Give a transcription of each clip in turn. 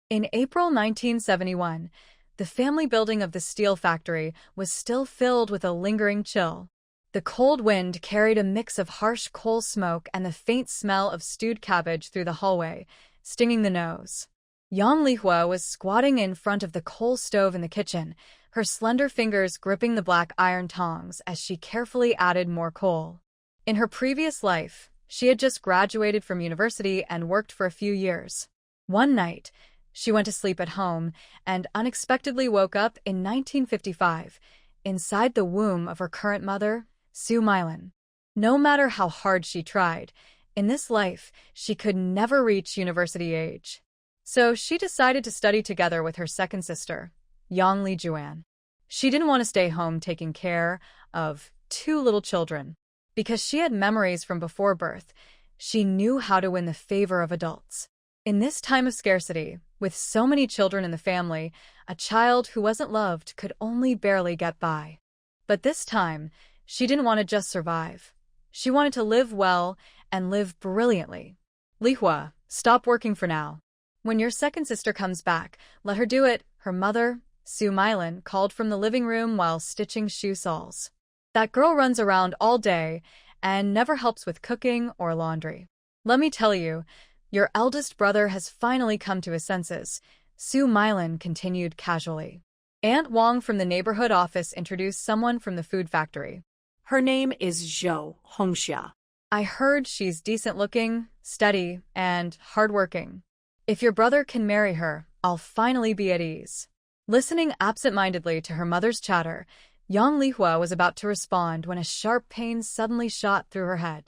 In April 1971, the family building of the steel factory was still filled with a lingering chill. The cold wind carried a mix of harsh coal smoke and the faint smell of stewed cabbage through the hallway, stinging the nose. Yang Lihua was squatting in front of the coal stove in the kitchen, her slender fingers gripping the black iron tongs as she carefully added more coal. In her previous life, she had just graduated from university and worked for a few years. One night, she went to sleep at home and unexpectedly woke up in 1955, inside the womb of her current mother, Su Mylan. No matter how hard she tried, in this life, she could never reach university age. So she decided to study together with her second sister, Yang Lijuan. She didn't want to stay home taking care of two little children. Because she had memories from before birth, she knew how to win the favor of adults. In this time of scarcity, with so many children in the family, a child who wasn't loved could only barely get by. But this time, she didn't want to just survive. She wanted to live well and live brilliantly. Lihua, stop working for now. When your second sister comes back, let her do it, her mother, Su Mylan, called from the living room while stitching shoe soles. That girl runs around all day and never helps with cooking or laundry. Let me tell you, your eldest brother has finally come to his senses, Su Mylan continued casually. Aunt Wang from the neighborhood office introduced someone from the food factory. Her name is Zhou Hongxia. I heard she's decent-looking, steady, and hardworking. If your brother can marry her, I'll finally be at ease. Listening absent-mindedly to her mother's chatter, Yang Lihua was about to respond when a sharp pain suddenly shot through her head.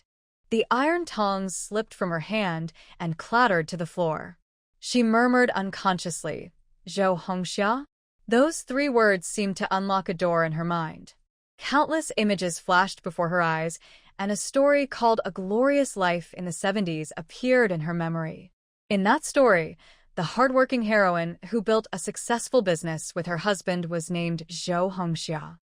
The iron tongs slipped from her hand and clattered to the floor. She murmured unconsciously, "Zhou Hongxia?" Those three words seemed to unlock a door in her mind. Countless images flashed before her eyes, and a story called A Glorious Life in the 70s appeared in her memory. In that story, the hardworking heroine who built a successful business with her husband was named Zhou Hongxia.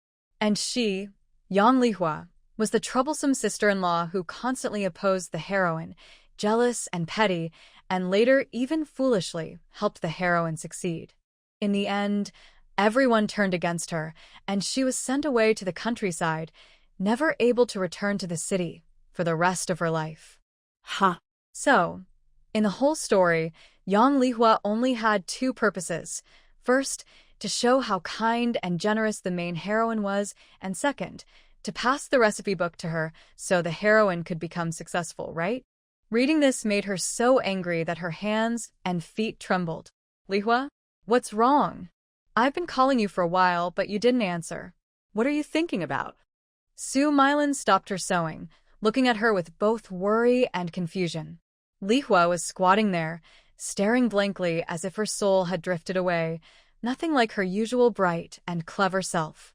And she, Yang Lihua, was the troublesome sister-in-law who constantly opposed the heroine, jealous and petty, and later, even foolishly, helped the heroine succeed. In the end, everyone turned against her, and she was sent away to the countryside, never able to return to the city for the rest of her life. So, in the whole story, Yang Lihua only had two purposes. First, to show how kind and generous the main heroine was, and second, to pass the recipe book to her so the heroine could become successful, right? Reading this made her so angry that her hands and feet trembled. Lihua, what's wrong? I've been calling you for a while, but you didn't answer. What are you thinking about? Su Mylan stopped her sewing, looking at her with both worry and confusion. Lihua was squatting there, staring blankly as if her soul had drifted away, nothing like her usual bright and clever self.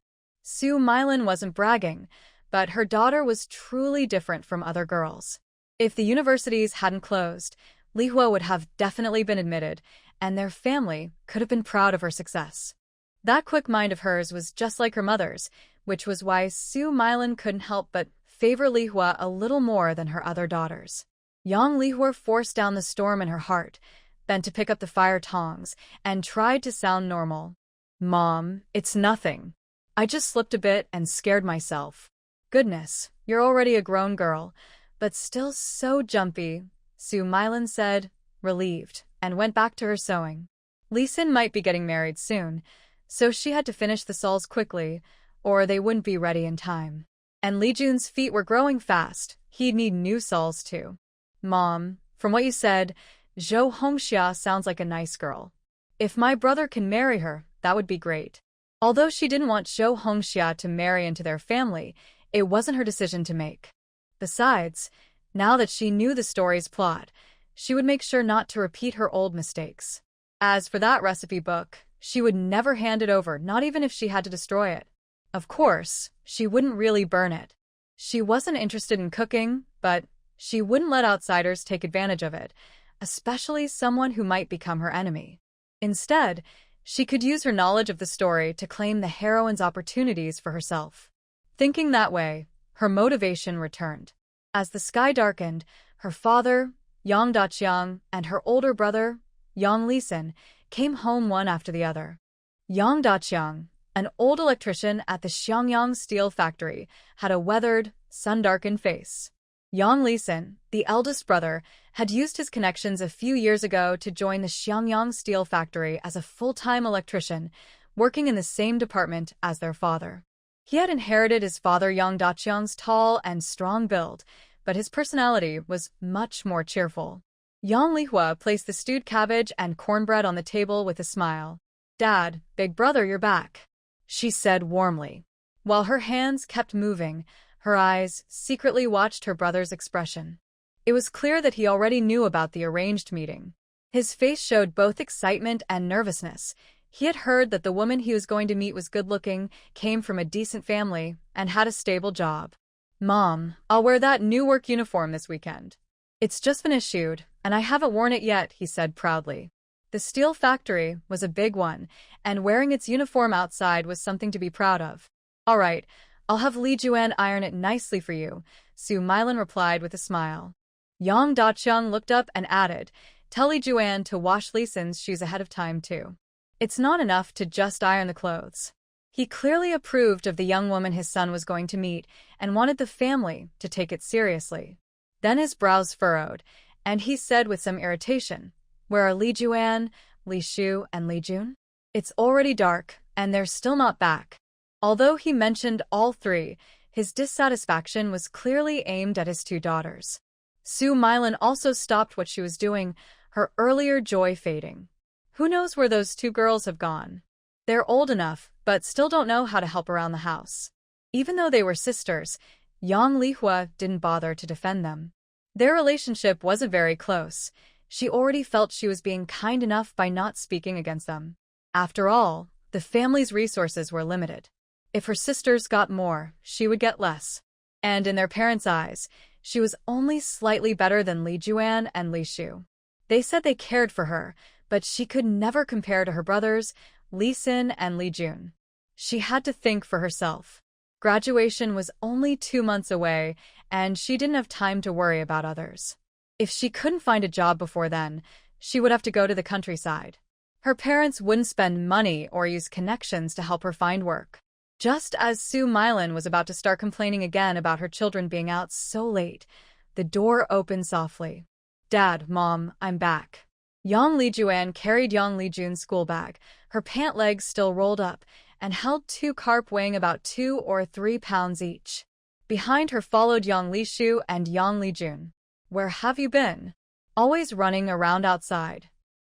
Su Mylan wasn't bragging, but her daughter was truly different from other girls. If the universities hadn't closed, Lihua would have definitely been admitted, and their family could have been proud of her success. That quick mind of hers was just like her mother's, which was why Su Mylan couldn't help but favor Lihua a little more than her other daughters. Yang Lihua forced down the storm in her heart, bent to pick up the fire tongs, and tried to sound normal. "Mom, it's nothing. I just slipped a bit and scared myself." "Goodness, you're already a grown girl, but still so jumpy," Su Mylan said, relieved, and went back to her sewing. Lee Sin might be getting married soon, so she had to finish the soles quickly, or they wouldn't be ready in time. And Li Jun's feet were growing fast. He'd need new soles too. "Mom, from what you said, Zhou Hongxia sounds like a nice girl. If my brother can marry her, that would be great." Although she didn't want Zhou Hongxia to marry into their family, it wasn't her decision to make. Besides, now that she knew the story's plot, she would make sure not to repeat her old mistakes. As for that recipe book, she would never hand it over, not even if she had to destroy it. Of course, she wouldn't really burn it. She wasn't interested in cooking, but she wouldn't let outsiders take advantage of it, especially someone who might become her enemy. Instead, she could use her knowledge of the story to claim the heroine's opportunities for herself. Thinking that way, her motivation returned. As the sky darkened, her father, Yang Daqiang, and her older brother, Yang Lisin, came home one after the other. Yang Daqiang, an old electrician at the Xiangyang steel factory, had a weathered, sun-darkened face. Yang Lisin, the eldest brother, had used his connections a few years ago to join the Xiangyang steel factory as a full-time electrician, working in the same department as their father. He had inherited his father Yang Daqiang's tall and strong build, but his personality was much more cheerful. Yang Lihua placed the stewed cabbage and cornbread on the table with a smile. "Dad, big brother, you're back," she said warmly. While her hands kept moving, her eyes secretly watched her brother's expression. It was clear that he already knew about the arranged meeting. His face showed both excitement and nervousness. He had heard that the woman he was going to meet was good-looking, came from a decent family, and had a stable job. "Mom, I'll wear that new work uniform this weekend. It's just been issued, and I haven't worn it yet," he said proudly. The steel factory was a big one, and wearing its uniform outside was something to be proud of. "All right, I'll have Li Juan iron it nicely for you," Su Milan replied with a smile. Yang Daqiang looked up and added, "Tell Li Juan to wash Li Sin's shoes ahead of time too. It's not enough to just iron the clothes." He clearly approved of the young woman his son was going to meet and wanted the family to take it seriously. Then his brows furrowed, and he said with some irritation, "Where are Li Juan, Li Shu, and Li Jun? It's already dark, and they're still not back." Although he mentioned all three, his dissatisfaction was clearly aimed at his two daughters. Su Milan also stopped what she was doing, her earlier joy fading. Who knows where those two girls have gone? They're old enough, but still don't know how to help around the house. Even though they were sisters, Yang Lihua didn't bother to defend them. Their relationship wasn't very close. She already felt she was being kind enough by not speaking against them. After all, the family's resources were limited. If her sisters got more, she would get less. And in their parents' eyes, she was only slightly better than Li Juan and Li Shu. They said they cared for her, but she could never compare to her brothers, Li Sin and Li Jun. She had to think for herself. Graduation was only 2 months away, and she didn't have time to worry about others. If she couldn't find a job before then, she would have to go to the countryside. Her parents wouldn't spend money or use connections to help her find work. Just as Su Milan was about to start complaining again about her children being out so late, the door opened softly. "Dad, Mom, I'm back." Yang Li Juan carried Yang Li Jun's school bag, her pant legs still rolled up, and held 2 carp weighing about 2 or 3 pounds each. Behind her followed Yang Li Shu and Yang Li Jun. "Where have you been?" "Always running around outside."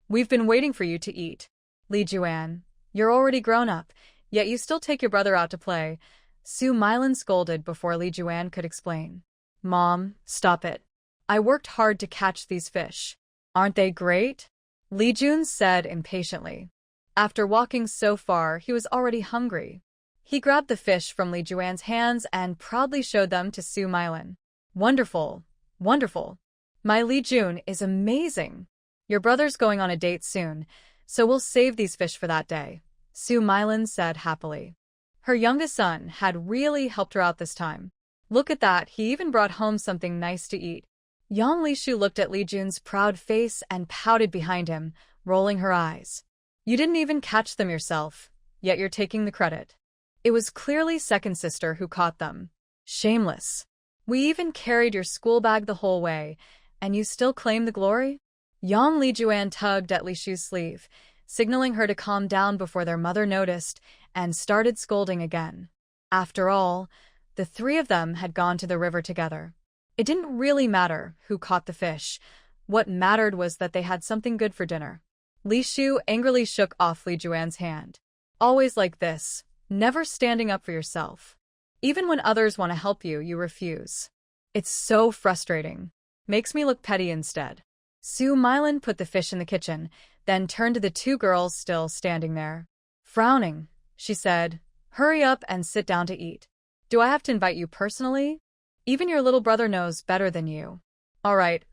"We've been waiting for you to eat." "Li Juan, you're already grown up, yet you still take your brother out to play," Su Milan scolded before Li Juan could explain. "Mom, stop it. I worked hard to catch these fish. Aren't they great?" Li Jun said impatiently. After walking so far, he was already hungry. He grabbed the fish from Li Juan's hands and proudly showed them to Su Milan. "Wonderful, wonderful. My Li Jun is amazing. Your brother's going on a date soon, so we'll save these fish for that day," Su Milan said happily. Her youngest son had really helped her out this time. "Look at that, he even brought home something nice to eat." Yang Li Shu looked at Li Jun's proud face and pouted behind him, rolling her eyes. "You didn't even catch them yourself, yet you're taking the credit." It was clearly second sister who caught them. "Shameless. We even carried your school bag the whole way, and you still claim the glory?" Yang Li Juan tugged at Li Shu's sleeve, signaling her to calm down before their mother noticed, and started scolding again. After all, the three of them had gone to the river together. It didn't really matter who caught the fish. What mattered was that they had something good for dinner. Li Shu angrily shook off Li Juan's hand. "Always like this, never standing up for yourself. Even when others want to help you, you refuse. It's so frustrating. Makes me look petty instead." Su Milan put the fish in the kitchen, then turned to the 2 girls still standing there. Frowning, she said, "Hurry up and sit down to eat. Do I have to invite you personally? Even your little brother knows better than you." All right,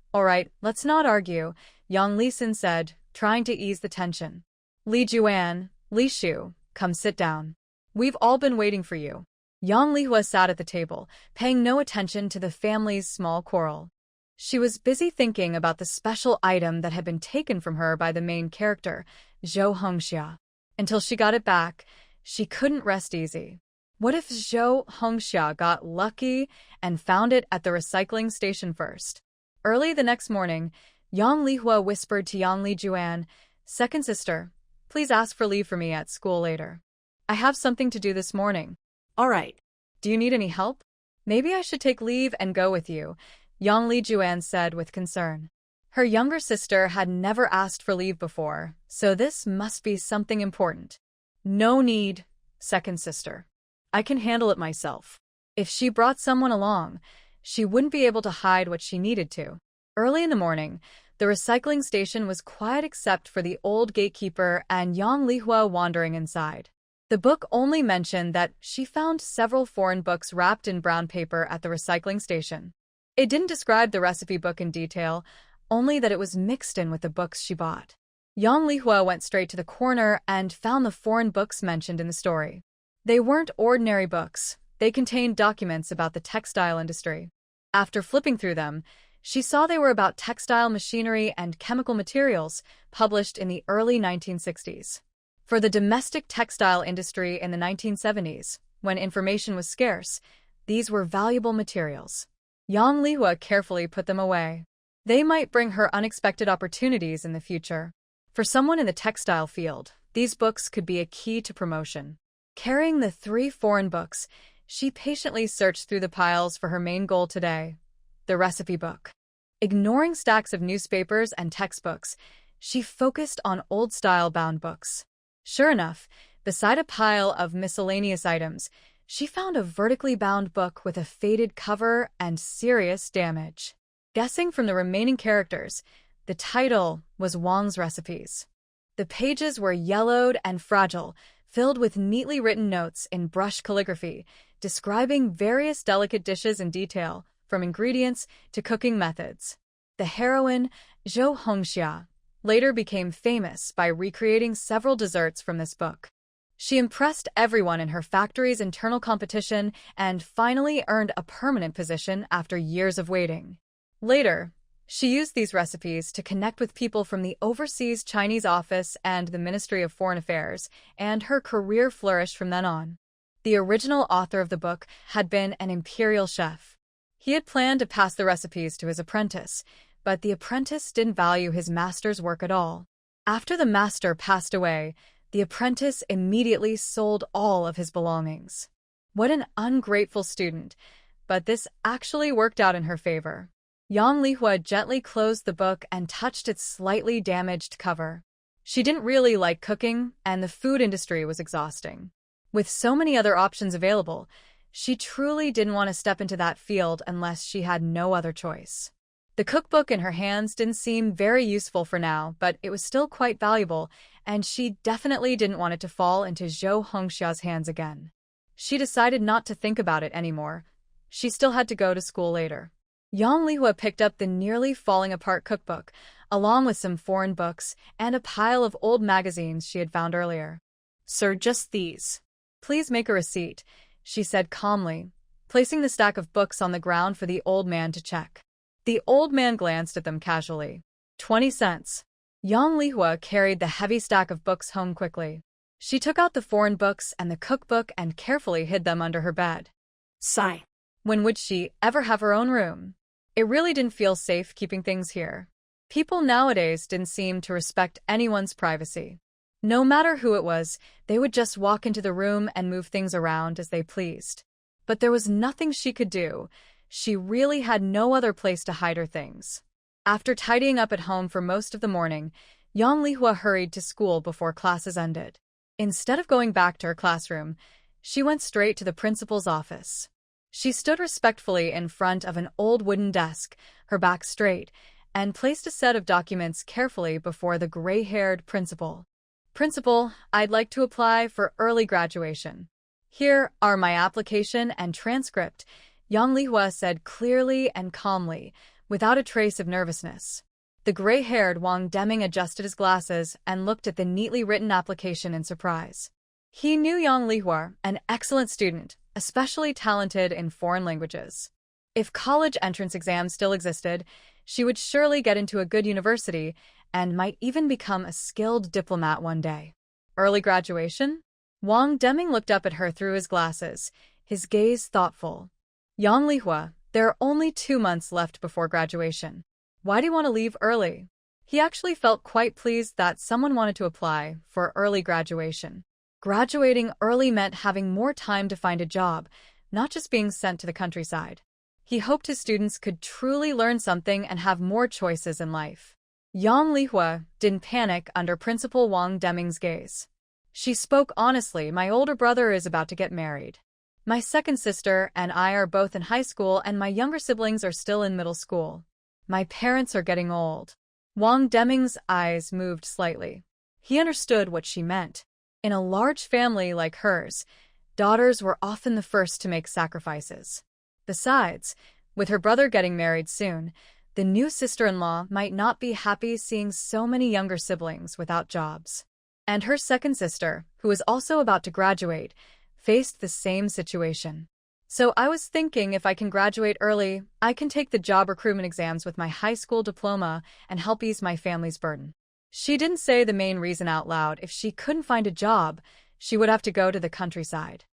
let's not argue," Yang Lisin said, trying to ease the tension. "Li Juan, Li Shu, come sit down. We've all been waiting for you." Yang Lihua sat at the table, paying no attention to the family's small quarrel. She was busy thinking about the special item that had been taken from her by the main character, Zhou Hongxia. Until she got it back, she couldn't rest easy. What if Zhou Hongxia got lucky and found it at the recycling station first? Early the next morning, Yang Lihua whispered to Yang Lijuan, "Second sister, please ask for leave for me at school later. I have something to do this morning." All right. "Do you need any help?" "Maybe I should take leave and go with you," Yang Lijuan said with concern. Her younger sister had never asked for leave before, so this must be something important. "No need, second sister. I can handle it myself." If she brought someone along, she wouldn't be able to hide what she needed to. Early in the morning, the recycling station was quiet except for the old gatekeeper and Yang Lihua wandering inside. The book only mentioned that she found several foreign books wrapped in brown paper at the recycling station. It didn't describe the recipe book in detail, only that it was mixed in with the books she bought. Yang Lihua went straight to the corner and found the foreign books mentioned in the story. They weren't ordinary books. They contained documents about the textile industry. After flipping through them, she saw they were about textile machinery and chemical materials published in the early 1960s. For the domestic textile industry in the 1970s, when information was scarce, these were valuable materials. Yang Lihua carefully put them away. They might bring her unexpected opportunities in the future. For someone in the textile field, these books could be a key to promotion. Carrying the 3 foreign books, she patiently searched through the piles for her main goal today, the recipe book. Ignoring stacks of newspapers and textbooks, she focused on old-style bound books. Sure enough, beside a pile of miscellaneous items, she found a vertically bound book with a faded cover and serious damage. Guessing from the remaining characters, the title was Wang's Recipes. The pages were yellowed and fragile, filled with neatly written notes in brush calligraphy, describing various delicate dishes in detail, from ingredients to cooking methods. The heroine, Zhou Hongxia, later became famous by recreating several desserts from this book. She impressed everyone in her factory's internal competition and finally earned a permanent position after years of waiting. Later, she used these recipes to connect with people from the overseas Chinese office and the Ministry of Foreign Affairs, and her career flourished from then on. The original author of the book had been an imperial chef. He had planned to pass the recipes to his apprentice, but the apprentice didn't value his master's work at all. After the master passed away, the apprentice immediately sold all of his belongings. What an ungrateful student, but this actually worked out in her favor. Yang Lihua gently closed the book and touched its slightly damaged cover. She didn't really like cooking, and the food industry was exhausting. With so many other options available, she truly didn't want to step into that field unless she had no other choice. The cookbook in her hands didn't seem very useful for now, but it was still quite valuable, and she definitely didn't want it to fall into Zhou Hongxia's hands again. She decided not to think about it anymore. She still had to go to school later. Yang Lihua picked up the nearly falling apart cookbook, along with some foreign books and a pile of old magazines she had found earlier. "Sir, just these." "Please make a receipt," she said calmly, placing the stack of books on the ground for the old man to check. The old man glanced at them casually. 20 cents. Yang Lihua carried the heavy stack of books home quickly. She took out the foreign books and the cookbook and carefully hid them under her bed. Sigh. When would she ever have her own room? It really didn't feel safe keeping things here. People nowadays didn't seem to respect anyone's privacy. No matter who it was, they would just walk into the room and move things around as they pleased. But there was nothing she could do. She really had no other place to hide her things. After tidying up at home for most of the morning, Yang Lihua hurried to school before classes ended. Instead of going back to her classroom, she went straight to the principal's office. She stood respectfully in front of an old wooden desk, her back straight, and placed a set of documents carefully before the gray-haired principal. "Principal, I'd like to apply for early graduation. Here are my application and transcript," Yang Lihua said clearly and calmly, without a trace of nervousness. The gray-haired Wang Deming adjusted his glasses and looked at the neatly written application in surprise. He knew Yang Lihua, an excellent student, especially talented in foreign languages. If college entrance exams still existed, she would surely get into a good university, and might even become a skilled diplomat one day. Early graduation? Wang Deming looked up at her through his glasses, his gaze thoughtful. Yang Lihua, there are only 2 months left before graduation. Why do you want to leave early? He actually felt quite pleased that someone wanted to apply for early graduation. Graduating early meant having more time to find a job, not just being sent to the countryside. He hoped his students could truly learn something and have more choices in life. Yang Lihua didn't panic under Principal Wang Deming's gaze. She spoke honestly. My older brother is about to get married. My second sister and I are both in high school, and my younger siblings are still in middle school. My parents are getting old. Wang Deming's eyes moved slightly. He understood what she meant. In a large family like hers, daughters were often the first to make sacrifices. Besides, with her brother getting married soon, the new sister-in-law might not be happy seeing so many younger siblings without jobs. And her second sister, who was also about to graduate, faced the same situation. So I was thinking, if I can graduate early, I can take the job recruitment exams with my high school diploma and help ease my family's burden. She didn't say the main reason out loud. If she couldn't find a job, she would have to go to the countryside.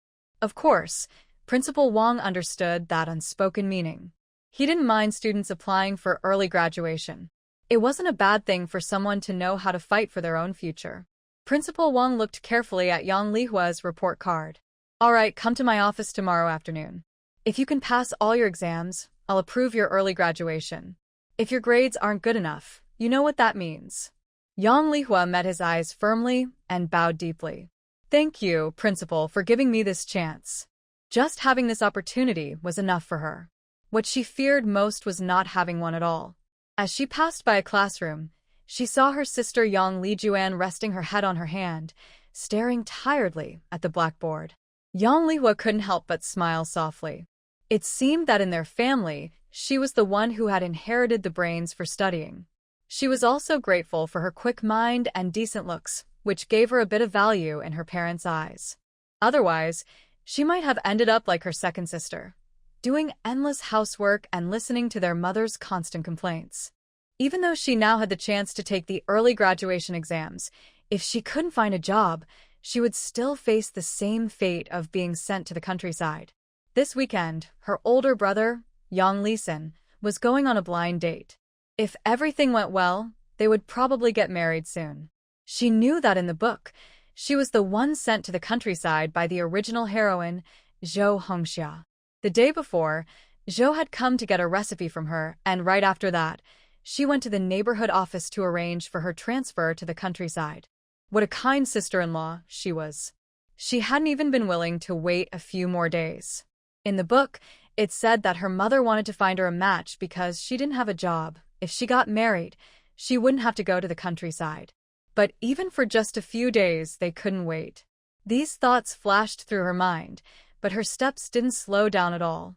Of course, Principal Wang understood that unspoken meaning. He didn't mind students applying for early graduation. It wasn't a bad thing for someone to know how to fight for their own future. Principal Wang looked carefully at Yang Lihua's report card. All right, come to my office tomorrow afternoon. If you can pass all your exams, I'll approve your early graduation. If your grades aren't good enough, you know what that means. Yang Lihua met his eyes firmly and bowed deeply. Thank you, Principal, for giving me this chance. Just having this opportunity was enough for her. What she feared most was not having one at all. As she passed by a classroom, she saw her sister Yang Lijuan resting her head on her hand, staring tiredly at the blackboard. Yang Lihua couldn't help but smile softly. It seemed that in their family, she was the one who had inherited the brains for studying. She was also grateful for her quick mind and decent looks, which gave her a bit of value in her parents' eyes. Otherwise, she might have ended up like her second sister, doing endless housework and listening to their mother's constant complaints. Even though she now had the chance to take the early graduation exams, if she couldn't find a job, she would still face the same fate of being sent to the countryside. This weekend, her older brother, Yang Lisin, was going on a blind date. If everything went well, they would probably get married soon. She knew that in the book, she was the one sent to the countryside by the original heroine, Zhou Hongxia. The day before, Zhou had come to get a recipe from her, and right after that, she went to the neighborhood office to arrange for her transfer to the countryside. What a kind sister-in-law she was. She hadn't even been willing to wait a few more days. In the book, it said that her mother wanted to find her a match because she didn't have a job. If she got married, she wouldn't have to go to the countryside. But even for just a few days, they couldn't wait. These thoughts flashed through her mind, but her steps didn't slow down at all.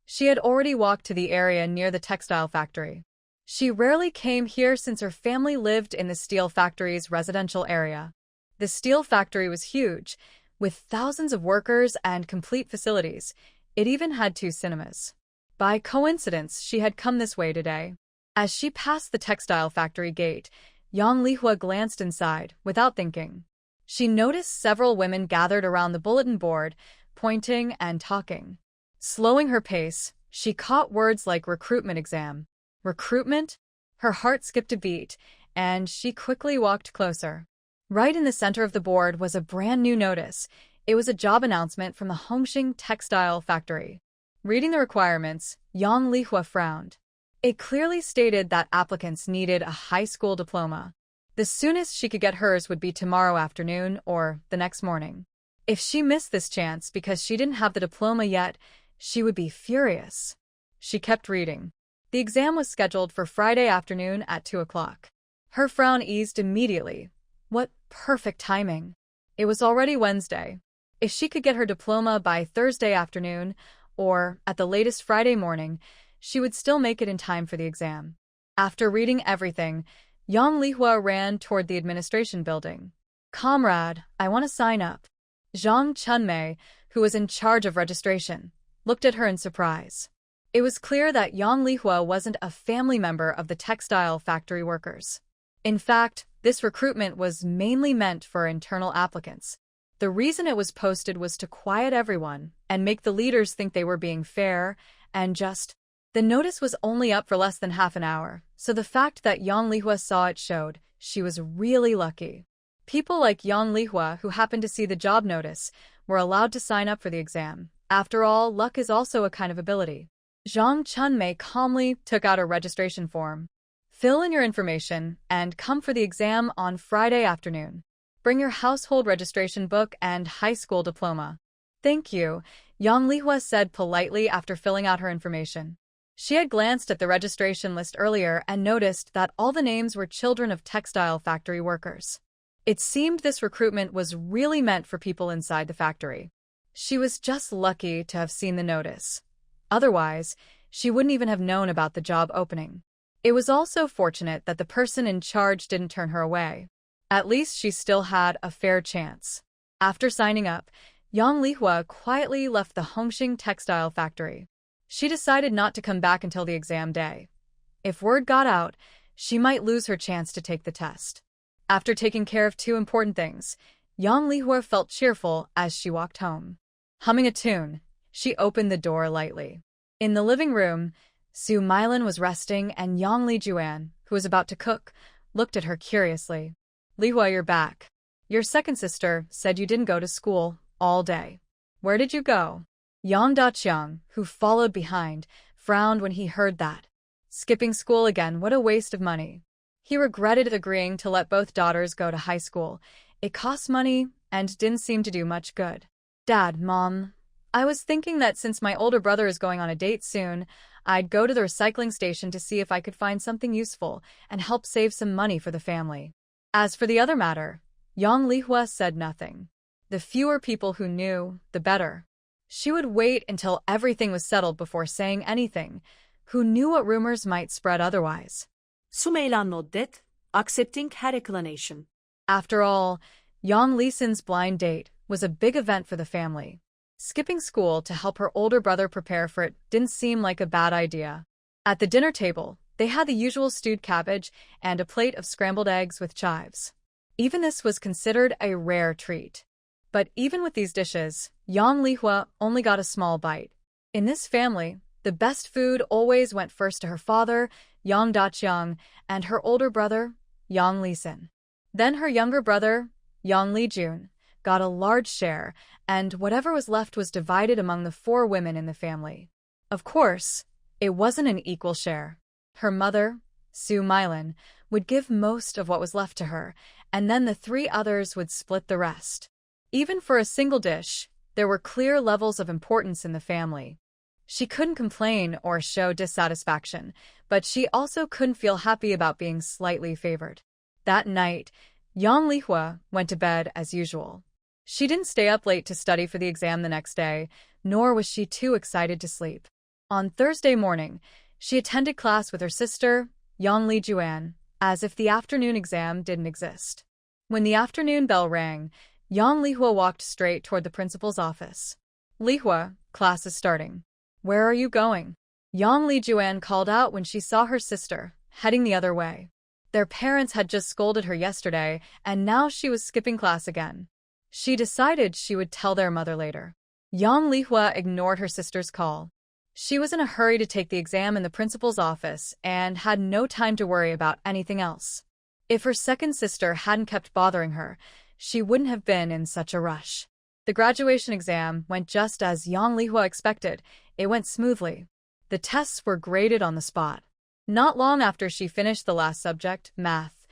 She had already walked to the area near the textile factory. She rarely came here since her family lived in the steel factory's residential area. The steel factory was huge, with thousands of workers and complete facilities. It even had 2 cinemas. By coincidence, she had come this way today. As she passed the textile factory gate, Yang Lihua glanced inside, without thinking. She noticed several women gathered around the bulletin board, pointing and talking. Slowing her pace, she caught words like recruitment exam. Recruitment? Her heart skipped a beat, and she quickly walked closer. Right in the center of the board was a brand new notice. It was a job announcement from the Hongxing textile factory. Reading the requirements, Yang Lihua frowned. It clearly stated that applicants needed a high school diploma. The soonest she could get hers would be tomorrow afternoon or the next morning. If she missed this chance because she didn't have the diploma yet, she would be furious. She kept reading. The exam was scheduled for Friday afternoon at 2 o'clock. Her frown eased immediately. What perfect timing. It was already Wednesday. If she could get her diploma by Thursday afternoon, or at the latest Friday morning, she would still make it in time for the exam. After reading everything, Yang Lihua ran toward the administration building. Comrade, I want to sign up. Zhang Chunmei, who was in charge of registration, looked at her in surprise. It was clear that Yang Lihua wasn't a family member of the textile factory workers. In fact, this recruitment was mainly meant for internal applicants. The reason it was posted was to quiet everyone and make the leaders think they were being fair and just. The notice was only up for less than half an hour, so the fact that Yang Lihua saw it showed she was really lucky. People like Yang Lihua, who happened to see the job notice, were allowed to sign up for the exam. After all, luck is also a kind of ability. Zhang Chunmei calmly took out a registration form. Fill in your information and come for the exam on Friday afternoon. Bring your household registration book and high school diploma. Thank you, Yang Lihua said politely after filling out her information. She had glanced at the registration list earlier and noticed that all the names were children of textile factory workers. It seemed this recruitment was really meant for people inside the factory. She was just lucky to have seen the notice. Otherwise, she wouldn't even have known about the job opening. It was also fortunate that the person in charge didn't turn her away. At least she still had a fair chance. After signing up, Yang Lihua quietly left the Hongxing textile factory. She decided not to come back until the exam day. If word got out, she might lose her chance to take the test. After taking care of two important things, Yang Lihua felt cheerful as she walked home. Humming a tune, she opened the door lightly. In the living room, Su Meilan was resting and Yang Lijuan, who was about to cook, looked at her curiously. Lihua, you're back. Your second sister said you didn't go to school all day. Where did you go? Yang Daqiang, who followed behind, frowned when he heard that. Skipping school again, what a waste of money. He regretted agreeing to let both daughters go to high school. It cost money and didn't seem to do much good. Dad, Mom, I was thinking that since my older brother is going on a date soon, I'd go to the recycling station to see if I could find something useful and help save some money for the family. As for the other matter, Yang Lihua said nothing. The fewer people who knew, the better. She would wait until everything was settled before saying anything. Who knew what rumors might spread otherwise? Su Meilan nodded, accepting her explanation. After all, Yang Lisan's blind date was a big event for the family. Skipping school to help her older brother prepare for it didn't seem like a bad idea. At the dinner table, they had the usual stewed cabbage and a plate of scrambled eggs with chives. Even this was considered a rare treat. But even with these dishes, Yang Lihua only got a small bite. In this family, the best food always went first to her father, Yang Daqiang, and her older brother, Yang Lisan. Then her younger brother, Yang Lijun, got a large share, and whatever was left was divided among the 4 women in the family. Of course, it wasn't an equal share. Her mother, Su Meilan, would give most of what was left to her, and then the 3 others would split the rest. Even for a single dish, there were clear levels of importance in the family. She couldn't complain or show dissatisfaction, but she also couldn't feel happy about being slightly favored. That night, Yang Lihua went to bed as usual. She didn't stay up late to study for the exam the next day, nor was she too excited to sleep. On Thursday morning, she attended class with her sister, Yang Lijuan, as if the afternoon exam didn't exist. When the afternoon bell rang, Yang Lihua walked straight toward the principal's office. Lihua, class is starting. Where are you going? Yang Lijuan called out when she saw her sister, heading the other way. Their parents had just scolded her yesterday, and now she was skipping class again. She decided she would tell their mother later. Yang Lihua ignored her sister's call. She was in a hurry to take the exam in the principal's office and had no time to worry about anything else. If her second sister hadn't kept bothering her, she wouldn't have been in such a rush. The graduation exam went just as Yang Lihua expected. It went smoothly. The tests were graded on the spot. Not long after she finished the last subject, math,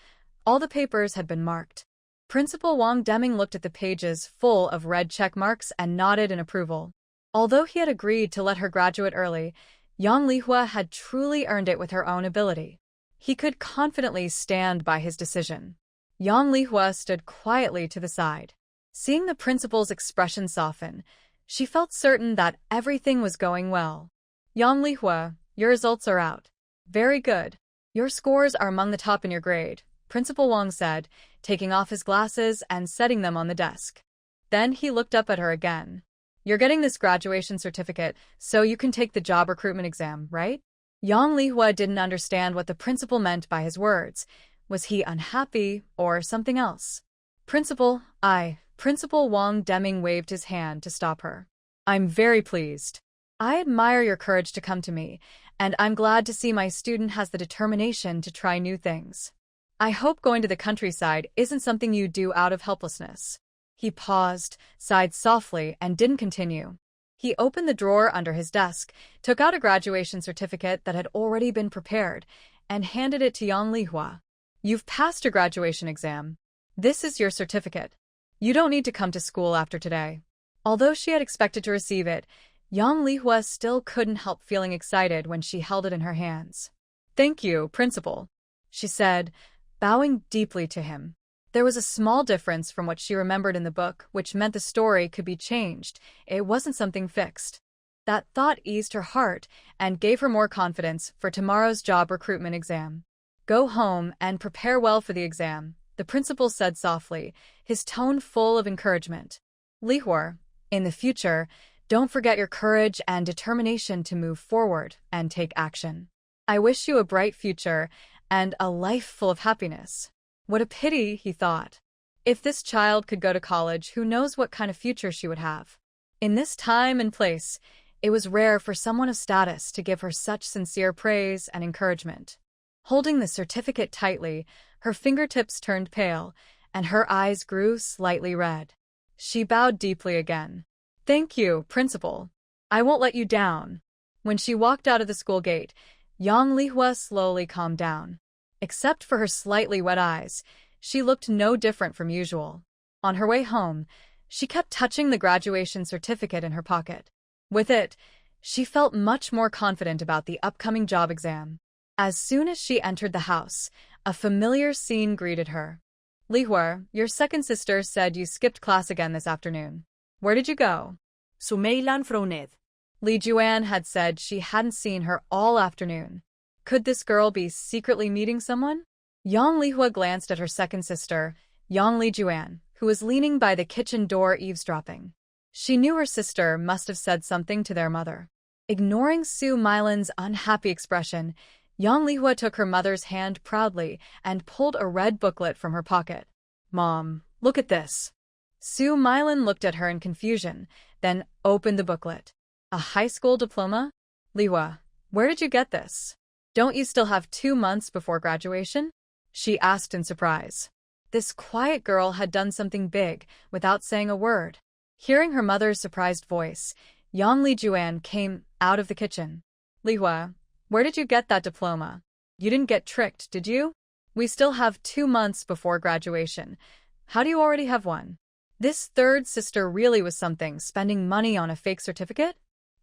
all the papers had been marked. Principal Wang Deming looked at the pages full of red check marks and nodded in approval. Although he had agreed to let her graduate early, Yang Lihua had truly earned it with her own ability. He could confidently stand by his decision. Yang Lihua stood quietly to the side. Seeing the principal's expression soften, she felt certain that everything was going well. Yang Lihua, your results are out. Very good. Your scores are among the top in your grade, Principal Wang said, taking off his glasses and setting them on the desk. Then he looked up at her again. You're getting this graduation certificate so you can take the job recruitment exam, right? Yang Lihua didn't understand what the principal meant by his words. Was he unhappy or something else? Principal Wang Deming waved his hand to stop her. I'm very pleased. I admire your courage to come to me, and I'm glad to see my student has the determination to try new things. I hope going to the countryside isn't something you do out of helplessness. He paused, sighed softly, and didn't continue. He opened the drawer under his desk, took out a graduation certificate that had already been prepared, and handed it to Yang Lihua. You've passed your graduation exam. This is your certificate. You don't need to come to school after today. Although she had expected to receive it, Yang Lihua still couldn't help feeling excited when she held it in her hands. Thank you, Principal, she said, bowing deeply to him. There was a small difference from what she remembered in the book, which meant the story could be changed. It wasn't something fixed. That thought eased her heart and gave her more confidence for tomorrow's job recruitment exam. Go home and prepare well for the exam, the principal said softly, his tone full of encouragement. Lihua, in the future, don't forget your courage and determination to move forward and take action. I wish you a bright future and a life full of happiness. What a pity, he thought. If this child could go to college, who knows what kind of future she would have. In this time and place, it was rare for someone of status to give her such sincere praise and encouragement. Holding the certificate tightly, her fingertips turned pale, and her eyes grew slightly red. She bowed deeply again. Thank you, Principal. I won't let you down. When she walked out of the school gate, Yang Lihua slowly calmed down. Except for her slightly wet eyes, she looked no different from usual. On her way home, she kept touching the graduation certificate in her pocket. With it, she felt much more confident about the upcoming job exam. As soon as she entered the house, a familiar scene greeted her. Lihua, your second sister said you skipped class again this afternoon. Where did you go? Sumeilan Froned. Li Juan had said she hadn't seen her all afternoon. Could this girl be secretly meeting someone? Yang Lihua glanced at her second sister, Yang Li Juan, who was leaning by the kitchen door eavesdropping. She knew her sister must have said something to their mother. Ignoring Su Meilan's unhappy expression, Yang Lihua took her mother's hand proudly and pulled a red booklet from her pocket. Mom, look at this. Su Meilan looked at her in confusion, then opened the booklet. A high school diploma? Lihua, where did you get this? Don't you still have 2 months before graduation? She asked in surprise. This quiet girl had done something big without saying a word. Hearing her mother's surprised voice, Yang Li Juan came out of the kitchen. Lihua, where did you get that diploma? You didn't get tricked, did you? We still have 2 months before graduation. How do you already have one? This third sister really was something, spending money on a fake certificate?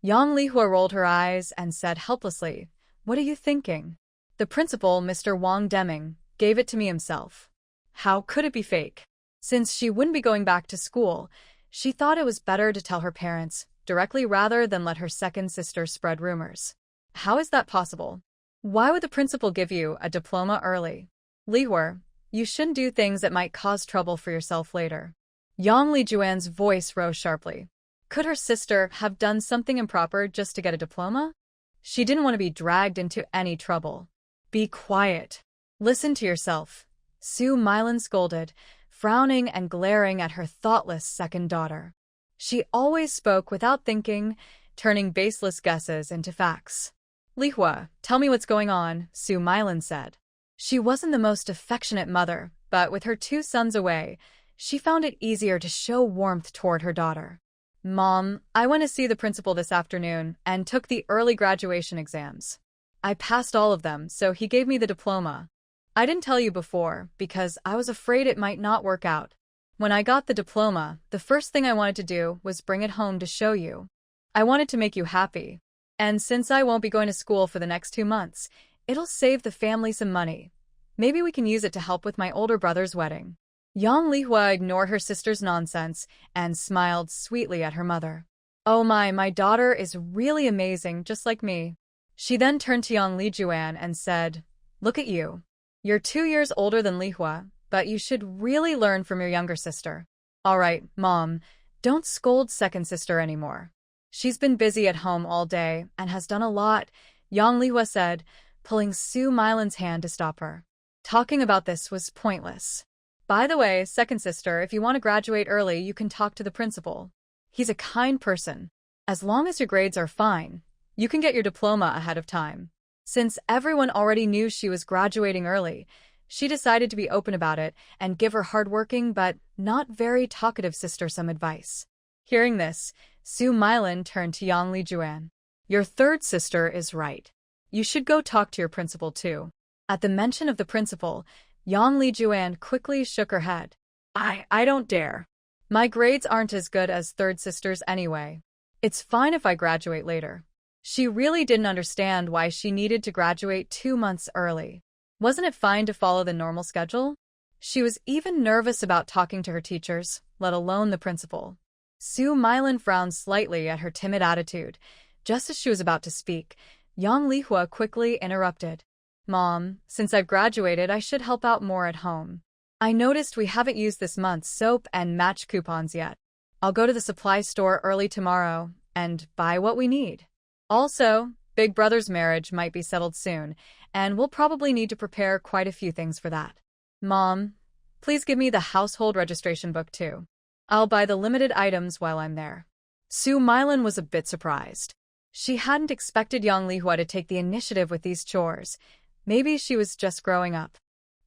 Yang Lihua rolled her eyes and said helplessly, What are you thinking? The principal, Mr. Wang Deming, gave it to me himself. How could it be fake? Since she wouldn't be going back to school, she thought it was better to tell her parents directly rather than let her second sister spread rumors. How is that possible? Why would the principal give you a diploma early? Lihua, you shouldn't do things that might cause trouble for yourself later. Yang Li Juan's voice rose sharply. Could her sister have done something improper just to get a diploma? She didn't want to be dragged into any trouble. Be quiet. Listen to yourself. Su Meilan scolded, frowning and glaring at her thoughtless second daughter. She always spoke without thinking, turning baseless guesses into facts. Lihua, tell me what's going on, Su Meilan said. She wasn't the most affectionate mother, but with her 2 sons away, she found it easier to show warmth toward her daughter. Mom, I went to see the principal this afternoon and took the early graduation exams. I passed all of them, so he gave me the diploma. I didn't tell you before because I was afraid it might not work out. When I got the diploma, the first thing I wanted to do was bring it home to show you. I wanted to make you happy. And since I won't be going to school for the next 2 months, it'll save the family some money. Maybe we can use it to help with my older brother's wedding. Yang Lihua ignored her sister's nonsense and smiled sweetly at her mother. Oh my daughter is really amazing, just like me. She then turned to Yang Li Juan and said, Look at you. You're 2 years older than Lihua, but you should really learn from your younger sister. All right, Mom, Don't scold second sister anymore. She's been busy at home all day and has done a lot, Yang Lihua said, pulling Su Mylan's hand to stop her. Talking about this was pointless. By the way, second sister, if you want to graduate early, you can talk to the principal. He's a kind person. As long as your grades are fine, you can get your diploma ahead of time. Since everyone already knew she was graduating early, she decided to be open about it and give her hardworking but not very talkative sister some advice. Hearing this, Su Mylan turned to Yang Lijuan. Your third sister is right. You should go talk to your principal too. At the mention of the principal, Yang Lijuan quickly shook her head. I don't dare. My grades aren't as good as third sister's anyway. It's fine if I graduate later. She really didn't understand why she needed to graduate 2 months early. Wasn't it fine to follow the normal schedule? She was even nervous about talking to her teachers, let alone the principal. Su Mylan frowned slightly at her timid attitude. Just as she was about to speak, Yang Lihua quickly interrupted. Mom, since I've graduated, I should help out more at home. I noticed we haven't used this month's soap and match coupons yet. I'll go to the supply store early tomorrow and buy what we need. Also, Big Brother's marriage might be settled soon, and we'll probably need to prepare quite a few things for that. Mom, please give me the household registration book too. I'll buy the limited items while I'm there. Su Mylan was a bit surprised. She hadn't expected Yang Lihua to take the initiative with these chores. Maybe she was just growing up.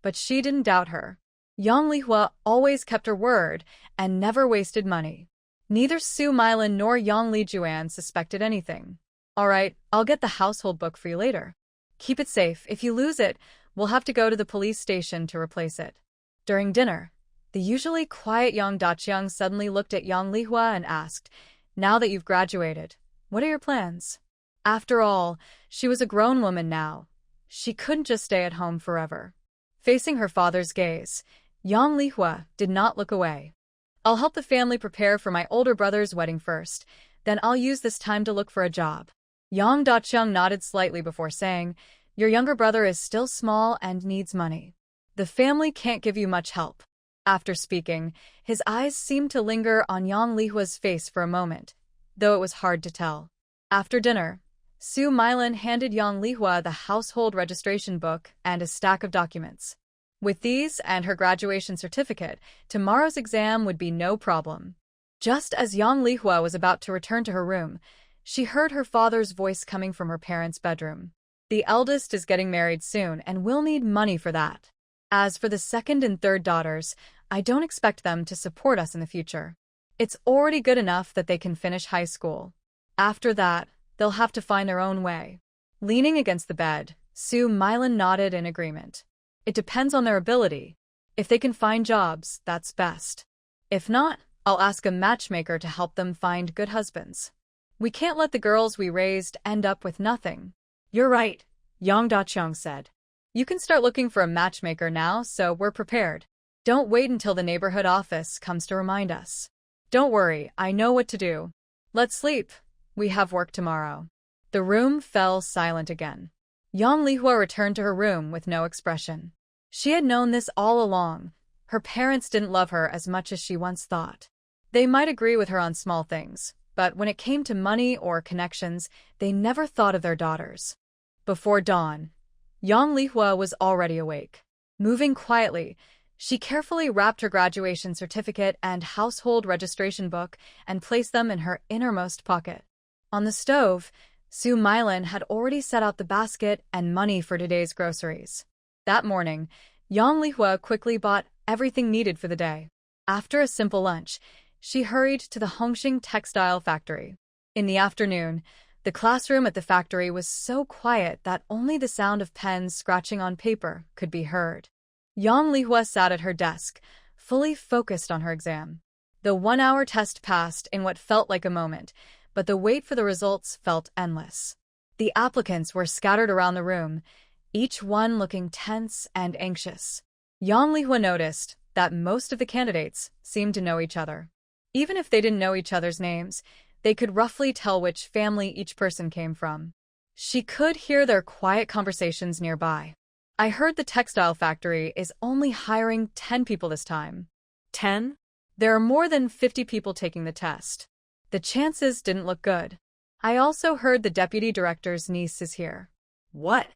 But she didn't doubt her. Yang Lihua always kept her word and never wasted money. Neither Su Mylan nor Yang Lijuan suspected anything. All right, I'll get the household book for you later. Keep it safe. If you lose it, we'll have to go to the police station to replace it. During dinner, the usually quiet Yang Daqiang suddenly looked at Yang Lihua and asked, Now that you've graduated, what are your plans? After all, she was a grown woman now. She couldn't just stay at home forever. Facing her father's gaze, Yang Lihua did not look away. I'll help the family prepare for my older brother's wedding first, then I'll use this time to look for a job. Yang Daqiang nodded slightly before saying, Your younger brother is still small and needs money. The family can't give you much help. After speaking, his eyes seemed to linger on Yang Lihua's face for a moment, though it was hard to tell. After dinner, Su Mylan handed Yang Lihua the household registration book and a stack of documents. With these and her graduation certificate, tomorrow's exam would be no problem. Just as Yang Lihua was about to return to her room, she heard her father's voice coming from her parents' bedroom. The eldest is getting married soon and will need money for that. As for the second and third daughters, I don't expect them to support us in the future. It's already good enough that they can finish high school. After that, they'll have to find their own way. Leaning against the bed, Su Mylan nodded in agreement. It depends on their ability. If they can find jobs, that's best. If not, I'll ask a matchmaker to help them find good husbands. We can't let the girls we raised end up with nothing. You're right, Yang Daqiang said. You can start looking for a matchmaker now, so we're prepared. Don't wait until the neighborhood office comes to remind us. Don't worry, I know what to do. Let's sleep. We have work tomorrow. The room fell silent again. Yang Lihua returned to her room with no expression. She had known this all along. Her parents didn't love her as much as she once thought. They might agree with her on small things, but when it came to money or connections, they never thought of their daughters. Before dawn, Yang Lihua was already awake. Moving quietly, she carefully wrapped her graduation certificate and household registration book and placed them in her innermost pocket. On the stove, Su Mylan had already set out the basket and money for today's groceries. That morning, Yang Lihua quickly bought everything needed for the day. After a simple lunch, she hurried to the Hongxing textile factory. In the afternoon, the classroom at the factory was so quiet that only the sound of pens scratching on paper could be heard. Yang Lihua sat at her desk, fully focused on her exam. The 1-hour test passed in what felt like a moment, but the wait for the results felt endless. The applicants were scattered around the room, each one looking tense and anxious. Yang Lihua noticed that most of the candidates seemed to know each other. Even if they didn't know each other's names, they could roughly tell which family each person came from. She could hear their quiet conversations nearby. I heard the textile factory is only hiring 10 people this time. 10? There are more than 50 people taking the test. The chances didn't look good. I also heard the deputy director's niece is here. What?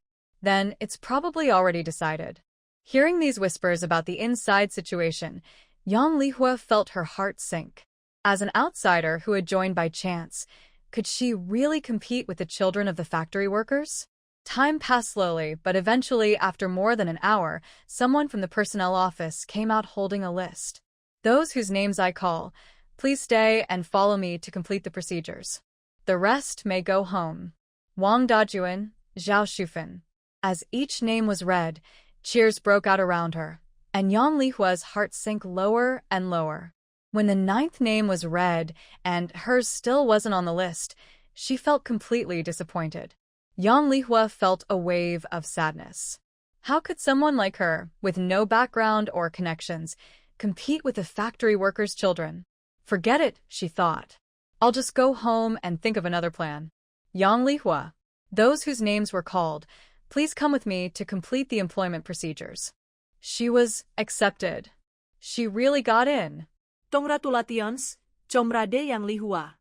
Then it's probably already decided. Hearing these whispers about the inside situation, Yang Lihua felt her heart sink. As an outsider who had joined by chance, could she really compete with the children of the factory workers? Time passed slowly, but eventually, after more than an hour, someone from the personnel office came out holding a list. Those whose names I call, please stay and follow me to complete the procedures. The rest may go home. Wang Dajuan, Zhao Shufan. As each name was read, cheers broke out around her, and Yang Lihua's heart sank lower and lower. When the 9th name was read, and hers still wasn't on the list, she felt completely disappointed. Yang Lihua felt a wave of sadness. How could someone like her, with no background or connections, compete with the factory workers' children? Forget it, she thought. I'll just go home and think of another plan. Yang Lihua. Those whose names were called, please come with me to complete the employment procedures. She was accepted. She really got in. Congratulations, Comrade Yang Lihua.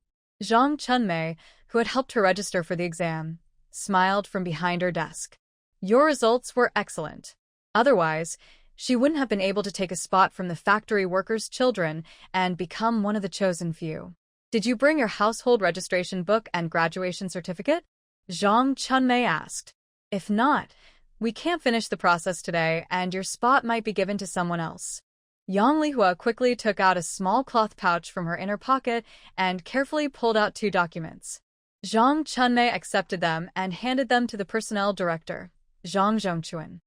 Zhang Chunmei, who had helped her register for the exam, smiled from behind her desk. Your results were excellent. Otherwise, she wouldn't have been able to take a spot from the factory workers' children and become one of the chosen few. Did you bring your household registration book and graduation certificate? Zhang Chunmei asked. If not, we can't finish the process today and your spot might be given to someone else. Yang Lihua quickly took out a small cloth pouch from her inner pocket and carefully pulled out 2 documents. Zhang Chunmei accepted them and handed them to the personnel director, Zhang Zhongchuan.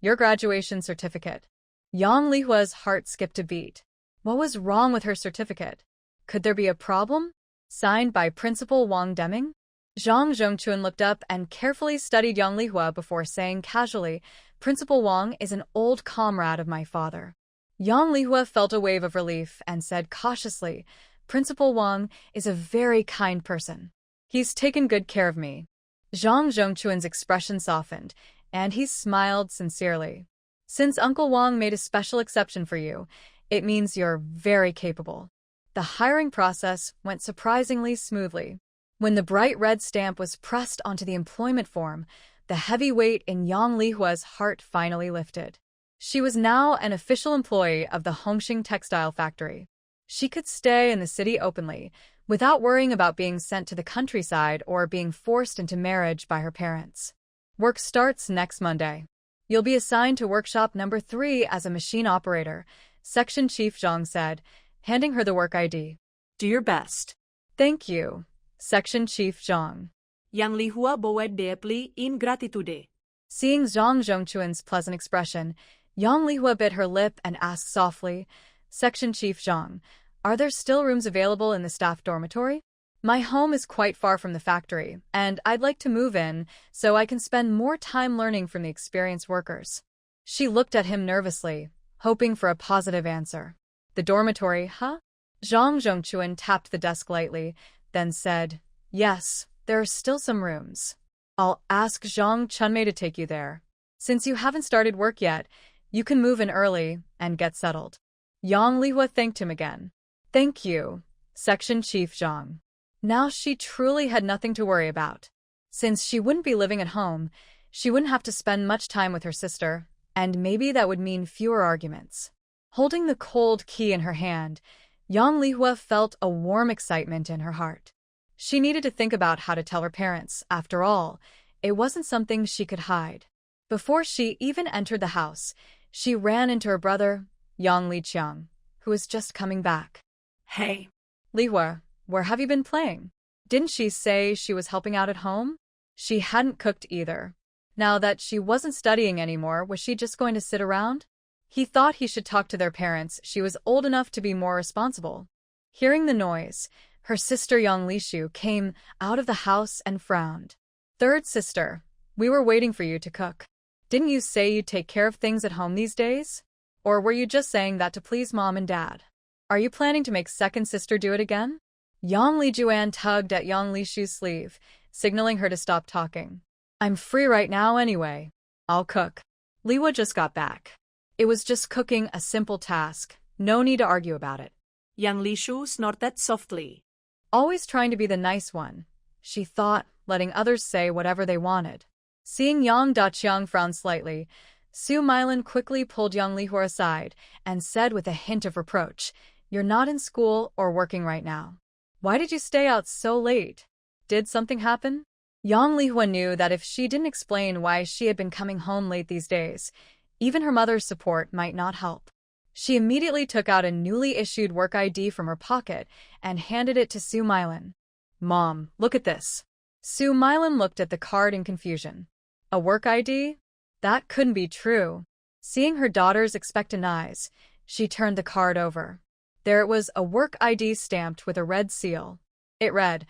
Your graduation certificate. Yang Lihua's heart skipped a beat. What was wrong with her certificate? Could there be a problem? Signed by Principal Wang Deming? Zhang Zhongchuan looked up and carefully studied Yang Lihua before saying casually, Principal Wang is an old comrade of my father. Yang Lihua felt a wave of relief and said cautiously, Principal Wang is a very kind person. He's taken good care of me. Zhang Zhongchuan's expression softened, and he smiled sincerely. Since Uncle Wang made a special exception for you, it means you're very capable. The hiring process went surprisingly smoothly. When the bright red stamp was pressed onto the employment form, the heavy weight in Yang Lihua's heart finally lifted. She was now an official employee of the Hongqing textile factory. She could stay in the city openly, without worrying about being sent to the countryside or being forced into marriage by her parents. Work starts next Monday. You'll be assigned to workshop number 3 as a machine operator, Section Chief Zhang said, handing her the work ID. Do your best. Thank you, Section Chief Zhang. Yang Lihua bowed deeply in gratitude. Seeing Zhang Zhongchuan's pleasant expression, Yang Lihua bit her lip and asked softly, Section Chief Zhang, are there still rooms available in the staff dormitory? My home is quite far from the factory, and I'd like to move in so I can spend more time learning from the experienced workers. She looked at him nervously, hoping for a positive answer. The dormitory, huh? Zhang Zhongchuan tapped the desk lightly, then said, Yes, there are still some rooms. I'll ask Zhang Chunmei to take you there. Since you haven't started work yet, you can move in early and get settled. Yang Lihua thanked him again. Thank you, Section Chief Zhang. Now she truly had nothing to worry about. Since she wouldn't be living at home, she wouldn't have to spend much time with her sister, and maybe that would mean fewer arguments. Holding the cold key in her hand, Yang Lihua felt a warm excitement in her heart. She needed to think about how to tell her parents. After all, it wasn't something she could hide. Before she even entered the house, she ran into her brother, Yang Liqiang, who was just coming back. Hey. Lihua, where have you been playing? Didn't she say she was helping out at home? She hadn't cooked either. Now that she wasn't studying anymore, was she just going to sit around? He thought he should talk to their parents. She was old enough to be more responsible. Hearing the noise, her sister Yang Lishu came out of the house and frowned. Third sister, we were waiting for you to cook. Didn't you say you'd take care of things at home these days? Or were you just saying that to please mom and dad? Are you planning to make second sister do it again? Yang Lijuan tugged at Yang Lishu's sleeve, signaling her to stop talking. I'm free right now anyway. I'll cook. Liwa just got back. It was just cooking, a simple task, No need to argue about it. Yang Lishu snorted softly. Always trying to be the nice one, she thought, letting others say whatever they wanted. Seeing Yang Daqiang frown slightly, Su Milan quickly pulled Yang Lihua aside and said with a hint of reproach, "You're not in school or working right now. Why did you stay out so late? Did something happen?" Yang Lihua knew that if she didn't explain why she had been coming home late these days, even her mother's support might not help. She immediately took out a newly issued work ID from her pocket and handed it to Su Milan. "Mom, look at this." Su Milan looked at the card in confusion. A work ID? That couldn't be true. Seeing her daughter's expectant eyes, she turned the card over. There it was, a work ID stamped with a red seal. It read,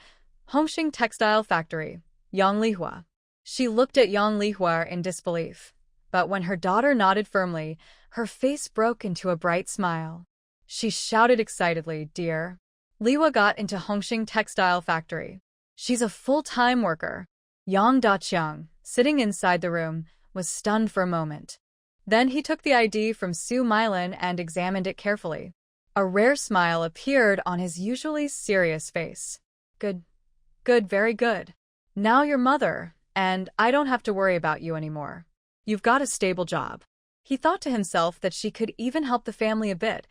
Hongxing Textile Factory, Yang Lihua. She looked at Yang Lihua in disbelief. But when her daughter nodded firmly, her face broke into a bright smile. She shouted excitedly, "Dear, Lihua got into Hongxing Textile Factory. She's a full-time worker." Yang Daqiang, sitting inside the room, was stunned for a moment. Then he took the ID from Su Milan and examined it carefully. A rare smile appeared on his usually serious face. Good, very good. Now you're mother, and I don't have to worry about you anymore. You've got a stable job." He thought to himself that she could even help the family a bit.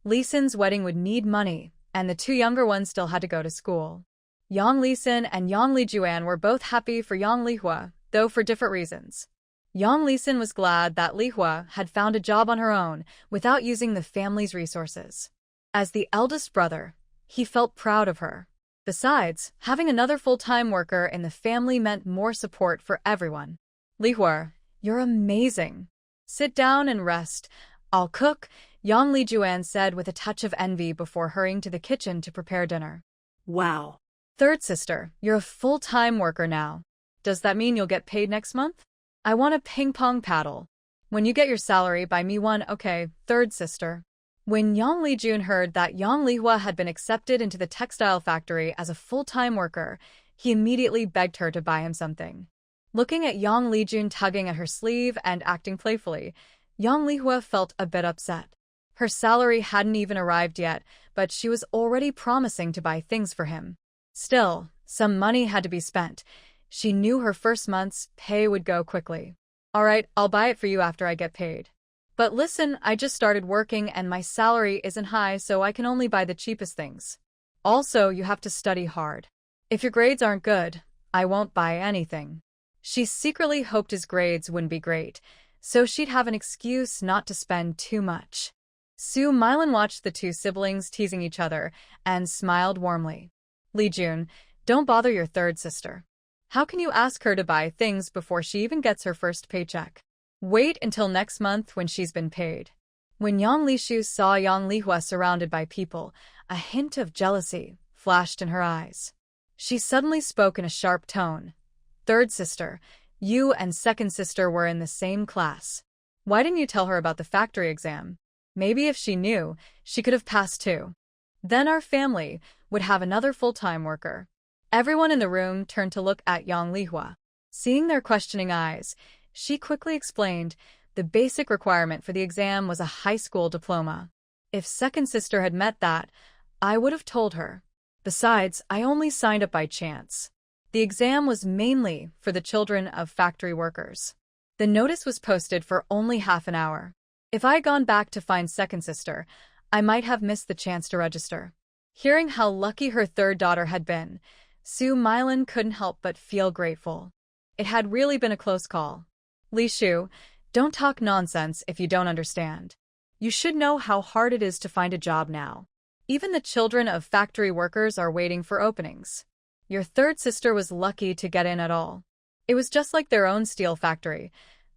Li Xin's wedding would need money, and the two younger ones still had to go to school. Yang Li Xin and Yang Li Juan were both happy for Yang Lihua, though for different reasons. Yang Li Xin was glad that Lihua had found a job on her own without using the family's resources. As the eldest brother, he felt proud of her. Besides, having another full-time worker in the family meant more support for everyone. "Lihua, you're amazing. Sit down and rest. I'll cook," Yang Li Juan said with a touch of envy before hurrying to the kitchen to prepare dinner. Wow. "Third sister, you're a full-time worker now. Does that mean you'll get paid next month? I want a ping-pong paddle. When you get your salary, buy me one, okay, third sister." When Yang Li Jun heard that Yang Lihua had been accepted into the textile factory as a full-time worker, he immediately begged her to buy him something. Looking at Yang Li Jun tugging at her sleeve and acting playfully, Yang Lihua felt a bit upset. Her salary hadn't even arrived yet, but she was already promising to buy things for him. Still, some money had to be spent. She knew her first month's pay would go quickly. "All right, I'll buy it for you after I get paid. But listen, I just started working and my salary isn't high, so I can only buy the cheapest things. Also, you have to study hard. If your grades aren't good, I won't buy anything." She secretly hoped his grades wouldn't be great, so she'd have an excuse not to spend too much. Su Milan watched the two siblings teasing each other and smiled warmly. "Li Jun, don't bother your third sister. How can you ask her to buy things before she even gets her first paycheck? Wait until next month when she's been paid." When Yang Lishu saw Yang Lihua surrounded by people, a hint of jealousy flashed in her eyes. She suddenly spoke in a sharp tone. "Third sister, you and second sister were in the same class. Why didn't you tell her about the factory exam? Maybe if she knew, she could have passed too. Then our family would have another full-time worker." Everyone in the room turned to look at Yang Lihua. Seeing their questioning eyes, she quickly explained the basic requirement for the exam was a high school diploma. If second sister had met that, I would have told her. Besides, I only signed up by chance. The exam was mainly for the children of factory workers. The notice was posted for only half an hour. If I had gone back to find second sister, I might have missed the chance to register. Hearing how lucky her third daughter had been, Su Milan couldn't help but feel grateful. It had really been a close call. "Li Shu, don't talk nonsense if you don't understand. You should know how hard it is to find a job now. Even the children of factory workers are waiting for openings. Your third sister was lucky to get in at all. It was just like their own steel factory.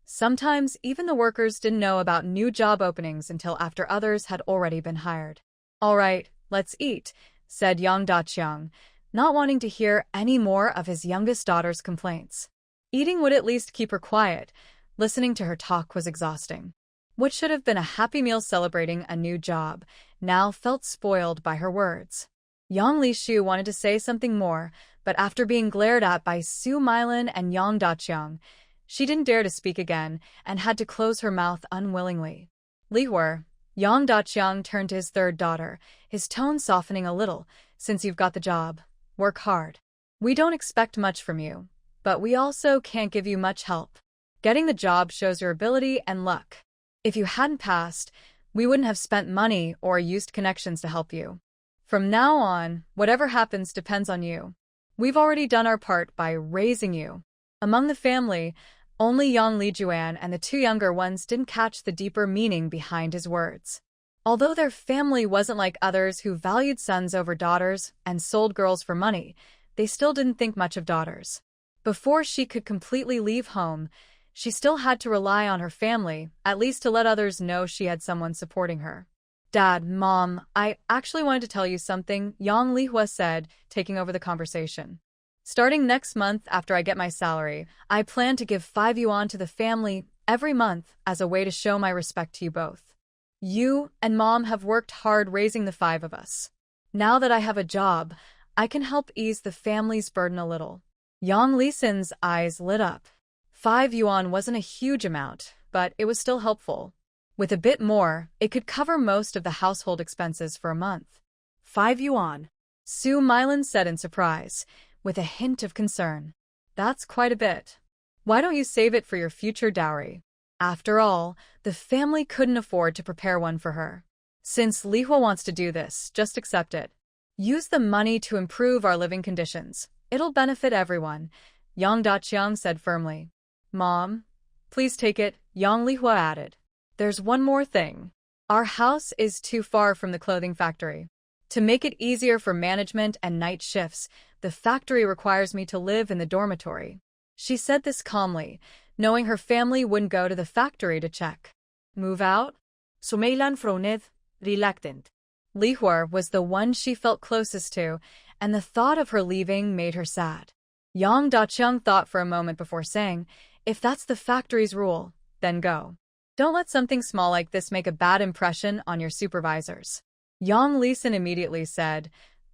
Sometimes even the workers didn't know about new job openings until after others had already been hired." "All right, let's eat," said Yang Daqiang, not wanting to hear any more of his youngest daughter's complaints. Eating would at least keep her quiet. Listening to her talk was exhausting. What should have been a happy meal celebrating a new job now felt spoiled by her words. Yang Lishu wanted to say something more, but after being glared at by Su Milan and Yang Daqiang, she didn't dare to speak again and had to close her mouth unwillingly. "Lihua, Yang Daqiang turned to his third daughter, his tone softening a little. Since you've got the job, work hard. We don't expect much from you, but we also can't give you much help. Getting the job shows your ability and luck. If you hadn't passed, we wouldn't have spent money or used connections to help you. From now on, whatever happens depends on you. We've already done our part by raising you. Among the family, only Yang Lijuan and the two younger ones didn't catch the deeper meaning behind his words. Although their family wasn't like others who valued sons over daughters and sold girls for money, they still didn't think much of daughters. Before she could completely leave home, she still had to rely on her family, at least to let others know she had someone supporting her. Dad, Mom, I actually wanted to tell you something, Yang Lihua said, taking over the conversation. Starting next month after I get my salary, I plan to give 5 yuan to the family every month as a way to show my respect to you both. You and Mom have worked hard raising the 5 of us. Now that I have a job, I can help ease the family's burden a little. Yang Lisan's eyes lit up. 5 yuan wasn't a huge amount, but it was still helpful. With a bit more, it could cover most of the household expenses for a month. 5 yuan. Su Milan said in surprise, with a hint of concern. That's quite a bit. Why don't you save it for your future dowry? After all, the family couldn't afford to prepare one for her. Since Lihua wants to do this, just accept it. Use the money to improve our living conditions. It'll benefit everyone, Yang Daqiang said firmly. Mom, please take it, Yang Lihua added. There's one more thing. Our house is too far from the clothing factory. To make it easier for management and night shifts, the factory requires me to live in the dormitory. She said this calmly, knowing her family wouldn't go to the factory to check. Move out? Sumailan frowned, reluctant. Lihua was the one she felt closest to, and the thought of her leaving made her sad. Yang Daqiang thought for a moment before saying, if that's the factory's rule, then go. Don't let something small like this make a bad impression on your supervisors. Yang Lisan immediately said,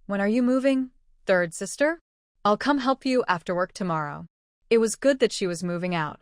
when are you moving, third sister? I'll come help you after work tomorrow. It was good that she was moving out.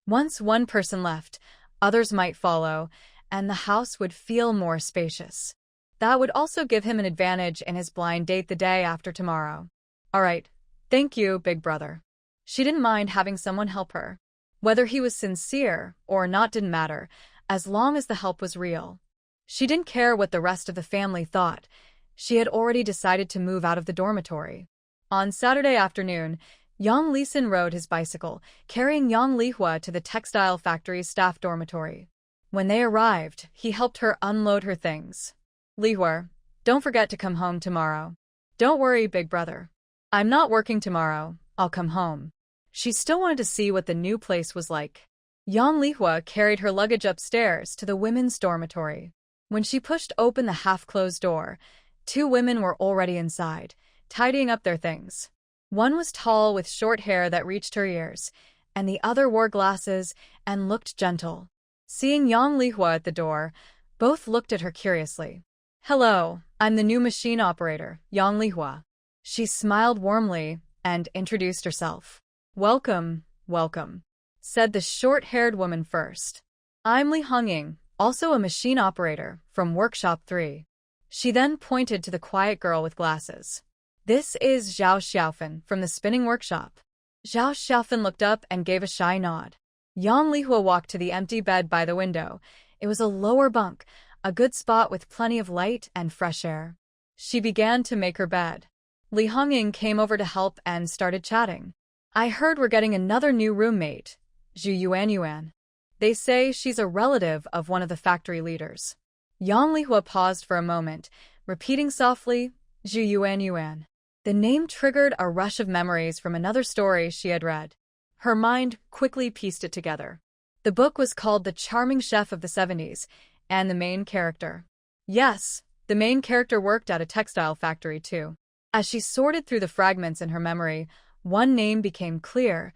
Once one person left, others might follow, and the house would feel more spacious. That would also give him an advantage in his blind date the day after tomorrow. All right, thank you, big brother. She didn't mind having someone help her. Whether he was sincere or not didn't matter, as long as the help was real. She didn't care what the rest of the family thought. She had already decided to move out of the dormitory. On Saturday afternoon, Yang Lisan rode his bicycle, carrying Yang Lihua to the textile factory's staff dormitory. When they arrived, he helped her unload her things. Lihua, don't forget to come home tomorrow. Don't worry, big brother. I'm not working tomorrow. I'll come home. She still wanted to see what the new place was like. Yang Lihua carried her luggage upstairs to the women's dormitory. When she pushed open the half-closed door, 2 women were already inside, tidying up their things. One was tall with short hair that reached her ears, and the other wore glasses and looked gentle. Seeing Yang Lihua at the door, both looked at her curiously. Hello, I'm the new machine operator, Yang Lihua. She smiled warmly and introduced herself. Welcome, welcome, said the short-haired woman first. I'm Li Hongying, also a machine operator, from Workshop 3. She then pointed to the quiet girl with glasses. This is Zhao Xiaofan from the spinning workshop. Zhao Xiaofan looked up and gave a shy nod. Yang Lihua walked to the empty bed by the window. It was a lower bunk, a good spot with plenty of light and fresh air. She began to make her bed. Li Hongying came over to help and started chatting. I heard we're getting another new roommate, Zhu Yuanyuan. They say she's a relative of one of the factory leaders. Yang Lihua paused for a moment, repeating softly, Zhu Yuanyuan. The name triggered a rush of memories from another story she had read. Her mind quickly pieced it together. The book was called The Charming Chef of the 70s, and the main character. Yes, the main character worked at a textile factory too. As she sorted through the fragments in her memory, one name became clear,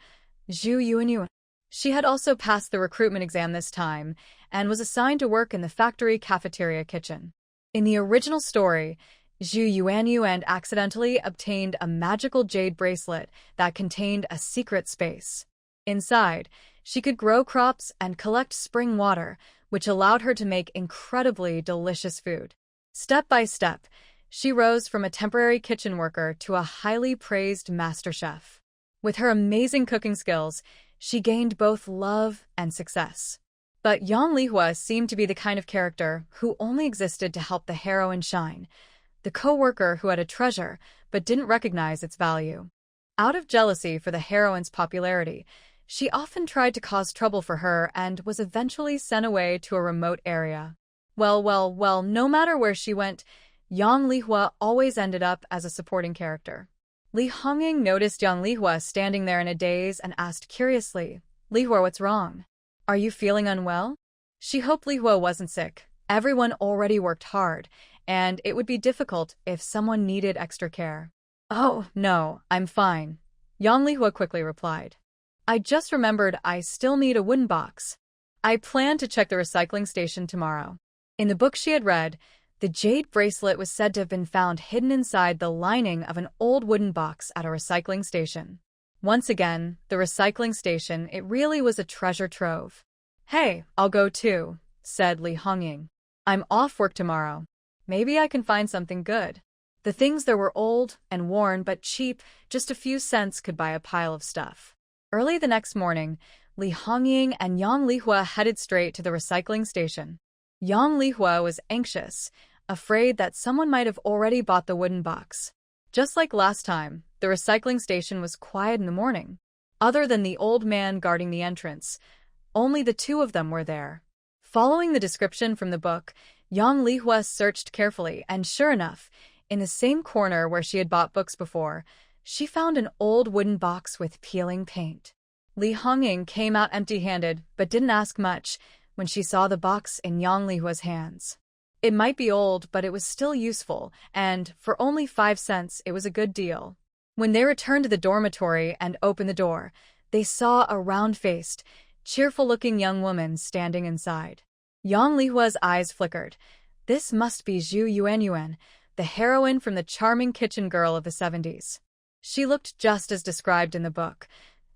Zhu Yuanyuan. She had also passed the recruitment exam this time, and was assigned to work in the factory cafeteria kitchen. In the original story, Zhu Yuanyuan accidentally obtained a magical jade bracelet that contained a secret space. Inside, she could grow crops and collect spring water, which allowed her to make incredibly delicious food. Step by step, she rose from a temporary kitchen worker to a highly praised master chef. With her amazing cooking skills, she gained both love and success. But Yang Lihua seemed to be the kind of character who only existed to help the heroine shine, the co-worker who had a treasure but didn't recognize its value. Out of jealousy for the heroine's popularity, she often tried to cause trouble for her and was eventually sent away to a remote area. Well, no matter where she went, Yang Lihua always ended up as a supporting character. Li Hongying noticed Yang Lihua standing there in a daze and asked curiously, "Lihua, what's wrong? Are you feeling unwell?" She hoped Lihua wasn't sick. Everyone already worked hard, and it would be difficult if someone needed extra care. "Oh, no, I'm fine," Yang Lihua quickly replied. "I just remembered I still need a wooden box. I plan to check the recycling station tomorrow." In the book she had read, the jade bracelet was said to have been found hidden inside the lining of an old wooden box at a recycling station. Once again, the recycling station, it really was a treasure trove. "Hey, I'll go too," said Li Hongying. "I'm off work tomorrow. Maybe I can find something good." The things there were old and worn but cheap, just a few cents could buy a pile of stuff. Early the next morning, Li Hongying and Yang Lihua headed straight to the recycling station. Yang Lihua was anxious, afraid that someone might have already bought the wooden box. Just like last time, the recycling station was quiet in the morning. Other than the old man guarding the entrance, only the two of them were there. Following the description from the book, Yang Lihua searched carefully, and sure enough, in the same corner where she had bought books before, she found an old wooden box with peeling paint. Li Hongying came out empty-handed, but didn't ask much when she saw the box in Yang Lihua's hands. It might be old, but it was still useful, and for only 5 cents, it was a good deal. When they returned to the dormitory and opened the door, they saw a round-faced, cheerful-looking young woman standing inside. Yang Lihua's eyes flickered. This must be Zhu Yuanyuan, the heroine from the charming kitchen girl of the 70s. She looked just as described in the book,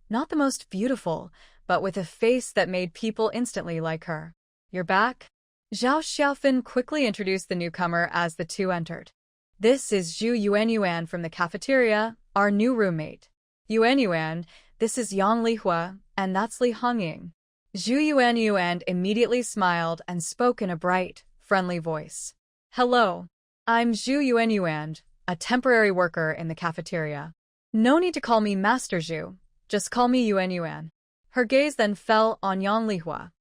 not the most beautiful, but with a face that made people instantly like her. "You're back?" Zhao Xiaofan quickly introduced the newcomer as the two entered. "This is Zhu Yuanyuan from the cafeteria, our new roommate. Yuanyuan, this is Yang Lihua, and that's Li Hongying." Zhu Yuanyuan immediately smiled and spoke in a bright, friendly voice. "Hello. I'm Zhu Yuanyuan, a temporary worker in the cafeteria. No need to call me Master Zhu, just call me Yuanyuan." Her gaze then fell on Yang Lihua.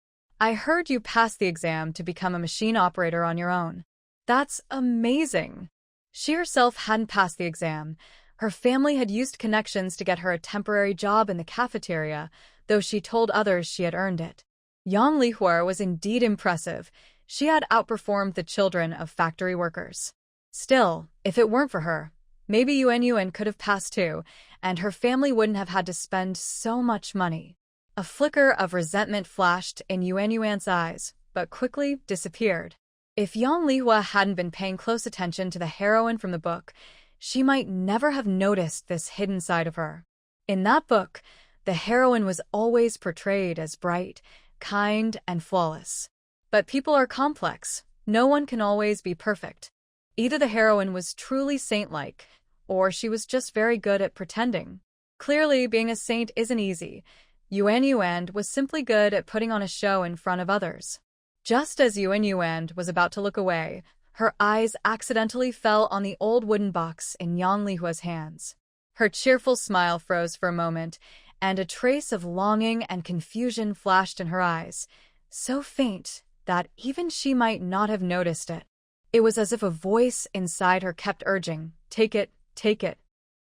"I heard you passed the exam to become a machine operator on your own. That's amazing." She herself hadn't passed the exam. Her family had used connections to get her a temporary job in the cafeteria, though she told others she had earned it. Yang Lihua was indeed impressive. She had outperformed the children of factory workers. Still, if it weren't for her, maybe Yuanyuan could have passed too, and her family wouldn't have had to spend so much money. A flicker of resentment flashed in Yuanyuan's eyes, but quickly disappeared. If Yang Lihua hadn't been paying close attention to the heroine from the book, she might never have noticed this hidden side of her. In that book, the heroine was always portrayed as bright, kind, and flawless. But people are complex. No one can always be perfect. Either the heroine was truly saint-like, or she was just very good at pretending. Clearly, being a saint isn't easy. Yuanyuan was simply good at putting on a show in front of others. Just as Yuanyuan was about to look away, her eyes accidentally fell on the old wooden box in Yang Lihua's hands. Her cheerful smile froze for a moment, and a trace of longing and confusion flashed in her eyes, so faint that even she might not have noticed it. It was as if a voice inside her kept urging, "Take it, take it."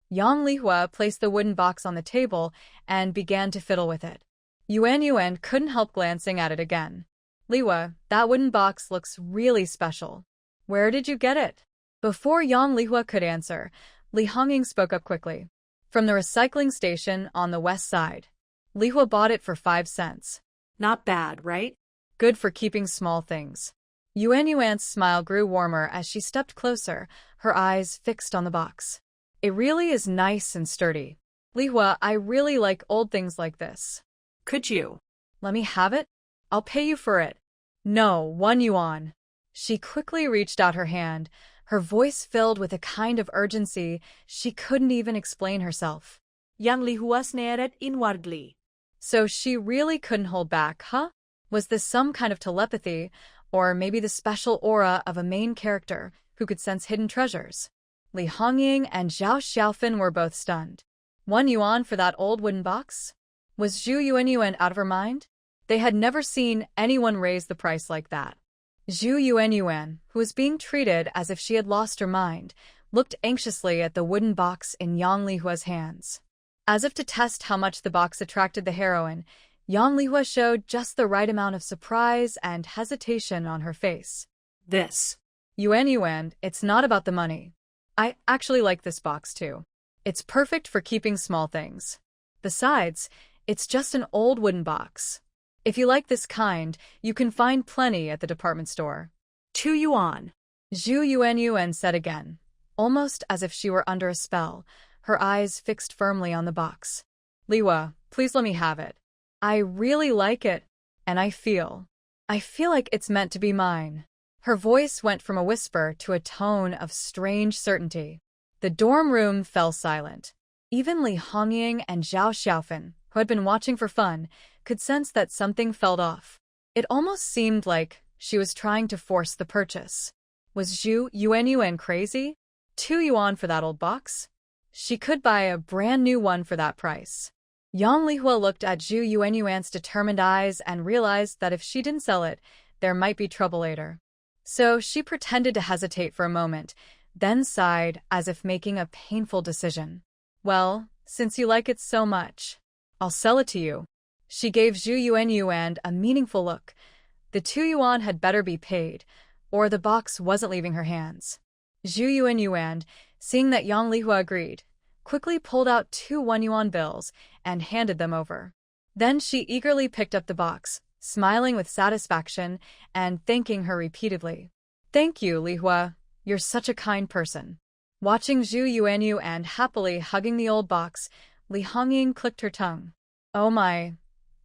Yang Lihua placed the wooden box on the table and began to fiddle with it. Yuanyuan couldn't help glancing at it again. "Lihua, that wooden box looks really special. Where did you get it?" Before Yang Lihua could answer, Li Hongying spoke up quickly. "From the recycling station on the west side. Lihua bought it for 5 cents. Not bad, right? Good for keeping small things." Yuanyuan's smile grew warmer as she stepped closer, her eyes fixed on the box. "It really is nice and sturdy. Lihua, I really like old things like this. Could you? Let me have it? I'll pay you for it." No, 1 yuan. She quickly reached out her hand, her voice filled with a kind of urgency she couldn't even explain herself. Yang Lihua sneered inwardly. So she really couldn't hold back, huh? Was this some kind of telepathy, or maybe the special aura of a main character who could sense hidden treasures? Li Hongying and Zhao Xiaofan were both stunned. 1 yuan for that old wooden box? Was Zhu Yuanyuan out of her mind? They had never seen anyone raise the price like that. Zhu Yuanyuan, who was being treated as if she had lost her mind, looked anxiously at the wooden box in Yang Lihua's hands. As if to test how much the box attracted the heroine, Yang Lihua showed just the right amount of surprise and hesitation on her face. This. Yuanyuan, it's not about the money. I actually like this box too. It's perfect for keeping small things. Besides, it's just an old wooden box. If you like this kind, you can find plenty at the department store. 2 yuan. Zhu Yuanyuan said again, almost as if she were under a spell, her eyes fixed firmly on the box. Lihua, please let me have it. I really like it, and I feel like it's meant to be mine. Her voice went from a whisper to a tone of strange certainty. The dorm room fell silent. Even Li Hongying and Zhao Xiaofan, who had been watching for fun, could sense that something felt off. It almost seemed like she was trying to force the purchase. Was Zhu Yuanyuan crazy? 2 yuan for that old box? She could buy a brand new one for that price. Yang Lihua looked at Zhu Yuanyuan's determined eyes and realized that if she didn't sell it, there might be trouble later. So she pretended to hesitate for a moment, then sighed as if making a painful decision. Well, since you like it so much, I'll sell it to you. She gave Zhu Yuanyuan a meaningful look. The 2 yuan had better be paid, or the box wasn't leaving her hands. Zhu Yuanyuan, seeing that Yang Lihua agreed, quickly pulled out 2 1 yuan bills and handed them over. Then she eagerly picked up the box, smiling with satisfaction and thanking her repeatedly. Thank you, Lihua. You're such a kind person. Watching Zhu Yuanyuan happily hugging the old box, Li Hongying clicked her tongue. Oh my,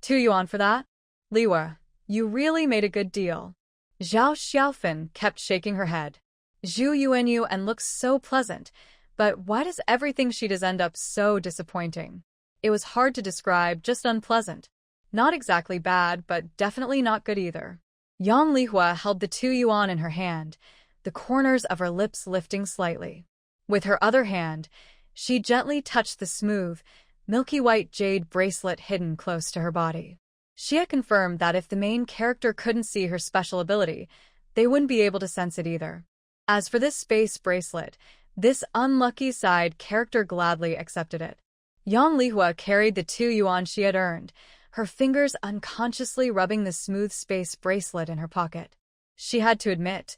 2 yuan for that? Lihua, you really made a good deal. Zhao Xiaofan kept shaking her head. Zhu Yuanyuan looks so pleasant, but why does everything she does end up so disappointing? It was hard to describe, just unpleasant. Not exactly bad, but definitely not good either. Yang Lihua held the 2 yuan in her hand, the corners of her lips lifting slightly. With her other hand, she gently touched the smooth, milky white jade bracelet hidden close to her body. She had confirmed that if the main character couldn't see her special ability, they wouldn't be able to sense it either. As for this space bracelet, this unlucky side character gladly accepted it. Yang Lihua carried the 2 yuan she had earned, her fingers unconsciously rubbing the smooth space bracelet in her pocket. She had to admit,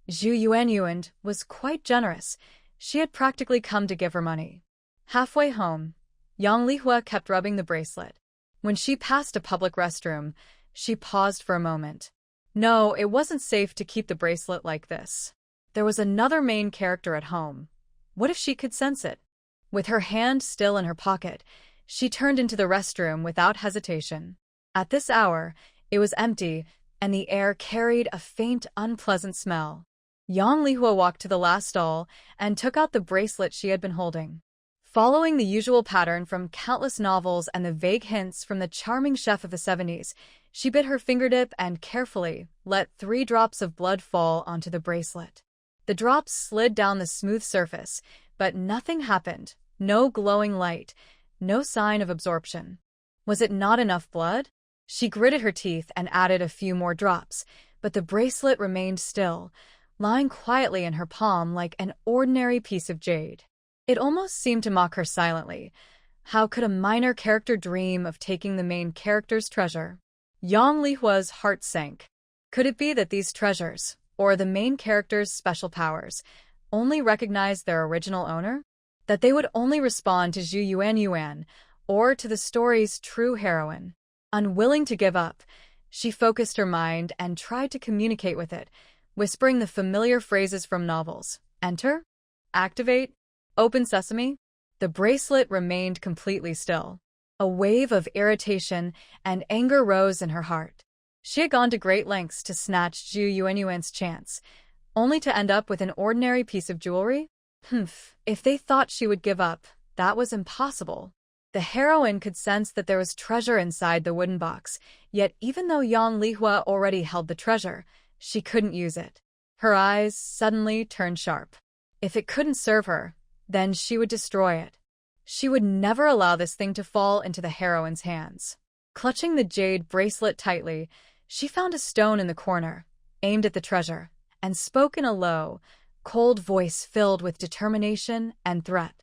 Zhu Yuanyuan was quite generous. She had practically come to give her money. Halfway home, Yang Lihua kept rubbing the bracelet. When she passed a public restroom, she paused for a moment. No, it wasn't safe to keep the bracelet like this. There was another main character at home. What if she could sense it? With her hand still in her pocket, she turned into the restroom without hesitation. At this hour, it was empty, and the air carried a faint, unpleasant smell. Yang Lihua walked to the last stall and took out the bracelet she had been holding. Following the usual pattern from countless novels and the vague hints from the charming chef of the 70s, she bit her fingertip and carefully let 3 drops of blood fall onto the bracelet. The drops slid down the smooth surface, but nothing happened. No glowing light, no sign of absorption. Was it not enough blood? She gritted her teeth and added a few more drops, but the bracelet remained still, lying quietly in her palm like an ordinary piece of jade. It almost seemed to mock her silently. How could a minor character dream of taking the main character's treasure? Yang Lihua's heart sank. Could it be that these treasures, or the main character's special powers, only recognized their original owner? That they would only respond to Zhu Yuanyuan, or to the story's true heroine? Unwilling to give up, she focused her mind and tried to communicate with it, whispering the familiar phrases from novels. Enter? Activate? Open sesame? The bracelet remained completely still. A wave of irritation and anger rose in her heart. She had gone to great lengths to snatch Zhu Yuanyuan's chance, only to end up with an ordinary piece of jewelry? Humph, if they thought she would give up, that was impossible. The heroine could sense that there was treasure inside the wooden box, yet even though Yang Lihua already held the treasure, she couldn't use it. Her eyes suddenly turned sharp. If it couldn't serve her, then she would destroy it. She would never allow this thing to fall into the heroine's hands. Clutching the jade bracelet tightly, she found a stone in the corner, aimed at the treasure, and spoke in a low, cold voice filled with determination and threat.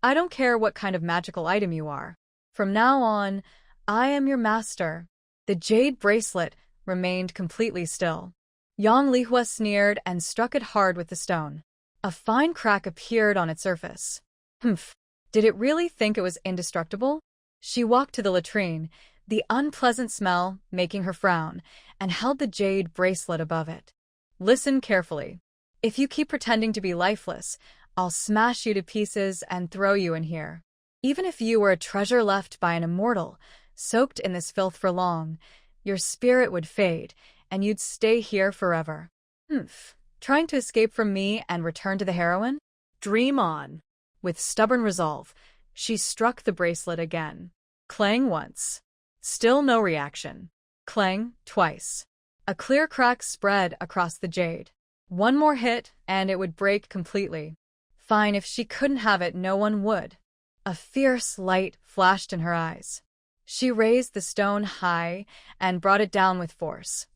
I don't care what kind of magical item you are. From now on, I am your master. The jade bracelet remained completely still. Yang Lihua sneered and struck it hard with the stone. A fine crack appeared on its surface. Humph, did it really think it was indestructible? She walked to the latrine, the unpleasant smell making her frown, and held the jade bracelet above it. Listen carefully. If you keep pretending to be lifeless, I'll smash you to pieces and throw you in here. Even if you were a treasure left by an immortal, soaked in this filth for long, your spirit would fade, and you'd stay here forever. Humph. Trying to escape from me and return to the heroine? Dream on. With stubborn resolve, she struck the bracelet again. Clang once. Still no reaction. Clang twice. A clear crack spread across the jade. One more hit, and it would break completely. Fine, if she couldn't have it, no one would. A fierce light flashed in her eyes. She raised the stone high and brought it down with force.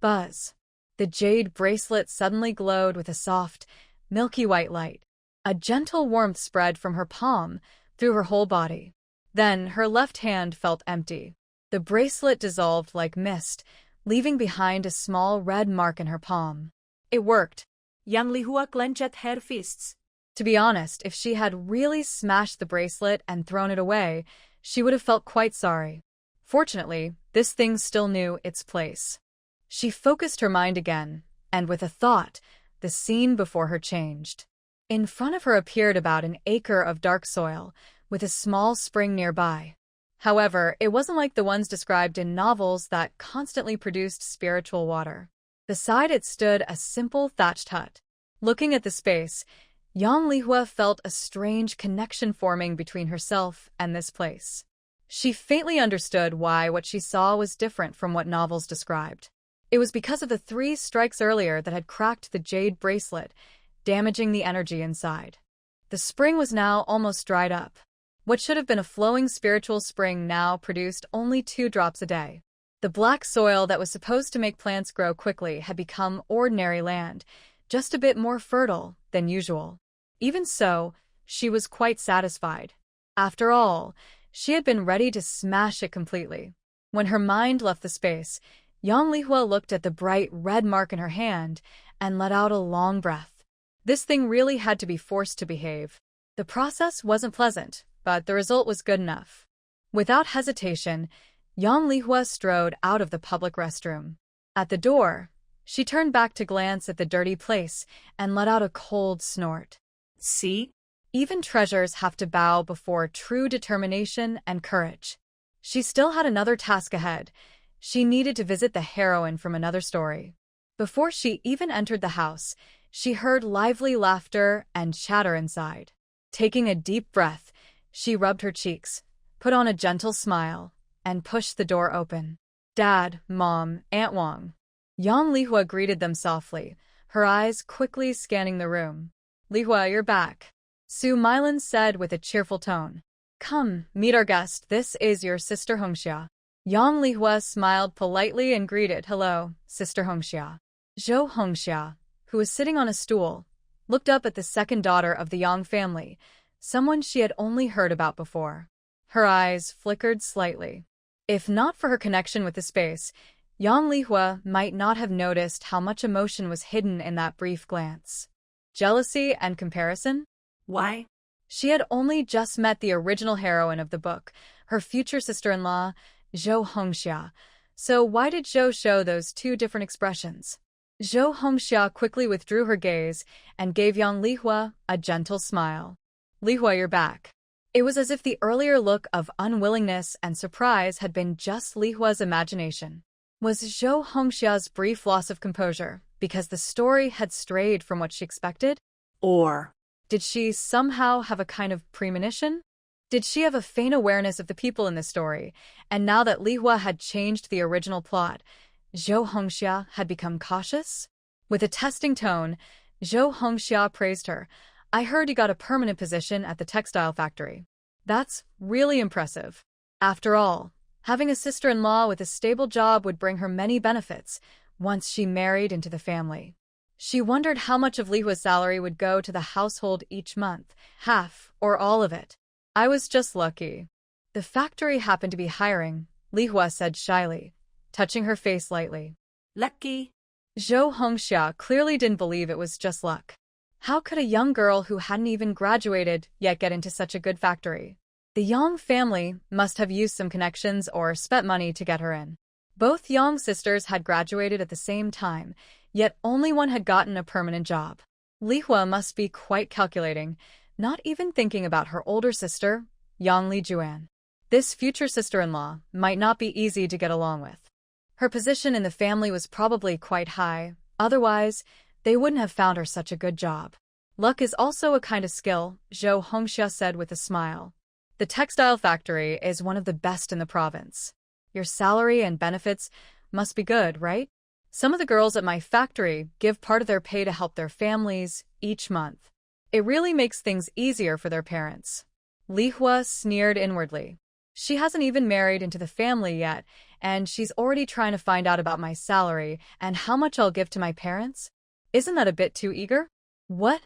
Buzz. The jade bracelet suddenly glowed with a soft, milky white light. A gentle warmth spread from her palm through her whole body. Then her left hand felt empty. The bracelet dissolved like mist, leaving behind a small red mark in her palm. It worked. Yang Lihua clenched her fists. To be honest, if she had really smashed the bracelet and thrown it away, she would have felt quite sorry. Fortunately, this thing still knew its place. She focused her mind again, and with a thought, the scene before her changed. In front of her appeared about an acre of dark soil, with a small spring nearby. However, it wasn't like the ones described in novels that constantly produced spiritual water. Beside it stood a simple thatched hut. Looking at the space, Yang Lihua felt a strange connection forming between herself and this place. She faintly understood why what she saw was different from what novels described. It was because of the 3 strikes earlier that had cracked the jade bracelet, damaging the energy inside. The spring was now almost dried up. What should have been a flowing spiritual spring now produced only 2 drops a day. The black soil that was supposed to make plants grow quickly had become ordinary land, just a bit more fertile than usual. Even so, she was quite satisfied. After all, she had been ready to smash it completely. When her mind left the space, Yang Lihua looked at the bright red mark in her hand and let out a long breath. This thing really had to be forced to behave. The process wasn't pleasant, but the result was good enough. Without hesitation, Yang Lihua strode out of the public restroom. At the door, she turned back to glance at the dirty place and let out a cold snort. See? Even treasures have to bow before true determination and courage. She still had another task ahead. She needed to visit the heroine from another story. Before she even entered the house, she heard lively laughter and chatter inside. Taking a deep breath, she rubbed her cheeks, put on a gentle smile, and pushed the door open. Dad, Mom, Aunt Wang. Yang Lihua greeted them softly, her eyes quickly scanning the room. Lihua, you're back, Su Milan said with a cheerful tone. Come, meet our guest. This is your sister Hongxia. Yang Lihua smiled politely and greeted, Hello, Sister Hongxia. Zhou Hongxia, who was sitting on a stool, looked up at the second daughter of the Yang family, someone she had only heard about before. Her eyes flickered slightly. If not for her connection with the space, Yang Lihua might not have noticed how much emotion was hidden in that brief glance. Jealousy and comparison? Why? She had only just met the original heroine of the book, her future sister-in-law, Zhou Hongxia. So why did Zhou show those 2 different expressions? Zhou Hongxia quickly withdrew her gaze and gave Yang Lihua a gentle smile. Lihua, you're back. It was as if the earlier look of unwillingness and surprise had been just Lihua's imagination. Was Zhou Hongxia's brief loss of composure because the story had strayed from what she expected? Or Did she somehow have a kind of premonition? Did she have a faint awareness of the people in the story, and now that Li Hua had changed the original plot, Zhou Hongxia had become cautious? With a testing tone, Zhou Hongxia praised her. I heard you got a permanent position at the textile factory. That's really impressive. After all, having a sister-in-law with a stable job would bring her many benefits once she married into the family. She wondered how much of Li Hua's salary would go to the household each month, half or all of it. I was just lucky. The factory happened to be hiring, Li Hua said shyly, touching her face lightly. lucky. Zhou Hongxia clearly didn't believe it was just luck. How could a young girl who hadn't even graduated yet get into such a good factory? The Yang family must have used some connections or spent money to get her in. Both Yang sisters had graduated at the same time, yet only one had gotten a permanent job. Li Hua must be quite calculating, not even thinking about her older sister, Yang Lijuan. This future sister-in-law might not be easy to get along with. Her position in the family was probably quite high, otherwise, they wouldn't have found her such a good job. Luck is also a kind of skill, Zhou Hongxia said with a smile. The textile factory is one of the best in the province. Your salary and benefits must be good, right? Some of the girls at my factory give part of their pay to help their families each month. It really makes things easier for their parents. Li Hua sneered inwardly. She hasn't even married into the family yet, and she's already trying to find out about my salary and how much I'll give to my parents? Isn't that a bit too eager? What?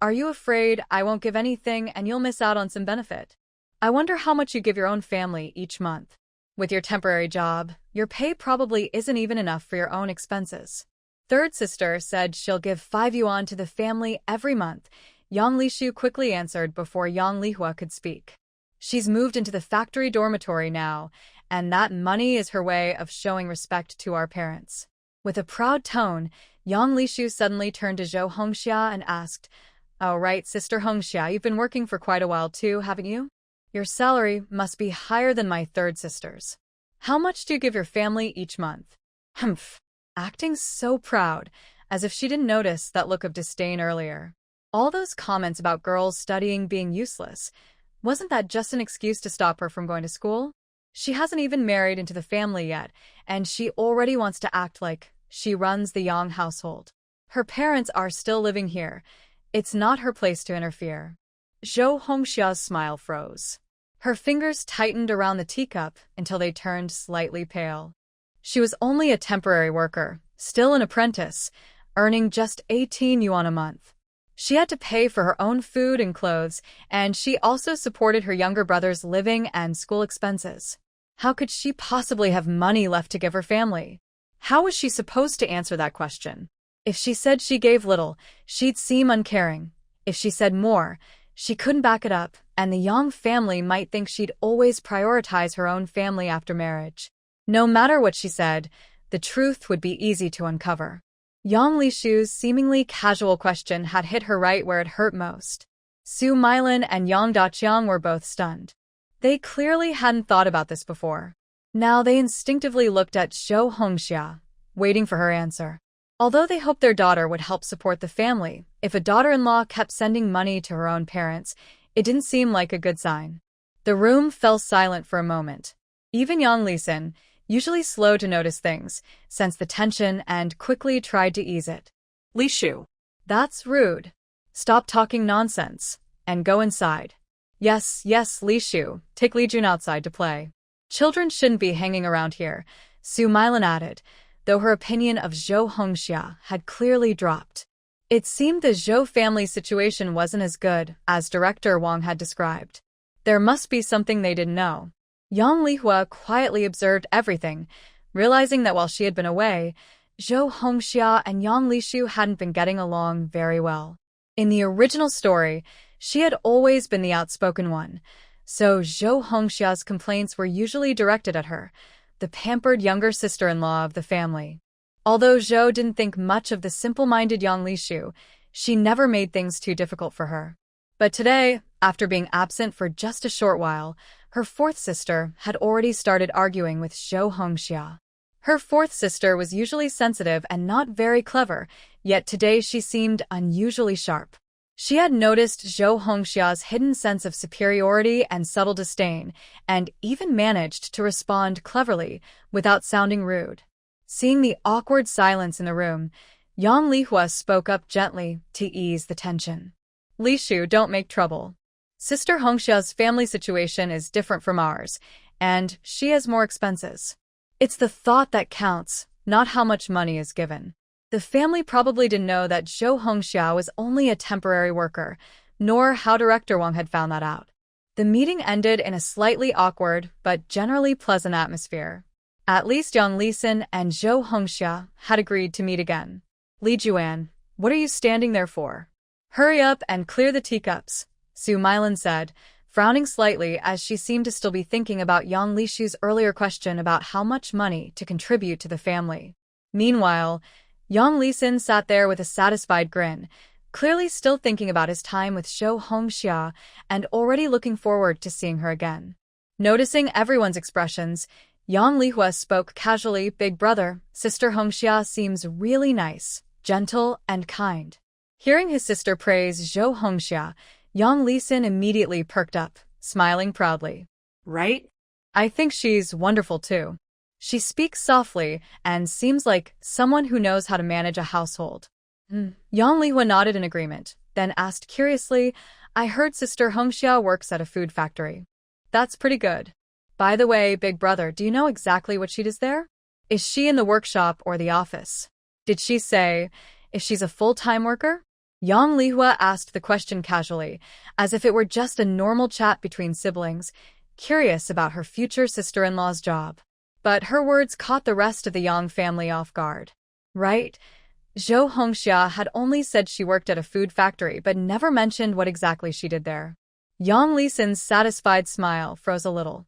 Are you afraid I won't give anything and you'll miss out on some benefit? I wonder how much you give your own family each month. With your temporary job, your pay probably isn't even enough for your own expenses. Third sister said she'll give 5 yuan to the family every month. Yang Lishu quickly answered before Yang Lihua could speak. She's moved into the factory dormitory now, and that money is her way of showing respect to our parents. With a proud tone, Yang Lishu suddenly turned to Zhou Hongxia and asked, Oh right, Sister Hongxia, you've been working for quite a while too, haven't you? Your salary must be higher than my third sister's. How much do you give your family each month? Humph. Acting so proud, as if she didn't notice that look of disdain earlier. All those comments about girls studying being useless, wasn't that just an excuse to stop her from going to school? She hasn't even married into the family yet, and she already wants to act like she runs the Yang household. Her parents are still living here. It's not her place to interfere. Zhou Hongxia's smile froze. Her fingers tightened around the teacup until they turned slightly pale. She was only a temporary worker, still an apprentice, earning just 18 yuan a month. She had to pay for her own food and clothes, and she also supported her younger brother's living and school expenses. How could she possibly have money left to give her family? How was she supposed to answer that question? If she said she gave little, she'd seem uncaring. If she said more, she couldn't back it up, and the Yang family might think she'd always prioritize her own family after marriage. No matter what she said, the truth would be easy to uncover. Yang Lishu's seemingly casual question had hit her right where it hurt most. Su Milin and Yang Daqiang were both stunned. They clearly hadn't thought about this before. Now they instinctively looked at Zhou Hongxia, waiting for her answer. Although they hoped their daughter would help support the family, if a daughter-in-law kept sending money to her own parents, it didn't seem like a good sign. The room fell silent for a moment. Even Yang Lisin, usually slow to notice things, sensed the tension and quickly tried to ease it. Lishu. That's rude. Stop talking nonsense, and go inside. Yes, Lishu, take Li Jun outside to play. Children shouldn't be hanging around here, Su Milin added, though her opinion of Zhou Hongxia had clearly dropped. It seemed the Zhou family situation wasn't as good as Director Wang had described. There must be something they didn't know. Yang Lihua quietly observed everything, realizing that while she had been away, Zhou Hongxia and Yang Lishu hadn't been getting along very well. In the original story, she had always been the outspoken one, so Zhou Hongxia's complaints were usually directed at her, the pampered younger sister-in-law of the family. Although Zhou didn't think much of the simple-minded Yang Lishu, she never made things too difficult for her. But today, after being absent for just a short while, her fourth sister had already started arguing with Zhou Hongxia. Her fourth sister was usually sensitive and not very clever, yet today she seemed unusually sharp. She had noticed Zhou Hongxia's hidden sense of superiority and subtle disdain, and even managed to respond cleverly without sounding rude. Seeing the awkward silence in the room, Yang Lihua spoke up gently to ease the tension. "Li Shu, don't make trouble. Sister Hongxia's family situation is different from ours, and she has more expenses. It's the thought that counts, not how much money is given." The family probably didn't know that Zhou Hongxia was only a temporary worker, nor how Director Wang had found that out. The meeting ended in a slightly awkward but generally pleasant atmosphere. At least Yang Lisin and Zhou Hongxia had agreed to meet again. "Li Juan, what are you standing there for? Hurry up and clear the teacups," Su Milan said, frowning slightly as she seemed to still be thinking about Yang Lishu's earlier question about how much money to contribute to the family. Meanwhile, Yang Lisin sat there with a satisfied grin, clearly still thinking about his time with Zhou Hongxia and already looking forward to seeing her again. Noticing everyone's expressions, Yang Lihua spoke casually. "Big brother, Sister Hongxia seems really nice, gentle, and kind." Hearing his sister praise Zhou Hongxia, Yang Lisin immediately perked up, smiling proudly. Right? "I think she's wonderful too. She speaks softly and seems like someone who knows how to manage a household." Yang Lihua nodded in agreement, then asked curiously, "I heard Sister Hongxia works at a food factory." "That's pretty good. By the way, big brother, do you know exactly what she does there? Is she in the workshop or the office? Did she say if she's a full-time worker?" Yang Lihua asked the question casually, as if it were just a normal chat between siblings, curious about her future sister-in-law's job. But her words caught the rest of the Yang family off guard. Right? Zhou Hongxia had only said she worked at a food factory but never mentioned what exactly she did there. Yang Lisin's satisfied smile froze a little.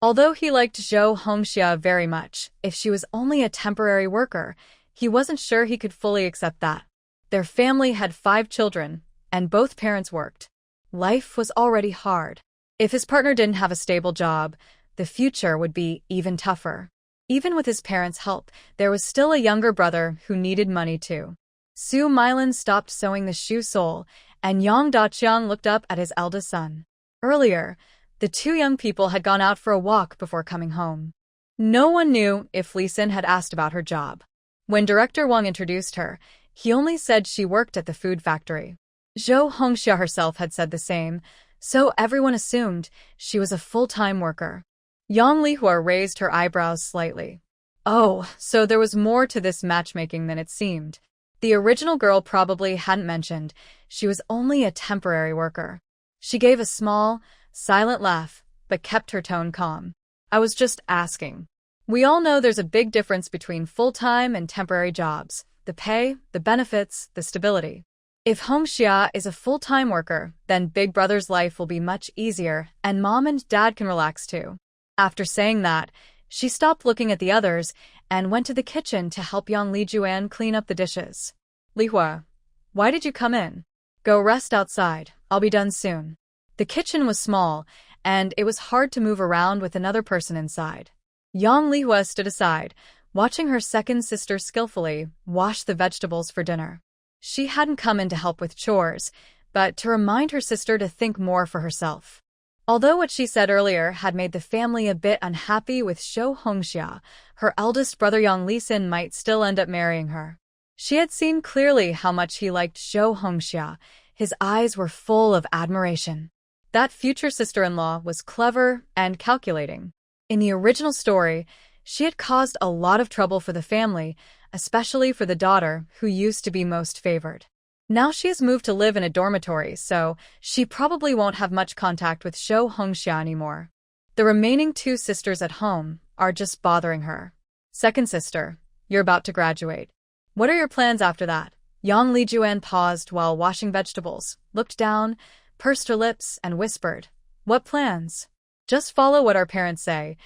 Although he liked Zhou Hongxia very much, if she was only a temporary worker, he wasn't sure he could fully accept that. Their family had 5 children, and both parents worked. Life was already hard. If his partner didn't have a stable job, the future would be even tougher. Even with his parents' help, there was still a younger brother who needed money too. Su Milan stopped sewing the shoe sole, and Yang Daqiang looked up at his eldest son. Earlier, the 2 young people had gone out for a walk before coming home. No one knew if Li Xin had asked about her job. When Director Wang introduced her, he only said she worked at the food factory. Zhou Hongxia herself had said the same, so everyone assumed she was a full-time worker. Yang Lihua raised her eyebrows slightly. Oh, so there was more to this matchmaking than it seemed. The original girl probably hadn't mentioned she was only a temporary worker. She gave a small, silent laugh, but kept her tone calm. "I was just asking. We all know there's a big difference between full-time and temporary jobs. The pay, the benefits, the stability. If Hongxia is a full-time worker, then Big Brother's life will be much easier and Mom and Dad can relax too." After saying that, she stopped looking at the others and went to the kitchen to help Yang Lijuan clean up the dishes. "Lihua, why did you come in? Go rest outside, I'll be done soon." The kitchen was small, and it was hard to move around with another person inside. Yang Lihua stood aside, watching her second sister skillfully wash the vegetables for dinner. She hadn't come in to help with chores, but to remind her sister to think more for herself. Although what she said earlier had made the family a bit unhappy with Zhou Hongxia, her eldest brother Yang Lisin might still end up marrying her. She had seen clearly how much he liked Zhou Hongxia. His eyes were full of admiration. That future sister-in-law was clever and calculating. In the original story, she had caused a lot of trouble for the family, especially for the daughter who used to be most favored. Now she has moved to live in a dormitory, so she probably won't have much contact with Zhou Hongxia anymore. The remaining 2 sisters at home are just bothering her. "Second sister, you're about to graduate. What are your plans after that?" Yang Lijuan paused while washing vegetables, looked down, pursed her lips, and whispered, "What plans? Just follow what our parents say.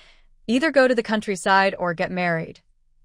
Either go to the countryside or get married."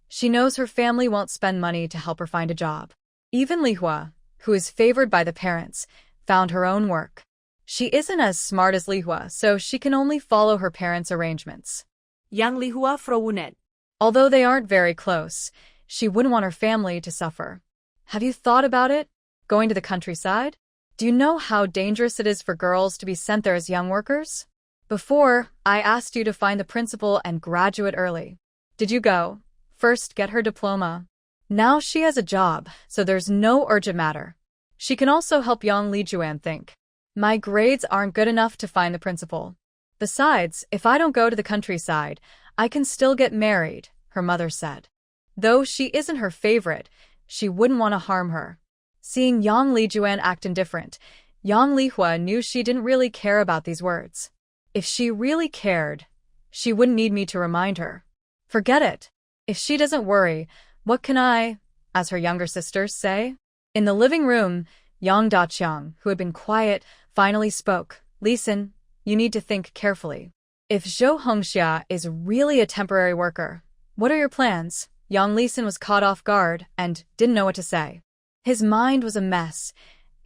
She knows her family won't spend money to help her find a job. Even Lihua, who is favored by the parents, found her own work. She isn't as smart as Lihua, so she can only follow her parents' arrangements. Yang Lihua frowned. Although they aren't very close, she wouldn't want her family to suffer. Have you thought about it? Going to the countryside? Do you know how dangerous it is for girls to be sent there as young workers? Before, I asked you to find the principal and graduate early. Did you go? First, get her diploma. Now she has a job, so there's no urgent matter. She can also help young Li Juan think. My grades aren't good enough to find the principal. Besides, if I don't go to the countryside, I can still get married, her mother said. Though she isn't her favorite, she wouldn't want to harm her. Seeing Yang Li Juan act indifferent, Yang Li Hua knew she didn't really care about these words. If she really cared, she wouldn't need me to remind her. Forget it. If she doesn't worry, what can I, as her younger sisters, say? In the living room, Yang Daqiang, who had been quiet, finally spoke. Listen, you need to think carefully. If Zhou Hongxia is really a temporary worker, what are your plans? Yang Lisan was caught off guard and didn't know what to say. His mind was a mess,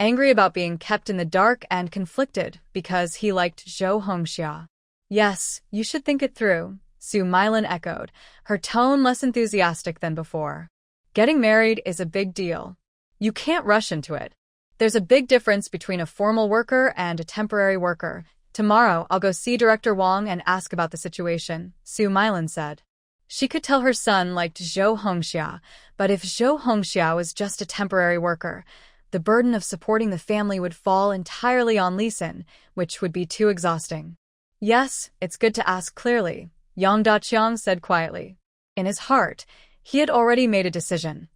angry about being kept in the dark and conflicted because he liked Zhou Hongxia. Yes, you should think it through, Su Mylan echoed, her tone less enthusiastic than before. Getting married is a big deal. You can't rush into it. There's a big difference between a formal worker and a temporary worker. Tomorrow, I'll go see Director Wang and ask about the situation, Su Mylan said. She could tell her son liked Zhou Hongxia, but if Zhou Hongxia was just a temporary worker, the burden of supporting the family would fall entirely on Lisan, which would be too exhausting. Yes, it's good to ask clearly, Yang Daqiang said quietly. In his heart, he had already made a decision.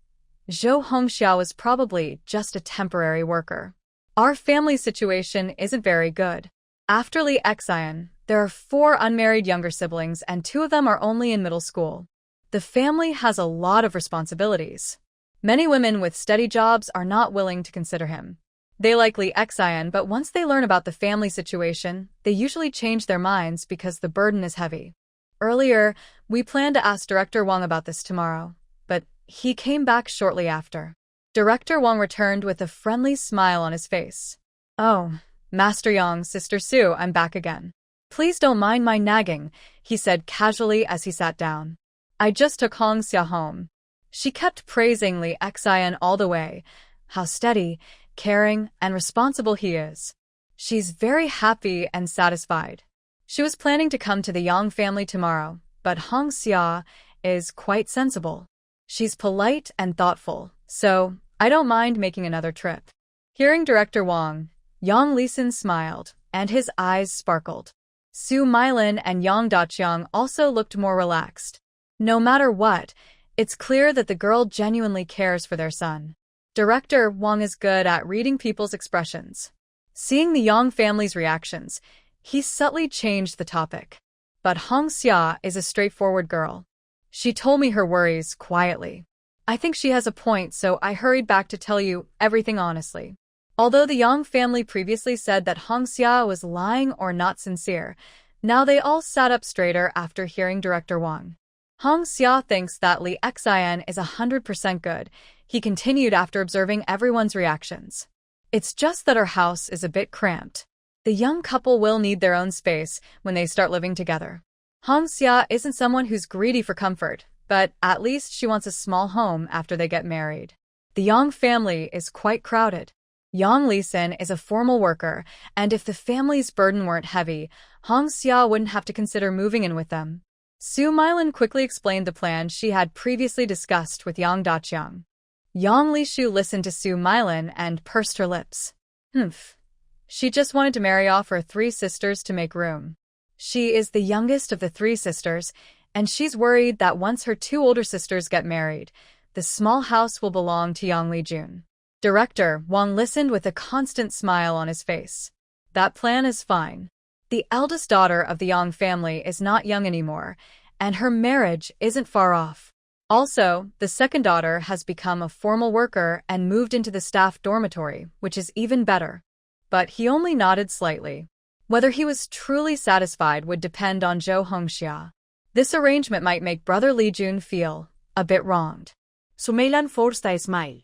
Zhou Hongxia was probably just a temporary worker. Our family situation isn't very good. After Li Xian, there are 4 unmarried younger siblings and 2 of them are only in middle school. The family has a lot of responsibilities. Many women with steady jobs are not willing to consider him. They like Li Xian, but once they learn about the family situation, they usually change their minds because the burden is heavy. Earlier, we planned to ask Director Wang about this tomorrow, but he came back shortly after. Director Wang returned with a friendly smile on his face. Oh, Master Yang, Sister Su, I'm back again. Please don't mind my nagging, he said casually as he sat down. I just took Hongxia home. She kept praising Li Xian all the way, how steady, caring, and responsible he is. She's very happy and satisfied. She was planning to come to the Yang family tomorrow, but Hongxia is quite sensible. She's polite and thoughtful, so I don't mind making another trip. Hearing Director Wang, Yang Lisan smiled, and his eyes sparkled. Su Mylan and Yang Daqiang also looked more relaxed. No matter what, it's clear that the girl genuinely cares for their son. Director Wang is good at reading people's expressions. Seeing the Yang family's reactions, he subtly changed the topic. But Hongxia is a straightforward girl. She told me her worries quietly. I think she has a point, so I hurried back to tell you everything honestly. Although the Yang family previously said that Hongxia was lying or not sincere, now they all sat up straighter after hearing Director Wang. Hongxia thinks that Li Xian is 100% good, he continued after observing everyone's reactions. It's just that her house is a bit cramped. The young couple will need their own space when they start living together. Hongxia isn't someone who's greedy for comfort, but at least she wants a small home after they get married. The Yang family is quite crowded. Yang Lisan is a formal worker, and if the family's burden weren't heavy, Hongxia wouldn't have to consider moving in with them. Su Mylan quickly explained the plan she had previously discussed with Yang Daqiang. Yang Lishu listened to Su Mylan and pursed her lips. She just wanted to marry off her 3 sisters to make room. She is the youngest of the 3 sisters, and she's worried that once her 2 older sisters get married, the small house will belong to Yang Lijun. Director Wang listened with a constant smile on his face. That plan is fine. The eldest daughter of the Yang family is not young anymore, and her marriage isn't far off. Also, the second daughter has become a formal worker and moved into the staff dormitory, which is even better. But he only nodded slightly. Whether he was truly satisfied would depend on Zhou Hongxia. This arrangement might make Brother Li Jun feel a bit wronged. Su Mylan forced a smile.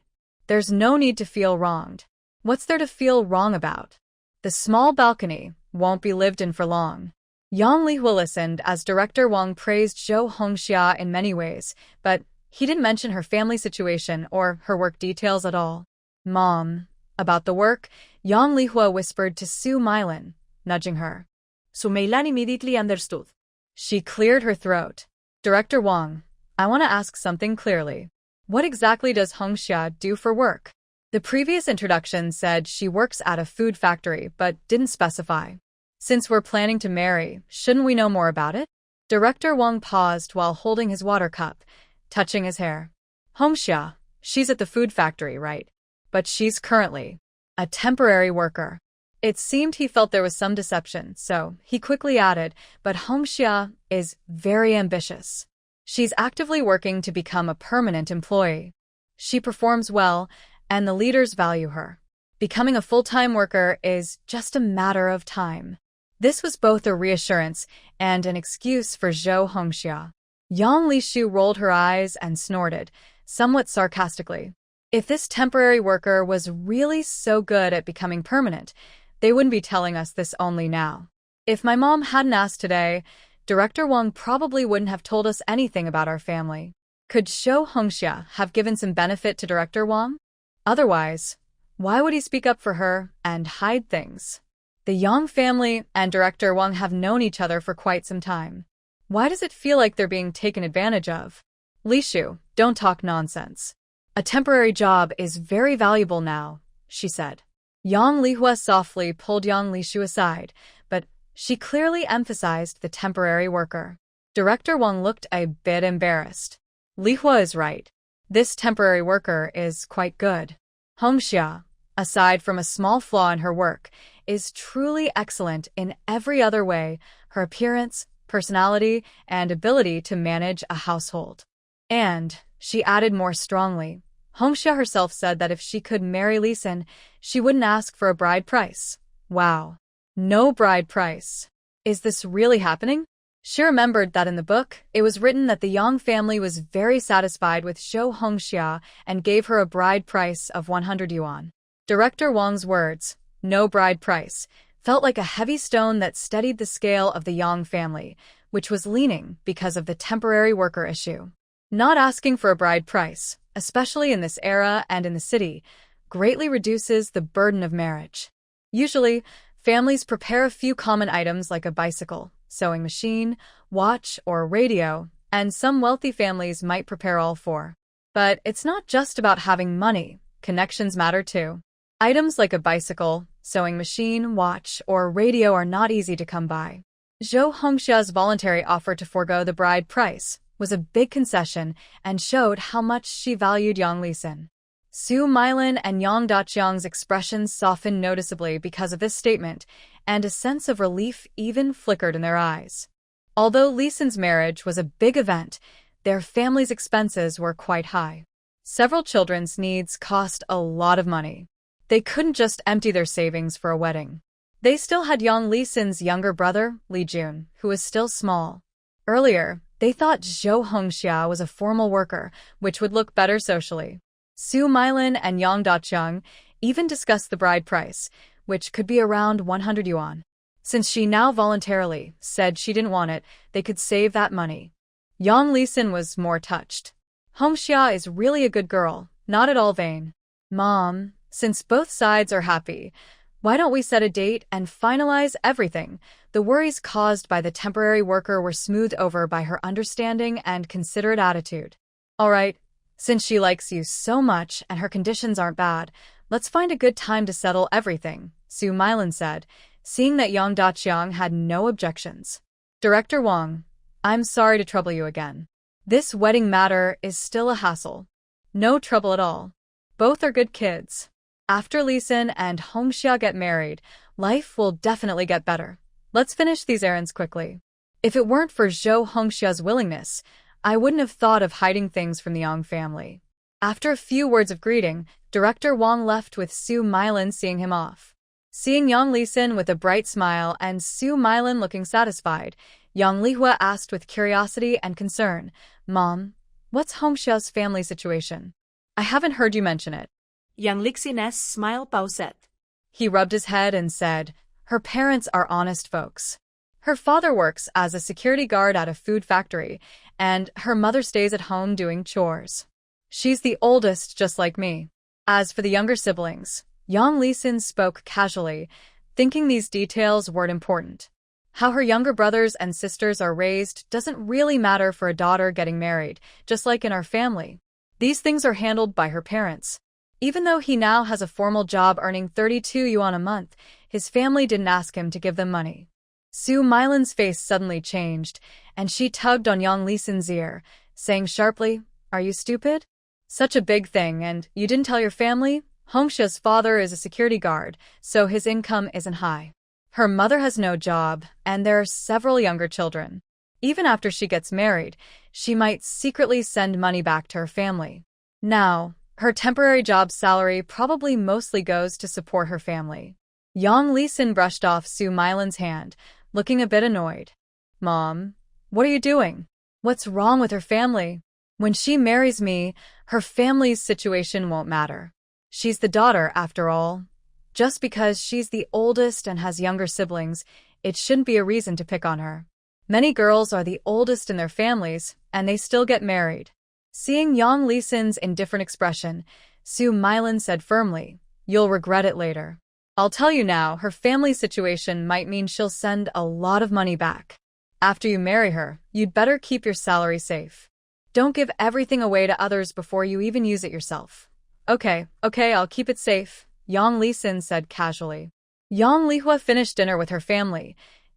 There's no need to feel wronged. What's there to feel wrong about? The small balcony won't be lived in for long. Yang Lihua listened as director Wang praised Zhou Hongxia in many ways, but he didn't mention her family situation or her work details at all. Mom. About the work, Yang Lihua whispered to Su Mylin, nudging her. Su Meilan immediately understood. She cleared her throat. Director Wang, I want to ask something clearly. What exactly does Hongxia do for work? The previous introduction said she works at a food factory but didn't specify. Since we're planning to marry, shouldn't we know more about it? Director Wang paused while holding his water cup, touching his hair. Hongxia, she's at the food factory, right? But she's currently a temporary worker. It seemed he felt there was some deception, so he quickly added, but Hongxia is very ambitious. She's actively working to become a permanent employee. She performs well, and the leaders value her. Becoming a full-time worker is just a matter of time. This was both a reassurance and an excuse for Zhou Hongxia. Yang Lishu rolled her eyes and snorted, somewhat sarcastically. If this temporary worker was really so good at becoming permanent, they wouldn't be telling us this only now. If my mom hadn't asked today, Director Wang probably wouldn't have told us anything about our family. Could Zhou Hongxia have given some benefit to Director Wang? Otherwise, why would he speak up for her and hide things? The Yang family and Director Wang have known each other for quite some time. Why does it feel like they're being taken advantage of? Lishu, don't talk nonsense. A temporary job is very valuable now, she said. Yang Lihua softly pulled Yang Lishu aside, but she clearly emphasized the temporary worker. Director Wang looked a bit embarrassed. Lihua is right. This temporary worker is quite good. Hongxia, aside from a small flaw in her work, is truly excellent in every other way, her appearance, personality, and ability to manage a household. And, she added more strongly, Hongxia herself said that if she could marry Li Xin, she wouldn't ask for a bride price. Wow. No bride price. Is this really happening? She remembered that in the book, it was written that the Yang family was very satisfied with Zhou Hongxia and gave her a bride price of 100 yuan. Director Wang's words, no bride price, felt like a heavy stone that steadied the scale of the Yang family, which was leaning because of the temporary worker issue. Not asking for a bride price, especially in this era and in the city, greatly reduces the burden of marriage. Usually, families prepare a few common items like a bicycle, sewing machine, watch, or radio, and some wealthy families might prepare all four. But it's not just about having money, connections matter too. Items like a bicycle, sewing machine, watch, or radio are not easy to come by. Zhou Hongxia's voluntary offer to forego the bride price was a big concession and showed how much she valued Yang Lixin. Su Mylin and Yang Daqiang's expressions softened noticeably because of this statement, and a sense of relief even flickered in their eyes. Although Lixin's marriage was a big event, their family's expenses were quite high. Several children's needs cost a lot of money. They couldn't just empty their savings for a wedding. They still had Yang Lixin's younger brother, Li Jun, who was still small. Earlier, they thought Zhou Hongxia was a formal worker, which would look better socially. Su Mylin and Yang Daqiang even discussed the bride price, which could be around 100 yuan. Since she now voluntarily said she didn't want it, they could save that money. Yang Lixin was more touched. Hongxia is really a good girl, not at all vain. Mom, since both sides are happy, why don't we set a date and finalize everything? The worries caused by the temporary worker were smoothed over by her understanding and considerate attitude. All right, since she likes you so much and her conditions aren't bad, let's find a good time to settle everything, Su Mylin said, seeing that Yang Daqiang had no objections. Director Wang, I'm sorry to trouble you again. This wedding matter is still a hassle. No trouble at all. Both are good kids. After Lixin and Hongxia get married, life will definitely get better. Let's finish these errands quickly. If it weren't for Zhou Hongxia's willingness, I wouldn't have thought of hiding things from the Yang family. After a few words of greeting, Director Wang left with Su Mylin seeing him off. Seeing Yang Lixin with a bright smile and Su Mylin looking satisfied, Yang Lihua asked with curiosity and concern, Mom, what's Hongxia's family situation? I haven't heard you mention it. Yang Lixin's smile paused. He rubbed his head and said, her parents are honest folks. Her father works as a security guard at a food factory, and her mother stays at home doing chores. She's the oldest, just like me. As for the younger siblings, Yang Lee-sin spoke casually, thinking these details weren't important. How her younger brothers and sisters are raised doesn't really matter for a daughter getting married, just like in our family. These things are handled by her parents. Even though he now has a formal job earning 32 yuan a month, his family didn't ask him to give them money. Su Mylan's face suddenly changed, and she tugged on Yang Lee-sin's ear, saying sharply, "Are you stupid? Such a big thing, and you didn't tell your family? Hongsha's father is a security guard, so his income isn't high. Her mother has no job, and there are several younger children. Even after she gets married, she might secretly send money back to her family. Now, her temporary job salary probably mostly goes to support her family." Yang Lee-sin brushed off Su Mylan's hand, looking a bit annoyed. "Mom, what are you doing? What's wrong with her family? When she marries me, her family's situation won't matter. She's the daughter, after all. Just because she's the oldest and has younger siblings, it shouldn't be a reason to pick on her. Many girls are the oldest in their families, and they still get married." Seeing Yang Lee-sin's indifferent expression, Su Mylan said firmly, "You'll regret it later. I'll tell you now, her family situation might mean she'll send a lot of money back. After you marry her, you'd better keep your salary safe. Don't give everything away to others before you even use it yourself." Okay, I'll keep it safe," Yang Lee-sin said casually. Yang Lihua finished dinner with her family,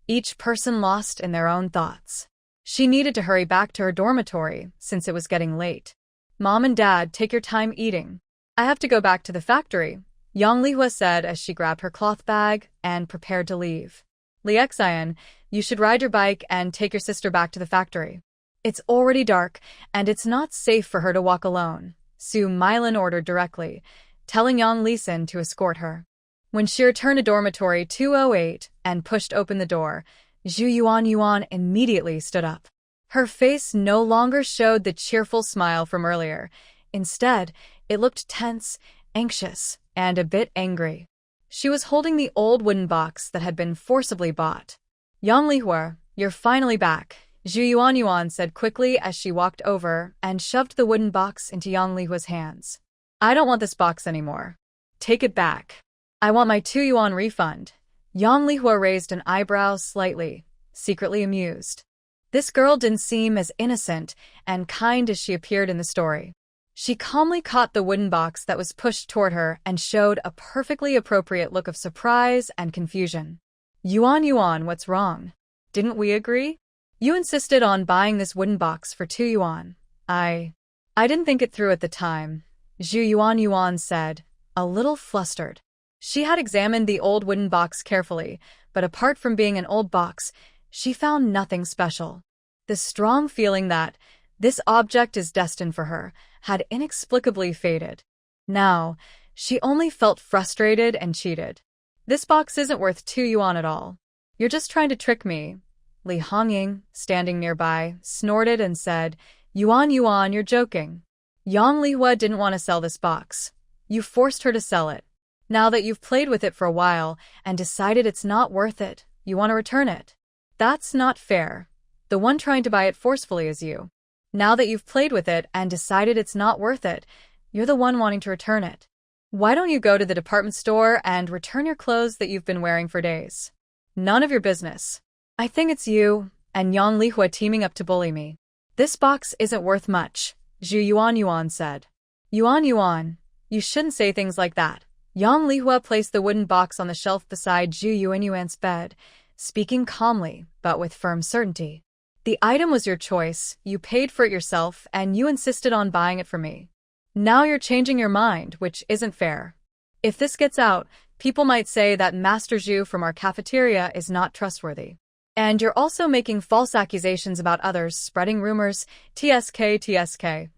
each person lost in their own thoughts. She needed to hurry back to her dormitory since it was getting late. "Mom and Dad, take your time eating. I have to go back to the factory," Yang Lihua said as she grabbed her cloth bag and prepared to leave. "Li Xian, you should ride your bike and take your sister back to the factory. It's already dark, and it's not safe for her to walk alone," Su Mylan ordered directly, telling Yang Lee-sin to escort her. When she returned to dormitory 208 and pushed open the door, Zhu Yuan immediately stood up. Her face no longer showed the cheerful smile from earlier. Instead, it looked tense, anxious, and a bit angry. She was holding the old wooden box that had been forcibly bought. "Yang Lihua, you're finally back," Zhu Yuan said quickly as she walked over and shoved the wooden box into Yang Lihua's hands. "I don't want this box anymore. Take it back. I want my 2 yuan refund." Yang Lihua raised an eyebrow slightly, secretly amused. This girl didn't seem as innocent and kind as she appeared in the story. She calmly caught the wooden box that was pushed toward her and showed a perfectly appropriate look of surprise and confusion. Yuan, what's wrong? Didn't we agree? You insisted on buying this wooden box for 2 yuan. I didn't think it through at the time," Zhu Yuan said, a little flustered. She had examined the old wooden box carefully, but apart from being an old box, she found nothing special. The strong feeling that this object is destined for her had inexplicably faded. Now, she only felt frustrated and cheated. "This box isn't worth 2 yuan at all. You're just trying to trick me." Li Hongying, standing nearby, snorted and said, Yuan, you're joking. Yang Lihua didn't want to sell this box. You forced her to sell it. Now that you've played with it for a while and decided it's not worth it, you want to return it. That's not fair. The one trying to buy it forcefully is you. Now that you've played with it and decided it's not worth it, you're the one wanting to return it. Why don't you go to the department store and return your clothes that you've been wearing for days? None of your business. I think it's you and Yang Lihua teaming up to bully me. This box isn't worth much, Zhu Yuan said. Yuan, you shouldn't say things like that. Yang Lihua placed the wooden box on the shelf beside Zhu Yuan's bed, speaking calmly, but with firm certainty. The item was your choice, you paid for it yourself, and you insisted on buying it from me. Now you're changing your mind, which isn't fair. If this gets out, people might say that Master Zhu from our cafeteria is not trustworthy. And you're also making false accusations about others, spreading rumors, TSK.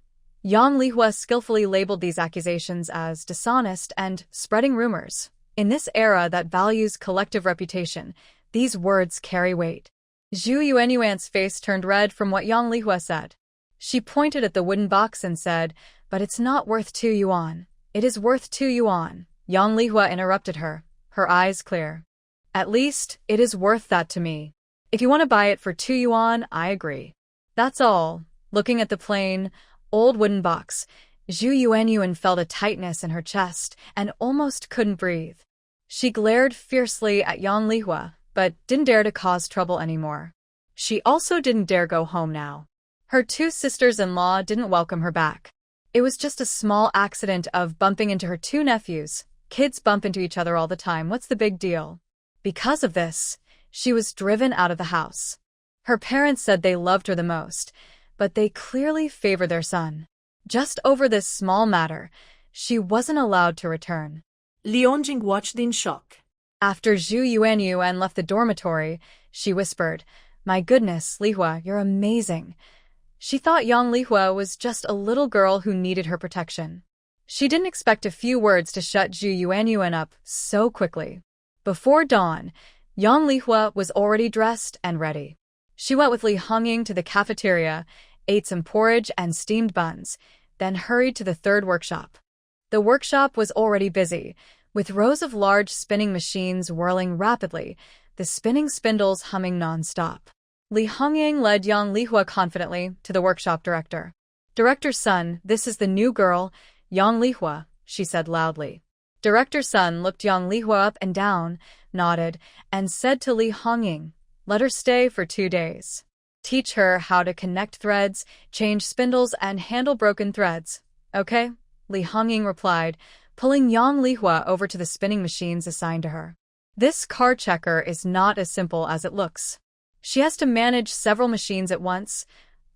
Yang Lihua skillfully labeled these accusations as dishonest and spreading rumors. In this era that values collective reputation, these words carry weight. Zhu Yuan's face turned red from what Yang Lihua said. She pointed at the wooden box and said, but it's not worth 2 yuan. It is worth 2 yuan. Yang Lihua interrupted her, her eyes clear. At least, it is worth that to me. If you want to buy it for 2 yuan, I agree. That's all. Looking at the plain, old wooden box, Zhu Yuanyuan felt a tightness in her chest and almost couldn't breathe. She glared fiercely at Yang Lihua, but didn't dare to cause trouble anymore. She also didn't dare go home now. Her 2 sisters-in-law didn't welcome her back. It was just a small accident of bumping into her 2 nephews. Kids bump into each other all the time, what's the big deal? Because of this, she was driven out of the house. Her parents said they loved her the most, but they clearly favored their son. Just over this small matter, she wasn't allowed to return. Lianjing watched in shock. After Zhu Yuanyuan left the dormitory, she whispered, "My goodness, Lihua, you're amazing." She thought Yang Lihua was just a little girl who needed her protection. She didn't expect a few words to shut Zhu Yuanyuan up so quickly. Before dawn, Yang Lihua was already dressed and ready. She went with Li Hongying to the cafeteria, ate some porridge and steamed buns, then hurried to the 3rd workshop. The workshop was already busy, with rows of large spinning machines whirling rapidly, the spinning spindles humming non-stop. Li Hongying led Yang Lihua confidently to the workshop director. "Director Sun, this is the new girl, Yang Lihua," she said loudly. Director Sun looked Yang Lihua up and down, nodded, and said to Li Hongying, "Let her stay for 2 days. Teach her how to connect threads, change spindles, and handle broken threads. Okay?" Li Hongying replied, pulling Yang Lihua over to the spinning machines assigned to her. This car checker is not as simple as it looks. She has to manage several machines at once.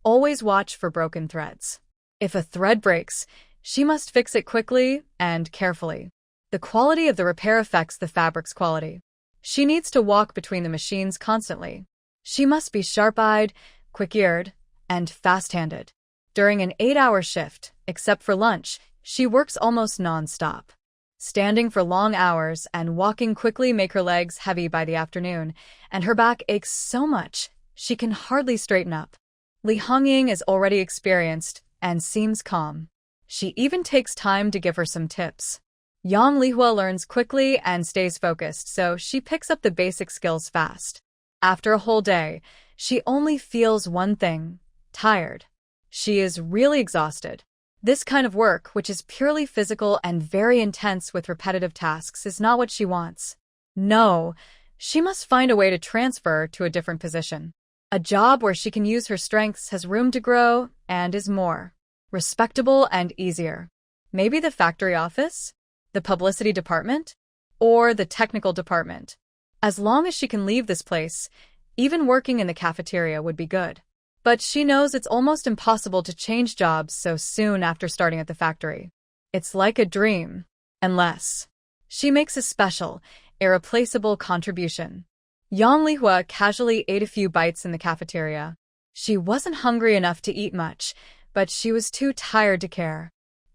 Always watch for broken threads. If a thread breaks, she must fix it quickly and carefully. The quality of the repair affects the fabric's quality. She needs to walk between the machines constantly. She must be sharp-eyed, quick-eared, and fast-handed. During an 8-hour shift, except for lunch, she works almost non-stop. Standing for long hours and walking quickly make her legs heavy by the afternoon, and her back aches so much she can hardly straighten up. Li Hongying is already experienced and seems calm. She even takes time to give her some tips. Yang Lihua learns quickly and stays focused, so she picks up the basic skills fast. After a whole day, she only feels one thing: tired. She is really exhausted. This kind of work, which is purely physical and very intense with repetitive tasks, is not what she wants. No, she must find a way to transfer to a different position. A job where she can use her strengths, has room to grow, and is more respectable and easier. Maybe the factory office? The publicity department? Or the technical department? As long as she can leave this place, even working in the cafeteria would be good. But she knows it's almost impossible to change jobs so soon after starting at the factory. It's like a dream, unless she makes a special, irreplaceable contribution. Yang Lihua casually ate a few bites in the cafeteria. She wasn't hungry enough to eat much, but she was too tired to care.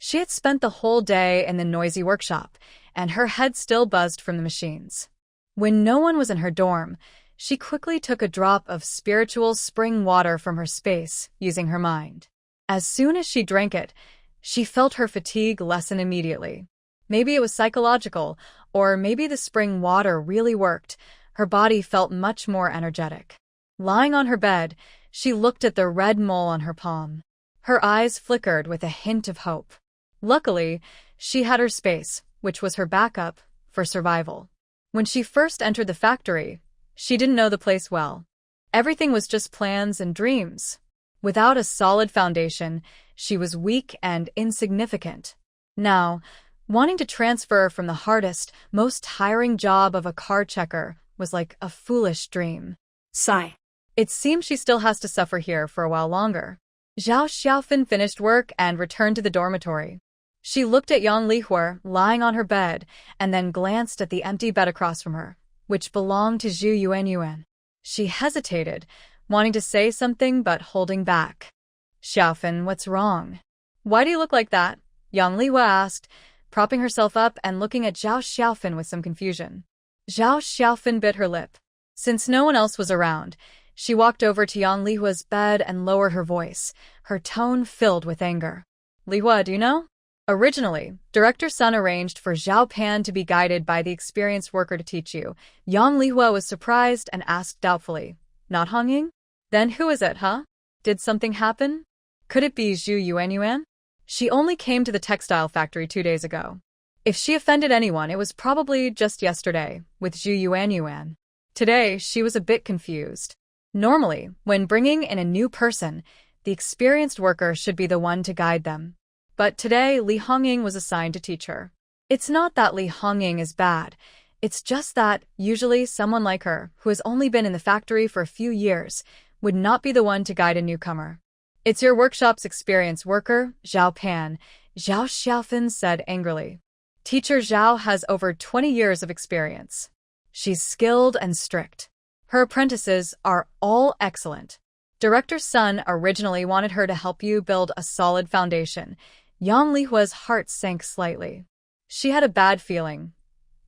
She had spent the whole day in the noisy workshop, and her head still buzzed from the machines. When no one was in her dorm, she quickly took a drop of spiritual spring water from her space, using her mind. As soon as she drank it, she felt her fatigue lessen immediately. Maybe it was psychological, or maybe the spring water really worked. Her body felt much more energetic. Lying on her bed, she looked at the red mole on her palm. Her eyes flickered with a hint of hope. Luckily, she had her space, which was her backup, for survival. When she first entered the factory, she didn't know the place well. Everything was just plans and dreams. Without a solid foundation, she was weak and insignificant. Now, wanting to transfer from the hardest, most tiring job of a car checker was like a foolish dream. Sigh. It seems she still has to suffer here for a while longer. Zhao Xiaofan finished work and returned to the dormitory. She looked at Yang Lihua lying on her bed and then glanced at the empty bed across from her, which belonged to Zhu Yuanyuan. She hesitated, wanting to say something but holding back. "Xiaofan, what's wrong? Why do you look like that?" Yang Lihua asked, propping herself up and looking at Zhao Xiaofan with some confusion. Zhao Xiaofan bit her lip. Since no one else was around, she walked over to Yang Lihua's bed and lowered her voice, her tone filled with anger. "Lihua, do you know? Originally, Director Sun arranged for Zhao Pan to be guided by the experienced worker to teach you." Yang Lihua was surprised and asked doubtfully, Not Honging? Then who is it, huh? Did something happen? Could it be Zhu Yuanyuan? She only came to the textile factory 2 days ago. If she offended anyone, it was probably just yesterday, with Zhu Yuanyuan. Today, she was a bit confused. Normally, when bringing in a new person, the experienced worker should be the one to guide them. But today, Li Honging was assigned to teach her. It's not that Li Honging is bad. It's just that, usually, someone like her, who has only been in the factory for a few years, would not be the one to guide a newcomer. It's your workshop's experienced worker, Zhao Pan, Zhao Xiaofan said angrily. Teacher Zhao has over 20 years of experience. She's skilled and strict. Her apprentices are all excellent. Director Sun originally wanted her to help you build a solid foundation. Yang Lihua's heart sank slightly. She had a bad feeling.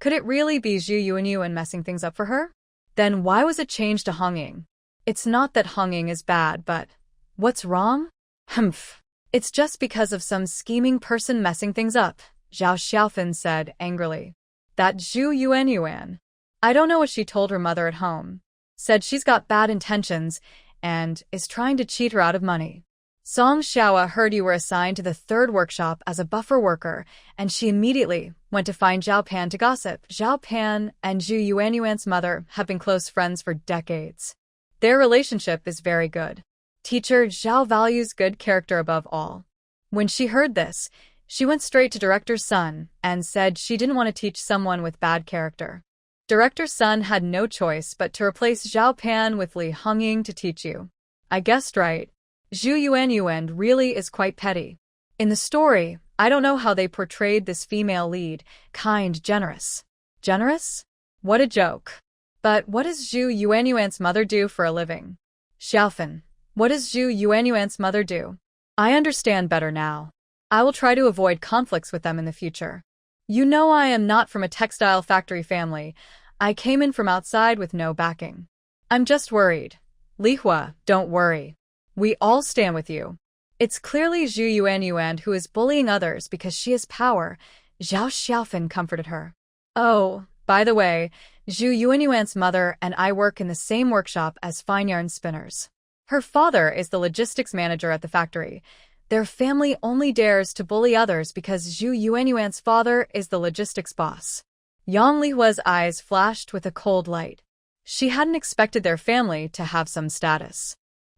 Could it really be Zhu Yuanyuan messing things up for her? Then why was it changed to Honging? It's not that Honging is bad, but what's wrong? Humph. It's just because of some scheming person messing things up, Zhao Xiaofan said angrily. That Zhu Yuanyuan. I don't know what she told her mother at home. Said she's got bad intentions and is trying to cheat her out of money. Song Xiaoa heard you were assigned to the 3rd workshop as a buffer worker, and she immediately went to find Zhao Pan to gossip. Zhao Pan and Zhu Yuanyuan's mother have been close friends for decades. Their relationship is very good. Teacher Zhao values good character above all. When she heard this, she went straight to Director Sun and said she didn't want to teach someone with bad character. Director Sun had no choice but to replace Zhao Pan with Li Honging to teach you. I guessed right. Zhu Yuanyuan really is quite petty. In the story, I don't know how they portrayed this female lead, kind, generous. Generous? What a joke. But what does Zhu Yuanyuan's mother do for a living? Xiaofan, what does Zhu Yuanyuan's mother do? I understand better now. I will try to avoid conflicts with them in the future. You know I am not from a textile factory family. I came in from outside with no backing. I'm just worried. Lihua, don't worry. We all stand with you. It's clearly Zhu Yuanyuan who is bullying others because she has power. Zhao Xiaofan comforted her. Oh, by the way, Zhu Yuanyuan's mother and I work in the same workshop as fine yarn spinners. Her father is the logistics manager at the factory. Their family only dares to bully others because Zhu Yuanyuan's father is the logistics boss. Yang Lihua's eyes flashed with a cold light. She hadn't expected their family to have some status.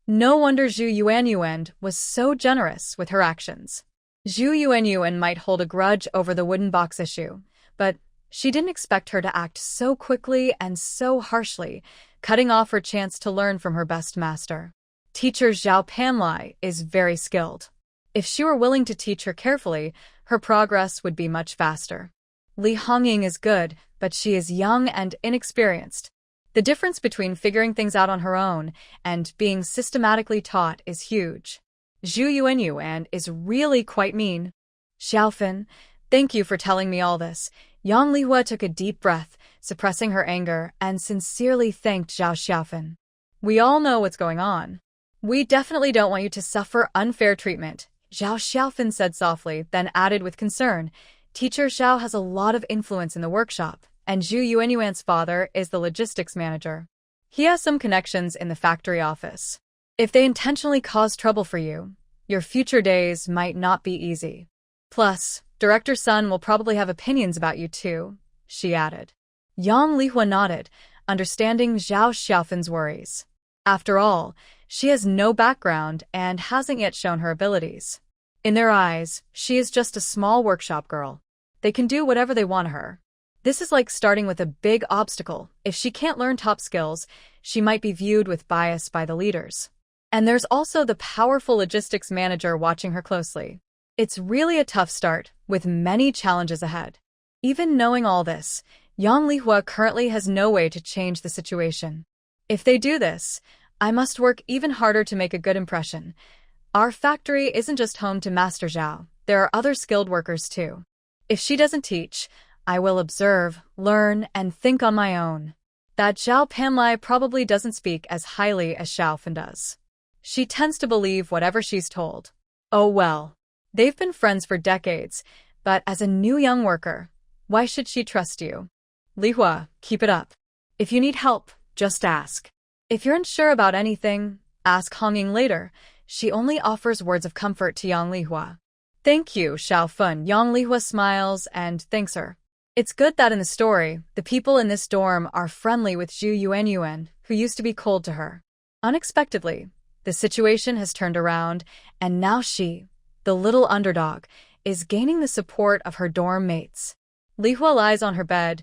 No wonder Zhu Yuanyuan was so generous with her actions. Zhu Yuanyuan might hold a grudge over the wooden box issue, but she didn't expect her to act so quickly and so harshly, cutting off her chance to learn from her best master. Teacher Zhao Panlai is very skilled. If she were willing to teach her carefully, her progress would be much faster. Li Honging is good, but she is young and inexperienced. The difference between figuring things out on her own and being systematically taught is huge. Zhu Yuanyuan is really quite mean. Xiaofan, thank you for telling me all this. Yang Lihua took a deep breath, suppressing her anger, and sincerely thanked Zhao Xiaofan. We all know what's going on. We definitely don't want you to suffer unfair treatment, Zhao Xiaofan said softly, then added with concern. Teacher Zhao has a lot of influence in the workshop, and Zhu Yuanyuan's father is the logistics manager. He has some connections in the factory office. If they intentionally cause trouble for you, your future days might not be easy. Plus, Director Sun will probably have opinions about you too, she added. Yang Lihua nodded, understanding Zhao Xiaofan's worries. After all, she has no background and hasn't yet shown her abilities. In their eyes, she is just a small workshop girl. They can do whatever they want of her. This is like starting with a big obstacle. If she can't learn top skills, she might be viewed with bias by the leaders. And there's also the powerful logistics manager watching her closely. It's really a tough start, with many challenges ahead. Even knowing all this, Yang Lihua currently has no way to change the situation. If they do this, I must work even harder to make a good impression. Our factory isn't just home to Master Zhao. There are other skilled workers too. If she doesn't teach, I will observe, learn, and think on my own. That Zhao Panlai probably doesn't speak as highly as Xiaofan does. She tends to believe whatever she's told. Oh well. They've been friends for decades, but as a new young worker, why should she trust you? Lihua, keep it up. If you need help, just ask. If you're unsure about anything, ask Hong later. She only offers words of comfort to Yang Lihua. Thank you, Xiao Fun. Yang Lihua smiles and thanks her. It's good that in the story, the people in this dorm are friendly with Zhu Yuanyuan, who used to be cold to her. Unexpectedly, the situation has turned around, and now she, the little underdog, is gaining the support of her dorm mates. Lihua lies on her bed,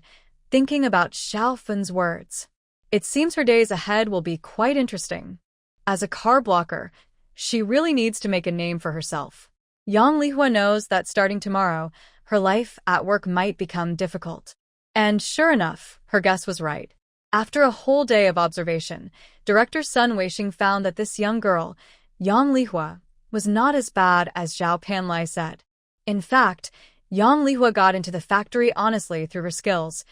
thinking about Xiao Fun's words. It seems her days ahead will be quite interesting. As a car blocker, she really needs to make a name for herself. Yang Lihua knows that starting tomorrow, her life at work might become difficult. And sure enough, her guess was right. After a whole day of observation, Director Sun Weixing found that this young girl, Yang Lihua, was not as bad as Zhao Panlai said. In fact, Yang Lihua got into the factory honestly through her skills,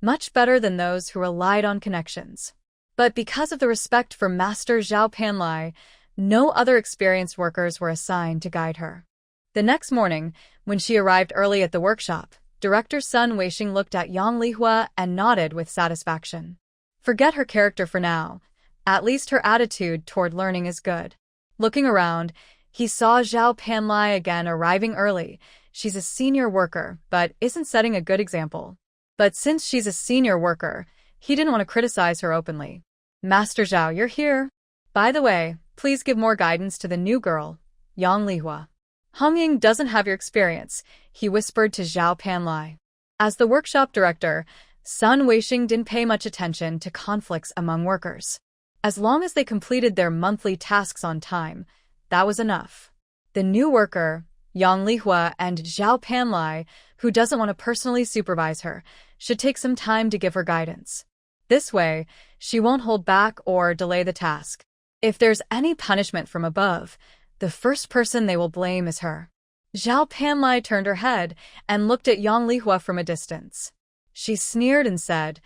much better than those who relied on connections. But because of the respect for Master Zhao Panlai, no other experienced workers were assigned to guide her. The next morning, when she arrived early at the workshop, Director Sun Weixing looked at Yang Lihua and nodded with satisfaction. Forget her character for now. At least her attitude toward learning is good. Looking around, he saw Zhao Panlai again arriving early. She's a senior worker, but isn't setting a good example. But since she's a senior worker, he didn't want to criticize her openly. Master Zhao, you're here. By the way, please give more guidance to the new girl, Yang Lihua. Hong Ying doesn't have your experience, he whispered to Zhao Panlai. As the workshop director, Sun Weixing didn't pay much attention to conflicts among workers. As long as they completed their monthly tasks on time, that was enough. The new worker, Yang Lihua and Zhao Panlai, who doesn't want to personally supervise her, should take some time to give her guidance. This way, she won't hold back or delay the task. If there's any punishment from above, the first person they will blame is her. Zhao Panlai turned her head and looked at Yang Lihua from a distance. She sneered and said,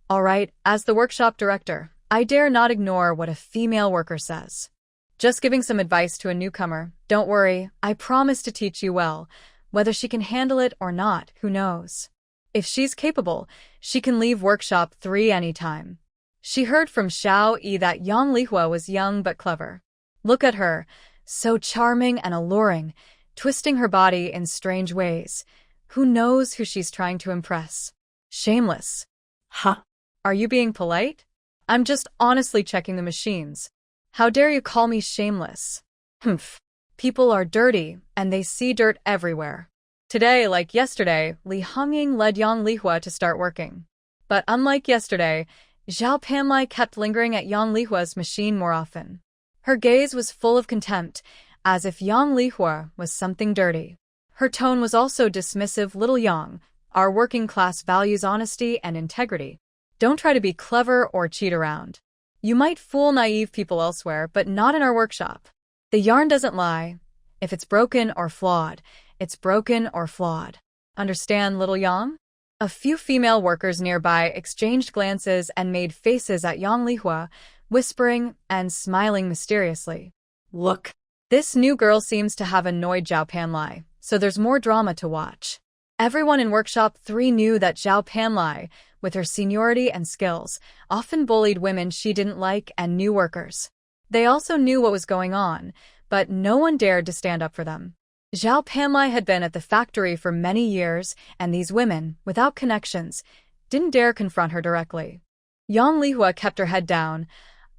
"All right, as the workshop director, I dare not ignore what a female worker says. Just giving some advice to a newcomer. Don't worry, I promise to teach you well. Whether she can handle it or not, who knows? If she's capable, she can leave workshop 3 anytime." She heard from Xiao Yi that Yang Lihua was young but clever. Look at her, so charming and alluring, twisting her body in strange ways. Who knows who she's trying to impress? Shameless. Huh? Are you being polite? I'm just honestly checking the machines. How dare you call me shameless? Humph. People are dirty, and they see dirt everywhere. Today, like yesterday, Li Hongying led Yang Lihua to start working. But unlike yesterday, Zhao Panlai kept lingering at Yang Lihua's machine more often. Her gaze was full of contempt, as if Yang Lihua was something dirty. Her tone was also dismissive. Little Yang, our working class values honesty and integrity. Don't try to be clever or cheat around. You might fool naive people elsewhere, but not in our workshop. The yarn doesn't lie. If it's broken or flawed, it's broken or flawed. Understand, little Yang? A few female workers nearby exchanged glances and made faces at Yang Lihua, whispering and smiling mysteriously. Look. This new girl seems to have annoyed Zhao Panlai, so there's more drama to watch. Everyone in Workshop 3 knew that Zhao Panlai, with her seniority and skills, often bullied women she didn't like and new workers. They also knew what was going on, but no one dared to stand up for them. Zhao Panlai had been at the factory for many years, and these women, without connections, didn't dare confront her directly. Yang Lihua kept her head down,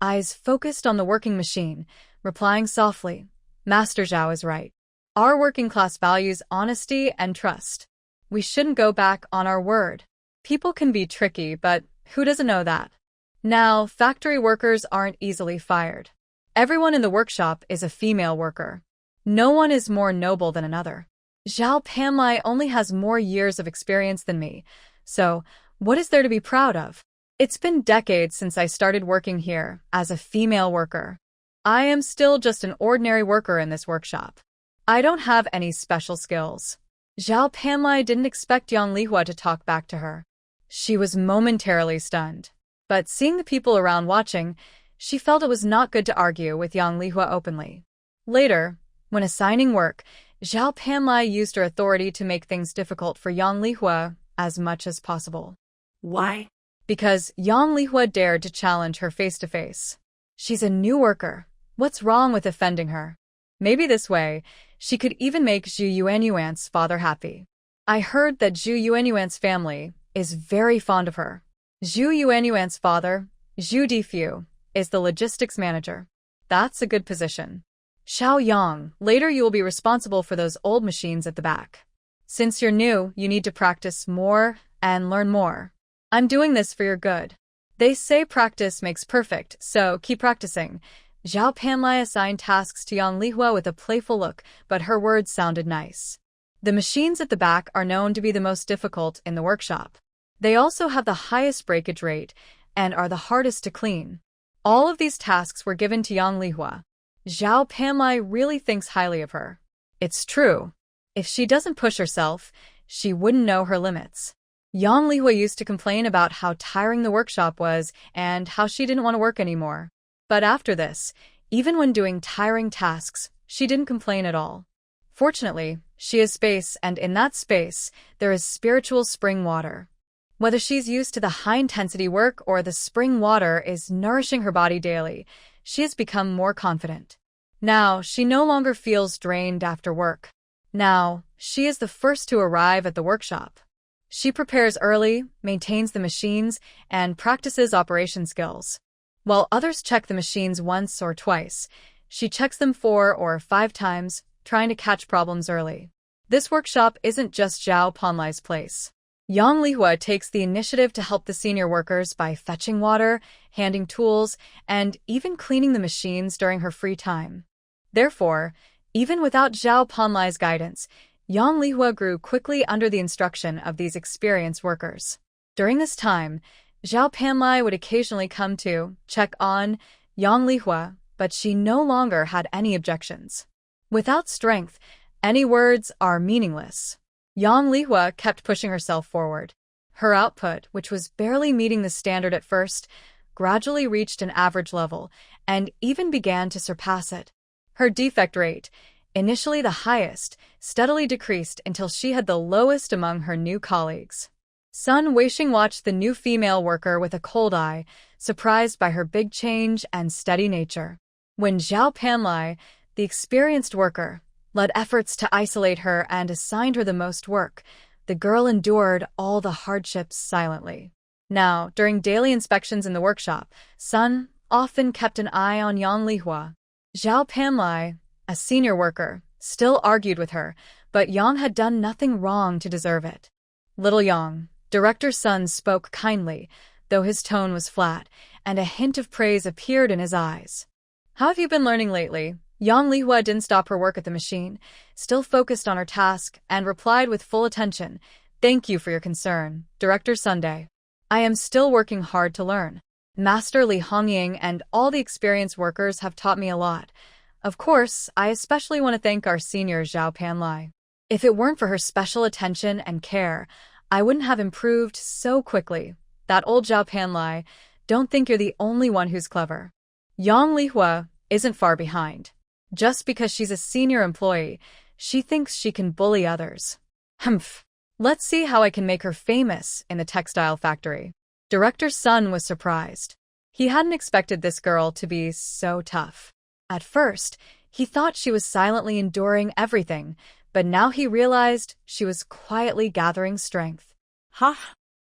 eyes focused on the working machine, replying softly, "Master Zhao is right. Our working class values honesty and trust. We shouldn't go back on our word. People can be tricky, but who doesn't know that? Now, factory workers aren't easily fired. Everyone in the workshop is a female worker. No one is more noble than another. Zhao Panlai only has more years of experience than me, so what is there to be proud of? It's been decades since I started working here as a female worker. I am still just an ordinary worker in this workshop. I don't have any special skills." Zhao Panlai didn't expect Yang Lihua to talk back to her. She was momentarily stunned. But seeing the people around watching, she felt it was not good to argue with Yang Lihua openly. Later, when assigning work, Zhao Panlai used her authority to make things difficult for Yang Lihua as much as possible. Why? because Yang Lihua dared to challenge her face-to-face. She's a new worker. What's wrong with offending her? Maybe this way, she could even make Zhu Yuanyuan's father happy. I heard that Zhu Yuanyuan's family is very fond of her. Zhu Yuanyuan's father, Zhu Difu, is the logistics manager. That's a good position. Xiao Yang, later you will be responsible for those old machines at the back. Since you're new, you need to practice more and learn more. I'm doing this for your good. They say practice makes perfect, so keep practicing. Zhao Panlai assigned tasks to Yang Lihua with a playful look, but her words sounded nice. The machines at the back are known to be the most difficult in the workshop. They also have the highest breakage rate and are the hardest to clean. All of these tasks were given to Yang Lihua. Zhao Panlai really thinks highly of her. It's true. If she doesn't push herself, she wouldn't know her limits. Yang Lihua used to complain about how tiring the workshop was and how she didn't want to work anymore. But after this, even when doing tiring tasks, she didn't complain at all. Fortunately, she has space, and in that space, there is spiritual spring water. Whether she's used to the high-intensity work or the spring water is nourishing her body daily, she has become more confident. Now, she no longer feels drained after work. Now, she is the first to arrive at the workshop. She prepares early, maintains the machines, and practices operation skills. While others check the machines once or twice, she checks them 4 or 5 times, trying to catch problems early. This workshop isn't just Zhao Panlai's place. Yang Lihua takes the initiative to help the senior workers by fetching water, handing tools, and even cleaning the machines during her free time. Therefore, even without Zhao Panlai's guidance, Yang Lihua grew quickly under the instruction of these experienced workers. During this time, Zhao Panlai would occasionally come to check on Yang Lihua, but she no longer had any objections. Without strength, any words are meaningless. Yang Lihua kept pushing herself forward. Her output, which was barely meeting the standard at first, gradually reached an average level and even began to surpass it. Her defect rate, initially the highest, steadily decreased until she had the lowest among her new colleagues. Sun Weisheng watched the new female worker with a cold eye, surprised by her big change and steady nature. When Zhao Panlai, the experienced worker, led efforts to isolate her and assigned her the most work, the girl endured all the hardships silently. Now, during daily inspections in the workshop, Sun often kept an eye on Yang Lihua. Zhao Panlai, a senior worker, still argued with her, but Yang had done nothing wrong to deserve it. Little Yang, Director Sun spoke kindly, though his tone was flat, and a hint of praise appeared in his eyes. How have you been learning lately? Yang Lihua didn't stop her work at the machine, still focused on her task, and replied with full attention, "Thank you for your concern, Director Sunday. I am still working hard to learn. Master Li Hongying and all the experienced workers have taught me a lot. Of course, I especially want to thank our senior Zhao Panlai. If it weren't for her special attention and care, I wouldn't have improved so quickly. That old Zhao Panlai, don't think you're the only one who's clever." Yang Lihua isn't far behind. Just because she's a senior employee, she thinks she can bully others. Humph. Let's see how I can make her famous in the textile factory. Director Sun was surprised. He hadn't expected this girl to be so tough. At first, he thought she was silently enduring everything, but now he realized she was quietly gathering strength.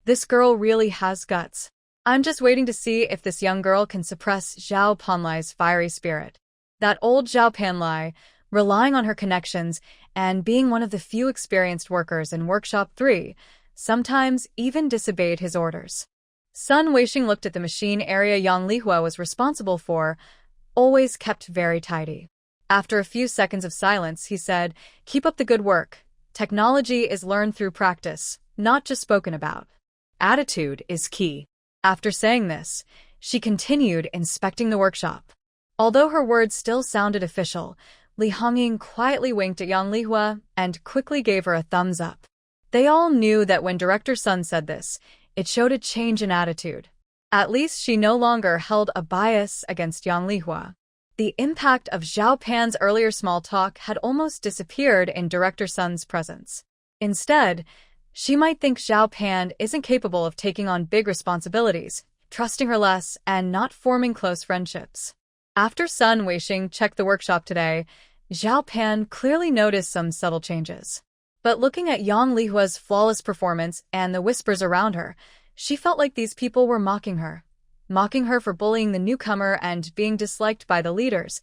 This girl really has guts. I'm just waiting to see if this young girl can suppress Zhao Panlai's fiery spirit. That old Zhao Panlai, relying on her connections and being one of the few experienced workers in Workshop 3, sometimes even disobeyed his orders. Sun Weisheng looked at the machine area Yang Lihua was responsible for, always kept very tidy. After a few seconds of silence, he said, "Keep up the good work. Technology is learned through practice, not just spoken about. Attitude is key." After saying this, she continued inspecting the workshop. Although her words still sounded official, Li Hongying quietly winked at Yang Lihua and quickly gave her a thumbs up. They all knew that when Director Sun said this, it showed a change in attitude. At least she no longer held a bias against Yang Lihua. The impact of Zhao Pan's earlier small talk had almost disappeared in Director Sun's presence. Instead, She might think Zhao Pan isn't capable of taking on big responsibilities, trusting her less, and not forming close friendships. After Sun Weixing checked the workshop today, Zhao Pan clearly noticed some subtle changes. But looking at Yang Lihua's flawless performance and the whispers around her, she felt like these people were mocking her for bullying the newcomer and being disliked by the leaders,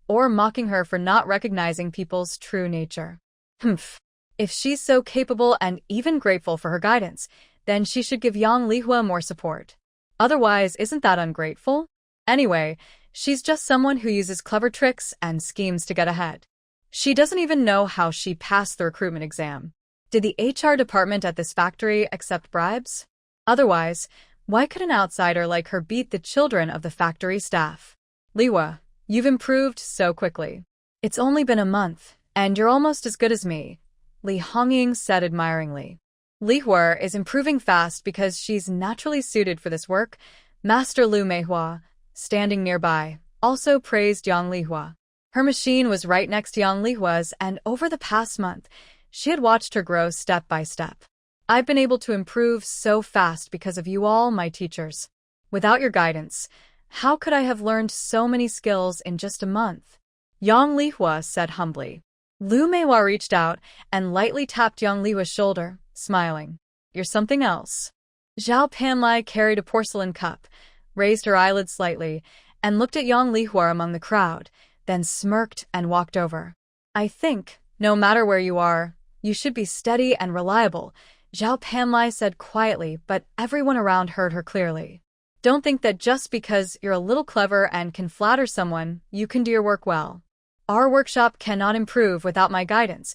or mocking her for not recognizing people's true nature. Humph. If she's so capable and even grateful for her guidance, then she should give Yang Lihua more support. Otherwise, isn't that ungrateful? Anyway, she's just someone who uses clever tricks and schemes to get ahead. She doesn't even know how she passed the recruitment exam. Did the HR department at this factory accept bribes? Otherwise, why could an outsider like her beat the children of the factory staff? Lihua, you've improved so quickly. It's only been a month, and you're almost as good as me, Li Hongying said admiringly. Lihua is improving fast because she's naturally suited for this work. Master Lu Meihua, standing nearby, also praised Yang Lihua. Her machine was right next to Yang Lihua's, and over the past month, she had watched her grow step by step. I've been able to improve so fast because of you all, my teachers. Without your guidance, how could I have learned so many skills in just a month? Yang Lihua said humbly. Lu Meihua reached out and lightly tapped Yang Lihua's shoulder, smiling. You're something else. Zhao Panlai carried a porcelain cup, raised her eyelids slightly, and looked at Yang Lihua among the crowd, then smirked and walked over. I think, no matter where you are, you should be steady and reliable, Zhao Panlai said quietly, but everyone around heard her clearly. Don't think that just because you're a little clever and can flatter someone, you can do your work well. Our workshop cannot improve without my guidance,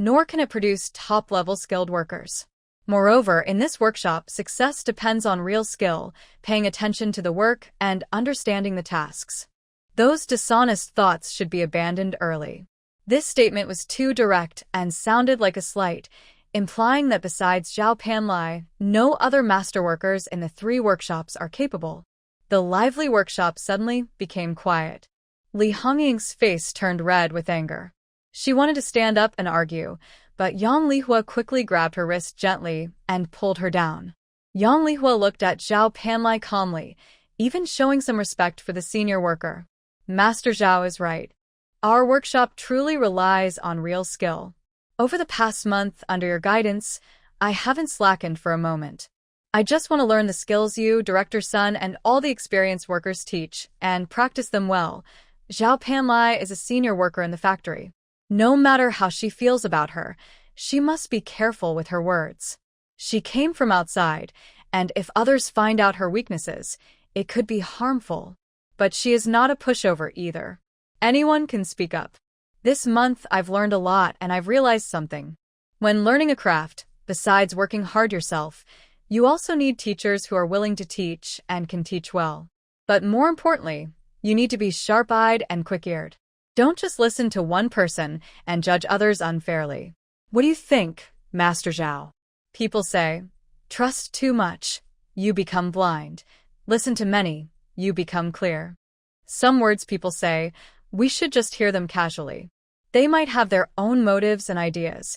nor can it produce top-level skilled workers. Moreover, in this workshop, success depends on real skill, paying attention to the work, and understanding the tasks. Those dishonest thoughts should be abandoned early. This statement was too direct and sounded like a slight, implying that besides Zhao Panlai, no other master workers in the 3 workshops are capable. The lively workshop suddenly became quiet. Li Hongying's face turned red with anger. She wanted to stand up and argue, but Yang Lihua quickly grabbed her wrist gently and pulled her down. Yang Lihua looked at Zhao Panlai calmly, even showing some respect for the senior worker. Master Zhao is right. Our workshop truly relies on real skill. Over the past month, under your guidance, I haven't slackened for a moment. I just want to learn the skills you, Director Sun, and all the experienced workers teach, and practice them well. Zhao Panlai is a senior worker in the factory. No matter how she feels about her, she must be careful with her words. She came from outside, and if others find out her weaknesses, it could be harmful. But she is not a pushover either. Anyone can speak up. This month, I've learned a lot, and I've realized something. When learning a craft, besides working hard yourself, you also need teachers who are willing to teach and can teach well. But more importantly, you need to be sharp-eyed and quick-eared. Don't just listen to one person and judge others unfairly. What do you think, Master Zhao? People say, trust too much, you become blind. Listen to many, you become clear. Some words people say, we should just hear them casually. They might have their own motives and ideas.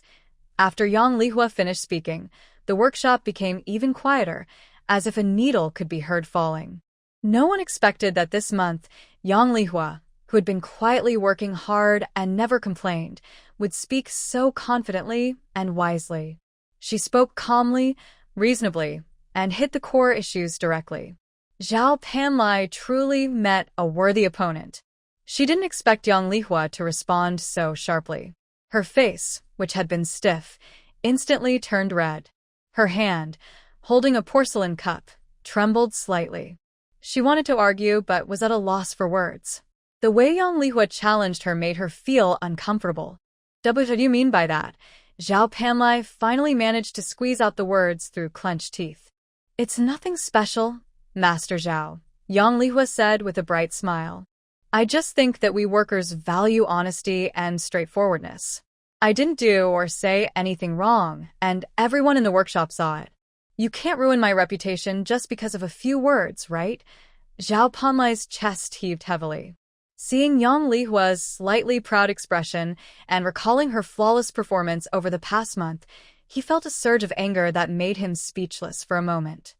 After Yang Lihua finished speaking, the workshop became even quieter, as if a needle could be heard falling. No one expected that this month, Yang Lihua, who had been quietly working hard and never complained, would speak so confidently and wisely. She spoke calmly, reasonably, and hit the core issues directly. Zhao Panlai truly met a worthy opponent. She didn't expect Yang Lihua to respond so sharply. Her face, which had been stiff, instantly turned red. Her hand, holding a porcelain cup, trembled slightly. She wanted to argue but was at a loss for words. The way Yang Lihua challenged her made her feel uncomfortable. What do you mean by that? Zhao Panlai finally managed to squeeze out the words through clenched teeth. It's nothing special, Master Zhao, Yang Lihua said with a bright smile. I just think that we workers value honesty and straightforwardness. I didn't do or say anything wrong, and everyone in the workshop saw it. You can't ruin my reputation just because of a few words, right? Zhao Panlai's chest heaved heavily. Seeing Yang Lihua's slightly proud expression and recalling her flawless performance over the past month, He felt a surge of anger that made him speechless for a moment.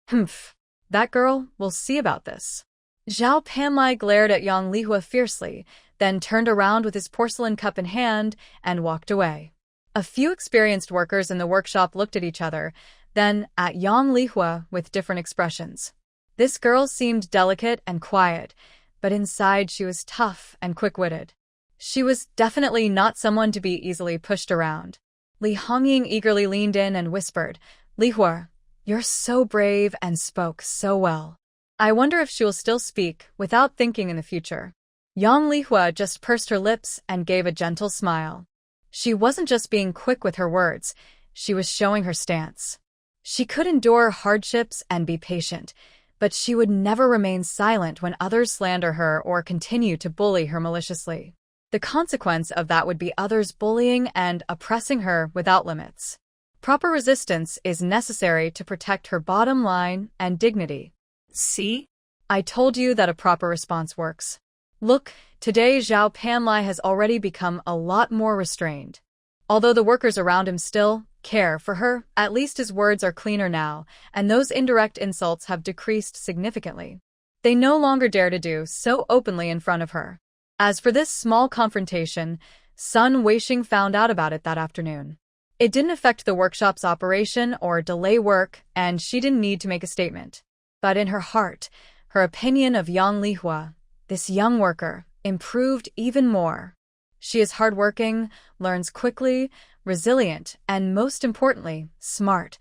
Humph. That girl, we'll see about this. Zhao Panlai glared at Yang Lihua fiercely, then turned around with his porcelain cup in hand and walked away. A few experienced workers in the workshop looked at each other, then at Yang Lihua with different expressions. This girl seemed delicate and quiet, but inside she was tough and quick-witted. She was definitely not someone to be easily pushed around. Li Hongying eagerly leaned in and whispered, "Lihua, you're so brave and spoke so well. I wonder if she will still speak without thinking in the future." Yang Lihua just pursed her lips and gave a gentle smile. She wasn't just being quick with her words, she was showing her stance. She could endure hardships and be patient, but she would never remain silent when others slander her or continue to bully her maliciously. The consequence of that would be others bullying and oppressing her without limits. Proper resistance is necessary to protect her bottom line and dignity. See? I told you that a proper response works. Look, today Zhao Panlai has already become a lot more restrained. Although the workers around him still care for her, at least his words are cleaner now, and those indirect insults have decreased significantly. They no longer dare to do so openly in front of her. As for this small confrontation, Sun Weisheng found out about it that afternoon. It didn't affect the workshop's operation or delay work, and she didn't need to make a statement. But in her heart, her opinion of Yang Lihua, this young worker, improved even more. She is hardworking, learns quickly, resilient, and most importantly, smart,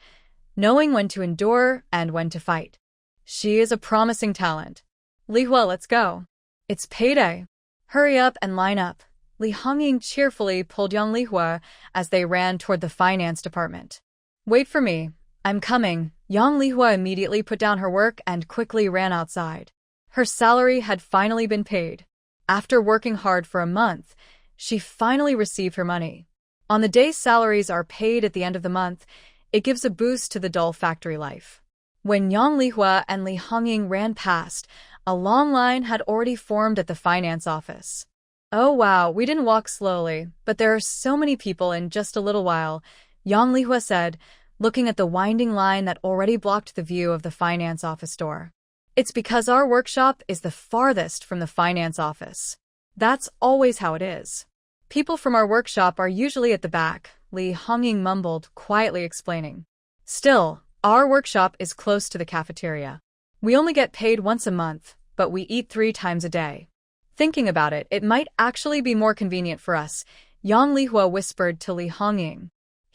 knowing when to endure and when to fight. She is a promising talent. Lihua, let's go. It's payday. Hurry up and line up. Li Hongying cheerfully pulled Yang Lihua as they ran toward the finance department. Wait for me. I'm coming. Yang Lihua immediately put down her work and quickly ran outside. Her salary had finally been paid. After working hard for a month, she finally received her money. On the day salaries are paid at the end of the month, it gives a boost to the dull factory life. When Yang Lihua and Li Hongying ran past, a long line had already formed at the finance office. Oh wow, we didn't walk slowly, but there are so many people in just a little while, Yang Lihua said, looking at the winding line that already blocked the view of the finance office door. It's because our workshop is the farthest from the finance office. That's always how it is. People from our workshop are usually at the back, Li Hongying mumbled, quietly explaining. Still, our workshop is close to the cafeteria. We only get paid once a month, but we eat 3 times a day. Thinking about it, it might actually be more convenient for us, Yang Lihua whispered to Li Hongying.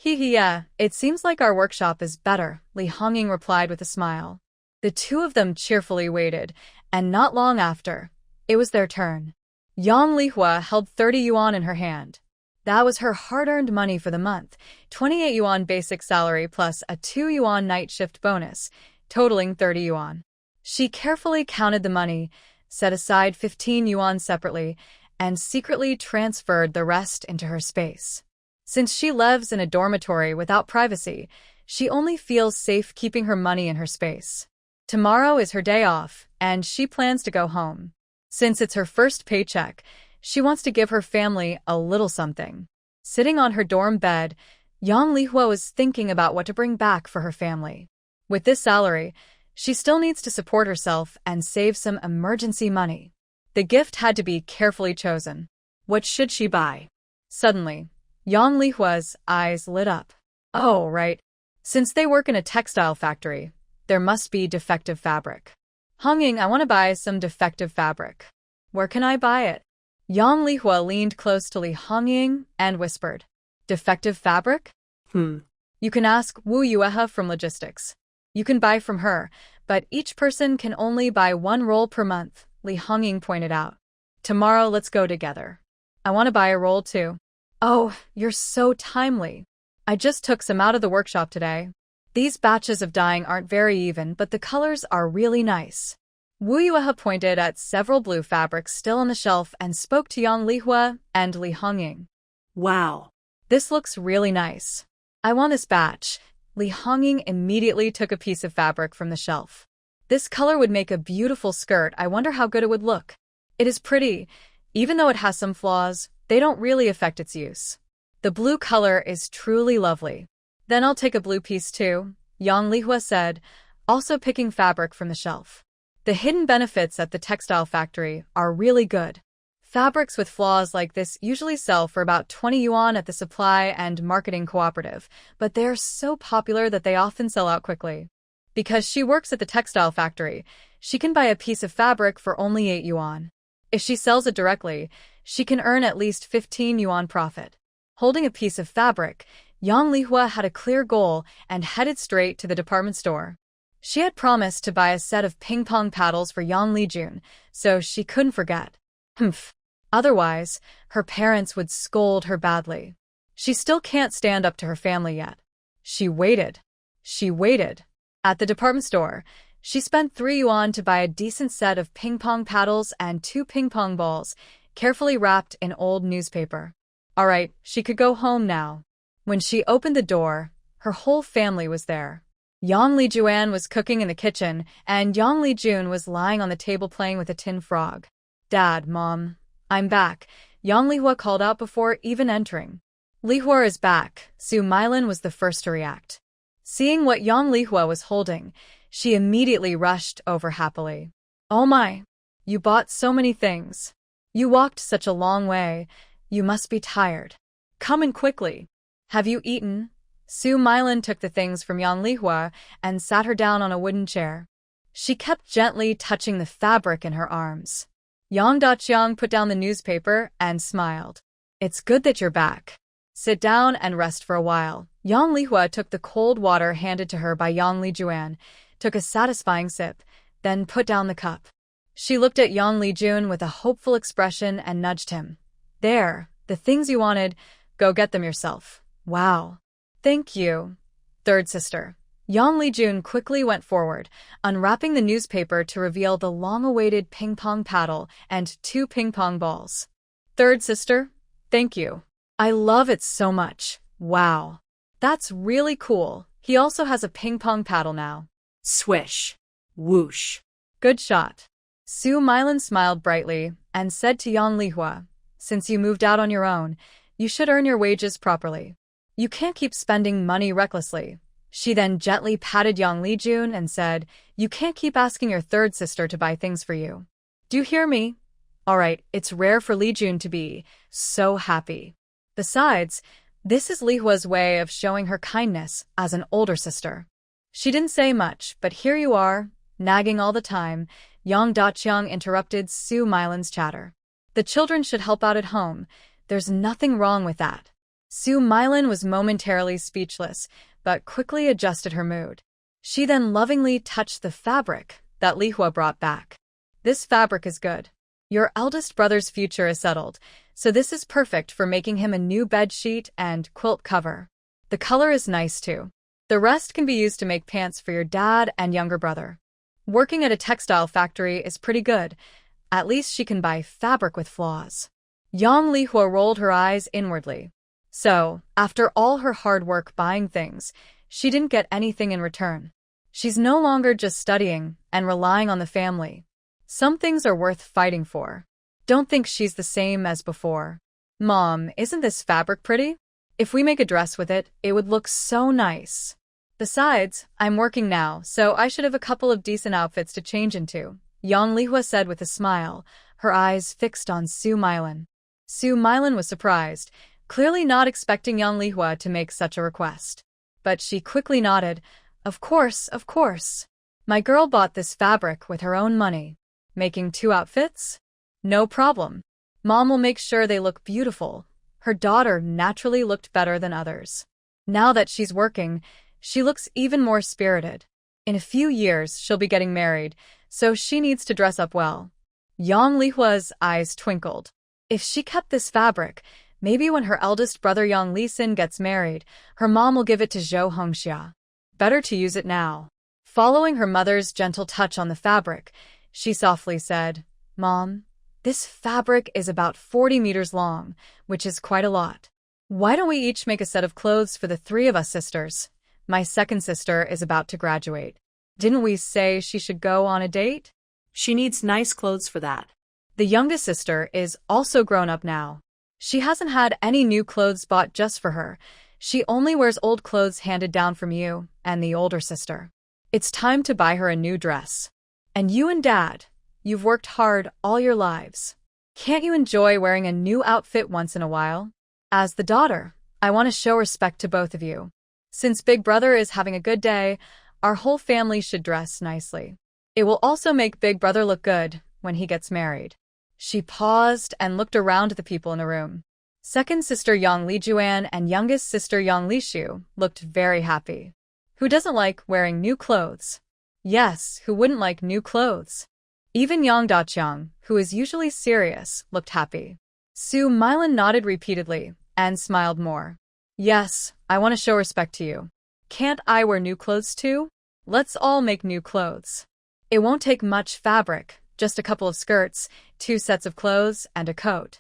Yeah, it seems like our workshop is better, Li Hongying replied with a smile. The two of them cheerfully waited, and not long after, it was their turn. Yang Lihua held 30 yuan in her hand. That was her hard-earned money for the month, 28 yuan basic salary plus a 2 yuan night shift bonus, totaling 30 yuan. She carefully counted the money, set aside 15 yuan separately, and secretly transferred the rest into her space. Since she lives in a dormitory without privacy, she only feels safe keeping her money in her space. Tomorrow is her day off, and she plans to go home. Since it's her first paycheck, she wants to give her family a little something. Sitting on her dorm bed, Yang Lihua was thinking about what to bring back for her family. With this salary, she still needs to support herself and save some emergency money. The gift had to be carefully chosen. What should she buy? Suddenly, Yang Lihua's eyes lit up. Oh, right. Since they work in a textile factory, there must be defective fabric. Hongying, I want to buy some defective fabric. Where can I buy it? Yang Lihua leaned close to Li Hongying and whispered. Defective fabric? You can ask Wu Yueha from logistics. You can buy from her, but each person can only buy 1 roll per month, Li Hongying pointed out. Tomorrow let's go together. I want to buy a roll too. Oh, you're so timely. I just took some out of the workshop today. These batches of dyeing aren't very even, but the colors are really nice. Wu Yueha pointed at several blue fabrics still on the shelf and spoke to Yang Lihua and Li Hongying. Wow. This looks really nice. I want this batch. Li Hongying immediately took a piece of fabric from the shelf. This color would make a beautiful skirt. I wonder how good it would look. It is pretty. Even though it has some flaws, they don't really affect its use. The blue color is truly lovely. Then I'll take a blue piece too, Yang Lihua said, also picking fabric from the shelf. The hidden benefits at the textile factory are really good. Fabrics with flaws like this usually sell for about 20 yuan at the supply and marketing cooperative, but they're so popular that they often sell out quickly. Because she works at the textile factory, she can buy a piece of fabric for only 8 yuan. If she sells it directly, she can earn at least 15 yuan profit. Holding a piece of fabric, Yang Lihua had a clear goal and headed straight to the department store. She had promised to buy a set of ping-pong paddles for Yang Lijun, so she couldn't forget. Otherwise, her parents would scold her badly. She still can't stand up to her family yet. She waited. At the department store, she spent 3 yuan to buy a decent set of ping-pong paddles and 2 ping-pong balls, carefully wrapped in old newspaper. All right, she could go home now. When she opened the door, her whole family was there. Yang Lijuan was cooking in the kitchen, and Yang Lijun was lying on the table playing with a tin frog. Dad, Mom, I'm back, Yang Lihua called out before even entering. Lihua is back, Su Mylan was the first to react. Seeing what Yang Lihua was holding, she immediately rushed over happily. Oh my! You bought so many things. You walked such a long way. You must be tired. Come in quickly. Have you eaten? Su Mylan took the things from Yang Lihua and sat her down on a wooden chair. She kept gently touching the fabric in her arms. Yang Daqiang put down the newspaper and smiled. It's good that you're back. Sit down and rest for a while. Yang Lihua took the cold water handed to her by Yang Lijuan, took a satisfying sip, then put down the cup. She looked at Yang Lijun with a hopeful expression and nudged him. There, the things you wanted, go get them yourself. Wow. Thank you, third sister. Yang Lijun quickly went forward, unwrapping the newspaper to reveal the long-awaited ping-pong paddle and 2 ping-pong balls. Third sister, thank you. I love it so much. Wow. That's really cool. He also has a ping-pong paddle now. Swish. Whoosh. Good shot. Su Mylan smiled brightly and said to Yang Lihua, since you moved out on your own, you should earn your wages properly. You can't keep spending money recklessly. She then gently patted Yang Lijun and said, you can't keep asking your third sister to buy things for you. Do you hear me? All right, it's rare for Lijun to be so happy. Besides, this is Lihua's way of showing her kindness as an older sister. She didn't say much, but here you are, nagging all the time. Yang Daqiang interrupted Su Mylan's chatter. The children should help out at home. There's nothing wrong with that. Su Mylan was momentarily speechless, but quickly adjusted her mood. She then lovingly touched the fabric that Lihua brought back. This fabric is good. Your eldest brother's future is settled, so this is perfect for making him a new bed sheet and quilt cover. The color is nice too. The rest can be used to make pants for your dad and younger brother. Working at a textile factory is pretty good. At least she can buy fabric with flaws. Yang Lihua rolled her eyes inwardly. So, after all her hard work buying things, she didn't get anything in return. She's no longer just studying and relying on the family. Some things are worth fighting for. Don't think she's the same as before. Mom, isn't this fabric pretty? If we make a dress with it, it would look so nice. Besides, I'm working now, so I should have a couple of decent outfits to change into, Yang Lihua said with a smile, her eyes fixed on Su Mylan. Su Mylan was surprised, clearly not expecting Yang Lihua to make such a request. But she quickly nodded, of course, of course. My girl bought this fabric with her own money. Making 2 outfits? No problem. Mom will make sure they look beautiful. Her daughter naturally looked better than others. Now that she's working, she looks even more spirited. In a few years, she'll be getting married, so she needs to dress up well. Yang Lihua's eyes twinkled. If she kept this fabric, maybe when her eldest brother Yang Lisin gets married, her mom will give it to Zhou Hongxia. Better to use it now. Following her mother's gentle touch on the fabric, she softly said, Mom, this fabric is about 40 meters long, which is quite a lot. Why don't we each make a set of clothes for the 3 of us sisters? My second sister is about to graduate. Didn't we say she should go on a date? She needs nice clothes for that. The youngest sister is also grown up now. She hasn't had any new clothes bought just for her. She only wears old clothes handed down from you and the older sister. It's time to buy her a new dress. And you and Dad, you've worked hard all your lives. Can't you enjoy wearing a new outfit once in a while? As the daughter, I want to show respect to both of you. Since Big Brother is having a good day, our whole family should dress nicely. It will also make Big Brother look good when he gets married. She paused and looked around at the people in the room. Second sister Yang Lijuan and youngest sister Yang Lishu looked very happy. Who doesn't like wearing new clothes? Yes, who wouldn't like new clothes? Even Yang Daqiang, who is usually serious, looked happy. Su Milan nodded repeatedly and smiled more. Yes, I want to show respect to you. Can't I wear new clothes too? Let's all make new clothes. It won't take much fabric, just a couple of skirts, 2 sets of clothes, and a coat.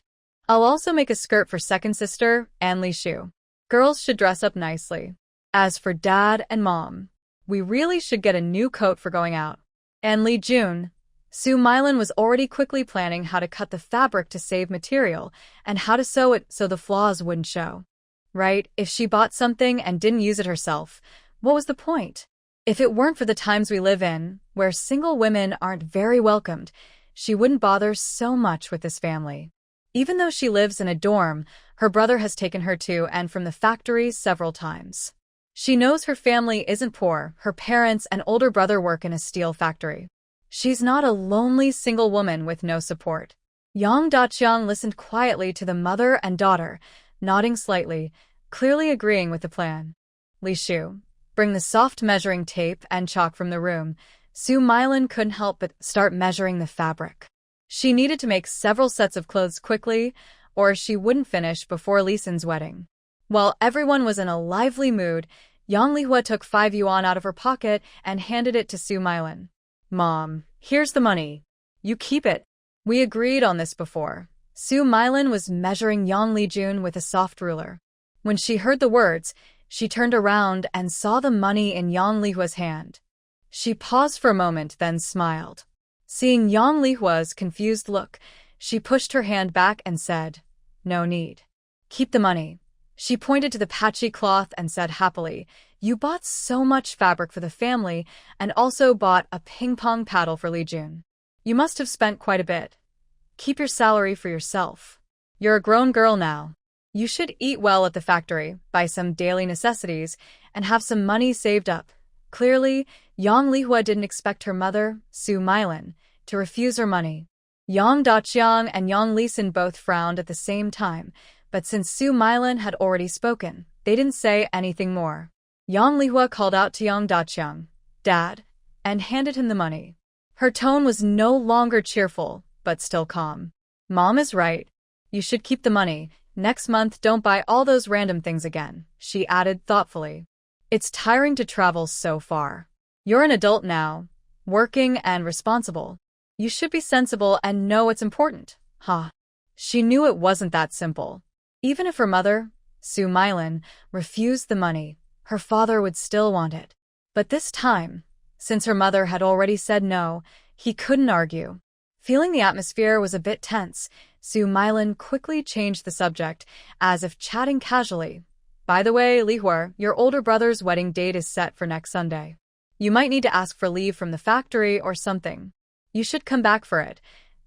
I'll also make a skirt for second sister and Lishu. Girls should dress up nicely. As for Dad and Mom, we really should get a new coat for going out. And Li Jun, Su Milan was already quickly planning how to cut the fabric to save material and how to sew it so the flaws wouldn't show. Right? If she bought something and didn't use it herself, what was the point? If it weren't for the times we live in, where single women aren't very welcomed, she wouldn't bother so much with this family. Even though she lives in a dorm, her brother has taken her to and from the factory several times. She knows her family isn't poor. Her parents and older brother work in a steel factory. She's not a lonely single woman with no support. Yang Daqiang listened quietly to the mother and daughter, nodding slightly, clearly agreeing with the plan. Lishu, bring the soft measuring tape and chalk from the room. Su Milan couldn't help but start measuring the fabric. She needed to make several sets of clothes quickly, or she wouldn't finish before Lee Sin's wedding. While everyone was in a lively mood, Yang Lihua took 5 yuan out of her pocket and handed it to Su Milan. Mom, here's the money. You keep it. We agreed on this before. Su Milan was measuring Yang Lijun with a soft ruler. When she heard the words, she turned around and saw the money in Yang Lihua's hand. She paused for a moment, then smiled. Seeing Yang Lihua's confused look, she pushed her hand back and said, "No need. Keep the money." She pointed to the patchy cloth and said happily, "You bought so much fabric for the family and also bought a ping-pong paddle for Li Jun. You must have spent quite a bit. Keep your salary for yourself. You're a grown girl now. You should eat well at the factory, buy some daily necessities, and have some money saved up." Clearly, Yang Lihua didn't expect her mother, Su Milan, to refuse her money. Yang Daqiang and Yang Lisin both frowned at the same time, but since Su Milan had already spoken, they didn't say anything more. Yang Lihua called out to Yang Daqiang, "Dad," and handed him the money. Her tone was no longer cheerful, but still calm. "Mom is right. You should keep the money. Next month, don't buy all those random things again," she added thoughtfully. "It's tiring to travel so far. You're an adult now, working and responsible. You should be sensible and know what's important." She knew it wasn't that simple. Even if her mother, Su Milan, refused the money, her father would still want it. But this time, since her mother had already said no, he couldn't argue. Feeling the atmosphere was a bit tense, Su Milan quickly changed the subject, as if chatting casually. "By the way, Lihua, your older brother's wedding date is set for next Sunday. You might need to ask for leave from the factory or something. You should come back for it.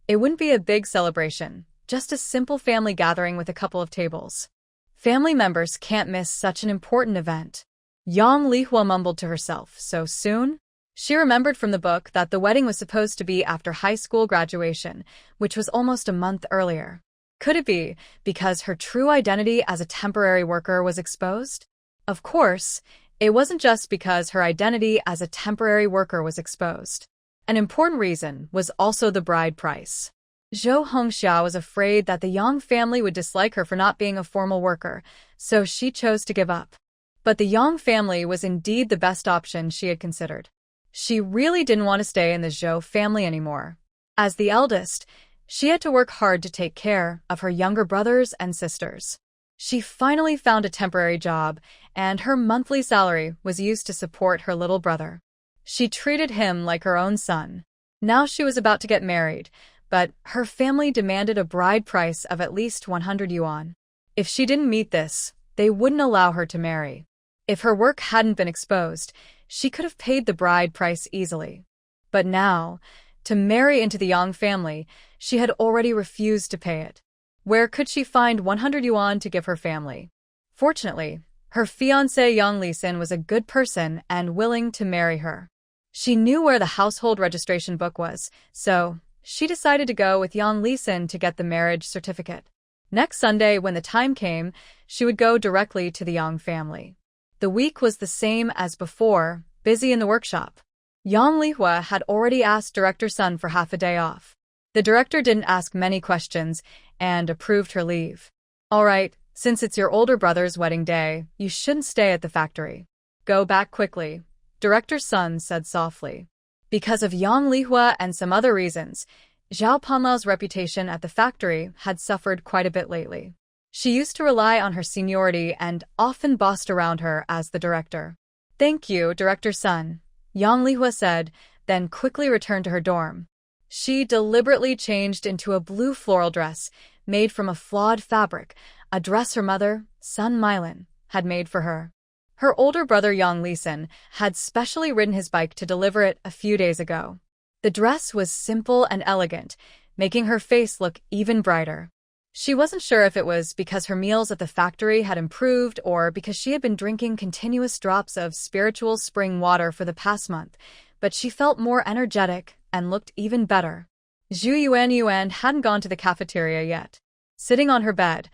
It wouldn't be a big celebration, just a simple family gathering with a couple of tables. Family members can't miss such an important event." Yang Lihua mumbled to herself, "So soon?" She remembered from the book that the wedding was supposed to be after high school graduation, which was almost a month earlier. Could it be because her true identity as a temporary worker was exposed? Of course, it wasn't just because her identity as a temporary worker was exposed. An important reason was also the bride price. Zhou Hongxia was afraid that the Yang family would dislike her for not being a formal worker, so she chose to give up. But the Yang family was indeed the best option she had considered. She really didn't want to stay in the Zhou family anymore. As the eldest, she had to work hard to take care of her younger brothers and sisters. She finally found a temporary job, and her monthly salary was used to support her little brother. She treated him like her own son. Now she was about to get married, but her family demanded a bride price of at least 100 yuan. If she didn't meet this, they wouldn't allow her to marry. If her work hadn't been exposed, she could have paid the bride price easily. But now, to marry into the Yang family, she had already refused to pay it. Where could she find 100 yuan to give her family? Fortunately, her fiancé Yang Lisin was a good person and willing to marry her. She knew where the household registration book was, so she decided to go with Yang Lisin to get the marriage certificate. Next Sunday, when the time came, she would go directly to the Yang family. The week was the same as before, busy in the workshop. Yang Lihua had already asked Director Sun for half a day off. The director didn't ask many questions and approved her leave. All right, since it's your older brother's wedding day, you shouldn't stay at the factory. Go back quickly, Director Sun said softly. Because of Yang Lihua and some other reasons, Zhao Panlao's reputation at the factory had suffered quite a bit lately. She used to rely on her seniority and often bossed around her as the director. Thank you, Director Sun, Yang Lihua said, then quickly returned to her dorm. She deliberately changed into a blue floral dress made from a flawed fabric, a dress her mother, Sun Mylan, had made for her. Her older brother Yang Lisin had specially ridden his bike to deliver it a few days ago. The dress was simple and elegant, making her face look even brighter. She wasn't sure if it was because her meals at the factory had improved or because she had been drinking continuous drops of spiritual spring water for the past month, but she felt more energetic and looked even better. Zhu Yuan hadn't gone to the cafeteria yet. Sitting on her bed,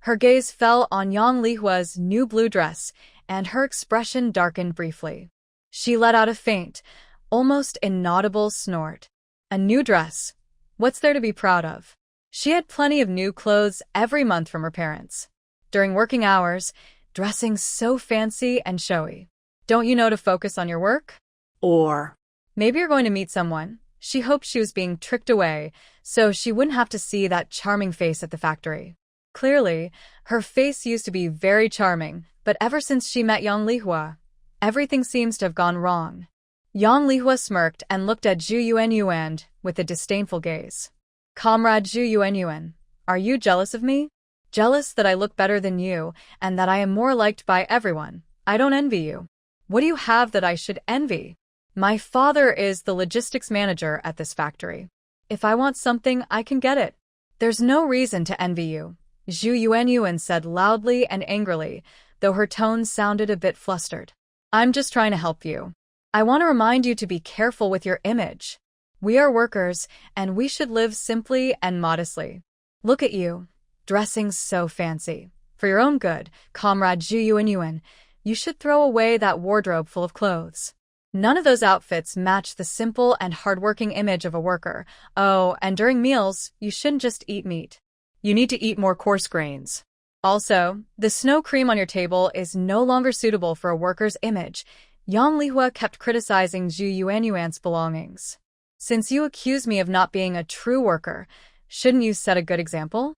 her gaze fell on Yang Lihua's new blue dress, and her expression darkened briefly. She let out a faint, almost inaudible snort. A new dress. What's there to be proud of? She had plenty of new clothes every month from her parents. During working hours, dressing so fancy and showy. Don't you know to focus on your work? Or maybe you're going to meet someone. She hoped she was being tricked away, so she wouldn't have to see that charming face at the factory. Clearly, her face used to be very charming, but ever since she met Yang Lihua, everything seems to have gone wrong. Yang Lihua smirked and looked at Zhu Yuan with a disdainful gaze. Comrade Zhu Yuan, are you jealous of me? Jealous that I look better than you and that I am more liked by everyone? I don't envy you. What do you have that I should envy? My father is the logistics manager at this factory. If I want something, I can get it. There's no reason to envy you, Zhu Yuan said loudly and angrily, though her tone sounded a bit flustered. I'm just trying to help you. I want to remind you to be careful with your image. We are workers, and we should live simply and modestly. Look at you, dressing so fancy. For your own good, Comrade Zhu Yuan, you should throw away that wardrobe full of clothes. None of those outfits match the simple and hardworking image of a worker. Oh, and during meals, you shouldn't just eat meat. You need to eat more coarse grains. Also, the snow cream on your table is no longer suitable for a worker's image. Yang Lihua kept criticizing Zhu Yuan's belongings. Since you accuse me of not being a true worker, shouldn't you set a good example?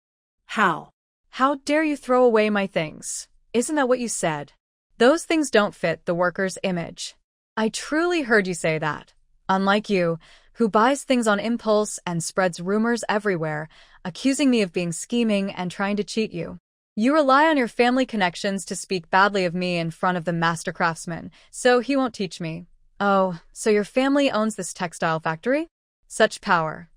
how? How dare you throw away my things? Isn't that what you said? Those things don't fit the worker's image. I truly heard you say that. Unlike you, who buys things on impulse and spreads rumors everywhere, accusing me of being scheming and trying to cheat you. You rely on your family connections to speak badly of me in front of the master craftsman, so he won't teach me. Oh, so your family owns this textile factory? Such power.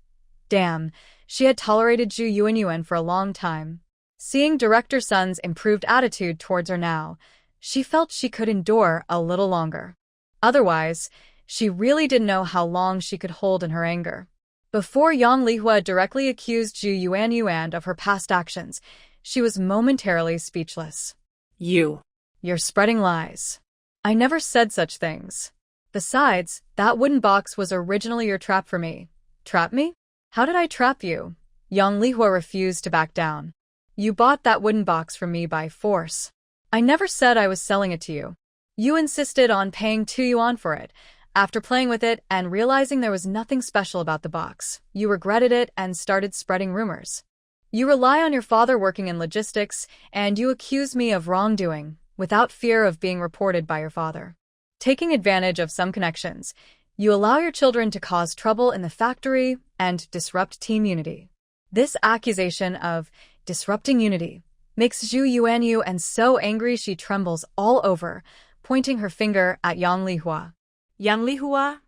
Damn, she had tolerated Zhu Yuan for a long time. Seeing Director Sun's improved attitude towards her now, she felt she could endure a little longer. Otherwise, she really didn't know how long she could hold in her anger. Before Yang Lihua directly accused Zhu Yuan of her past actions, she was momentarily speechless. You're spreading lies. I never said such things. Besides, that wooden box was originally your trap for me. Trap me? How did I trap you? Yang Lihua refused to back down. You bought that wooden box from me by force. I never said I was selling it to you. You insisted on paying 2 yuan for it. After playing with it and realizing there was nothing special about the box, you regretted it and started spreading rumors. You rely on your father working in logistics, and you accuse me of wrongdoing, without fear of being reported by your father. Taking advantage of some connections, you allow your children to cause trouble in the factory and disrupt team unity. This accusation of disrupting unity makes Zhu Yuanyuan so angry she trembles all over, pointing her finger at Yang Lihua. Yang Lihua,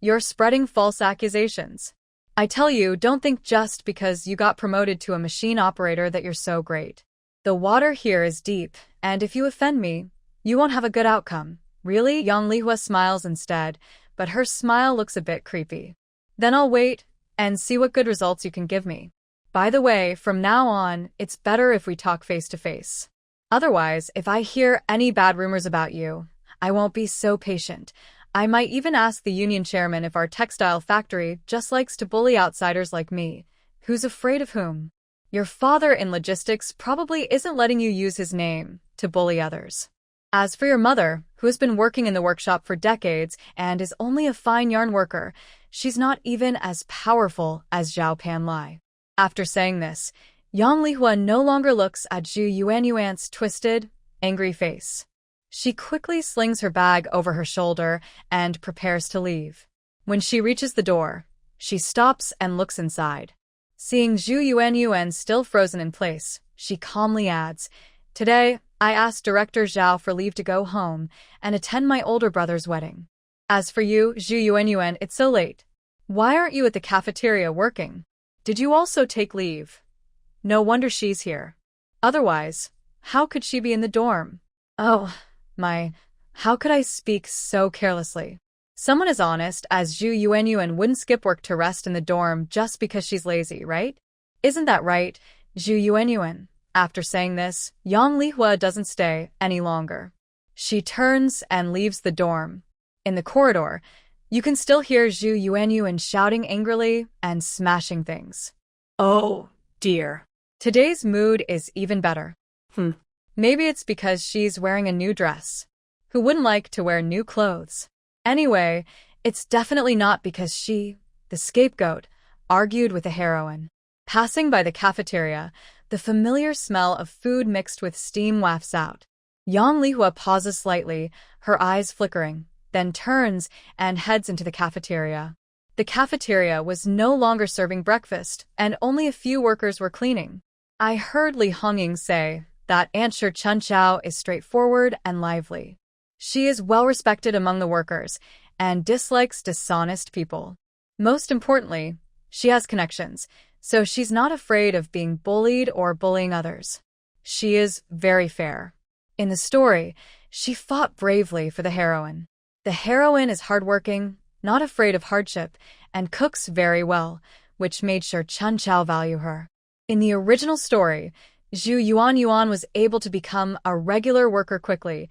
You're spreading false accusations. I tell you, don't think just because you got promoted to a machine operator that you're so great. The water here is deep, and if you offend me, you won't have a good outcome. Really? Yang Lihua smiles instead, but her smile looks a bit creepy. Then I'll wait and see what good results you can give me. By the way, from now on, it's better if we talk face to face. Otherwise, if I hear any bad rumors about you, I won't be so patient. I might even ask the union chairman if our textile factory just likes to bully outsiders like me. Who's afraid of whom? Your father in logistics probably isn't letting you use his name to bully others. As for your mother, who has been working in the workshop for decades and is only a fine yarn worker, she's not even as powerful as Zhao Panlai. After saying this, Yang Lihua no longer looks at Zhu Yuanyuan's twisted, angry face. She quickly slings her bag over her shoulder and prepares to leave. When she reaches the door, she stops and looks inside. Seeing Zhu Yuanyuan still frozen in place, she calmly adds, "Today, I asked Director Zhao for leave to go home and attend my older brother's wedding. As for you, Zhu Yuanyuan, it's so late. Why aren't you at the cafeteria working? Did you also take leave? No wonder she's here. Otherwise, how could she be in the dorm? Oh, how could I speak so carelessly? Someone as honest as Zhu Yuanyuan wouldn't skip work to rest in the dorm just because she's lazy, right? Isn't that right, Zhu Yuanyuan?" After saying this, Yang Lihua doesn't stay any longer. She turns and leaves the dorm. In the corridor, you can still hear Zhu Yuanyuan shouting angrily and smashing things. Oh, dear. Today's mood is even better. Maybe it's because she's wearing a new dress. Who wouldn't like to wear new clothes? Anyway, it's definitely not because she, the scapegoat, argued with the heroine. Passing by the cafeteria, the familiar smell of food mixed with steam wafts out. Yang Lihua pauses slightly, her eyes flickering, then turns and heads into the cafeteria. The cafeteria was no longer serving breakfast, and only a few workers were cleaning. I heard Li Hongying say that Aunt Shi Chun Chao is straightforward and lively. She is well respected among the workers and dislikes dishonest people. Most importantly, she has connections, so she's not afraid of being bullied or bullying others. She is very fair. In the story, she fought bravely for the heroine. The heroine is hardworking, not afraid of hardship, and cooks very well, which made Shi Chun Chao value her. In the original story, Zhu Yuanyuan was able to become a regular worker quickly,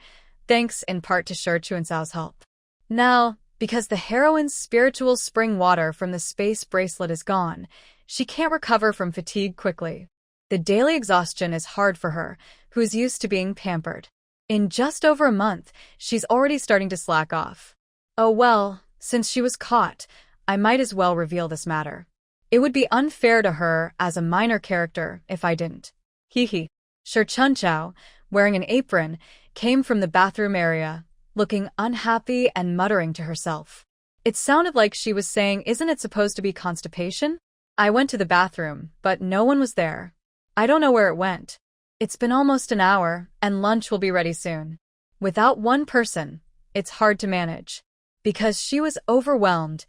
thanks in part to Shi Chun Cao's help. Now, because the heroine's spiritual spring water from the space bracelet is gone, she can't recover from fatigue quickly. The daily exhaustion is hard for her, who's used to being pampered. In just over a month, she's already starting to slack off. Oh well, since she was caught, I might as well reveal this matter. It would be unfair to her as a minor character if I didn't. Hee. Shi Chun Chao, wearing an apron, came from the bathroom area, looking unhappy and muttering to herself. It sounded like she was saying, "Isn't it supposed to be constipation?" I went to the bathroom, but no one was there. I don't know where it went. It's been almost an hour, and lunch will be ready soon. Without one person, it's hard to manage. Because she was overwhelmed,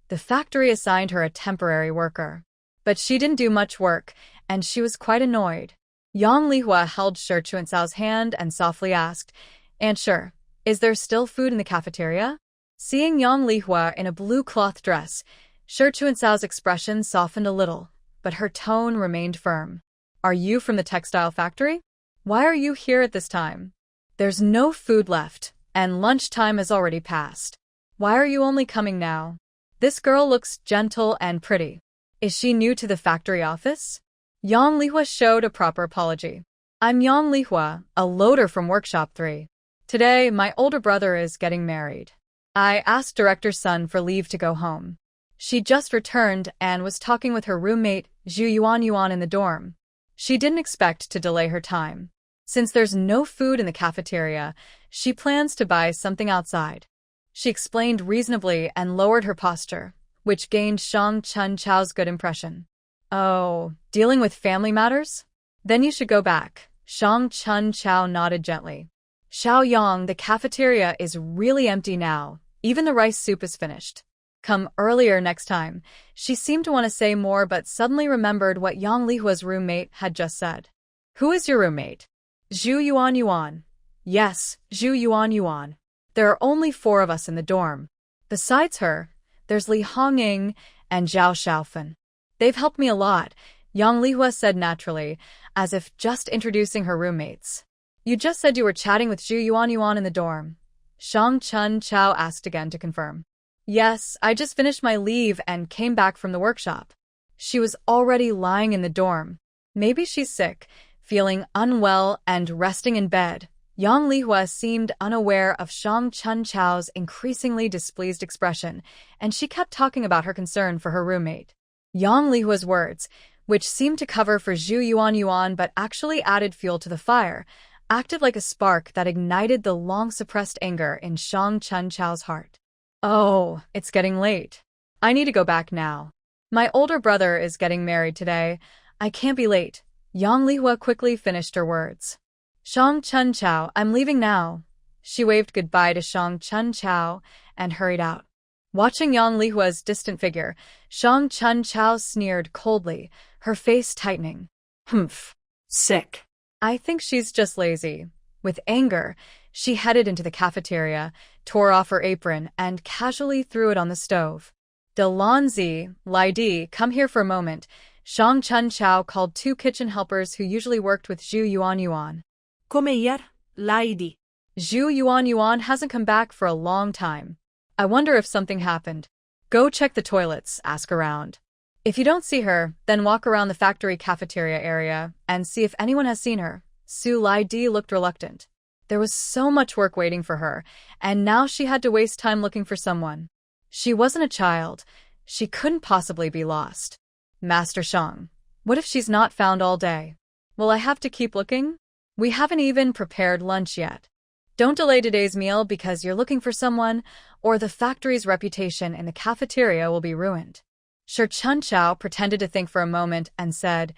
the factory assigned her a temporary worker. But she didn't do much work, and she was quite annoyed. Yang Lihua held Shi Chun Cao's hand and softly asked, "Aunt Shi, is there still food in the cafeteria?" Seeing Yang Lihua in a blue cloth dress, Shi Chun Cao's expression softened a little, but her tone remained firm. "Are you from the textile factory? Why are you here at this time? There's no food left, and lunchtime has already passed. Why are you only coming now? This girl looks gentle and pretty. Is she new to the factory office?" Yang Lihua showed a proper apology. "I'm Yang Lihua, a loader from Workshop 3. Today, my older brother is getting married. I asked Director's son for leave to go home. She just returned and was talking with her roommate, Zhu Yuanyuan, in the dorm. She didn't expect to delay her time. Since there's no food in the cafeteria, she plans to buy something outside." She explained reasonably and lowered her posture, which gained Shi Chun Cao's good impression. "Oh, dealing with family matters? Then you should go back. Shang Chun Chao nodded gently. Xiao Yang, the cafeteria is really empty now. Even the rice soup is finished. Come earlier next time. She seemed to want to say more but suddenly remembered what Yang Lihua's roommate had just said. Who is your roommate? Zhu Yuan Yuan. Yes, Zhu Yuan Yuan. There are only 4 of us in the dorm. Besides her, there's Li Hongying and Zhao Xiaofan. They've helped me a lot, Yang Lihua said naturally, as if just introducing her roommates. You just said you were chatting with Zhu Yuan Yuan in the dorm. Shang Chun Chao asked again to confirm. Yes, I just finished my leave and came back from the workshop. She was already lying in the dorm. Maybe she's sick, feeling unwell and resting in bed. Yang Lihua seemed unaware of Shang Chun Chao's increasingly displeased expression, and she kept talking about her concern for her roommate. Yang Lihua's words, which seemed to cover for Zhu Yuan Yuan but actually added fuel to the fire, acted like a spark that ignited the long-suppressed anger in Shang Chun Chao's heart. Oh, it's getting late. I need to go back now. My older brother is getting married today. I can't be late. Yang Lihua quickly finished her words. Shang Chun Chao, I'm leaving now. She waved goodbye to Shang Chun Chao and hurried out. Watching Yang Lihua's distant figure, Shang Chun Chao sneered coldly, her face tightening. Humph. Sick. I think she's just lazy. With anger, she headed into the cafeteria, tore off her apron, and casually threw it on the stove. Delanzi, Lidi, come here for a moment. Shang Chun Chao called 2 kitchen helpers who usually worked with Zhu Yuan Yuan. Come here, Lidi. Zhu Yuan Yuan hasn't come back for a long time. I wonder if something happened. Go check the toilets, ask around. If you don't see her, then walk around the factory cafeteria area and see if anyone has seen her. Su Lidi looked reluctant. There was so much work waiting for her, and now she had to waste time looking for someone. She wasn't a child. She couldn't possibly be lost. Master Shang, what if she's not found all day? Will I have to keep looking? We haven't even prepared lunch yet. Don't delay today's meal because you're looking for someone, or the factory's reputation in the cafeteria will be ruined. Shi Chun Chao pretended to think for a moment and said,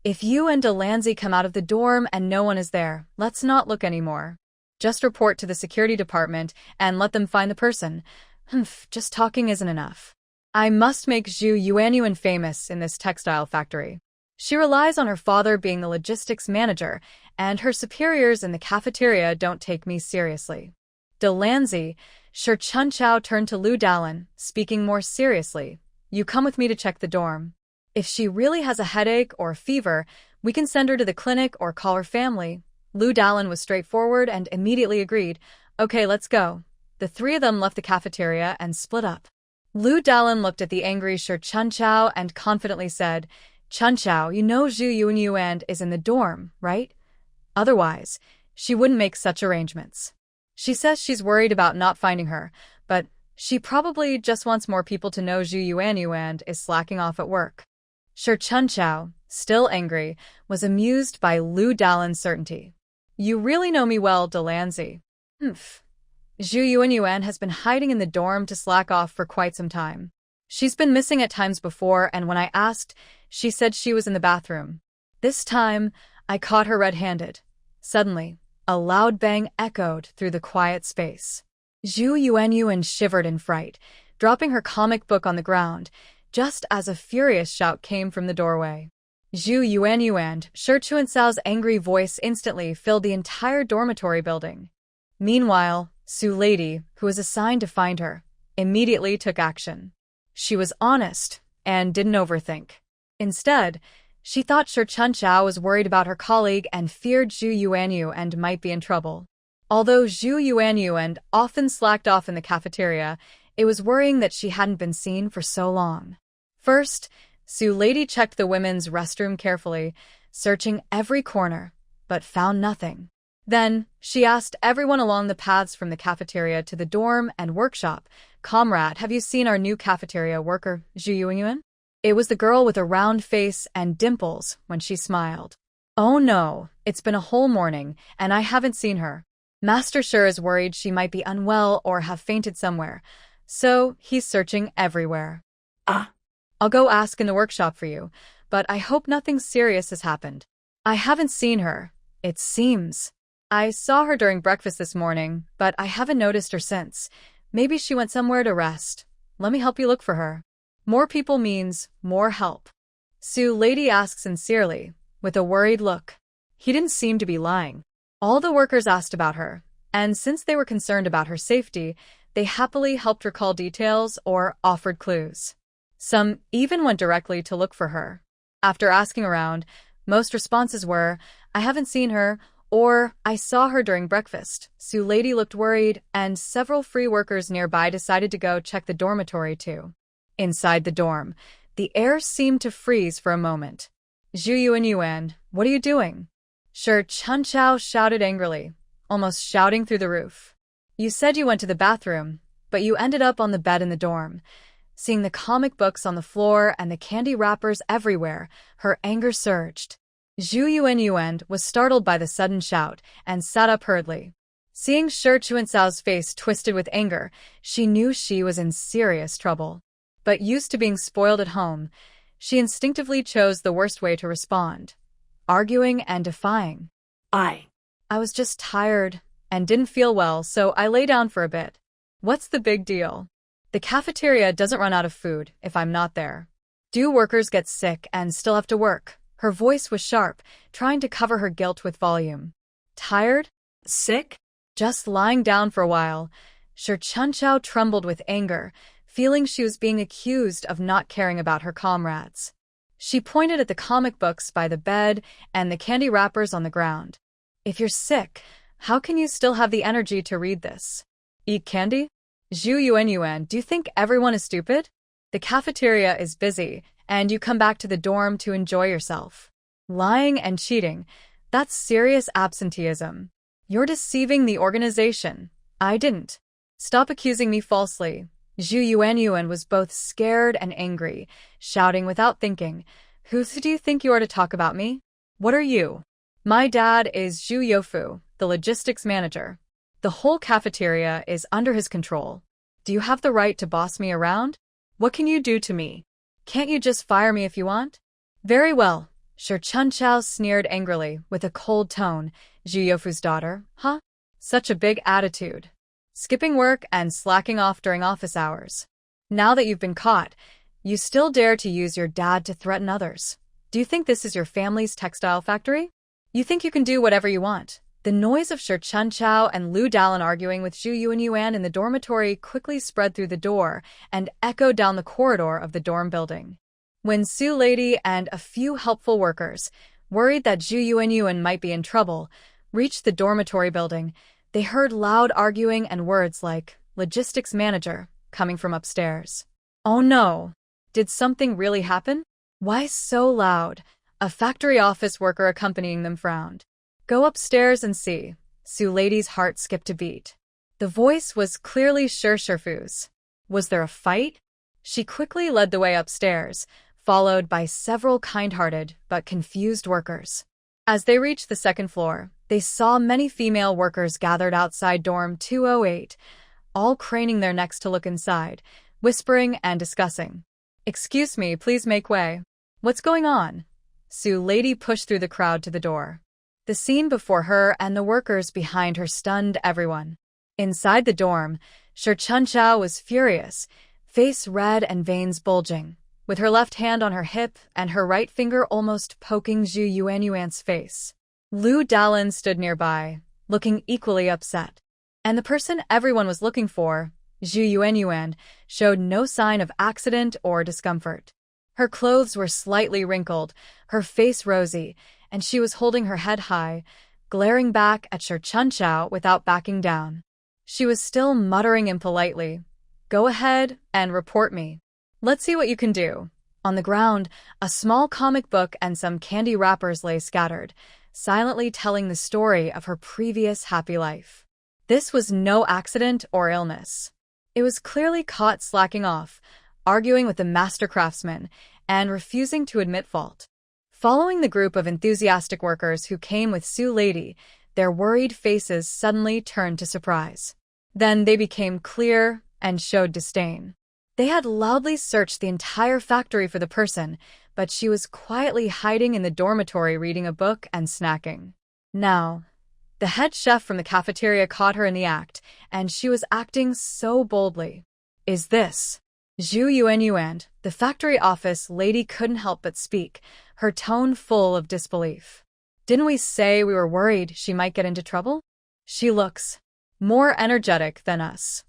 If you and Delanzi come out of the dorm and no one is there, let's not look anymore. Just report to the security department and let them find the person. Just talking isn't enough. I must make Zhu Yuanyuan famous in this textile factory. She relies on her father being the logistics manager, and her superiors in the cafeteria don't take me seriously. Delanzi, Shi Chun Chao turned to Lu Dalin, speaking more seriously. You come with me to check the dorm. If she really has a headache or a fever, we can send her to the clinic or call her family. Lu Dalin was straightforward and immediately agreed. Okay, let's go. The 3 of them left the cafeteria and split up. Lu Dalin looked at the angry Shi Chun Chao and confidently said, Chun Chao, you know Zhu Yuanyuan is in the dorm, right? Otherwise, she wouldn't make such arrangements. She says she's worried about not finding her, but she probably just wants more people to know Zhu Yuanyuan is slacking off at work. Shi Chun Chao, still angry, was amused by Lu Dalin's certainty. You really know me well, Delanzi. Zhu Yuanyuan has been hiding in the dorm to slack off for quite some time. She's been missing at times before, and when I asked, she said she was in the bathroom. This time, I caught her red-handed. Suddenly, a loud bang echoed through the quiet space. Zhu Yuanyuan shivered in fright, dropping her comic book on the ground, just as a furious shout came from the doorway. Zhu Yuanyuan, Shi Chun Cao's angry voice instantly filled the entire dormitory building. Meanwhile, Su Lady, who was assigned to find her, immediately took action. She was honest and didn't overthink. Instead, she thought Shi Chun Chao was worried about her colleague and feared Zhu Yuanyuan might be in trouble. Although Zhu Yuanyuan often slacked off in the cafeteria, it was worrying that she hadn't been seen for so long. First, Su Lady checked the women's restroom carefully, searching every corner, but found nothing. Then, she asked everyone along the paths from the cafeteria to the dorm and workshop, Comrade, have you seen our new cafeteria worker, Zhu Yuanyuan? It was the girl with a round face and dimples when she smiled. Oh no, it's been a whole morning, and I haven't seen her. Master Shi is worried she might be unwell or have fainted somewhere, so he's searching everywhere. I'll go ask in the workshop for you, but I hope nothing serious has happened. I haven't seen her, it seems. I saw her during breakfast this morning, but I haven't noticed her since. Maybe she went somewhere to rest. Let me help you look for her. More people means more help. Sue Lady asked sincerely, with a worried look. He didn't seem to be lying. All the workers asked about her, and since they were concerned about her safety, they happily helped recall details or offered clues. Some even went directly to look for her. After asking around, most responses were, I haven't seen her, or I saw her during breakfast. Sue Lady looked worried, and several free workers nearby decided to go check the dormitory too. Inside the dorm, the air seemed to freeze for a moment. Zhu Yuan, what are you doing? Sure, Chun Chao shouted angrily, almost shouting through the roof. You said you went to the bathroom, but you ended up on the bed in the dorm. Seeing the comic books on the floor and the candy wrappers everywhere, her anger surged. Zhu Yuan was startled by the sudden shout and sat up hurriedly. Seeing Shi Chuancao's face twisted with anger, she knew she was in serious trouble. But used to being spoiled at home, she instinctively chose the worst way to respond, arguing and defying. I was just tired and didn't feel well, so I lay down for a bit. What's the big deal? The cafeteria doesn't run out of food if I'm not there. Do workers get sick and still have to work? Her voice was sharp, trying to cover her guilt with volume. Tired? Sick? Just lying down for a while. Shi Chunchao trembled with anger, feeling she was being accused of not caring about her comrades. She pointed at the comic books by the bed and the candy wrappers on the ground. If you're sick, how can you still have the energy to read this? Eat candy? Zhu Yuan, do you think everyone is stupid? The cafeteria is busy, and you come back to the dorm to enjoy yourself. Lying and cheating, that's serious absenteeism. You're deceiving the organization. I didn't. Stop accusing me falsely. Zhu Yuan was both scared and angry, shouting without thinking, Who do you think you are to talk about me? What are you? My dad is Zhu Youfu, the logistics manager. The whole cafeteria is under his control. Do you have the right to boss me around? What can you do to me? Can't you just fire me if you want? Very well. Shi Chunchao sneered angrily, with a cold tone. Zhu Youfu's daughter, huh? Such a big attitude. Skipping work and slacking off during office hours. Now that you've been caught, you still dare to use your dad to threaten others. Do you think this is your family's textile factory? You think you can do whatever you want. The noise of Shi Chunchao and Lu Dalin arguing with Zhu Yuan in the dormitory quickly spread through the door and echoed down the corridor of the dorm building. When Sue Lady and a few helpful workers, worried that Zhu Yuan might be in trouble, reached the dormitory building, they heard loud arguing and words like, logistics manager, coming from upstairs. Oh no! Did something really happen? Why so loud? A factory office worker accompanying them frowned. Go upstairs and see. Sue Lady's heart skipped a beat. The voice was clearly Shifu's. Was there a fight? She quickly led the way upstairs, followed by several kind-hearted but confused workers. As they reached the second floor, they saw many female workers gathered outside dorm 208, all craning their necks to look inside, whispering and discussing. Excuse me, please make way. What's going on? Sue Lady pushed through the crowd to the door. The scene before her and the workers behind her stunned everyone. Inside the dorm, Shi Chunchao was furious, face red and veins bulging, with her left hand on her hip and her right finger almost poking Zhu Yuan's face. Lu Dalin stood nearby, looking equally upset. And the person everyone was looking for, Zhu Yuan, showed no sign of accident or discomfort. Her clothes were slightly wrinkled, her face rosy, and she was holding her head high, glaring back at Shi Chunchao without backing down. She was still muttering impolitely, Go ahead and report me. Let's see what you can do. On the ground, a small comic book and some candy wrappers lay scattered, silently telling the story of her previous happy life. This was no accident or illness. It was clearly caught slacking off, arguing with the master craftsman, and refusing to admit fault. Following the group of enthusiastic workers who came with Sue Lady, their worried faces suddenly turned to surprise. Then they became clear and showed disdain. They had loudly searched the entire factory for the person, but she was quietly hiding in the dormitory reading a book and snacking. Now, the head chef from the cafeteria caught her in the act, and she was acting so boldly. "Is this Zhu Yuan?" The factory office lady couldn't help but speak, her tone full of disbelief. "Didn't we say we were worried she might get into trouble? She looks more energetic than us."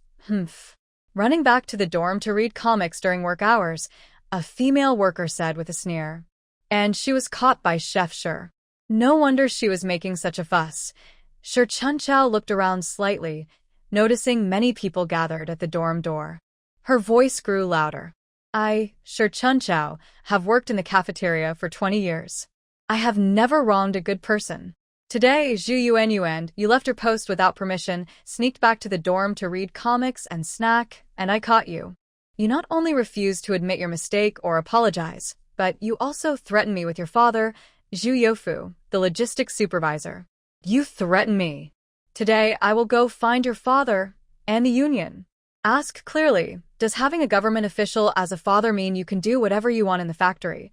Running back to the dorm to read comics during work hours, a female worker said with a sneer. And she was caught by Chef Shi. No wonder she was making such a fuss. Shi Chunchao looked around slightly, noticing many people gathered at the dorm door. Her voice grew louder. "I, Shi Chunchao, have worked in the cafeteria for 20 years. I have never wronged a good person. Today, Zhu Yuan, you left your post without permission, sneaked back to the dorm to read comics and snack, and I caught you. You not only refused to admit your mistake or apologize, but you also threatened me with your father, Zhu Youfu, the logistics supervisor. You threaten me. Today, I will go find your father and the union. Ask clearly, does having a government official as a father mean you can do whatever you want in the factory?"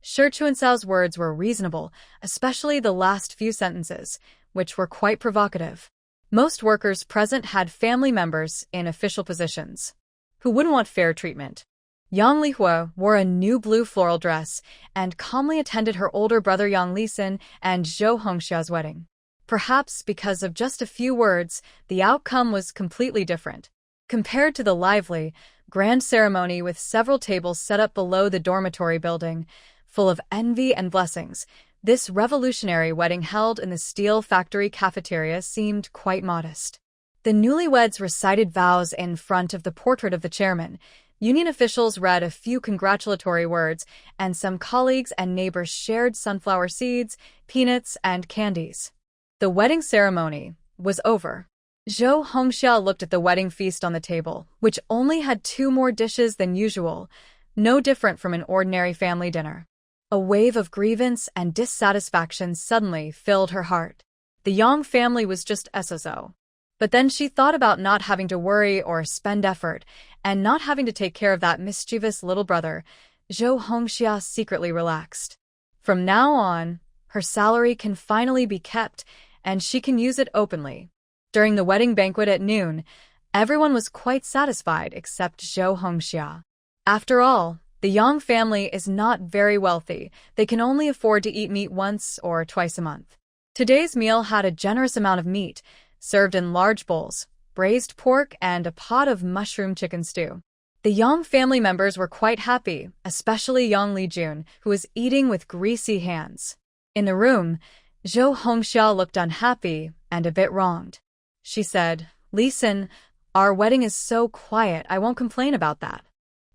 Shi Chuancao's words were reasonable, especially the last few sentences, which were quite provocative. Most workers present had family members in official positions. Who wouldn't want fair treatment? Yang Lihua wore a new blue floral dress and calmly attended her older brother Yang Lisin and Zhou Hongxia's wedding. Perhaps because of just a few words, the outcome was completely different. Compared to the lively, grand ceremony with several tables set up below the dormitory building, full of envy and blessings, this revolutionary wedding held in the steel factory cafeteria seemed quite modest. The newlyweds recited vows in front of the portrait of the chairman. Union officials read a few congratulatory words, and some colleagues and neighbors shared sunflower seeds, peanuts, and candies. The wedding ceremony was over. Zhou Hongxia looked at the wedding feast on the table, which only had 2 more dishes than usual, no different from an ordinary family dinner. A wave of grievance and dissatisfaction suddenly filled her heart. The Yang family was just so. But then she thought about not having to worry or spend effort, and not having to take care of that mischievous little brother. Zhou Hongxia secretly relaxed. From now on, her salary can finally be kept, and she can use it openly. During the wedding banquet at noon, everyone was quite satisfied except Zhou Hongxia. After all, the Yang family is not very wealthy. They can only afford to eat meat once or twice a month. Today's meal had a generous amount of meat, served in large bowls, braised pork, and a pot of mushroom chicken stew. The Yang family members were quite happy, especially Yang Lijun, who was eating with greasy hands. In the room, Zhou Hongxia looked unhappy and a bit wronged. She said, "Lisin, our wedding is so quiet, I won't complain about that.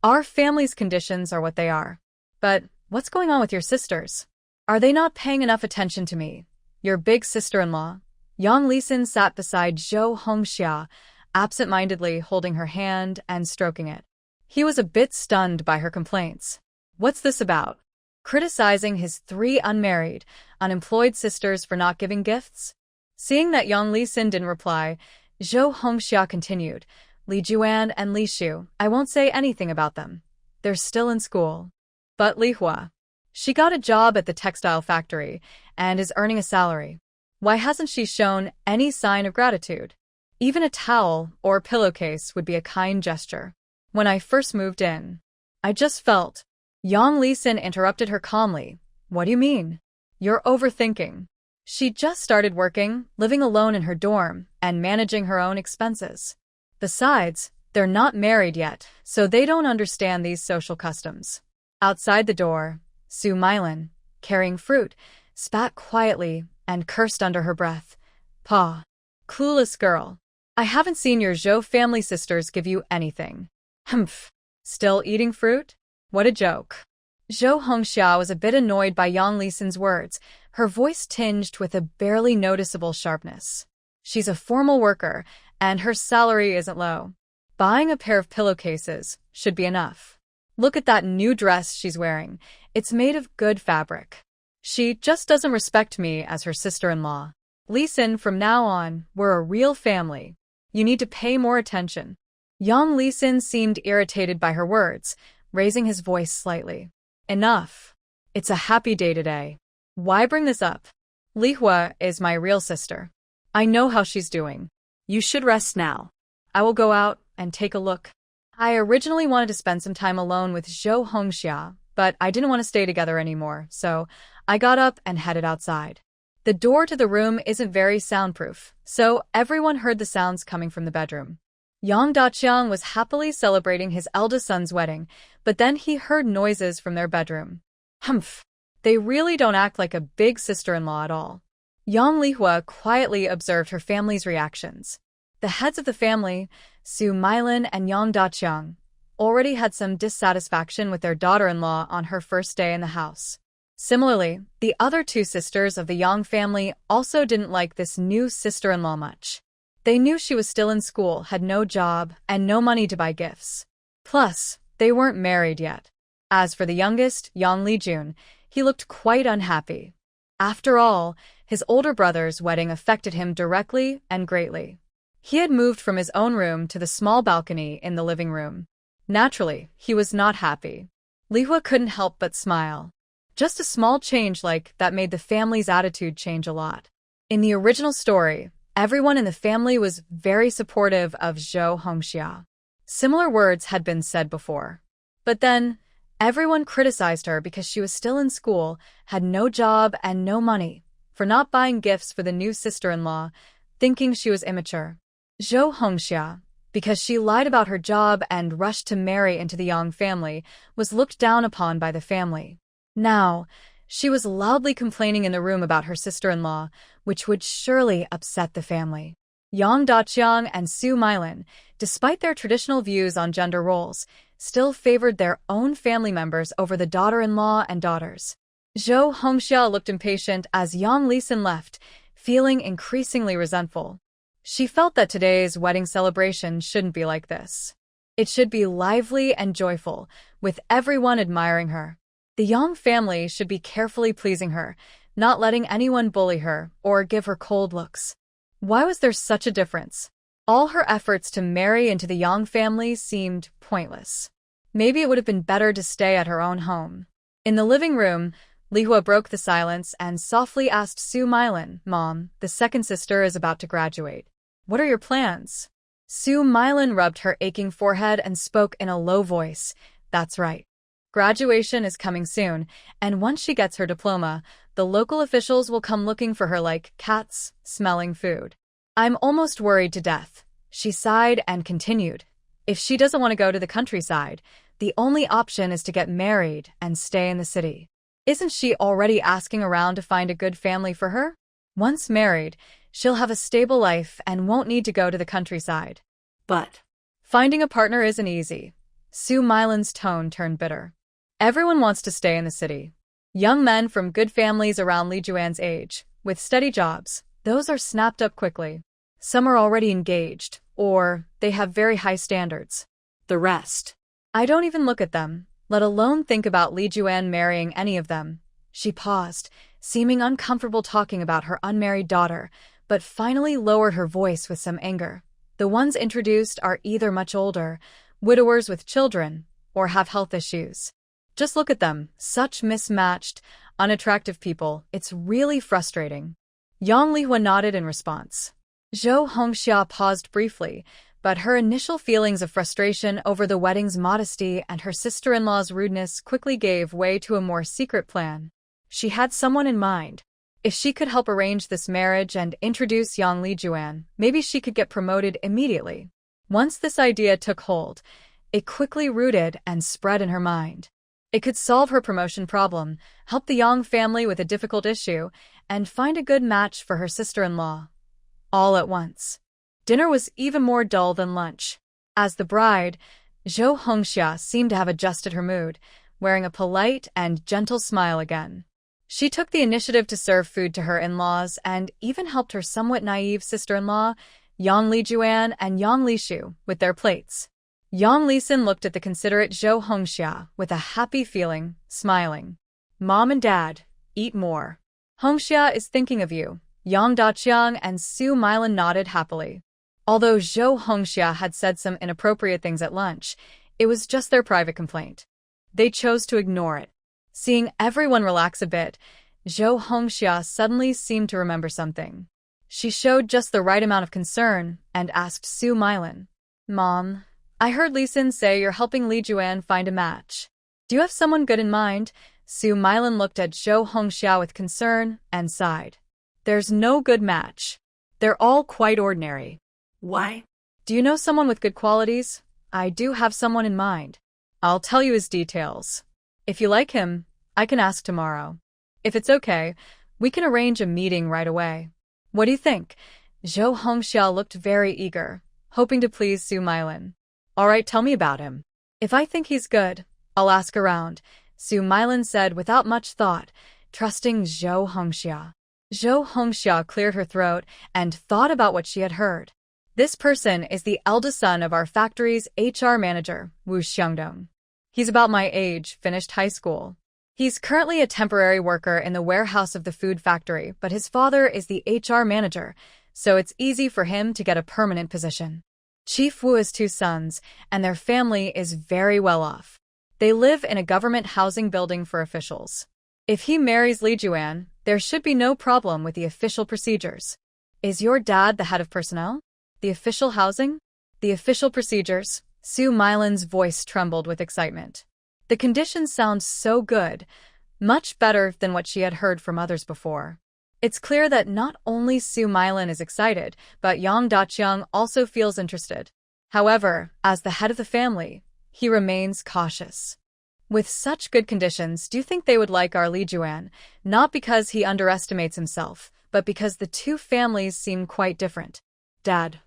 Our family's conditions are what they are. But what's going on with your sisters? Are they not paying enough attention to me, your big sister-in-law?" Yang Lisin sat beside Zhou Hongxia, absent-mindedly holding her hand and stroking it. He was a bit stunned by her complaints. What's this about? Criticizing his 3 unmarried, unemployed sisters for not giving gifts? Seeing that Yang Lisin didn't reply, Zhou Hongxia continued, "Li Juan and Li Shu, I won't say anything about them. They're still in school. But Li Hua, she got a job at the textile factory and is earning a salary. Why hasn't she shown any sign of gratitude? Even a towel or pillowcase would be a kind gesture. When I first moved in, I just felt..." Yang Lisin interrupted her calmly. "What do you mean? You're overthinking. She just started working, living alone in her dorm, and managing her own expenses. Besides, they're not married yet, so they don't understand these social customs." Outside the door, Su Mylan, carrying fruit, spat quietly and cursed under her breath. "Pa, clueless girl. I haven't seen your Zhou family sisters give you anything. Humph. Still eating fruit? What a joke." Zhou Hongxia was a bit annoyed by Yang Lisin's words, her voice tinged with a barely noticeable sharpness. She's a formal worker, and her salary isn't low. Buying a pair of pillowcases should be enough. Look at that new dress she's wearing. It's made of good fabric. She just doesn't respect me as her sister-in-law. Lisin, from now on, we're a real family. You need to pay more attention." Yang Lisin seemed irritated by her words, raising his voice slightly. "Enough. It's a happy day today. Why bring this up? Li Hua is my real sister. I know how she's doing. You should rest now. I will go out and take a look. I originally wanted to spend some time alone with Zhou Hongxia, but I didn't want to stay together anymore, so I got up and headed outside. The door to the room isn't very soundproof, so everyone heard the sounds coming from the bedroom. Yang Daqiang was happily celebrating his eldest son's wedding, but then he heard noises from their bedroom. Humph! They really don't act like a big sister-in-law at all. Yang Lihua quietly observed her family's reactions. The heads of the family, Su Meilan and Yang Daqiang, already had some dissatisfaction with their daughter-in-law on her first day in the house. Similarly, the other two sisters of the Yang family also didn't like this new sister-in-law much. They knew she was still in school, had no job, and no money to buy gifts. Plus, they weren't married yet. As for the youngest, Yang Lijun, he looked quite unhappy. After all, his older brother's wedding affected him directly and greatly. He had moved from his own room to the small balcony in the living room. Naturally, he was not happy. Lihua couldn't help but smile. Just a small change like that made the family's attitude change a lot. In the original story, everyone in the family was very supportive of Zhou Hongxia. Similar words had been said before. But then, everyone criticized her because she was still in school, had no job and no money, for not buying gifts for the new sister-in-law, thinking she was immature. Zhou Hongxia, because she lied about her job and rushed to marry into the Yang family, was looked down upon by the family. Now, she was loudly complaining in the room about her sister-in-law, which would surely upset the family. Yang Daqiang and Su Meilan, despite their traditional views on gender roles, still favored their own family members over the daughter-in-law and daughters. Zhou Hongxia looked impatient as Yang Lisin left, feeling increasingly resentful. She felt that today's wedding celebration shouldn't be like this. It should be lively and joyful, with everyone admiring her. The Yang family should be carefully pleasing her, not letting anyone bully her or give her cold looks. Why was there such a difference? All her efforts to marry into the Yang family seemed pointless. Maybe it would have been better to stay at her own home. In the living room, Lihua broke the silence and softly asked Su Meilan, "Mom, the second sister is about to graduate. What are your plans?" Su Meilan rubbed her aching forehead and spoke in a low voice. "That's right. Graduation is coming soon, and once she gets her diploma, the local officials will come looking for her like cats smelling food. I'm almost worried to death." She sighed and continued. "If she doesn't want to go to the countryside, the only option is to get married and stay in the city. Isn't she already asking around to find a good family for her? Once married, she'll have a stable life and won't need to go to the countryside." But finding a partner isn't easy. Su Meilan's tone turned bitter. Everyone wants to stay in the city. Young men from good families around Li Juan's age, with steady jobs, those are snapped up quickly. Some are already engaged, or they have very high standards. the rest. I don't even look at them, let alone think about Li Juan marrying any of them. She paused, seeming uncomfortable talking about her unmarried daughter, but finally lowered her voice with some anger. The ones introduced are either much older, widowers with children, or have health issues. Just look at them, such mismatched, unattractive people. It's really frustrating. Yang Lihua nodded in response. Zhou Hongxia paused briefly, but her initial feelings of frustration over the wedding's modesty and her sister-in-law's rudeness quickly gave way to a more secret plan. She had someone in mind. If she could help arrange this marriage and introduce Yang Lijuan, maybe she could get promoted immediately. Once this idea took hold, it quickly rooted and spread in her mind. It could solve her promotion problem, help the Yang family with a difficult issue, and find a good match for her sister-in-law. All at once. Dinner was even more dull than lunch. As the bride, Zhou Hongxia seemed to have adjusted her mood, wearing a polite and gentle smile again. She took the initiative to serve food to her in-laws and even helped her somewhat naive sister-in-law, Yang Lijuan and Yang Lishu, with their plates. Yang Lisin looked at the considerate Zhou Hongxia with a happy feeling, smiling. "Mom and Dad, eat more. Hongxia is thinking of you." Yang Daqiang and Su Meilan nodded happily. Although Zhou Hongxia had said some inappropriate things at lunch, it was just their private complaint. They chose to ignore it. Seeing everyone relax a bit, Zhou Hongxia suddenly seemed to remember something. She showed just the right amount of concern and asked Su Milin, "Mom, I heard Li Xin say you're helping Li Juan find a match. Do you have someone good in mind?" Su Milin looked at Zhou Hongxia with concern and sighed. "There's no good match. They're all quite ordinary." Why? "Do you know someone with good qualities?" "I do have someone in mind. I'll tell you his details. If you like him, I can ask tomorrow. If it's okay, we can arrange a meeting right away. What do you think?" Zhou Hongxia looked very eager, hoping to please Su Milin. "All right, tell me about him. If I think he's good, I'll ask around," Su Milin said without much thought, trusting Zhou Hongxia. Zhou Hongxia cleared her throat and thought about what she had heard. "This person is the eldest son of our factory's HR manager, Wu Xiangdong. He's about my age, finished high school. He's currently a temporary worker in the warehouse of the food factory, but his father is the HR manager, so it's easy for him to get a permanent position. Chief Wu has 2 sons, and their family is very well off. They live in a government housing building for officials. If he marries Li Juan, there should be no problem with the official procedures." "Is your dad the head of personnel? The official housing?" "The official procedures." Su Milin's voice trembled with excitement. The conditions sound so good, much better than what she had heard from others before. It's clear that not only Su Milin is excited, but Yang Daqiang also feels interested. However, as the head of the family, he remains cautious. "With such good conditions, do you think they would like our Li Juan? Not because he underestimates himself, but because the 2 families seem quite different." "Dad,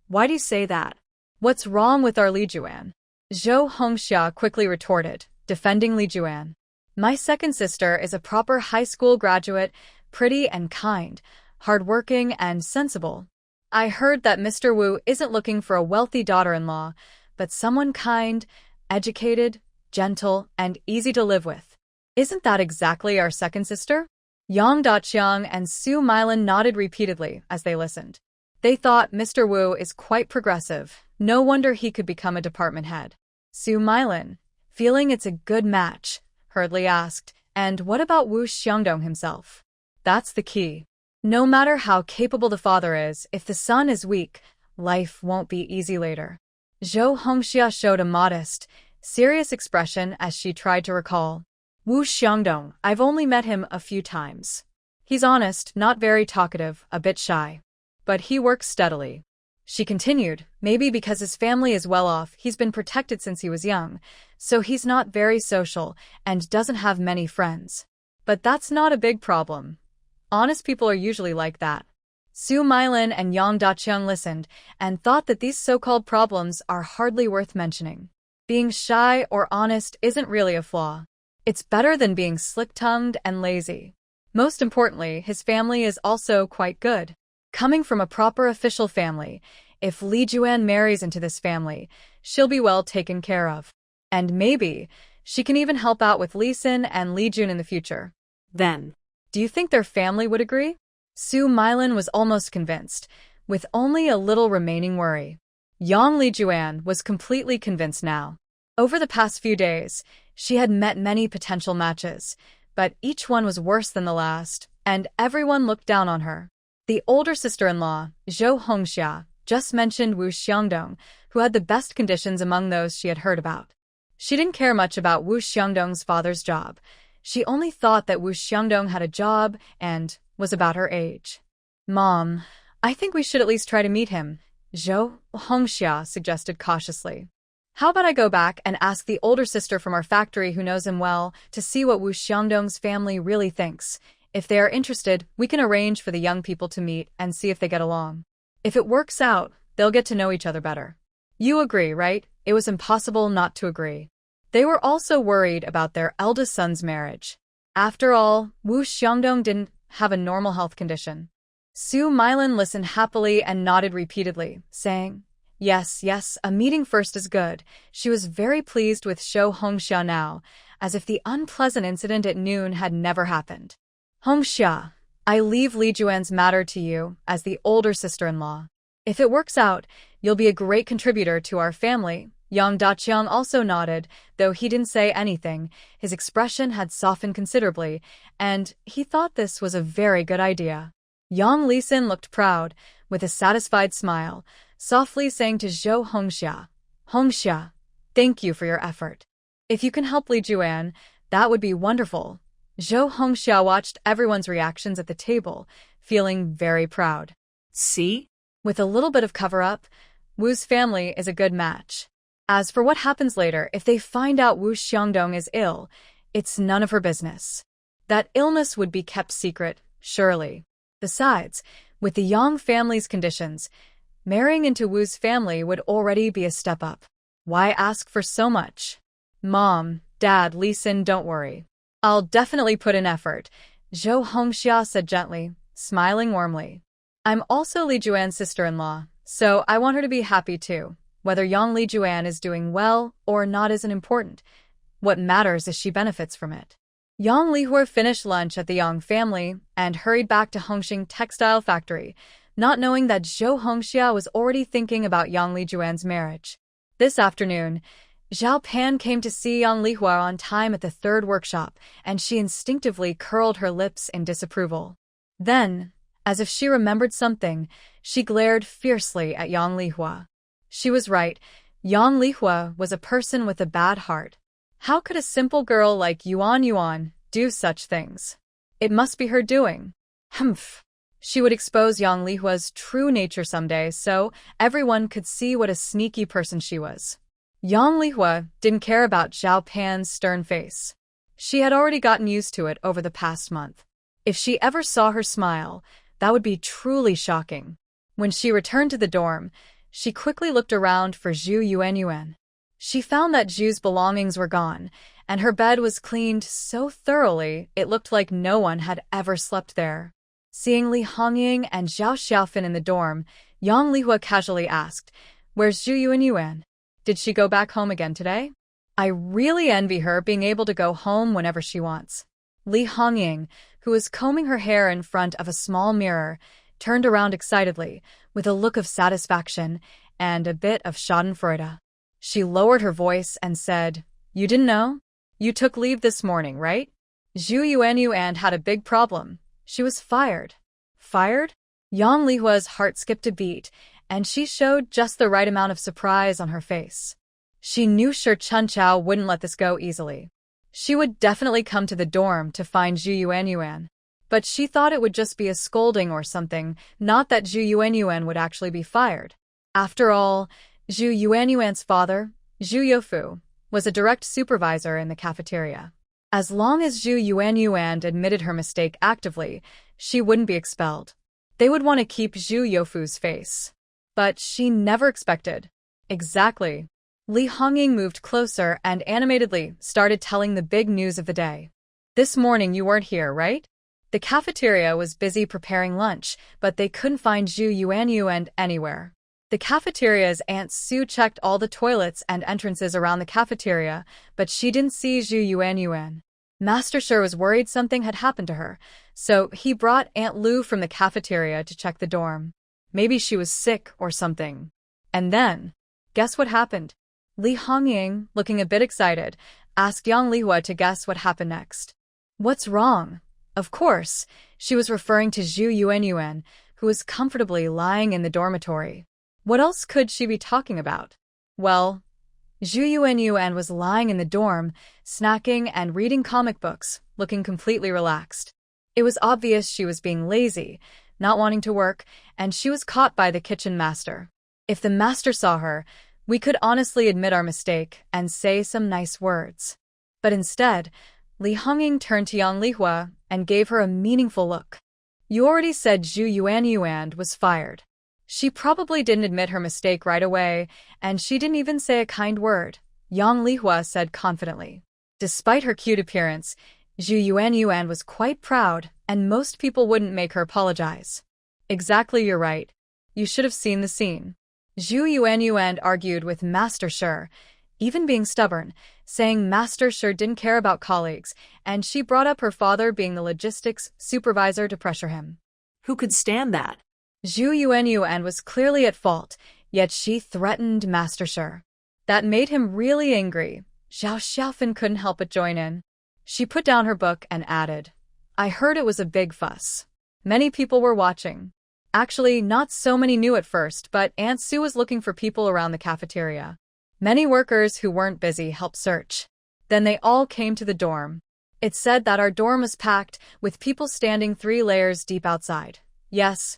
why do you say that? What's wrong with our Li Juan?" Zhou Hongxia quickly retorted, defending Li Juan. "My second sister is a proper high school graduate, pretty and kind, hardworking and sensible. I heard that Mr. Wu isn't looking for a wealthy daughter-in-law, but someone kind, educated, gentle, and easy to live with. Isn't that exactly our second sister?" Yang Daqiang and Su Milin nodded repeatedly as they listened. They thought Mr. Wu is quite progressive. No wonder he could become a department head. Su Milin, feeling it's a good match, hurriedly asked, "And what about Wu Xiangdong himself?" "That's the key. No matter how capable the father is, if the son is weak, life won't be easy later." Zhou Hongxia showed a modest, serious expression as she tried to recall. "Wu Xiangdong, I've only met him a few times. He's honest, not very talkative, a bit shy. But he works steadily." She continued, "Maybe because his family is well off, he's been protected since he was young, so he's not very social and doesn't have many friends. But that's not a big problem. Honest people are usually like that." Su Milin and Yang Daqiang listened and thought that these so-called problems are hardly worth mentioning. Being shy or honest isn't really a flaw. It's better than being slick-tongued and lazy. Most importantly, his family is also quite good. Coming from a proper official family, if Li Juan marries into this family, she'll be well taken care of. And maybe she can even help out with Li Xin and Li Jun in the future. Then, Do you think their family would agree? Su Milin was almost convinced, with only a little remaining worry. Yang Li Juan was completely convinced now. Over the past few days, she had met many potential matches, but each one was worse than the last, and everyone looked down on her. The older sister-in-law, Zhou Hongxia, just mentioned Wu Xiangdong, who had the best conditions among those she had heard about. She didn't care much about Wu Xiangdong's father's job. She only thought that Wu Xiangdong had a job and was about her age. "Mom, I think we should at least try to meet him," Zhou Hongxia suggested cautiously. "How about I go back and ask the older sister from our factory who knows him well to see what Wu Xiangdong's family really thinks. If they are interested, we can arrange for the young people to meet and see if they get along. If it works out, they'll get to know each other better." You agree, right? It was impossible not to agree. They were also worried about their eldest son's marriage. After all, Wu Xiangdong didn't have a normal health condition. Su Milin listened happily and nodded repeatedly, saying, Yes, a meeting first is good." She was very pleased with Zhou Hongxia now, as if the unpleasant incident at noon had never happened. "Hongxia, I leave Li Juan's matter to you as the older sister-in-law. If it works out, you'll be a great contributor to our family. Yang Daqiang also nodded, though he didn't say anything. His expression had softened considerably, and he thought this was a very good idea. Yang Lisin looked proud, with a satisfied smile, softly saying to Zhou Hongxia, "Hongxia, thank you for your effort. If you can help Li Juan, that would be wonderful." Zhou Hongxia watched everyone's reactions at the table, feeling very proud. See? With a little bit of cover-up, Wu's family is a good match. As for what happens later if they find out Wu Xiangdong is ill, it's none of her business. That illness would be kept secret, surely. Besides, with the Yang family's conditions, marrying into Wu's family would already be a step up. Why ask for so much? Mom, Dad, Lisin, don't worry. I'll definitely put in effort, Zhou Hongxia said gently, smiling warmly. I'm also Li Juan's sister-in-law, so I want her to be happy too. Whether Yang Li Juan is doing well or not isn't important. What matters is she benefits from it. Yang Lihua finished lunch at the Yang family and hurried back to Hongxing Textile Factory, not knowing that Zhou Hongxia was already thinking about Yang Li Juan's marriage. This afternoon, Zhao Pan came to see Yang Lihua on time at the third workshop, and she instinctively curled her lips in disapproval. Then, as if she remembered something, she glared fiercely at Yang Lihua. She was right. Yang Lihua was a person with a bad heart. How could a simple girl like Yuan do such things? It must be her doing. Humph. She would expose Yang Lihua's true nature someday, so everyone could see what a sneaky person she was. Yang Lihua didn't care about Zhao Pan's stern face. She had already gotten used to it over the past month. If she ever saw her smile, that would be truly shocking. When she returned to the dorm, she quickly looked around for Zhu Yuanyuan. She found that Zhu's belongings were gone, and her bed was cleaned so thoroughly it looked like no one had ever slept there. Seeing Li Hongying and Zhao Xiaofan in the dorm, Yang Lihua casually asked, "Where's Zhu Yuanyuan? Did she go back home again today?" "I really envy her being able to go home whenever she wants." Li Hongying, who was combing her hair in front of a small mirror, turned around excitedly, with a look of satisfaction and a bit of schadenfreude. She lowered her voice and said, "You didn't know? You took leave this morning, right?" Zhu Yuanyuan had a big problem. She was fired. Fired? Yang Lihua's heart skipped a beat, and she showed just the right amount of surprise on her face. She knew sure Chun Chao wouldn't let this go easily. She would definitely come to the dorm to find Zhu Yuanyuan. But she thought it would just be a scolding or something, not that Zhu Yuanyuan would actually be fired. After all, Zhu Yuanyuan's father, Zhu Youfu, was a direct supervisor in the cafeteria. As long as Zhu Yuanyuan admitted her mistake actively, she wouldn't be expelled. They would want to keep Zhu Youfu's face. But she never expected. Exactly. Li Hongying moved closer and animatedly started telling the big news of the day. "This morning you weren't here, right?" The cafeteria was busy preparing lunch, but they couldn't find Zhu Yuanyuan anywhere. The cafeteria's Aunt Sue checked all the toilets and entrances around the cafeteria, but she didn't see Zhu Yuanyuan. Master Shi was worried something had happened to her, so he brought Aunt Lu from the cafeteria to check the dorm. Maybe she was sick or something. And then, guess what happened? Li Hongying, looking a bit excited, asked Yang Lihua to guess what happened next. "What's wrong?" Of course, she was referring to Zhu Yuanyuan, who was comfortably lying in the dormitory. What else could she be talking about? Well, Zhu Yuanyuan was lying in the dorm, snacking and reading comic books, looking completely relaxed. It was obvious she was being lazy, not wanting to work, and she was caught by the kitchen master. If the master saw her, we could honestly admit our mistake and say some nice words. But instead, Li Hongying turned to Yang Lihua and gave her a meaningful look. "You already said Zhu Yuanyuan was fired." She probably didn't admit her mistake right away, and she didn't even say a kind word, Yang Lihua said confidently. Despite her cute appearance, Zhu Yuanyuan was quite proud, and most people wouldn't make her apologize. "Exactly, you're right. You should have seen the scene." Zhu Yuanyuan argued with Master Shi, even being stubborn, saying Master Shi didn't care about colleagues, and she brought up her father being the logistics supervisor to pressure him. Who could stand that? Zhu Yuanyuan was clearly at fault, yet she threatened Master Shi. That made him really angry. Zhao Xiaofan couldn't help but join in. She put down her book and added, I heard it was a big fuss. Many people were watching. Actually, not so many knew at first, but Aunt Sue was looking for people around the cafeteria. Many workers who weren't busy helped search. Then they all came to the dorm. It said that our dorm was packed, with people standing 3 layers deep outside. Yes,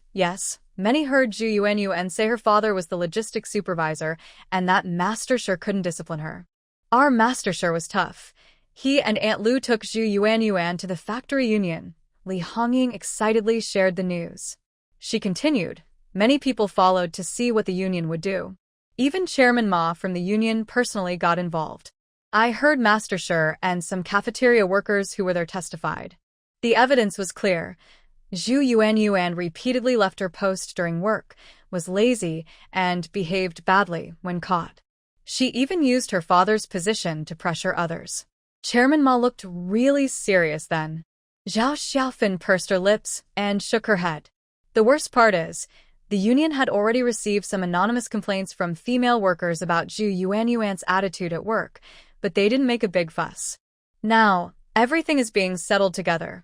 many heard Zhu Yuanyuan say her father was the logistics supervisor, and that Master Shi couldn't discipline her. Our Master Shi was tough. He and Aunt Lu took Zhu Yuanyuan to the factory union. Li Hongying excitedly shared the news. She continued, many people followed to see what the union would do. Even Chairman Ma from the union personally got involved. I heard Master Shi and some cafeteria workers who were there testified. The evidence was clear. Zhu Yuanyuan repeatedly left her post during work, was lazy, and behaved badly when caught. She even used her father's position to pressure others. Chairman Ma looked really serious then. Zhao Xiaofan pursed her lips and shook her head. The worst part is, the union had already received some anonymous complaints from female workers about Zhu Yuanyuan's attitude at work, but they didn't make a big fuss. Now, everything is being settled together.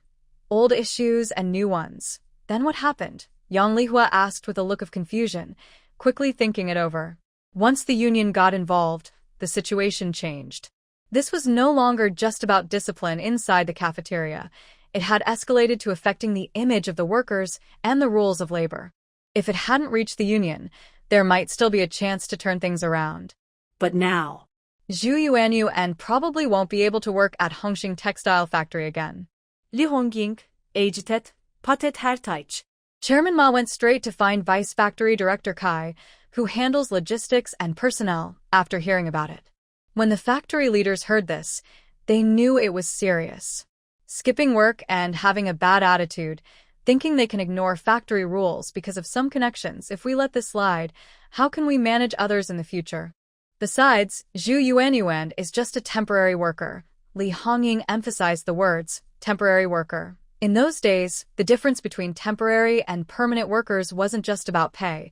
Old issues and new ones. Then what happened? Yang Lihua asked with a look of confusion, quickly thinking it over. Once the union got involved, the situation changed. This was no longer just about discipline inside the cafeteria. It had escalated to affecting the image of the workers and the rules of labor. If it hadn't reached the union, there might still be a chance to turn things around. But now, Zhu Yuanyuan probably won't be able to work at Hongqing Textile Factory again. Li Hongying, Agitet, Patet Hertaich. Chairman Ma went straight to find Vice Factory Director Kai, who handles logistics and personnel, after hearing about it. When the factory leaders heard this, they knew it was serious. Skipping work and having a bad attitude, thinking they can ignore factory rules because of some connections. If we let this slide, how can we manage others in the future? Besides, Zhu Yuanyuan is just a temporary worker. Li Hongying emphasized the words, temporary worker. In those days, the difference between temporary and permanent workers wasn't just about pay.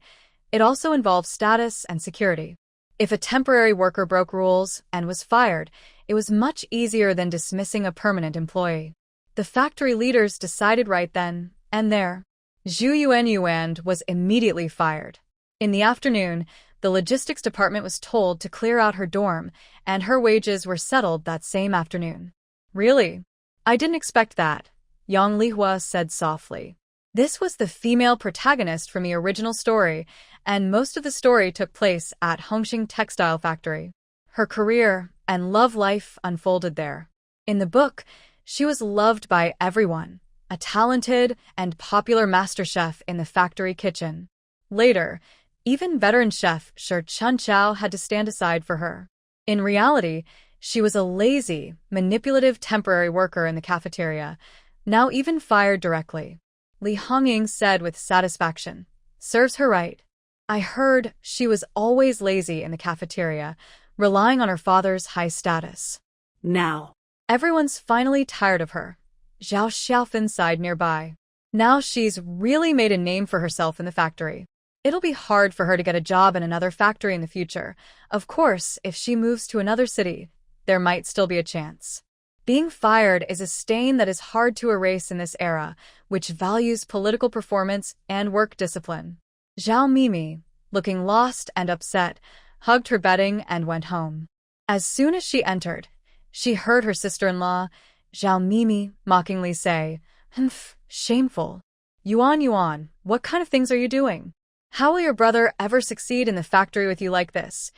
It also involved status and security. If a temporary worker broke rules and was fired, it was much easier than dismissing a permanent employee. The factory leaders decided right then and there. Zhu Yuanyuan was immediately fired. In the afternoon, the logistics department was told to clear out her dorm, and her wages were settled that same afternoon. Really? I didn't expect that, Yang Lihua said softly. This was the female protagonist from the original story, and most of the story took place at Hongqing Textile Factory. Her career and love life unfolded there. In the book, she was loved by everyone, a talented and popular master chef in the factory kitchen. Later, even veteran chef Shi Chunchao had to stand aside for her. In reality, she was a lazy, manipulative temporary worker in the cafeteria, now even fired directly. Li Hongying said with satisfaction, serves her right. I heard she was always lazy in the cafeteria, relying on her father's high status. Now, everyone's finally tired of her. Zhao Xiaofan sighed nearby. Now she's really made a name for herself in the factory. It'll be hard for her to get a job in another factory in the future. Of course, if she moves to another city, there might still be a chance. Being fired is a stain that is hard to erase in this era, which values political performance and work discipline. Zhao Mimi, looking lost and upset, hugged her bedding and went home. As soon as she entered, she heard her sister-in-law, Zhao Mimi, mockingly say, "Humph, shameful. Yuan, what kind of things are you doing? How will your brother ever succeed in the factory with you like this?"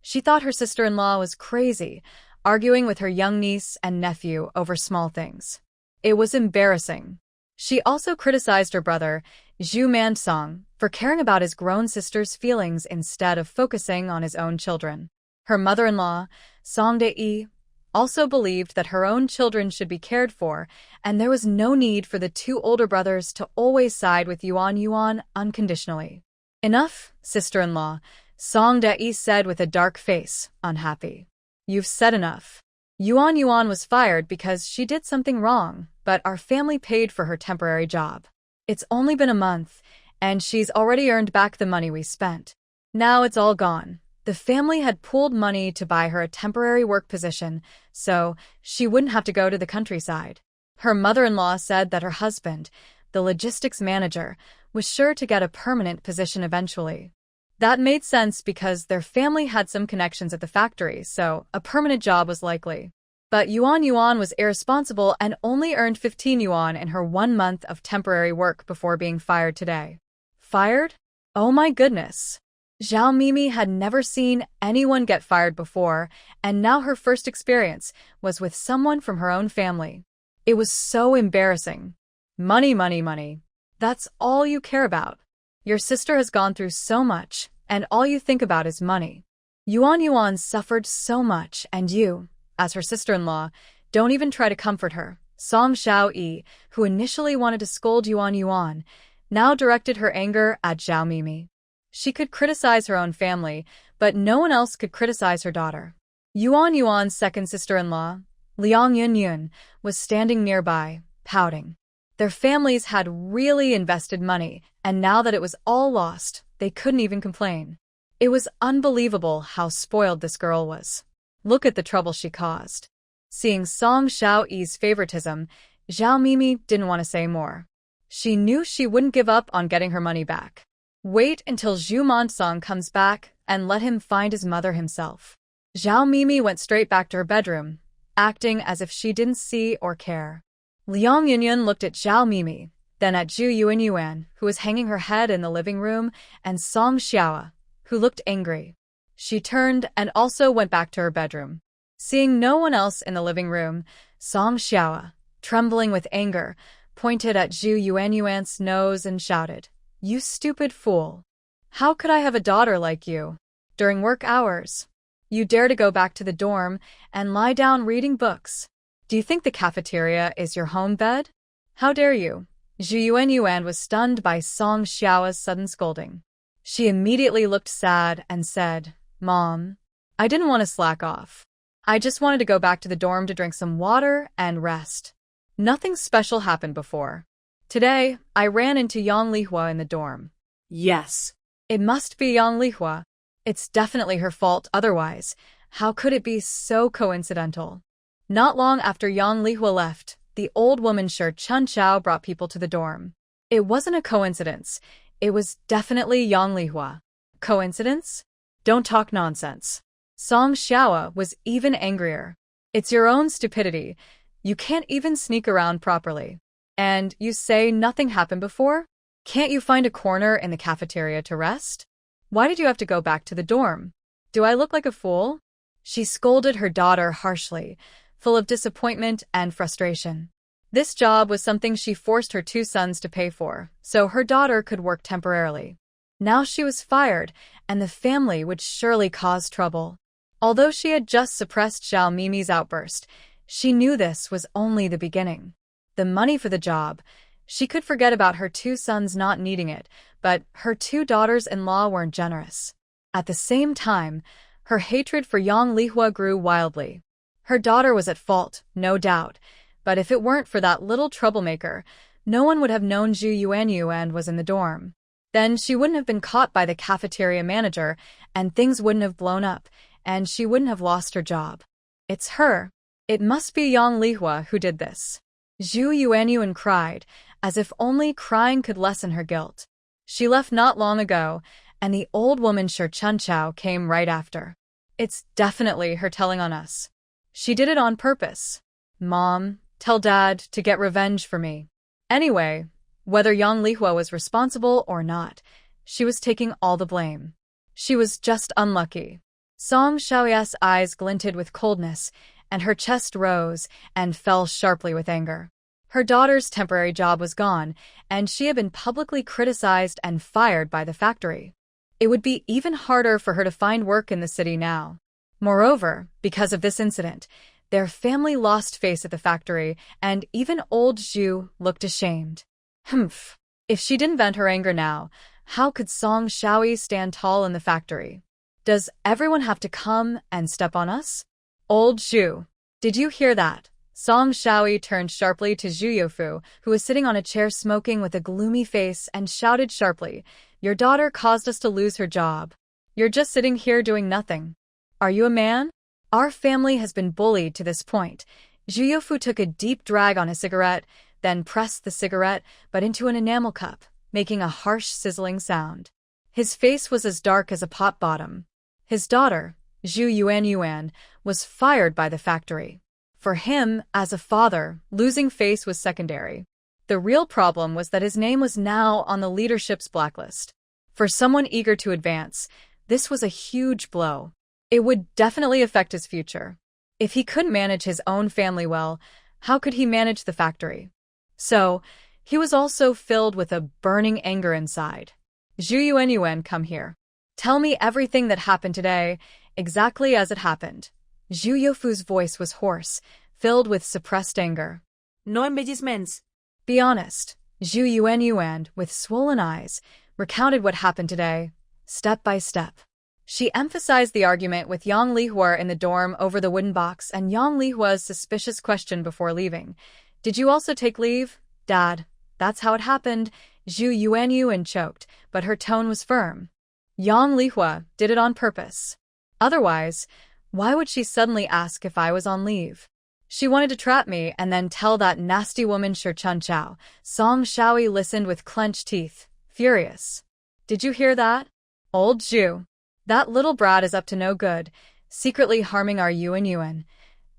She thought her sister-in-law was crazy, arguing with her young niece and nephew over small things. It was embarrassing. She also criticized her brother, Zhu Mansong, for caring about his grown sister's feelings instead of focusing on his own children. Her mother-in-law, Song De-yi, also believed that her own children should be cared for, and there was no need for the two older brothers to always side with Yuan unconditionally. "Enough, sister-in-law," Song De-yi said with a dark face, unhappy. "You've said enough. Yuan was fired because she did something wrong, but our family paid for her temporary job. It's only been a month, and she's already earned back the money we spent. Now it's all gone. The family had pooled money to buy her a temporary work position, so she wouldn't have to go to the countryside. Her mother-in-law said that her husband, the logistics manager, was sure to get a permanent position eventually. That made sense because their family had some connections at the factory, so a permanent job was likely. But Yuan was irresponsible and only earned 15 yuan in her 1 month of temporary work before being fired today. Fired? Oh my goodness. Zhao Mimi had never seen anyone get fired before, and now her first experience was with someone from her own family. It was so embarrassing. Money, money, money. That's all you care about. Your sister has gone through so much, and all you think about is money. Yuan suffered so much, and you, as her sister-in-law, don't even try to comfort her. Song Xiaoyi, who initially wanted to scold Yuan, now directed her anger at Zhao Mimi. She could criticize her own family, but no one else could criticize her daughter. Yuan's second sister-in-law, Liang Yunyun, was standing nearby, pouting. Their families had really invested money, and now that it was all lost, they couldn't even complain. It was unbelievable how spoiled this girl was. Look at the trouble she caused. Seeing Song Xiaoyi's favoritism, Zhao Mimi didn't want to say more. She knew she wouldn't give up on getting her money back. Wait until Zhu Monsong comes back and let him find his mother himself. Zhao Mimi went straight back to her bedroom, acting as if she didn't see or care. Liang Yunyun looked at Zhao Mimi, then at Zhu Yuan, who was hanging her head in the living room, and Song Xiaoa, who looked angry. She turned and also went back to her bedroom. Seeing no one else in the living room, Song Xiaoa, trembling with anger, pointed at Zhu Yuan's nose and shouted, "You stupid fool! How could I have a daughter like you? During work hours, you dare to go back to the dorm and lie down reading books. Do you think the cafeteria is your home bed? How dare you?" Zhu Yuan was stunned by Song Xiao's sudden scolding. She immediately looked sad and said, "Mom, I didn't want to slack off. I just wanted to go back to the dorm to drink some water and rest. Nothing special happened before. Today, I ran into Yang Lihua in the dorm." Yes. It must be Yang Lihua. It's definitely her fault otherwise. How could it be so coincidental? Not long after Yang Lihua left, the old woman Shi Chunchao brought people to the dorm. It wasn't a coincidence. It was definitely Yang Lihua. Coincidence? Don't talk nonsense. Song Xiaoa was even angrier. It's your own stupidity. You can't even sneak around properly. And you say nothing happened before? Can't you find a corner in the cafeteria to rest? Why did you have to go back to the dorm? Do I look like a fool? She scolded her daughter harshly, full of disappointment and frustration. This job was something she forced her 2 sons to pay for, so her daughter could work temporarily. Now she was fired, and the family would surely cause trouble. Although she had just suppressed Zhao Mimi's outburst, she knew this was only the beginning. The money for the job, she could forget about her 2 sons not needing it, but her 2 daughters-in-law weren't generous. At the same time, her hatred for Yang Lihua grew wildly. Her daughter was at fault, no doubt, but if it weren't for that little troublemaker, no one would have known Zhu Yuan was in the dorm. Then she wouldn't have been caught by the cafeteria manager, and things wouldn't have blown up, and she wouldn't have lost her job. It's her. It must be Yang Lihua who did this. Zhu Yuan cried, as if only crying could lessen her guilt. She left not long ago, and the old woman Shi Chunchao came right after. It's definitely her telling on us. She did it on purpose. Mom, tell Dad to get revenge for me. Anyway, whether Yang Lihua was responsible or not, she was taking all the blame. She was just unlucky. Song Xiaoya's eyes glinted with coldness, and her chest rose and fell sharply with anger. Her daughter's temporary job was gone, and she had been publicly criticized and fired by the factory. It would be even harder for her to find work in the city now. Moreover, because of this incident, their family lost face at the factory, and even old Zhu looked ashamed. Humph. If she didn't vent her anger now, how could Song Xiaoyi stand tall in the factory? Does everyone have to come and step on us? Old Zhu, did you hear that? Song Xiaoyi turned sharply to Zhu Youfu, who was sitting on a chair smoking with a gloomy face, and shouted sharply, "Your daughter caused us to lose her job." You're just sitting here doing nothing. Are you a man? Our family has been bullied to this point. Zhu Youfu took a deep drag on his cigarette, then pressed the cigarette but into an enamel cup, making a harsh sizzling sound. His face was as dark as a pot bottom. His daughter, Zhu Yuanyuan, was fired by the factory. For him, as a father, losing face was secondary. The real problem was that his name was now on the leadership's blacklist. For someone eager to advance, this was a huge blow. It would definitely affect his future. If he couldn't manage his own family well, how could he manage the factory? So, he was also filled with a burning anger inside. Zhu Yuanyuan, come here. Tell me everything that happened today, exactly as it happened. Zhu Youfu's voice was hoarse, filled with suppressed anger. No embellishments. Be honest. Zhu Yuanyuan, with swollen eyes, recounted what happened today, step by step. She emphasized the argument with Yang Lihua in the dorm over the wooden box and Yang Lihua's suspicious question before leaving. Did you also take leave? Dad, that's how it happened. Zhu Yuanyuan choked, but her tone was firm. Yang Lihua did it on purpose. Otherwise, why would she suddenly ask if I was on leave? She wanted to trap me and then tell that nasty woman Shi Chunchao. Song Shaoi listened with clenched teeth, furious. Did you hear that? Old Zhu. That little brat is up to no good, secretly harming our Yuanyuan.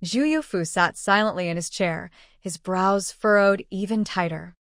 Zhu Youfu sat silently in his chair, his brows furrowed even tighter.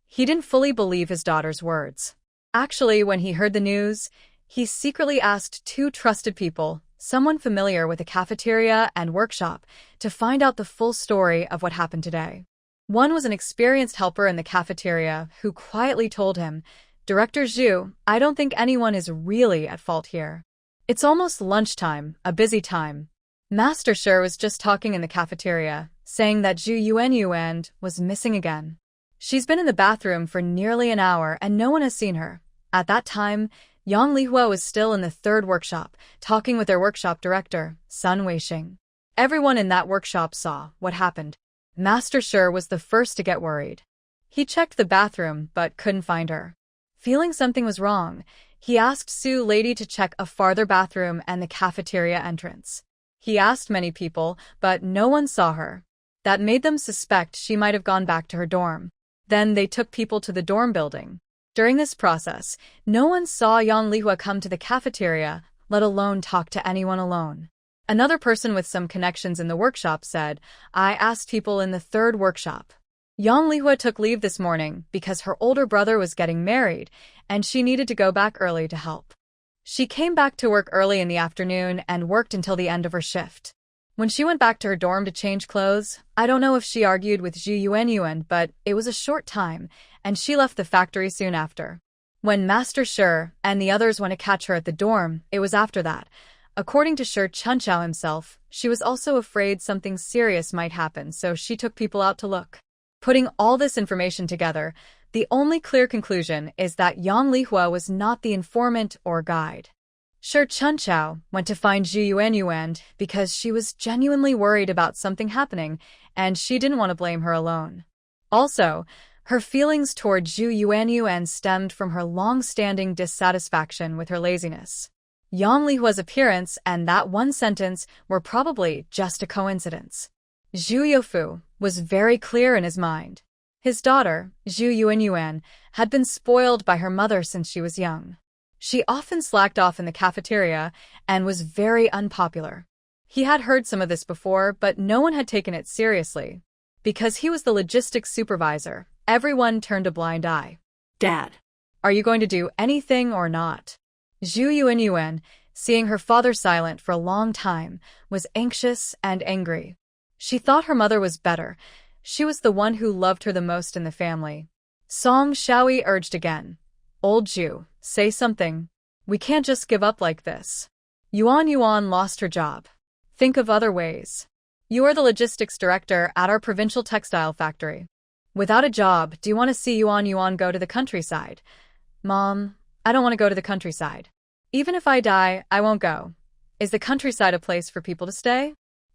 He didn't fully believe his daughter's words. Actually, when he heard the news, he secretly asked two trusted people, someone familiar with the cafeteria and workshop, to find out the full story of what happened today. One was an experienced helper in the cafeteria who quietly told him, Director Zhu, I don't think anyone is really at fault here. It's almost lunchtime, a busy time. Master Shi was just talking in the cafeteria, saying that Zhu Yuanyuan was missing again. She's been in the bathroom for nearly an hour and no one has seen her. At that time, Yang Lihua was still in the third workshop, talking with their workshop director, Sun Weixing. Everyone in that workshop saw what happened. Master Shi was the first to get worried. He checked the bathroom but couldn't find her. Feeling something was wrong, he asked Su Lady to check a farther bathroom and the cafeteria entrance. He asked many people, but no one saw her. That made them suspect she might have gone back to her dorm. Then they took people to the dorm building. During this process, no one saw Yang Lihua come to the cafeteria, let alone talk to anyone alone. Another person with some connections in the workshop said, I asked people in the third workshop. Yang Lihua took leave this morning because her older brother was getting married and she needed to go back early to help. She came back to work early in the afternoon and worked until the end of her shift. When she went back to her dorm to change clothes, I don't know if she argued with Zhu Yuanyuan, but it was a short time, and she left the factory soon after. When Master Shi and the others went to catch her at the dorm, it was after that. According to Shi Chunchao himself, she was also afraid something serious might happen, so she took people out to look. Putting all this information together, the only clear conclusion is that Yang Lihua was not the informant or guide. Shi Chunchao went to find Zhu Yuanyuan because she was genuinely worried about something happening, and she didn't want to blame her alone. Also, her feelings toward Zhu Yuanyuan stemmed from her long-standing dissatisfaction with her laziness. Yang Lihua's appearance and that one sentence were probably just a coincidence. Zhu Youfu was very clear in his mind. His daughter, Zhu Yuanyuan, had been spoiled by her mother since she was young. She often slacked off in the cafeteria and was very unpopular. He had heard some of this before, but no one had taken it seriously. Because he was the logistics supervisor, everyone turned a blind eye. Dad. Are you going to do anything or not? Zhu Yuanyuan, seeing her father silent for a long time, was anxious and angry. She thought her mother was better. She was the one who loved her the most in the family. Song Shaoi urged again. Old Zhu, say something. We can't just give up like this. Yuan lost her job. Think of other ways. You are the logistics director at our provincial textile factory. Without a job, do you want to see Yuan go to the countryside? Mom, I don't want to go to the countryside. Even if I die, I won't go. Is the countryside a place for people to stay?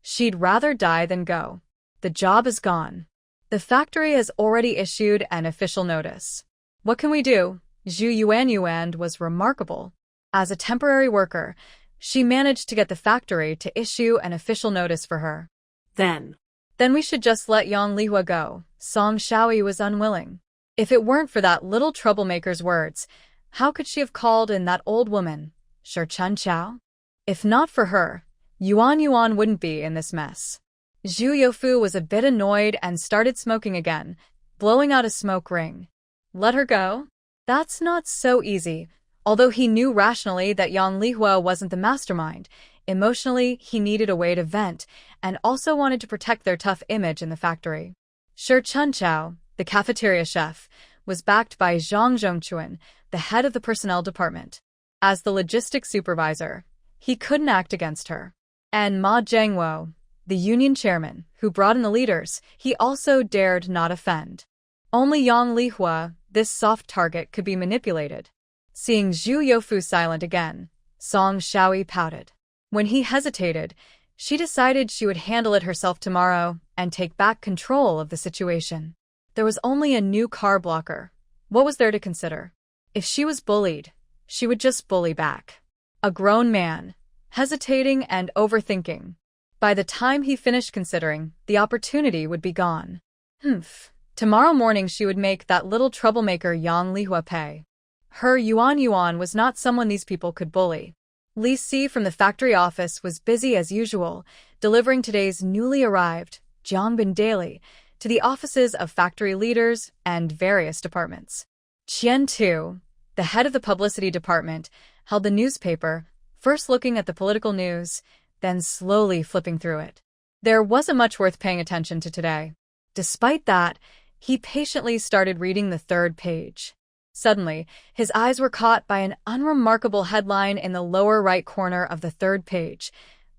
She'd rather die than go. The job is gone. The factory has already issued an official notice. What can we do? Zhu Yuanyuan was remarkable. As a temporary worker, she managed to get the factory to issue an official notice for her. Then We should just let Yang Lihua go. Song Shaoyi was unwilling. If it weren't for that little troublemaker's words, how could she have called in that old woman, Shi Chun Chao? If not for her, Yuan wouldn't be in this mess. Zhu Youfu was a bit annoyed and started smoking again, blowing out a smoke ring. Let her go? That's not so easy. Although he knew rationally that Yang Lihua wasn't the mastermind, emotionally he needed a way to vent and also wanted to protect their tough image in the factory. Shi Chun Chao, the cafeteria chef, was backed by Zhang Zhongchuan, the head of the personnel department. As the logistics supervisor, he couldn't act against her. And Ma Zhengwo, the union chairman, who brought in the leaders, he also dared not offend. Only Yang Lihua, this soft target, could be manipulated. Seeing Zhu Youfu silent again, Song Shaoyi pouted. When he hesitated, she decided she would handle it herself tomorrow and take back control of the situation. There was only a new car blocker. What was there to consider? If she was bullied, she would just bully back. A grown man, hesitating and overthinking. By the time he finished considering, the opportunity would be gone. Tomorrow morning she would make that little troublemaker Yang Lihua pay. Her Yuan was not someone these people could bully. Li Si from the factory office was busy as usual, delivering today's newly arrived Jiangbin Daily to the offices of factory leaders and various departments. Qian Tu, the head of the publicity department, held the newspaper, first looking at the political news, then slowly flipping through it. There wasn't much worth paying attention to today. Despite that, he patiently started reading the third page. Suddenly, his eyes were caught by an unremarkable headline in the lower right corner of the third page.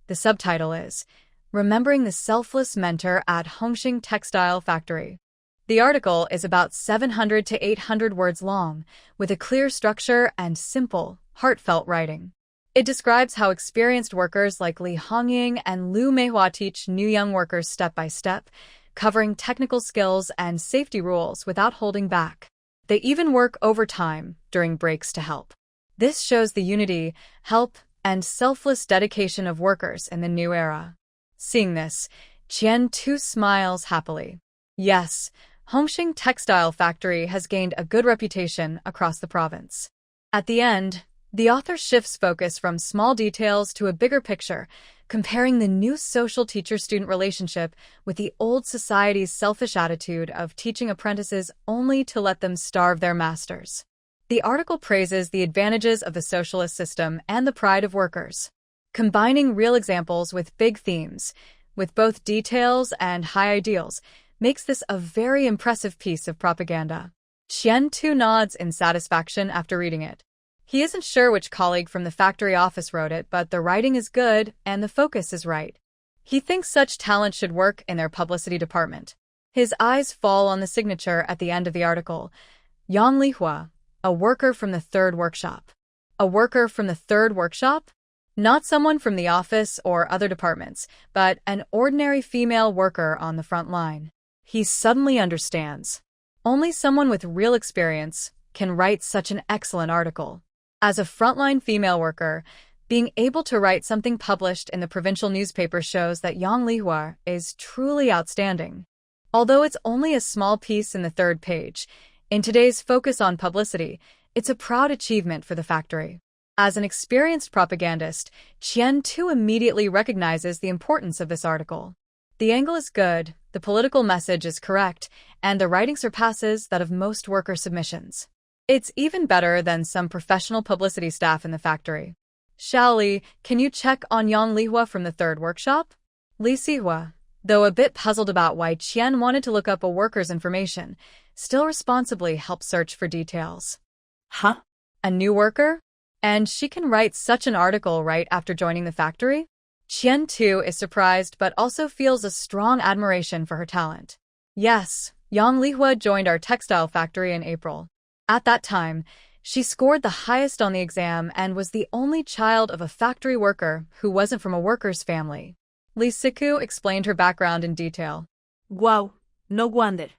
The subtitle is, Remembering the Selfless Mentor at Hongqing Textile Factory. The article is about 700 to 800 words long, with a clear structure and simple, heartfelt writing. It describes how experienced workers like Li Hongying and Lu Meihua teach new young workers step by step, covering technical skills and safety rules without holding back. They even work overtime during breaks to help. This shows the unity, help, and selfless dedication of workers in the new era. Seeing this, Qian Tu smiles happily. Yes, Hongqing Textile Factory has gained a good reputation across the province. At the end, the author shifts focus from small details to a bigger picture, comparing the new social teacher-student relationship with the old society's selfish attitude of teaching apprentices only to let them starve their masters. The article praises the advantages of the socialist system and the pride of workers. Combining real examples with big themes, with both details and high ideals, makes this a very impressive piece of propaganda. Qian Tu nods in satisfaction after reading it. He isn't sure which colleague from the factory office wrote it, but the writing is good and the focus is right. He thinks such talent should work in their publicity department. His eyes fall on the signature at the end of the article. Yang Lihua, a worker from the third workshop. A worker from the third workshop? Not someone from the office or other departments, but an ordinary female worker on the front line. He suddenly understands. Only someone with real experience can write such an excellent article. As a frontline female worker, being able to write something published in the provincial newspaper shows that Yang Lihua is truly outstanding. Although it's only a small piece in the third page, in today's focus on publicity, it's a proud achievement for the factory. As an experienced propagandist, Qian Tu immediately recognizes the importance of this article. The angle is good, the political message is correct, and the writing surpasses that of most worker submissions. It's even better than some professional publicity staff in the factory. Shaoli, can you check on Yang Lihua from the third workshop? Li Sihua, though a bit puzzled about why Qian wanted to look up a worker's information, still responsibly helped search for details. Huh? A new worker? And she can write such an article right after joining the factory? Qian Tu is surprised but also feels a strong admiration for her talent. Yes, Yang Lihua joined our textile factory in April. At that time, she scored the highest on the exam and was the only child of a factory worker who wasn't from a worker's family. Li Siku explained her background in detail. Wow, no wonder.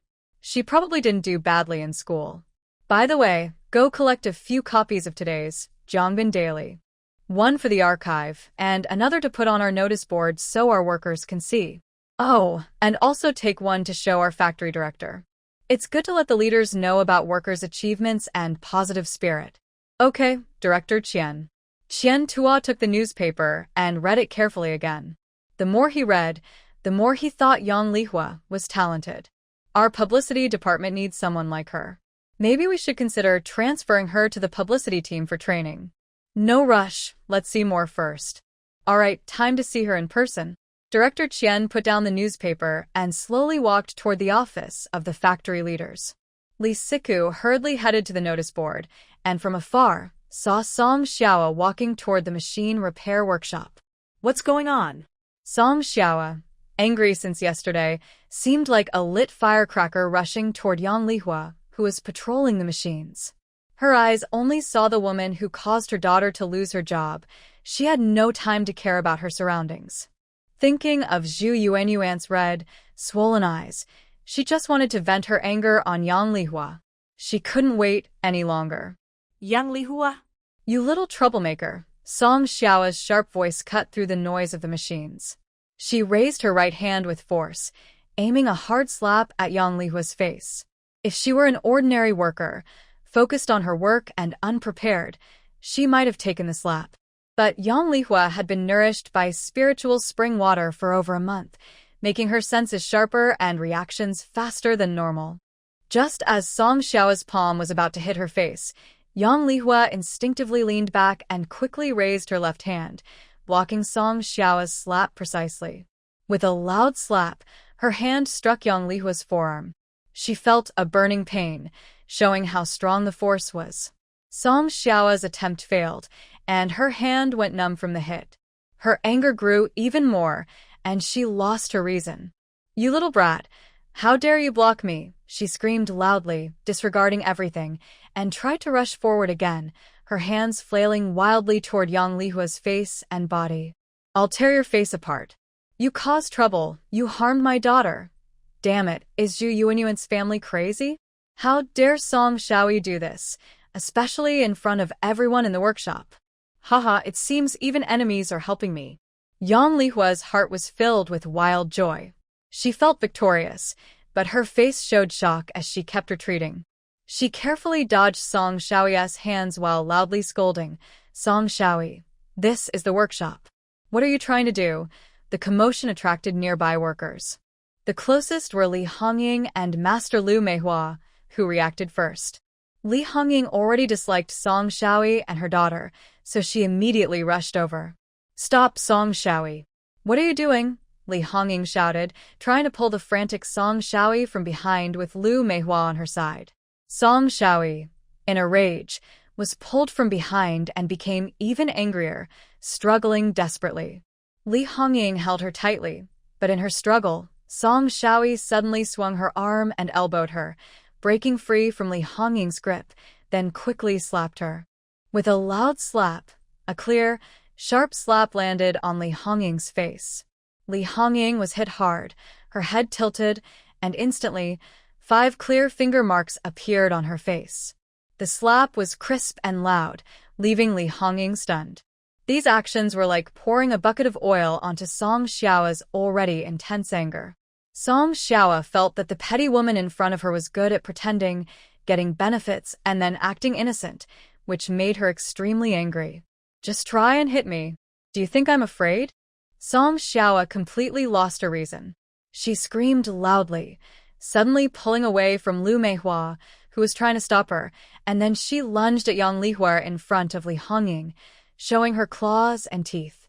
She probably didn't do badly in school. By the way, go collect a few copies of today's Jongbin Daily. One for the archive, and another to put on our notice board so our workers can see. Oh, and also take one to show our factory director. It's good to let the leaders know about workers' achievements and positive spirit. Okay, Director Qian. Qian Tua took the newspaper and read it carefully again. The more he read, the more he thought Yang Lihua was talented. Our publicity department needs someone like her. Maybe we should consider transferring her to the publicity team for training. No rush, let's see more first. Alright, time to see her in person. Director Qian put down the newspaper and slowly walked toward the office of the factory leaders. Li Siku hurriedly headed to the notice board, and from afar, saw Song Xiaoa walking toward the machine repair workshop. What's going on? Song Xiaoa, angry since yesterday, seemed like a lit firecracker rushing toward Yang Lihua, who was patrolling the machines. Her eyes only saw the woman who caused her daughter to lose her job. She had no time to care about her surroundings. Thinking of Zhu Yuanyuan's red, swollen eyes, she just wanted to vent her anger on Yang Lihua. She couldn't wait any longer. Yang Lihua? You little troublemaker, Song Xiaoa's sharp voice cut through the noise of the machines. She raised her right hand with force, aiming a hard slap at Yang Lihua's face. If she were an ordinary worker, focused on her work and unprepared, she might have taken the slap. But Yang Lihua had been nourished by spiritual spring water for over a month, making her senses sharper and reactions faster than normal. Just as Song Xiaoa's palm was about to hit her face, Yang Lihua instinctively leaned back and quickly raised her left hand, blocking Song Xiaoa's slap precisely. With a loud slap, her hand struck Yang Lihua's forearm. She felt a burning pain, showing how strong the force was. Song Xiaoa's attempt failed, and her hand went numb from the hit. Her anger grew even more, and she lost her reason. "You little brat, how dare you block me?" she screamed loudly, disregarding everything, and tried to rush forward again, her hands flailing wildly toward Yang Lihua's face and body. "I'll tear your face apart. You caused trouble, you harmed my daughter. Damn it, is Zhu Yuanyuan's family crazy? How dare Song Xiaoyi do this, especially in front of everyone in the workshop? Haha, it seems even enemies are helping me." Yang Lihua's heart was filled with wild joy. She felt victorious, but her face showed shock as she kept retreating. She carefully dodged Song Xiaoyi's hands while loudly scolding, "Song Xiaoyi, this is the workshop. What are you trying to do?" The commotion attracted nearby workers. The closest were Li Hongying and Master Lu Meihua, who reacted first. Li Hongying already disliked Song Xiaoyi and her daughter, so she immediately rushed over. "Stop, Song Xiaoyi. What are you doing?" Li Hongying shouted, trying to pull the frantic Song Xiaoyi from behind with Lu Meihua on her side. Song Xiaoyi, in a rage, was pulled from behind and became even angrier, struggling desperately. Li Hongying held her tightly, but in her struggle, Song Xiaoyi suddenly swung her arm and elbowed her, breaking free from Li Hongying's grip, then quickly slapped her. With a loud slap, a clear, sharp slap landed on Li Hongying's face. Li Hongying was hit hard, her head tilted, and instantly, 5 clear finger marks appeared on her face. The slap was crisp and loud, leaving Li Hongying stunned. These actions were like pouring a bucket of oil onto Song Xiaoa's already intense anger. Song Xiaoa felt that the petty woman in front of her was good at pretending, getting benefits, and then acting innocent, which made her extremely angry. "Just try and hit me. Do you think I'm afraid?" Song Xiaoa completely lost her reason. She screamed loudly, suddenly pulling away from Lu Meihua, who was trying to stop her, and then she lunged at Yang Lihua in front of Li Hongying, showing her claws and teeth.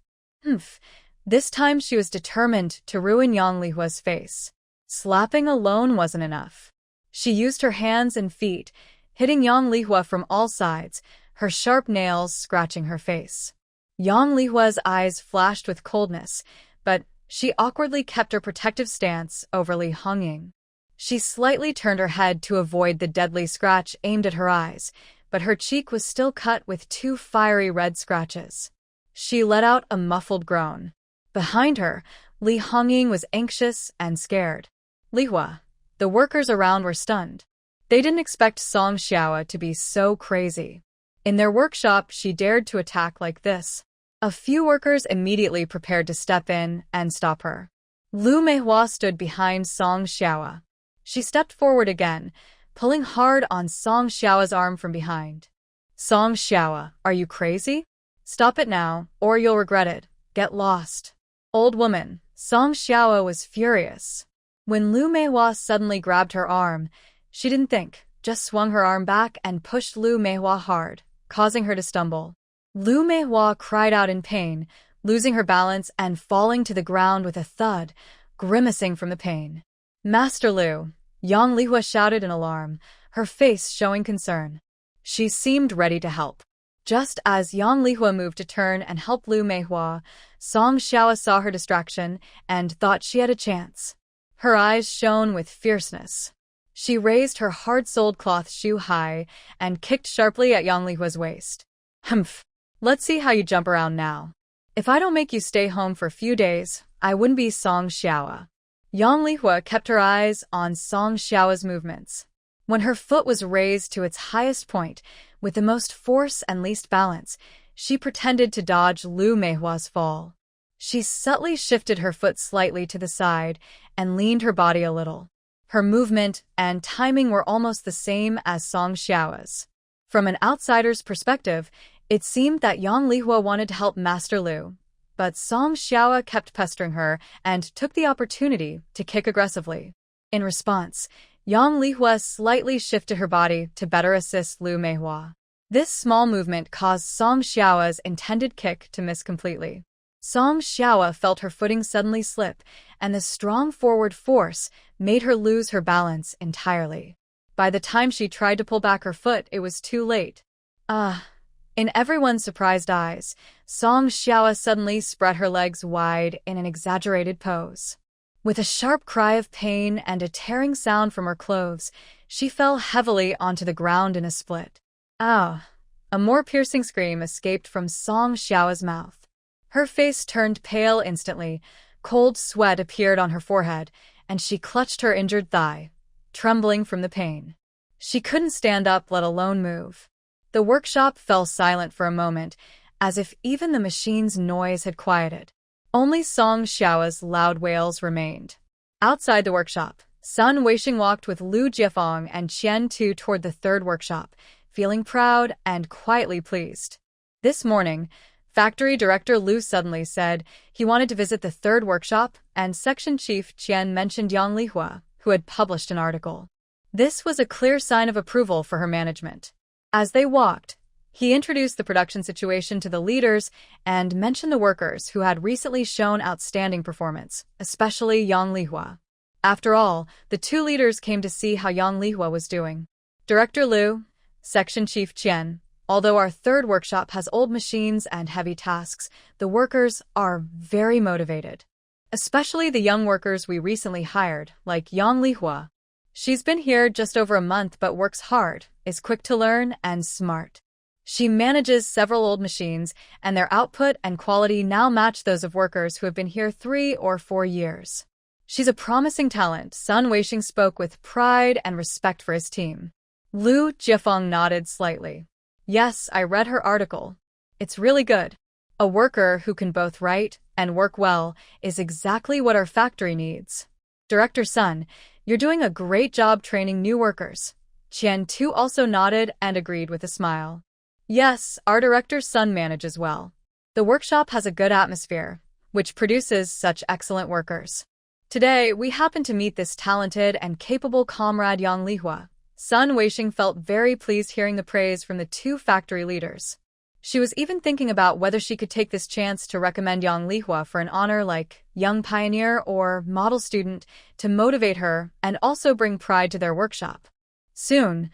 This time she was determined to ruin Yang Lihua's face. Slapping alone wasn't enough. She used her hands and feet, hitting Yang Lihua from all sides, her sharp nails scratching her face. Yang Lihua's eyes flashed with coldness, but she awkwardly kept her protective stance over Li Hongying. She slightly turned her head to avoid the deadly scratch aimed at her eyes, but her cheek was still cut with 2 fiery red scratches. She let out a muffled groan. Behind her, Li Hongying was anxious and scared. Lihua. The workers around were stunned. They didn't expect Song Xiaoa to be so crazy. In their workshop, she dared to attack like this. A few workers immediately prepared to step in and stop her. Lu Meihua stood behind Song Xiaoa. She stepped forward again, pulling hard on Song Xiaoa's arm from behind. Song Xiaoa, are you crazy? Stop it now, or you'll regret it. Get lost. Old woman, Song Xiaoa was furious. When Lu Meihua suddenly grabbed her arm, she didn't think, just swung her arm back and pushed Lu Meihua hard, causing her to stumble. Lu Meihua cried out in pain, losing her balance and falling to the ground with a thud, grimacing from the pain. Master Lu, Yang Lihua shouted in alarm, her face showing concern. She seemed ready to help. Just as Yang Lihua moved to turn and help Lu Meihua, Song Xiaoa saw her distraction and thought she had a chance. Her eyes shone with fierceness. She raised her hard-soled cloth shoe high and kicked sharply at Yang Lihua's waist. Humph. Let's see how you jump around now. If I don't make you stay home for a few days, I wouldn't be Song Xiaoa. Yang Lihua kept her eyes on Song Xiaoa's movements. When her foot was raised to its highest point, with the most force and least balance, she pretended to dodge Lu Meihua's fall. She subtly shifted her foot slightly to the side and leaned her body a little. Her movement and timing were almost the same as Song Xiaoa's. From an outsider's perspective, it seemed that Yang Lihua wanted to help Master Lu, but Song Xiaoa kept pestering her and took the opportunity to kick aggressively. In response, Yang Lihua slightly shifted her body to better assist Lu Meihua. This small movement caused Song Xiaoa's intended kick to miss completely. Song Xiaoa felt her footing suddenly slip, and the strong forward force made her lose her balance entirely. By the time she tried to pull back her foot, it was too late. In everyone's surprised eyes, Song Xiaoa suddenly spread her legs wide in an exaggerated pose. With a sharp cry of pain and a tearing sound from her clothes, she fell heavily onto the ground in a split. Ah! A more piercing scream escaped from Song Xiaoa's mouth. Her face turned pale instantly, cold sweat appeared on her forehead, and she clutched her injured thigh, trembling from the pain. She couldn't stand up, let alone move. The workshop fell silent for a moment, as if even the machine's noise had quieted. Only Song Xiaoa's loud wails remained. Outside the workshop, Sun Weixing walked with Lu Jiefeng and Qian Tu toward the third workshop, feeling proud and quietly pleased. This morning, Factory Director Lu suddenly said he wanted to visit the third workshop, and Section Chief Qian mentioned Yang Lihua, who had published an article. This was a clear sign of approval for her management. As they walked, he introduced the production situation to the leaders and mentioned the workers who had recently shown outstanding performance, especially Yang Lihua. After all, the two leaders came to see how Yang Lihua was doing. Director Lu, Section Chief Qian, although our third workshop has old machines and heavy tasks, the workers are very motivated. Especially the young workers we recently hired, like Yang Lihua. She's been here just over a month but works hard, is quick to learn, and smart. She manages several old machines, and their output and quality now match those of workers who have been here 3 or 4 years. She's a promising talent, Sun Weixing spoke with pride and respect for his team. Lu Jiefeng nodded slightly. Yes, I read her article. It's really good. A worker who can both write and work well is exactly what our factory needs. Director Sun, you're doing a great job training new workers. Qian Tu also nodded and agreed with a smile. Yes, our Director Sun manages well. The workshop has a good atmosphere, which produces such excellent workers. Today, we happen to meet this talented and capable comrade Yang Lihua. Sun Weixing felt very pleased hearing the praise from the two factory leaders. She was even thinking about whether she could take this chance to recommend Yang Lihua for an honor like Young Pioneer or Model Student to motivate her and also bring pride to their workshop. Soon,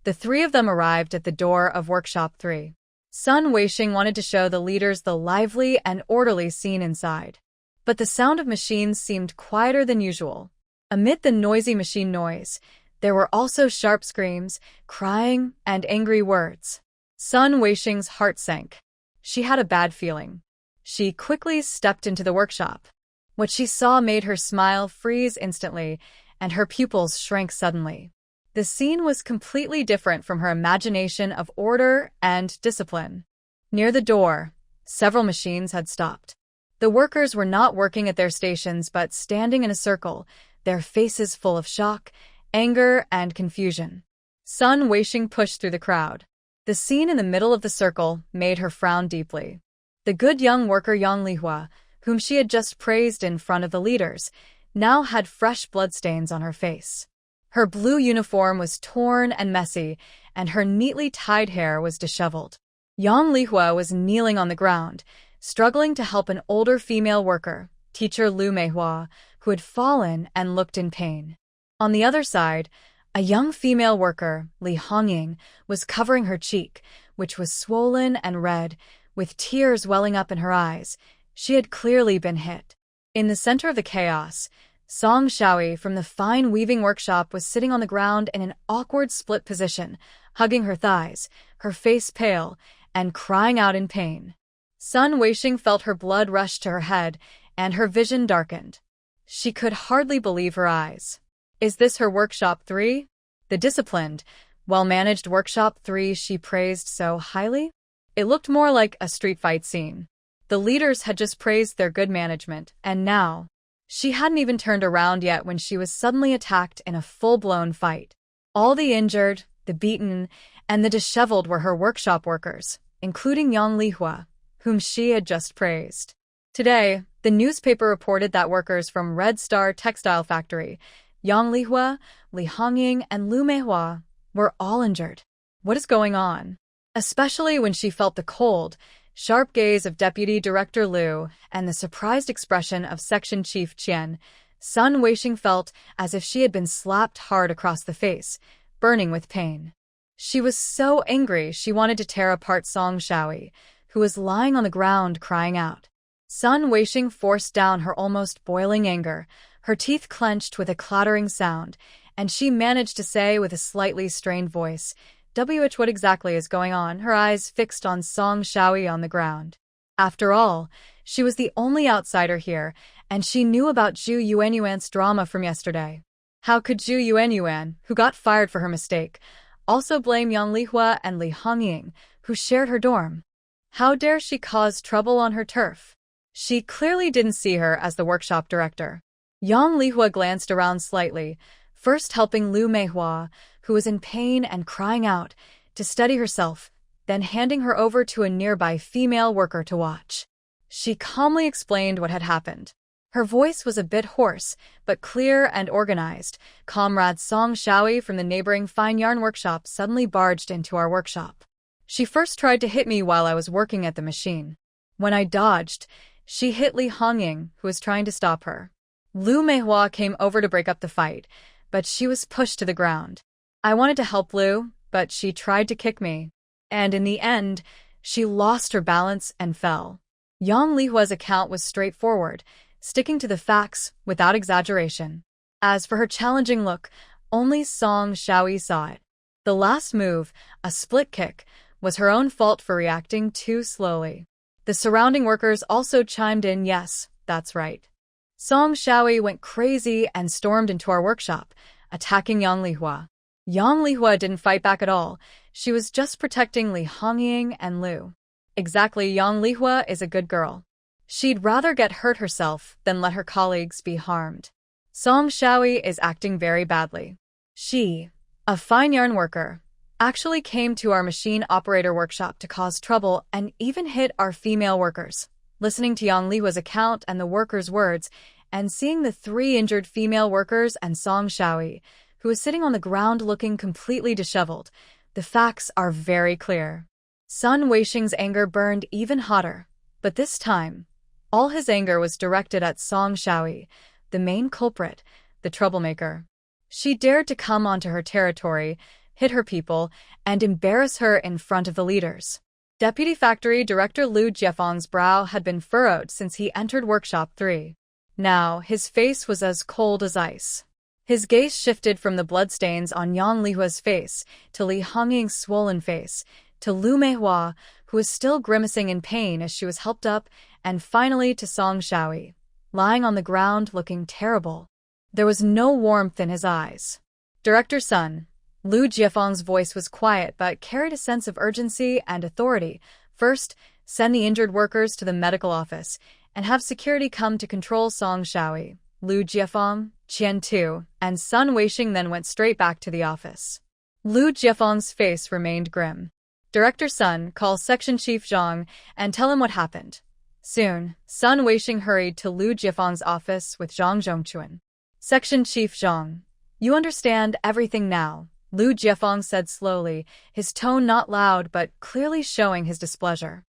the three of them arrived at the door of Workshop 3. Sun Weixing wanted to show the leaders the lively and orderly scene inside. But the sound of machines seemed quieter than usual. Amid the noisy machine noise, there were also sharp screams, crying, and angry words. Sun Weixing's heart sank. She had a bad feeling. She quickly stepped into the workshop. What she saw made her smile freeze instantly, and her pupils shrank suddenly. The scene was completely different from her imagination of order and discipline. Near the door, several machines had stopped. The workers were not working at their stations but standing in a circle, their faces full of shock, anger, and confusion. Sun Weisheng pushed through the crowd. The scene in the middle of the circle made her frown deeply. The good young worker Yang Lihua, whom she had just praised in front of the leaders, now had fresh bloodstains on her face. Her blue uniform was torn and messy, and her neatly tied hair was disheveled. Yang Lihua was kneeling on the ground, struggling to help an older female worker, teacher Lu Meihua, who had fallen and looked in pain. On the other side, a young female worker, Li Hongying, was covering her cheek, which was swollen and red, with tears welling up in her eyes. She had clearly been hit. In the center of the chaos, Song Shaoi from the fine weaving workshop was sitting on the ground in an awkward split position, hugging her thighs, her face pale, and crying out in pain. Sun Weisheng felt her blood rush to her head, and her vision darkened. She could hardly believe her eyes. Is this her Workshop 3? The disciplined, well-managed Workshop 3 she praised so highly? It looked more like a street fight scene. The leaders had just praised their good management, and now, she hadn't even turned around yet when she was suddenly attacked in a full-blown fight. All the injured, the beaten, and the disheveled were her workshop workers, including Yang Lihua, whom she had just praised. Today, the newspaper reported that workers from Red Star Textile Factory, Yang Lihua, Li Hongying, and Lu Meihua, were all injured. What is going on? Especially when she felt the cold, sharp gaze of Deputy Director Liu and the surprised expression of Section Chief Qian, Sun Weisheng felt as if she had been slapped hard across the face, burning with pain. She was so angry she wanted to tear apart Song Shaoi, who was lying on the ground crying out. Sun Weisheng forced down her almost boiling anger, her teeth clenched with a clattering sound, and she managed to say with a slightly strained voice, what exactly is going on?" her eyes fixed on Song Shaoi on the ground. After all, she was the only outsider here, and she knew about Zhu Yuanyuan's drama from yesterday. How could Zhu Yuanyuan, who got fired for her mistake, also blame Yang Lihua and Li Hongying, who shared her dorm? How dare she cause trouble on her turf? She clearly didn't see her as the workshop director. Yang Lihua glanced around slightly, first helping Lu Meihua, who was in pain and crying out, to steady herself, then handing her over to a nearby female worker to watch. She calmly explained what had happened. Her voice was a bit hoarse, but clear and organized. Comrade Song Shaoi from the neighboring fine yarn workshop suddenly barged into our workshop. She first tried to hit me while I was working at the machine. When I dodged, she hit Li Hongying, who was trying to stop her. Lu Meihua came over to break up the fight, but she was pushed to the ground. I wanted to help Lu, but she tried to kick me. And in the end, she lost her balance and fell. Yang Lihua's account was straightforward, sticking to the facts without exaggeration. As for her challenging look, only Song Shaoi saw it. The last move, a split kick, was her own fault for reacting too slowly. The surrounding workers also chimed in, yes, that's right. Song Shaoi went crazy and stormed into our workshop, attacking Yang Lihua. Yang Lihua didn't fight back at all. She was just protecting Li Hongying and Lu. Exactly, Yang Lihua is a good girl. She'd rather get hurt herself than let her colleagues be harmed. Song Shaoi is acting very badly. She, a fine yarn worker, actually came to our machine operator workshop to cause trouble and even hit our female workers. Listening to Yang Lihua's account and the workers' words, and seeing the 3 injured female workers and Song Shaoi, who was sitting on the ground looking completely disheveled, the facts are very clear. Sun Weisheng's anger burned even hotter, but this time, all his anger was directed at Song Shaoi, the main culprit, the troublemaker. She dared to come onto her territory, hit her people, and embarrass her in front of the leaders. Deputy Factory Director Lu Jiefeng's brow had been furrowed since he entered Workshop 3. Now, his face was as cold as ice. His gaze shifted from the bloodstains on Yang Lihua's face to Li Hongying's swollen face, to Lu Meihua, who was still grimacing in pain as she was helped up, and finally to Song Shaoi, lying on the ground looking terrible. There was no warmth in his eyes. Director Sun, Lu Jiefeng's voice was quiet but carried a sense of urgency and authority. First, send the injured workers to the medical office and have security come to control Song Shaoyi. Lu Jiefeng, Qian Tu, and Sun Weixing then went straight back to the office. Lu Jiefeng's face remained grim. Director Sun, call Section Chief Zhang and tell him what happened. Soon, Sun Weixing hurried to Lu Jiefeng's office with Zhang Zhongquan. Section Chief Zhang, you understand everything now, Lu Jiefeng said slowly, his tone not loud but clearly showing his displeasure.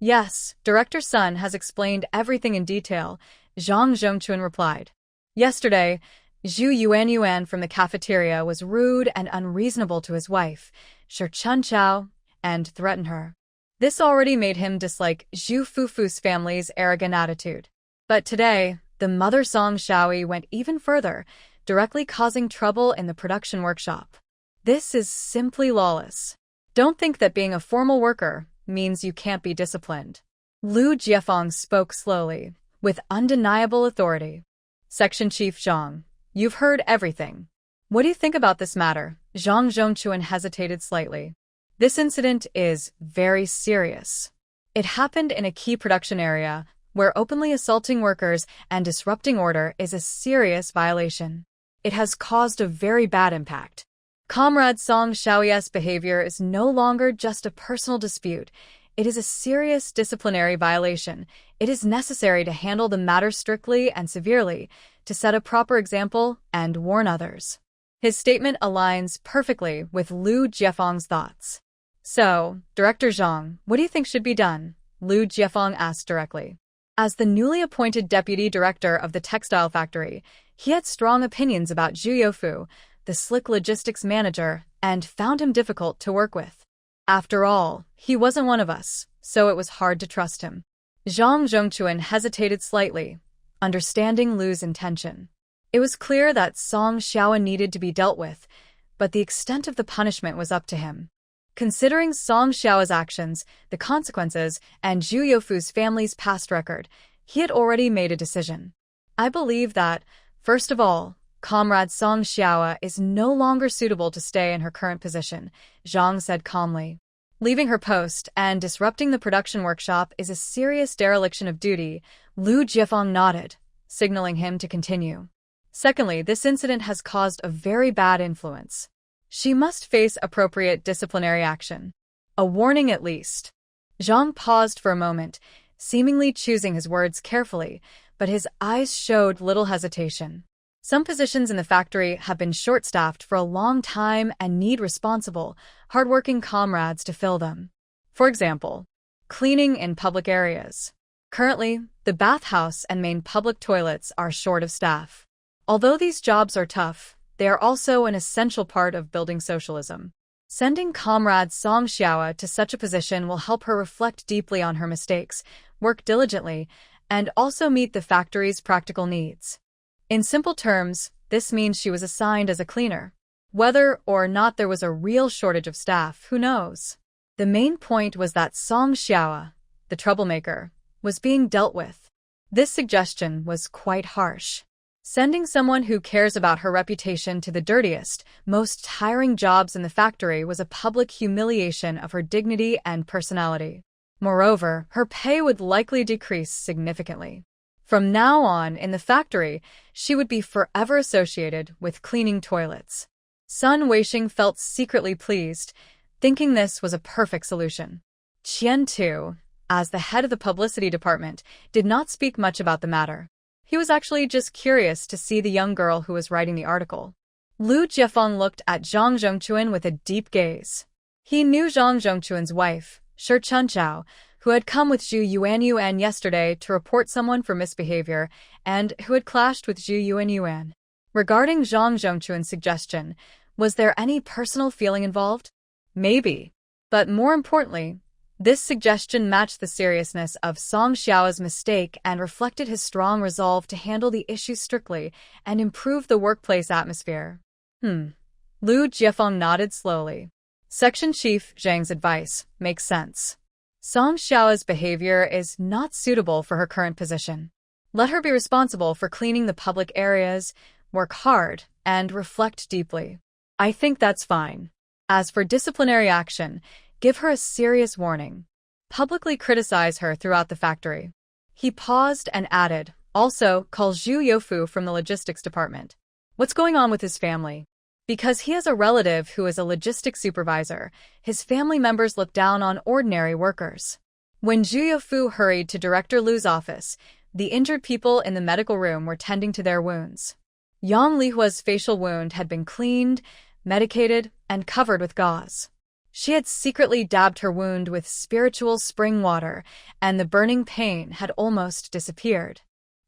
Yes, Director Sun has explained everything in detail, Zhang Zhongquan replied. Yesterday, Zhu Yuan from the cafeteria was rude and unreasonable to his wife, Shi Chunchao, and threatened her. This already made him dislike Zhu Fufu's family's arrogant attitude. But today, the mother Song Shaoyi went even further, directly causing trouble in the production workshop. This is simply lawless. Don't think that being a formal worker means you can't be disciplined. Lu Jiefeng spoke slowly, with undeniable authority. Section Chief Zhang, you've heard everything. What do you think about this matter? Zhang Zhongquan hesitated slightly. This incident is very serious. It happened in a key production area where openly assaulting workers and disrupting order is a serious violation. It has caused a very bad impact. Comrade Song Shaoyi's behavior is no longer just a personal dispute. It is a serious disciplinary violation. It is necessary to handle the matter strictly and severely, to set a proper example and warn others. His statement aligns perfectly with Lu Jiefeng's thoughts. So, Director Zhang, what do you think should be done? Lu Jiefeng asked directly. As the newly appointed deputy director of the textile factory, he had strong opinions about Zhu Youfu, the slick logistics manager, and found him difficult to work with. After all, he wasn't one of us, so it was hard to trust him. Zhang Zhongquan hesitated slightly, understanding Lu's intention. It was clear that Song Shaoyi needed to be dealt with, but the extent of the punishment was up to him. Considering Song Shaoyi's actions, the consequences, and Zhu Youfu's family's past record, he had already made a decision. I believe that, first of all, Comrade Song Shaoyi is no longer suitable to stay in her current position, Zhang said calmly. Leaving her post and disrupting the production workshop is a serious dereliction of duty, Lu Jiefeng nodded, signaling him to continue. Secondly, this incident has caused a very bad influence. She must face appropriate disciplinary action. A warning at least. Zhang paused for a moment, seemingly choosing his words carefully, but his eyes showed little hesitation. Some positions in the factory have been short-staffed for a long time and need responsible, hardworking comrades to fill them. For example, cleaning in public areas. Currently, the bathhouse and main public toilets are short of staff. Although these jobs are tough, they are also an essential part of building socialism. Sending Comrade Song Shaoyi to such a position will help her reflect deeply on her mistakes, work diligently, and also meet the factory's practical needs. In simple terms, this means she was assigned as a cleaner. Whether or not there was a real shortage of staff, who knows? The main point was that Song Shaoyi, the troublemaker, was being dealt with. This suggestion was quite harsh. Sending someone who cares about her reputation to the dirtiest, most tiring jobs in the factory was a public humiliation of her dignity and personality. Moreover, her pay would likely decrease significantly. From now on, in the factory, she would be forever associated with cleaning toilets. Sun Weixing felt secretly pleased, thinking this was a perfect solution. Qian Tu, as the head of the publicity department, did not speak much about the matter. He was actually just curious to see the young girl who was writing the article. Lu Jiefeng looked at Zhang Zhongquan with a deep gaze. He knew Zhang Zhongquan's wife, Shi Chunchao, who had come with Zhu Yuan yesterday to report someone for misbehavior and who had clashed with Zhu Yuan. Regarding Zhang Zhongquan's suggestion, was there any personal feeling involved? Maybe. But more importantly, this suggestion matched the seriousness of Song Shaoyi's mistake and reflected his strong resolve to handle the issue strictly and improve the workplace atmosphere. Lu Jiefeng nodded slowly. Section Chief Zhang's advice makes sense. Song Shaoyi's behavior is not suitable for her current position. Let her be responsible for cleaning the public areas, work hard, and reflect deeply. I think that's fine. As for disciplinary action, give her a serious warning. Publicly criticize her throughout the factory. He paused and added, also, call Zhu Youfu from the logistics department. What's going on with his family? Because he has a relative who is a logistics supervisor, his family members look down on ordinary workers. When Zhu Youfu hurried to Director Lu's office, the injured people in the medical room were tending to their wounds. Yang Lihua's facial wound had been cleaned, medicated, and covered with gauze. She had secretly dabbed her wound with spiritual spring water, and the burning pain had almost disappeared.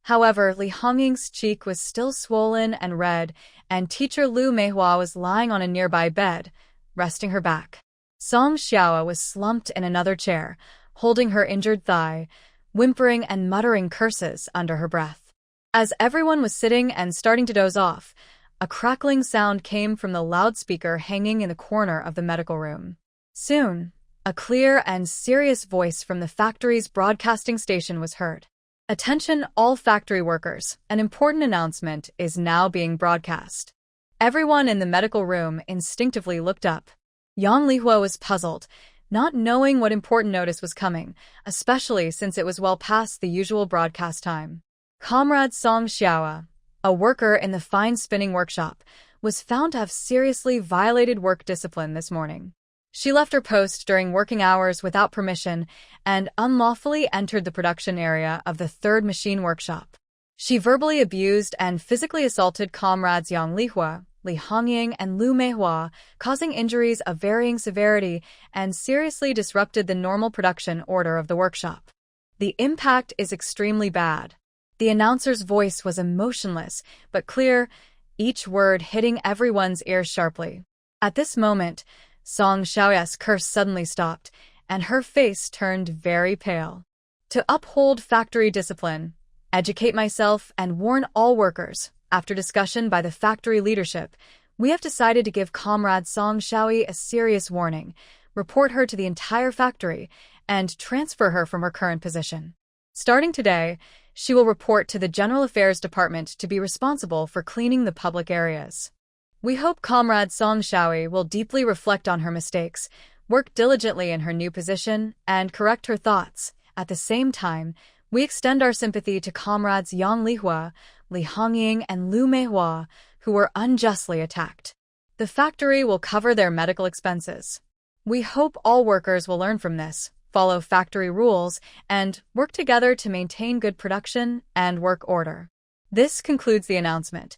However, Li Hongying's cheek was still swollen and red, and teacher Lu Meihua was lying on a nearby bed, resting her back. Song Xiao was slumped in another chair, holding her injured thigh, whimpering and muttering curses under her breath. As everyone was sitting and starting to doze off, a crackling sound came from the loudspeaker hanging in the corner of the medical room. Soon, a clear and serious voice from the factory's broadcasting station was heard. Attention all factory workers, an important announcement is now being broadcast. Everyone in the medical room instinctively looked up. Yang Lihua was puzzled, not knowing what important notice was coming, especially since it was well past the usual broadcast time. Comrade Song Xiao, a worker in the fine spinning workshop, was found to have seriously violated work discipline this morning. She left her post during working hours without permission and unlawfully entered the production area of the third machine workshop. She verbally abused and physically assaulted comrades Yang Lihua, Li Hongying, and Lu Meihua, causing injuries of varying severity and seriously disrupted the normal production order of the workshop. The impact is extremely bad. The announcer's voice was emotionless but clear, each word hitting everyone's ears sharply. At this moment, Song Xiaoya's curse suddenly stopped, and her face turned very pale. To uphold factory discipline, educate myself, and warn all workers, after discussion by the factory leadership, we have decided to give Comrade Song Xiaoyi a serious warning, report her to the entire factory, and transfer her from her current position. Starting today, she will report to the General Affairs Department to be responsible for cleaning the public areas. We hope Comrade Song Xiaoyi will deeply reflect on her mistakes, work diligently in her new position, and correct her thoughts. At the same time, we extend our sympathy to comrades Yang Lihua, Li Hongying, and Lu Meihua, who were unjustly attacked. The factory will cover their medical expenses. We hope all workers will learn from this, follow factory rules, and work together to maintain good production and work order. This concludes the announcement.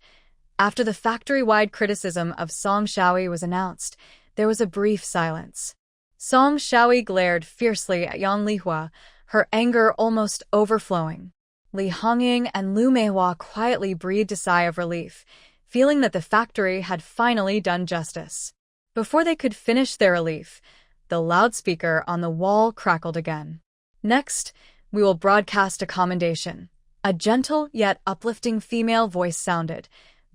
After the factory-wide criticism of Song Xiaoyi was announced, there was a brief silence. Song Xiaoyi glared fiercely at Yang Lihua, her anger almost overflowing. Li Hongying and Lu Meihua quietly breathed a sigh of relief, feeling that the factory had finally done justice. Before they could finish their relief, the loudspeaker on the wall crackled again. Next, we will broadcast a commendation. A gentle yet uplifting female voice sounded,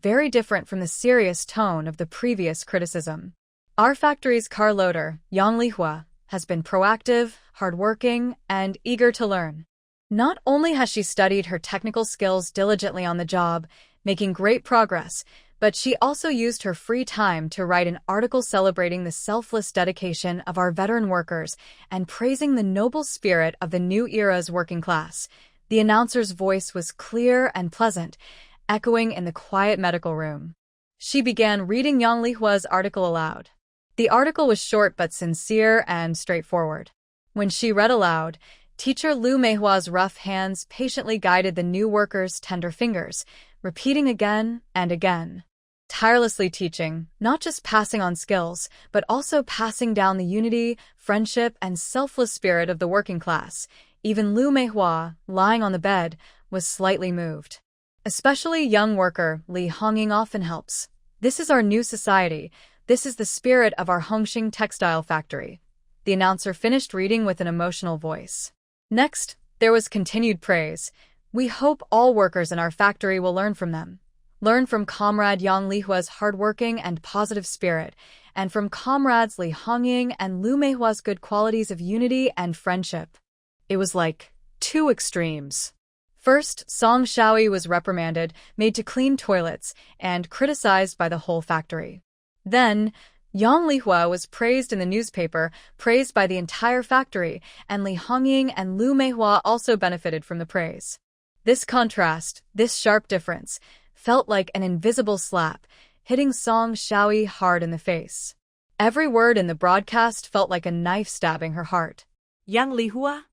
very different from the serious tone of the previous criticism. Our factory's car loader, Yang Lihua, has been proactive, hardworking, and eager to learn. Not only has she studied her technical skills diligently on the job, making great progress, but she also used her free time to write an article celebrating the selfless dedication of our veteran workers and praising the noble spirit of the new era's working class. The announcer's voice was clear and pleasant, echoing in the quiet medical room. She began reading Yang Lihua's article aloud. The article was short but sincere and straightforward. When she read aloud, teacher Lu Meihua's rough hands patiently guided the new worker's tender fingers, repeating again and again. Tirelessly teaching, not just passing on skills, but also passing down the unity, friendship, and selfless spirit of the working class. Even Lu Meihua, lying on the bed, was slightly moved. Especially young worker Li Hongying often helps. This is our new society. This is the spirit of our Hongxing textile factory. The announcer finished reading with an emotional voice. Next, there was continued praise. We hope all workers in our factory will learn from them. Learn from Comrade Yang Lihua's hardworking and positive spirit, and from Comrades Li Hongying and Lu Meihua's good qualities of unity and friendship. It was like two extremes. First, Song Xiaoyi was reprimanded, made to clean toilets, and criticized by the whole factory. Then, Yang Lihua was praised in the newspaper, praised by the entire factory, and Li Hongying and Lu Meihua also benefited from the praise. This contrast, this sharp difference, felt like an invisible slap, hitting Song Xiaoyi hard in the face. Every word in the broadcast felt like a knife stabbing her heart. Yang Lihua?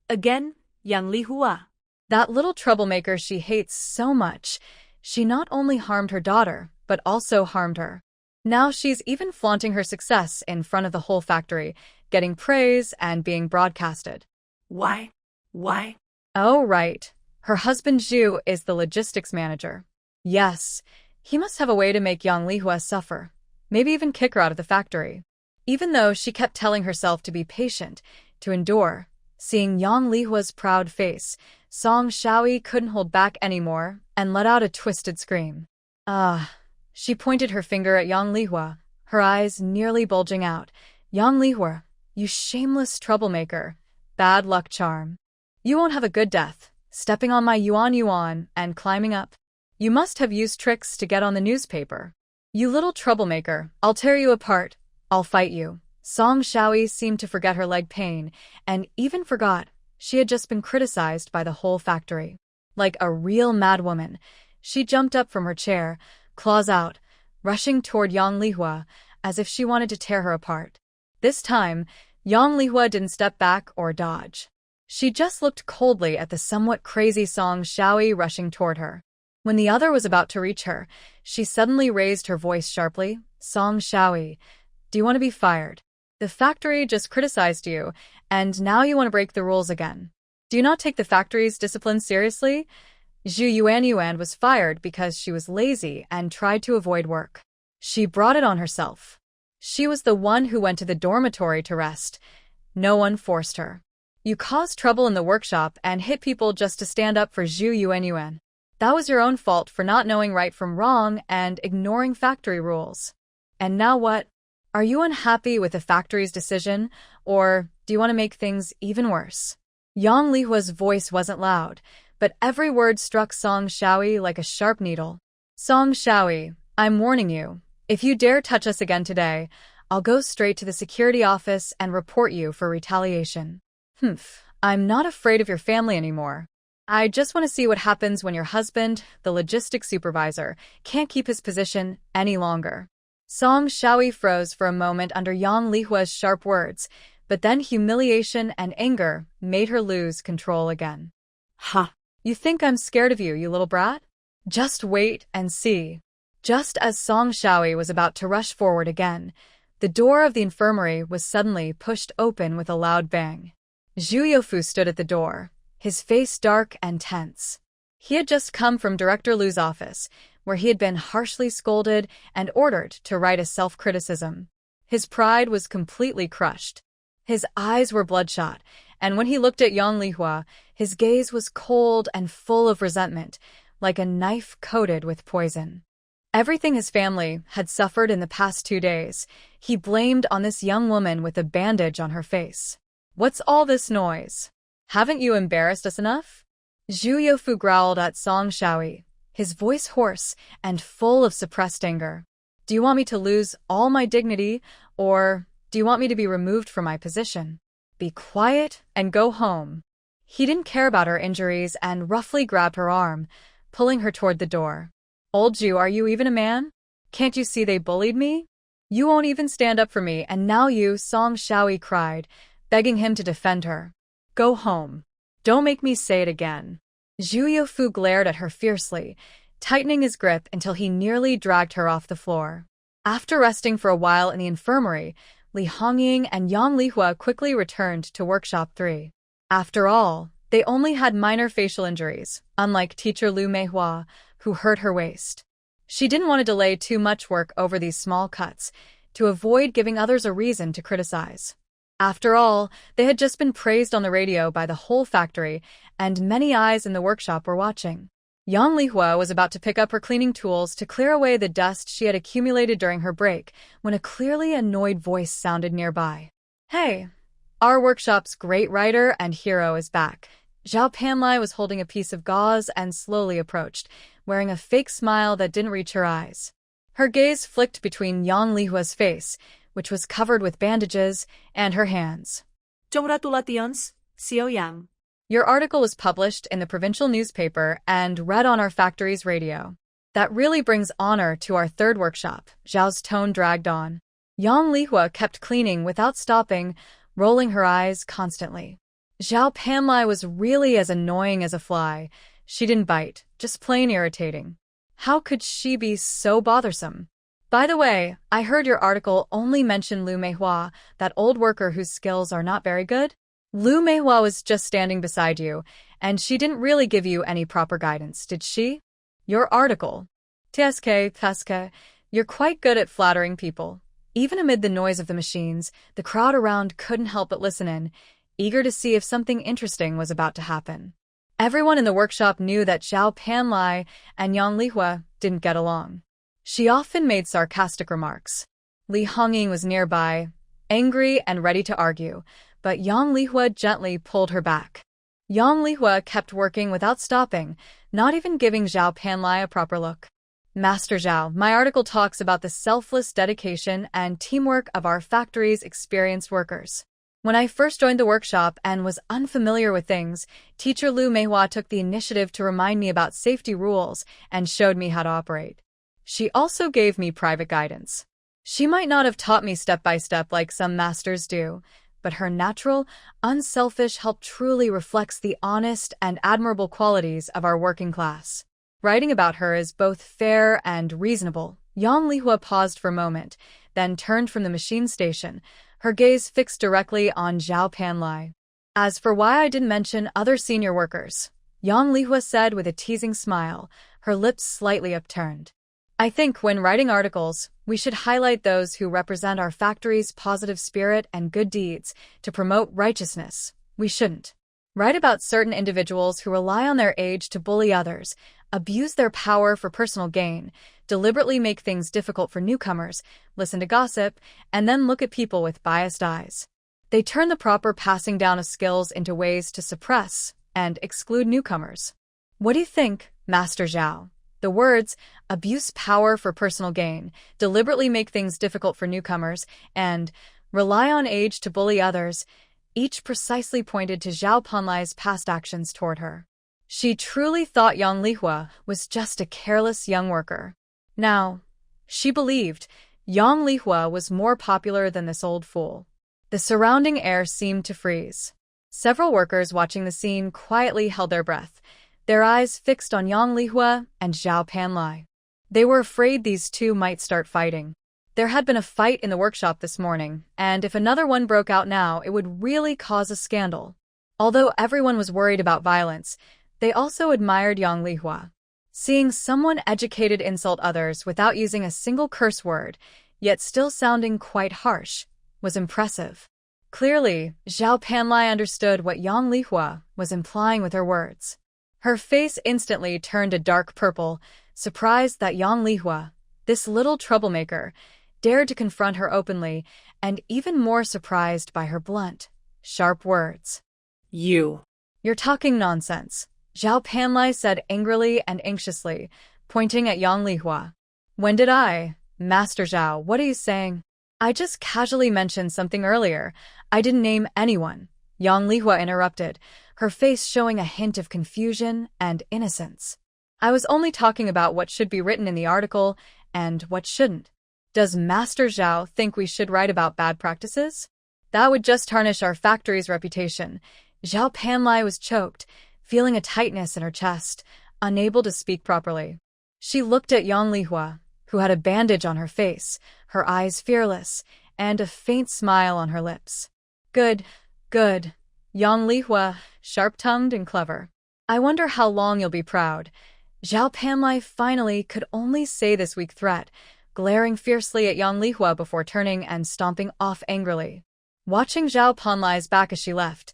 Again, Yang Lihua. That little troublemaker she hates so much, she not only harmed her daughter, but also harmed her. Now she's even flaunting her success in front of the whole factory, getting praise and being broadcasted. Why? Oh, right. Her husband Zhu is the logistics manager. Yes, he must have a way to make Yang Lihua suffer, maybe even kick her out of the factory. Even though she kept telling herself to be patient, to endure, seeing Yang Lihua's proud face, Song Xiaoyi couldn't hold back anymore and let out a twisted scream. She pointed her finger at Yang Lihua, her eyes nearly bulging out. Yang Lihua, you shameless troublemaker. Bad luck charm. You won't have a good death, stepping on my yuan and climbing up. You must have used tricks to get on the newspaper. You little troublemaker, I'll tear you apart. I'll fight you. Song Xiaoyi seemed to forget her leg pain, and even forgot she had just been criticized by the whole factory. Like a real madwoman, she jumped up from her chair, claws out, rushing toward Yang Lihua, as if she wanted to tear her apart. This time, Yang Lihua didn't step back or dodge. She just looked coldly at the somewhat crazy Song Xiaoyi rushing toward her. When the other was about to reach her, she suddenly raised her voice sharply. Song Xiaoyi, do you want to be fired? The factory just criticized you, and now you want to break the rules again. Do you not take the factory's discipline seriously? Zhu Yuanyuan was fired because she was lazy and tried to avoid work. She brought it on herself. She was the one who went to the dormitory to rest. No one forced her. You caused trouble in the workshop and hit people just to stand up for Zhu Yuanyuan. That was your own fault for not knowing right from wrong and ignoring factory rules. And now what? Are you unhappy with the factory's decision, or do you want to make things even worse? Yang Lihua's voice wasn't loud, but every word struck Song Xiaoyi like a sharp needle. Song Xiaoyi, I'm warning you. If you dare touch us again today, I'll go straight to the security office and report you for retaliation. I'm not afraid of your family anymore. I just want to see what happens when your husband, the logistics supervisor, can't keep his position any longer. Song Xiaoyi froze for a moment under Yang Lihua's sharp words, but then humiliation and anger made her lose control again. You think I'm scared of you, you little brat? Just wait and see. Just as Song Xiaoyi was about to rush forward again, the door of the infirmary was suddenly pushed open with a loud bang. Zhu Youfu stood at the door, his face dark and tense. He had just come from Director Lu's office, where he had been harshly scolded and ordered to write a self-criticism. His pride was completely crushed. His eyes were bloodshot, and when he looked at Yang Lihua, his gaze was cold and full of resentment, like a knife coated with poison. Everything his family had suffered in the past 2 days, he blamed on this young woman with a bandage on her face. What's all this noise? Haven't you embarrassed us enough? Zhu Youfu growled at Song Xiaoyi, his voice hoarse and full of suppressed anger. Do you want me to lose all my dignity, or do you want me to be removed from my position? Be quiet and go home. He didn't care about her injuries and roughly grabbed her arm, pulling her toward the door. Old Zhu, are you even a man? Can't you see they bullied me? You won't even stand up for me, and now you, Song Xiaoyi cried, begging him to defend her. Go home. Don't make me say it again. Zhu Youfu glared at her fiercely, tightening his grip until he nearly dragged her off the floor. After resting for a while in the infirmary, Li Hongying and Yang Lihua quickly returned to Workshop 3. After all, they only had minor facial injuries, unlike teacher Lu Meihua, who hurt her waist. She didn't want to delay too much work over these small cuts, to avoid giving others a reason to criticize. After all, they had just been praised on the radio by the whole factory, and many eyes in the workshop were watching. Yang Lihua was about to pick up her cleaning tools to clear away the dust she had accumulated during her break, when a clearly annoyed voice sounded nearby. Hey, our workshop's great writer and hero is back. Zhao Panlai was holding a piece of gauze and slowly approached, wearing a fake smile that didn't reach her eyes. Her gaze flicked between Yang Lihua's face, which was covered with bandages, and her hands. Congratulations, Xiao Yang. Your article was published in the provincial newspaper and read on our factory's radio. That really brings honor to our third workshop. Zhao's tone dragged on. Yang Lihua kept cleaning without stopping, rolling her eyes constantly. Zhao Panlai was really as annoying as a fly. She didn't bite, just plain irritating. How could she be so bothersome? By the way, I heard your article only mention Lu Meihua, that old worker whose skills are not very good. Lu Meihua was just standing beside you, and she didn't really give you any proper guidance, did she? Your article. Teske, you're quite good at flattering people. Even amid the noise of the machines, the crowd around couldn't help but listen in, eager to see if something interesting was about to happen. Everyone in the workshop knew that Zhao Panlai and Yang Lihua didn't get along. She often made sarcastic remarks. Li Hongying was nearby, angry and ready to argue, but Yang Lihua gently pulled her back. Yang Lihua kept working without stopping, not even giving Zhao Panlai a proper look. Master Zhao, my article talks about the selfless dedication and teamwork of our factory's experienced workers. When I first joined the workshop and was unfamiliar with things, teacher Lu Meihua took the initiative to remind me about safety rules and showed me how to operate. She also gave me private guidance. She might not have taught me step by step like some masters do, but her natural, unselfish help truly reflects the honest and admirable qualities of our working class. Writing about her is both fair and reasonable. Yang Lihua paused for a moment, then turned from the machine station, her gaze fixed directly on Zhao Panlai. As for why I didn't mention other senior workers, Yang Lihua said with a teasing smile, her lips slightly upturned. I think when writing articles, we should highlight those who represent our factory's positive spirit and good deeds to promote righteousness. We shouldn't write about certain individuals who rely on their age to bully others, abuse their power for personal gain, deliberately make things difficult for newcomers, listen to gossip, and then look at people with biased eyes. They turn the proper passing down of skills into ways to suppress and exclude newcomers. What do you think, Master Zhao? The words, abuse power for personal gain, deliberately make things difficult for newcomers, and rely on age to bully others, each precisely pointed to Zhao Panlai's past actions toward her. She truly thought Yang Lihua was just a careless young worker. Now, she believed Yang Lihua was more popular than this old fool. The surrounding air seemed to freeze. Several workers watching the scene quietly held their breath, their eyes fixed on Yang Lihua and Zhao Panlai. They were afraid these two might start fighting. There had been a fight in the workshop this morning, and if another one broke out now, it would really cause a scandal. Although everyone was worried about violence, they also admired Yang Lihua. Seeing someone educated insult others without using a single curse word, yet still sounding quite harsh, was impressive. Clearly, Zhao Panlai understood what Yang Lihua was implying with her words. Her face instantly turned a dark purple, surprised that Yang Lihua, this little troublemaker, dared to confront her openly, and even more surprised by her blunt, sharp words. You're talking nonsense, Zhao Panlai said angrily and anxiously, pointing at Yang Lihua. When did I? Master Zhao, what are you saying? I just casually mentioned something earlier. I didn't name anyone. Yang Lihua interrupted, her face showing a hint of confusion and innocence. I was only talking about what should be written in the article and what shouldn't. Does Master Zhao think we should write about bad practices? That would just tarnish our factory's reputation. Zhao Panlai was choked, feeling a tightness in her chest, unable to speak properly. She looked at Yang Lihua, who had a bandage on her face, her eyes fearless, and a faint smile on her lips. Good. Yang Lihua, sharp-tongued and clever. I wonder how long you'll be proud. Zhao Panlai finally could only say this weak threat, glaring fiercely at Yang Lihua before turning and stomping off angrily. Watching Zhao Panlai's back as she left,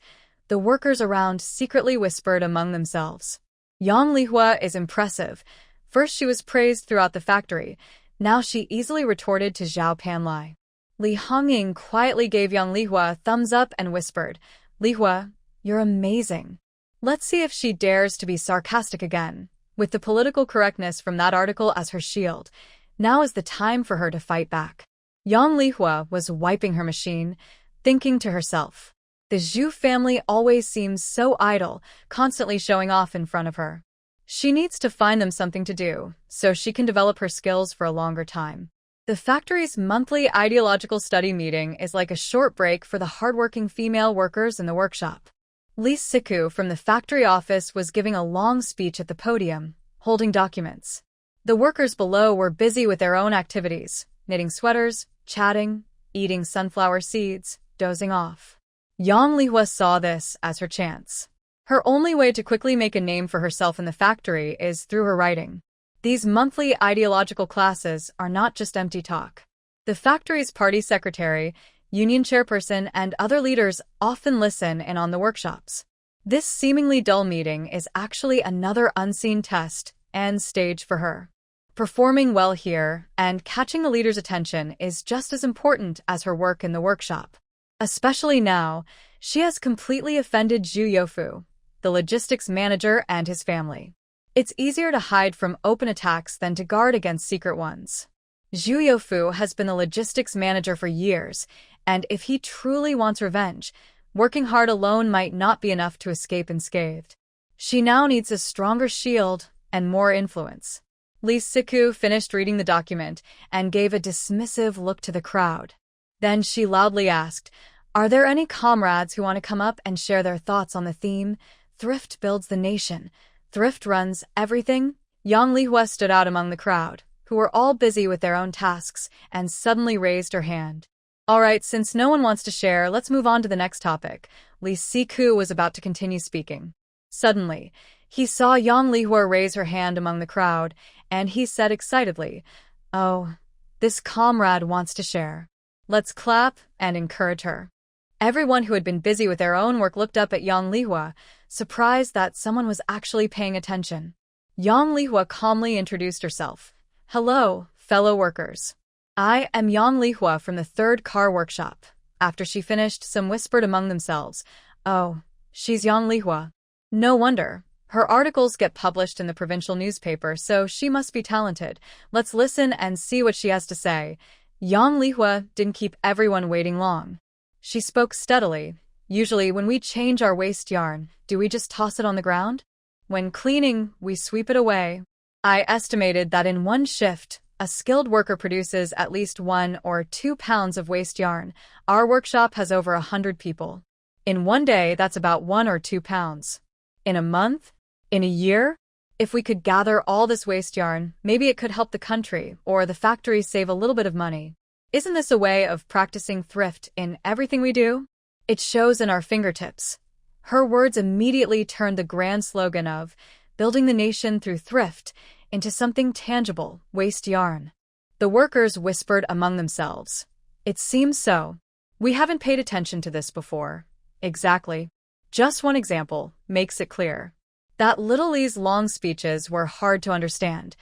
the workers around secretly whispered among themselves. Yang Lihua is impressive. First she was praised throughout the factory, now she easily retorted to Zhao Panlai. Li Hongying quietly gave Yang Lihua a thumbs up and whispered, Lihua, you're amazing. Let's see if she dares to be sarcastic again. With the political correctness from that article as her shield, Now is the time for her to fight back. Yang Lihua was wiping her machine, thinking to herself, the Zhu family always seems so idle, constantly showing off in front of her. She needs to find them something to do, so she can develop her skills for a longer time. The factory's monthly ideological study meeting is like a short break for the hardworking female workers in the workshop. Lee Siku from the factory office was giving a long speech at the podium, holding documents. The workers below were busy with their own activities, knitting sweaters, chatting, eating sunflower seeds, dozing off. Yang Lihua saw this as her chance. Her only way to quickly make a name for herself in the factory is through her writing. These monthly ideological classes are not just empty talk. The factory's party secretary, union chairperson, and other leaders often listen in on the workshops. This seemingly dull meeting is actually another unseen test and stage for her. Performing well here and catching the leader's attention is just as important as her work in the workshop. Especially now, she has completely offended Zhu Youfu, the logistics manager, and his family. It's easier to hide from open attacks than to guard against secret ones. Zhu Youfu has been the logistics manager for years, and if he truly wants revenge, working hard alone might not be enough to escape unscathed. She now needs a stronger shield and more influence. Lee Siku finished reading the document and gave a dismissive look to the crowd. Then she loudly asked, "Are there any comrades who want to come up and share their thoughts on the theme, Thrift Builds the Nation, Thrift Runs Everything?" Yang Lihua stood out among the crowd, who were all busy with their own tasks, and suddenly raised her hand. "All right, since no one wants to share, let's move on to the next topic." Lee Siku was about to continue speaking. Suddenly, he saw Yang Lihua raise her hand among the crowd, and he said excitedly, "Oh, this comrade wants to share. Let's clap and encourage her." Everyone who had been busy with their own work looked up at Yang Lihua, surprised that someone was actually paying attention. Yang Lihua calmly introduced herself. "Hello, fellow workers. I am Yang Lihua from the 3rd car workshop." After she finished, some whispered among themselves, "Oh, she's Yang Lihua. No wonder. Her articles get published in the provincial newspaper, so she must be talented. Let's listen and see what she has to say." Yang Lihua didn't keep everyone waiting long. She spoke steadily. "Usually when we change our waste yarn, do we just toss it on the ground? When cleaning, we sweep it away. I estimated that in one shift, a skilled worker produces at least 1 or 2 pounds of waste yarn. Our workshop has over 100 people. In one day, that's about 1 or 2 pounds. In a month? In a year? If we could gather all this waste yarn, maybe it could help the country or the factory save a little bit of money. Isn't this a way of practicing thrift in everything we do? It shows in our fingertips." Her words immediately turned the grand slogan of building the nation through thrift into something tangible, waste yarn. The workers whispered among themselves, "It seems so. We haven't paid attention to this before." Exactly. Just one example makes it clear that Little Lee's long speeches were hard to understand.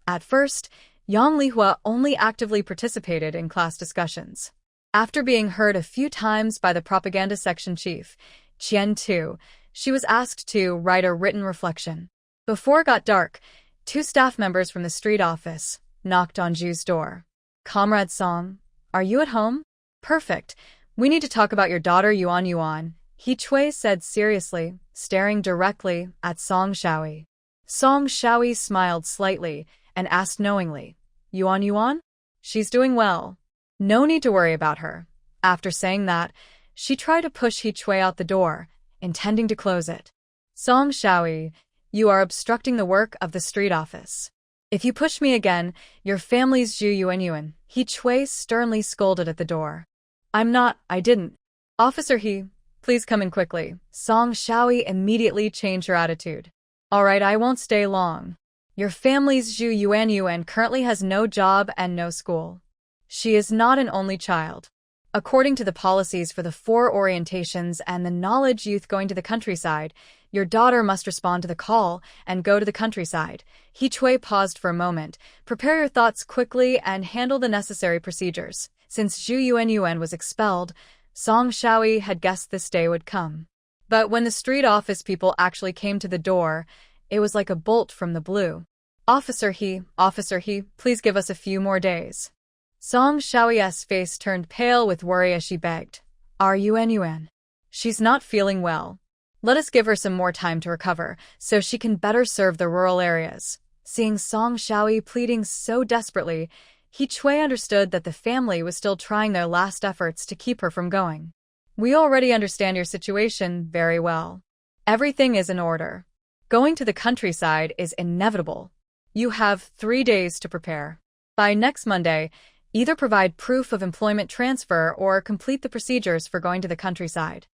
At first, Yang Lihua only actively participated in class discussions. After being heard a few times by the propaganda section chief, Qian Tu, she was asked to write a written reflection. Before it got dark, 2 staff members from the street office knocked on Zhu's door. "Comrade Song, are you at home?" "Perfect. We need to talk about your daughter Yuan Yuan," He Chui said seriously, staring directly at Song Shaoi. Song Shaoi smiled slightly and asked knowingly, "Yuan Yuan? She's doing well. No need to worry about her." After saying that, she tried to push He Chui out the door, intending to close it. "Song Shaoi, you are obstructing the work of the street office. If you push me again, your family's Zhu Yuan," He Chui sternly scolded at the door. I didn't. "Officer He, please come in quickly." Song Shaoi immediately changed her attitude. "All right, I won't stay long. Your family's Zhu Yuan currently has no job and no school. She is not an only child. According to the policies for the 4 orientations and the knowledge youth going to the countryside, your daughter must respond to the call and go to the countryside." He Chui paused for a moment. "Prepare your thoughts quickly and handle the necessary procedures." Since Zhu Yuan was expelled, Song Shaoi had guessed this day would come. But when the street office people actually came to the door, it was like a bolt from the blue. Officer He, please give us a few more days. Song Xiaoyu's face turned pale with worry as she begged. Yuan. She's not feeling well. Let us give her some more time to recover, so she can better serve the rural areas. Seeing Song Xiaoyu pleading so desperately, He Chui understood that the family was still trying their last efforts to keep her from going. We already understand your situation very well. Everything is in order. Going to the countryside is inevitable. You have 3 days to prepare. By next Monday, either provide proof of employment transfer or complete the procedures for going to the countryside.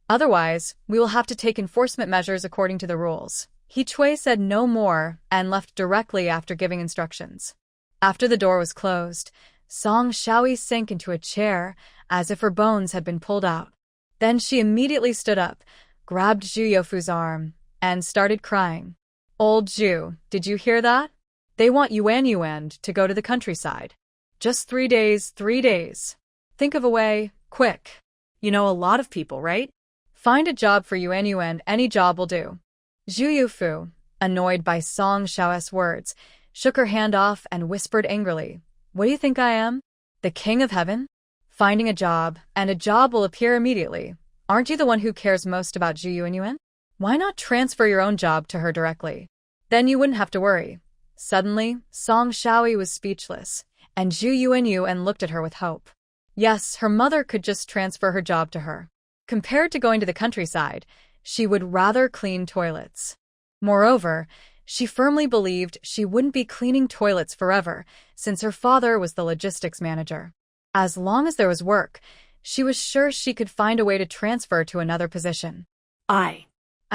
Otherwise, we will have to take enforcement measures according to the rules. He Chui said no more and left directly after giving instructions. After the door was closed, Song Xiaoyu sank into a chair as if her bones had been pulled out. Then she immediately stood up, grabbed Zhu Youfu's arm, and started crying. Old Zhu, did you hear that? They want Yuan to go to the countryside. Just 3 days, 3 days. Think of a way, quick. You know a lot of people, right? Find a job for Yuan, any job will do. Zhu Youfu, annoyed by Song Xiaoyu's words, shook her hand off and whispered angrily, What do you think I am? The king of heaven? Finding a job, and a job will appear immediately. Aren't you the one who cares most about Zhu Yuan? Why not transfer your own job to her directly? Then you wouldn't have to worry. Suddenly, Song Xiaoyu was speechless, and Zhu Yuan looked at her with hope. Yes, her mother could just transfer her job to her. Compared to going to the countryside, she would rather clean toilets. Moreover, she firmly believed she wouldn't be cleaning toilets forever, since her father was the logistics manager. As long as there was work, she was sure she could find a way to transfer to another position. I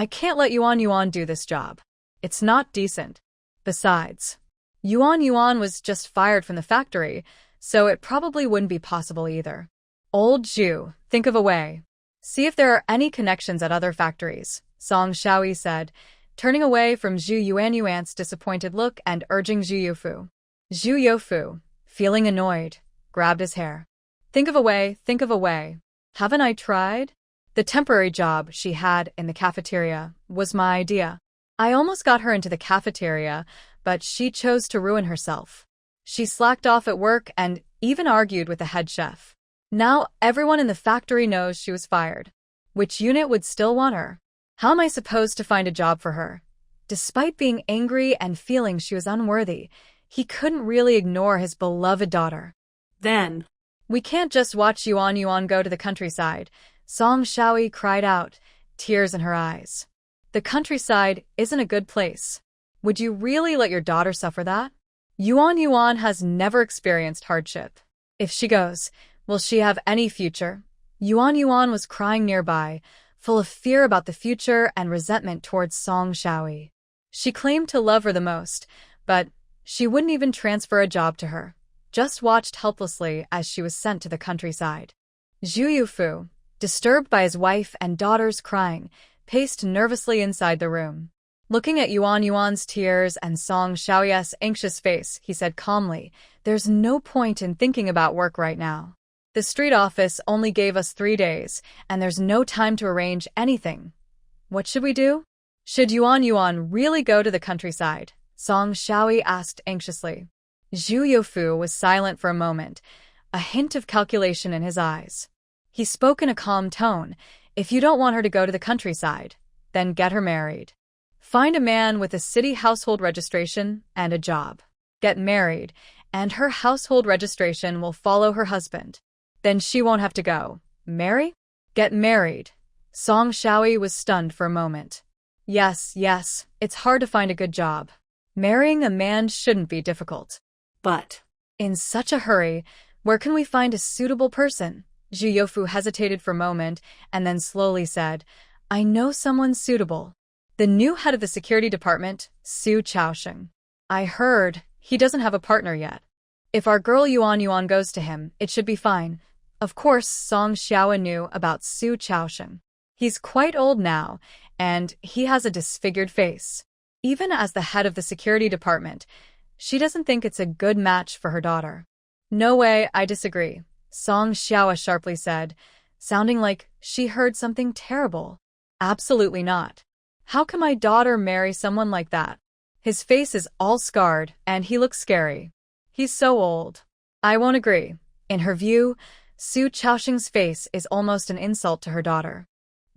can't let Yuan do this job. It's not decent. Besides, Yuan was just fired from the factory, so it probably wouldn't be possible either. Old Zhu, think of a way. See if there are any connections at other factories, Song Xiaoyu said, turning away from Zhu Yuan's disappointed look and urging Zhu Youfu. Zhu Youfu, feeling annoyed, grabbed his hair. Think of a way, think of a way. Haven't I tried? The temporary job she had in the cafeteria was my idea. I almost got her into the cafeteria, but she chose to ruin herself. She slacked off at work and even argued with the head chef. Now everyone in the factory knows she was fired. Which unit would still want her? How am I supposed to find a job for her? Despite being angry and feeling she was unworthy, he couldn't really ignore his beloved daughter. Then, we can't just watch Yuan go to the countryside, Song Xiaoyu cried out, tears in her eyes. The countryside isn't a good place. Would you really let your daughter suffer that? Yuan has never experienced hardship. If she goes, will she have any future? Yuan was crying nearby, full of fear about the future and resentment towards Song Xiaoyu. She claimed to love her the most, but she wouldn't even transfer a job to her, just watched helplessly as she was sent to the countryside. Zhu Youfu, disturbed by his wife and daughter's crying, paced nervously inside the room. Looking at Yuan's tears and Song Xiaoyu's anxious face, he said calmly, There's no point in thinking about work right now. The street office only gave us 3 days, and there's no time to arrange anything. What should we do? Should Yuan really go to the countryside? Song Xiaoyu asked anxiously. Zhu Youfu was silent for a moment, a hint of calculation in his eyes. He spoke in a calm tone. If you don't want her to go to the countryside, then get her married. Find a man with a city household registration and a job. Get married, and her household registration will follow her husband. Then she won't have to go. Marry? Get married. Song Xiaoyu was stunned for a moment. Yes, it's hard to find a good job. Marrying a man shouldn't be difficult. But, in such a hurry, where can we find a suitable person? Zhu Youfu hesitated for a moment and then slowly said, I know someone suitable. The new head of the security department, Su Chaosheng. I heard he doesn't have a partner yet. If our girl Yuan goes to him, it should be fine. Of course, Song Xiaoyu knew about Su Chaosheng. He's quite old now, and he has a disfigured face. Even as the head of the security department, she doesn't think it's a good match for her daughter. No way, I disagree, Song Xiaoyu sharply said, sounding like she heard something terrible. Absolutely not. How can my daughter marry someone like that? His face is all scarred, and he looks scary. He's so old. I won't agree. In her view, Su Chaoxing's face is almost an insult to her daughter.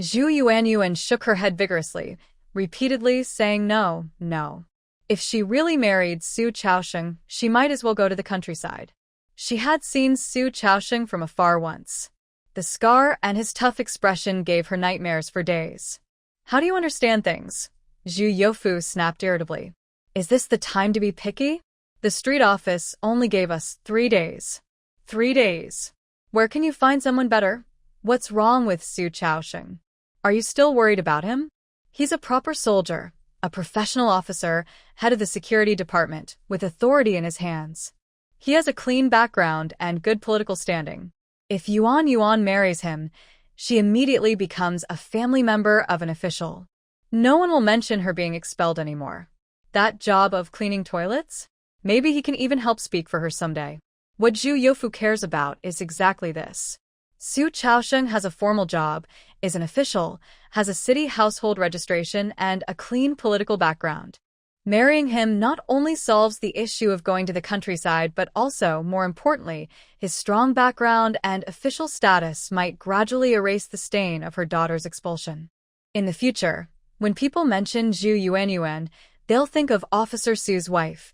Zhu Yuanyuan shook her head vigorously, repeatedly saying no, no. If she really married Su Chaoxing, she might as well go to the countryside. She had seen Su Chaoxing from afar once. The scar and his tough expression gave her nightmares for days. How do you understand things? Zhu Youfu snapped irritably. Is this the time to be picky? The street office only gave us 3 days. 3 days. Where can you find someone better? What's wrong with Su Chaoxing? Are you still worried about him? He's a proper soldier, a professional officer, head of the security department, with authority in his hands. He has a clean background and good political standing. If Yuan Yuan marries him, she immediately becomes a family member of an official. No one will mention her being expelled anymore. That job of cleaning toilets? Maybe he can even help speak for her someday. What Zhu Youfu cares about is exactly this. Su Chaoxing has a formal job, is an official, has a city household registration, and a clean political background. Marrying him not only solves the issue of going to the countryside, but also, more importantly, his strong background and official status might gradually erase the stain of her daughter's expulsion. In the future, when people mention Zhu Yuanyuan, they'll think of Officer Su's wife,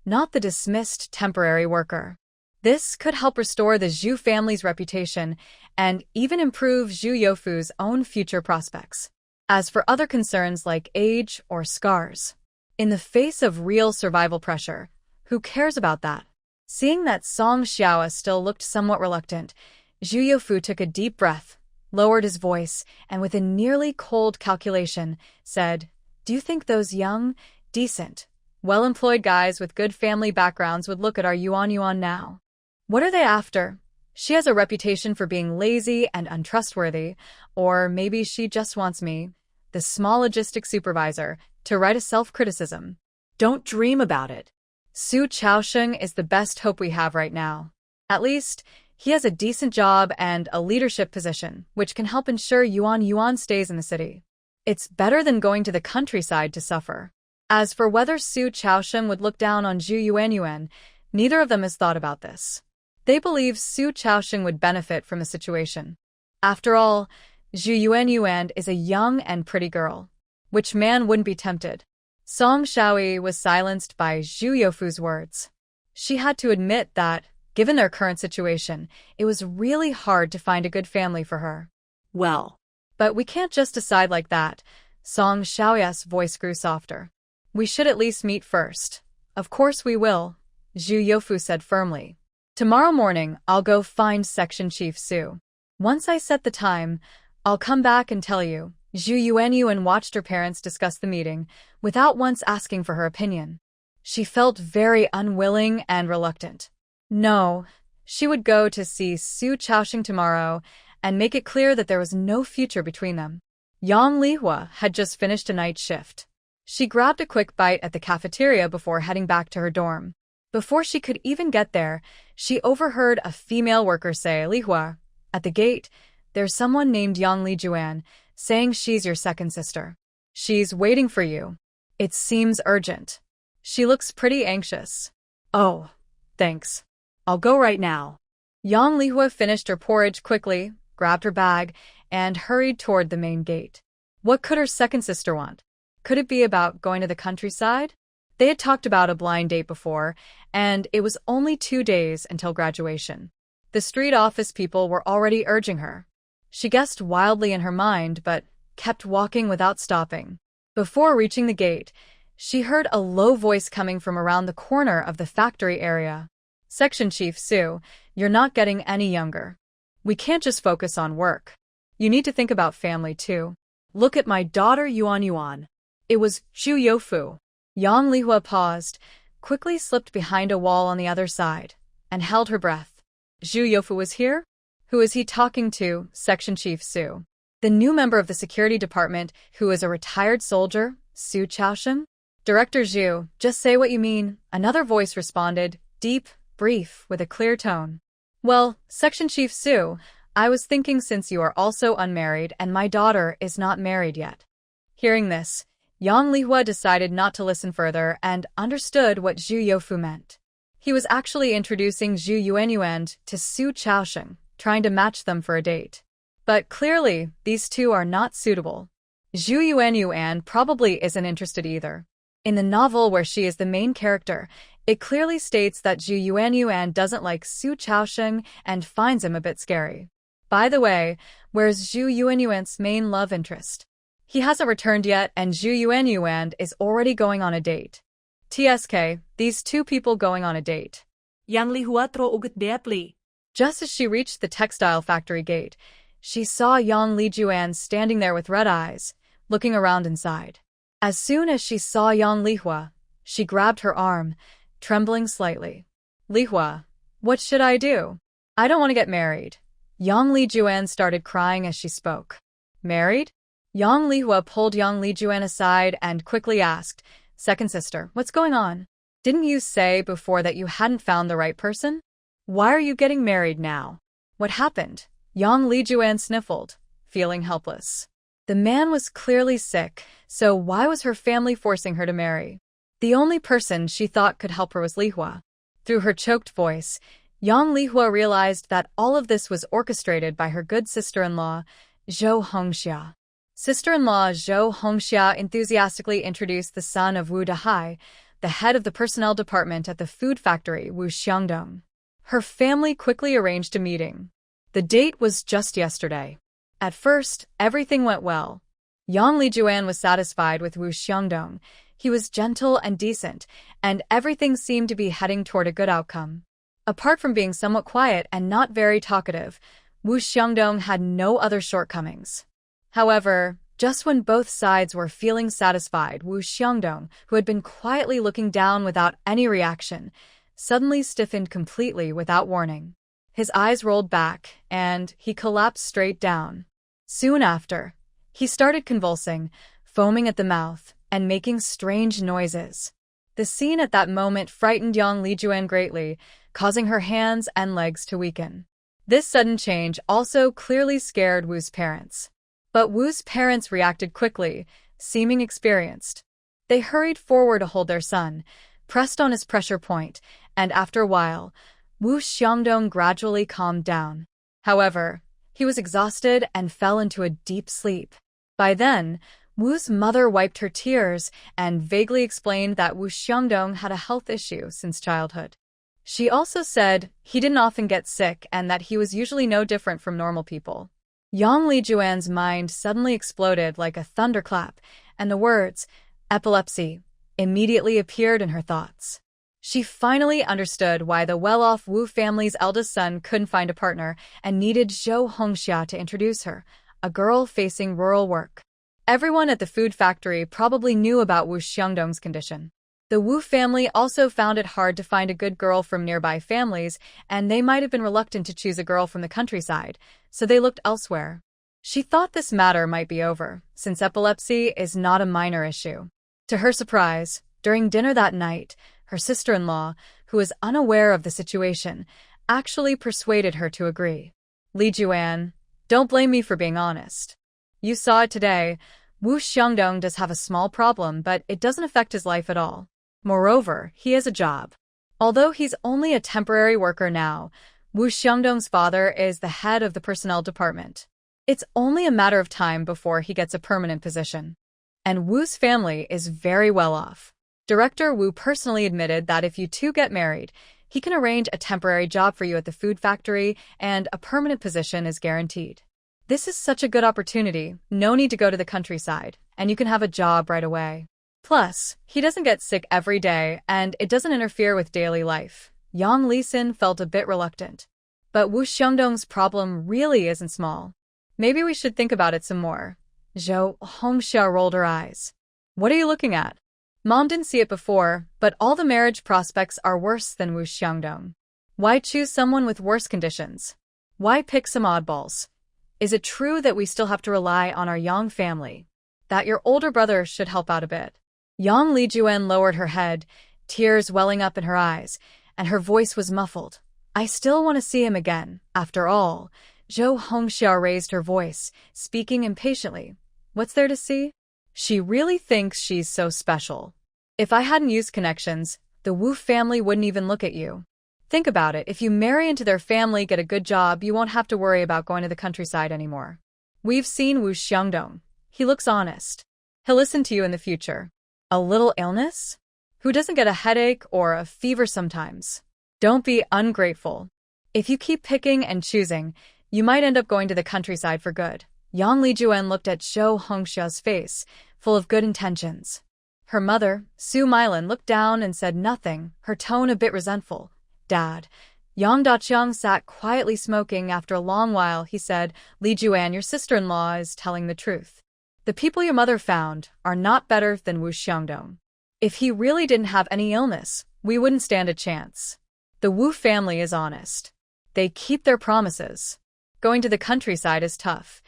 not the dismissed temporary worker. This could help restore the Zhu family's reputation and even improve Zhu Youfu's own future prospects. As for other concerns like age or scars, in the face of real survival pressure, who cares about that? Seeing that Song Xiaoa still looked somewhat reluctant, Zhu Youfu took a deep breath, lowered his voice, and with a nearly cold calculation, said, "Do you think those young, decent, well-employed guys with good family backgrounds would look at our Yuan Yuan now? What are they after? She has a reputation for being lazy and untrustworthy, or maybe she just wants me, the small logistics supervisor, to write a self-criticism. Don't dream about it. Su Chaoxing is the best hope we have right now. At least, he has a decent job and a leadership position, which can help ensure Yuan Yuan stays in the city. It's better than going to the countryside to suffer." As for whether Su Chaoxing would look down on Zhu Yuanyuan, neither of them has thought about this. They believe Su Chaoxing would benefit from the situation. After all, Zhu Yuanyuan is a young and pretty girl. Which man wouldn't be tempted? Song Xiaoyi was silenced by Zhu Youfu's words. She had to admit that, given their current situation, it was really hard to find a good family for her. Well, but we can't just decide like that. Song Xiaoya's voice grew softer. We should at least meet first. Of course we will, Zhu Youfu said firmly. Tomorrow morning, I'll go find Section Chief Su. Once I set the time, I'll come back and tell you. Zhu Yuanyuan watched her parents discuss the meeting, without once asking for her opinion. She felt very unwilling and reluctant. No, she would go to see Su Chaoxing tomorrow and make it clear that there was no future between them. Yang Lihua had just finished a night shift. She grabbed a quick bite at the cafeteria before heading back to her dorm. Before she could even get there, she overheard a female worker say, "Lihua, at the gate, there's someone named Yang Lijuan, saying she's your second sister. She's waiting for you. It seems urgent. She looks pretty anxious." "Oh, thanks. I'll go right now." Yang Lihua finished her porridge quickly, grabbed her bag, and hurried toward the main gate. What could her second sister want? Could it be about going to the countryside? They had talked about a blind date before, and it was only 2 days until graduation. The street office people were already urging her. She guessed wildly in her mind, but kept walking without stopping. Before reaching the gate, she heard a low voice coming from around the corner of the factory area. "Section Chief Su, you're not getting any younger. We can't just focus on work. You need to think about family too. Look at my daughter Yuan Yuan." It was Zhu Youfu. Yang Lihua paused, quickly slipped behind a wall on the other side, and held her breath. Zhu Youfu was here? Who is he talking to? Section Chief Su. The new member of the security department, who is a retired soldier, Su Chaoxing? Director Zhu, just say what you mean, another voice responded, deep, brief, with a clear tone. Well, Section Chief Su, I was thinking since you are also unmarried and my daughter is not married yet. Hearing this, Yang Lihua decided not to listen further and understood what Zhu Youfu meant. He was actually introducing Zhu Yuanyuan to Su Chaosheng, trying to match them for a date. But clearly, these two are not suitable. Zhu Yuanyuan probably isn't interested either. In the novel where she is the main character, it clearly states that Zhu Yuanyuan doesn't like Su Chaosheng and finds him a bit scary. By the way, where's Zhu Yuanyuan's main love interest? He hasn't returned yet and Zhu Yuanyuan is already going on a date. TSK, these two people going on a date. Yang Lihua tro ugut deeply. Just as she reached the textile factory gate, she saw Yang Lijuan standing there with red eyes, looking around inside. As soon as she saw Yang Lihua, she grabbed her arm, trembling slightly. Lihua, what should I do? I don't want to get married. Yang Lijuan started crying as she spoke. Married? Yang Lihua pulled Yang Lijuan aside and quickly asked, Second sister, what's going on? Didn't you say before that you hadn't found the right person? Why are you getting married now? What happened? Yang Lijuan sniffled, feeling helpless. The man was clearly sick, so why was her family forcing her to marry? The only person she thought could help her was Lihua. Through her choked voice, Yang Lihua realized that all of this was orchestrated by her good sister-in-law, Zhou Hongxia. Sister-in-law Zhou Hongxia enthusiastically introduced the son of Wu Dahai, the head of the personnel department at the food factory Wu Xiangdong. Her family quickly arranged a meeting. The date was just yesterday. At first, everything went well. Yang Lijuan was satisfied with Wu Xiangdong. He was gentle and decent, and everything seemed to be heading toward a good outcome. Apart from being somewhat quiet and not very talkative, Wu Xiangdong had no other shortcomings. However, just when both sides were feeling satisfied, Wu Xiangdong, who had been quietly looking down without any reaction, suddenly stiffened completely without warning. His eyes rolled back, and he collapsed straight down. Soon after, he started convulsing, foaming at the mouth, and making strange noises. The scene at that moment frightened Yang Lijuan greatly, causing her hands and legs to weaken. This sudden change also clearly scared Wu's parents. But Wu's parents reacted quickly, seeming experienced. They hurried forward to hold their son, pressed on his pressure point, and after a while, Wu Xiangdong gradually calmed down. However, he was exhausted and fell into a deep sleep. By then, Wu's mother wiped her tears and vaguely explained that Wu Xiangdong had a health issue since childhood. She also said he didn't often get sick and that he was usually no different from normal people. Yang Lijuan's mind suddenly exploded like a thunderclap, and the words, epilepsy, immediately appeared in her thoughts. She finally understood why the well-off Wu family's eldest son couldn't find a partner and needed Zhou Hongxia to introduce her, a girl facing rural work. Everyone at the food factory probably knew about Wu Xiangdong's condition. The Wu family also found it hard to find a good girl from nearby families, and they might have been reluctant to choose a girl from the countryside, so they looked elsewhere. She thought this matter might be over, since epilepsy is not a minor issue. To her surprise, during dinner that night, her sister-in-law, who was unaware of the situation, actually persuaded her to agree. Li Juan, don't blame me for being honest. You saw it today. Wu Xiangdong does have a small problem, but it doesn't affect his life at all. Moreover, he has a job. Although he's only a temporary worker now, Wu Xiangdong's father is the head of the personnel department. It's only a matter of time before he gets a permanent position. And Wu's family is very well off. Director Wu personally admitted that if you two get married, he can arrange a temporary job for you at the food factory and a permanent position is guaranteed. This is such a good opportunity, no need to go to the countryside, and you can have a job right away. Plus, he doesn't get sick every day, and it doesn't interfere with daily life. Yang Lisin felt a bit reluctant. But Wu Xiangdong's problem really isn't small. Maybe we should think about it some more. Zhou Hongxia rolled her eyes. What are you looking at? Mom didn't see it before, but all the marriage prospects are worse than Wu Xiangdong. Why choose someone with worse conditions? Why pick some oddballs? Is it true that we still have to rely on our Yang family? That your older brother should help out a bit? Yang Lijuan lowered her head, tears welling up in her eyes, and her voice was muffled. I still want to see him again, after all. Zhou Hongxia raised her voice, speaking impatiently. What's there to see? She really thinks she's so special. If I hadn't used connections, the Wu family wouldn't even look at you. Think about it, if you marry into their family, get a good job, you won't have to worry about going to the countryside anymore. We've seen Wu Xiangdong. He looks honest. He'll listen to you in the future. A little illness? Who doesn't get a headache or a fever sometimes? Don't be ungrateful. If you keep picking and choosing, you might end up going to the countryside for good. Yang Lijuan looked at Zhou Hongxia's face, full of good intentions. Her mother, Su Milan, looked down and said nothing, her tone a bit resentful. Dad. Yang Daqiang sat quietly smoking. After a long while, he said, Lijuan, your sister-in-law is telling the truth. The people your mother found are not better than Wu Xiangdong. If he really didn't have any illness, we wouldn't stand a chance. The Wu family is honest. They keep their promises. Going to the countryside is tough.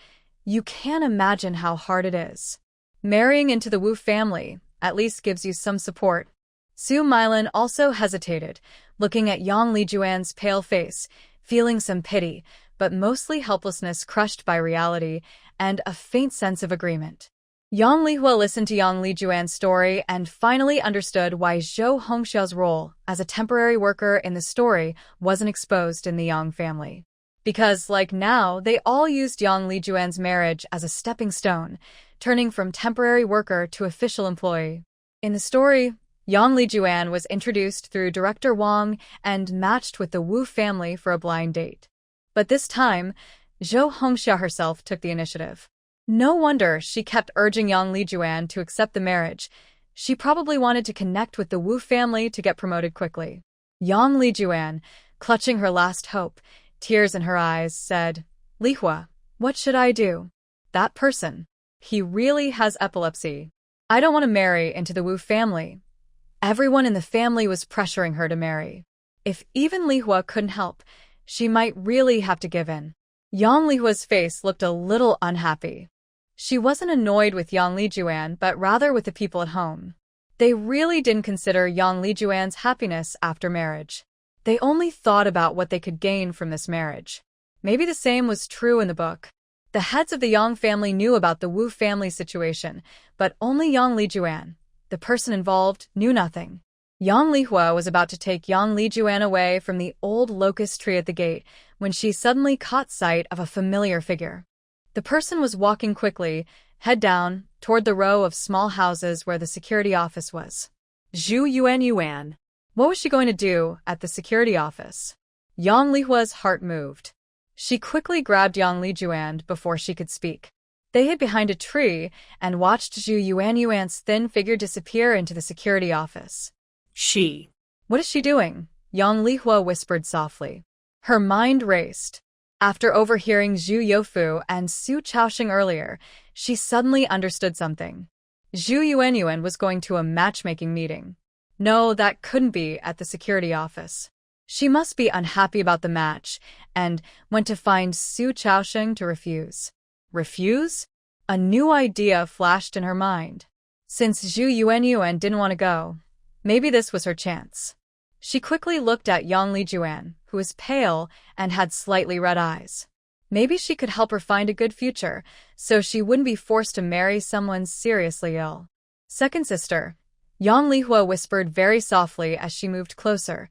You can't imagine how hard it is. Marrying into the Wu family at least gives you some support. Su Milan also hesitated, looking at Yang Lijuan's pale face, feeling some pity, but mostly helplessness crushed by reality and a faint sense of agreement. Yang Lihua listened to Yang Lijuan's story and finally understood why Zhou Hongxia's role as a temporary worker in the story wasn't exposed in the Yang family. Because, like now, they all used Yang Lijuan's marriage as a stepping stone, turning from temporary worker to official employee. In the story, Yang Lijuan was introduced through director Wang and matched with the Wu family for a blind date. But this time, Zhou Hongxia herself took the initiative. No wonder she kept urging Yang Lijuan to accept the marriage. She probably wanted to connect with the Wu family to get promoted quickly. Yang Lijuan, clutching her last hope, tears in her eyes, said, Lihua, what should I do? That person. He really has epilepsy. I don't want to marry into the Wu family. Everyone in the family was pressuring her to marry. If even Lihua couldn't help, she might really have to give in. Yang Lihua's face looked a little unhappy. She wasn't annoyed with Yang Lijuan, but rather with the people at home. They really didn't consider Yang Lijuan's happiness after marriage. They only thought about what they could gain from this marriage. Maybe the same was true in the book. The heads of the Yang family knew about the Wu family situation, but only Yang Lijuan, the person involved, knew nothing. Yang Lihua was about to take Yang Lijuan away from the old locust tree at the gate when she suddenly caught sight of a familiar figure. The person was walking quickly, head down, toward the row of small houses where the security office was. Zhu Yuan. What was she going to do at the security office? Yang Lihua's heart moved. She quickly grabbed Yang Lijuan before she could speak. They hid behind a tree and watched Zhu Yuan's thin figure disappear into the security office. What is she doing? Yang Lihua whispered softly. Her mind raced. After overhearing Zhu Youfu and Su Chaoxing earlier, she suddenly understood something. Zhu Yuan was going to a matchmaking meeting. No, that couldn't be at the security office. She must be unhappy about the match and went to find Su Chaoxing to refuse. Refuse? A new idea flashed in her mind. Since Zhu Yuan didn't want to go, maybe this was her chance. She quickly looked at Yang Lijuan, who was pale and had slightly red eyes. Maybe she could help her find a good future, so she wouldn't be forced to marry someone seriously ill. Second sister, Yang Lihua whispered very softly as she moved closer.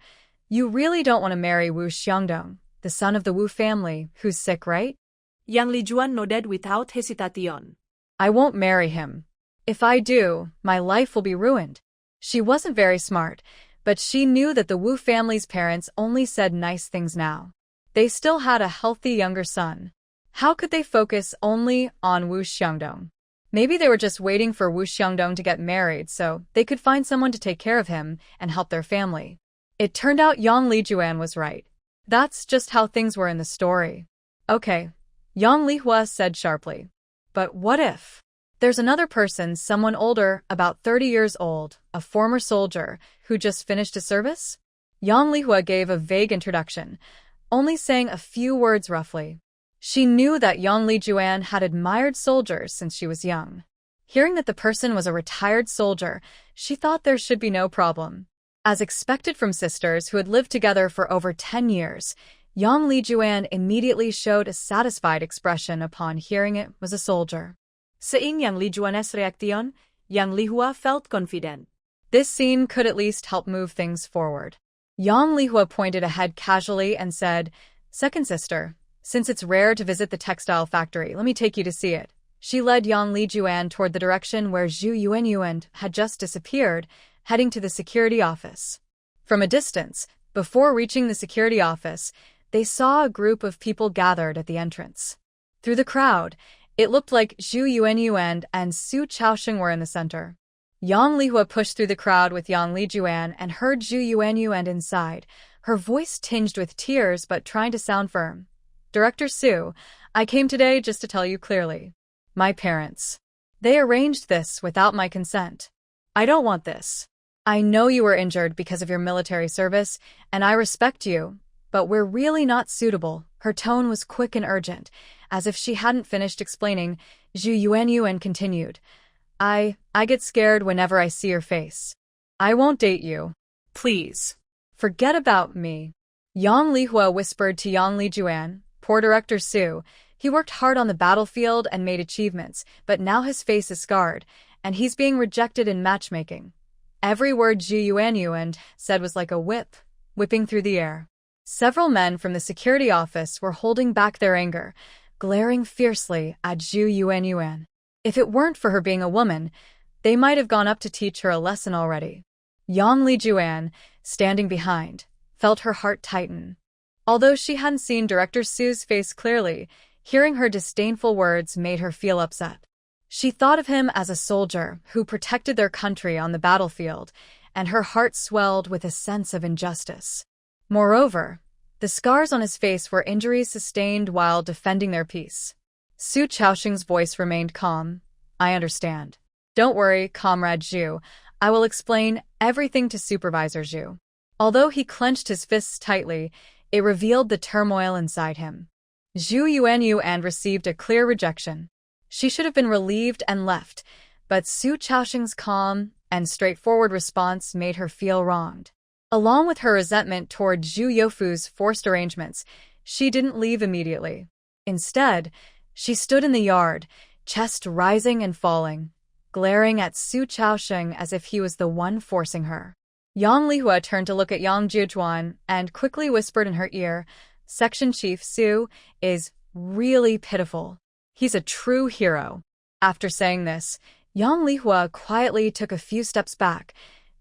You really don't want to marry Wu Xiangdong, the son of the Wu family, who's sick, right? Yang Lijuan nodded without hesitation. I won't marry him. If I do, my life will be ruined. She wasn't very smart, but she knew that the Wu family's parents only said nice things now. They still had a healthy younger son. How could they focus only on Wu Xiangdong? Maybe they were just waiting for Wu Xiangdong to get married so they could find someone to take care of him and help their family. It turned out Yang Lijuan was right. That's just how things were in the story. Okay, Yang Lihua said sharply. But what if? There's another person, someone older, about 30 years old, a former soldier, who just finished a service? Yang Lihua gave a vague introduction, only saying a few words roughly. She knew that Yang Lijuan had admired soldiers since she was young. Hearing that the person was a retired soldier, she thought there should be no problem. As expected from sisters who had lived together for over 10 years, Yang Lijuan immediately showed a satisfied expression upon hearing it was a soldier. Seeing Yang Lijuan's reaction, Yang Lihua felt confident. This scene could at least help move things forward. Yang Lihua pointed ahead casually and said, "Second sister, since it's rare to visit the textile factory, let me take you to see it." She led Yang Lijuan toward the direction where Zhu Yuanyuan had just disappeared, heading to the security office. From a distance, before reaching the security office, they saw a group of people gathered at the entrance. Through the crowd, it looked like Zhu Yuanyuan and Su Chaosheng were in the center. Yang Lihua pushed through the crowd with Yang Lijuan and heard Zhu Yuanyuan inside, her voice tinged with tears but trying to sound firm. "Director Su, I came today just to tell you clearly. My parents. They arranged this without my consent. I don't want this. I know you were injured because of your military service, and I respect you, but we're really not suitable." Her tone was quick and urgent, as if she hadn't finished explaining. Zhu Yuanyuan continued, I get scared whenever I see your face. I won't date you. Please. Forget about me." Yang Lihua whispered to Yang Lijuan, "Poor Director Su. He worked hard on the battlefield and made achievements, but now his face is scarred, and he's being rejected in matchmaking." Every word Zhu Yuanyuan said was like a whip, whipping through the air. Several men from the security office were holding back their anger, glaring fiercely at Zhu Yuanyuan. If it weren't for her being a woman, they might have gone up to teach her a lesson already. Yang Lijuan, standing behind, felt her heart tighten. Although she hadn't seen Director Su's face clearly, hearing her disdainful words made her feel upset. She thought of him as a soldier who protected their country on the battlefield, and her heart swelled with a sense of injustice. Moreover, the scars on his face were injuries sustained while defending their peace. Su Chaosheng's voice remained calm. "I understand. Don't worry, Comrade Zhu. I will explain everything to Supervisor Zhu." Although he clenched his fists tightly, it revealed the turmoil inside him. Zhu Yuanyuan received a clear rejection. She should have been relieved and left, but Su Chaosheng's calm and straightforward response made her feel wronged. Along with her resentment toward Zhu Youfu's forced arrangements, she didn't leave immediately. Instead, she stood in the yard, chest rising and falling, glaring at Su Chaosheng as if he was the one forcing her. Yang Lihua turned to look at Yang Jiujuan and quickly whispered in her ear, "Section Chief Su is really pitiful. He's a true hero." After saying this, Yang Lihua quietly took a few steps back,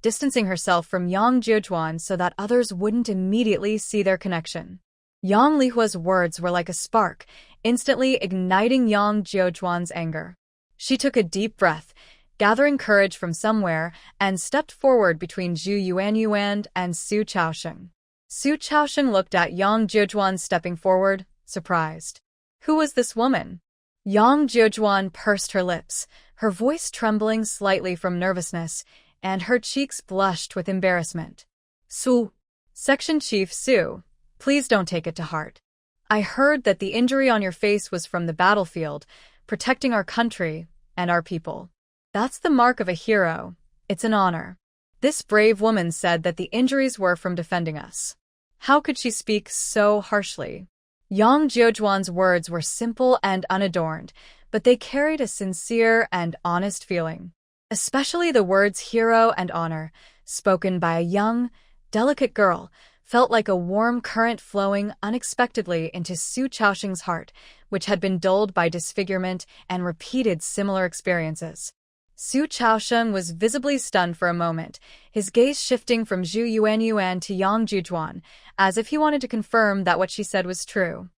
distancing herself from Yang Jiujuan so that others wouldn't immediately see their connection. Yang Lihua's words were like a spark, instantly igniting Yang Jiujuan's anger. She took a deep breath, gathering courage from somewhere, and stepped forward between Zhu Yuanyuan and Su Chaosheng. Su Chaosheng looked at Yang Jiujuan stepping forward, surprised. Who was this woman? Yang Jiujuan pursed her lips, her voice trembling slightly from nervousness, and her cheeks blushed with embarrassment. "Su, Section Chief Su, please don't take it to heart. I heard that the injury on your face was from the battlefield, protecting our country and our people. That's the mark of a hero. It's an honor." This brave woman said that the injuries were from defending us. How could she speak so harshly? Yang Jiujuan's words were simple and unadorned, but they carried a sincere and honest feeling. Especially the words hero and honor, spoken by a young, delicate girl, felt like a warm current flowing unexpectedly into Su Chaosheng's heart, which had been dulled by disfigurement and repeated similar experiences. Su Chaosheng was visibly stunned for a moment, his gaze shifting from Zhu Yuanyuan to Yang Jiujuan, as if he wanted to confirm that what she said was true.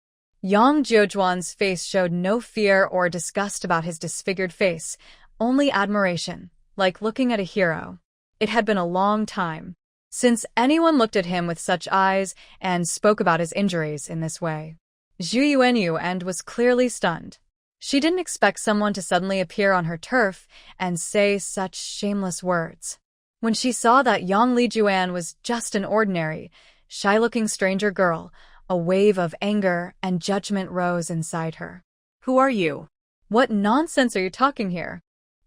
Yang Jiujuan's face showed no fear or disgust about his disfigured face, only admiration, like looking at a hero. It had been a long time since anyone looked at him with such eyes and spoke about his injuries in this way. Zhu Yuanyuan was clearly stunned. She didn't expect someone to suddenly appear on her turf and say such shameless words. When she saw that Yang Lijuan was just an ordinary, shy-looking stranger girl, a wave of anger and judgment rose inside her. "Who are you? What nonsense are you talking here?"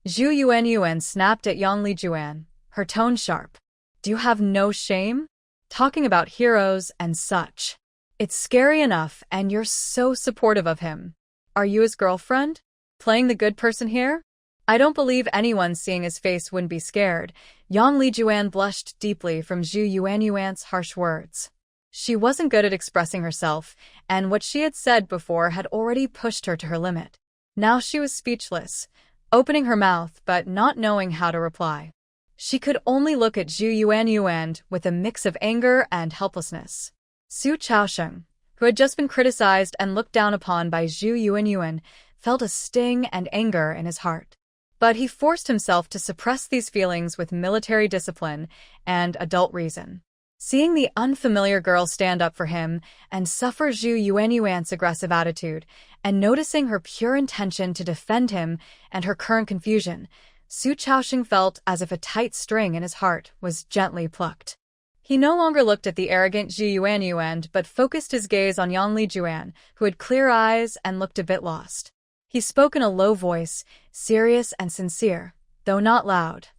Zhu Yuanyuan snapped at Yang Lijuan, her tone sharp. "Do you have no shame? Talking about heroes and such. It's scary enough, and you're so supportive of him. Are you his girlfriend? Playing the good person here? I don't believe anyone seeing his face wouldn't be scared. Yang Lijuan blushed deeply from Zhu Yuanyuan's harsh words. She wasn't good at expressing herself, and what she had said before had already pushed her to her limit. Now she was speechless, opening her mouth but not knowing how to reply. She could only look at Zhu Yuanyuan with a mix of anger and helplessness. Su Chaosheng, who had just been criticized and looked down upon by Zhu Yuanyuan, felt a sting and anger in his heart. But he forced himself to suppress these feelings with military discipline and adult reason. Seeing the unfamiliar girl stand up for him and suffer Zhu Yuanyuan's aggressive attitude, and noticing her pure intention to defend him and her current confusion, Su Chaosheng felt as if a tight string in his heart was gently plucked. He no longer looked at the arrogant Zhu Yuanyuan but focused his gaze on Yang Lijuan, who had clear eyes and looked a bit lost. He spoke in a low voice, serious and sincere, though not loud.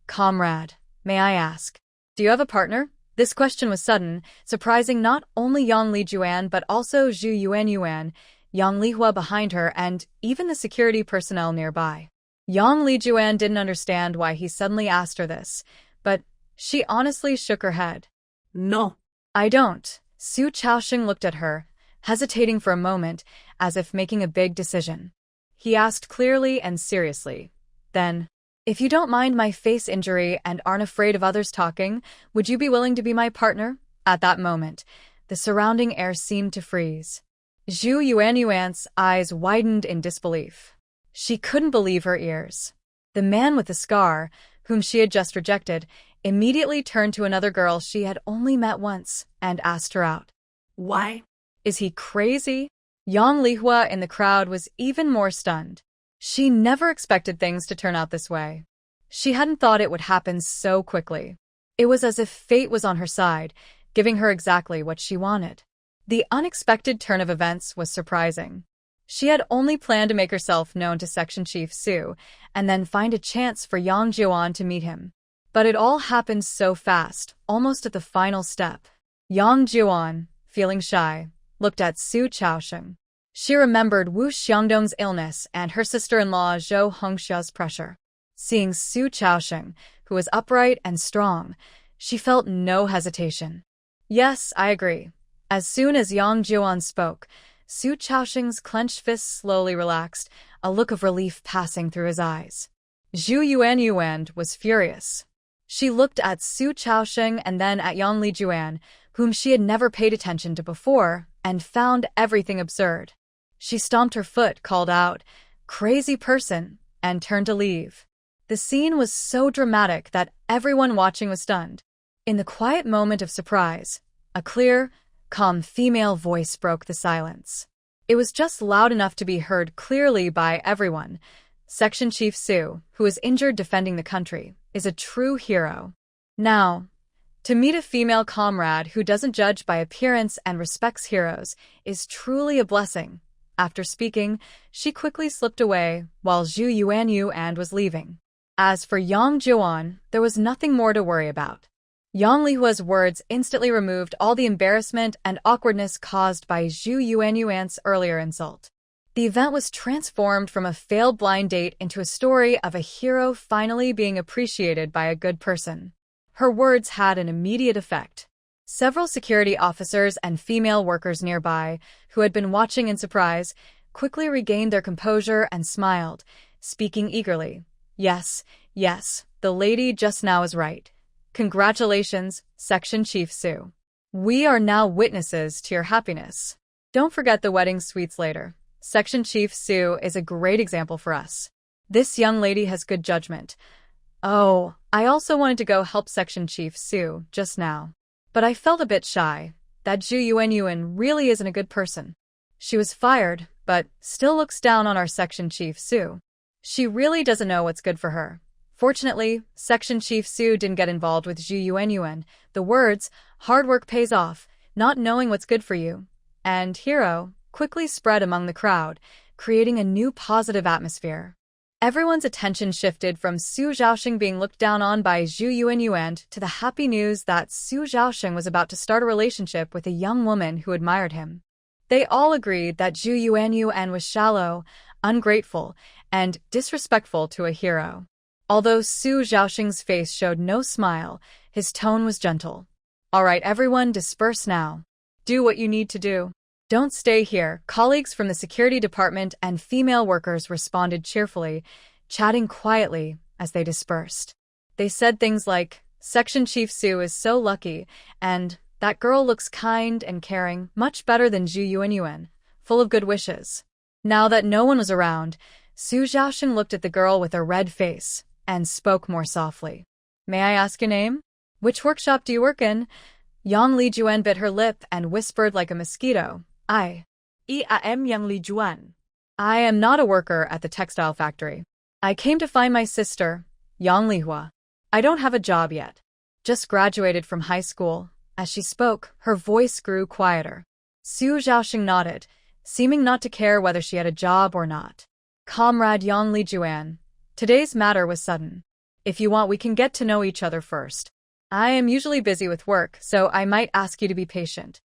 "Comrade, may I ask, do you have a partner?" This question was sudden, surprising not only Yang Lijuan but also Zhu Yuanyuan, Yang Lihua behind her, and even the security personnel nearby. Yang Lijuan didn't understand why he suddenly asked her this, but she honestly shook her head. No. "I don't." Su Chaosheng looked at her, hesitating for a moment, as if making a big decision. He asked clearly and seriously. Then, "If you don't mind my face injury and aren't afraid of others talking, would you be willing to be my partner?" At that moment, the surrounding air seemed to freeze. Zhu Yuanyuan's eyes widened in disbelief. She couldn't believe her ears. The man with the scar, whom she had just rejected, immediately turned to another girl she had only met once and asked her out. Why? Is he crazy? Yang Lihua in the crowd was even more stunned. She never expected things to turn out this way. She hadn't thought it would happen so quickly. It was as if fate was on her side, giving her exactly what she wanted. The unexpected turn of events was surprising. She had only planned to make herself known to Section Chief Su, and then find a chance for Yang Jiuan to meet him. But it all happened so fast, almost at the final step. Yang Jiuan, feeling shy, looked at Su Chaosheng. She remembered Wu Xiangdong's illness and her sister-in-law Zhou Hongxia's pressure. Seeing Su Chaosheng, who was upright and strong, she felt no hesitation. "Yes, I agree." As soon as Yang Jiuan spoke, Su Chaosheng's clenched fists slowly relaxed, a look of relief passing through his eyes. Zhu Yuanyuan was furious. She looked at Su Chaosheng and then at Yang Lijuan, whom she had never paid attention to before, and found everything absurd. She stomped her foot, called out, "Crazy person," and turned to leave. The scene was so dramatic that everyone watching was stunned. In the quiet moment of surprise, a clear, calm female voice broke the silence. It was just loud enough to be heard clearly by everyone. "Section Chief Su, who is injured defending the country, is a true hero. Now, to meet a female comrade who doesn't judge by appearance and respects heroes is truly a blessing." After speaking, she quickly slipped away while Zhu Yuanyuan was leaving. As for Yang Jiuan, there was nothing more to worry about. Yang Lihua's words instantly removed all the embarrassment and awkwardness caused by Zhu Yuanyuan's earlier insult. The event was transformed from a failed blind date into a story of a hero finally being appreciated by a good person. Her words had an immediate effect. Several security officers and female workers nearby, who had been watching in surprise, quickly regained their composure and smiled, speaking eagerly. Yes, the lady just now is right. Congratulations, Section Chief Su. We are now witnesses to your happiness. Don't forget the wedding sweets later. Section Chief Su is a great example for us. This young lady has good judgment. Oh, I also wanted to go help Section Chief Su just now. But I felt a bit shy. That Zhu Yuanyuan really isn't a good person. She was fired, but still looks down on our Section Chief Su. She really doesn't know what's good for her. Fortunately, Section Chief Su didn't get involved with Zhu Yuanyuan. The words, "hard work pays off," not knowing what's good for you, and hero quickly spread among the crowd, creating a new positive atmosphere. Everyone's attention shifted from Su Zhaosheng being looked down on by Zhu Yuanyuan to the happy news that Su Zhaosheng was about to start a relationship with a young woman who admired him. They all agreed that Zhu Yuanyuan was shallow, ungrateful, and disrespectful to a hero. Although Su Zhaoxing's face showed no smile, his tone was gentle. All right, everyone, disperse now. Do what you need to do. Don't stay here. Colleagues from the security department and female workers responded cheerfully, chatting quietly as they dispersed. They said things like, Section Chief Su is so lucky, and that girl looks kind and caring, much better than Zhu Yuanyuan, full of good wishes. Now that no one was around, Su Zhaoxing looked at the girl with a red face and spoke more softly. May I ask your name? Which workshop do you work in? Yang Lijuan bit her lip and whispered like a mosquito. I am Yang Lijuan. I am not a worker at the textile factory. I came to find my sister, Yang Lihua. I don't have a job yet. Just graduated from high school. As she spoke, her voice grew quieter. Su Zhaoxing nodded, seeming not to care whether she had a job or not. Comrade Yang Lijuan, today's matter was sudden. If you want, we can get to know each other first. I am usually busy with work, so I might ask you to be patient.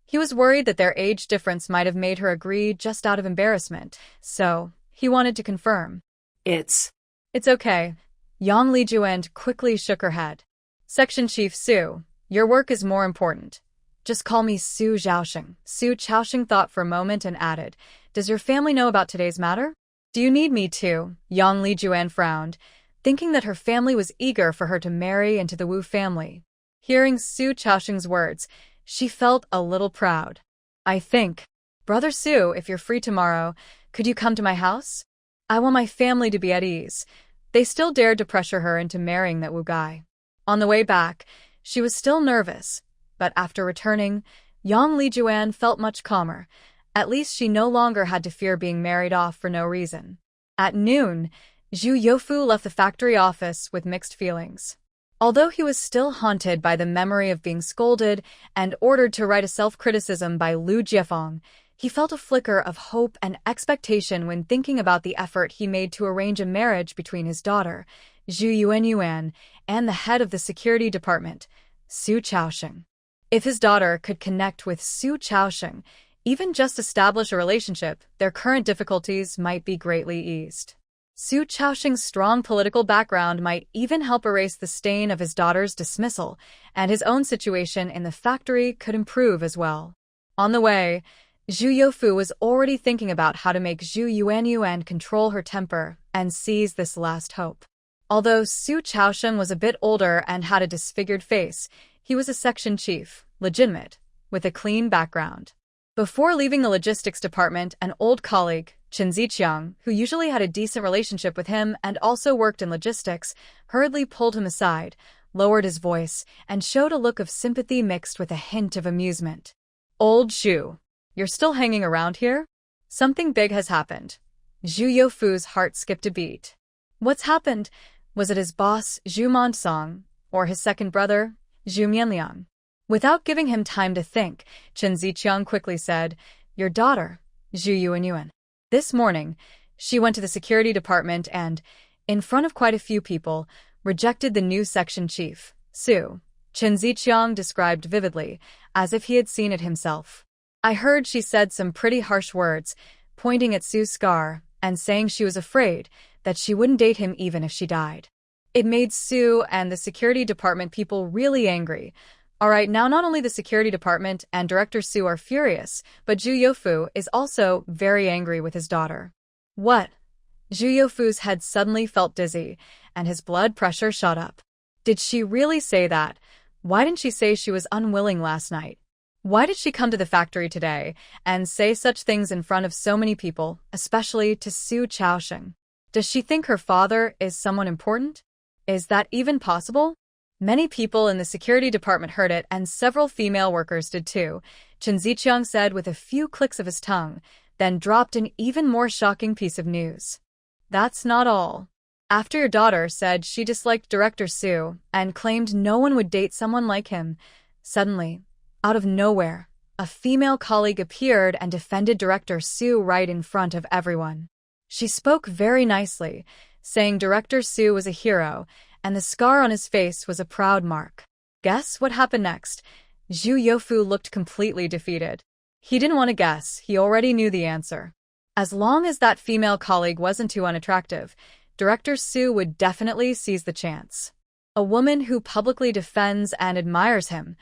He was worried that their age difference might have made her agree just out of embarrassment, so he wanted to confirm. It's okay. Yang Lijuan quickly shook her head. Section Chief Su, your work is more important. Just call me Su Zhaoxing. Su Zhaoxing thought for a moment and added, Does your family know about today's matter? Do you need me to? Yang Lijuan frowned, thinking that her family was eager for her to marry into the Wu family. Hearing Su Zhaoxing's words, she felt a little proud. I think, Brother Su, if you're free tomorrow, could you come to my house? I want my family to be at ease. They still dared to pressure her into marrying that Wu guy. On the way back, she was still nervous, but after returning, Yang Lijuan felt much calmer. At least she no longer had to fear being married off for no reason. At noon, Zhu Youfu left the factory office with mixed feelings. Although he was still haunted by the memory of being scolded and ordered to write a self-criticism by Lu Jiefeng, he felt a flicker of hope and expectation when thinking about the effort he made to arrange a marriage between his daughter, Zhu Yuanyuan, and the head of the security department, Su Zhaoxing. If his daughter could connect with Su Zhaoxing, even just establish a relationship, their current difficulties might be greatly eased. Su Zhaoxing's strong political background might even help erase the stain of his daughter's dismissal, and his own situation in the factory could improve as well. On the way, Zhu Youfu was already thinking about how to make Zhu Yuanyuan control her temper and seize this last hope. Although Su Zhaoxing was a bit older and had a disfigured face, he was a section chief, legitimate, with a clean background. Before leaving the logistics department, an old colleague, Chen Ziqiang, who usually had a decent relationship with him and also worked in logistics, hurriedly pulled him aside, lowered his voice, and showed a look of sympathy mixed with a hint of amusement. Old Zhu, you're still hanging around here? Something big has happened. Zhu Youfu's heart skipped a beat. What's happened? Was it his boss, Zhu Montong, or his second brother, Zhu Mianliang? Without giving him time to think, Chen Ziqiang quickly said, Your daughter, Zhu Yuanyuan. This morning, she went to the security department and, in front of quite a few people, rejected the new section chief, Su. Chen Ziqiang described vividly, as if he had seen it himself. I heard she said some pretty harsh words, pointing at Su's scar and saying she was afraid that she wouldn't date him even if she died. It made Su and the security department people really angry. All right, now not only the security department and Director Su are furious, but Zhu Youfu is also very angry with his daughter. What? Zhu Youfu's head suddenly felt dizzy, and his blood pressure shot up. Did she really say that? Why didn't she say she was unwilling last night? Why did she come to the factory today and say such things in front of so many people, especially to Su Zhaoxing? Does she think her father is someone important? Is that even possible? Many people in the security department heard it, and several female workers did too, Chen Ziqiang said with a few clicks of his tongue, then dropped an even more shocking piece of news. That's not all. After your daughter said she disliked Director Su and claimed no one would date someone like him, suddenly, out of nowhere, a female colleague appeared and defended Director Su right in front of everyone. She spoke very nicely, saying Director Su was a hero, and the scar on his face was a proud mark. Guess what happened next? Zhu Youfu looked completely defeated. He didn't want to guess, he already knew the answer. As long as that female colleague wasn't too unattractive, Director Sue would definitely seize the chance. A woman who publicly defends and admires him.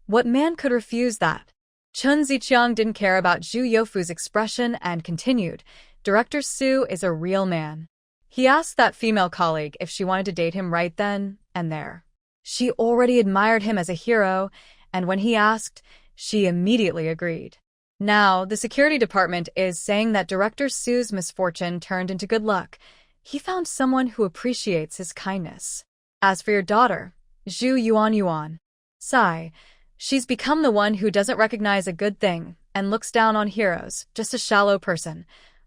What man could refuse that? Chun Ziqiang didn't care about Zhu Youfu's expression and continued, Director Sue is a real man. He asked that female colleague if she wanted to date him right then and there. She already admired him as a hero, and when he asked, she immediately agreed. Now, the security department is saying that Director Sue's misfortune turned into good luck. He found someone who appreciates his kindness. As for your daughter, Zhu Yuan, sigh, she's become the one who doesn't recognize a good thing and looks down on heroes, just a shallow person.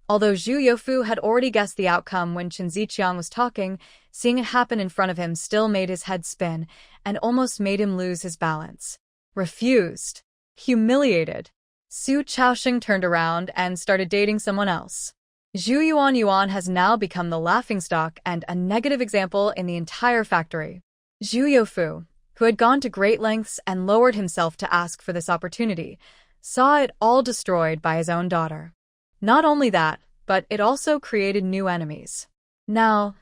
Although Zhu Youfu had already guessed the outcome when Chen Ziqiang was talking, seeing it happen in front of him still made his head spin and almost made him lose his balance. Refused. Humiliated. Su Chaosheng turned around and started dating someone else. Zhu Yuan has now become the laughingstock and a negative example in the entire factory. Zhu Youfu, who had gone to great lengths and lowered himself to ask for this opportunity, saw it all destroyed by his own daughter. Not only that, but it also created new enemies. Now,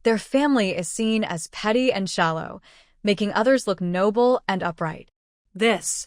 their family is seen as petty and shallow, making others look noble and upright. This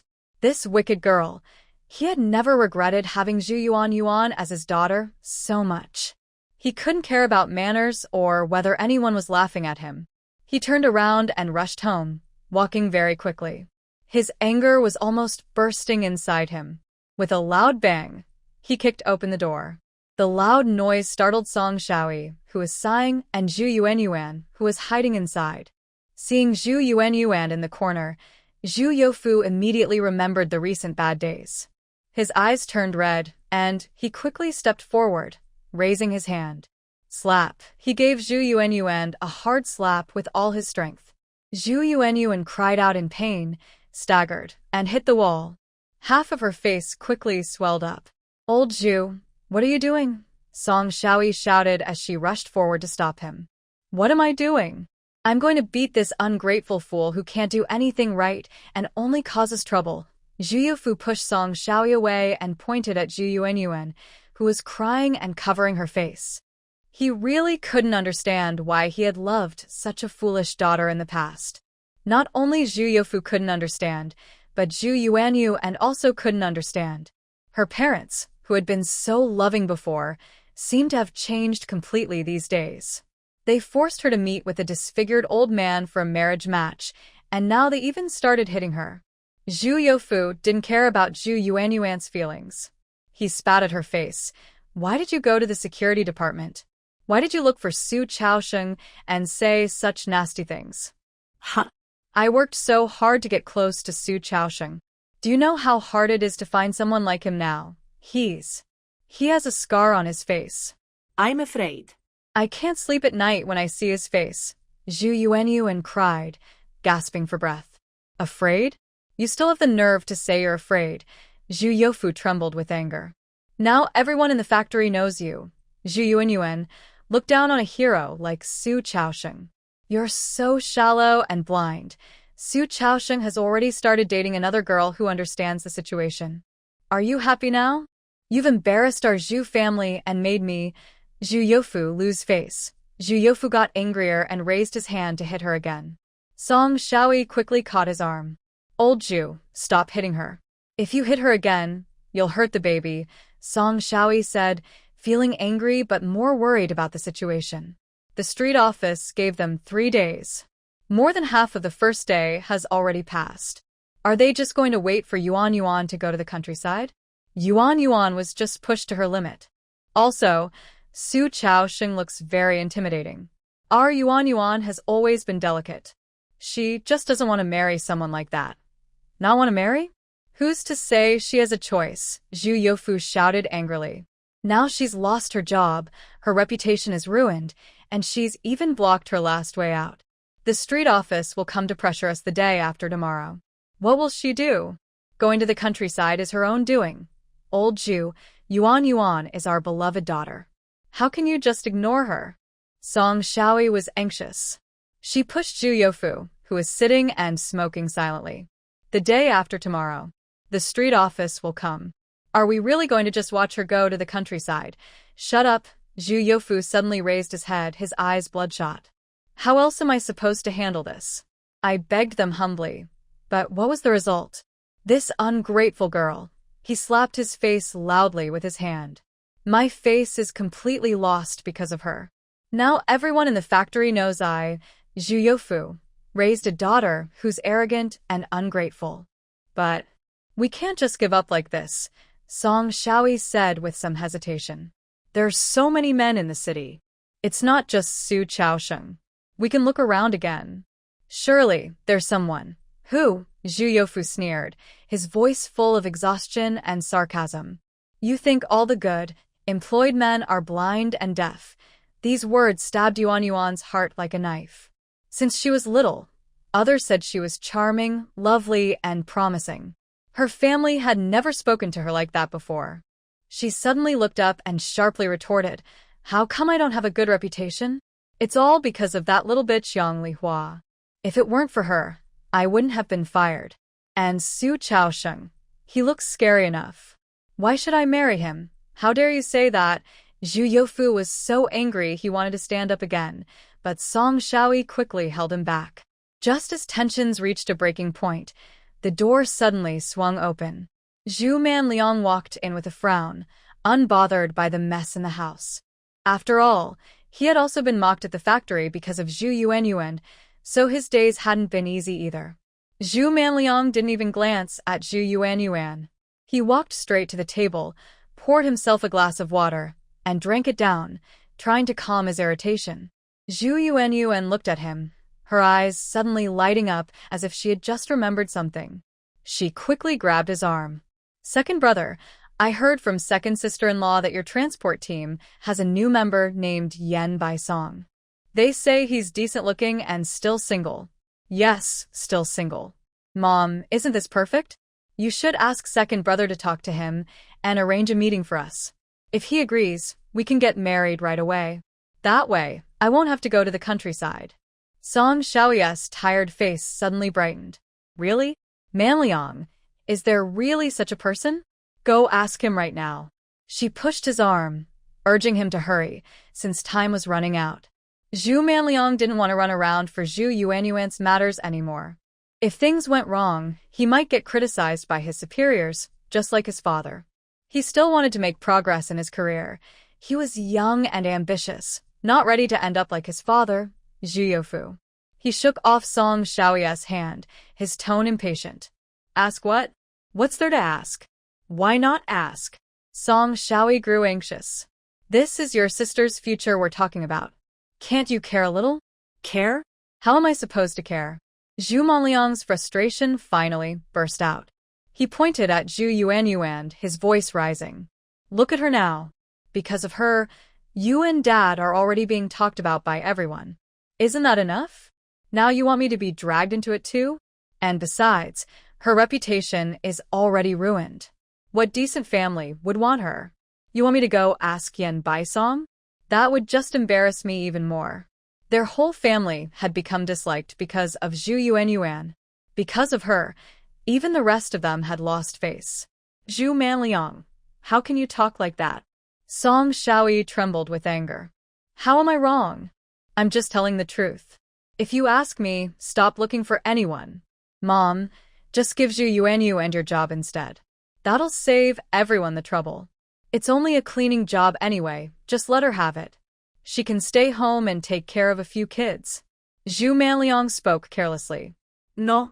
wicked girl. He had never regretted having Zhu Yuan as his daughter so much. He couldn't care about manners or whether anyone was laughing at him. He turned around and rushed home, walking very quickly. His anger was almost bursting inside him. With a loud bang, he kicked open the door. The loud noise startled Song Shaoyi, who was sighing, and Zhu Yuan, who was hiding inside. Seeing Zhu Yuan in the corner, Zhu Youfu immediately remembered the recent bad days. His eyes turned red, and he quickly stepped forward, raising his hand. Slap! He gave Zhu Yuan a hard slap with all his strength. Zhu Yuan cried out in pain, staggered, and hit the wall. Half of her face quickly swelled up. Old Zhu, what are you doing? Song Shaoyi shouted as she rushed forward to stop him. What am I doing? I'm going to beat this ungrateful fool who can't do anything right and only causes trouble. Zhu Youfu pushed Song Shaoyi away and pointed at Zhu Yuan, who was crying and covering her face. He really couldn't understand why he had loved such a foolish daughter in the past. Not only Zhu Youfu couldn't understand, but Zhu Yuan also couldn't understand. Her parents, who had been so loving before, seemed to have changed completely these days. They forced her to meet with a disfigured old man for a marriage match, and now they even started hitting her. Zhu Youfu didn't care about Zhu Yuan's feelings. He spat at her face. Why did you go to the security department? Why did you look for Su Chaosheng and say such nasty things? Huh. I worked so hard to get close to Su Chaosheng. Do you know how hard it is to find someone like him now? He has a scar on his face. I'm afraid. I can't sleep at night when I see his face. Zhu Yuan cried, gasping for breath. Afraid? You still have the nerve to say you're afraid. Zhu Youfu trembled with anger. Now everyone in the factory knows you. Zhu Yuan, look down on a hero like Su Chaosheng. You're so shallow and blind. Su Chaosheng has already started dating another girl who understands the situation. Are you happy now? You've embarrassed our Zhu family and made me, Zhu Youfu, lose face. Zhu Youfu got angrier and raised his hand to hit her again. Song Shaoyi quickly caught his arm. Old Zhu, stop hitting her. If you hit her again, you'll hurt the baby, Song Shaoyi said, feeling angry but more worried about the situation. The street office gave them 3 days. More than half of the first day has already passed. Are they just going to wait for Yuan to go to the countryside? Yuan was just pushed to her limit. Also, Su Chaosheng looks very intimidating. Our Yuan has always been delicate. She just doesn't want to marry someone like that. Not want to marry? Who's to say she has a choice? Zhu Youfu shouted angrily. Now she's lost her job, her reputation is ruined, and she's even blocked her last way out. The street office will come to pressure us the day after tomorrow. What will she do? Going to the countryside is her own doing. Old Zhu, Yuan is our beloved daughter. How can you just ignore her? Song Shaoyi was anxious. She pushed Zhu Youfu, who was sitting and smoking silently. The day after tomorrow, the street office will come. Are we really going to just watch her go to the countryside? Shut up. Zhu Youfu suddenly raised his head, his eyes bloodshot. How else am I supposed to handle this? I begged them humbly. But what was the result? This ungrateful girl. He slapped his face loudly with his hand. My face is completely lost because of her. Now everyone in the factory knows I, Zhu Youfu, raised a daughter who's arrogant and ungrateful. But we can't just give up like this, Song Shaoyi said with some hesitation. There's so many men in the city. It's not just Su Chaosheng. We can look around again. Surely, there's someone. Who? Zhu Youfu sneered, his voice full of exhaustion and sarcasm. You think all the good, employed men are blind and deaf. These words stabbed Yuan's heart like a knife. Since she was little, others said she was charming, lovely, and promising. Her family had never spoken to her like that before. She suddenly looked up and sharply retorted, How come I don't have a good reputation? It's all because of that little bitch Yang Lihua. If it weren't for her, I wouldn't have been fired. And Su Chaosheng, he looks scary enough. Why should I marry him? How dare you say that? Zhu Youfu was so angry he wanted to stand up again, but Song Shaoyi quickly held him back. Just as tensions reached a breaking point, the door suddenly swung open. Zhu Manliang walked in with a frown, unbothered by the mess in the house. After all, he had also been mocked at the factory because of Zhu Yuanyuan, so his days hadn't been easy either. Zhu Manliang didn't even glance at Zhu Yuanyuan. He walked straight to the table, poured himself a glass of water, and drank it down, trying to calm his irritation. Zhu Yuanyuan looked at him, her eyes suddenly lighting up as if she had just remembered something. She quickly grabbed his arm. Second brother, I heard from second sister-in-law that your transport team has a new member named Yan Baisong. They say he's decent-looking and still single. Yes, still single. Mom, isn't this perfect? You should ask second brother to talk to him and arrange a meeting for us. If he agrees, we can get married right away. That way, I won't have to go to the countryside. Song Shaoyi's tired face suddenly brightened. Really? Manliang, is there really such a person? Go ask him right now. She pushed his arm, urging him to hurry, since time was running out. Zhu Manliang didn't want to run around for Zhu Yuanyuan's matters anymore. If things went wrong, he might get criticized by his superiors, just like his father. He still wanted to make progress in his career. He was young and ambitious, not ready to end up like his father, Zhu Youfu. He shook off Song Shaoyi's hand, his tone impatient. Ask what? What's there to ask? Why not ask? Song Shaoyi grew anxious. This is your sister's future we're talking about. Can't you care a little? Care? How am I supposed to care? Zhu Manliang's frustration finally burst out. He pointed at Zhu Yuanyuan, his voice rising. Look at her now. Because of her, you and Dad are already being talked about by everyone. Isn't that enough? Now you want me to be dragged into it too? And besides, her reputation is already ruined. What decent family would want her? You want me to go ask Yan Baisong? That would just embarrass me even more. Their whole family had become disliked because of Zhu Yuanyuan. Because of her, even the rest of them had lost face. Zhu Manliang, how can you talk like that? Song Shaoyi trembled with anger. How am I wrong? I'm just telling the truth. If you ask me, stop looking for anyone. Mom, just give Zhu Yuanyuan your job instead. That'll save everyone the trouble. It's only a cleaning job anyway, just let her have it. She can stay home and take care of a few kids. Zhu Manliang spoke carelessly. No,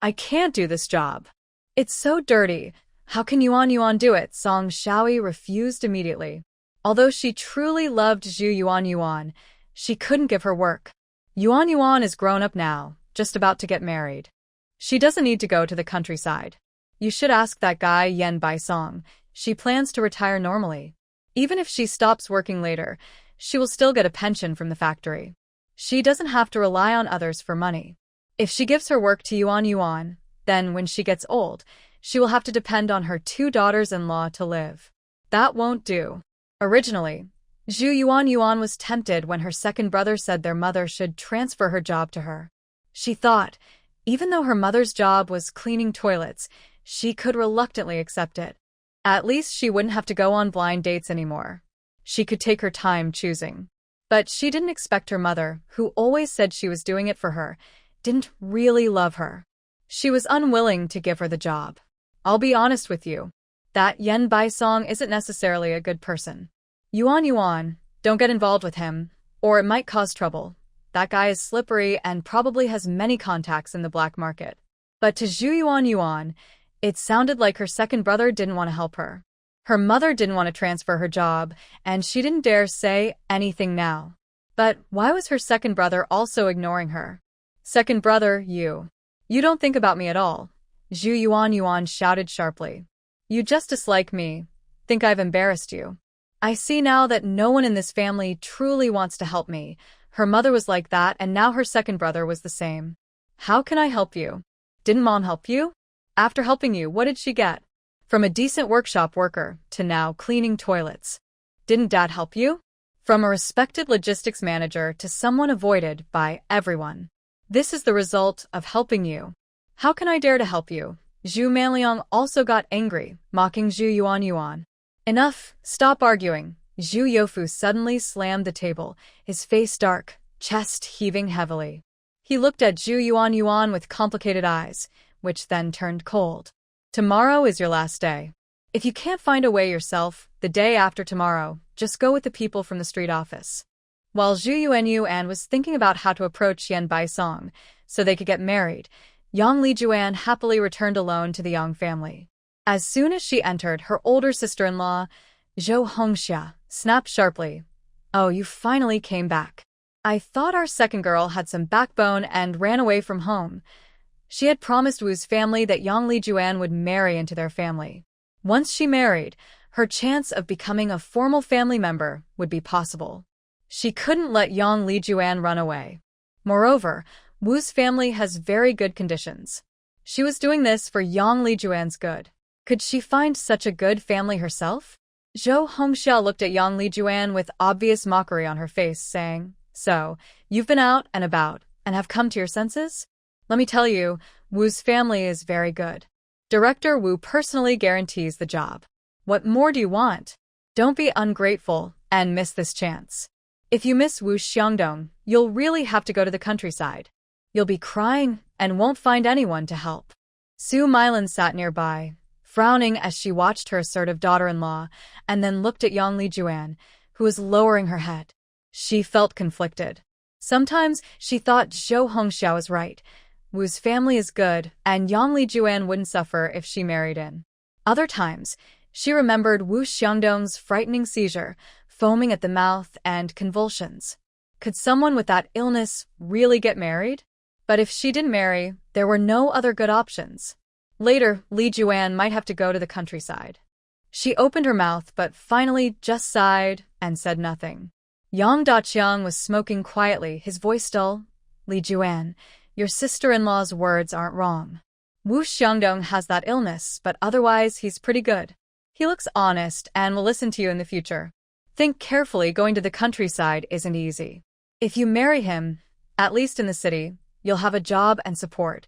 I can't do this job. It's so dirty. How can Yuan do it? Song Shaoyi refused immediately. Although she truly loved Zhu Yuan, she couldn't give her work. Yuan is grown up now, just about to get married. She doesn't need to go to the countryside. You should ask that guy Yan Baisong. She plans to retire normally. Even if she stops working later, she will still get a pension from the factory. She doesn't have to rely on others for money. If she gives her work to Yuan, then when she gets old, she will have to depend on her 2 daughters-in-law to live. That won't do. Originally, Zhu Yuan was tempted when her second brother said their mother should transfer her job to her. She thought, even though her mother's job was cleaning toilets, she could reluctantly accept it. At least she wouldn't have to go on blind dates anymore. She could take her time choosing. But she didn't expect her mother, who always said she was doing it for her, didn't really love her. She was unwilling to give her the job. I'll be honest with you. That Yen Baisong isn't necessarily a good person. Yuan, don't get involved with him, or it might cause trouble. That guy is slippery and probably has many contacts in the black market. But to Zhu Yuan, it sounded like her second brother didn't want to help her. Her mother didn't want to transfer her job, and she didn't dare say anything now. But why was her second brother also ignoring her? Second brother, you don't think about me at all. Zhu Yuan shouted sharply. You just dislike me. Think I've embarrassed you. I see now that no one in this family truly wants to help me. Her mother was like that, and now her second brother was the same. How can I help you? Didn't Mom help you? After helping you, what did she get? From a decent workshop worker to now cleaning toilets. Didn't Dad help you? From a respected logistics manager to someone avoided by everyone. This is the result of helping you. How can I dare to help you? Zhu Manliang also got angry, mocking Zhu Yuan. Enough, stop arguing. Zhu Youfu suddenly slammed the table, his face dark, chest heaving heavily. He looked at Zhu Yuan with complicated eyes, which then turned cold. Tomorrow is your last day. If you can't find a way yourself, the day after tomorrow, just go with the people from the street office. While Zhu Yuan was thinking about how to approach Yen Baisong so they could get married, Yang Lijuan happily returned alone to the Yang family. As soon as she entered, her older sister-in-law, Zhou Hongxia, snapped sharply. Oh, you finally came back. I thought our second girl had some backbone and ran away from home. She had promised Wu's family that Yang Lijuan would marry into their family. Once she married, her chance of becoming a formal family member would be possible. She couldn't let Yang Lijuan run away. Moreover, Wu's family has very good conditions. She was doing this for Yang Lijuan's good. Could she find such a good family herself? Zhou Hongxia looked at Yang Lijuan with obvious mockery on her face, saying, So, you've been out and about, and have come to your senses? Let me tell you, Wu's family is very good. Director Wu personally guarantees the job. What more do you want? Don't be ungrateful and miss this chance. If you miss Wu Xiangdong, you'll really have to go to the countryside. You'll be crying and won't find anyone to help. Su Milan sat nearby, frowning as she watched her assertive daughter-in-law, and then looked at Yang Lijuan, who was lowering her head. She felt conflicted. Sometimes she thought Zhou Hongxia was right. Wu's family is good, and Yang Lijuan wouldn't suffer if she married in. Other times, she remembered Wu Xiangdong's frightening seizure, foaming at the mouth, and convulsions. Could someone with that illness really get married? But if she didn't marry, there were no other good options. Later, Lijuan might have to go to the countryside. She opened her mouth but finally just sighed and said nothing. Yang Daqiang was smoking quietly, his voice dull. Lijuan, your sister-in-law's words aren't wrong. Wu Xiangdong has that illness, but otherwise he's pretty good. He looks honest and will listen to you in the future. Think carefully, going to the countryside isn't easy. If you marry him, at least in the city, you'll have a job and support.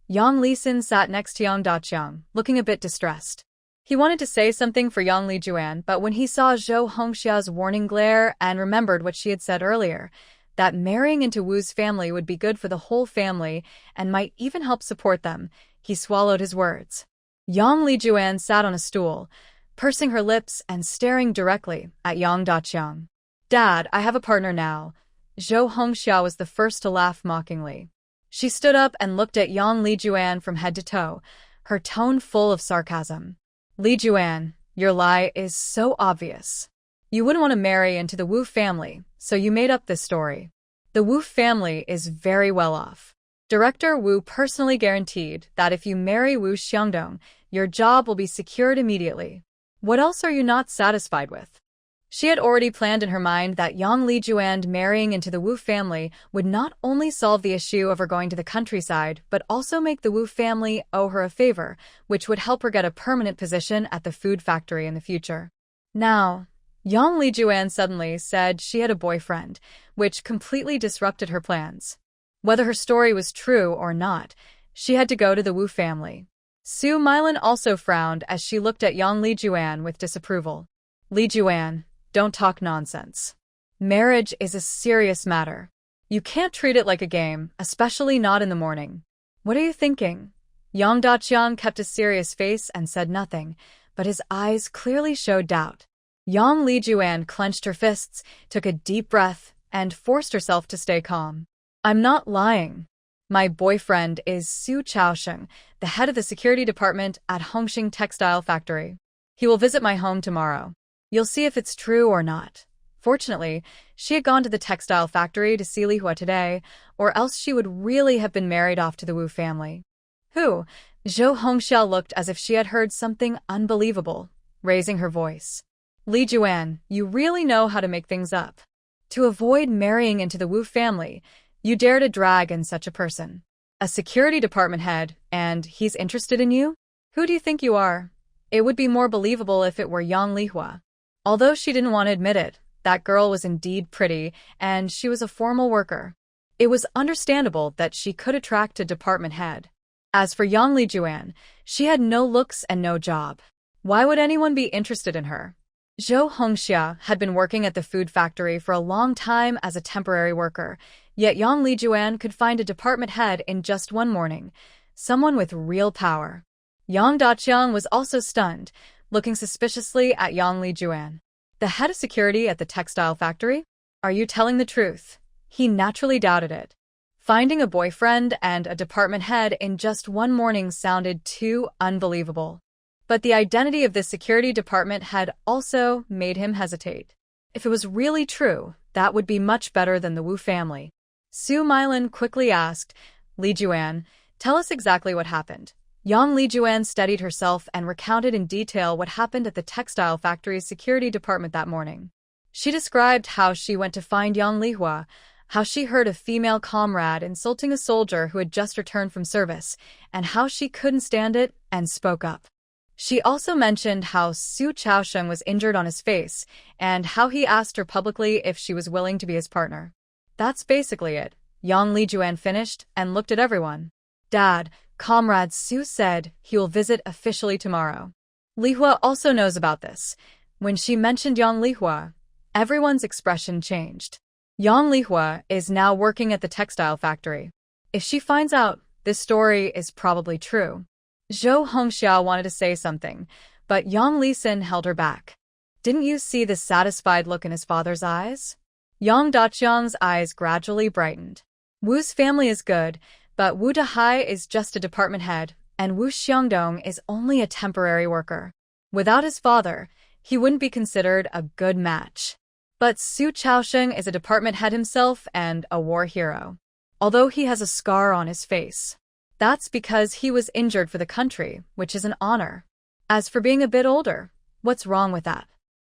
Yang Lisin sat next to Yang Daqiang, looking a bit distressed. He wanted to say something for Yang Lijuan, but when he saw Zhou Hongxia's warning glare and remembered what she had said earlier, that marrying into Wu's family would be good for the whole family and might even help support them, he swallowed his words. Yang Lijuan sat on a stool, pursing her lips and staring directly at Yang Daqiang. Dad, I have a partner now. Zhou Hongxia was the first to laugh mockingly. She stood up and looked at Yang Lijuan from head to toe, her tone full of sarcasm. Lijuan, your lie is so obvious. You wouldn't want to marry into the Wu family, so you made up this story. The Wu family is very well off. Director Wu personally guaranteed that if you marry Wu Xiangdong, your job will be secured immediately. What else are you not satisfied with? She had already planned in her mind that Yang Lijuan marrying into the Wu family would not only solve the issue of her going to the countryside, but also make the Wu family owe her a favor, which would help her get a permanent position at the food factory in the future. Now, Yang Lijuan suddenly said she had a boyfriend, which completely disrupted her plans. Whether her story was true or not, she had to go to the Wu family. Su Milan also frowned as she looked at Yang Lijuan with disapproval. Lijuan, don't talk nonsense. Marriage is a serious matter. You can't treat it like a game, especially not in the morning. What are you thinking? Yang Daqiang kept a serious face and said nothing, but his eyes clearly showed doubt. Yang Lijuan clenched her fists, took a deep breath, and forced herself to stay calm. I'm not lying. My boyfriend is Su Chaosheng, the head of the security department at Hongxing Textile Factory. He will visit my home tomorrow. You'll see if it's true or not. Fortunately, she had gone to the textile factory to see Li Hua today, or else she would really have been married off to the Wu family. Who? Zhou Hongxiao looked as if she had heard something unbelievable, raising her voice. Li Juan, you really know how to make things up. To avoid marrying into the Wu family, you dare to drag in such a person. A security department head, and he's interested in you? Who do you think you are? It would be more believable if it were Yang Lihua. Although she didn't want to admit it, that girl was indeed pretty, and she was a formal worker. It was understandable that she could attract a department head. As for Yang Lijuan, she had no looks and no job. Why would anyone be interested in her? Zhou Hongxia had been working at the food factory for a long time as a temporary worker, yet Yang Lijuan could find a department head in just one morning, someone with real power. Yang Daqiang was also stunned, looking suspiciously at Yang Lijuan. The head of security at the textile factory? Are you telling the truth? He naturally doubted it. Finding a boyfriend and a department head in just one morning sounded too unbelievable. But the identity of the security department had also made him hesitate. If it was really true, that would be much better than the Wu family. Su Milan quickly asked, Li Juan, tell us exactly what happened. Yang Lijuan steadied herself and recounted in detail what happened at the textile factory's security department that morning. She described how she went to find Yang Lihua, how she heard a female comrade insulting a soldier who had just returned from service, and how she couldn't stand it and spoke up. She also mentioned how Su Chaosheng was injured on his face, and how he asked her publicly if she was willing to be his partner. That's basically it. Yang Lijuan finished and looked at everyone. Dad, Comrade Su said he will visit officially tomorrow. Lihua also knows about this. When she mentioned Yang Lihua, everyone's expression changed. Yang Lihua is now working at the textile factory. If she finds out, this story is probably true. Zhou Hongxiao wanted to say something, but Yang Lisin held her back. Didn't you see the satisfied look in his father's eyes? Yang Daqiang's eyes gradually brightened. Wu's family is good, but Wu Dahai is just a department head, and Wu Xiangdong is only a temporary worker. Without his father, he wouldn't be considered a good match. But Su Chaosheng is a department head himself and a war hero. Although he has a scar on his face. That's because he was injured for the country, which is an honor. As for being a bit older, what's wrong with that?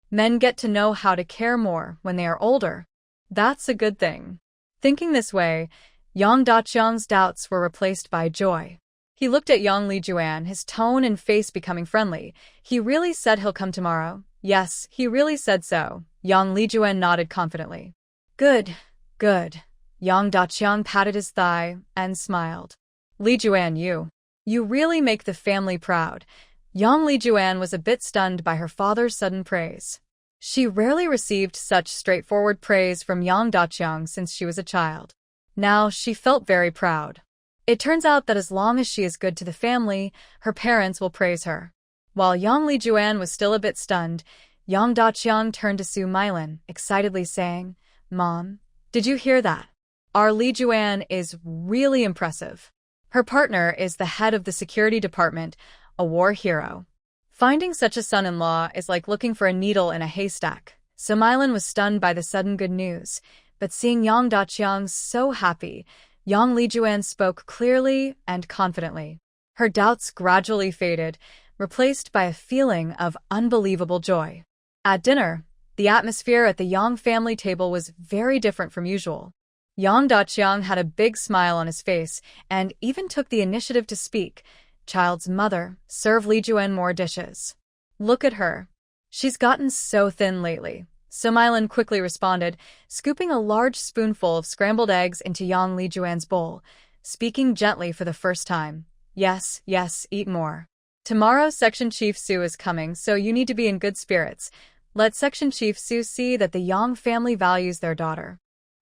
Men get to know how to care more when they are older. That's a good thing. Thinking this way, Yang Daqiang's doubts were replaced by joy. He looked at Yang Lijuan, his tone and face becoming friendly. He really said he'll come tomorrow. Yes, he really said so. Yang Lijuan nodded confidently. Good, good. Yang Daqiang patted his thigh and smiled. Lijuan, you really make the family proud. Yang Lijuan was a bit stunned by her father's sudden praise. She rarely received such straightforward praise from Yang Daqiang since she was a child. Now she felt very proud. It turns out that as long as she is good to the family, her parents will praise her. While Yang Lijuan was still a bit stunned, Yang Daqiang turned to Su Milan, excitedly saying, Mom, did you hear that? Our Lijuan is really impressive. Her partner is the head of the security department, a war hero. Finding such a son-in-law is like looking for a needle in a haystack. Su Milan was stunned by the sudden good news, but seeing Yang Daqiang so happy, Yang Lijuan spoke clearly and confidently. Her doubts gradually faded, replaced by a feeling of unbelievable joy. At dinner, the atmosphere at the Yang family table was very different from usual. Yang Daqiang had a big smile on his face and even took the initiative to speak. Child's mother, serve Lijuan more dishes. Look at her. She's gotten so thin lately. Su Milan quickly responded, scooping a large spoonful of scrambled eggs into Yang Lijuan's bowl, speaking gently for the first time. Yes, yes, eat more. Tomorrow Section Chief Su is coming, so you need to be in good spirits. Let Section Chief Su see that the Yang family values their daughter.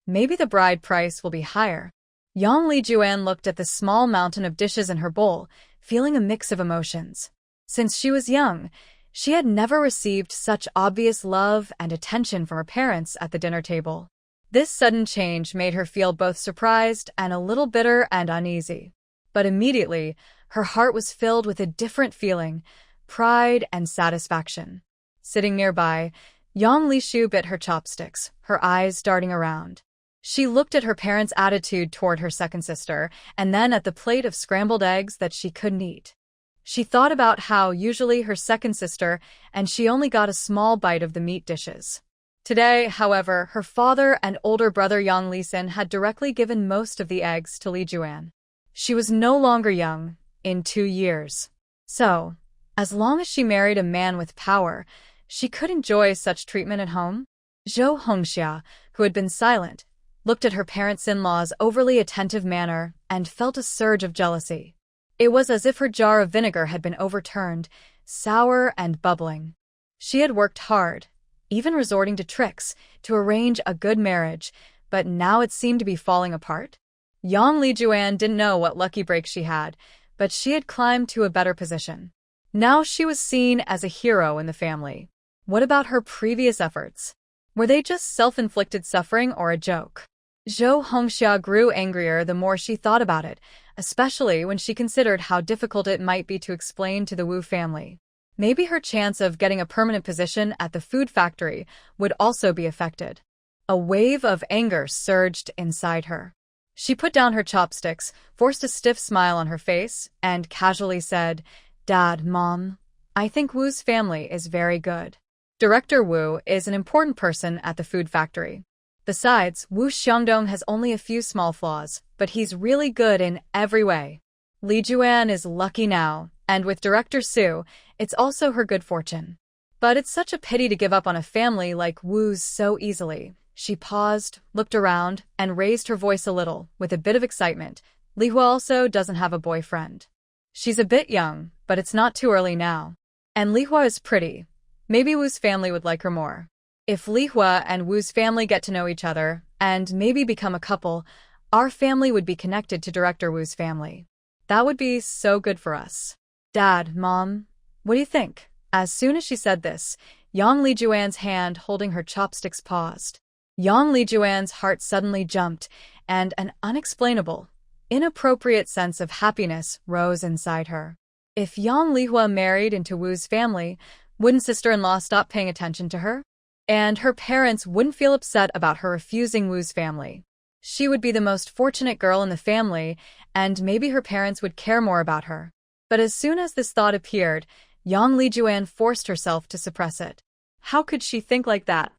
Maybe the bride price will be higher. Yang Lijuan looked at the small mountain of dishes in her bowl, feeling a mix of emotions. Since she was young, she had never received such obvious love and attention from her parents at the dinner table. This sudden change made her feel both surprised and a little bitter and uneasy. But immediately, her heart was filled with a different feeling, pride and satisfaction. Sitting nearby, Yang Lishu bit her chopsticks, her eyes darting around. She looked at her parents' attitude toward her second sister, and then at the plate of scrambled eggs that she couldn't eat. She thought about how usually her second sister and she only got a small bite of the meat dishes. Today, however, her father and older brother Yang Lisin had directly given most of the eggs to Li Juan. She was no longer young, in 2 years. So, as long as she married a man with power, she could enjoy such treatment at home. Zhou Hongxia, who had been silent, looked at her parents-in-law's overly attentive manner and felt a surge of jealousy. It was as if her jar of vinegar had been overturned, sour and bubbling. She had worked hard, even resorting to tricks, to arrange a good marriage, but now it seemed to be falling apart. Yang Lijuan didn't know what lucky break she had, but she had climbed to a better position. Now she was seen as a hero in the family. What about her previous efforts? Were they just self-inflicted suffering or a joke? Zhou Hongxia grew angrier the more she thought about it, especially when she considered how difficult it might be to explain to the Wu family. Maybe her chance of getting a permanent position at the food factory would also be affected. A wave of anger surged inside her. She put down her chopsticks, forced a stiff smile on her face, and casually said, "Dad, Mom, I think Wu's family is very good. Director Wu is an important person at the food factory. Besides, Wu Xiangdong has only a few small flaws, but he's really good in every way. Li Juan is lucky now, and with Director Su, it's also her good fortune. But it's such a pity to give up on a family like Wu's so easily." She paused, looked around, and raised her voice a little, with a bit of excitement. Li Hua also doesn't have a boyfriend. She's a bit young, but it's not too early now. And Li Hua is pretty. Maybe Wu's family would like her more. If Li Hua and Wu's family get to know each other, and maybe become a couple, our family would be connected to Director Wu's family. That would be so good for us. Dad, Mom, what do you think? As soon as she said this, Yang Lijuan's hand holding her chopsticks paused. Yang Lijuan's heart suddenly jumped, and an unexplainable, inappropriate sense of happiness rose inside her. If Yang Lihua married into Wu's family, wouldn't sister-in-law stop paying attention to her? And her parents wouldn't feel upset about her refusing Wu's family. She would be the most fortunate girl in the family, and maybe her parents would care more about her. But as soon as this thought appeared, Yang Lijuan forced herself to suppress it. How could she think like that?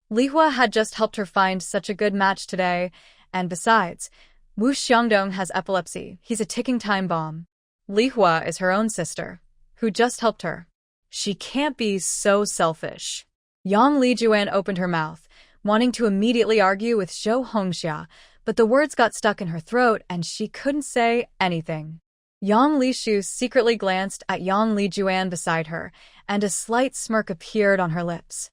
Lihua had just helped her find such a good match today, and besides, Wu Xiangdong has epilepsy. He's a ticking time bomb. Lihua is her own sister, who just helped her. She can't be so selfish. Yang Lijuan opened her mouth, wanting to immediately argue with Zhou Hongxia, but the words got stuck in her throat and she couldn't say anything. Yang Lishu secretly glanced at Yang Lijuan beside her, and a slight smirk appeared on her lips.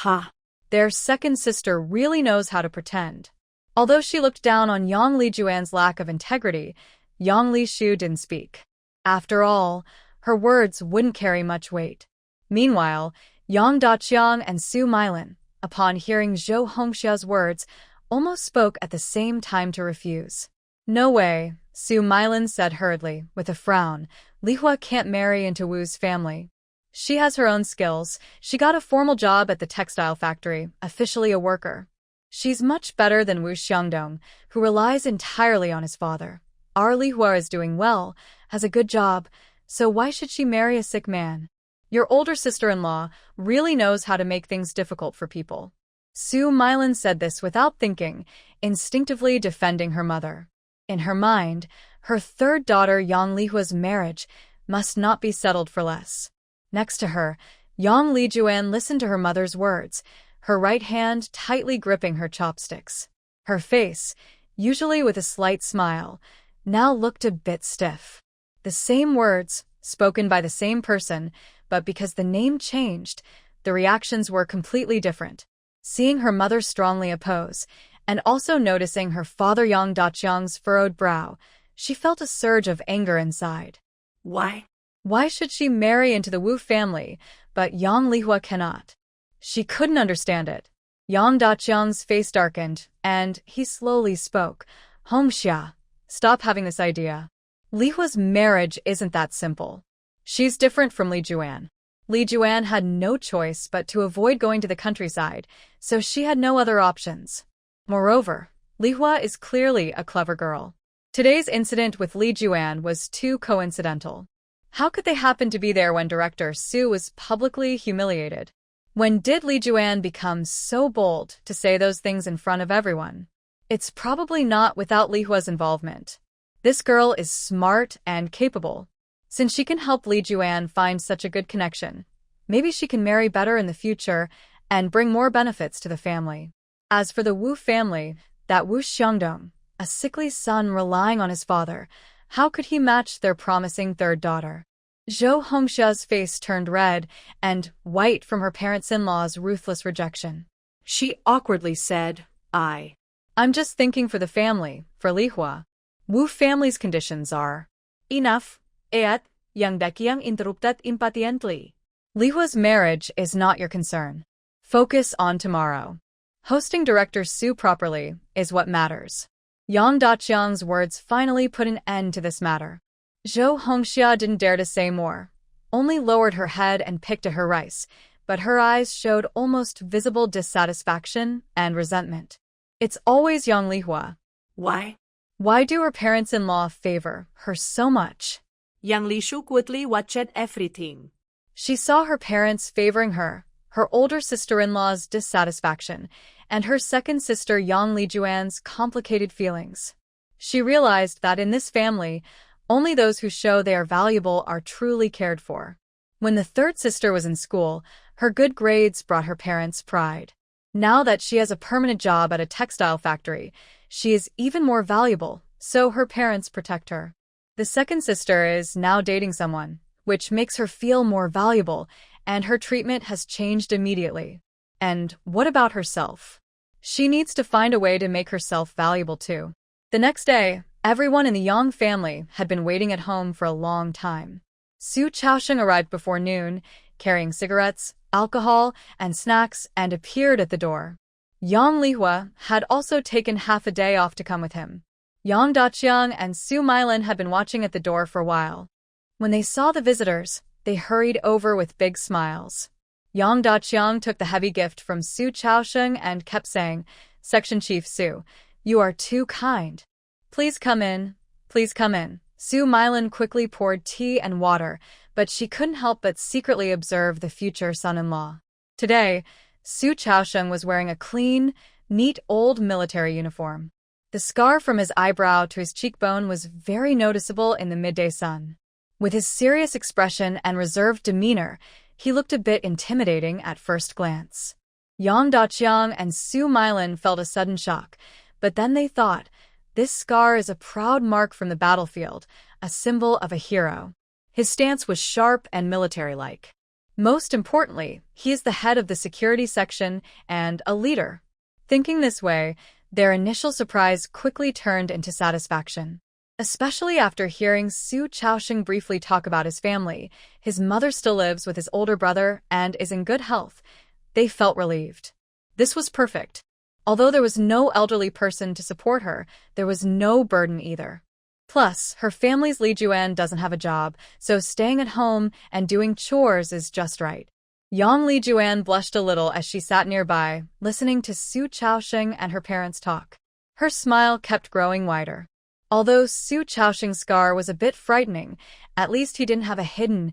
Ha! Their second sister really knows how to pretend. Although she looked down on Yang Lijuan's lack of integrity, Yang Lishu didn't speak. After all, her words wouldn't carry much weight. Meanwhile, Yang Daqiang and Su Mylin, upon hearing Zhou Hongxia's words, almost spoke at the same time to refuse. "No way," Su Mylin said hurriedly, with a frown. "Lihua can't marry into Wu's family. She has her own skills. She got a formal job at the textile factory, officially a worker. She's much better than Wu Xiangdong, who relies entirely on his father. Our Lihua is doing well, has a good job, so why should she marry a sick man? Your older sister-in-law really knows how to make things difficult for people." Su Mylin said this without thinking, instinctively defending her mother. In her mind, her third daughter Yang Lihua's marriage must not be settled for less. Next to her, Yang Lijuan listened to her mother's words, her right hand tightly gripping her chopsticks. Her face, usually with a slight smile, now looked a bit stiff. The same words, spoken by the same person, but because the name changed, the reactions were completely different. Seeing her mother strongly oppose, and also noticing her father Yang Daqiang's furrowed brow, she felt a surge of anger inside. Why? Why should she marry into the Wu family, but Yang Lihua cannot? She couldn't understand it. Yang Daqiang's face darkened, and he slowly spoke. Hongxia, stop having this idea. Lihua's marriage isn't that simple. She's different from Li Juan. Li Juan had no choice but to avoid going to the countryside, so she had no other options. Moreover, Lihua is clearly a clever girl. Today's incident with Li Juan was too coincidental. How could they happen to be there when director Su was publicly humiliated? When did Li Juan become so bold to say those things in front of everyone? It's probably not without Lihua's involvement. This girl is smart and capable. Since she can help Li Juan find such a good connection, maybe she can marry better in the future and bring more benefits to the family. As for the Wu family, that Wu Xiangdong, a sickly son relying on his father, how could he match their promising third daughter? Zhou Hongxia's face turned red and white from her parents-in-law's ruthless rejection. She awkwardly said, I'm just thinking for the family, for Lihua. Wu family's conditions are... Enough, Yang Daqiang interrupted impatiently. Lihua's marriage is not your concern. Focus on tomorrow. Hosting director Su properly is what matters. Yang Daqiang's words finally put an end to this matter. Zhou Hongxia didn't dare to say more, only lowered her head and picked at her rice, but her eyes showed almost visible dissatisfaction and resentment. It's always young Lihua. Why? Why do her parents-in-law favor her so much? Yang Lishu quickly watched everything. She saw her parents favoring her older sister-in-law's dissatisfaction, and her second sister Yang Lijuan's complicated feelings. She realized that in this family, only those who show they are valuable are truly cared for. When the third sister was in school, her good grades brought her parents pride. Now that she has a permanent job at a textile factory, she is even more valuable, so her parents protect her. The second sister is now dating someone, which makes her feel more valuable, and her treatment has changed immediately. And what about herself? She needs to find a way to make herself valuable too. The next day, everyone in the Yang family had been waiting at home for a long time. Su Chaosheng arrived before noon, carrying cigarettes, alcohol, and snacks, and appeared at the door. Yang Lihua had also taken half a day off to come with him. Yang Daqiang and Su Mailin had been watching at the door for a while. When they saw the visitors, they hurried over with big smiles. Yang Daqiang took the heavy gift from Su Chaosheng and kept saying, "Section Chief Su, you are too kind. Please come in, please come in." Su Mailin quickly poured tea and water, but she couldn't help but secretly observe the future son-in-law. Today, Su Chaosheng was wearing a clean, neat old military uniform. The scar from his eyebrow to his cheekbone was very noticeable in the midday sun. With his serious expression and reserved demeanor, he looked a bit intimidating at first glance. Yang Daqiang and Su Mailin felt a sudden shock, but then they thought, this scar is a proud mark from the battlefield, a symbol of a hero. His stance was sharp and military-like. Most importantly, he is the head of the security section and a leader. Thinking this way, their initial surprise quickly turned into satisfaction. Especially after hearing Su Chaosheng briefly talk about his family, his mother still lives with his older brother and is in good health, they felt relieved. This was perfect. Although there was no elderly person to support her, there was no burden either. Plus, her family's Li Juan doesn't have a job, so staying at home and doing chores is just right. Yang Li Juan blushed a little as she sat nearby, listening to Su Chaosheng and her parents talk. Her smile kept growing wider. Although Su Chaosheng's scar was a bit frightening, at least he didn't have a hidden,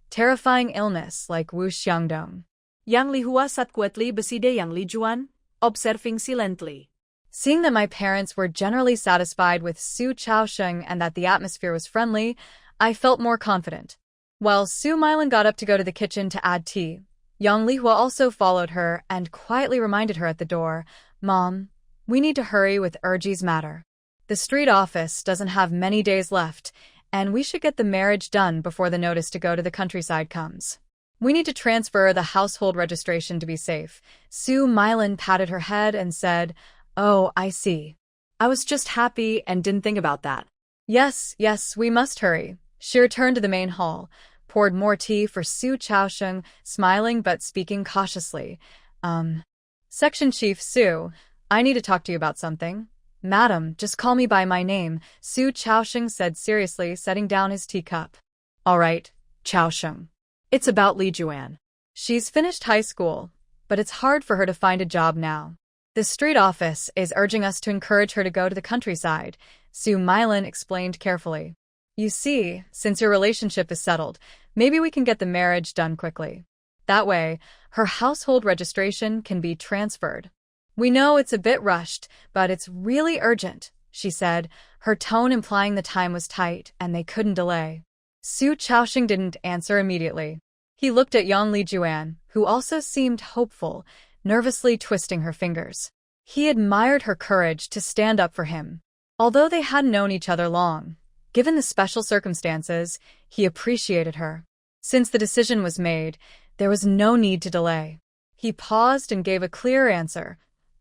terrifying illness like Wu Xiangdong. Yang Lihua sat quietly beside Yang Li Juan, observing silently. Seeing that my parents were generally satisfied with Su Chaosheng and that the atmosphere was friendly, I felt more confident. While Su Mailin got up to go to the kitchen to add tea, Yang Lihua also followed her and quietly reminded her at the door, "Mom, we need to hurry with Erji's matter. The street office doesn't have many days left, and we should get the marriage done before the notice to go to the countryside comes." We need to transfer the household registration to be safe. Su Mylan patted her head and said, "Oh, I see. I was just happy and didn't think about that." Yes, yes, we must hurry." She returned to the main hall, poured more tea for Su Chaosheng, smiling but speaking cautiously. Section Chief Su, I need to talk to you about something." "Madam, just call me by my name," Su Chaosheng said seriously, setting down his teacup. "All right, Chaosheng. It's about Li Juan. She's finished high school, but it's hard for her to find a job now. The street office is urging us to encourage her to go to the countryside," Su Mylan explained carefully. "You see, since your relationship is settled, maybe we can get the marriage done quickly. That way, her household registration can be transferred." "We know it's a bit rushed, but it's really urgent," she said, her tone implying the time was tight and they couldn't delay. Su Chaosheng didn't answer immediately. He looked at young Li Juan, who also seemed hopeful, nervously twisting her fingers. He admired her courage to stand up for him. Although they hadn't known each other long, given the special circumstances, he appreciated her. Since the decision was made, there was no need to delay. He paused and gave a clear answer.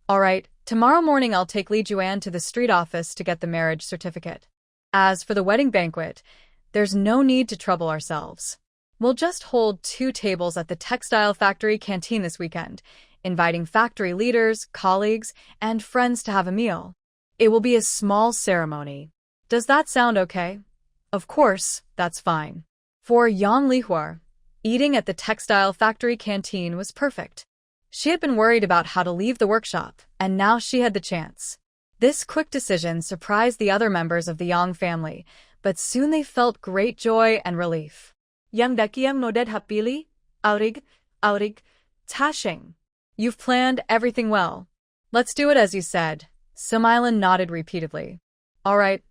"All right, tomorrow morning I'll take Li Juan to the street office to get the marriage certificate. As for the wedding banquet, there's no need to trouble ourselves. We'll just hold 2 tables at the textile factory canteen this weekend, inviting factory leaders, colleagues, and friends to have a meal. It will be a small ceremony. Does that sound okay?" "Of course, that's fine." For Yang Lihua, eating at the textile factory canteen was perfect. She had been worried about how to leave the workshop, and now she had the chance. This quick decision surprised the other members of the Yang family, but soon they felt great joy and relief. "Yang dakiyang noded hapili, aurig, Tasheng." "You've planned everything well. Let's do it as you said." Su Mylan nodded repeatedly. All right,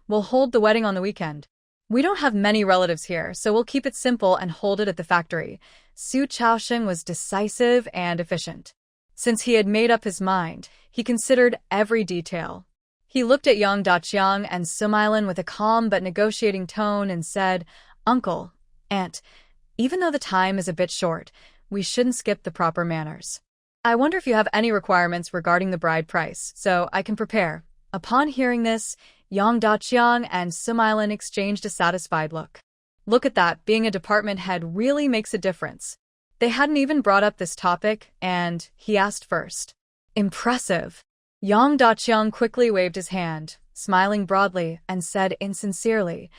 we'll hold the wedding on the weekend. We don't have many relatives here, so we'll keep it simple and hold it at the factory." Su Chaosheng was decisive and efficient. Since he had made up his mind, he considered every detail. He looked at Yang Daqiang and Su Mylan with a calm but negotiating tone and said, "Uncle, Aunt, even though the time is a bit short, we shouldn't skip the proper manners. I wonder if you have any requirements regarding the bride price, so I can prepare." Upon hearing this, Yang Daqiang and Su Mylan exchanged a satisfied look. Look at that, being a department head really makes a difference. They hadn't even brought up this topic, and he asked first. Impressive. Yang Daqiang quickly waved his hand, smiling broadly, and said insincerely,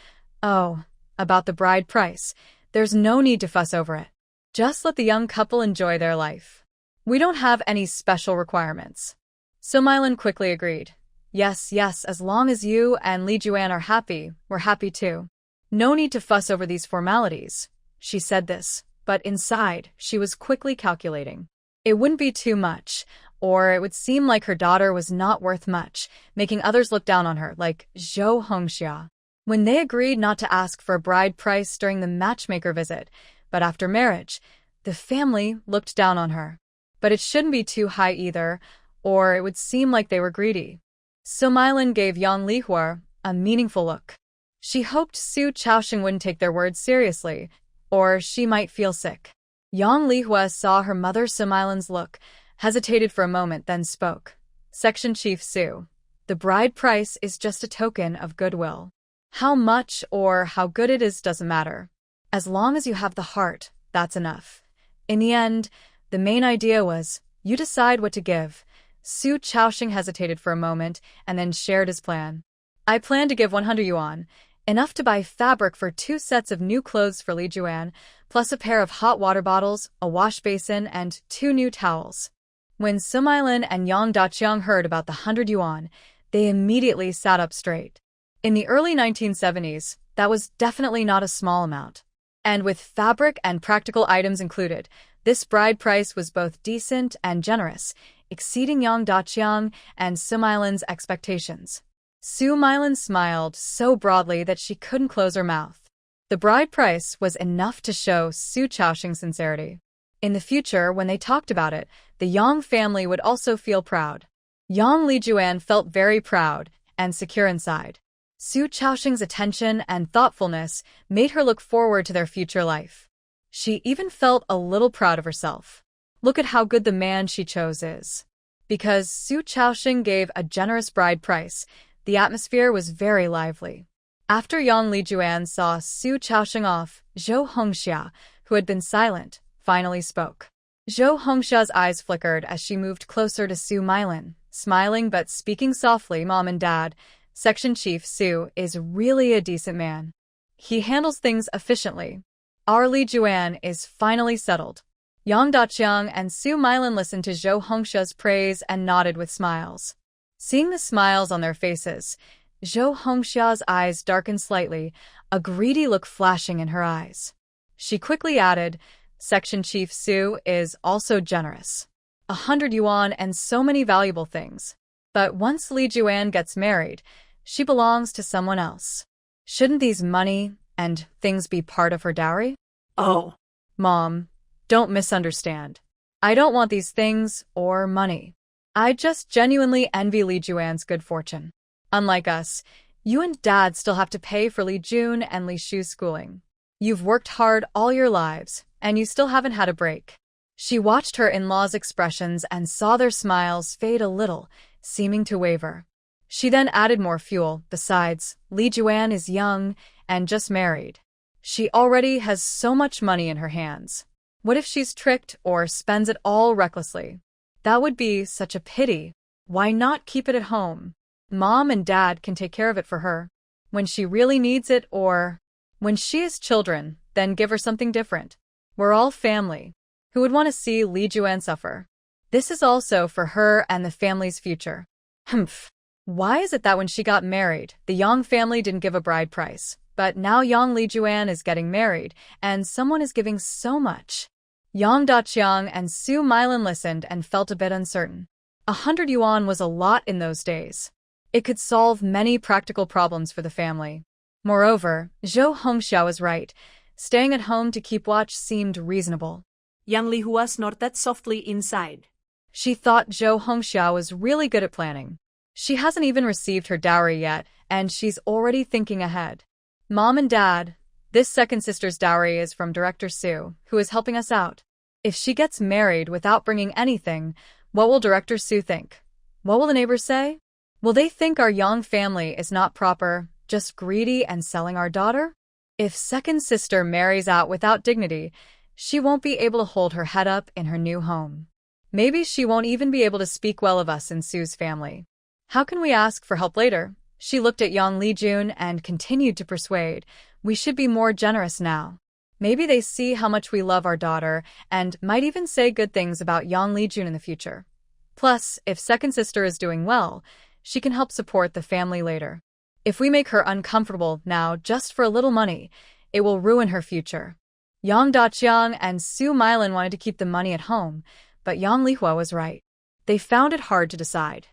"Oh, about the bride price, there's no need to fuss over it. Just let the young couple enjoy their life. We don't have any special requirements." Su Mylan quickly agreed. Yes, as long as you and Li Juan are happy, we're happy too. No need to fuss over these formalities." She said this, but inside, she was quickly calculating. It wouldn't be too much, or it would seem like her daughter was not worth much, making others look down on her, like Zhou Hongxia. When they agreed not to ask for a bride price during the matchmaker visit, but after marriage, the family looked down on her. But it shouldn't be too high either, or it would seem like they were greedy. Su Mylan gave Yang Lihua a meaningful look. She hoped Su Chaosheng wouldn't take their words seriously, or she might feel sick. Yang Lihua saw her mother Su Mylan's look, hesitated for a moment, then spoke. "Section Chief Su, the bride price is just a token of goodwill. How much or how good it is doesn't matter. As long as you have the heart, that's enough." In the end, the main idea was, you decide what to give. Su Chaosheng hesitated for a moment and then shared his plan. "I plan to give 100 yuan, enough to buy fabric for 2 sets of new clothes for Li Juan, plus a pair of hot water bottles, a wash basin, and 2 new towels." When Su Mylan and Yang Daqiang heard about the 100 yuan, they immediately sat up straight. In the early 1970s, that was definitely not a small amount. And with fabric and practical items included, this bride price was both decent and generous, exceeding Yang Daqiang and Su Mylan's expectations. Su Mylan smiled so broadly that she couldn't close her mouth. The bride price was enough to show Su Chaosheng's sincerity. In the future, when they talked about it, the Yang family would also feel proud. Yang Li Juan felt very proud and secure inside. Su Chaosheng's attention and thoughtfulness made her look forward to their future life. She even felt a little proud of herself. Look at how good the man she chose is. Because Su Chaoxing gave a generous bride price, the atmosphere was very lively. After Yang Lijuan saw Su Chaoxing off, Zhou Hongxia, who had been silent, finally spoke. Zhou Hongxia's eyes flickered as she moved closer to Su Milin, smiling but speaking softly. Mom and Dad, Section Chief Su is really a decent man. He handles things efficiently. Our Lijuan is finally settled. Yang Daqiang and Su Milin listened to Zhou Hongxia's praise and nodded with smiles. Seeing the smiles on their faces, Zhou Hongxia's eyes darkened slightly, a greedy look flashing in her eyes. She quickly added, Section Chief Su is also generous. 100 yuan and so many valuable things. But once Li Juan gets married, she belongs to someone else. Shouldn't these money and things be part of her dowry? Oh. Mom, don't misunderstand. I don't want these things or money. I just genuinely envy Li Juan's good fortune. Unlike us, you and Dad still have to pay for Li Jun and Li Shu's schooling. You've worked hard all your lives, and you still haven't had a break. She watched her in-laws' expressions and saw their smiles fade a little, seeming to waver. She then added more fuel. Besides, Li Juan is young and just married. She already has so much money in her hands. What if she's tricked or spends it all recklessly? That would be such a pity. Why not keep it at home? Mom and Dad can take care of it for her. When she really needs it, or when she has children, then give her something different. We're all family. Who would want to see Li Juan suffer? This is also for her and the family's future. Humph. Why is it that when she got married, the Yang family didn't give a bride price, but now Yang Li Juan is getting married, and someone is giving so much? Yang Daqiang and Su Milin listened and felt a bit uncertain. 100 yuan was a lot in those days. It could solve many practical problems for the family. Moreover, Zhou Hongxia was right. Staying at home to keep watch seemed reasonable. Yang Lihua snorted softly inside. She thought Zhou Hongxia was really good at planning. She hasn't even received her dowry yet, and she's already thinking ahead. Mom and Dad, this second sister's dowry is from Director Su, who is helping us out. If she gets married without bringing anything, what will Director Su think? What will the neighbors say? Will they think our Yang family is not proper, just greedy and selling our daughter? If second sister marries out without dignity, she won't be able to hold her head up in her new home. Maybe she won't even be able to speak well of us in Su's family. How can we ask for help later? She looked at Yang Lijun and continued to persuade, we should be more generous now. Maybe they see how much we love our daughter and might even say good things about Yang Lijun in the future. Plus, if second sister is doing well, she can help support the family later. If we make her uncomfortable now just for a little money, it will ruin her future. Yang Daqiang and Su Milin wanted to keep the money at home, but Yang Lihua was right. They found it hard to decide.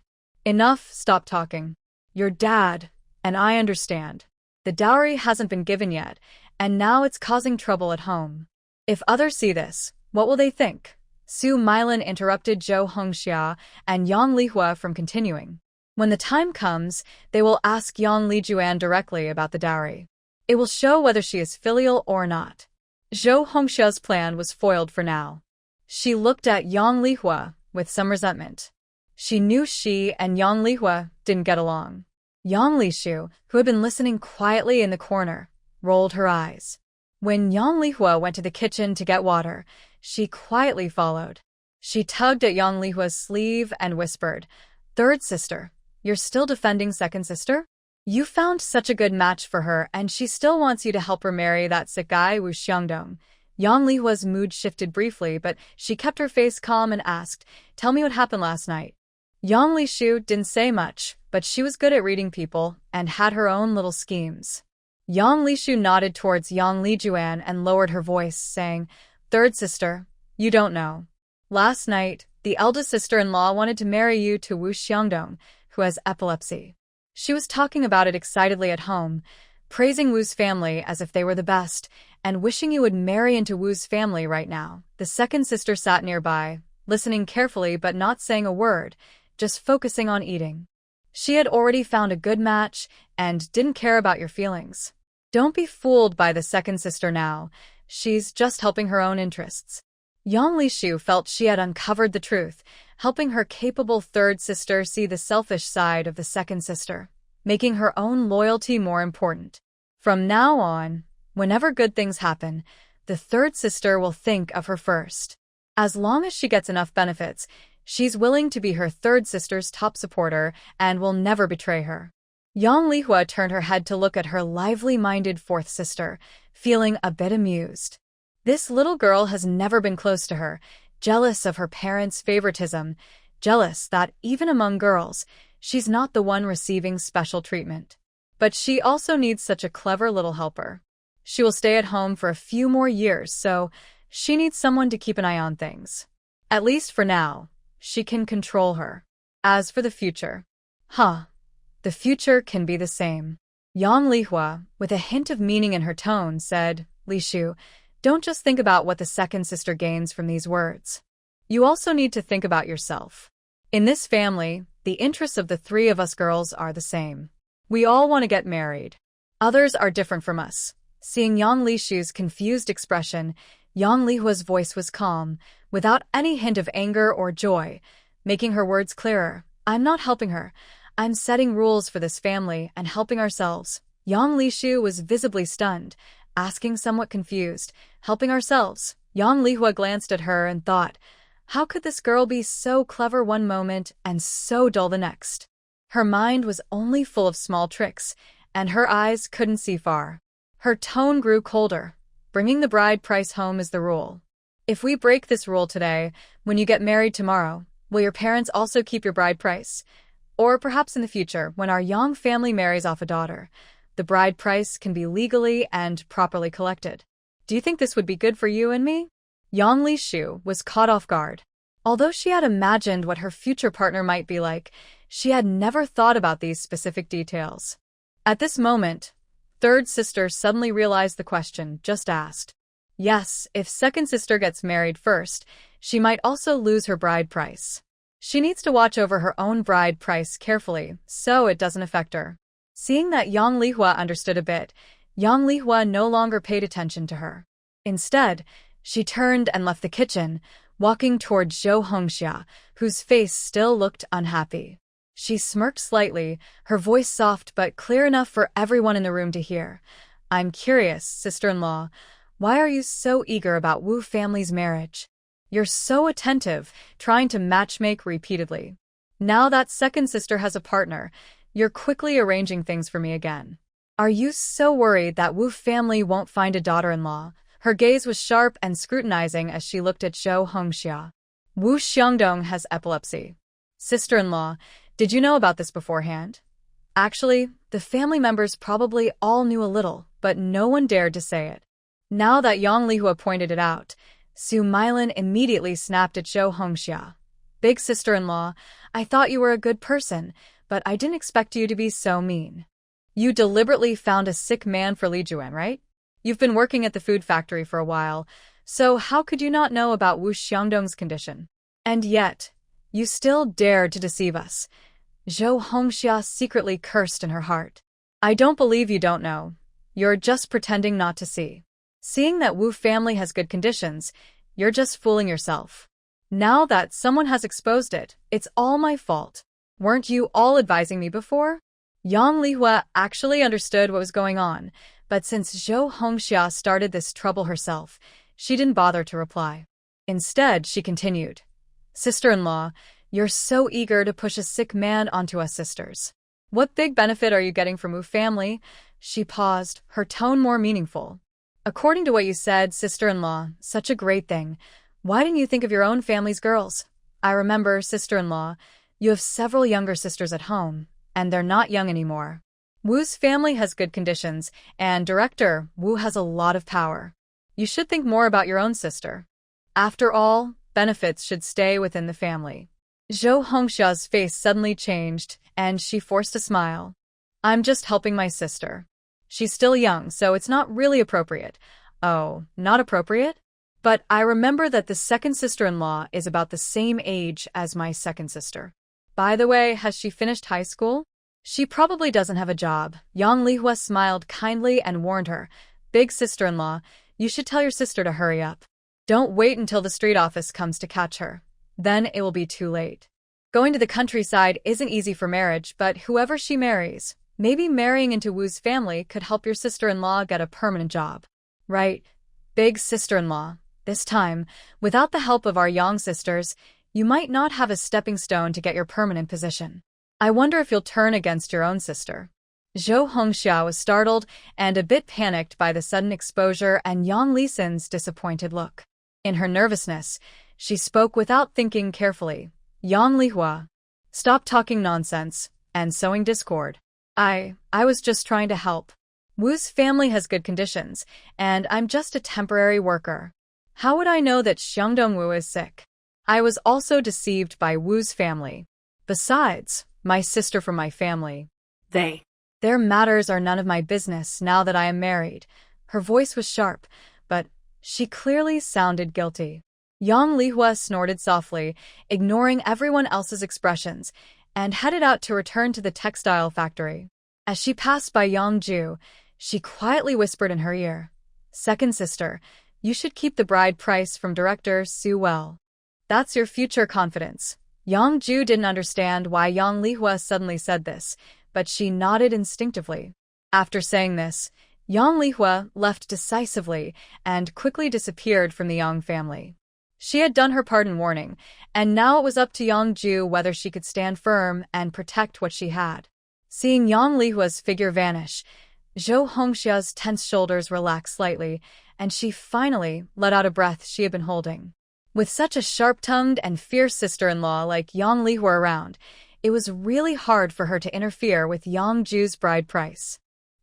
Enough, stop talking. Your dad, and I understand. The dowry hasn't been given yet, and now it's causing trouble at home. If others see this, what will they think? Su Milin interrupted Zhou Hongxia and Yang Lihua from continuing. When the time comes, they will ask Yang Lijuan directly about the dowry. It will show whether she is filial or not. Zhou Hongxia's plan was foiled for now. She looked at Yang Lihua with some resentment. She knew she and Yang Lihua didn't get along. Yang Lishu, who had been listening quietly in the corner, rolled her eyes. When Yang Lihua went to the kitchen to get water, she quietly followed. She tugged at Yang Lihua's sleeve and whispered, "Third sister, you're still defending second sister? You found such a good match for her and she still wants you to help her marry that sick guy Wu Xiangdong." Yang Lihua's mood shifted briefly, but she kept her face calm and asked, "Tell me what happened last night." Yang Lishu didn't say much, but she was good at reading people and had her own little schemes. Yang Lishu nodded towards Yang Lijuan and lowered her voice, saying, "Third sister, you don't know. Last night, the eldest sister-in-law wanted to marry you to Wu Xiangdong, who has epilepsy. She was talking about it excitedly at home, praising Wu's family as if they were the best, and wishing you would marry into Wu's family right now." The second sister sat nearby, listening carefully but not saying a word, just focusing on eating. She had already found a good match and didn't care about your feelings. Don't be fooled by the second sister now. She's just helping her own interests. Yang Lishu felt she had uncovered the truth, helping her capable third sister see the selfish side of the second sister, making her own loyalty more important. From now on, whenever good things happen, the third sister will think of her first. As long as she gets enough benefits, she's willing to be her third sister's top supporter and will never betray her. Yang Lihua turned her head to look at her lively-minded fourth sister, feeling a bit amused. This little girl has never been close to her, jealous of her parents' favoritism, jealous that even among girls, she's not the one receiving special treatment. But she also needs such a clever little helper. She will stay at home for a few more years, so she needs someone to keep an eye on things. At least for now, she can control her. As for the future, the future can be the same. Yang Lihua, with a hint of meaning in her tone, said, Lishu, don't just think about what the second sister gains from these words. You also need to think about yourself. In this family, the interests of the three of us girls are the same. We all want to get married. Others are different from us. Seeing Yang Lishu's confused expression, Yang Lihua's voice was calm, without any hint of anger or joy, making her words clearer. I'm not helping her. I'm setting rules for this family and helping ourselves. Yang Lishu was visibly stunned, asking somewhat confused, helping ourselves. Yang Lihua glanced at her and thought, how could this girl be so clever one moment and so dull the next? Her mind was only full of small tricks, and her eyes couldn't see far. Her tone grew colder. Bringing the bride price home is the rule. If we break this rule today, when you get married tomorrow, will your parents also keep your bride price? Or perhaps in the future, when our Yang family marries off a daughter, the bride price can be legally and properly collected. Do you think this would be good for you and me? Yang Lishu was caught off guard. Although she had imagined what her future partner might be like, she had never thought about these specific details. At this moment, third sister suddenly realized the question just asked. Yes, if second sister gets married first, she might also lose her bride price. She needs to watch over her own bride price carefully, so it doesn't affect her. Seeing that Yang Lihua understood a bit, Yang Lihua no longer paid attention to her. Instead, she turned and left the kitchen, walking toward Zhou Hongxia, whose face still looked unhappy. She smirked slightly, her voice soft but clear enough for everyone in the room to hear. I'm curious, sister-in-law, why are you so eager about Wu family's marriage? You're so attentive, trying to matchmake repeatedly. Now that second sister has a partner, you're quickly arranging things for me again. Are you so worried that Wu family won't find a daughter-in-law? Her gaze was sharp and scrutinizing as she looked at Zhou Hongxia. Wu Xiangdong has epilepsy. Sister-in-law, did you know about this beforehand? Actually, the family members probably all knew a little, but no one dared to say it. Now that Yang Lihua pointed it out, Su Milin immediately snapped at Zhou Hongxia. Big sister-in-law, I thought you were a good person, but I didn't expect you to be so mean. You deliberately found a sick man for Li Juan, right? You've been working at the food factory for a while, so how could you not know about Wu Xiangdong's condition? And yet, you still dared to deceive us. Zhou Hongxia secretly cursed in her heart. I don't believe you don't know. You're just pretending not to see. Seeing that Wu family has good conditions, you're just fooling yourself. Now that someone has exposed it, it's all my fault. Weren't you all advising me before? Yang Lihua actually understood what was going on, but since Zhou Hongxia started this trouble herself, she didn't bother to reply. Instead, she continued, Sister-in-law, you're so eager to push a sick man onto us sisters. What big benefit are you getting from Wu family? She paused, her tone more meaningful. According to what you said, sister-in-law, such a great thing. Why didn't you think of your own family's girls? I remember, sister-in-law, you have several younger sisters at home, and they're not young anymore. Wu's family has good conditions, and Director Wu has a lot of power. You should think more about your own sister. After all, benefits should stay within the family. Zhou Hongxia's face suddenly changed, and she forced a smile. I'm just helping my sister. She's still young, so it's not really appropriate. Oh, not appropriate? But I remember that the second sister-in-law is about the same age as my second sister. By the way, has she finished high school? She probably doesn't have a job. Yang Lihua smiled kindly and warned her, Big sister-in-law, You should tell your sister to hurry up. Don't wait until the street office comes to catch her. Then it will be too late. Going to the countryside isn't easy for marriage, but whoever she marries, maybe marrying into Wu's family could help your sister-in-law get a permanent job. Right, big sister-in-law. This time, without the help of our Yang sisters, you might not have a stepping stone to get your permanent position. I wonder if you'll turn against your own sister. Zhou Hongxia was startled and a bit panicked by the sudden exposure and Yang Lisan's disappointed look. In her nervousness, she spoke without thinking carefully. Yang Lihua, stop talking nonsense and sowing discord. I was just trying to help. Wu's family has good conditions, and I'm just a temporary worker. How would I know that Xiangdong Wu is sick? I was also deceived by Wu's family. Besides, my sister from my family. Their matters are none of my business now that I am married. Her voice was sharp, but she clearly sounded guilty. Yang Lihua snorted softly, ignoring everyone else's expressions, and headed out to return to the textile factory. As she passed by Yang Ju, she quietly whispered in her ear, "Second sister, you should keep the bride price from director Su well. That's your future confidence." Yang Ju didn't understand why Yang Lihua suddenly said this, but she nodded instinctively. After saying this, Yang Lihua left decisively and quickly disappeared from the Yang family. She had done her part in warning, and now it was up to Yang Ju whether she could stand firm and protect what she had. Seeing Yang Lihua's figure vanish, Zhou Hongxia's tense shoulders relaxed slightly, and she finally let out a breath she had been holding. With such a sharp-tongued and fierce sister-in-law like Yang Lihua around, it was really hard for her to interfere with Yang Ju's bride price.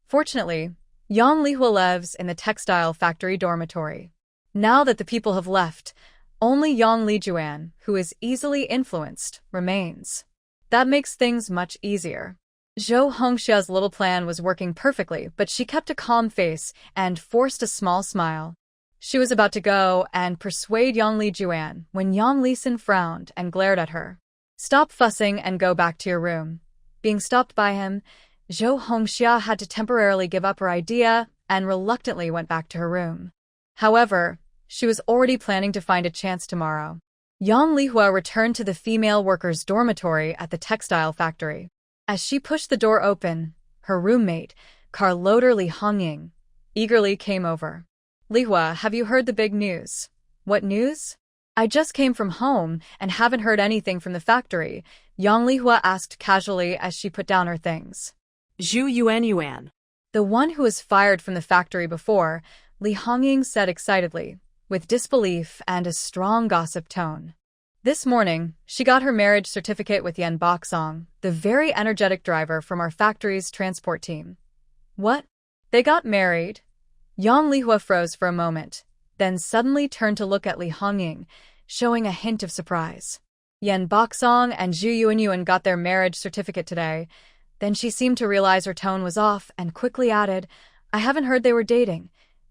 Fortunately, Yang Lihua lives in the textile factory dormitory. Now that the people have left, only Yang Lijuan, who is easily influenced, remains. That makes things much easier. Zhou Hongxia's little plan was working perfectly, but she kept a calm face and forced a small smile. She was about to go and persuade Yang Lijuan when Yang Lisan frowned and glared at her. "Stop fussing and go back to your room." Being stopped by him, Zhou Hongxia had to temporarily give up her idea and reluctantly went back to her room. However, she was already planning to find a chance tomorrow. Yang Lihua returned to the female workers' dormitory at the textile factory. As she pushed the door open, her roommate, Carloader Li Hongying, eagerly came over. "Lihua, have you heard the big news?" "What news?" "I just came from home and haven't heard anything from the factory," Yang Lihua asked casually as she put down her things. Zhu Yuan. "The one who was fired from the factory before," Li Hongying said excitedly, with disbelief and a strong gossip tone. "This morning, she got her marriage certificate with Yan Boxong, the very energetic driver from our factory's transport team." "What? They got married?" Yang Lihua froze for a moment, then suddenly turned to look at Li Hongying, showing a hint of surprise. "Yan Boxong and Zhu Yuanyuan got their marriage certificate today." Then she seemed to realize her tone was off and quickly added, "I haven't heard they were dating.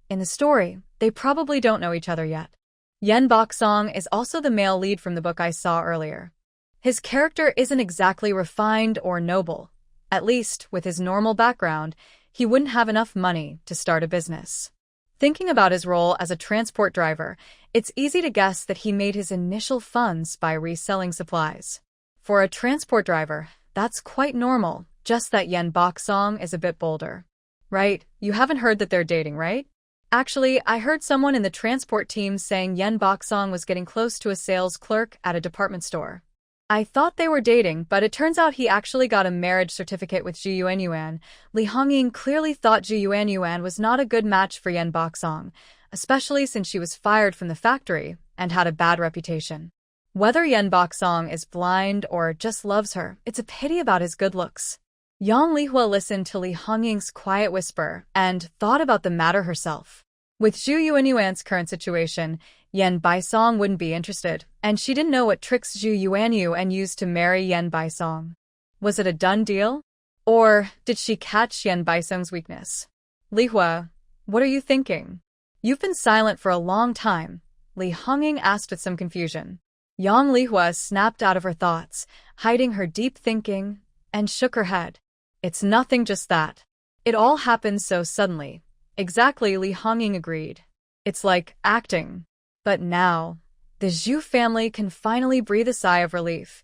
In the story, they probably don't know each other yet." Yan Boxong is also the male lead from the book I saw earlier. His character isn't exactly refined or noble. At least, with his normal background, he wouldn't have enough money to start a business. Thinking about his role as a transport driver, it's easy to guess that he made his initial funds by reselling supplies. For a transport driver, that's quite normal, just that Yan Boxong is a bit bolder. Right, you haven't heard that they're dating, right? Actually, I heard someone in the transport team saying Yan Boxong was getting close to a sales clerk at a department store. I thought they were dating, but it turns out he actually got a marriage certificate with Zhu Yuanyuan. Li Hongying clearly thought Zhu Yuanyuan was not a good match for Yan Boxong, especially since she was fired from the factory and had a bad reputation. Whether Yan Boxong is blind or just loves her, it's a pity about his good looks. Yang Lihua listened to Li Hongying's quiet whisper and thought about the matter herself. With Zhu Yuanyuan's current situation, Yan Baisong wouldn't be interested, and she didn't know what tricks Zhu Yuanyuan used to marry Yan Baisong. Was it a done deal? Or did she catch Yan Baisong's weakness? "Lihua, what are you thinking? You've been silent for a long time," Li Hongying asked with some confusion. Yang Lihua snapped out of her thoughts, hiding her deep thinking, and shook her head. "It's nothing, just that. It all happened so suddenly." "Exactly," Li Hongying agreed. It's like acting. But now, the Zhu family can finally breathe a sigh of relief.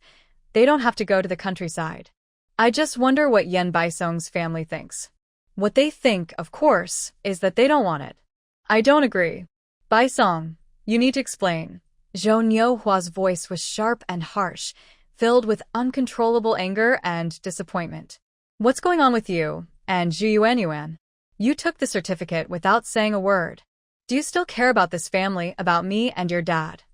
They don't have to go to the countryside. I just wonder what Yen Baisong's family thinks. What they think, of course, is that they don't want it. I don't agree. Baisong, you need to explain. Zhou Niuhua's voice was sharp and harsh, filled with uncontrollable anger and disappointment. What's going on with you and Zhu Yuanyuan? You took the certificate without saying a word. Do you still care about this family, about me and your dad?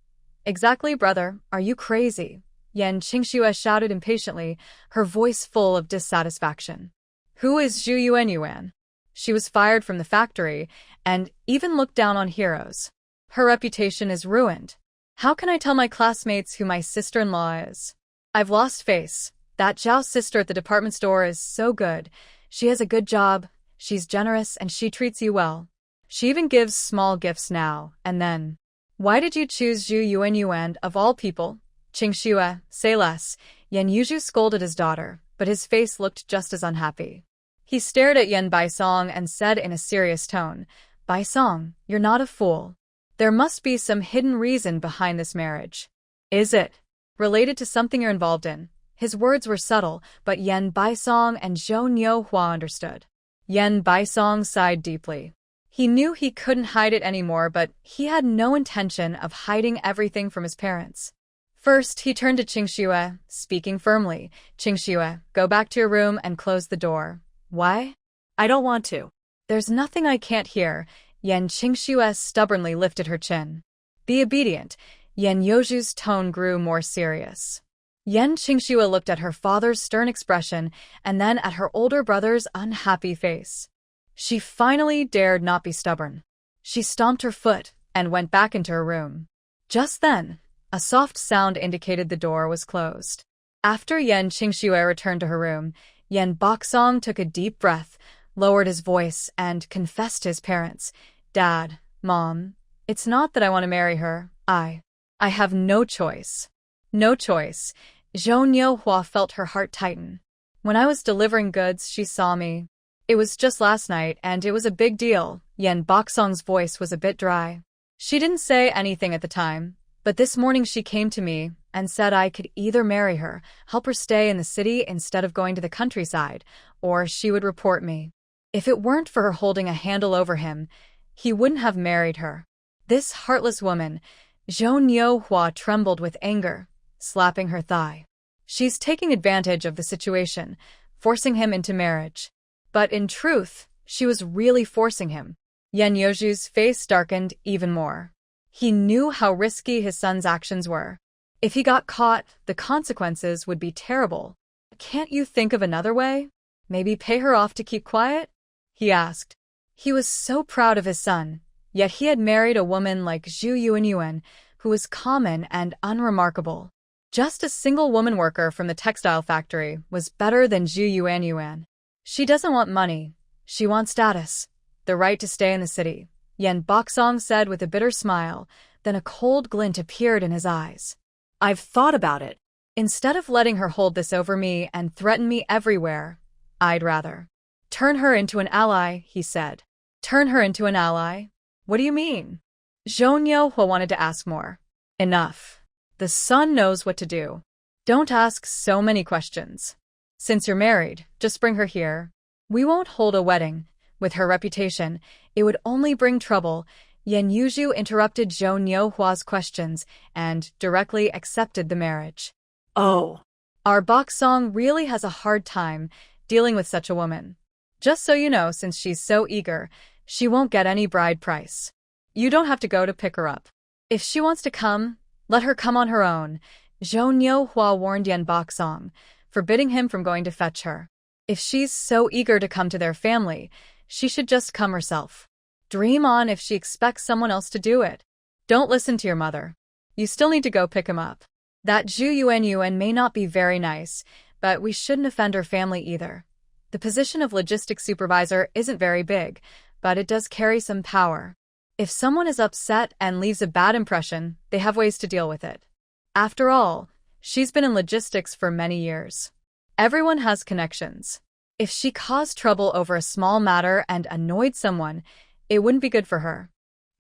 Exactly, brother. Are you crazy? Yan Qingxue shouted impatiently, her voice full of dissatisfaction. Who is Zhu Yuanyuan? She was fired from the factory and even looked down on heroes. Her reputation is ruined. How can I tell my classmates who my sister-in-law is? I've lost face. That Zhao's sister at the department store is so good. She has a good job, she's generous, and she treats you well. She even gives small gifts now and then. Why did you choose Zhu Yuanyuan of all people? Qingxue, say less. Yan Yuzhu scolded his daughter, but his face looked just as unhappy. He stared at Yen Baisong and said in a serious tone, Baisong, you're not a fool. There must be some hidden reason behind this marriage. Is it related to something you're involved in? His words were subtle, but Yen Baisong and Zhou Niuhua understood. Yen Baisong sighed deeply. He knew he couldn't hide it anymore, but he had no intention of hiding everything from his parents. First, he turned to Qingxue, speaking firmly. Qingxue, go back to your room and close the door. Why? I don't want to. There's nothing I can't hear. Yan Qingxue stubbornly lifted her chin. Be obedient. Yan Yozhu's tone grew more serious. Yan Qingxue looked at her father's stern expression and then at her older brother's unhappy face. She finally dared not be stubborn. She stomped her foot and went back into her room. Just then, a soft sound indicated the door was closed. After Yan Qingxue returned to her room, Yen Baisong took a deep breath, lowered his voice, and confessed to his parents. Dad, Mom, it's not that I want to marry her. I have no choice. No choice. Zhou Niuhua felt her heart tighten. When I was delivering goods, she saw me. It was just last night, and it was a big deal. Yen Baisong's voice was a bit dry. She didn't say anything at the time, but this morning she came to me and said I could either marry her, help her stay in the city instead of going to the countryside, or she would report me. If it weren't for her holding a handle over him, he wouldn't have married her. This heartless woman, Zhou Niuhua trembled with anger, slapping her thigh. She's taking advantage of the situation, forcing him into marriage. But in truth, she was really forcing him. Yan Yozhu's face darkened even more. He knew how risky his son's actions were. If he got caught, the consequences would be terrible. Can't you think of another way? Maybe pay her off to keep quiet? He asked. He was so proud of his son, yet he had married a woman like Zhu Yuanyuan, who was common and unremarkable. Just a single woman worker from the textile factory was better than Zhu Yuanyuan. She doesn't want money. She wants status, the right to stay in the city, Yen Baisong said with a bitter smile, then a cold glint appeared in his eyes. I've thought about it. Instead of letting her hold this over me and threaten me everywhere, I'd rather turn her into an ally, he said. Turn her into an ally? What do you mean? Zhou Niuhua wanted to ask more. Enough. The son knows what to do. Don't ask so many questions. Since you're married, just bring her here. We won't hold a wedding. With her reputation, it would only bring trouble. Yan Yuzhu interrupted Zhou Niuhua's questions and directly accepted the marriage. Oh. Our Baisong really has a hard time dealing with such a woman. Just so you know, since she's so eager, she won't get any bride price. You don't have to go to pick her up. If she wants to come, let her come on her own, Zhou Niuhua warned Yen Baisong, forbidding him from going to fetch her. If she's so eager to come to their family, she should just come herself. Dream on if she expects someone else to do it. Don't listen to your mother. You still need to go pick him up. That Zhu Yuanyuan may not be very nice, but we shouldn't offend her family either. The position of logistics supervisor isn't very big, but it does carry some power. If someone is upset and leaves a bad impression, they have ways to deal with it. After all, she's been in logistics for many years. Everyone has connections. If she caused trouble over a small matter and annoyed someone, it wouldn't be good for her.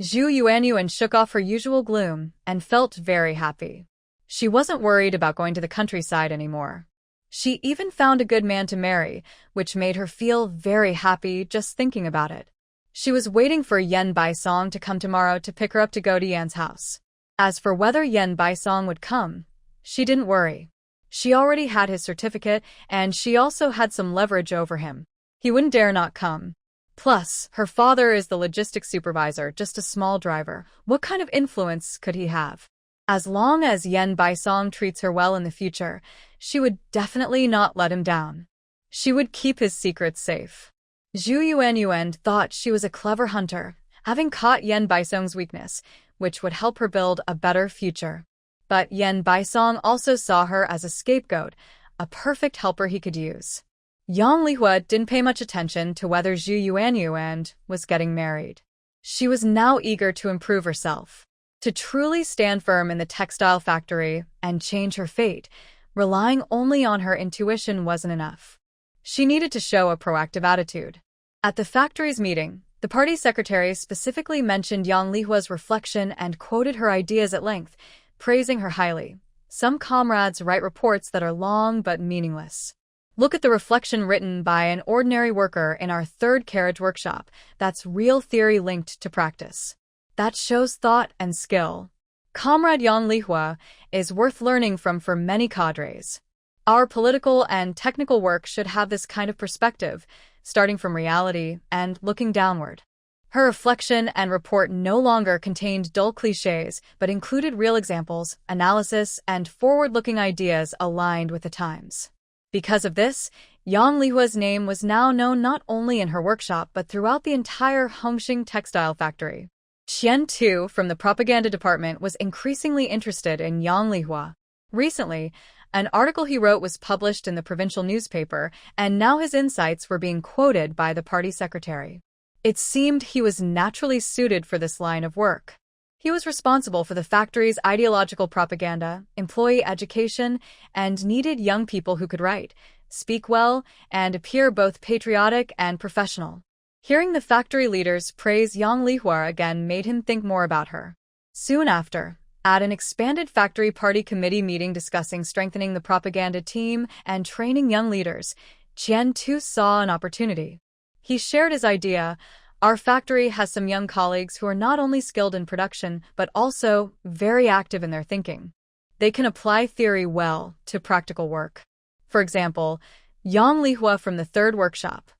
Zhu Yuanyuan shook off her usual gloom and felt very happy. She wasn't worried about going to the countryside anymore. She even found a good man to marry, which made her feel very happy just thinking about it. She was waiting for Yan Baisong to come tomorrow to pick her up to go to Yan's house. As for whether Yan Baisong would come, she didn't worry. She already had his certificate, and she also had some leverage over him. He wouldn't dare not come. Plus, her father is the logistics supervisor, just a small driver. What kind of influence could he have? As long as Yan Baisong treats her well in the future, she would definitely not let him down. She would keep his secrets safe. Zhu Yuanyuan thought she was a clever hunter, having caught Yan Baisong's weakness, which would help her build a better future. But Yan Baisong also saw her as a scapegoat, a perfect helper he could use. Yang Lihua didn't pay much attention to whether Zhu Yuanyuan was getting married. She was now eager to improve herself. To truly stand firm in the textile factory and change her fate, relying only on her intuition wasn't enough. She needed to show a proactive attitude. At the factory's meeting, the party secretary specifically mentioned Yang Lihua's reflection and quoted her ideas at length, praising her highly. Some comrades write reports that are long but meaningless. Look at the reflection written by an ordinary worker in our third carriage workshop. That's real theory linked to practice. That shows thought and skill. Comrade Yang Lihua is worth learning from for many cadres. Our political and technical work should have this kind of perspective, starting from reality and looking downward. Her reflection and report no longer contained dull cliches, but included real examples, analysis, and forward-looking ideas aligned with the times. Because of this, Yang Lihua's name was now known not only in her workshop but throughout the entire Hongxing textile factory. Qian Tu from the propaganda department was increasingly interested in Yang Lihua. Recently, an article he wrote was published in the provincial newspaper, and now his insights were being quoted by the party secretary. It seemed he was naturally suited for this line of work. He was responsible for the factory's ideological propaganda, employee education, and needed young people who could write, speak well, and appear both patriotic and professional. Hearing the factory leaders praise Yang Lihua again made him think more about her. Soon after, at an expanded factory party committee meeting discussing strengthening the propaganda team and training young leaders, Qian Tu saw an opportunity. He shared his idea. Our factory has some young colleagues who are not only skilled in production, but also very active in their thinking. They can apply theory well to practical work. For example, Yang Lihua from the third workshop.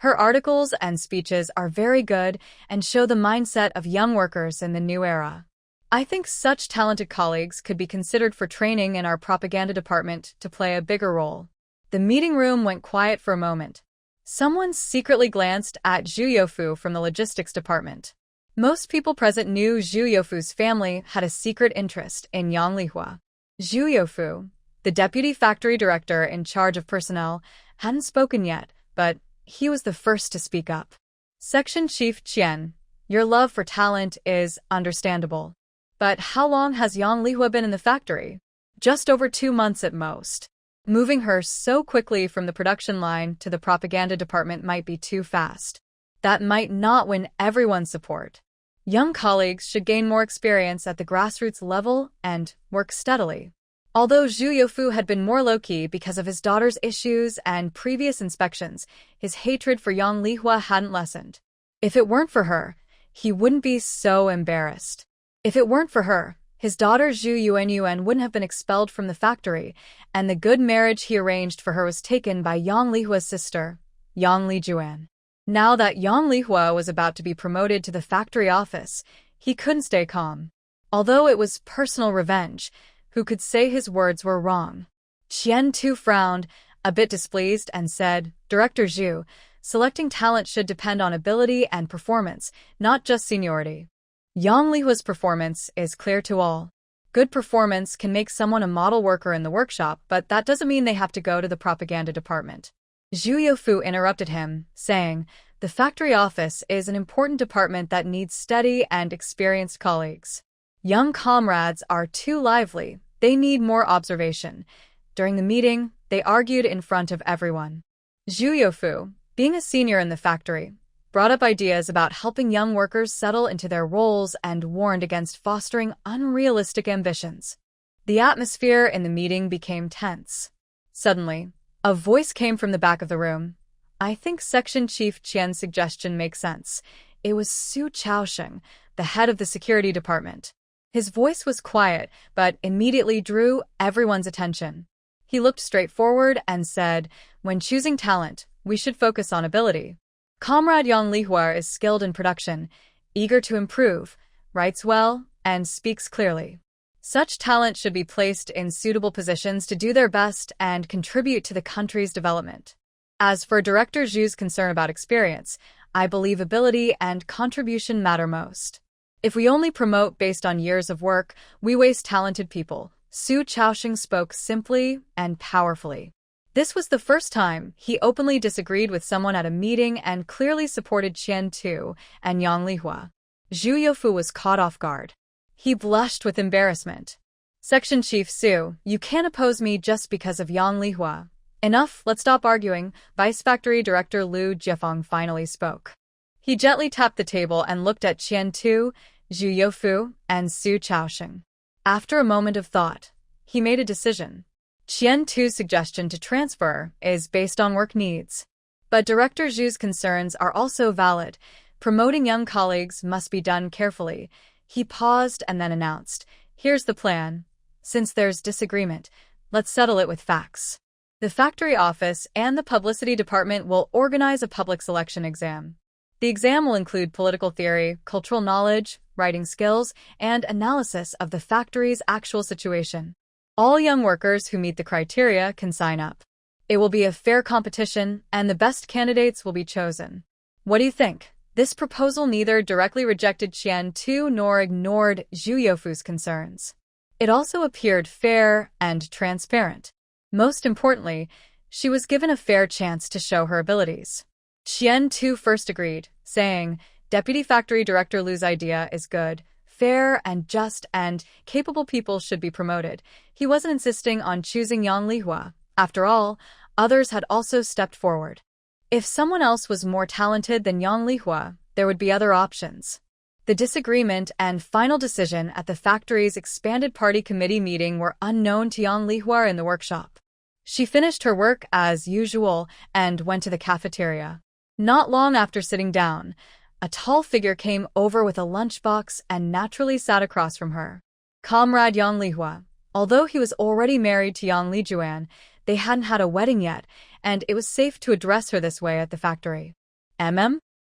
Her articles and speeches are very good and show the mindset of young workers in the new era. I think such talented colleagues could be considered for training in our propaganda department to play a bigger role. The meeting room went quiet for a moment. Someone secretly glanced at Zhu Youfu from the logistics department. Most people present knew Zhu Youfu's family had a secret interest in Yang Lihua. Zhu Youfu, the deputy factory director in charge of personnel, hadn't spoken yet, but he was the first to speak up. Section Chief Qian, your love for talent is understandable. But how long has Yang Lihua been in the factory? Just over 2 months at most. Moving her so quickly from the production line to the propaganda department might be too fast. That might not win everyone's support. Young colleagues should gain more experience at the grassroots level and work steadily. Although Zhu Youfu had been more low-key because of his daughter's issues and previous inspections, his hatred for Yang Lihua hadn't lessened. If it weren't for her, he wouldn't be so embarrassed. If it weren't for her, his daughter Zhu Yuanyuan wouldn't have been expelled from the factory, and the good marriage he arranged for her was taken by Yang Lihua's sister, Yang Lijuan. Now that Yang Lihua was about to be promoted to the factory office, he couldn't stay calm. Although it was personal revenge, who could say his words were wrong? Qian Tu frowned, a bit displeased, and said, Director Zhu, selecting talent should depend on ability and performance, not just seniority. Yang Lihua's performance is clear to all. Good performance can make someone a model worker in the workshop, but that doesn't mean they have to go to the propaganda department. Zhu Youfu interrupted him, saying, the factory office is an important department that needs steady and experienced colleagues. Young comrades are too lively, they need more observation. During the meeting, they argued in front of everyone. Zhu Youfu, being a senior in the factory, brought up ideas about helping young workers settle into their roles and warned against fostering unrealistic ambitions. The atmosphere in the meeting became tense. Suddenly, a voice came from the back of the room. I think Section Chief Qian's suggestion makes sense. It was Su Chaosheng, the head of the security department. His voice was quiet, but immediately drew everyone's attention. He looked straight forward and said, when choosing talent, we should focus on ability. Comrade Yang Lihua is skilled in production, eager to improve, writes well, and speaks clearly. Such talent should be placed in suitable positions to do their best and contribute to the country's development. As for Director Zhu's concern about experience, I believe ability and contribution matter most. If we only promote based on years of work, we waste talented people. Su Chaosheng spoke simply and powerfully. This was the first time he openly disagreed with someone at a meeting and clearly supported Qian Tu and Yang Lihua. Zhu Youfu was caught off guard. He blushed with embarrassment. Section Chief Su, you can't oppose me just because of Yang Lihua. Enough, let's stop arguing, Vice Factory Director Liu Jiefeng finally spoke. He gently tapped the table and looked at Qian Tu, Zhu Youfu, and Su Chaosheng. After a moment of thought, he made a decision. Qian Tu's suggestion to transfer is based on work needs. But Director Zhu's concerns are also valid. Promoting young colleagues must be done carefully. He paused and then announced, here's the plan. Since there's disagreement, let's settle it with facts. The factory office and the publicity department will organize a public selection exam. The exam will include political theory, cultural knowledge, writing skills, and analysis of the factory's actual situation. All young workers who meet the criteria can sign up. It will be a fair competition, and the best candidates will be chosen. What do you think? This proposal neither directly rejected Qian Tu nor ignored Zhu Youfu's concerns. It also appeared fair and transparent. Most importantly, she was given a fair chance to show her abilities. Qian Tu first agreed, saying, Deputy Factory Director Liu's idea is good, fair and just, and capable people should be promoted. He wasn't insisting on choosing Yang Lihua. After all, others had also stepped forward. If someone else was more talented than Yang Lihua, there would be other options. The disagreement and final decision at the factory's expanded party committee meeting were unknown to Yang Lihua in the workshop. She finished her work as usual and went to the cafeteria. Not long after sitting down, a tall figure came over with a lunchbox and naturally sat across from her. Comrade Yang Lihua. Although he was already married to Yang Lijuan, they hadn't had a wedding yet, and it was safe to address her this way at the factory.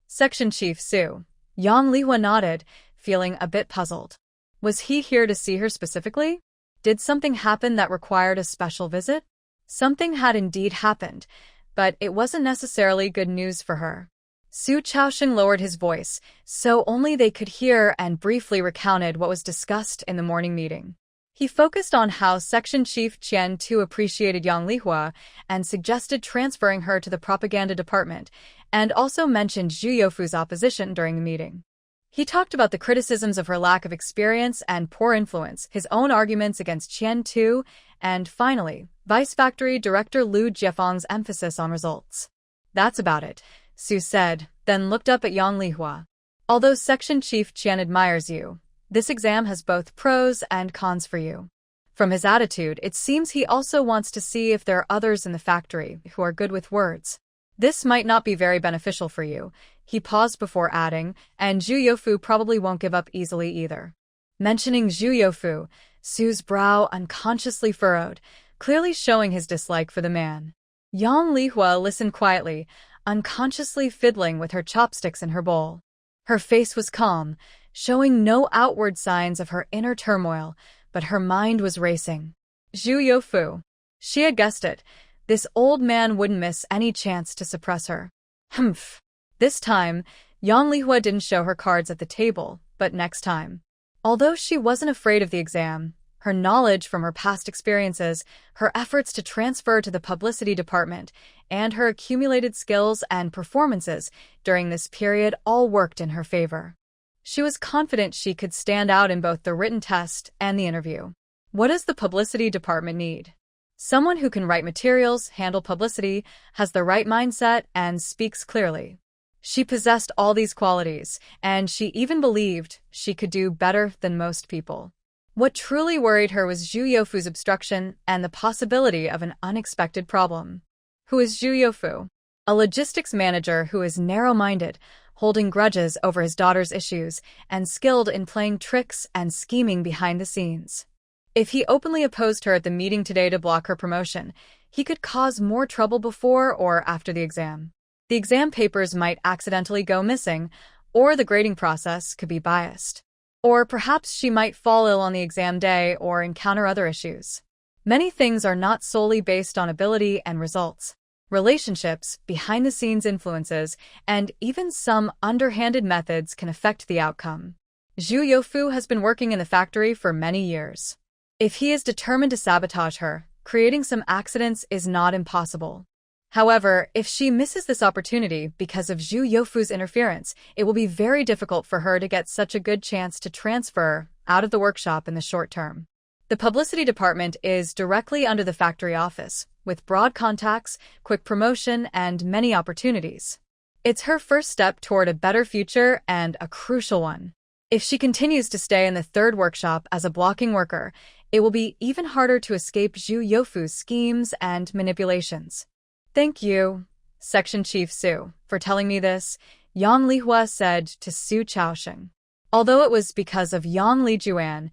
Section Chief Su. Yang Lihua nodded, feeling a bit puzzled. Was he here to see her specifically? Did something happen that required a special visit? Something had indeed happened, but it wasn't necessarily good news for her. Su Chaosheng lowered his voice, so only they could hear, and briefly recounted what was discussed in the morning meeting. He focused on how Section Chief Qian Tu appreciated Yang Lihua and suggested transferring her to the propaganda department, and also mentioned Zhu Youfu's opposition during the meeting. He talked about the criticisms of her lack of experience and poor influence, his own arguments against Qian Tu, and finally, Vice Factory Director Liu Jiefeng's emphasis on results. That's about it, Su said, then looked up at Yang Lihua. Although Section Chief Qian admires you, this exam has both pros and cons for you. From his attitude, it seems he also wants to see if there are others in the factory who are good with words. This might not be very beneficial for you. He paused before adding, and Zhu Youfu probably won't give up easily either. Mentioning Zhu Youfu, Su's brow unconsciously furrowed, clearly showing his dislike for the man. Yang Lihua listened quietly, unconsciously fiddling with her chopsticks in her bowl. Her face was calm, showing no outward signs of her inner turmoil, but her mind was racing. Zhu Youfu. She had guessed it. This old man wouldn't miss any chance to suppress her. Humph. This time, Yang Lihua didn't show her cards at the table, but next time. Although she wasn't afraid of the exam, her knowledge from her past experiences, her efforts to transfer to the publicity department, and her accumulated skills and performances during this period all worked in her favor. She was confident she could stand out in both the written test and the interview. What does the publicity department need? Someone who can write materials, handle publicity, has the right mindset, and speaks clearly. She possessed all these qualities, and she even believed she could do better than most people. What truly worried her was Zhu Youfu's obstruction and the possibility of an unexpected problem. Who is Zhu Youfu? A logistics manager who is narrow-minded, holding grudges over his daughter's issues, and skilled in playing tricks and scheming behind the scenes. If he openly opposed her at the meeting today to block her promotion, he could cause more trouble before or after the exam. The exam papers might accidentally go missing, or the grading process could be biased. Or perhaps she might fall ill on the exam day or encounter other issues. Many things are not solely based on ability and results. Relationships, behind-the-scenes influences, and even some underhanded methods can affect the outcome. Zhu Youfu has been working in the factory for many years. If he is determined to sabotage her, creating some accidents is not impossible. However, if she misses this opportunity because of Zhu Youfu's interference, it will be very difficult for her to get such a good chance to transfer out of the workshop in the short term. The publicity department is directly under the factory office, with broad contacts, quick promotion, and many opportunities. It's her first step toward a better future and a crucial one. If she continues to stay in the third workshop as a blocking worker, it will be even harder to escape Zhu Youfu's schemes and manipulations. Thank you, Section Chief Su, for telling me this, Yang Lihua said to Su Chaosheng. Although it was because of Yang Lijuan,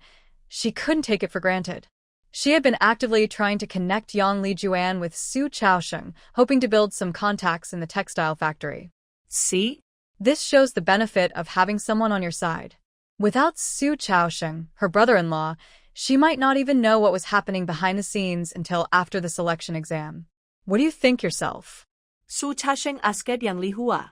she couldn't take it for granted. She had been actively trying to connect Yang Lijuan with Su Chaosheng, hoping to build some contacts in the textile factory. See? This shows the benefit of having someone on your side. Without Su Chaosheng, her brother-in-law, she might not even know what was happening behind the scenes until after the selection exam. What do you think yourself? Su Chaosheng asked Yang Lihua.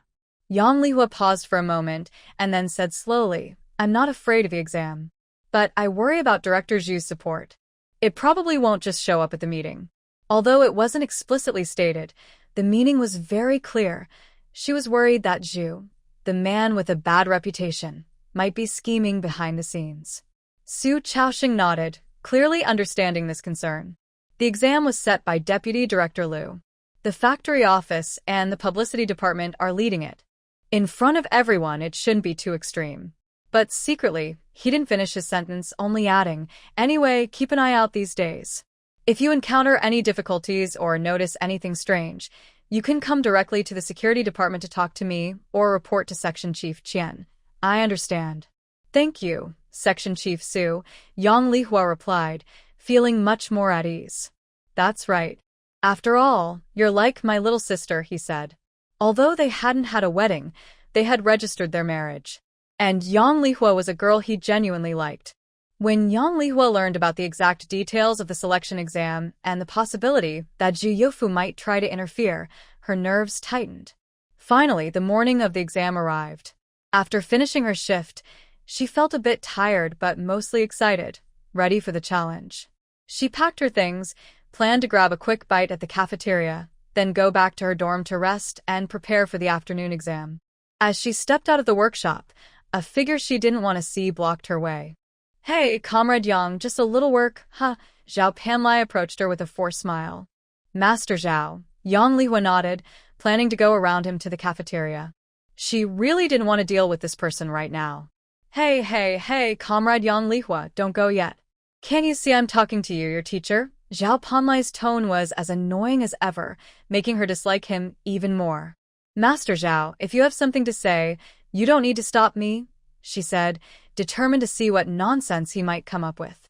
Yang Lihua paused for a moment and then said slowly, I'm not afraid of the exam. But I worry about Director Zhu's support. It probably won't just show up at the meeting. Although it wasn't explicitly stated, the meaning was very clear. She was worried that Zhu, the man with a bad reputation, might be scheming behind the scenes. Su Chaosheng nodded, clearly understanding this concern. The exam was set by Deputy Director Liu. The factory office and the publicity department are leading it. In front of everyone, it shouldn't be too extreme. But secretly, he didn't finish his sentence, only adding, anyway, keep an eye out these days. If you encounter any difficulties or notice anything strange, you can come directly to the security department to talk to me or report to Section Chief Qian. I understand. Thank you, Section Chief Su, Yang Lihua replied, feeling much more at ease. That's right. After all, you're like my little sister, he said. Although they hadn't had a wedding, they had registered their marriage. And Yang Lihua was a girl he genuinely liked. When Yang Lihua learned about the exact details of the selection exam and the possibility that Zhu Youfu might try to interfere, her nerves tightened. Finally, the morning of the exam arrived. After finishing her shift, she felt a bit tired but mostly excited, ready for the challenge. She packed her things, planned to grab a quick bite at the cafeteria, then go back to her dorm to rest and prepare for the afternoon exam. As she stepped out of the workshop, a figure she didn't want to see blocked her way. Hey, Comrade Yang, just a little work, huh? Zhao Panlai approached her with a forced smile. Master Zhao, Yang Lihua nodded, planning to go around him to the cafeteria. She really didn't want to deal with this person right now. Hey, Comrade Yang Lihua, don't go yet. Can't you see I'm talking to you, your teacher? Zhao Panlai's tone was as annoying as ever, making her dislike him even more. Master Zhao, if you have something to say, you don't need to stop me, she said, determined to see what nonsense he might come up with.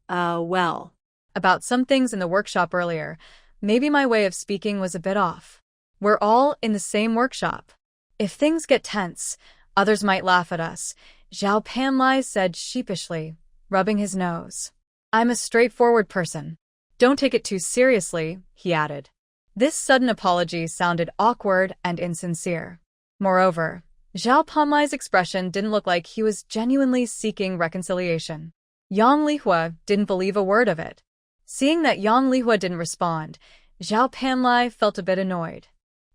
Well. About some things in the workshop earlier, maybe my way of speaking was a bit off. We're all in the same workshop. If things get tense, others might laugh at us, Zhao Panlai said sheepishly, rubbing his nose. I'm a straightforward person. Don't take it too seriously, he added. This sudden apology sounded awkward and insincere. Moreover, Zhao Panlai's expression didn't look like he was genuinely seeking reconciliation. Yang Lihua didn't believe a word of it. Seeing that Yang Lihua didn't respond, Zhao Panlai felt a bit annoyed.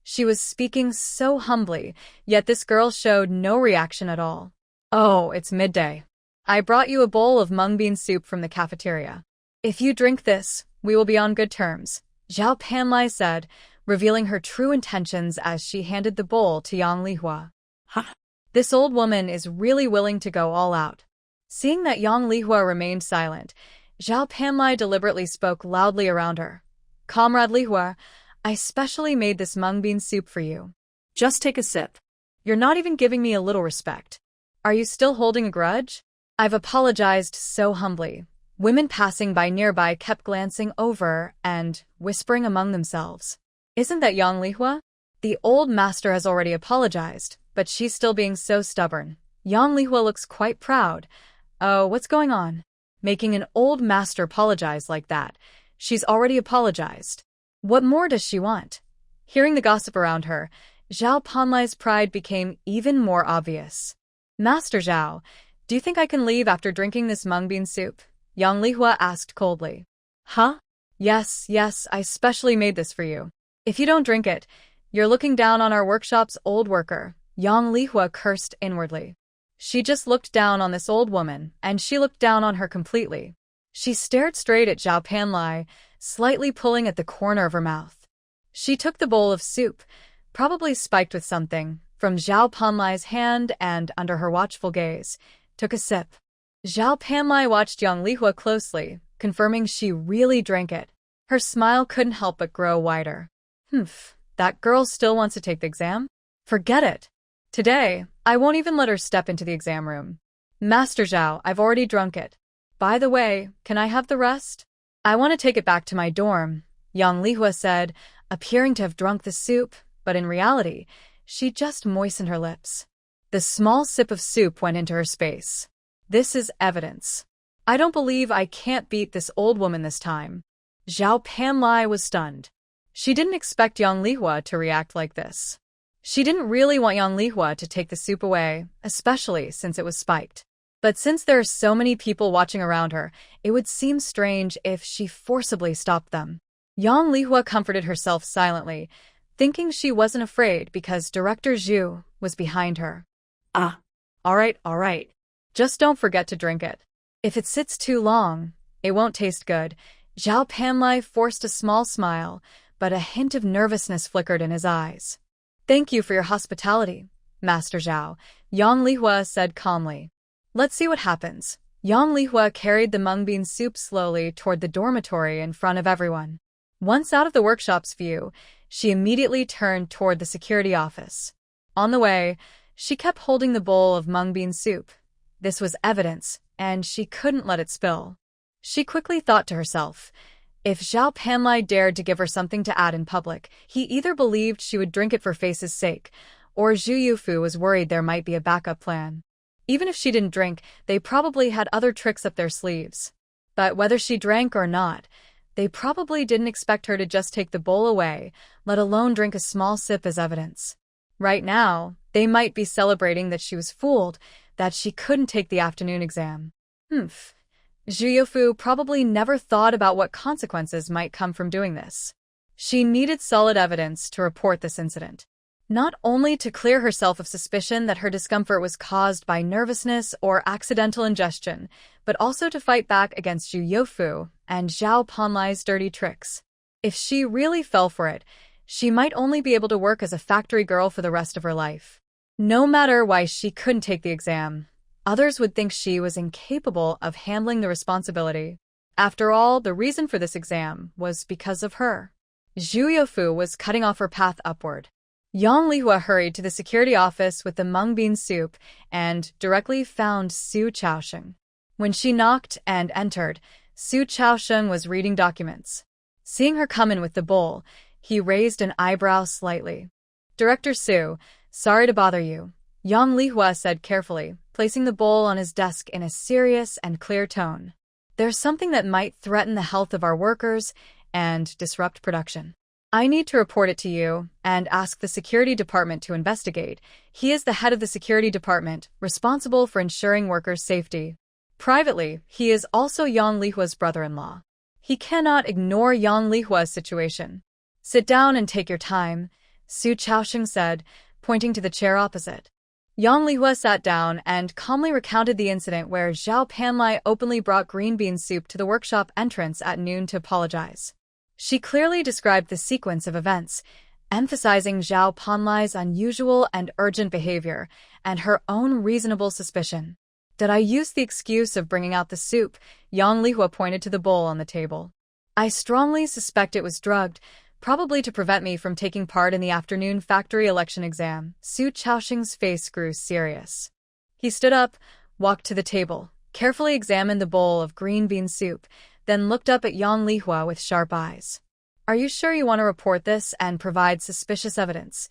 She was speaking so humbly, yet this girl showed no reaction at all. Oh, it's midday. I brought you a bowl of mung bean soup from the cafeteria. If you drink this, we will be on good terms, Zhao Panlai said, revealing her true intentions as she handed the bowl to Yang Lihua. Huh? This old woman is really willing to go all out. Seeing that Yang Lihua remained silent, Zhao Panlai deliberately spoke loudly around her. Comrade Lihua, I specially made this mung bean soup for you. Just take a sip. You're not even giving me a little respect. Are you still holding a grudge? I've apologized so humbly. Women passing by nearby kept glancing over and whispering among themselves. Isn't that Yang Lihua? The old master has already apologized, but she's still being so stubborn. Yang Lihua looks quite proud. Oh, what's going on? Making an old master apologize like that. She's already apologized. What more does she want? Hearing the gossip around her, Zhao Panlai's pride became even more obvious. Master Zhao, do you think I can leave after drinking this mung bean soup? Yang Lihua asked coldly. Huh? Yes, I specially made this for you. If you don't drink it, you're looking down on our workshop's old worker. Yang Lihua cursed inwardly. She just looked down on this old woman, and she looked down on her completely. She stared straight at Zhao Panlai, slightly pulling at the corner of her mouth. She took the bowl of soup, probably spiked with something, from Zhao Panlai's hand and, under her watchful gaze, took a sip. Zhao Panlai watched Yang Lihua closely, confirming she really drank it. Her smile couldn't help but grow wider. That girl still wants to take the exam? Forget it. Today, I won't even let her step into the exam room. Master Zhao, I've already drunk it. By the way, can I have the rest? I want to take it back to my dorm, Yang Lihua said, appearing to have drunk the soup, but in reality, she just moistened her lips. The small sip of soup went into her space. This is evidence. I don't believe I can't beat this old woman this time. Zhao Panlai was stunned. She didn't expect Yang Lihua to react like this. She didn't really want Yang Lihua to take the soup away, especially since it was spiked. But since there are so many people watching around her, it would seem strange if she forcibly stopped them. Yang Lihua comforted herself silently, thinking she wasn't afraid because Director Zhu was behind her. All right. Just don't forget to drink it. If it sits too long, it won't taste good. Zhao Panlai forced a small smile, but a hint of nervousness flickered in his eyes. Thank you for your hospitality, Master Zhao, Yang Lihua said calmly. Let's see what happens. Yang Lihua carried the mung bean soup slowly toward the dormitory in front of everyone. Once out of the workshop's view, she immediately turned toward the security office. On the way, she kept holding the bowl of mung bean soup. This was evidence, and she couldn't let it spill. She quickly thought to herself, if Zhao Panlai dared to give her something to add in public, he either believed she would drink it for face's sake, or Zhu Yufu was worried there might be a backup plan. Even if she didn't drink, they probably had other tricks up their sleeves. But whether she drank or not, they probably didn't expect her to just take the bowl away, let alone drink a small sip as evidence. Right now, they might be celebrating that she was fooled, that she couldn't take the afternoon exam. Zhu Yufu probably never thought about what consequences might come from doing this. She needed solid evidence to report this incident. Not only to clear herself of suspicion that her discomfort was caused by nervousness or accidental ingestion, but also to fight back against Zhu Yufu and Zhao Panlai's dirty tricks. If she really fell for it, she might only be able to work as a factory girl for the rest of her life. No matter why she couldn't take the exam, others would think she was incapable of handling the responsibility. After all, the reason for this exam was because of her. Zhu Yufu was cutting off her path upward. Yang Lihua hurried to the security office with the mung bean soup and directly found Su Chaosheng. When she knocked and entered, Su Chaosheng was reading documents. Seeing her come in with the bowl, he raised an eyebrow slightly. Director Su, sorry to bother you, Yang Lihua said carefully, placing the bowl on his desk in a serious and clear tone. There's something that might threaten the health of our workers and disrupt production. I need to report it to you and ask the security department to investigate. He is the head of the security department, responsible for ensuring workers' safety. Privately, he is also Yang Lihua's brother-in-law. He cannot ignore Yang Lihua's situation. Sit down and take your time, Su Chaosheng said, pointing to the chair opposite. Yang Lihua sat down and calmly recounted the incident where Zhao Panlai openly brought green bean soup to the workshop entrance at noon to apologize. She clearly described the sequence of events, emphasizing Zhao Panlai's unusual and urgent behavior and her own reasonable suspicion. Did I use the excuse of bringing out the soup? Yang Lihua pointed to the bowl on the table. I strongly suspect it was drugged, probably to prevent me from taking part in the afternoon factory election exam. Su Chaoxing's face grew serious. He stood up, walked to the table, carefully examined the bowl of green bean soup, then looked up at Yang Lihua with sharp eyes. Are you sure you want to report this and provide suspicious evidence?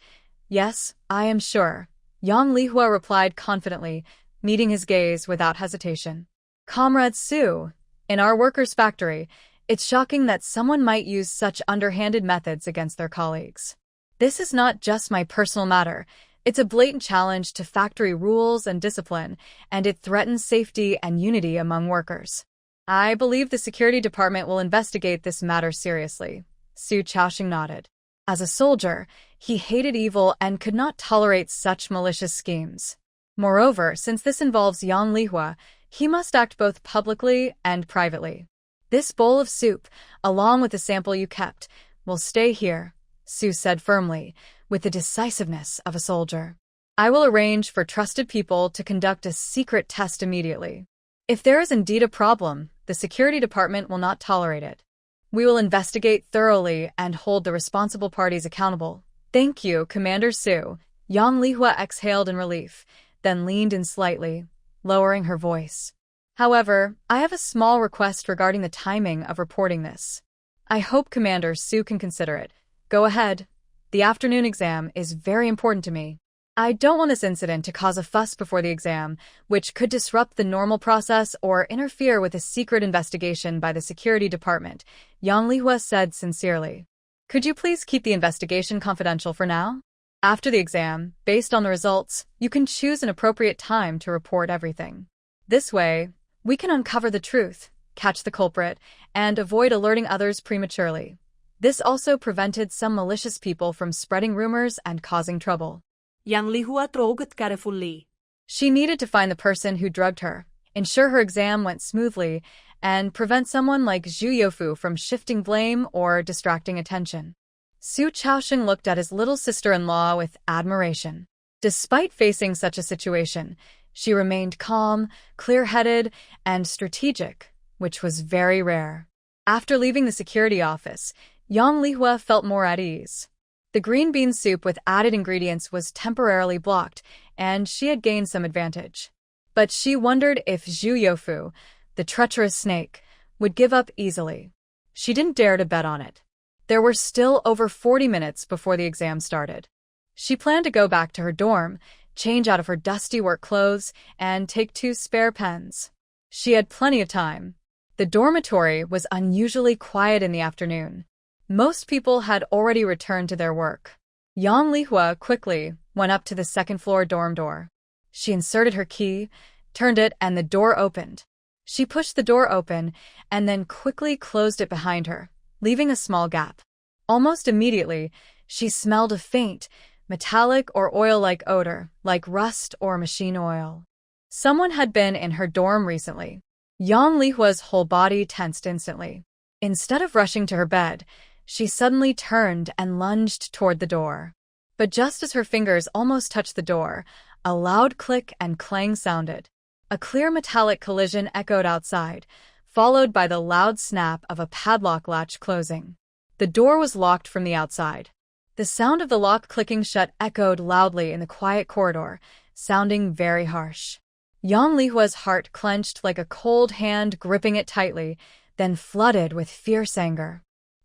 Yes, I am sure. Yang Lihua replied confidently, meeting his gaze without hesitation. Comrade Su, in our workers' factory, it's shocking that someone might use such underhanded methods against their colleagues. This is not just my personal matter. It's a blatant challenge to factory rules and discipline, and it threatens safety and unity among workers. I believe the security department will investigate this matter seriously. Su Chaoxing nodded. As a soldier, he hated evil and could not tolerate such malicious schemes. Moreover, since this involves Yang Lihua, he must act both publicly and privately. This bowl of soup, along with the sample you kept, will stay here, Su said firmly, with the decisiveness of a soldier. I will arrange for trusted people to conduct a secret test immediately. If there is indeed a problem, the security department will not tolerate it. We will investigate thoroughly and hold the responsible parties accountable. Thank you, Commander Su. Yang Lihua exhaled in relief, then leaned in slightly, lowering her voice. However, I have a small request regarding the timing of reporting this. I hope Commander Su can consider it. Go ahead. The afternoon exam is very important to me. I don't want this incident to cause a fuss before the exam, which could disrupt the normal process or interfere with a secret investigation by the security department, Yang Lihua said sincerely. Could you please keep the investigation confidential for now? After the exam, based on the results, you can choose an appropriate time to report everything. This way, we can uncover the truth, catch the culprit, and avoid alerting others prematurely. This also prevented some malicious people from spreading rumors and causing trouble. Yang Lihua thought carefully. She needed to find the person who drugged her, ensure her exam went smoothly, and prevent someone like Zhu Youfu from shifting blame or distracting attention. Su Chaoxing looked at his little sister-in-law with admiration. Despite facing such a situation, she remained calm, clear-headed, and strategic, which was very rare. After leaving the security office, Yang Lihua felt more at ease. The green bean soup with added ingredients was temporarily blocked, and she had gained some advantage. But she wondered if Zhu Youfu, the treacherous snake, would give up easily. She didn't dare to bet on it. There were still over 40 minutes before the exam started. She planned to go back to her dorm, change out of her dusty work clothes, and take 2 spare pens. She had plenty of time. The dormitory was unusually quiet in the afternoon. Most people had already returned to their work. Yang Lihua quickly went up to the second-floor dorm door. She inserted her key, turned it, and the door opened. She pushed the door open and then quickly closed it behind her, leaving a small gap. Almost immediately, she smelled a faint, metallic or oil-like odor, like rust or machine oil. Someone had been in her dorm recently. Yang Lihua's whole body tensed instantly. Instead of rushing to her bed, she suddenly turned and lunged toward the door. But just as her fingers almost touched the door, a loud click and clang sounded. A clear metallic collision echoed outside, followed by the loud snap of a padlock latch closing. The door was locked from the outside. The sound of the lock clicking shut echoed loudly in the quiet corridor, sounding very harsh. Yang Lihua's heart clenched like a cold hand gripping it tightly, then flooded with fierce anger.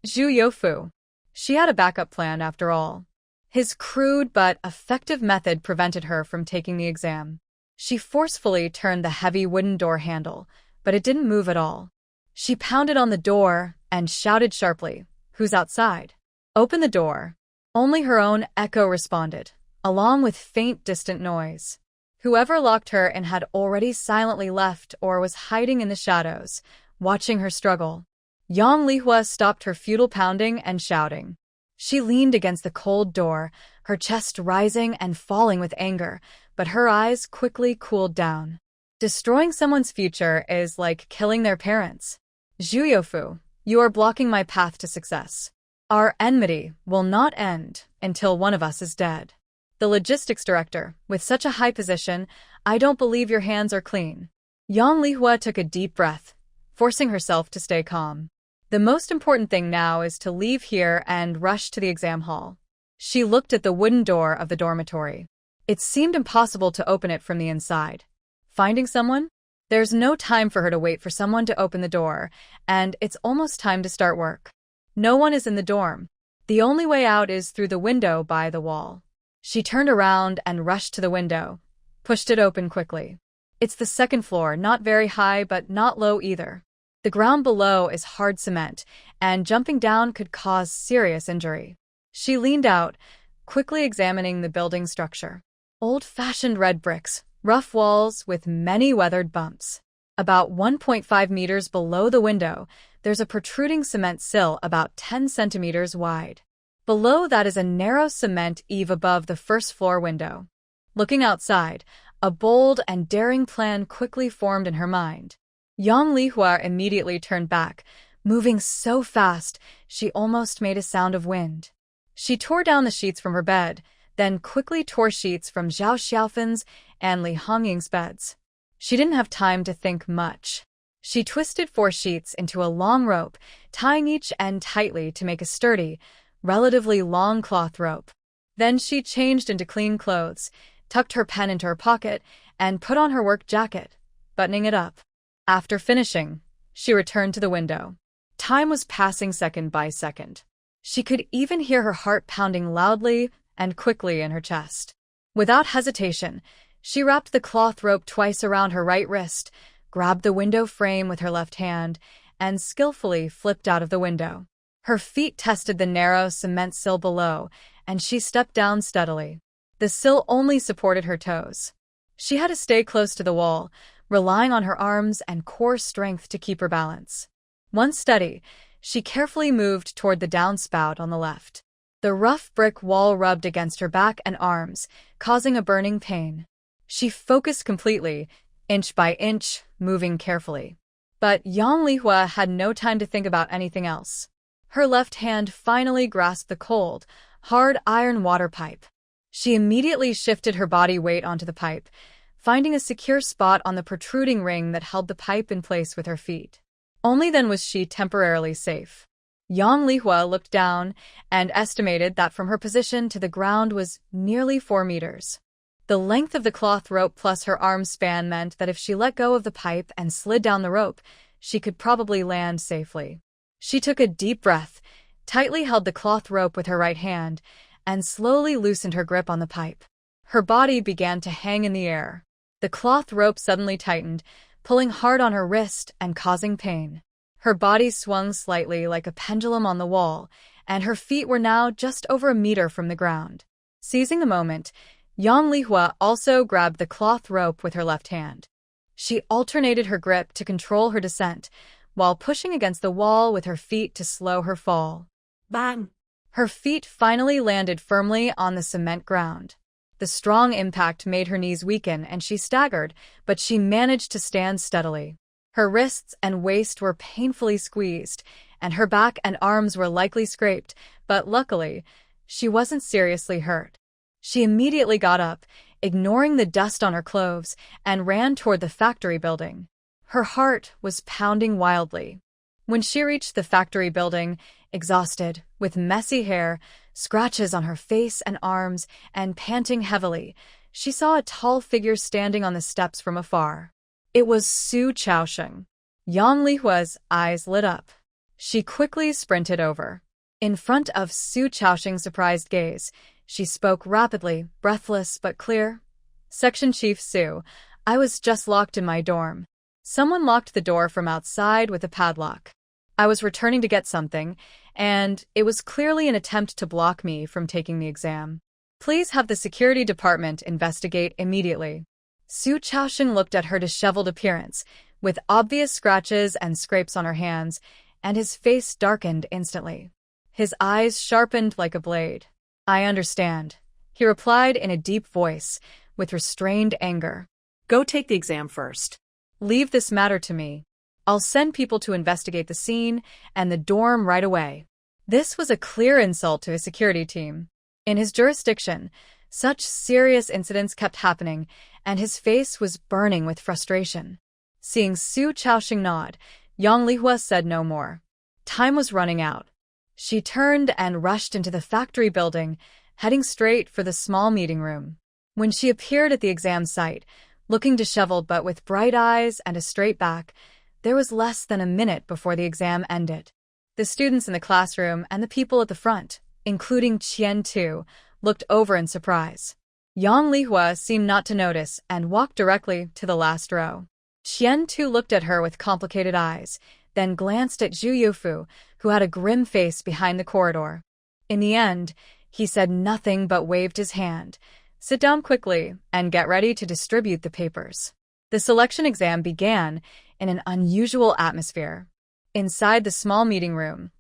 Zhu Youfu. She had a backup plan after all. His crude but effective method prevented her from taking the exam. She forcefully turned the heavy wooden door handle, but it didn't move at all. She pounded on the door and shouted sharply, "Who's outside? Open the door." Only her own echo responded, along with faint distant noise. Whoever locked her in had already silently left or was hiding in the shadows, watching her struggle. Yang Lihua stopped her futile pounding and shouting. She leaned against the cold door, her chest rising and falling with anger, but her eyes quickly cooled down. Destroying someone's future is like killing their parents. Zhu Youfu, You are blocking my path to success. Our enmity will not end until one of us is dead. The logistics director, with such a high position, I don't believe your hands are clean. Yang Lihua took a deep breath, forcing herself to stay calm. The most important thing now is to leave here and rush to the exam hall. She looked at the wooden door of the dormitory. It seemed impossible to open it from the inside. Finding someone? There's no time for her to wait for someone to open the door, and it's almost time to start work. No one is in the dorm. The only way out is through the window by the wall. She turned around and rushed to the window, pushed it open quickly. It's the second floor, not very high but not low either. The ground below is hard cement, and jumping down could cause serious injury. She leaned out, quickly examining the building structure. Old-fashioned red bricks, rough walls with many weathered bumps. About 1.5 meters below the window, there's a protruding cement sill about 10 centimeters wide. Below that is a narrow cement eave above the first-floor window. Looking outside, a bold and daring plan quickly formed in her mind. Yang Lihua immediately turned back, moving so fast she almost made a sound of wind. She tore down the sheets from her bed, then quickly tore sheets from Zhao Xiaofen's and Li Hongying's beds. She didn't have time to think much. She twisted 4 sheets into a long rope, tying each end tightly to make a sturdy, relatively long cloth rope. Then she changed into clean clothes, tucked her pen into her pocket, and put on her work jacket, buttoning it up. After finishing, she returned to the window. Time was passing second by second. She could even hear her heart pounding loudly and quickly in her chest. Without hesitation, she wrapped the cloth rope twice around her right wrist, grabbed the window frame with her left hand, and skillfully flipped out of the window. Her feet tested the narrow cement sill below, and she stepped down steadily. The sill only supported her toes. She had to stay close to the wall, relying on her arms and core strength to keep her balance. Once steady, she carefully moved toward the downspout on the left. The rough brick wall rubbed against her back and arms, causing a burning pain. She focused completely, inch by inch, moving carefully. But Yang Lihua had no time to think about anything else. Her left hand finally grasped the cold, hard iron water pipe. She immediately shifted her body weight onto the pipe, finding a secure spot on the protruding ring that held the pipe in place with her feet. Only then was she temporarily safe. Yang Lihua looked down and estimated that from her position to the ground was nearly 4 meters. The length of the cloth rope plus her arm span meant that if she let go of the pipe and slid down the rope, she could probably land safely. She took a deep breath, tightly held the cloth rope with her right hand, and slowly loosened her grip on the pipe. Her body began to hang in the air. The cloth rope suddenly tightened, pulling hard on her wrist and causing pain. Her body swung slightly like a pendulum on the wall, and her feet were now just over a meter from the ground. Seizing the moment, Yang Lihua also grabbed the cloth rope with her left hand. She alternated her grip to control her descent, while pushing against the wall with her feet to slow her fall. Bang! Her feet finally landed firmly on the cement ground. The strong impact made her knees weaken and she staggered, but she managed to stand steadily. Her wrists and waist were painfully squeezed, and her back and arms were likely scraped, but luckily, she wasn't seriously hurt. She immediately got up, ignoring the dust on her clothes, and ran toward the factory building. Her heart was pounding wildly. When she reached the factory building, exhausted, with messy hair, scratches on her face and arms, and panting heavily, she saw a tall figure standing on the steps from afar. It was Su Chaosheng. Yang Lihua's eyes lit up. She quickly sprinted over. In front of Su Chaosheng's surprised gaze, she spoke rapidly, breathless but clear. "Section Chief Su, I was just locked in my dorm. Someone locked the door from outside with a padlock. I was returning to get something, and it was clearly an attempt to block me from taking the exam. Please have the security department investigate immediately." Su Chaosheng looked at her disheveled appearance, with obvious scratches and scrapes on her hands, and his face darkened instantly. His eyes sharpened like a blade. "I understand," he replied in a deep voice, with restrained anger. Go take the exam first. "Leave this matter to me." I'll send people to investigate the scene and the dorm right away. This was a clear insult to his security team. In his jurisdiction, such serious incidents kept happening, and his face was burning with frustration. Seeing Su Chaoxing nod, Yang Lihua said no more. Time was running out. She turned and rushed into the factory building, heading straight for the small meeting room. When she appeared at the exam site, looking disheveled but with bright eyes and a straight back, there was less than a minute before the exam ended. The students in the classroom and the people at the front, including Qian Tu, looked over in surprise. Yang Lihua seemed not to notice and walked directly to the last row. Qian Tu looked at her with complicated eyes, then glanced at Zhu Yufu, who had a grim face behind the corridor. In the end, he said nothing but waved his hand. Sit down quickly and get ready to distribute the papers. The selection exam began in an unusual atmosphere. Inside the small meeting room,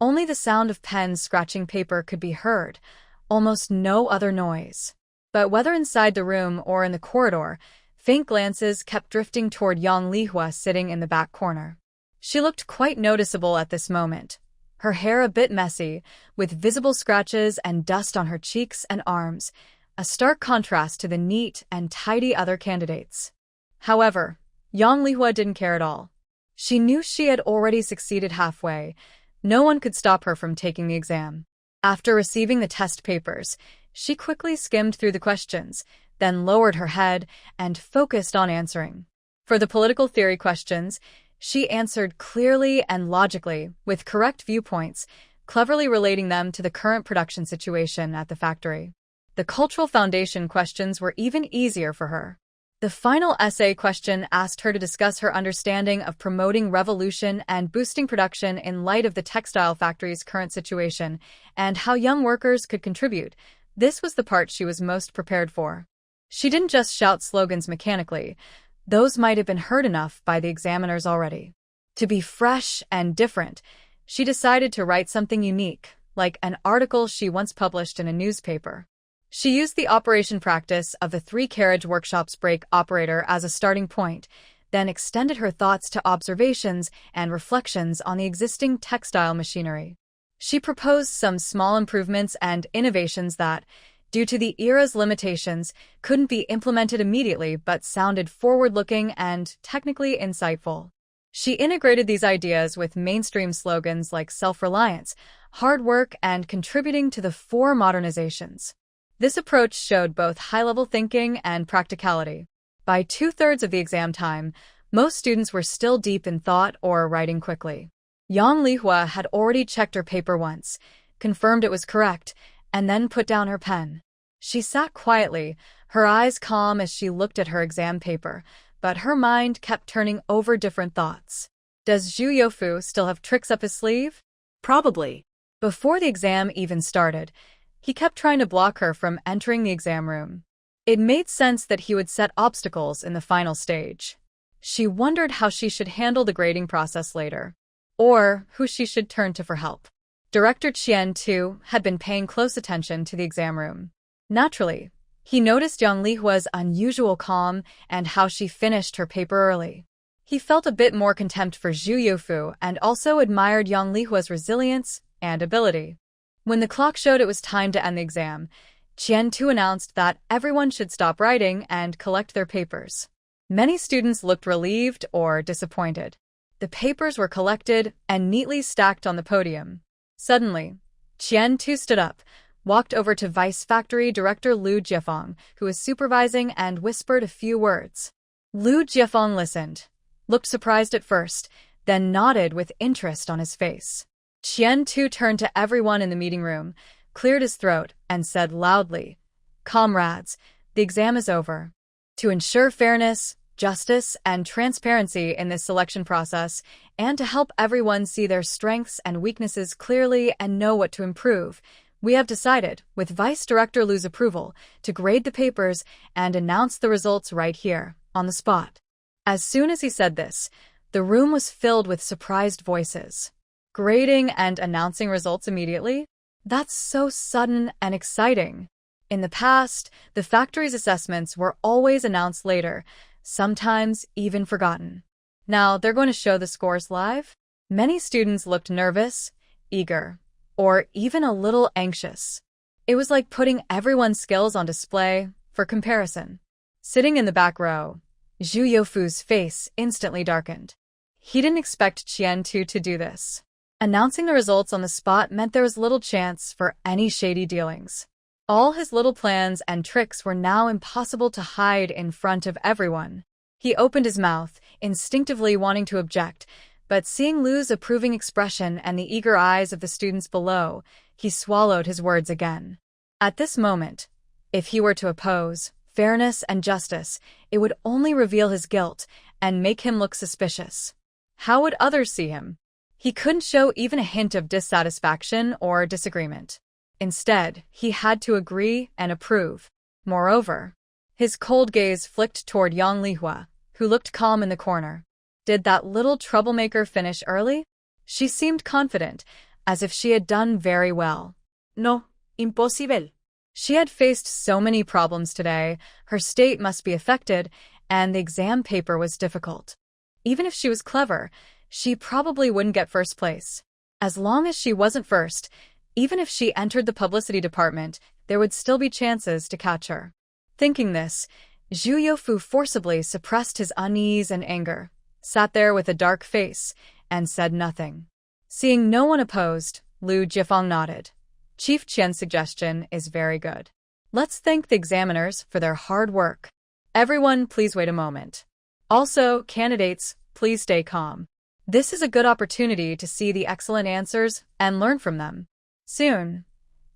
only the sound of pens scratching paper could be heard, almost no other noise. But whether inside the room or in the corridor, faint glances kept drifting toward Yang Lihua sitting in the back corner. She looked quite noticeable at this moment, her hair a bit messy, with visible scratches and dust on her cheeks and arms, a stark contrast to the neat and tidy other candidates. However, Yang Lihua didn't care at all. She knew she had already succeeded halfway. No one could stop her from taking the exam. After receiving the test papers, she quickly skimmed through the questions, then lowered her head and focused on answering. For the political theory questions, she answered clearly and logically, with correct viewpoints, cleverly relating them to the current production situation at the factory. The cultural foundation questions were even easier for her. The final essay question asked her to discuss her understanding of promoting revolution and boosting production in light of the textile factory's current situation and how young workers could contribute. This was the part she was most prepared for. She didn't just shout slogans mechanically. Those might have been heard enough by the examiners already. To be fresh and different, she decided to write something unique, like an article she once published in a newspaper. She used the operation practice of the 3-carriage workshop's brake operator as a starting point, then extended her thoughts to observations and reflections on the existing textile machinery. She proposed some small improvements and innovations that, due to the era's limitations, couldn't be implemented immediately but sounded forward-looking and technically insightful. She integrated these ideas with mainstream slogans like self-reliance, hard work, and contributing to the 4 modernizations. This approach showed both high-level thinking and practicality. By 2/3 of the exam time, most students were still deep in thought or writing quickly. Yang Lihua had already checked her paper once, confirmed it was correct, and then put down her pen. She sat quietly, her eyes calm as she looked at her exam paper, but her mind kept turning over different thoughts. Does Zhu Youfu still have tricks up his sleeve? Probably. Before the exam even started, he kept trying to block her from entering the exam room. It made sense that he would set obstacles in the final stage. She wondered how she should handle the grading process later, or who she should turn to for help. Director Qian Tu had been paying close attention to the exam room. Naturally, he noticed Yang Lihua's unusual calm and how she finished her paper early. He felt a bit more contempt for Zhu Youfu and also admired Yang Lihua's resilience and ability. When the clock showed it was time to end the exam, Qian Tu announced that everyone should stop writing and collect their papers. Many students looked relieved or disappointed. The papers were collected and neatly stacked on the podium. Suddenly, Qian Tu stood up, walked over to Vice Factory Director Liu Jiefeng, who was supervising, and whispered a few words. Liu Jiefeng listened, looked surprised at first, then nodded with interest on his face. Qian Tu turned to everyone in the meeting room, cleared his throat, and said loudly, "Comrades, the exam is over. To ensure fairness, justice, and transparency in this selection process, and to help everyone see their strengths and weaknesses clearly and know what to improve, we have decided, with Vice Director Liu's approval, to grade the papers and announce the results right here, on the spot." As soon as he said this, the room was filled with surprised voices. Grading and announcing results immediately? That's so sudden and exciting. In the past, the factory's assessments were always announced later, sometimes even forgotten. Now they're going to show the scores live? Many students looked nervous, eager, or even a little anxious. It was like putting everyone's skills on display for comparison. Sitting in the back row, Zhu Youfu's face instantly darkened. He didn't expect Qian-tu to do this. Announcing the results on the spot meant there was little chance for any shady dealings. All his little plans and tricks were now impossible to hide in front of everyone. He opened his mouth, instinctively wanting to object, but seeing Lu's approving expression and the eager eyes of the students below, he swallowed his words again. At this moment, if he were to oppose fairness and justice, it would only reveal his guilt and make him look suspicious. How would others see him? He couldn't show even a hint of dissatisfaction or disagreement. Instead, he had to agree and approve. Moreover, his cold gaze flicked toward Yang Lihua, who looked calm in the corner. Did that little troublemaker finish early? She seemed confident, as if she had done very well. No, imposible. She had faced so many problems today, her state must be affected, and the exam paper was difficult. Even if she was clever, she probably wouldn't get first place. As long as she wasn't first, even if she entered the publicity department, there would still be chances to catch her. Thinking this, Zhu Youfu forcibly suppressed his unease and anger, sat there with a dark face, and said nothing. Seeing no one opposed, Lu Jifeng nodded. Chief Qian's suggestion is very good. Let's thank the examiners for their hard work. Everyone, please wait a moment. Also, candidates, please stay calm. This is a good opportunity to see the excellent answers and learn from them. Soon,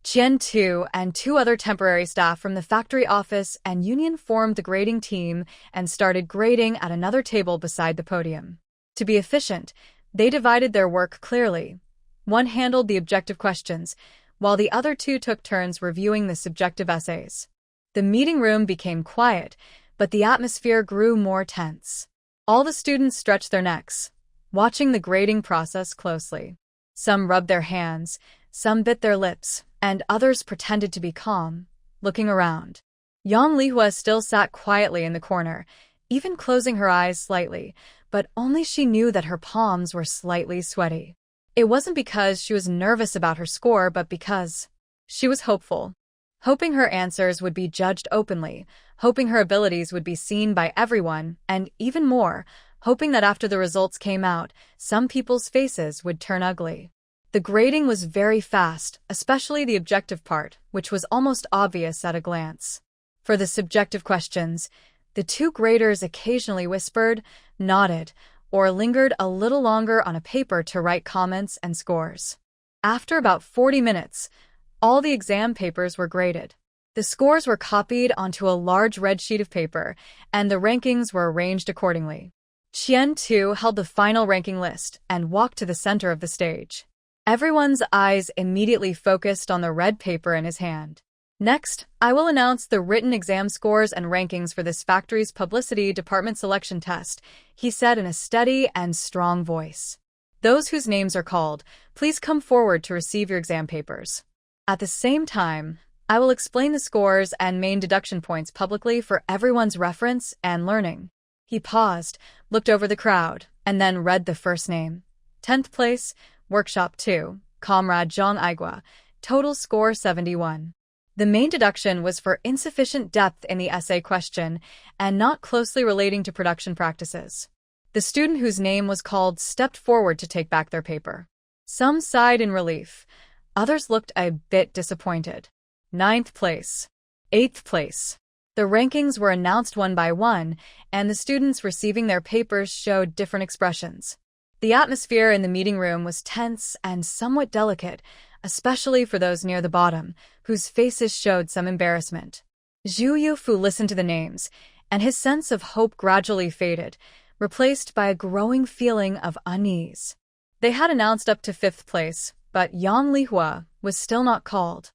Qian-tu and 2 other temporary staff from the factory office and union formed the grading team and started grading at another table beside the podium. To be efficient, they divided their work clearly. One handled the objective questions, while the other 2 took turns reviewing the subjective essays. The meeting room became quiet, but the atmosphere grew more tense. All the students stretched their necks, watching the grading process closely. Some rubbed their hands, some bit their lips, and others pretended to be calm, looking around. Yang Lihua still sat quietly in the corner, even closing her eyes slightly, but only she knew that her palms were slightly sweaty. It wasn't because she was nervous about her score, but because she was hopeful. Hoping her answers would be judged openly, hoping her abilities would be seen by everyone, and even more, hoping that after the results came out, some people's faces would turn ugly. The grading was very fast, especially the objective part, which was almost obvious at a glance. For the subjective questions, the 2 graders occasionally whispered, nodded, or lingered a little longer on a paper to write comments and scores. After about 40 minutes, all the exam papers were graded. The scores were copied onto a large red sheet of paper, and the rankings were arranged accordingly. Qian-tu held the final ranking list and walked to the center of the stage. Everyone's eyes immediately focused on the red paper in his hand. Next, I will announce the written exam scores and rankings for this factory's publicity department selection test, he said in a steady and strong voice. Those whose names are called, please come forward to receive your exam papers. At the same time, I will explain the scores and main deduction points publicly for everyone's reference and learning. He paused, looked over the crowd, and then read the first name. 10th place, Workshop 2, Comrade Zhang Aigua, total score 71. The main deduction was for insufficient depth in the essay question and not closely relating to production practices. The student whose name was called stepped forward to take back their paper. Some sighed in relief. Others looked a bit disappointed. 9th place. 8th place. The rankings were announced one by one, and the students receiving their papers showed different expressions. The atmosphere in the meeting room was tense and somewhat delicate, especially for those near the bottom, whose faces showed some embarrassment. Zhu Youfu listened to the names, and his sense of hope gradually faded, replaced by a growing feeling of unease. They had announced up to 5th place, but Yang Lihua was still not called.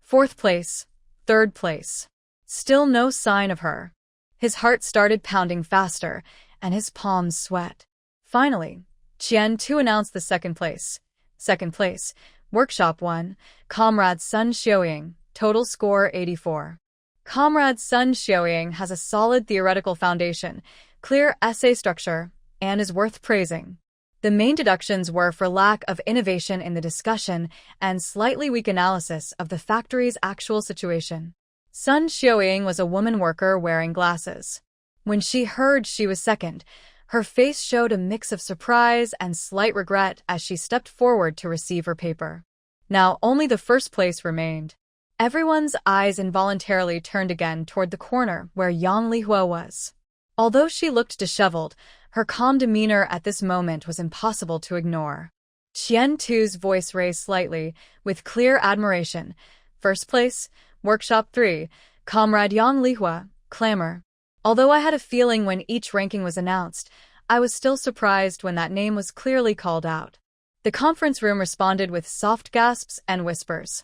4th place, 3rd place. Still no sign of her. His heart started pounding faster, and his palms sweat. Finally, Qian-tu announced the 2nd place. 2nd place, Workshop 1, Comrade Sun Xiaoying, total score 84. Comrade Sun Xiaoying has a solid theoretical foundation, clear essay structure, and is worth praising. The main deductions were for lack of innovation in the discussion and slightly weak analysis of the factory's actual situation. Sun Xiaoying was a woman worker wearing glasses. When she heard she was second, her face showed a mix of surprise and slight regret as she stepped forward to receive her paper. Now only the first place remained. Everyone's eyes involuntarily turned again toward the corner where Yang Lihua was. Although she looked disheveled, her calm demeanor at this moment was impossible to ignore. Qian Tu's voice raised slightly, with clear admiration. First place, Workshop 3, Comrade Yang Lihua, clamor. Although I had a feeling when each ranking was announced, I was still surprised when that name was clearly called out. The conference room responded with soft gasps and whispers.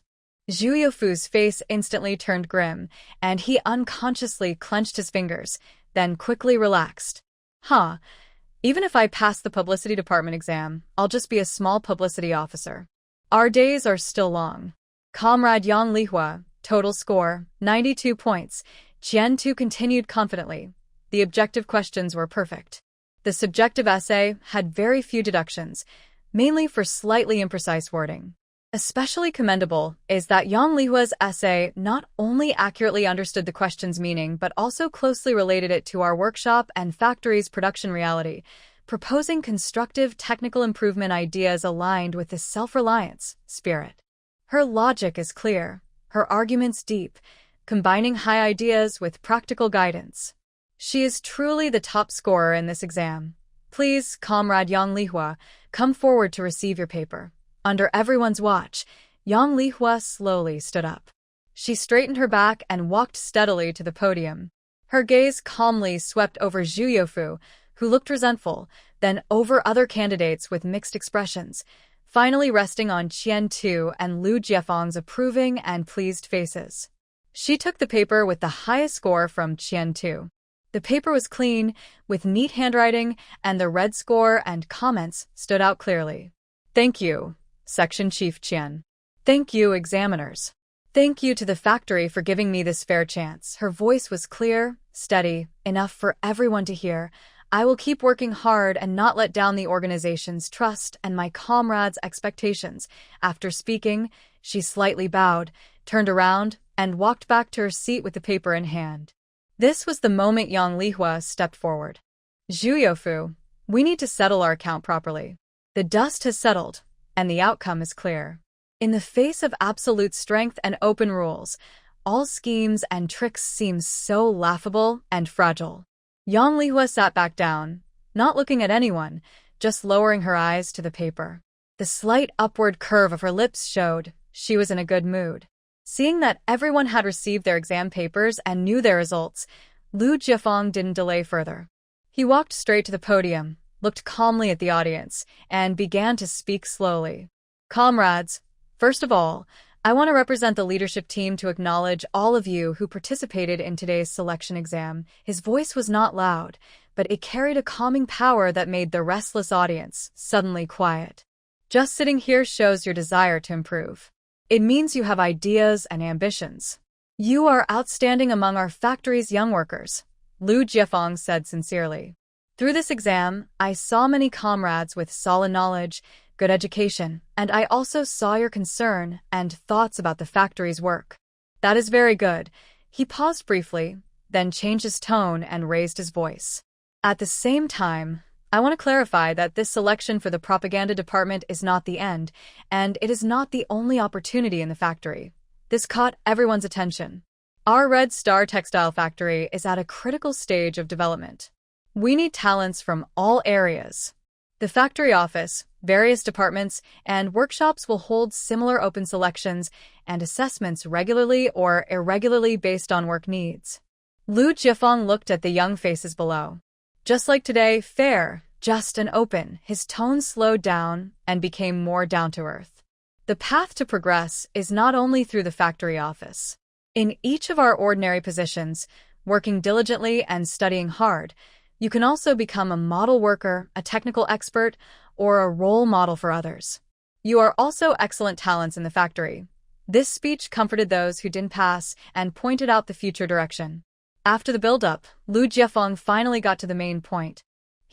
Zhu Youfu's face instantly turned grim, and he unconsciously clenched his fingers, then quickly relaxed. Even if I pass the publicity department exam, I'll just be a small publicity officer. Our days are still long. Comrade Yang Lihua, total score, 92 points. Qian Tu continued confidently. The objective questions were perfect. The subjective essay had very few deductions, mainly for slightly imprecise wording. Especially commendable is that Yang Lihua's essay not only accurately understood the question's meaning but also closely related it to our workshop and factory's production reality, proposing constructive technical improvement ideas aligned with the self-reliance spirit. Her logic is clear, her arguments deep, combining high ideas with practical guidance. She is truly the top scorer in this exam. Please, Comrade Yang Lihua, come forward to receive your paper. Under everyone's watch, Yang Lihua slowly stood up. She straightened her back and walked steadily to the podium. Her gaze calmly swept over Zhu Youfu, who looked resentful, then over other candidates with mixed expressions, finally resting on Qian Tu and Lu Jiefeng's approving and pleased faces. She took the paper with the highest score from Qian Tu. The paper was clean, with neat handwriting, and the red score and comments stood out clearly. Thank you, Section Chief Qian. Thank you, examiners. Thank you to the factory for giving me this fair chance. Her voice was clear, steady, enough for everyone to hear. I will keep working hard and not let down the organization's trust and my comrades' expectations. After speaking, she slightly bowed, turned around, and walked back to her seat with the paper in hand. This was the moment Yang Lihua stepped forward. Zhu Youfu, we need to settle our account properly. The dust has settled, and the outcome is clear. In the face of absolute strength and open rules, all schemes and tricks seem so laughable and fragile. Yang Lihua sat back down, not looking at anyone, just lowering her eyes to the paper. The slight upward curve of her lips showed she was in a good mood. Seeing that everyone had received their exam papers and knew their results, Lu Jiefeng didn't delay further. He walked straight to the podium, looked calmly at the audience, and began to speak slowly. Comrades, first of all, I want to represent the leadership team to acknowledge all of you who participated in today's selection exam. His voice was not loud, but it carried a calming power that made the restless audience suddenly quiet. Just sitting here shows your desire to improve. It means you have ideas and ambitions. You are outstanding among our factory's young workers, Lu Jiefeng said sincerely. Through this exam, I saw many comrades with solid knowledge, good education, and I also saw your concern and thoughts about the factory's work. That is very good. He paused briefly, then changed his tone and raised his voice. At the same time, I want to clarify that this selection for the propaganda department is not the end, and it is not the only opportunity in the factory. This caught everyone's attention. Our Red Star textile factory is at a critical stage of development. We need talents from all areas. The factory office, various departments, and workshops will hold similar open selections and assessments regularly or irregularly based on work needs. Lu Jiefeng looked at the young faces below. Just like today, fair, just and open, his tone slowed down and became more down-to-earth. The path to progress is not only through the factory office. In each of our ordinary positions, working diligently and studying hard, you can also become a model worker, a technical expert, or a role model for others. You are also excellent talents in the factory. This speech comforted those who didn't pass and pointed out the future direction. After the build-up, Lu Jiefeng finally got to the main point.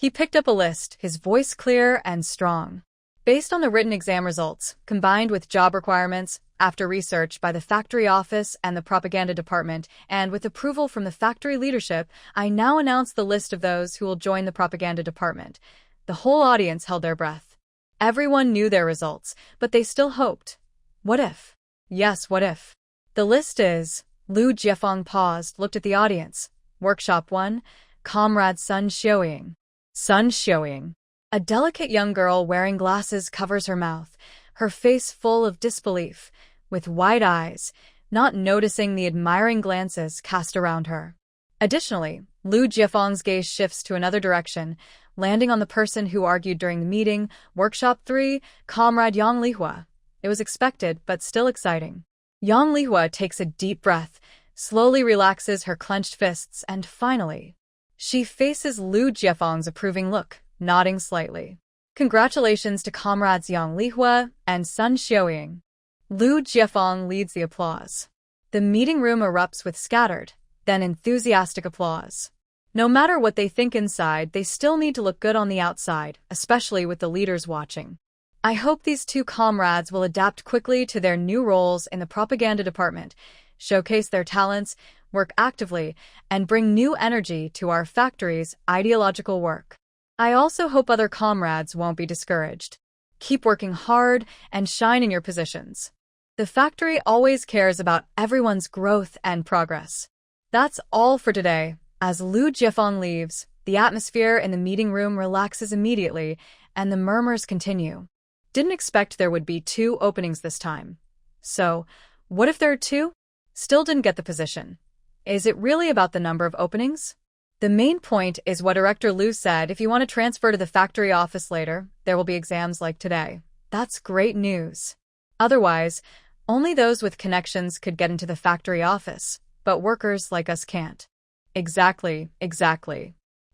He picked up a list, his voice clear and strong. Based on the written exam results, combined with job requirements, after research by the factory office and the propaganda department, and with approval from the factory leadership, I now announce the list of those who will join the propaganda department. The whole audience held their breath. Everyone knew their results, but they still hoped. What if? Yes, what if? The list is... Liu Jiefeng paused, looked at the audience. Workshop 1, Comrade Sun Xiaoying. Sun Xiaoying. A delicate young girl wearing glasses covers her mouth, her face full of disbelief, with wide eyes, not noticing the admiring glances cast around her. Additionally, Liu Jiefeng's gaze shifts to another direction, landing on the person who argued during the meeting, Workshop 3, Comrade Yang Lihua. It was expected, but still exciting. Yang Lihua takes a deep breath, slowly relaxes her clenched fists, and finally, she faces Liu Jiefeng's approving look, nodding slightly. Congratulations to comrades Yang Lihua and Sun Xiaoying. Liu Jiefeng leads the applause. The meeting room erupts with scattered, then enthusiastic applause. No matter what they think inside, they still need to look good on the outside, especially with the leaders watching. I hope these two comrades will adapt quickly to their new roles in the propaganda department, showcase their talents, work actively, and bring new energy to our factory's ideological work. I also hope other comrades won't be discouraged. Keep working hard and shine in your positions. The factory always cares about everyone's growth and progress. That's all for today. As Liu Jiefeng leaves, the atmosphere in the meeting room relaxes immediately, and the murmurs continue. Didn't expect there would be 2 openings this time. So, what if there are 2? Still didn't get the position. Is it really about the number of openings? The main point is what Director Liu said: if you want to transfer to the factory office later, there will be exams like today. That's great news. Otherwise, only those with connections could get into the factory office, but workers like us can't. Exactly.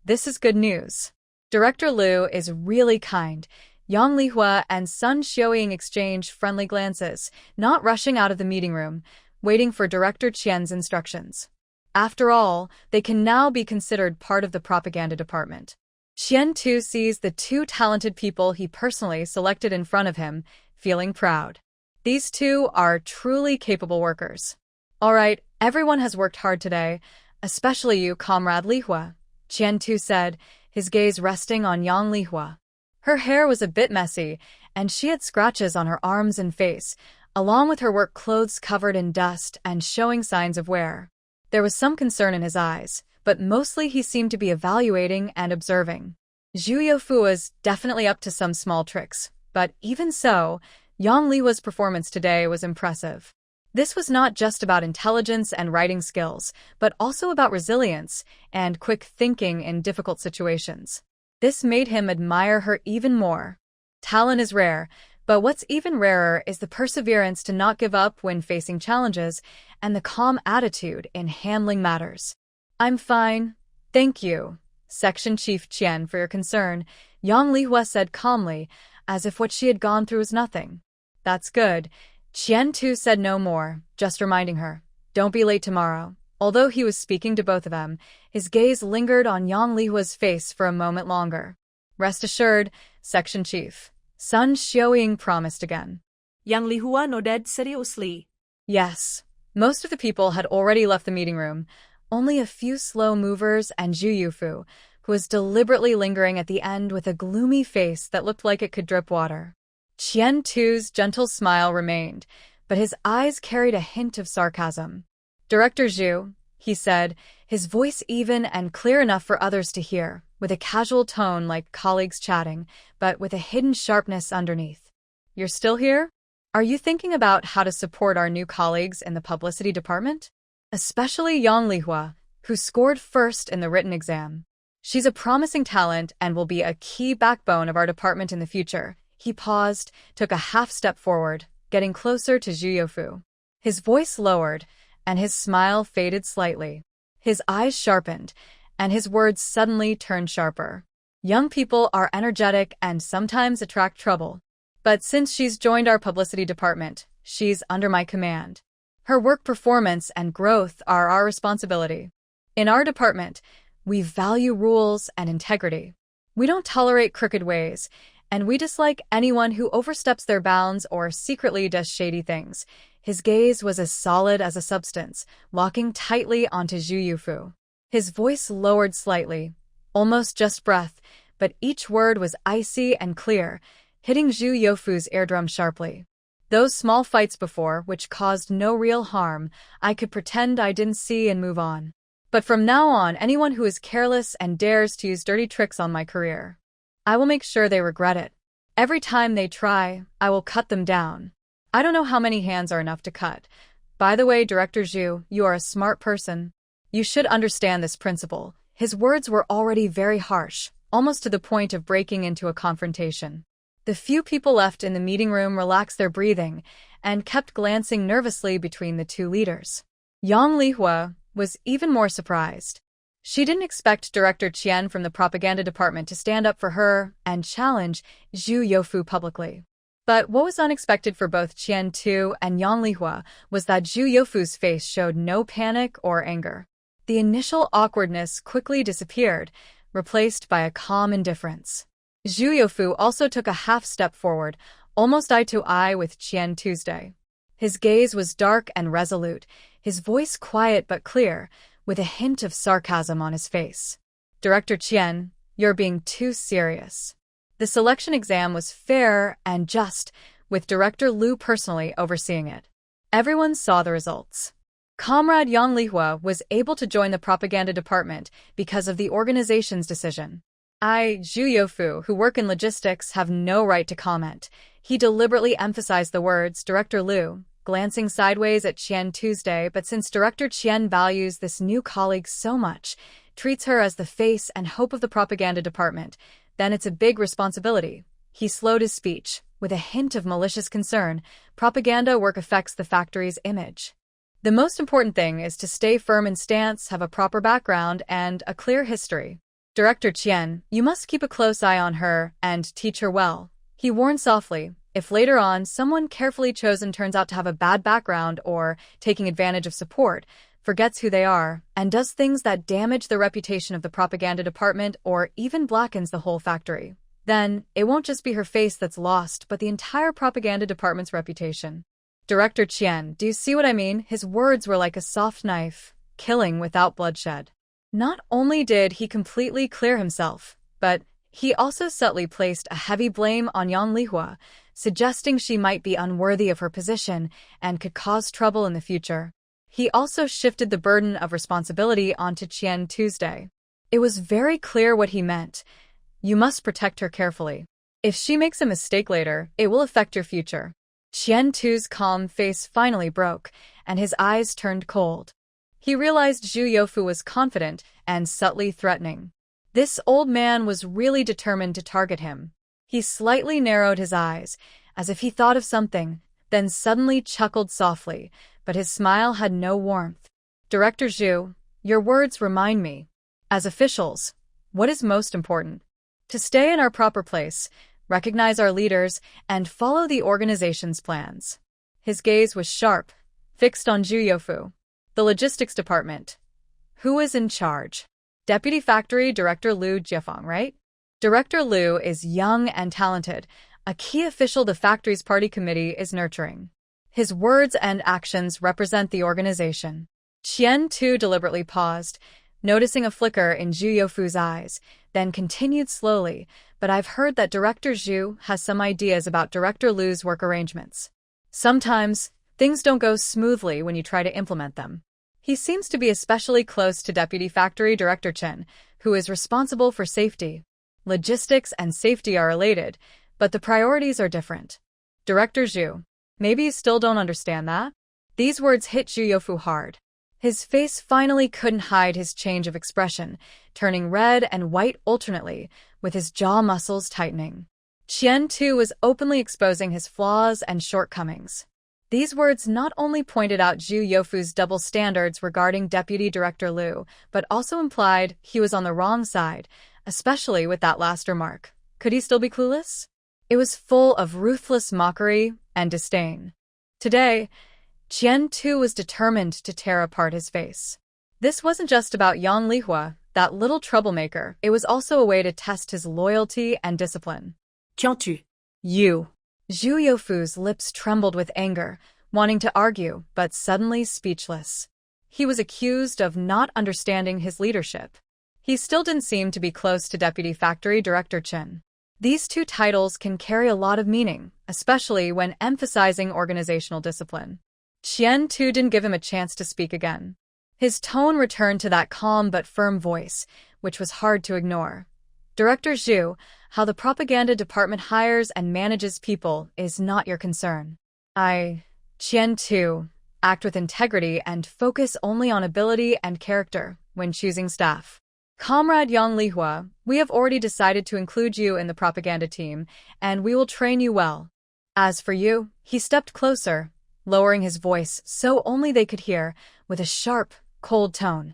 This is good news. Director Liu is really kind. Yang Lihua and Sun Xiaoying exchange friendly glances, not rushing out of the meeting room, waiting for Director Qian's instructions. After all, they can now be considered part of the propaganda department. Qian too sees the 2 talented people he personally selected in front of him, feeling proud. These 2 are truly capable workers. All right, everyone has worked hard today, especially you, Comrade Lihua, Qian Tu said, his gaze resting on Yang Lihua. Her hair was a bit messy, and she had scratches on her arms and face, along with her work clothes covered in dust and showing signs of wear. There was some concern in his eyes, but mostly he seemed to be evaluating and observing. Zhu Youfu was definitely up to some small tricks, but even so, Yang Lihua's performance today was impressive. This was not just about intelligence and writing skills, but also about resilience and quick thinking in difficult situations. This made him admire her even more. Talent is rare, but what's even rarer is the perseverance to not give up when facing challenges and the calm attitude in handling matters. I'm fine, thank you, Section Chief Qian, for your concern, Yang Lihua said calmly, as if what she had gone through was nothing. That's good. Qian too said no more, just reminding her, don't be late tomorrow. Although he was speaking to both of them, his gaze lingered on Yang Lihua's face for a moment longer. Rest assured, Section Chief, Sun Xiaoying promised again. Yang Lihua nodded seriously. Yes. Most of the people had already left the meeting room, only a few slow movers and Zhu Youfu, who was deliberately lingering at the end with a gloomy face that looked like it could drip water. Qian Tu's gentle smile remained, but his eyes carried a hint of sarcasm. Director Zhu, he said, his voice even and clear enough for others to hear, with a casual tone like colleagues chatting, but with a hidden sharpness underneath. You're still here? Are you thinking about how to support our new colleagues in the publicity department? Especially Yang Lihua, who scored first in the written exam. She's a promising talent and will be a key backbone of our department in the future. He paused, took a half step forward, getting closer to Zhu Youfu. His voice lowered, and his smile faded slightly. His eyes sharpened, and his words suddenly turned sharper. Young people are energetic and sometimes attract trouble. But since she's joined our publicity department, she's under my command. Her work performance and growth are our responsibility. In our department, we value rules and integrity. We don't tolerate crooked ways, and we dislike anyone who oversteps their bounds or secretly does shady things. His gaze was as solid as a substance, locking tightly onto Zhu Yufu. His voice lowered slightly, almost just breath, but each word was icy and clear, hitting Zhu Yufu's eardrum sharply. Those small fights before, which caused no real harm, I could pretend I didn't see and move on. But from now on, anyone who is careless and dares to use dirty tricks on my career, I will make sure they regret it. Every time they try, I will cut them down. I don't know how many hands are enough to cut. By the way, Director Zhu, you are a smart person. You should understand this principle. His words were already very harsh, almost to the point of breaking into a confrontation. The few people left in the meeting room relaxed their breathing and kept glancing nervously between the two leaders. Yang Lihua was even more surprised. She didn't expect Director Qian from the propaganda department to stand up for her and challenge Zhu Yufu publicly. But what was unexpected for both Qian Tu and Yang Lihua was that Zhu Yufu's face showed no panic or anger. The initial awkwardness quickly disappeared, replaced by a calm indifference. Zhu Yufu also took a half step forward, almost eye to eye with Qian Tuesday. His gaze was dark and resolute, his voice quiet but clear, with a hint of sarcasm on his face. Director Qian, you're being too serious. The selection exam was fair and just, with Director Liu personally overseeing it. Everyone saw the results. Comrade Yang Lihua was able to join the propaganda department because of the organization's decision. I, Zhu Yufu, who work in logistics, have no right to comment. He deliberately emphasized the words, Director Liu, glancing sideways at Qian Tuesday, but since Director Qian values this new colleague so much, treats her as the face and hope of the propaganda department, then it's a big responsibility. He slowed his speech, with a hint of malicious concern. Propaganda work affects the factory's image. The most important thing is to stay firm in stance, have a proper background, and a clear history. Director Qian, you must keep a close eye on her and teach her well. He warned softly, if later on someone carefully chosen turns out to have a bad background or, taking advantage of support, forgets who they are, and does things that damage the reputation of the propaganda department or even blackens the whole factory, then it won't just be her face that's lost but the entire propaganda department's reputation. Director Qian, do you see what I mean? His words were like a soft knife, killing without bloodshed. Not only did he completely clear himself, but he also subtly placed a heavy blame on Yang Lihua, suggesting she might be unworthy of her position and could cause trouble in the future. He also shifted the burden of responsibility onto Qian Tuesday. It was very clear what he meant. You must protect her carefully. If she makes a mistake later, it will affect your future. Qian Tu's calm face finally broke, and his eyes turned cold. He realized Zhu Yufu was confident and subtly threatening. This old man was really determined to target him. He slightly narrowed his eyes, as if he thought of something, then suddenly chuckled softly, but his smile had no warmth. Director Zhu, your words remind me. As officials, what is most important? To stay in our proper place, recognize our leaders, and follow the organization's plans. His gaze was sharp, fixed on Zhu Yufu. The logistics department. Who is in charge? Deputy Factory Director Liu Jiefeng, right? Director Liu is young and talented, a key official the factory's party committee is nurturing. His words and actions represent the organization. Qian Tu deliberately paused, noticing a flicker in Zhu Yufu's eyes, then continued slowly, but I've heard that Director Zhu has some ideas about Director Liu's work arrangements. Sometimes, things don't go smoothly when you try to implement them. He seems to be especially close to Deputy Factory Director Chen, who is responsible for safety. Logistics and safety are related, but the priorities are different. Director Zhu, maybe you still don't understand that? These words hit Zhu Yufu hard. His face finally couldn't hide his change of expression, turning red and white alternately, with his jaw muscles tightening. Qian Tu was openly exposing his flaws and shortcomings. These words not only pointed out Zhu Yufu's double standards regarding Deputy Director Liu, but also implied he was on the wrong side, especially with that last remark. Could he still be clueless? It was full of ruthless mockery and disdain. Today, Qian Tu was determined to tear apart his face. This wasn't just about Yang Lihua, that little troublemaker. It was also a way to test his loyalty and discipline. Tiens-tu? You. Zhu Youfu's lips trembled with anger, wanting to argue, but suddenly speechless. He was accused of not understanding his leadership. He still didn't seem to be close to Deputy Factory Director Chen. These two titles can carry a lot of meaning, especially when emphasizing organizational discipline. Qian Tu didn't give him a chance to speak again. His tone returned to that calm but firm voice, which was hard to ignore. Director Zhu, how the propaganda department hires and manages people is not your concern. Qian Tu, act with integrity and focus only on ability and character when choosing staff. Comrade Yang Lihua, we have already decided to include you in the propaganda team, and we will train you well. As for you, he stepped closer, lowering his voice so only they could hear, with a sharp, cold tone.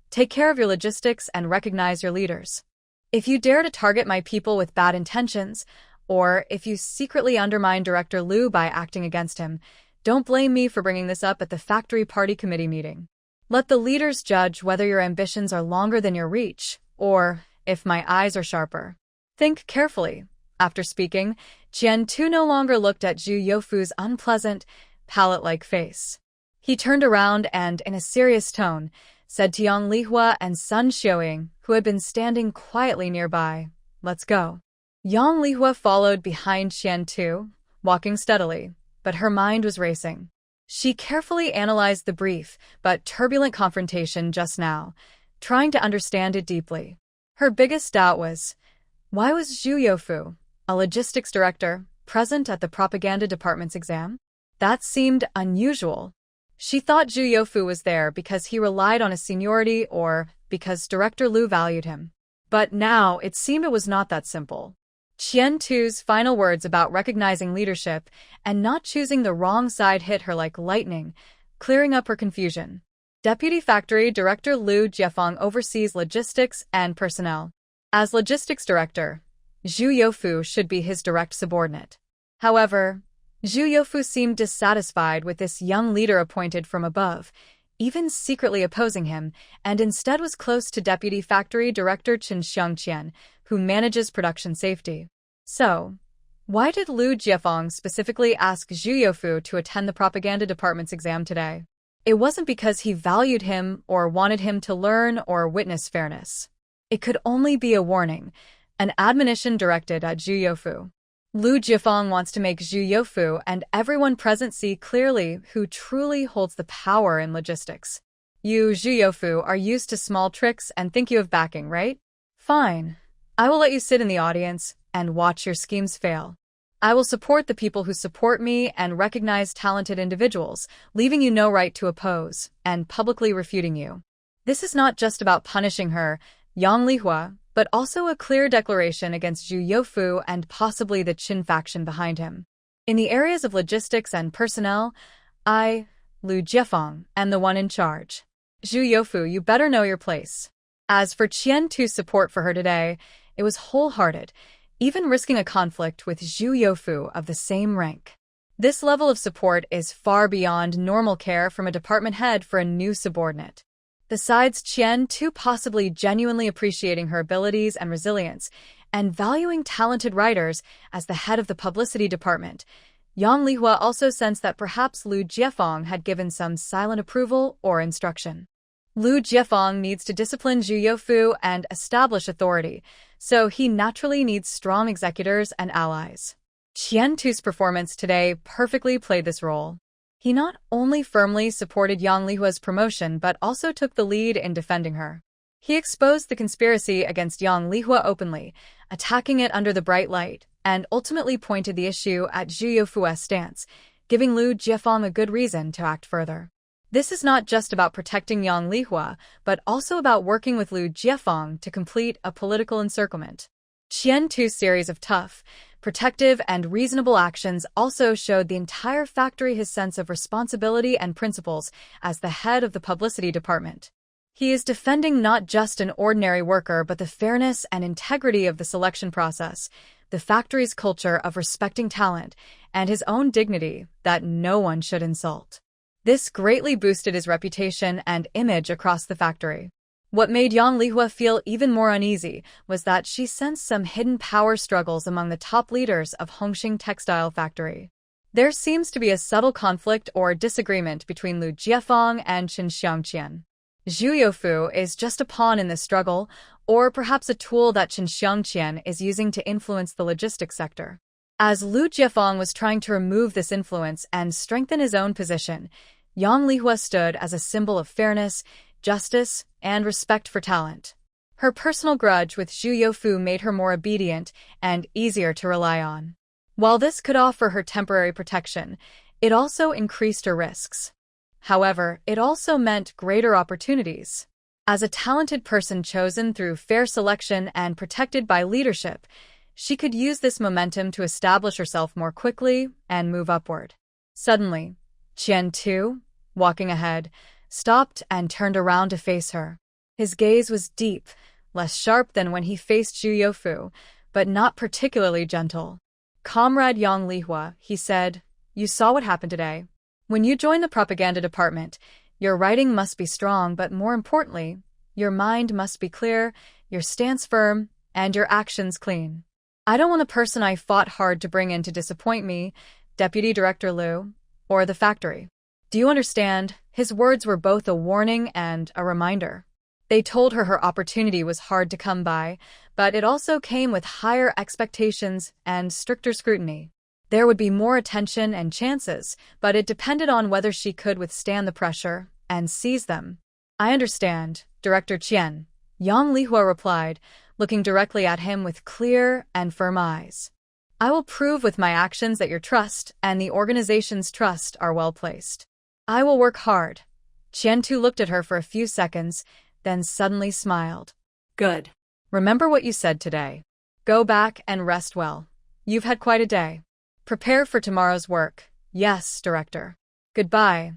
Take care of your logistics and recognize your leaders. If you dare to target my people with bad intentions, or if you secretly undermine Director Liu by acting against him, don't blame me for bringing this up at the factory party committee meeting. Let the leaders judge whether your ambitions are longer than your reach, or if my eyes are sharper. Think carefully. After speaking, Qian Tu no longer looked at Zhu Youfu's unpleasant, palette-like face. He turned around and, in a serious tone, said to Yang Lihua and Sun Xiuying, who had been standing quietly nearby, "Let's go." Yang Lihua followed behind Qian Tu, walking steadily, but her mind was racing. She carefully analyzed the brief but turbulent confrontation just now, trying to understand it deeply. Her biggest doubt was, why was Zhu Youfu, a logistics director, present at the propaganda department's exam? That seemed unusual. She thought Zhu Youfu was there because he relied on his seniority or because Director Liu valued him. But now it seemed it was not that simple. Qian Tu's final words about recognizing leadership and not choosing the wrong side hit her like lightning, clearing up her confusion. Deputy Factory Director Liu Jiefeng oversees logistics and personnel. As logistics director, Zhu Youfu should be his direct subordinate. However, Zhu Youfu seemed dissatisfied with this young leader appointed from above, even secretly opposing him, and instead was close to Deputy Factory Director Chen Xiangqian, who manages production safety. So, why did Liu Jiefeng specifically ask Zhu Youfu to attend the propaganda department's exam today? It wasn't because he valued him or wanted him to learn or witness fairness. It could only be a warning, an admonition directed at Zhu Youfu. Liu Jiefeng wants to make Zhu Youfu and everyone present see clearly who truly holds the power in logistics. You, Zhu Youfu, are used to small tricks and think you have backing, right? Fine. I will let you sit in the audience and watch your schemes fail. I will support the people who support me and recognize talented individuals, leaving you no right to oppose, and publicly refuting you. This is not just about punishing her, Yang Lihua, but also a clear declaration against Zhu Youfu and possibly the Qin faction behind him. In the areas of logistics and personnel, I, Liu Jiefeng, am the one in charge. Zhu Youfu, you better know your place. As for Qian Tu's support for her today, it was wholehearted, even risking a conflict with Zhu Youfu of the same rank. This level of support is far beyond normal care from a department head for a new subordinate. Besides Qian Tu possibly genuinely appreciating her abilities and resilience, and valuing talented writers as the head of the publicity department, Yang Lihua also sensed that perhaps Liu Jiefeng had given some silent approval or instruction. Liu Jiefeng needs to discipline Zhu Youfu and establish authority, so he naturally needs strong executors and allies. Qian Tu's performance today perfectly played this role. He not only firmly supported Yang Lihua's promotion but also took the lead in defending her. He exposed the conspiracy against Yang Lihua openly, attacking it under the bright light, and ultimately pointed the issue at Zhu Youfu's stance, giving Liu Jiefeng a good reason to act further. This is not just about protecting Yang Lihua, but also about working with Liu Jiefeng to complete a political encirclement. Qian Tu's series of tough, protective, and reasonable actions also showed the entire factory his sense of responsibility and principles as the head of the publicity department. He is defending not just an ordinary worker but the fairness and integrity of the selection process, the factory's culture of respecting talent, and his own dignity that no one should insult. This greatly boosted his reputation and image across the factory. What made Yang Lihua feel even more uneasy was that she sensed some hidden power struggles among the top leaders of Hongxing Textile Factory. There seems to be a subtle conflict or disagreement between Lu Jiefang and Qin Xiangqian. Zhu Youfu is just a pawn in this struggle, or perhaps a tool that Qin Xiangqian is using to influence the logistics sector. As Lu Jiefang was trying to remove this influence and strengthen his own position, Yang Lihua stood as a symbol of fairness, justice, and respect for talent. Her personal grudge with Zhu Youfu made her more obedient and easier to rely on. While this could offer her temporary protection, it also increased her risks. However, it also meant greater opportunities. As a talented person chosen through fair selection and protected by leadership, she could use this momentum to establish herself more quickly and move upward. Suddenly, Qian Tu, walking ahead, stopped and turned around to face her. His gaze was deep, less sharp than when he faced Zhu Youfu, but not particularly gentle. "Comrade Yang Lihua," he said, "you saw what happened today. When you join the propaganda department, your writing must be strong, but more importantly, your mind must be clear, your stance firm, and your actions clean. I don't want the person I fought hard to bring in to disappoint me, Deputy Director Liu, or the factory. Do you understand?" His words were both a warning and a reminder. They told her opportunity was hard to come by, but it also came with higher expectations and stricter scrutiny. There would be more attention and chances, but it depended on whether she could withstand the pressure and seize them. "I understand, Director Qian," Yang Lihua replied, looking directly at him with clear and firm eyes. "I will prove with my actions that your trust and the organization's trust are well placed. I will work hard." Qian Tu looked at her for a few seconds, then suddenly smiled. Good. "Remember what you said today. Go back and rest well. You've had quite a day. Prepare for tomorrow's work." "Yes, Director." "Goodbye."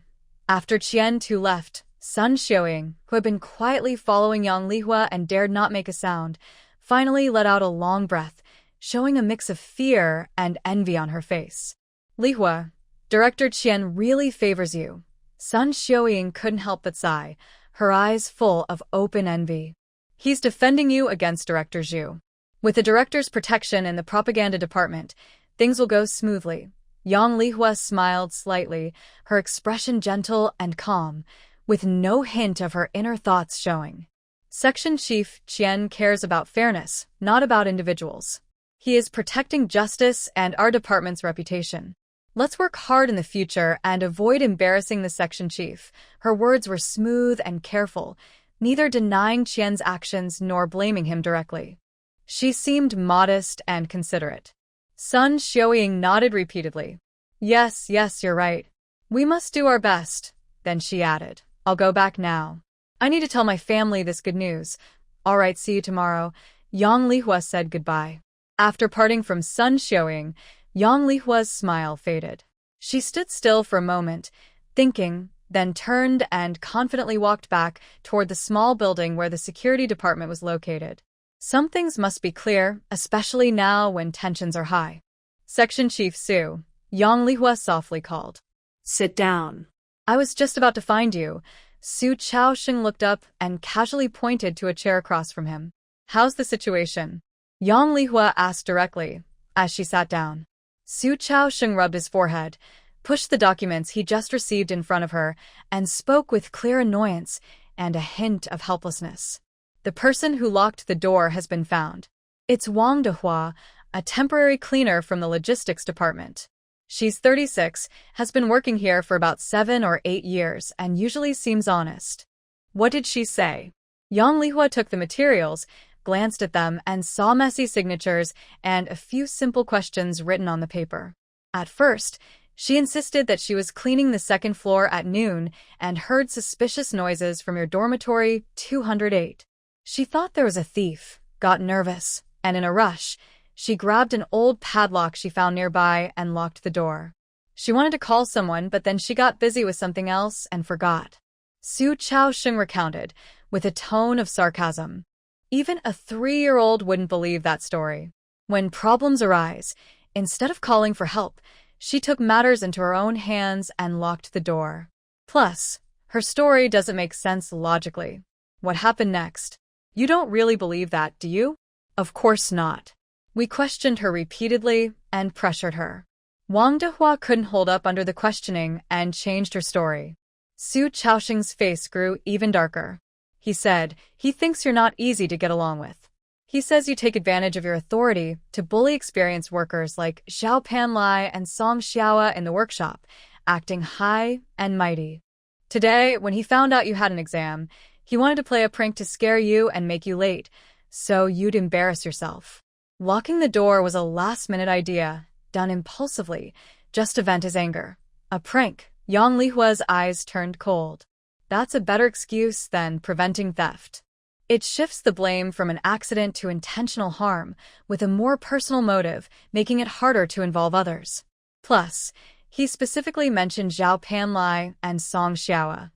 After Qian Tu left, Sun Xiuying, who had been quietly following Yang Lihua and dared not make a sound, finally let out a long breath, showing a mix of fear and envy on her face. "Lihua, Director Qian really favors you." Sun Xiuying couldn't help but sigh, her eyes full of open envy. "He's defending you against Director Zhu. With the director's protection in the propaganda department, things will go smoothly." Yang Lihua smiled slightly, her expression gentle and calm, with no hint of her inner thoughts showing. "Section Chief Qian cares about fairness, not about individuals. He is protecting justice and our department's reputation. Let's work hard in the future and avoid embarrassing the section chief." Her words were smooth and careful, neither denying Qian's actions nor blaming him directly. She seemed modest and considerate. Sun Xiuying nodded repeatedly. Yes, you're right. We must do our best." Then she added, "I'll go back now. I need to tell my family this good news." "All right, see you tomorrow." Yang Lihua said goodbye. After parting from Sun Xiuying, Yang Lihua's smile faded. She stood still for a moment, thinking, then turned and confidently walked back toward the small building where the security department was located. Some things must be clear, especially now when tensions are high. "Section Chief Su," Yang Lihua softly called. Sit down. "I was just about to find you." Su Chaosheng looked up and casually pointed to a chair across from him. "How's the situation?" Yang Lihua asked directly, as she sat down. Su Chaosheng rubbed his forehead, pushed the documents he just received in front of her, and spoke with clear annoyance and a hint of helplessness. "The person who locked the door has been found. It's Wang Dehua, a temporary cleaner from the logistics department. She's 36, has been working here for about 7 or 8 years, and usually seems honest." "What did she say?" Yang Lihua took the materials, glanced at them, and saw messy signatures and a few simple questions written on the paper. At first, she insisted that she was cleaning the second floor at noon and heard suspicious noises from your dormitory 208. She thought there was a thief, got nervous, and in a rush, she grabbed an old padlock she found nearby and locked the door. She wanted to call someone, but then she got busy with something else and forgot. Su Chaosheng recounted, with a tone of sarcasm. Even a 3-year-old wouldn't believe that story. When problems arise, instead of calling for help, she took matters into her own hands and locked the door. Plus, her story doesn't make sense logically. What happened next? You don't really believe that, do you? Of course not. We questioned her repeatedly and pressured her. Wang Dehua couldn't hold up under the questioning and changed her story. Su Chaoxing's face grew even darker. He said, he thinks you're not easy to get along with. He says you take advantage of your authority to bully experienced workers like Zhao Panlai and Song Xiaoa in the workshop, acting high and mighty. Today, when he found out you had an exam, he wanted to play a prank to scare you and make you late, so you'd embarrass yourself. Locking the door was a last-minute idea, done impulsively, just to vent his anger. A prank. Yang Lihua's eyes turned cold. That's a better excuse than preventing theft. It shifts the blame from an accident to intentional harm, with a more personal motive, making it harder to involve others. Plus, he specifically mentioned Zhao Panlai and Song Xiaoa.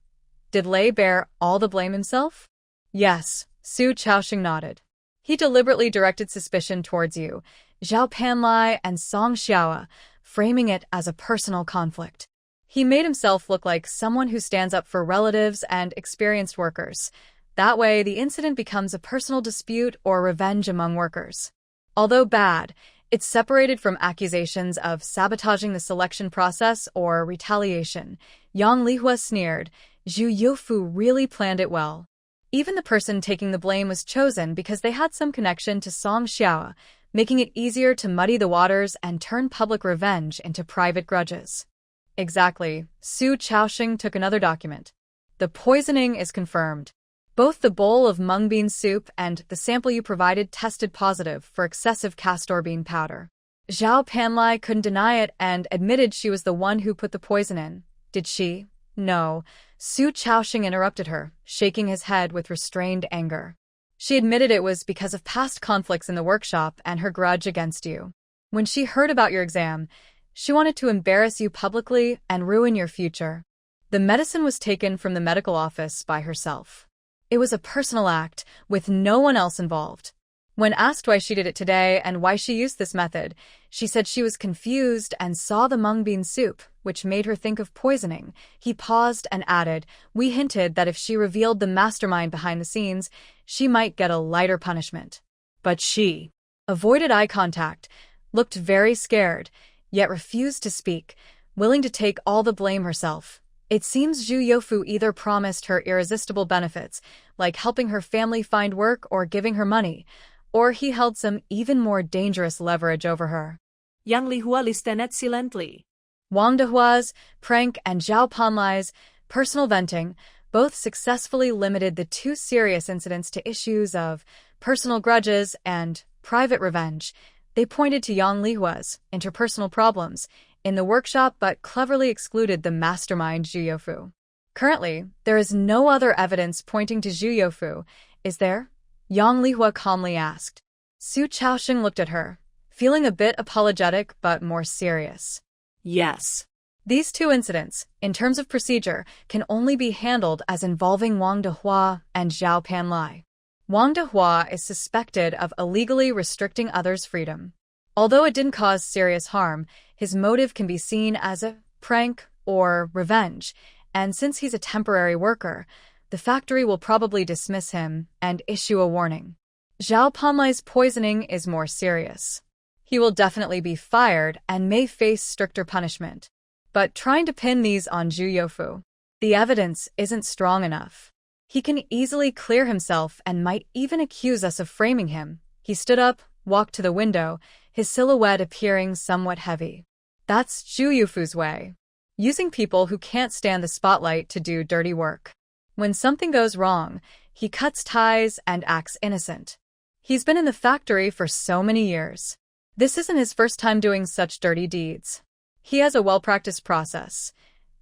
Did Lei bear all the blame himself? Yes, Su Chaoxing nodded. He deliberately directed suspicion towards you, Zhao Panlai and Song Xiaoa, framing it as a personal conflict. He made himself look like someone who stands up for relatives and experienced workers. That way, the incident becomes a personal dispute or revenge among workers. Although bad, it's separated from accusations of sabotaging the selection process or retaliation. Yang Lihua sneered. Zhu Youfu really planned it well. Even the person taking the blame was chosen because they had some connection to Song Xiaoa, making it easier to muddy the waters and turn public revenge into private grudges. Exactly. Su Chaoxing took another document. The poisoning is confirmed. Both the bowl of mung bean soup and the sample you provided tested positive for excessive castor bean powder. Zhao Panlai couldn't deny it and admitted she was the one who put the poison in. Did she? No. Su Chaoxing interrupted her, shaking his head with restrained anger. She admitted it was because of past conflicts in the workshop and her grudge against you. When she heard about your exam, she wanted to embarrass you publicly and ruin your future. The medicine was taken from the medical office by herself. It was a personal act, with no one else involved. When asked why she did it today and why she used this method, she said she was confused and saw the mung bean soup, which made her think of poisoning. He paused and added, we hinted that if she revealed the mastermind behind the scenes, she might get a lighter punishment. But she avoided eye contact, looked very scared, yet refused to speak, willing to take all the blame herself. It seems Zhu Youfu either promised her irresistible benefits, like helping her family find work or giving her money, or he held some even more dangerous leverage over her. Yang Lihua listened silently. Wang Dehua's prank and Zhao Panlai's personal venting both successfully limited the two serious incidents to issues of personal grudges and private revenge. They pointed to Yang Lihua's interpersonal problems in the workshop but cleverly excluded the mastermind Zhu Youfu. Currently, there is no other evidence pointing to Zhu Youfu, is there? Yang Lihua calmly asked. Su Chaoxing looked at her, feeling a bit apologetic but more serious. Yes. These two incidents, in terms of procedure, can only be handled as involving Wang Dehua and Zhao Panlai. Wang Dehua is suspected of illegally restricting others' freedom. Although it didn't cause serious harm, his motive can be seen as a prank or revenge, and since he's a temporary worker, the factory will probably dismiss him and issue a warning. Zhao Panlai's poisoning is more serious. He will definitely be fired and may face stricter punishment. But trying to pin these on Zhu Youfu, the evidence isn't strong enough. He can easily clear himself and might even accuse us of framing him. He stood up, walked to the window, his silhouette appearing somewhat heavy. That's Zhu Youfu's way. Using people who can't stand the spotlight to do dirty work. When something goes wrong, he cuts ties and acts innocent. He's been in the factory for so many years. This isn't his first time doing such dirty deeds. He has a well-practiced process.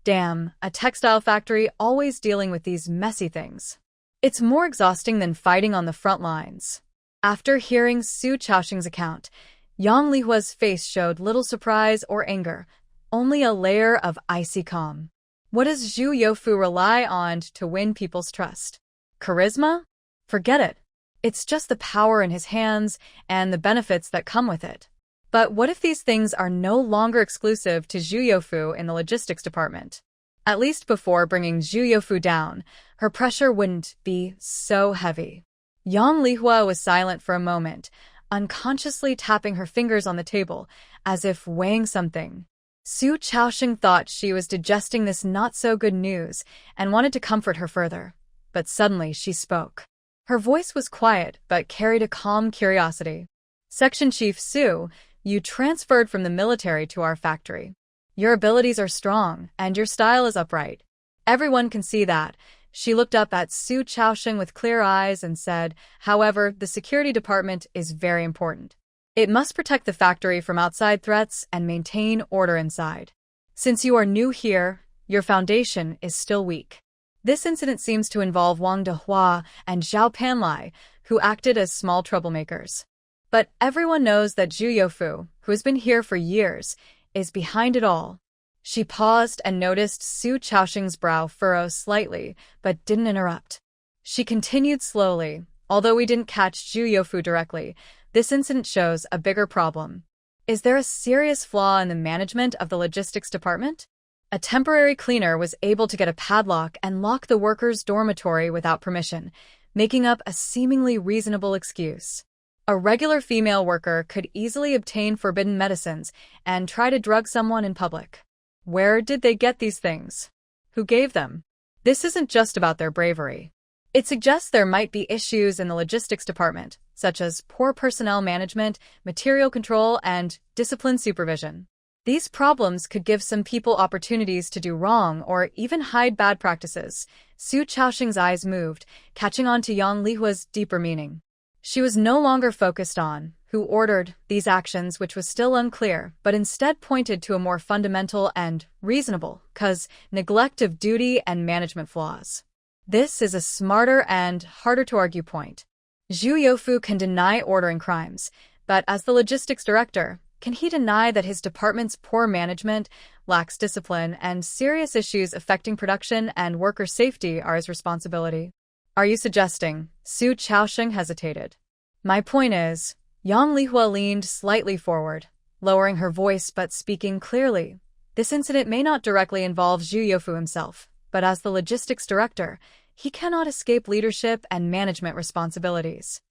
Damn, a textile factory always dealing with these messy things. It's more exhausting than fighting on the front lines. After hearing Su Chaoxing's account, Yang Lihua's face showed little surprise or anger, only a layer of icy calm. What does Zhu Youfu rely on to win people's trust? Charisma? Forget it. It's just the power in his hands and the benefits that come with it. But what if these things are no longer exclusive to Zhu Youfu in the logistics department? At least before bringing Zhu Youfu down, her pressure wouldn't be so heavy. Yang Lihua was silent for a moment, unconsciously tapping her fingers on the table, as if weighing something. Su Chaosheng thought she was digesting this not-so-good news and wanted to comfort her further. But suddenly she spoke. Her voice was quiet, but carried a calm curiosity. Section Chief Su, you transferred from the military to our factory. Your abilities are strong, and your style is upright. Everyone can see that. She looked up at Su Chaosheng with clear eyes and said, however, the security department is very important. It must protect the factory from outside threats and maintain order inside. Since you are new here, your foundation is still weak. This incident seems to involve Wang Dehua and Zhao Panlai, who acted as small troublemakers. But everyone knows that Zhu Youfu, who has been here for years, is behind it all. She paused and noticed Su Chaosheng's brow furrow slightly, but didn't interrupt. She continued slowly, although we didn't catch Zhu Youfu directly, this incident shows a bigger problem. Is there a serious flaw in the management of the logistics department? A temporary cleaner was able to get a padlock and lock the workers' dormitory without permission, making up a seemingly reasonable excuse. A regular female worker could easily obtain forbidden medicines and try to drug someone in public. Where did they get these things? Who gave them? This isn't just about their bravery. It suggests there might be issues in the logistics department, such as poor personnel management, material control, and discipline supervision. These problems could give some people opportunities to do wrong or even hide bad practices. Su Chaosheng's eyes moved, catching on to Yang Lihua's deeper meaning. She was no longer focused on who ordered these actions, which was still unclear, but instead pointed to a more fundamental and reasonable cause neglect of duty and management flaws. This is a smarter and harder-to-argue point. Zhu Youfu can deny ordering crimes, but as the logistics director, can he deny that his department's poor management, lacks discipline, and serious issues affecting production and worker safety are his responsibility? Are you suggesting? Su Chaosheng hesitated. My point is, Yang Lihua leaned slightly forward, lowering her voice but speaking clearly. This incident may not directly involve Zhu Youfu himself, but as the logistics director, he cannot escape leadership and management responsibilities.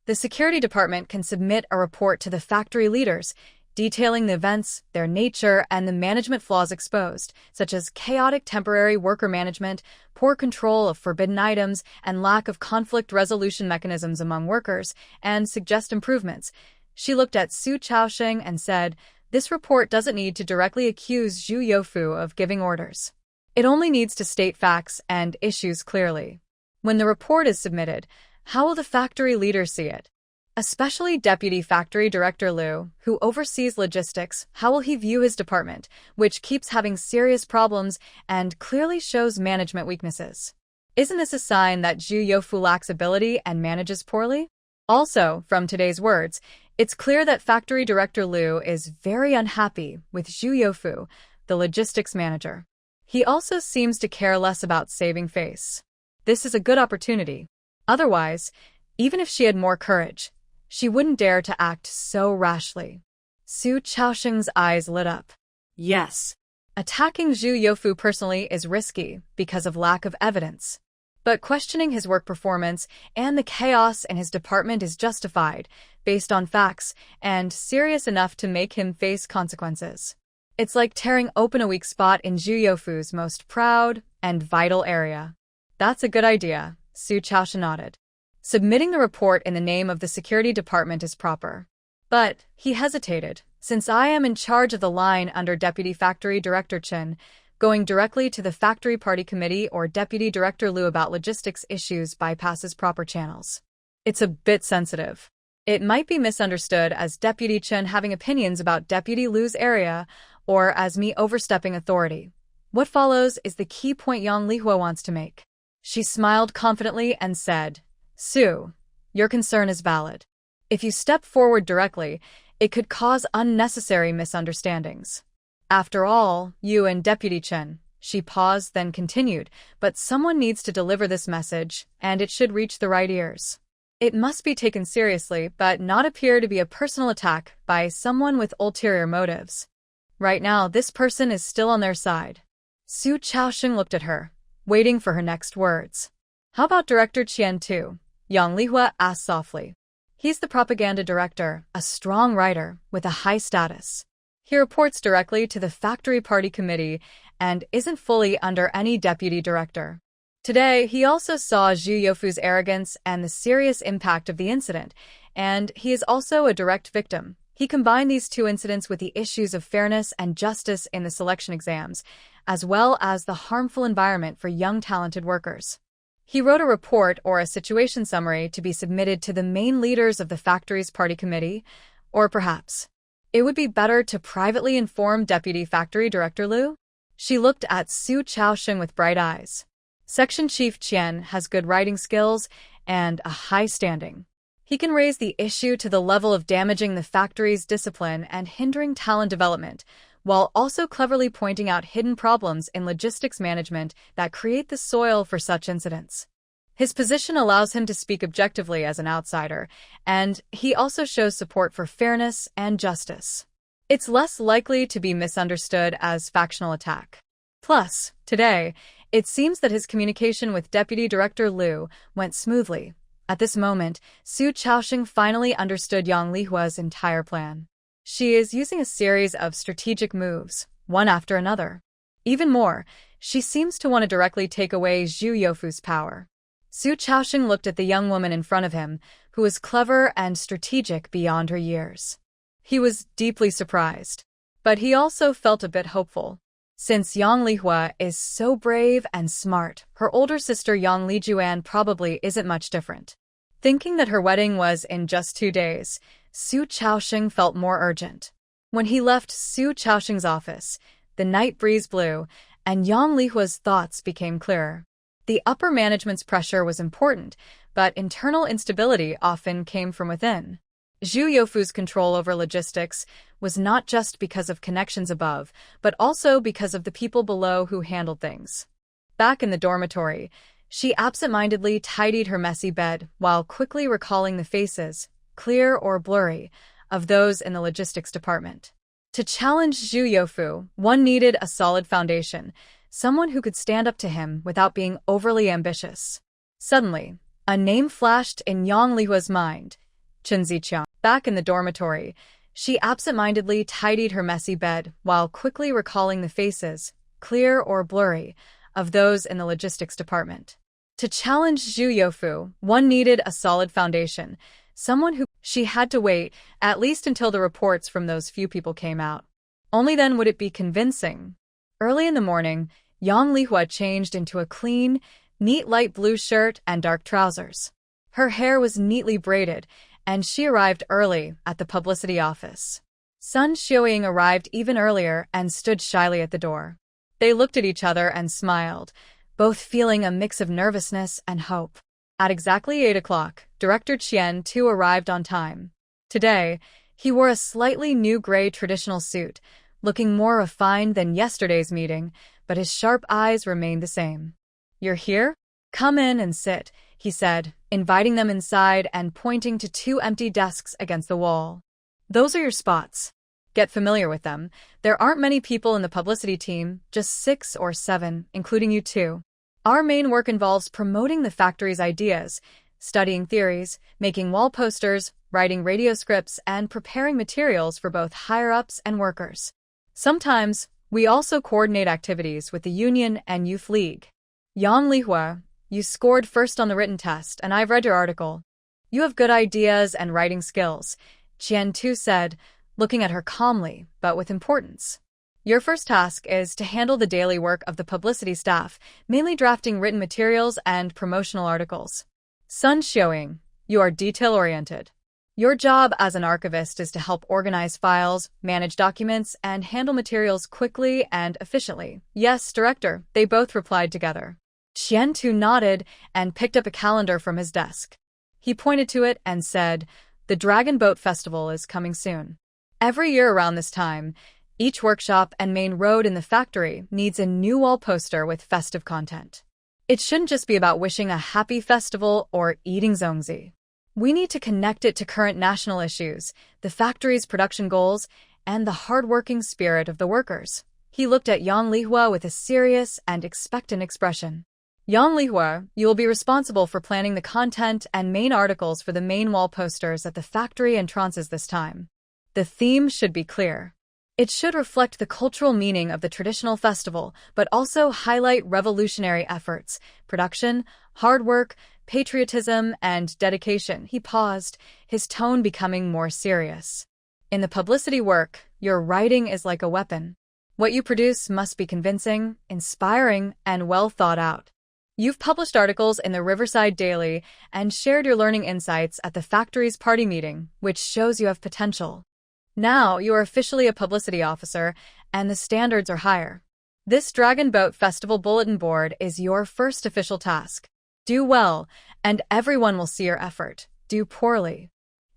The security department can submit a report to the factory leaders, detailing the events, their nature, and the management flaws exposed, such as chaotic temporary worker management, poor control of forbidden items, and lack of conflict resolution mechanisms among workers, and suggest improvements. She looked at Su Chaosheng and said, this report doesn't need to directly accuse Zhu Youfu of giving orders. It only needs to state facts and issues clearly. When the report is submitted, how will the factory leaders see it? Especially Deputy Factory Director Liu, who oversees logistics, how will he view his department, which keeps having serious problems and clearly shows management weaknesses? Isn't this a sign that Zhu Youfu lacks ability and manages poorly? Also, from today's words, it's clear that Factory Director Liu is very unhappy with Zhu Youfu, the logistics manager. He also seems to care less about saving face. This is a good opportunity. Otherwise, even if she had more courage, she wouldn't dare to act so rashly. Su Chaosheng's eyes lit up. Yes. Attacking Zhu Youfu personally is risky because of lack of evidence. But questioning his work performance and the chaos in his department is justified, based on facts, and serious enough to make him face consequences. It's like tearing open a weak spot in Zhu Youfu's most proud and vital area. That's a good idea, Su Chaosheng nodded. Submitting the report in the name of the security department is proper. But, he hesitated, since I am in charge of the line under Deputy Factory Director Chen, going directly to the Factory Party Committee or Deputy Director Liu about logistics issues bypasses proper channels. It's a bit sensitive. It might be misunderstood as Deputy Chen having opinions about Deputy Liu's area, or as me overstepping authority. What follows is the key point Yang Lihua wants to make. She smiled confidently and said, Su, your concern is valid. If you step forward directly, it could cause unnecessary misunderstandings. After all, you and Deputy Chen, she paused then continued, but someone needs to deliver this message, and it should reach the right ears. It must be taken seriously, but not appear to be a personal attack by someone with ulterior motives. Right now, this person is still on their side. Su Chaosheng looked at her, waiting for her next words. How about Director Qian Tu? Yang Lihua asked softly. He's the propaganda director, a strong writer with a high status. He reports directly to the Factory Party Committee and isn't fully under any deputy director. Today, he also saw Zhu Youfu's arrogance and the serious impact of the incident, and he is also a direct victim. He combined these two incidents with the issues of fairness and justice in the selection exams, as well as the harmful environment for young talented workers. He wrote a report or a situation summary to be submitted to the main leaders of the factory's party committee, or perhaps it would be better to privately inform Deputy Factory Director Liu. She looked at Su Chaosheng with bright eyes. Section Chief Qian has good writing skills and a high standing. He can raise the issue to the level of damaging the factory's discipline and hindering talent development, while also cleverly pointing out hidden problems in logistics management that create the soil for such incidents. His position allows him to speak objectively as an outsider, and he also shows support for fairness and justice. It's less likely to be misunderstood as factional attack. Plus, today, it seems that his communication with Deputy Director Liu went smoothly. At this moment, Su Chaosheng finally understood Yang Lihua's entire plan. She is using a series of strategic moves, one after another. Even more, she seems to want to directly take away Zhu Youfu's power. Su Chaosheng looked at the young woman in front of him, who was clever and strategic beyond her years. He was deeply surprised, but he also felt a bit hopeful. Since Yang Lihua is so brave and smart, her older sister Yang Lijuan probably isn't much different. Thinking that her wedding was in just 2 days, Su Chaosheng felt more urgent. When he left Su Chaosheng's office, the night breeze blew, and Yang Lihua's thoughts became clearer. The upper management's pressure was important, but internal instability often came from within. Zhu Youfu's control over logistics was not just because of connections above, but also because of the people below who handled things. Back in the dormitory, she absent-mindedly tidied her messy bed while quickly recalling the faces, clear or blurry, of those in the logistics department. To challenge Zhu Youfu, one needed a solid foundation, someone who could stand up to him without being overly ambitious. Suddenly, a name flashed in Yang Lihua's mind: Chen Ziqiang. Back in the dormitory, she absent-mindedly tidied her messy bed while quickly recalling the faces, clear or blurry, of those in the logistics department. To challenge Zhu Youfu, one needed a solid foundation, someone who she had to wait at least until the reports from those few people came out. Only then would it be convincing. Early in the morning, Yang Lihua changed into a clean, neat light blue shirt and dark trousers. Her hair was neatly braided, and she arrived early at the publicity office. Sun Xiuying arrived even earlier and stood shyly at the door. They looked at each other and smiled, both feeling a mix of nervousness and hope. At exactly 8 o'clock, Director Qian Tu arrived on time. Today, he wore a slightly new gray traditional suit, looking more refined than yesterday's meeting, but his sharp eyes remained the same. "You're here? Come in and sit," he said, inviting them inside and pointing to 2 empty desks against the wall. "Those are your spots. Get familiar with them. There aren't many people in the publicity team, just 6 or 7, including you two. Our main work involves promoting the factory's ideas, studying theories, making wall posters, writing radio scripts, and preparing materials for both higher-ups and workers. Sometimes, we also coordinate activities with the union and youth league. Yang Lihua, you scored first on the written test, and I've read your article. You have good ideas and writing skills," Qian Tu said, looking at her calmly, but with importance. "Your first task is to handle the daily work of the publicity staff, mainly drafting written materials and promotional articles. Sun Xiuying, you are detail-oriented. Your job as an archivist is to help organize files, manage documents, and handle materials quickly and efficiently." "Yes, Director," they both replied together. Qian Tu nodded and picked up a calendar from his desk. He pointed to it and said, "The Dragon Boat Festival is coming soon. Every year around this time, each workshop and main road in the factory needs a new wall poster with festive content. It shouldn't just be about wishing a happy festival or eating zongzi. We need to connect it to current national issues, the factory's production goals, and the hard-working spirit of the workers." He looked at Yang Lihua with a serious and expectant expression. Yang Lihua, you will be responsible for planning the content and main articles for the main wall posters at the factory entrances this time. The theme should be clear. It should reflect the cultural meaning of the traditional festival, but also highlight revolutionary efforts, production, hard work, patriotism, and dedication. He paused, his tone becoming more serious. In the publicity work, your writing is like a weapon. What you produce must be convincing, inspiring, and well thought out. You've published articles in the Riverside Daily and shared your learning insights at the factory's party meeting, which shows you have potential. Now you are officially a publicity officer, and the standards are higher. This Dragon Boat Festival bulletin board is your first official task. Do well, and everyone will see your effort. Do poorly.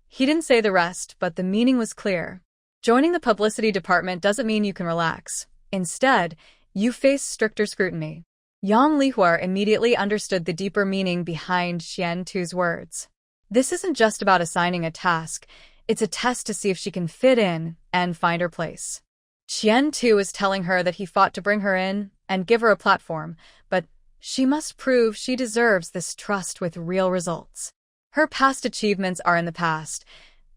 He didn't say the rest, but the meaning was clear. Joining the publicity department doesn't mean you can relax. Instead, you face stricter scrutiny. Yang Lihua immediately understood the deeper meaning behind Qian Tu's words. This isn't just about assigning a task, it's a test to see if she can fit in and find her place. Qian Tu is telling her that he fought to bring her in and give her a platform, but she must prove she deserves this trust with real results. Her past achievements are in the past.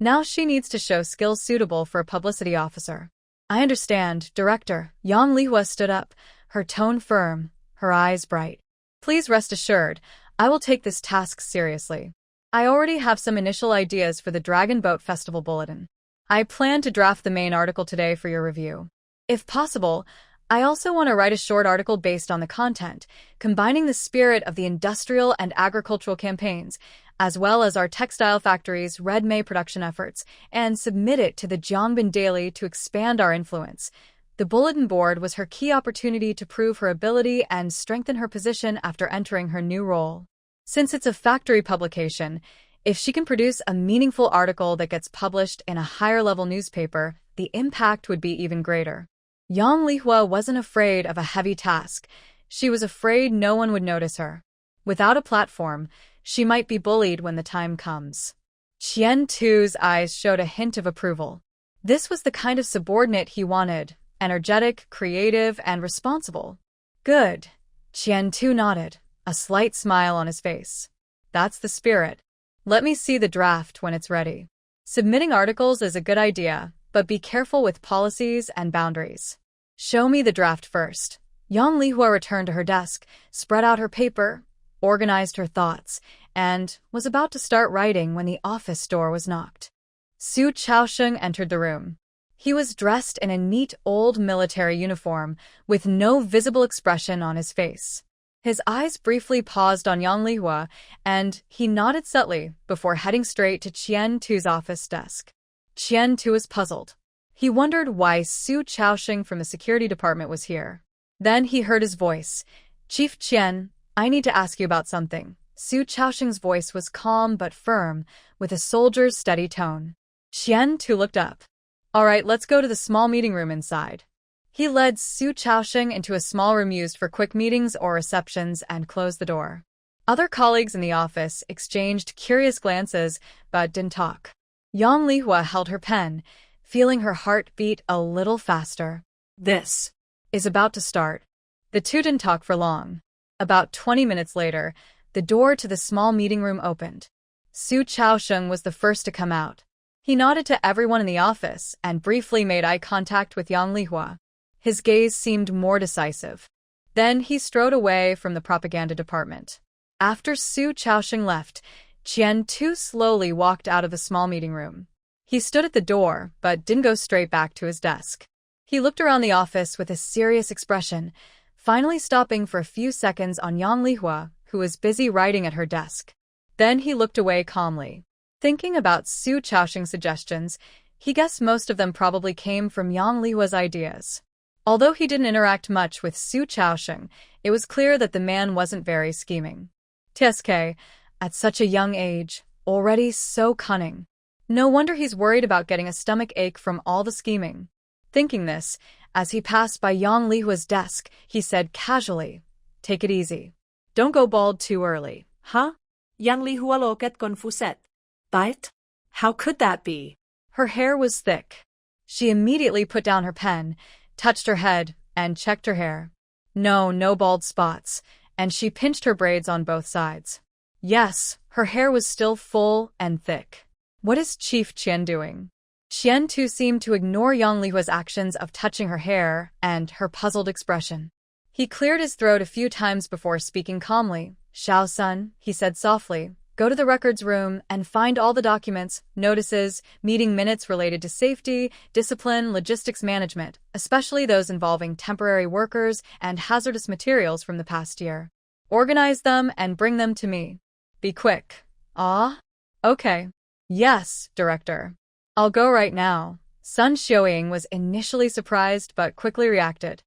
Now she needs to show skills suitable for a publicity officer. I understand, Director. Yang Lihua stood up, her tone firm, her eyes bright. Please rest assured, I will take this task seriously. I already have some initial ideas for the Dragon Boat Festival bulletin. I plan to draft the main article today for your review. If possible, I also want to write a short article based on the content, combining the spirit of the industrial and agricultural campaigns, as well as our textile factory's Red May production efforts, and submit it to the Jiangbin Daily to expand our influence. The bulletin board was her key opportunity to prove her ability and strengthen her position after entering her new role. Since it's a factory publication, if she can produce a meaningful article that gets published in a higher-level newspaper, the impact would be even greater. Yang Lihua wasn't afraid of a heavy task. She was afraid no one would notice her. Without a platform, she might be bullied when the time comes. Qian Tu's eyes showed a hint of approval. This was the kind of subordinate he wanted, energetic, creative, and responsible. Good. Qian Tu nodded, a slight smile on his face. That's the spirit. Let me see the draft when it's ready. Submitting articles is a good idea, but be careful with policies and boundaries. Show me the draft first. Yang Lihua returned to her desk, spread out her paper, organized her thoughts, and was about to start writing when the office door was knocked. Su Chaosheng entered the room. He was dressed in a neat old military uniform, with no visible expression on his face. His eyes briefly paused on Yang Lihua, and he nodded subtly before heading straight to Qian Tu's office desk. Qian Tu was puzzled. He wondered why Su Chaosheng from the security department was here. Then he heard his voice. Chief Qian, I need to ask you about something. Su Chaosheng's voice was calm but firm, with a soldier's steady tone. Qian Tu looked up. All right, let's go to the small meeting room inside. He led Su Chaosheng into a small room used for quick meetings or receptions and closed the door. Other colleagues in the office exchanged curious glances but didn't talk. Yang Lihua held her pen, feeling her heart beat a little faster. This is about to start. The two didn't talk for long. About 20 minutes later, the door to the small meeting room opened. Su Chaosheng was the first to come out. He nodded to everyone in the office and briefly made eye contact with Yang Lihua. His gaze seemed more decisive. Then he strode away from the propaganda department. After Su Chaosheng left, Qian Tu slowly walked out of the small meeting room. He stood at the door, but didn't go straight back to his desk. He looked around the office with a serious expression, finally stopping for a few seconds on Yang Lihua, who was busy writing at her desk. Then he looked away calmly. Thinking about Su Chaosheng's suggestions, he guessed most of them probably came from Yang Lihua's ideas. Although he didn't interact much with Su Chaosheng, it was clear that the man wasn't very scheming. TSK, at such a young age, already so cunning. No wonder he's worried about getting a stomach ache from all the scheming. Thinking this, as he passed by Yang Lihua's desk, he said casually, "Take it easy. Don't go bald too early." Huh? Yang Lihua looked confused. But how could that be? Her hair was thick. She immediately put down her pen, touched her head, and checked her hair. No bald spots, and she pinched her braids on both sides. Yes, her hair was still full and thick. What is Chief Qian doing? Qian too seemed to ignore Yang Lihua's actions of touching her hair and her puzzled expression. He cleared his throat a few times before speaking calmly. Xiao-sun, he said softly, go to the records room and find all the documents, notices, meeting minutes related to safety, discipline, logistics management, especially those involving temporary workers and hazardous materials from the past year. Organize them and bring them to me. Be quick. Ah? Okay. Yes, Director. I'll go right now. Sun Xiuying was initially surprised but quickly reacted.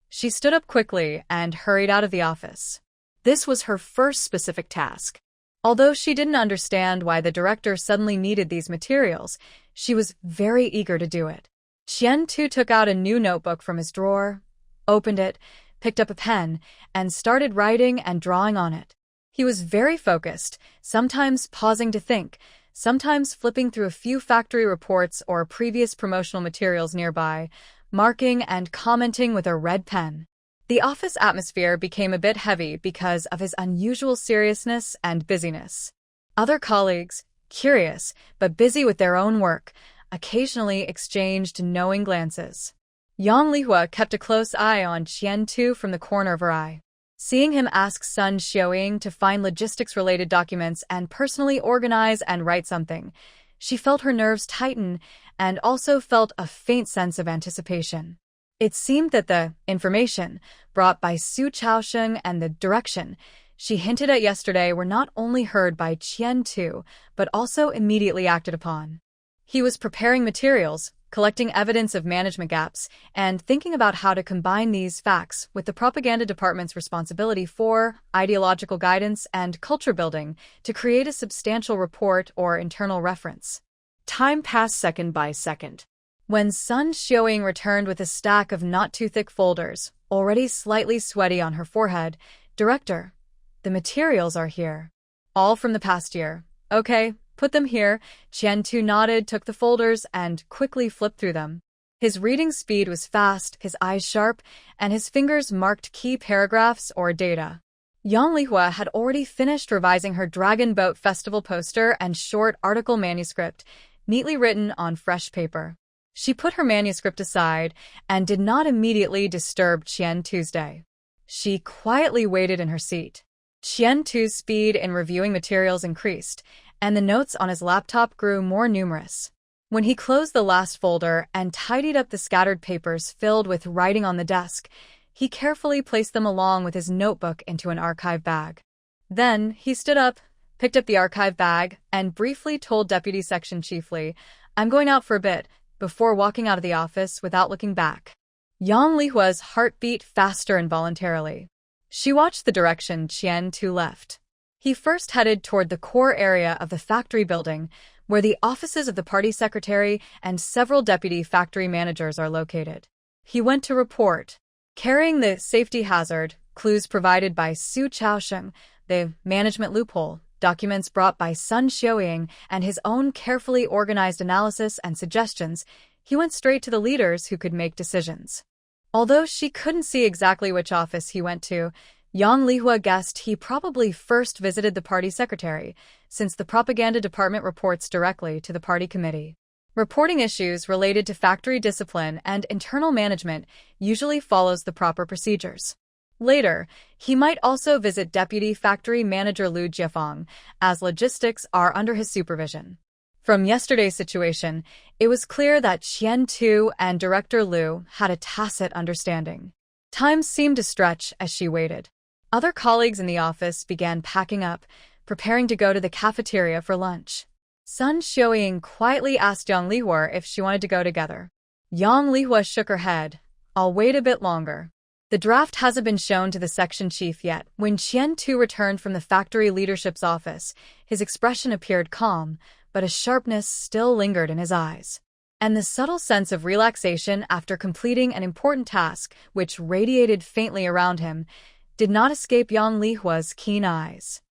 She stood up quickly and hurried out of the office. This was her first specific task. Although she didn't understand why the director suddenly needed these materials, she was very eager to do it. Qian too took out a new notebook from his drawer, opened it, picked up a pen, and started writing and drawing on it. He was very focused, sometimes pausing to think, sometimes flipping through a few factory reports or previous promotional materials nearby, marking and commenting with a red pen. The office atmosphere became a bit heavy because of his unusual seriousness and busyness. Other colleagues, curious but busy with their own work, occasionally exchanged knowing glances. Yang Lihua kept a close eye on Qian Tu from the corner of her eye. Seeing him ask Sun Xiuying to find logistics-related documents and personally organize and write something, she felt her nerves tighten and also felt a faint sense of anticipation. It seemed that the information brought by Su Chaosheng and the direction she hinted at yesterday were not only heard by Qian Tu, but also immediately acted upon. He was preparing materials, collecting evidence of management gaps, and thinking about how to combine these facts with the propaganda department's responsibility for ideological guidance and culture building to create a substantial report or internal reference. Time passed second by second. When Sun Xiuying returned with a stack of not-too-thick folders, already slightly sweaty on her forehead, Director, the materials are here. All from the past year. Okay, put them here. Qian Tu nodded, took the folders, and quickly flipped through them. His reading speed was fast, his eyes sharp, and his fingers marked key paragraphs or data. Yang Lihua had already finished revising her Dragon Boat Festival poster and short article manuscript, neatly written on fresh paper. She put her manuscript aside and did not immediately disturb Qian Tu's. She quietly waited in her seat. Qian Tu's speed in reviewing materials increased, and the notes on his laptop grew more numerous. When he closed the last folder and tidied up the scattered papers filled with writing on the desk, he carefully placed them along with his notebook into an archive bag. Then he stood up, picked up the archive bag, and briefly told Deputy Section Chief Li, "I'm going out for a bit," before walking out of the office without looking back. Yang Lihua's heart beat faster involuntarily. She watched the direction Qian Tu left. He first headed toward the core area of the factory building, where the offices of the party secretary and several deputy factory managers are located. He went to report. Carrying the safety hazard, clues provided by Su Chaosheng, the management loophole, documents brought by Sun Xiuying, and his own carefully organized analysis and suggestions, he went straight to the leaders who could make decisions. Although she couldn't see exactly which office he went to, Yang Lihua guessed he probably first visited the party secretary, since the propaganda department reports directly to the party committee. Reporting issues related to factory discipline and internal management usually follows the proper procedures. Later, he might also visit Deputy Factory Manager Lu Jiefeng, as logistics are under his supervision. From yesterday's situation, it was clear that Qian Tu and Director Lu had a tacit understanding. Time seemed to stretch as she waited. Other colleagues in the office began packing up, preparing to go to the cafeteria for lunch. Sun Xiuying quietly asked Yang Lihua if she wanted to go together. Yang Lihua shook her head. "I'll wait a bit longer." The draft hasn't been shown to the section chief yet. When Qian Tu returned from the factory leadership's office, his expression appeared calm, but a sharpness still lingered in his eyes. And the subtle sense of relaxation after completing an important task, which radiated faintly around him, did not escape Yang Lihua's keen eyes.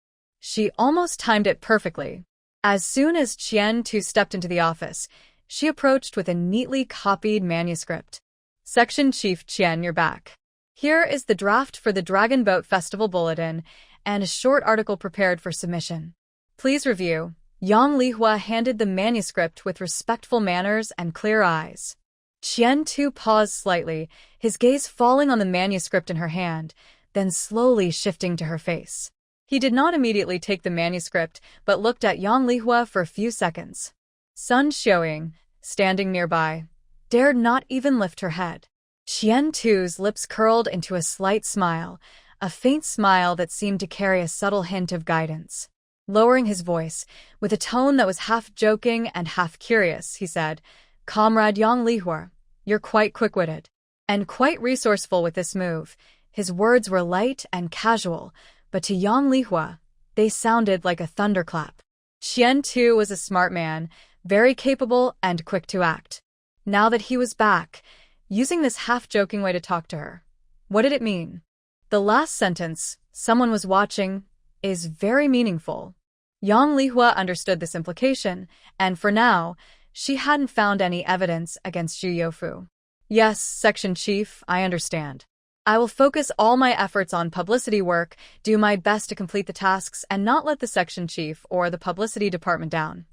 She almost timed it perfectly. As soon as Qian Tu stepped into the office, she approached with a neatly copied manuscript. Section Chief Qian, you're back. Here is the draft for the Dragon Boat Festival Bulletin and a short article prepared for submission. Please review. Yang Lihua handed the manuscript with respectful manners and clear eyes. Qian too paused slightly, his gaze falling on the manuscript in her hand, then slowly shifting to her face. He did not immediately take the manuscript, but looked at Yang Lihua for a few seconds. Sun Xiaoying, standing nearby, dared not even lift her head. Qian Tu's lips curled into a slight smile, a faint smile that seemed to carry a subtle hint of guidance. Lowering his voice, with a tone that was half joking and half curious, he said, "Comrade Yang Lihua, you're quite quick-witted and quite resourceful with this move." His words were light and casual, but to Yang Lihua, they sounded like a thunderclap. Qian Tu was a smart man, very capable and quick to act. Now that he was back, using this half-joking way to talk to her, what did it mean? The last sentence, "someone was watching," is very meaningful. Yang Lihua understood this implication, and for now, she hadn't found any evidence against Zhu Youfu. "Yes, Section Chief, I understand. I will focus all my efforts on publicity work, do my best to complete the tasks, and not let the Section Chief or the publicity department down."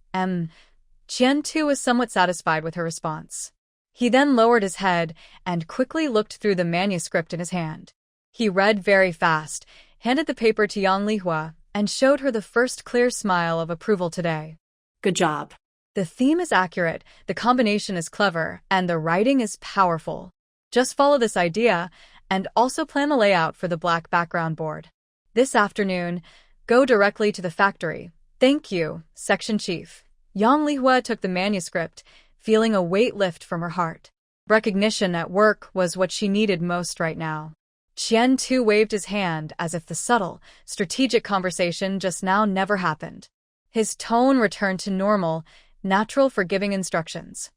Qian Tu was somewhat satisfied with her response. He then lowered his head and quickly looked through the manuscript in his hand. He read very fast, handed the paper to Yang Lihua, and showed her the first clear smile of approval today. Good job. The theme is accurate, the combination is clever, and the writing is powerful. Just follow this idea, and also plan the layout for the black background board. This afternoon, go directly to the factory. Thank you, Section Chief. Yang Lihua took the manuscript, feeling a weight lift from her heart. Recognition at work was what she needed most right now. Qian Tu waved his hand as if the subtle, strategic conversation just now never happened. His tone returned to normal, natural for giving instructions.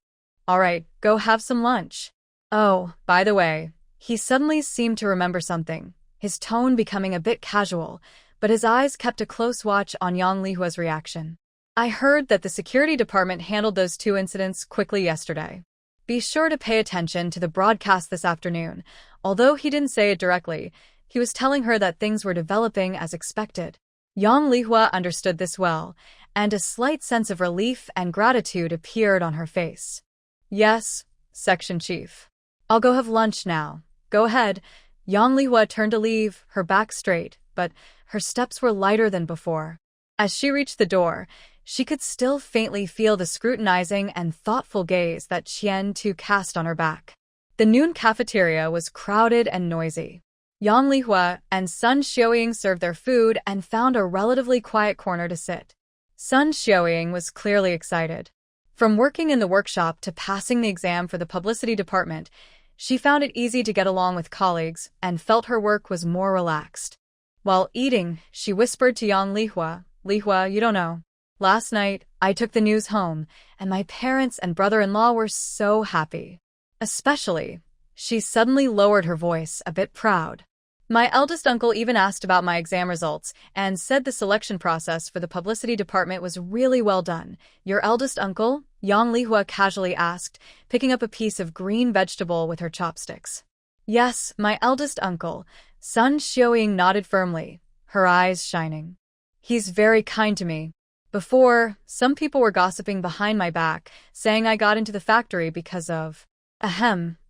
"All right, go have some lunch. Oh, by the way," he suddenly seemed to remember something, his tone becoming a bit casual, but his eyes kept a close watch on Yang Lihua's reaction. "I heard that the security department handled those two incidents quickly yesterday. Be sure to pay attention to the broadcast this afternoon." Although he didn't say it directly, he was telling her that things were developing as expected. Yang Lihua understood this well, and a slight sense of relief and gratitude appeared on her face. "Yes, Section Chief. I'll go have lunch now. Go ahead." Yang Lihua turned to leave, her back straight, but her steps were lighter than before. As she reached the door, she could still faintly feel the scrutinizing and thoughtful gaze that Qian Tu cast on her back. The noon cafeteria was crowded and noisy. Yang Lihua and Sun Xiaoying served their food and found a relatively quiet corner to sit. Sun Xiaoying was clearly excited. From working in the workshop to passing the exam for the publicity department, she found it easy to get along with colleagues and felt her work was more relaxed. While eating, she whispered to Yang Lihua, "Lihua, you don't know. Last night, I took the news home, and my parents and brother-in-law were so happy. Especially," she suddenly lowered her voice, a bit proud. "My eldest uncle even asked about my exam results and said the selection process for the publicity department was really well done." "Your eldest uncle?" Yang Lihua casually asked, picking up a piece of green vegetable with her chopsticks. "Yes, my eldest uncle." Sun Xiaoying nodded firmly, her eyes shining. "He's very kind to me. Before, some people were gossiping behind my back, saying I got into the factory because of..."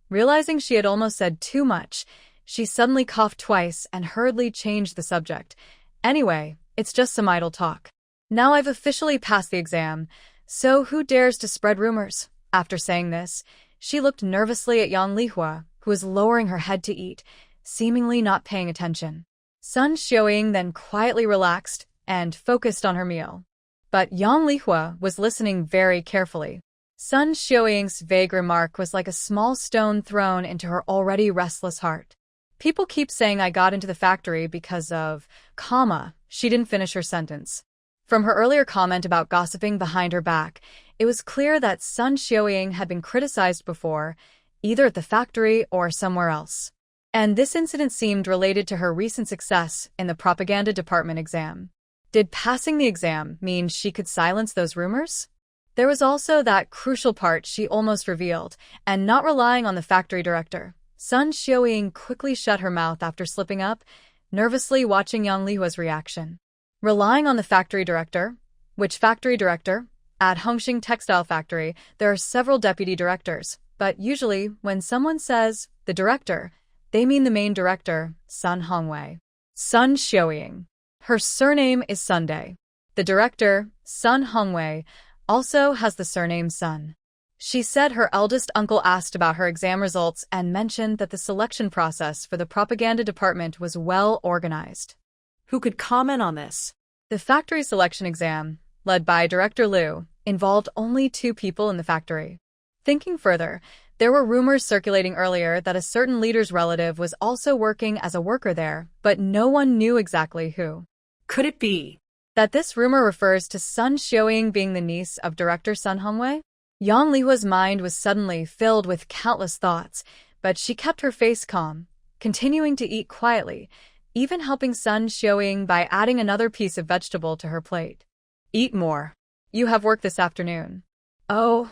Realizing she had almost said too much, she suddenly coughed twice and hurriedly changed the subject. "Anyway, it's just some idle talk. Now I've officially passed the exam, so who dares to spread rumors?" After saying this, she looked nervously at Yang Lihua, who was lowering her head to eat, seemingly not paying attention. Sun Xiaoying then quietly relaxed and focused on her meal. But Yang Lihua was listening very carefully. Sun Xiaoying's vague remark was like a small stone thrown into her already restless heart. "People keep saying I got into the factory because of, she didn't finish her sentence. From her earlier comment about gossiping behind her back, it was clear that Sun Xiaoying had been criticized before, either at the factory or somewhere else. And this incident seemed related to her recent success in the propaganda department exam. Did passing the exam mean she could silence those rumors? There was also that crucial part she almost revealed, and not relying on the factory director. Sun Xiaoying quickly shut her mouth after slipping up, nervously watching Yang Lihua's reaction. Relying on the factory director? Which factory director? At Hongxing Textile Factory, there are several deputy directors, but usually, when someone says, the director, they mean the main director, Sun Hongwei. Sun Xiaoying. Her surname is Sunday. The director, Sun Hongwei, also has the surname Sun. She said her eldest uncle asked about her exam results and mentioned that the selection process for the propaganda department was well organized. Who could comment on this? The factory selection exam, led by Director Liu, involved only 2 people in the factory. Thinking further, there were rumors circulating earlier that a certain leader's relative was also working as a worker there, but no one knew exactly who. Could it be that this rumor refers to Sun Xiaoying being the niece of Director Sun Hongwei? Yang Lihua's mind was suddenly filled with countless thoughts, but she kept her face calm, continuing to eat quietly, even helping Sun Xiaoying by adding another piece of vegetable to her plate. Eat more. You have work this afternoon. Oh,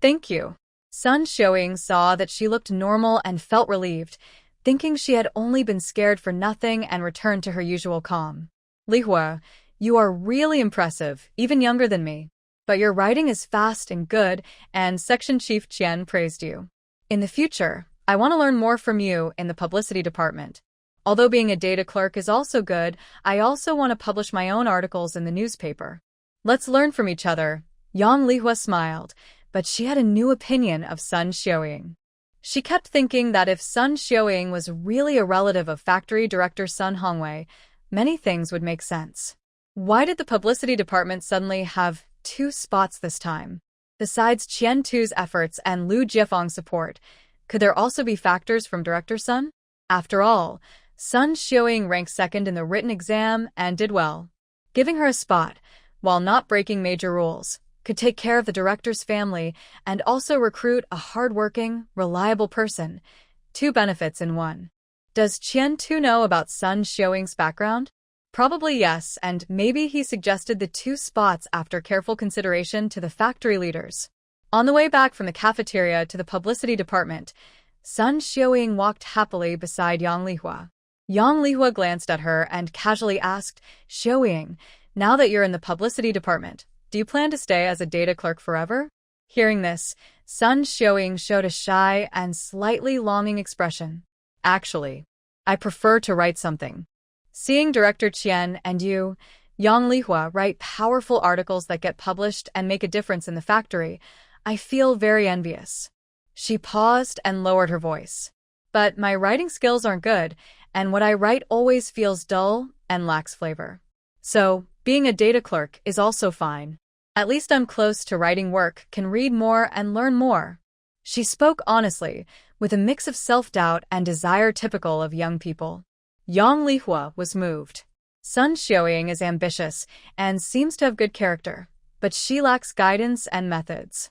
thank you. Sun Xiaoying saw that she looked normal and felt relieved, thinking she had only been scared for nothing, and returned to her usual calm. Lihua, you are really impressive, even younger than me. But your writing is fast and good, and Section Chief Qian praised you. In the future, I want to learn more from you in the publicity department. Although being a data clerk is also good, I also want to publish my own articles in the newspaper. Let's learn from each other. Yang Lihua smiled, but she had a new opinion of Sun Xiaoying. She kept thinking that if Sun Xiaoying was really a relative of factory director Sun Hongwei, many things would make sense. Why did the publicity department suddenly have 2 spots this time? Besides Qian Tu's efforts and Lu Jiefeng's support, could there also be factors from Director Sun? After all, Sun Xiaoying ranked 2nd in the written exam and did well. Giving her a spot, while not breaking major rules, could take care of the director's family and also recruit a hard-working, reliable person. 2 benefits in one. Does Qian Tu know about Sun Xiaoying's background? Probably yes, and maybe he suggested the 2 spots after careful consideration to the factory leaders. On the way back from the cafeteria to the publicity department, Sun Xiaoying walked happily beside Yang Lihua. Yang Lihua glanced at her and casually asked, Xiaoying, now that you're in the publicity department, do you plan to stay as a data clerk forever? Hearing this, Sun Xiaoying showed a shy and slightly longing expression. Actually, I prefer to write something. Seeing Director Qian and you, Yang Lihua, write powerful articles that get published and make a difference in the factory, I feel very envious. She paused and lowered her voice. But my writing skills aren't good, and what I write always feels dull and lacks flavor. So, being a data clerk is also fine. At least I'm close to writing work, can read more and learn more. She spoke honestly, with a mix of self-doubt and desire typical of young people. Yang Lihua was moved. Sun Xiaoying is ambitious and seems to have good character, but she lacks guidance and methods.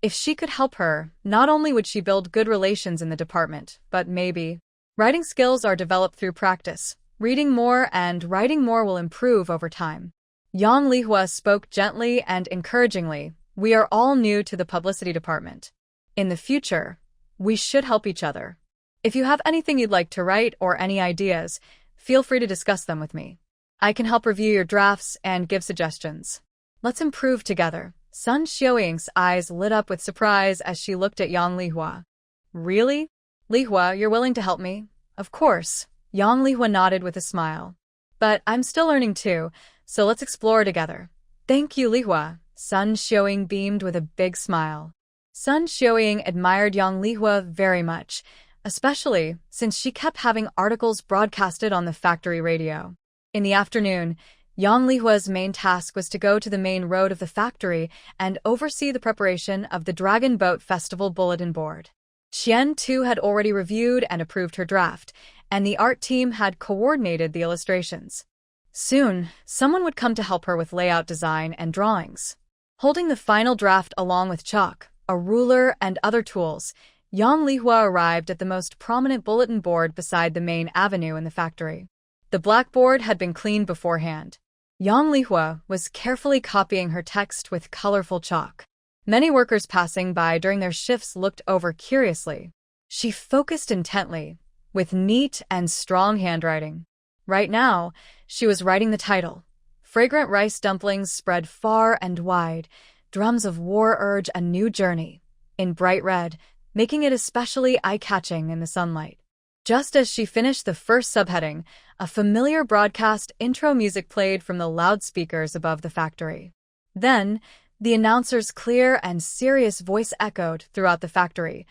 If she could help her, not only would she build good relations in the department, but maybe writing skills are developed through practice. Reading more and writing more will improve over time. Yang Lihua spoke gently and encouragingly. We are all new to the publicity department. In the future, we should help each other. If you have anything you'd like to write or any ideas, feel free to discuss them with me. I can help review your drafts and give suggestions. Let's improve together. Sun Xiaoying's eyes lit up with surprise as she looked at Yang Lihua. Really? Lihua, you're willing to help me? Of course. Yang Lihua nodded with a smile. But I'm still learning too, so let's explore together. Thank you, Lihua. Sun Xiaoying beamed with a big smile. Sun Xiaoying admired Yang Lihua very much, especially since she kept having articles broadcasted on the factory radio. In the afternoon, Yang Lihua's main task was to go to the main road of the factory and oversee the preparation of the Dragon Boat Festival bulletin board. Qian Tu had already reviewed and approved her draft, and the art team had coordinated the illustrations. Soon, someone would come to help her with layout design and drawings. Holding the final draft along with chalk, a ruler, and other tools, Yang Lihua arrived at the most prominent bulletin board beside the main avenue in the factory. The blackboard had been cleaned beforehand. Yang Lihua was carefully copying her text with colorful chalk. Many workers passing by during their shifts looked over curiously. She focused intently, with neat and strong handwriting. Right now, she was writing the title. Fragrant rice dumplings spread far and wide, drums of war urge a new journey, in bright red, making it especially eye-catching in the sunlight. Just as she finished the first subheading, a familiar broadcast intro music played from the loudspeakers above the factory. Then, the announcer's clear and serious voice echoed throughout the factory.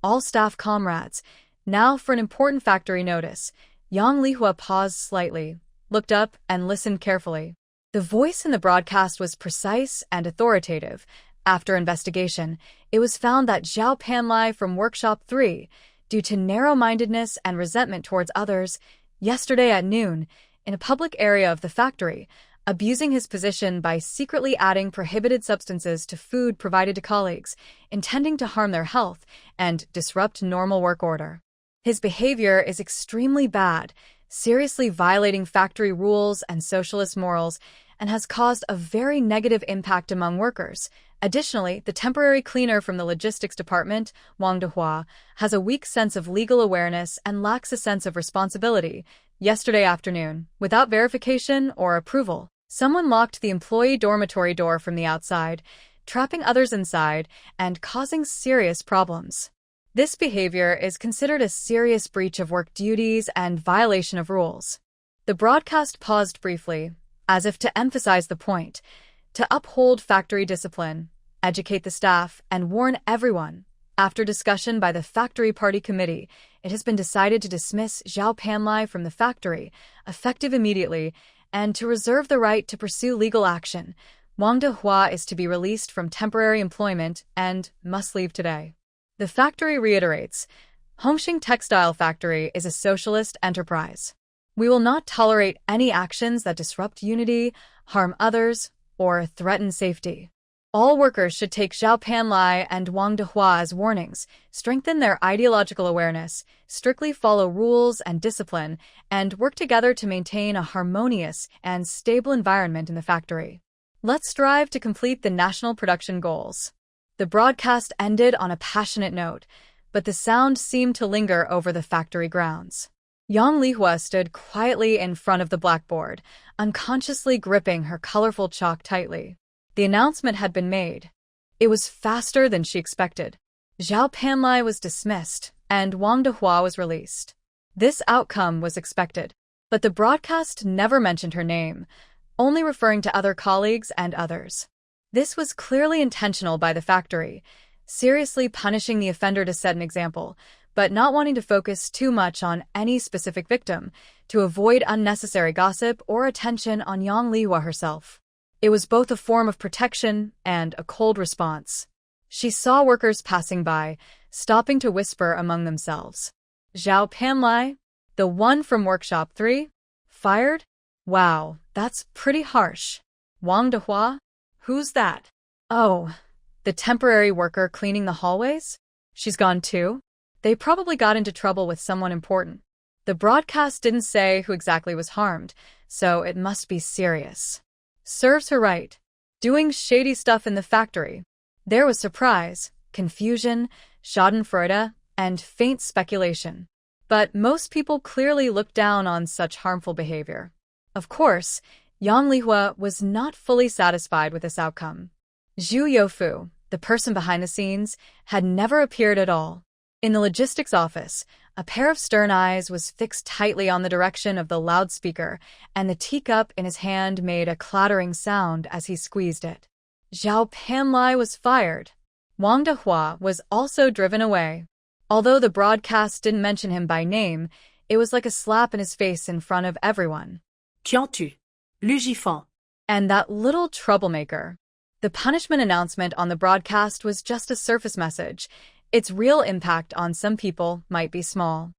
All staff comrades, now for an important factory notice. Yang Lihua paused slightly, looked up, and listened carefully. The voice in the broadcast was precise and authoritative. After investigation, it was found that Zhao Panlai from Workshop 3, due to narrow-mindedness and resentment towards others, yesterday at noon, in a public area of the factory, abusing his position by secretly adding prohibited substances to food provided to colleagues, intending to harm their health and disrupt normal work order. His behavior is extremely bad, seriously violating factory rules and socialist morals, and has caused a very negative impact among workers. Additionally, the temporary cleaner from the logistics department, Wang Dehua, has a weak sense of legal awareness and lacks a sense of responsibility. Yesterday afternoon, without verification or approval, someone locked the employee dormitory door from the outside, trapping others inside and causing serious problems. This behavior is considered a serious breach of work duties and violation of rules. The broadcast paused briefly, as if to emphasize the point, to uphold factory discipline, educate the staff, and warn everyone. After discussion by the Factory Party Committee, it has been decided to dismiss Zhao Panlai from the factory, effective immediately, and to reserve the right to pursue legal action. Wang Dehua is to be released from temporary employment and must leave today. The factory reiterates, Hongxing Textile Factory is a socialist enterprise. We will not tolerate any actions that disrupt unity, harm others, or threaten safety. All workers should take Zhao Panlai and Wang Dehua as warnings, strengthen their ideological awareness, strictly follow rules and discipline, and work together to maintain a harmonious and stable environment in the factory. Let's strive to complete the national production goals. The broadcast ended on a passionate note, but the sound seemed to linger over the factory grounds. Yang Lihua stood quietly in front of the blackboard, unconsciously gripping her colorful chalk tightly. The announcement had been made. It was faster than she expected. Zhao Panlai was dismissed, and Wang Dehua was released. This outcome was expected, but the broadcast never mentioned her name, only referring to other colleagues and others. This was clearly intentional by the factory, seriously punishing the offender to set an example, but not wanting to focus too much on any specific victim, to avoid unnecessary gossip or attention on Yang Lihua herself. It was both a form of protection and a cold response. She saw workers passing by, stopping to whisper among themselves. Zhao Panlai, the one from Workshop 3, fired? Wow, that's pretty harsh. Wang Dehua? Who's that? Oh, the temporary worker cleaning the hallways? She's gone too? They probably got into trouble with someone important. The broadcast didn't say who exactly was harmed, so it must be serious. Serves her right. Doing shady stuff in the factory. There was surprise, confusion, schadenfreude, and faint speculation. But most people clearly looked down on such harmful behavior. Of course, Yang Lihua was not fully satisfied with this outcome. Zhu Youfu, the person behind the scenes, had never appeared at all. In the logistics office, a pair of stern eyes was fixed tightly on the direction of the loudspeaker, and the teacup in his hand made a clattering sound as he squeezed it. Zhao Panlai was fired. Wang Dehua was also driven away. Although the broadcast didn't mention him by name, it was like a slap in his face in front of everyone. Tiens-tu, Lugifant. And that little troublemaker. The punishment announcement on the broadcast was just a surface message. Its real impact on some people might be small.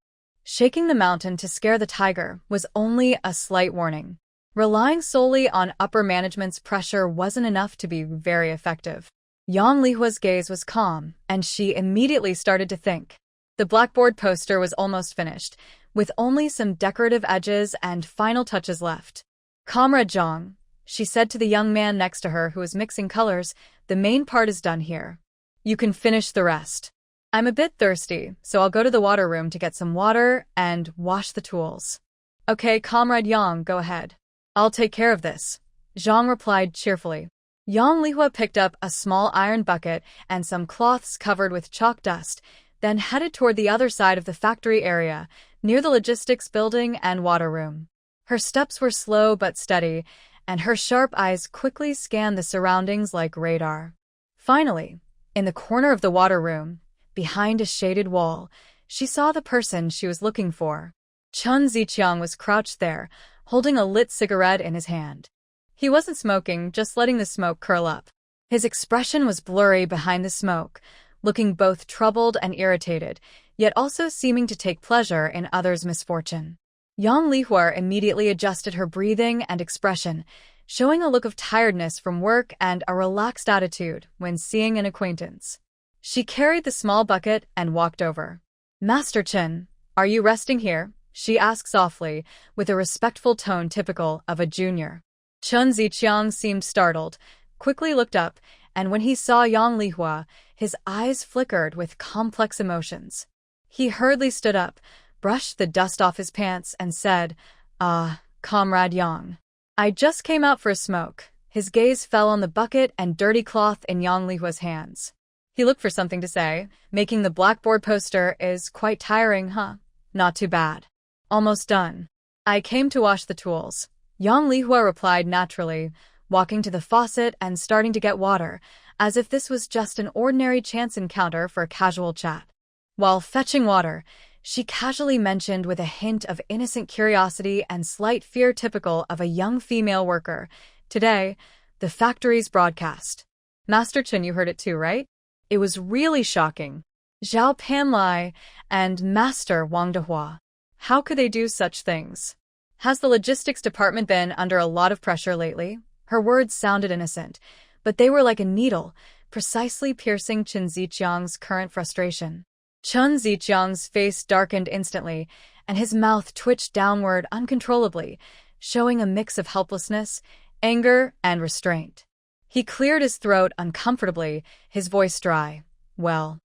Shaking the mountain to scare the tiger was only a slight warning. Relying solely on upper management's pressure wasn't enough to be very effective. Yang Lihua's gaze was calm, and she immediately started to think. The blackboard poster was almost finished, with only some decorative edges and final touches left. Comrade Zhang, she said to the young man next to her who was mixing colors. The main part is done here. You can finish the rest. I'm a bit thirsty, so I'll go to the water room to get some water and wash the tools. Okay, Comrade Yang, go ahead. I'll take care of this, Zhang replied cheerfully. Yang Lihua picked up a small iron bucket and some cloths covered with chalk dust, then headed toward the other side of the factory area, near the logistics building and water room. Her steps were slow but steady, and her sharp eyes quickly scanned the surroundings like radar. Finally, in the corner of the water room, behind a shaded wall, she saw the person she was looking for. Chun Ziqiang was crouched there, holding a lit cigarette in his hand. He wasn't smoking, just letting the smoke curl up. His expression was blurry behind the smoke, looking both troubled and irritated, yet also seeming to take pleasure in others' misfortune. Yang Lihua immediately adjusted her breathing and expression, showing a look of tiredness from work and a relaxed attitude when seeing an acquaintance. She carried the small bucket and walked over. Master Chen, are you resting here? She asked softly, with a respectful tone typical of a junior. Chun Ziqiang seemed startled, quickly looked up, and when he saw Yang Lihua, his eyes flickered with complex emotions. He hurriedly stood up, brushed the dust off his pants, and said, Comrade Yang. I just came out for a smoke. His gaze fell on the bucket and dirty cloth in Yang Lihua's hands. He looked for something to say. Making the blackboard poster is quite tiring, huh? Not too bad. Almost done. I came to wash the tools. Yang Lihua replied naturally, walking to the faucet and starting to get water, as if this was just an ordinary chance encounter for a casual chat. While fetching water, she casually mentioned with a hint of innocent curiosity and slight fear typical of a young female worker, "Today, the factory's broadcast. Master Chen, you heard it too, right? It was really shocking. Zhao Panlai and Master Wang Dehua. How could they do such things? Has the logistics department been under a lot of pressure lately?" Her words sounded innocent, but they were like a needle, precisely piercing Chun Ziqiang's current frustration. Chun Ziqiang's face darkened instantly, and his mouth twitched downward uncontrollably, showing a mix of helplessness, anger, and restraint. He cleared his throat uncomfortably, his voice dry. Well,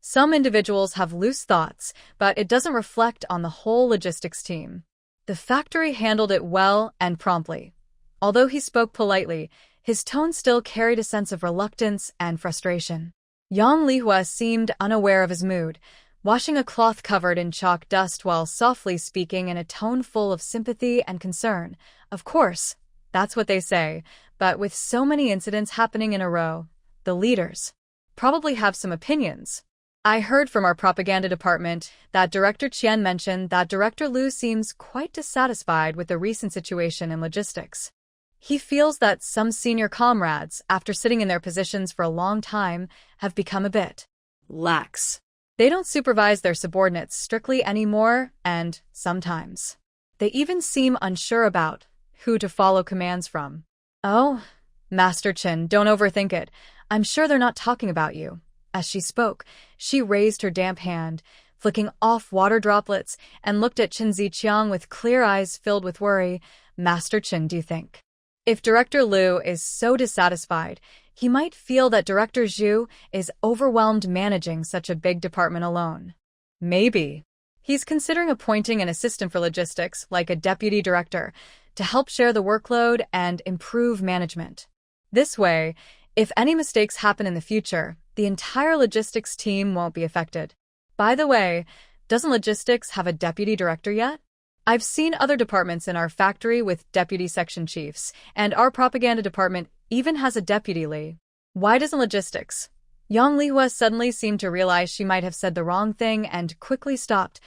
some individuals have loose thoughts, but it doesn't reflect on the whole logistics team. The factory handled it well and promptly. Although he spoke politely, his tone still carried a sense of reluctance and frustration. Yang Lihua seemed unaware of his mood, washing a cloth covered in chalk dust while softly speaking in a tone full of sympathy and concern. Of course, that's what they say, but with so many incidents happening in a row, the leaders probably have some opinions. I heard from our propaganda department that Director Qian mentioned that Director Liu seems quite dissatisfied with the recent situation in logistics. He feels that some senior comrades, after sitting in their positions for a long time, have become a bit lax. They don't supervise their subordinates strictly anymore, and, sometimes, they even seem unsure about who to follow commands from. Oh, Master Chen, don't overthink it. I'm sure they're not talking about you. As she spoke, she raised her damp hand, flicking off water droplets, and looked at Chun Ziqiang with clear eyes filled with worry. Master Chen, do you think? If Director Liu is so dissatisfied, he might feel that Director Zhu is overwhelmed managing such a big department alone. Maybe. He's considering appointing an assistant for logistics, like a deputy director, to help share the workload and improve management. This way, if any mistakes happen in the future, the entire logistics team won't be affected. By the way, doesn't logistics have a deputy director yet? I've seen other departments in our factory with deputy section chiefs, and our propaganda department even has a deputy Li. Why doesn't logistics? Yang Lihua suddenly seemed to realize she might have said the wrong thing and quickly stopped,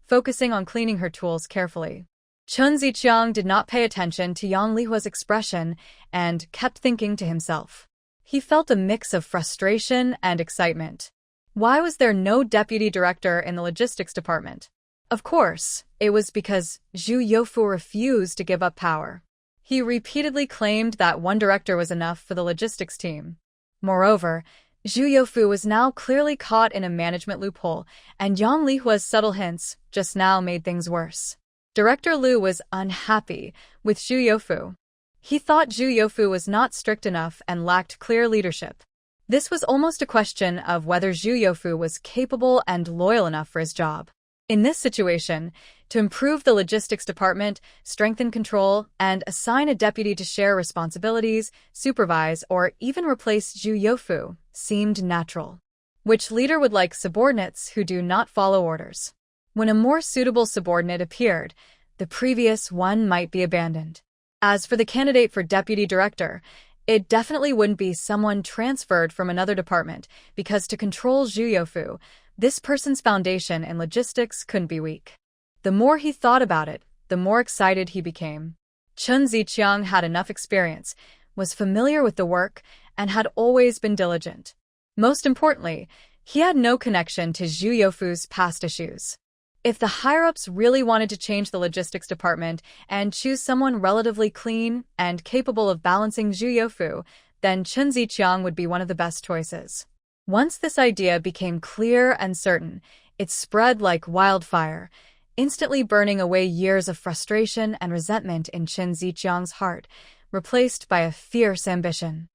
focusing on cleaning her tools carefully. Chun Ziqiang did not pay attention to Yang Lihua's expression and kept thinking to himself. He felt a mix of frustration and excitement. Why was there no deputy director in the logistics department? Of course, it was because Zhu Youfu refused to give up power. He repeatedly claimed that one director was enough for the logistics team. Moreover, Zhu Youfu was now clearly caught in a management loophole, and Yang Lihua's subtle hints just now made things worse. Director Liu was unhappy with Zhu Youfu. He thought Zhu Youfu was not strict enough and lacked clear leadership. This was almost a question of whether Zhu Youfu was capable and loyal enough for his job. In this situation, to improve the logistics department, strengthen control, and assign a deputy to share responsibilities, supervise, or even replace Zhu Youfu seemed natural. Which leader would like subordinates who do not follow orders? When a more suitable subordinate appeared, the previous one might be abandoned. As for the candidate for deputy director, it definitely wouldn't be someone transferred from another department, because to control Zhu Youfu, this person's foundation in logistics couldn't be weak. The more he thought about it, the more excited he became. Chen Ziqiang had enough experience, was familiar with the work, and had always been diligent. Most importantly, he had no connection to Zhu Youfu's past issues. If the higher-ups really wanted to change the logistics department and choose someone relatively clean and capable of balancing Zhu Youfu, then Chen Ziqiang would be one of the best choices. Once this idea became clear and certain, it spread like wildfire, instantly burning away years of frustration and resentment in Chen Ziqiang's heart, replaced by a fierce ambition.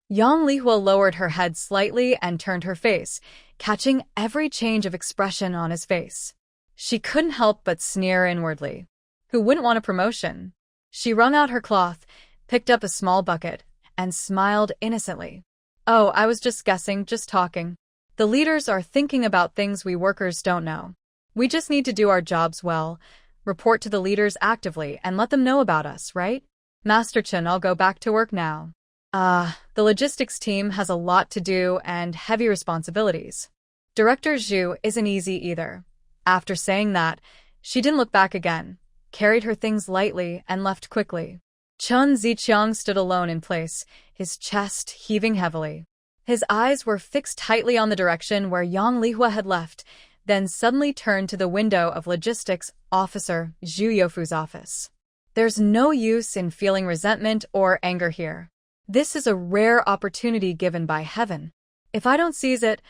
Yang Lihua lowered her head slightly and turned her face, catching every change of expression on his face. She couldn't help but sneer inwardly. Who wouldn't want a promotion? She wrung out her cloth, picked up a small bucket, and smiled innocently. Oh, I was just guessing, just talking. The leaders are thinking about things we workers don't know. We just need to do our jobs well, report to the leaders actively, and let them know about us, right? Master Chen, I'll go back to work now. The logistics team has a lot to do and heavy responsibilities. Director Zhu isn't easy either. After saying that, she didn't look back again, carried her things lightly, and left quickly. Chen Ziqiang stood alone in place, his chest heaving heavily. His eyes were fixed tightly on the direction where Yang Lihua had left, then suddenly turned to the window of logistics officer Zhu Youfu's office. There's no use in feeling resentment or anger here. This is a rare opportunity given by heaven. If I don't seize it,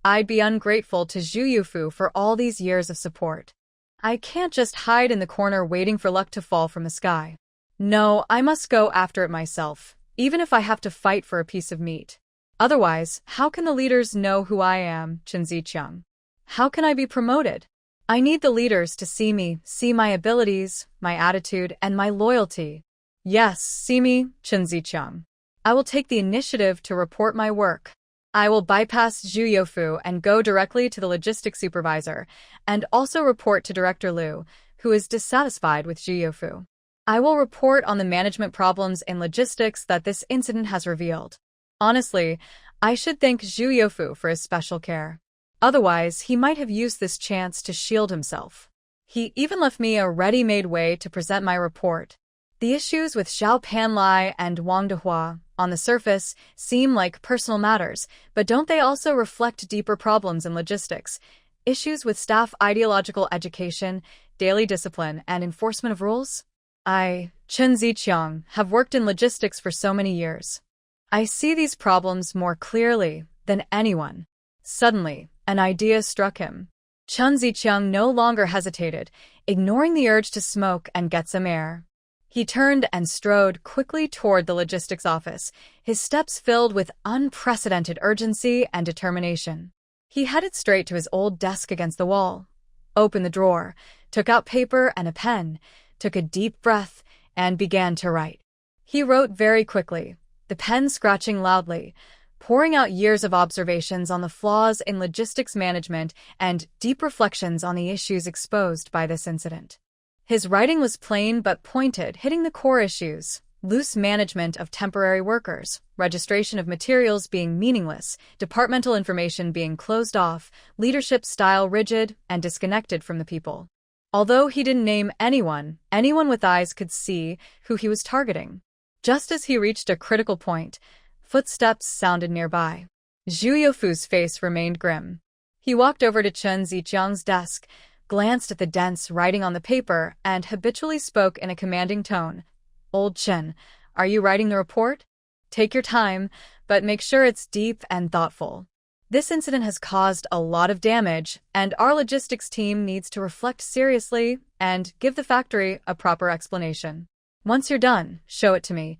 I'd be ungrateful to Zhu Youfu for all these years of support. I can't just hide in the corner waiting for luck to fall from the sky. No, I must go after it myself, even if I have to fight for a piece of meat. Otherwise, how can the leaders know who I am, Chen Ziqiang? How can I be promoted? I need the leaders to see me, see my abilities, my attitude, and my loyalty. Yes, see me, Chen Ziqiang. I will take the initiative to report my work. I will bypass Zhu Youfu and go directly to the logistics supervisor, and also report to Director Liu, who is dissatisfied with Zhu Youfu. I will report on the management problems in logistics that this incident has revealed. Honestly, I should thank Zhu Youfu for his special care. Otherwise, he might have used this chance to shield himself. He even left me a ready-made way to present my report. The issues with Xiao Panlai and Wang Dehua, on the surface, seem like personal matters, but don't they also reflect deeper problems in logistics? Issues with staff ideological education, daily discipline, and enforcement of rules? I, Chen Ziqiang, have worked in logistics for so many years. I see these problems more clearly than anyone. Suddenly, an idea struck him. Chen Ziqiang no longer hesitated, ignoring the urge to smoke and get some air. He turned and strode quickly toward the logistics office, his steps filled with unprecedented urgency and determination. He headed straight to his old desk against the wall, opened the drawer, took out paper and a pen, took a deep breath, and began to write. He wrote very quickly, the pen scratching loudly, pouring out years of observations on the flaws in logistics management and deep reflections on the issues exposed by this incident. His writing was plain but pointed, hitting the core issues: loose management of temporary workers, registration of materials being meaningless, departmental information being closed off, leadership style rigid and disconnected from the people. Although he didn't name anyone with eyes could see who he was targeting. Just as he reached a critical point, footsteps sounded nearby. Zhu Youfu's face remained grim. He walked over to Chen Ziqiang's desk, glanced at the dense writing on the paper, and habitually spoke in a commanding tone. Old Chen, are you writing the report? Take your time, but make sure it's deep and thoughtful. This incident has caused a lot of damage, and our logistics team needs to reflect seriously and give the factory a proper explanation. Once you're done, show it to me.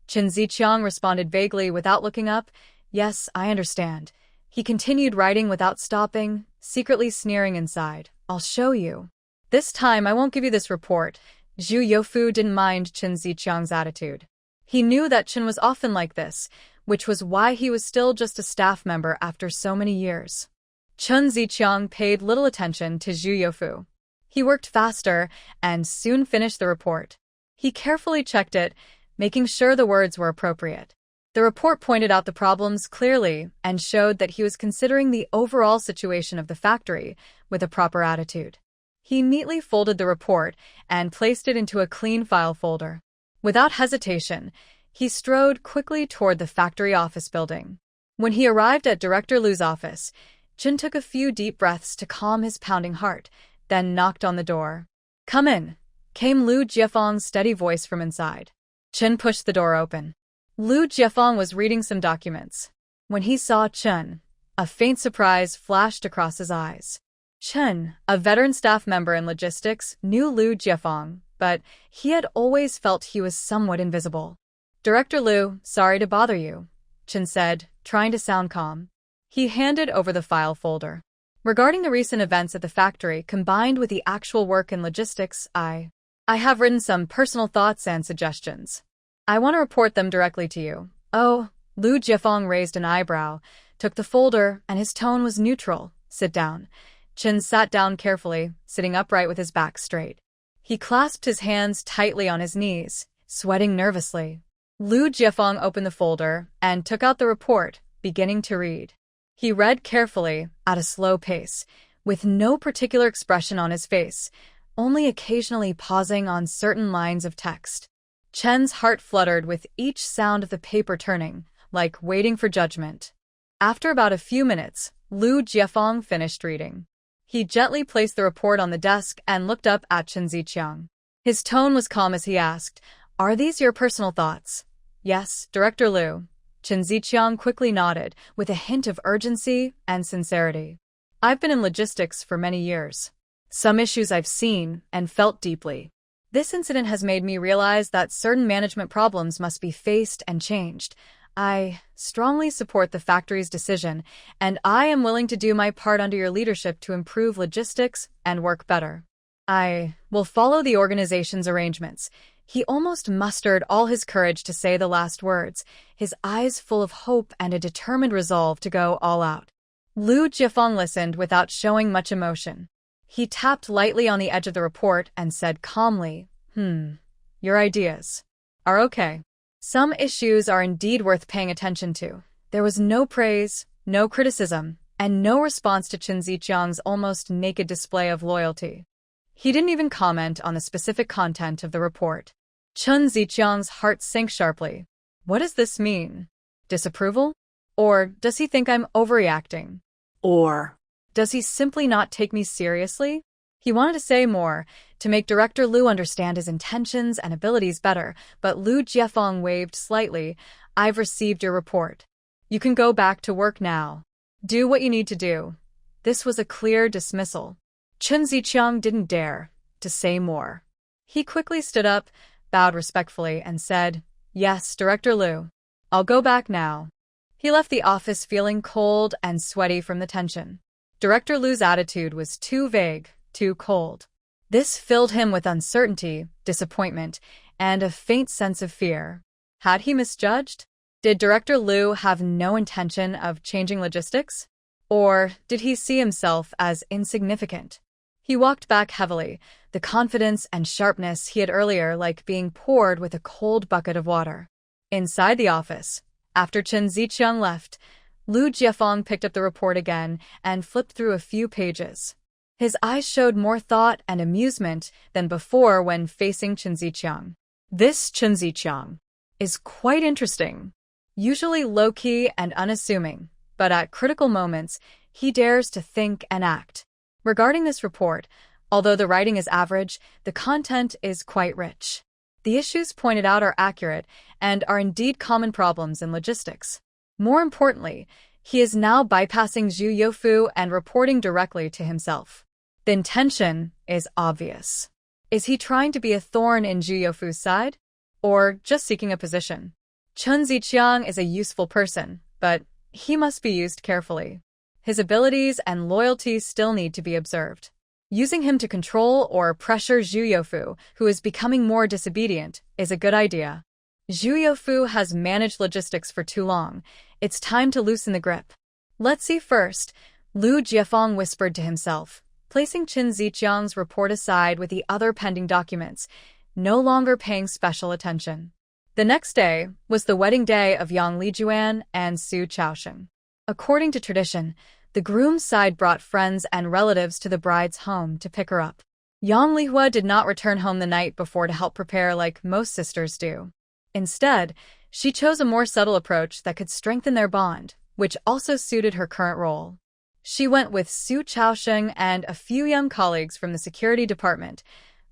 Chen Ziqiang responded vaguely without looking up. Yes, I understand. He continued writing without stopping, secretly sneering inside. I'll show you. This time I won't give you this report. Zhu Youfu didn't mind Chen Ziqiang's attitude. He knew that Chen was often like this, which was why he was still just a staff member after so many years. Chen Ziqiang paid little attention to Zhu Youfu. He worked faster and soon finished the report. He carefully checked it, making sure the words were appropriate. The report pointed out the problems clearly and showed that he was considering the overall situation of the factory with a proper attitude. He neatly folded the report and placed it into a clean file folder. Without hesitation, he strode quickly toward the factory office building. When he arrived at Director Lu's office, Chen took a few deep breaths to calm his pounding heart, then knocked on the door. Come in, came Lu Jiefeng's steady voice from inside. Chen pushed the door open. Lu Jiefeng was reading some documents. When he saw Chen, a faint surprise flashed across his eyes. Chen, a veteran staff member in logistics, knew Lu Jiefeng, but he had always felt he was somewhat invisible. Director Lu, sorry to bother you, Chen said, trying to sound calm. He handed over the file folder. Regarding the recent events at the factory combined with the actual work in logistics, I have written some personal thoughts and suggestions. I want to report them directly to you. Oh, Lu Jiefeng raised an eyebrow, took the folder, and his tone was neutral. Sit down. Chen sat down carefully, sitting upright with his back straight. He clasped his hands tightly on his knees, sweating nervously. Lu Jiefeng opened the folder and took out the report, beginning to read. He read carefully, at a slow pace, with no particular expression on his face, only occasionally pausing on certain lines of text. Chen's heart fluttered with each sound of the paper turning, like waiting for judgment. After about a few minutes, Lu Jiefeng finished reading. He gently placed the report on the desk and looked up at Chen Ziqiang. His tone was calm as he asked, Are these your personal thoughts? Yes, Director Lu. Chen Ziqiang quickly nodded, with a hint of urgency and sincerity. I've been in logistics for many years. Some issues I've seen and felt deeply. This incident has made me realize that certain management problems must be faced and changed. I strongly support the factory's decision, and I am willing to do my part under your leadership to improve logistics and work better. I will follow the organization's arrangements. He almost mustered all his courage to say the last words, his eyes full of hope and a determined resolve to go all out. Lu Jiefeng listened without showing much emotion. He tapped lightly on the edge of the report and said calmly, Your ideas are okay. Some issues are indeed worth paying attention to. There was no praise, no criticism, and no response to Chen Ziqiang's almost naked display of loyalty. He didn't even comment on the specific content of the report. Chen Ziqiang's heart sank sharply. What does this mean? Disapproval? Or does he think I'm overreacting? Or does he simply not take me seriously? He wanted to say more, to make Director Lu understand his intentions and abilities better, but Lu Jiefeng waved slightly. I've received your report. You can go back to work now. Do what you need to do. This was a clear dismissal. Chen Ziqiang didn't dare to say more. He quickly stood up, bowed respectfully, and said, Yes, Director Lu. I'll go back now. He left the office feeling cold and sweaty from the tension. Director Lu's attitude was too vague, too cold. This filled him with uncertainty, disappointment, and a faint sense of fear. Had he misjudged? Did Director Lu have no intention of changing logistics? Or did he see himself as insignificant? He walked back heavily, the confidence and sharpness he had earlier like being poured with a cold bucket of water. Inside the office, after Chen Ziqiang left, Lu Jiefeng picked up the report again and flipped through a few pages. His eyes showed more thought and amusement than before when facing Chen Ziqiang. This Chen Ziqiang is quite interesting. Usually low-key and unassuming, but at critical moments, he dares to think and act. Regarding this report, although the writing is average, the content is quite rich. The issues pointed out are accurate and are indeed common problems in logistics. More importantly, he is now bypassing Zhu Youfu and reporting directly to himself. The intention is obvious. Is he trying to be a thorn in Zhu Youfu's side? or just seeking a position. Chun Ziqiang is a useful person, but he must be used carefully. His abilities and loyalties still need to be observed. Using him to control or pressure Zhu Youfu, who is becoming more disobedient, is a good idea. Zhu Youfu has managed logistics for too long. It's time to loosen the grip. Let's see first, Lu Jiefeng whispered to himself, placing Qin Ziqiang's report aside with the other pending documents, no longer paying special attention. The next day was the wedding day of Yang Lijuan and Su Chaosheng. According to tradition, the groom's side brought friends and relatives to the bride's home to pick her up. Yang Lihua did not return home the night before to help prepare like most sisters do. Instead, she chose a more subtle approach that could strengthen their bond, which also suited her current role. She went with Su Chaosheng and a few young colleagues from the security department,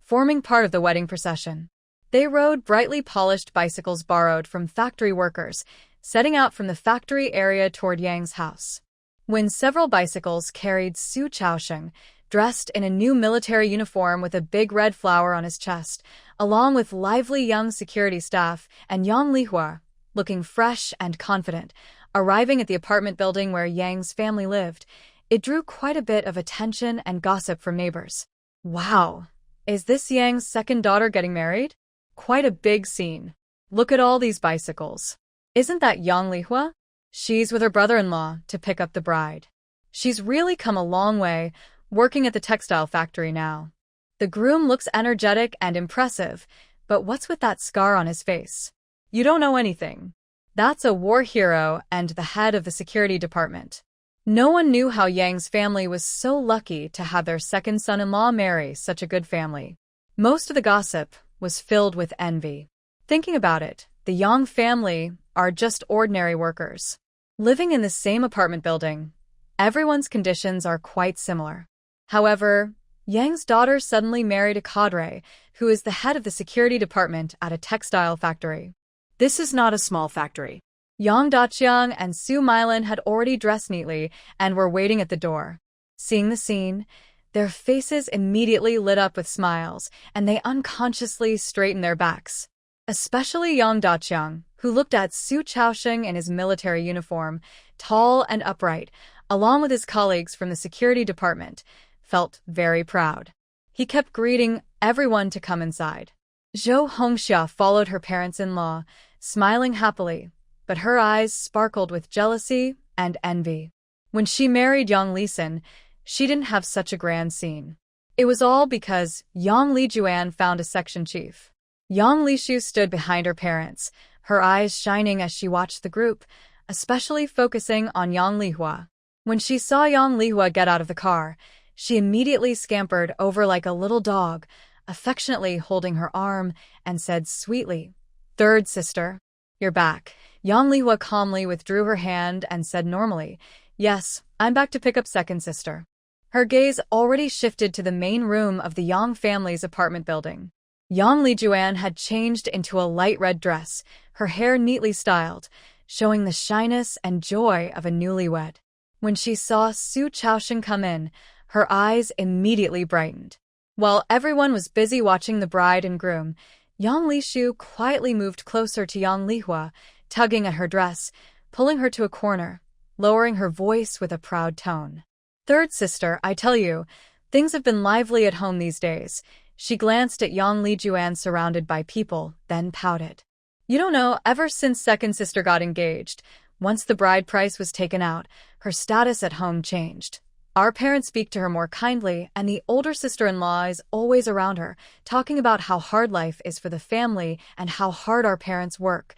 forming part of the wedding procession. They rode brightly polished bicycles borrowed from factory workers, setting out from the factory area toward Yang's house. When several bicycles carried Su Chaosheng, dressed in a new military uniform with a big red flower on his chest, along with lively young security staff, and Yang Lihua, looking fresh and confident, arriving at the apartment building where Yang's family lived, it drew quite a bit of attention and gossip from neighbors. Wow, is this Yang's second daughter getting married? Quite a big scene. Look at all these bicycles. Isn't that Yang Lihua? She's with her brother-in-law to pick up the bride. She's really come a long way, working at the textile factory now. The groom looks energetic and impressive, but what's with that scar on his face? You don't know anything. That's a war hero and the head of the security department. No one knew how Yang's family was so lucky to have their second son-in-law marry such a good family. Most of the gossip was filled with envy. Thinking about it, the Yang family are just ordinary workers. Living in the same apartment building, everyone's conditions are quite similar. However, Yang's daughter suddenly married a cadre who is the head of the security department at a textile factory. This is not a small factory. Yang Daqiang and Su Milin had already dressed neatly and were waiting at the door. Seeing the scene, their faces immediately lit up with smiles, and they unconsciously straightened their backs. Especially Yang Daqiang, who looked at Su Chaosheng in his military uniform, tall and upright, along with his colleagues from the security department, felt very proud. He kept greeting everyone to come inside. Zhou Hongxia followed her parents-in-law, smiling happily, but her eyes sparkled with jealousy and envy. When she married Yang Lisin, she didn't have such a grand scene. It was all because Yang Lijuan found a section chief. Yang Lishu stood behind her parents, her eyes shining as she watched the group, especially focusing on Yang Lihua. When she saw Yang Lihua get out of the car, she immediately scampered over like a little dog, affectionately holding her arm, and said sweetly, "Third sister, you're back." Yang Lihua calmly withdrew her hand and said normally, "Yes, I'm back to pick up second sister." Her gaze already shifted to the main room of the Yang family's apartment building. Yang Lijuan had changed into a light red dress, her hair neatly styled, showing the shyness and joy of a newlywed. When she saw Su Chaosheng come in, her eyes immediately brightened. While everyone was busy watching the bride and groom, Yang Lishu quietly moved closer to Yang Lihua, tugging at her dress, pulling her to a corner, lowering her voice with a proud tone. "Third sister, I tell you, things have been lively at home these days." She glanced at Yang Lijuan surrounded by people, then pouted. "You don't know, ever since second sister got engaged, once the bride price was taken out, her status at home changed. Our parents speak to her more kindly, and the older sister-in-law is always around her, talking about how hard life is for the family and how hard our parents work."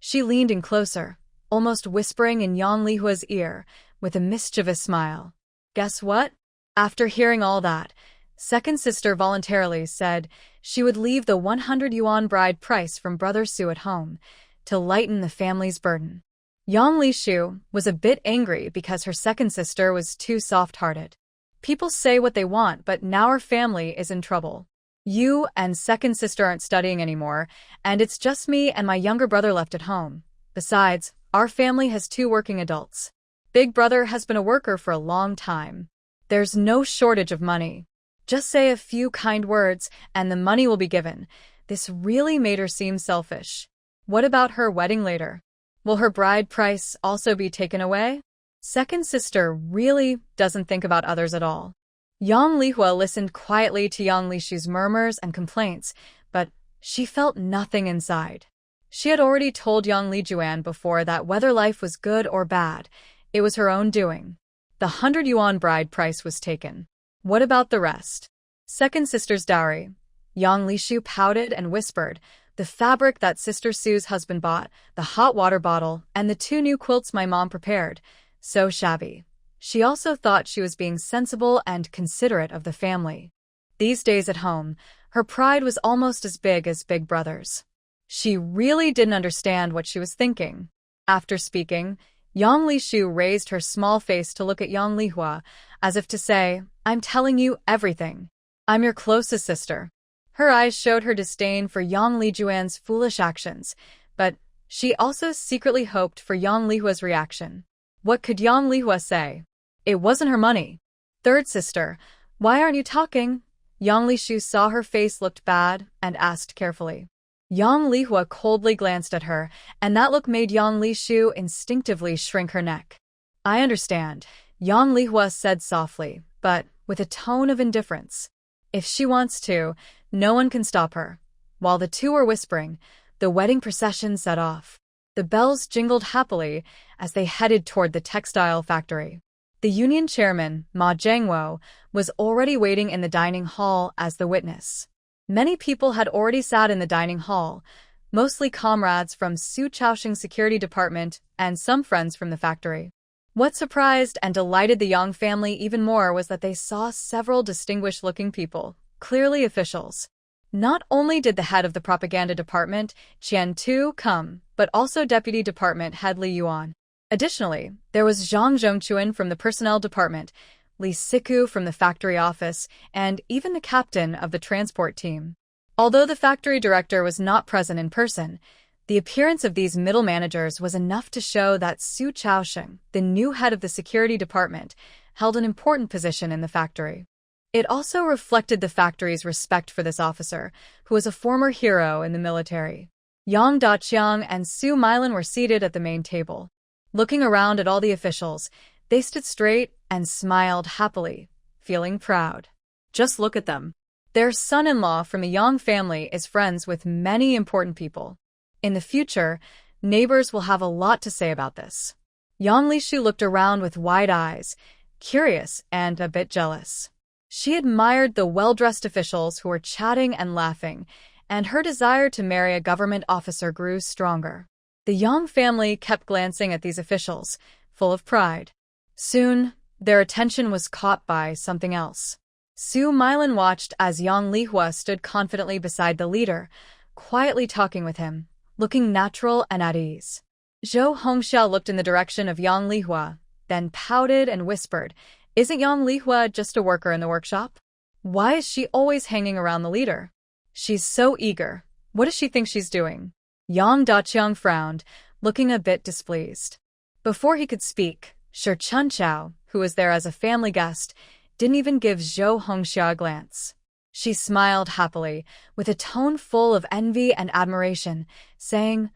She leaned in closer, almost whispering in Yang Lihua's ear, with a mischievous smile. Guess what? After hearing all that, second sister voluntarily said she would leave the 100 yuan bride price from Brother Su at home to lighten the family's burden. Yang Lishu was a bit angry because her second sister was too soft-hearted. "People say what they want, but now our family is in trouble. You and second sister aren't studying anymore, and it's just me and my younger brother left at home. Besides, our family has 2 working adults. Big brother has been a worker for a long time. There's no shortage of money. Just say a few kind words and the money will be given. This really made her seem selfish. What about her wedding later? Will her bride price also be taken away? Second sister really doesn't think about others at all. Yang Lihua listened quietly to Yang Lishu's murmurs and complaints, but she felt nothing inside. She had already told Yang Lijuan before that whether life was good or bad, it was her own doing. The 100 yuan bride price was taken. What about the rest? Second sister's dowry. Yang Lishu pouted and whispered, the fabric that Sister Sue's husband bought, the hot water bottle, and the 2 new quilts my mom prepared. So shabby. She also thought she was being sensible and considerate of the family. These days at home, her pride was almost as big as Big Brother's. She really didn't understand what she was thinking. After speaking, Yang Lishu raised her small face to look at Yang Lihua, as if to say, I'm telling you everything. I'm your closest sister. Her eyes showed her disdain for Yang Lijuan's foolish actions, but she also secretly hoped for Yang Lihua's reaction. What could Yang Lihua say? It wasn't her money. Third sister, why aren't you talking? Yang Lishu saw her face looked bad and asked carefully. Yang Lihua coldly glanced at her, and that look made Yang Lishu instinctively shrink her neck. I understand, Yang Lihua said softly, but with a tone of indifference. If she wants to, no one can stop her. While the two were whispering, the wedding procession set off. The bells jingled happily as they headed toward the textile factory. The union chairman, Ma Jiangwo, was already waiting in the dining hall as the witness. Many people had already sat in the dining hall, mostly comrades from Su Chaoxing's security department and some friends from the factory. What surprised and delighted the Yang family even more was that they saw several distinguished-looking people, clearly officials. Not only did the head of the propaganda department, Qian Tu, come, but also Deputy Department Head Li Yuan. Additionally, there was Zhang Zhongchuan from the personnel department, Li Siku from the factory office, and even the captain of the transport team. Although the factory director was not present in person, the appearance of these middle managers was enough to show that Su Chaoxing, the new head of the security department, held an important position in the factory. It also reflected the factory's respect for this officer, who was a former hero in the military. Yang Daqiang and Su Milan were seated at the main table. Looking around at all the officials, they stood straight and smiled happily, feeling proud. Just look at them. Their son-in-law from the Yang family is friends with many important people. In the future, neighbors will have a lot to say about this. Yang Lishu looked around with wide eyes, curious and a bit jealous. She admired the well-dressed officials who were chatting and laughing, and her desire to marry a government officer grew stronger. The Yang family kept glancing at these officials, full of pride. Soon, their attention was caught by something else. Su Milan watched as Yang Lihua stood confidently beside the leader, quietly talking with him, looking natural and at ease. Zhou Hongxiao looked in the direction of Yang Lihua, then pouted and whispered, Isn't Yang Lihua just a worker in the workshop? Why is she always hanging around the leader? She's so eager. What does she think she's doing? Yang Daqiang frowned, looking a bit displeased. Before he could speak, Shi Chunqiao, who was there as a family guest, didn't even give Zhou Hongxiao a glance. She smiled happily, with a tone full of envy and admiration, saying,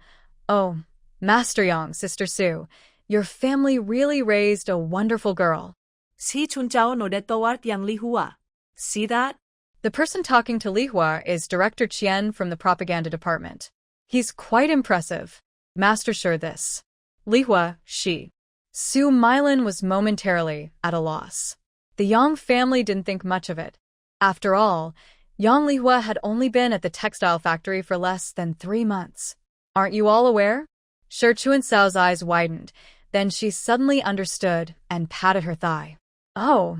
Oh, Master Yang, Sister Su, your family really raised a wonderful girl. Si Chunqiao nodded toward Yang Lihua. See that? The person talking to Lihua is Director Qian from the propaganda department. He's quite impressive. Master sure this. Lihua, she. Su Milan was momentarily at a loss. The Yang family didn't think much of it. After all, Yang Lihua had only been at the textile factory for less than 3 months. Aren't you all aware? Shi Chuansao's eyes widened, then she suddenly understood and patted her thigh. Oh,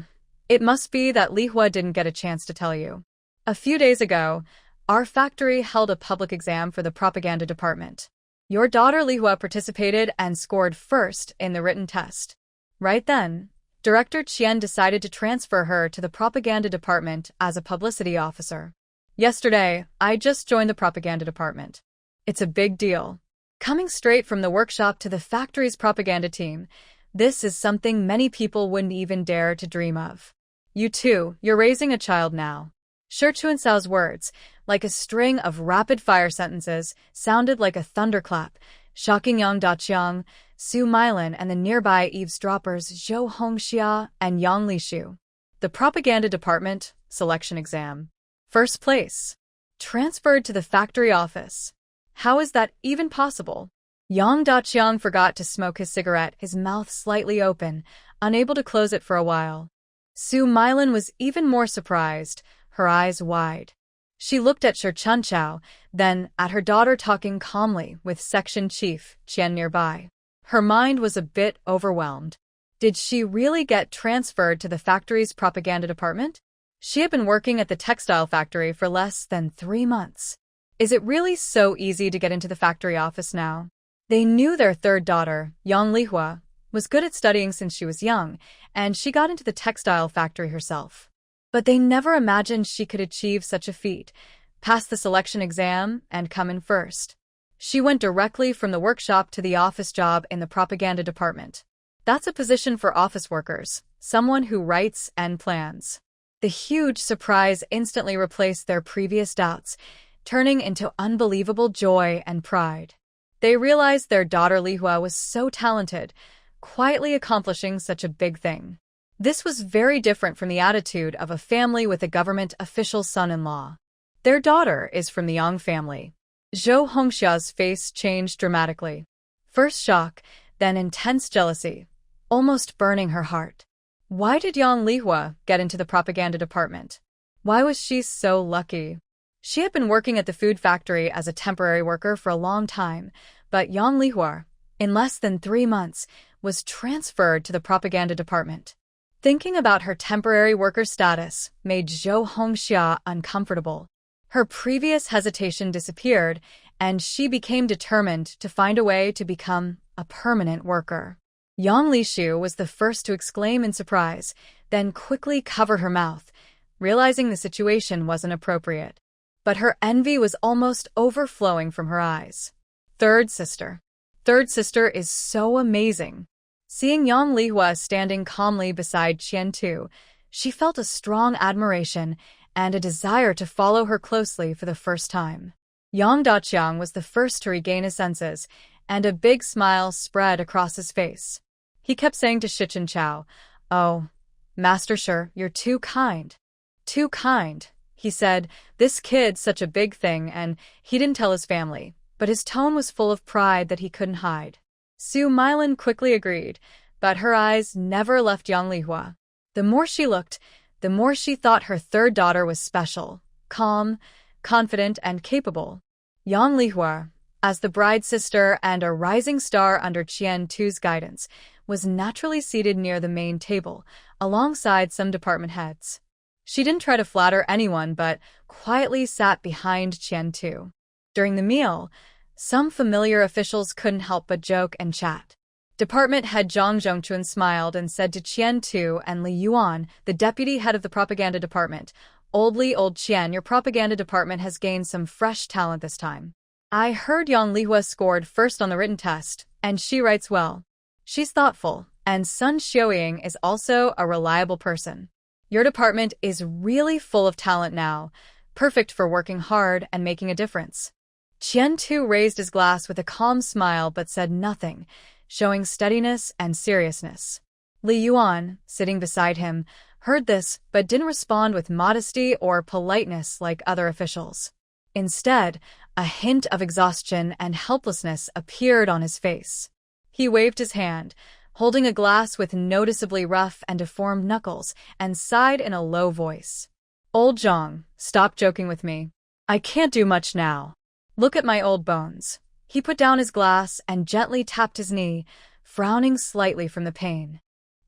it must be that Lihua didn't get a chance to tell you. A few days ago, our factory held a public exam for the propaganda department. Your daughter Lihua participated and scored first in the written test. Right then, Director Qian decided to transfer her to the propaganda department as a publicity officer. Yesterday, I just joined the propaganda department. It's a big deal. Coming straight from the workshop to the factory's propaganda team, this is something many people wouldn't even dare to dream of. You too, you're raising a child now. Shi Chuansao's words, like a string of rapid-fire sentences, sounded like a thunderclap, shocking Yang Daqiang, Su Milan, and the nearby eavesdroppers Zhou Hongxia and Yang Lishu. The propaganda department selection exam. First place. Transferred to the factory office. How is that even possible? Yang Daqiang forgot to smoke his cigarette, his mouth slightly open, unable to close it for a while. Su Milan was even more surprised, her eyes wide. She looked at Shi Chunchao, then at her daughter talking calmly with section chief Qian nearby. Her mind was a bit overwhelmed. Did she really get transferred to the factory's propaganda department? She had been working at the textile factory for less than 3 months. Is it really so easy to get into the factory office now? They knew their third daughter, Yang Lihua, was good at studying since she was young, and she got into the textile factory herself. But they never imagined she could achieve such a feat, pass the selection exam, and come in first. She went directly from the workshop to the office job in the propaganda department. That's a position for office workers, someone who writes and plans. The huge surprise instantly replaced their previous doubts, turning into unbelievable joy and pride. They realized their daughter Lihua was so talented, quietly accomplishing such a big thing. This was very different from the attitude of a family with a government official's son-in-law. Their daughter is from the Yang family. Zhou Hongxia's face changed dramatically. First shock, then intense jealousy, almost burning her heart. Why did Yang Lihua get into the propaganda department? Why was she so lucky? She had been working at the food factory as a temporary worker for a long time, but Yang Lihua, in less than 3 months, was transferred to the propaganda department. Thinking about her temporary worker status made Zhou Hongxia uncomfortable. Her previous hesitation disappeared, and she became determined to find a way to become a permanent worker. Yang Lishu was the first to exclaim in surprise, then quickly covered her mouth, realizing the situation wasn't appropriate. But her envy was almost overflowing from her eyes. Third sister. Third sister is so amazing. Seeing Yang Lihua standing calmly beside Qian Tu, she felt a strong admiration and a desire to follow her closely for the first time. Yang Daqiang was the first to regain his senses, and a big smile spread across his face. He kept saying to Shi Chunchao, "Oh, Master Shi, you're too kind." "Too kind," he said. This kid's such a big thing, and he didn't tell his family, but his tone was full of pride that he couldn't hide. Su Milan quickly agreed, but her eyes never left Yang Lihua. The more she looked, the more she thought her third daughter was special, calm, confident, and capable. Yang Lihua, as the bride sister and a rising star under Qian Tu's guidance, was naturally seated near the main table, alongside some department heads. She didn't try to flatter anyone, but quietly sat behind Qian Tu. During the meal, some familiar officials couldn't help but joke and chat. Department head Zhang Zhongchun smiled and said to Qian Tu and Li Yuan, the deputy head of the propaganda department, "Old Qian, your propaganda department has gained some fresh talent this time. I heard Yang Lihua scored first on the written test, and she writes well. She's thoughtful, and Sun Xiuying is also a reliable person. Your department is really full of talent now, perfect for working hard and making a difference." Qian Tu raised his glass with a calm smile but said nothing, showing steadiness and seriousness. Li Yuan, sitting beside him, heard this but didn't respond with modesty or politeness like other officials. Instead, a hint of exhaustion and helplessness appeared on his face. He waved his hand, holding a glass with noticeably rough and deformed knuckles, and sighed in a low voice. "Old Zhang, stop joking with me. I can't do much now. Look at my old bones." He put down his glass and gently tapped his knee, frowning slightly from the pain.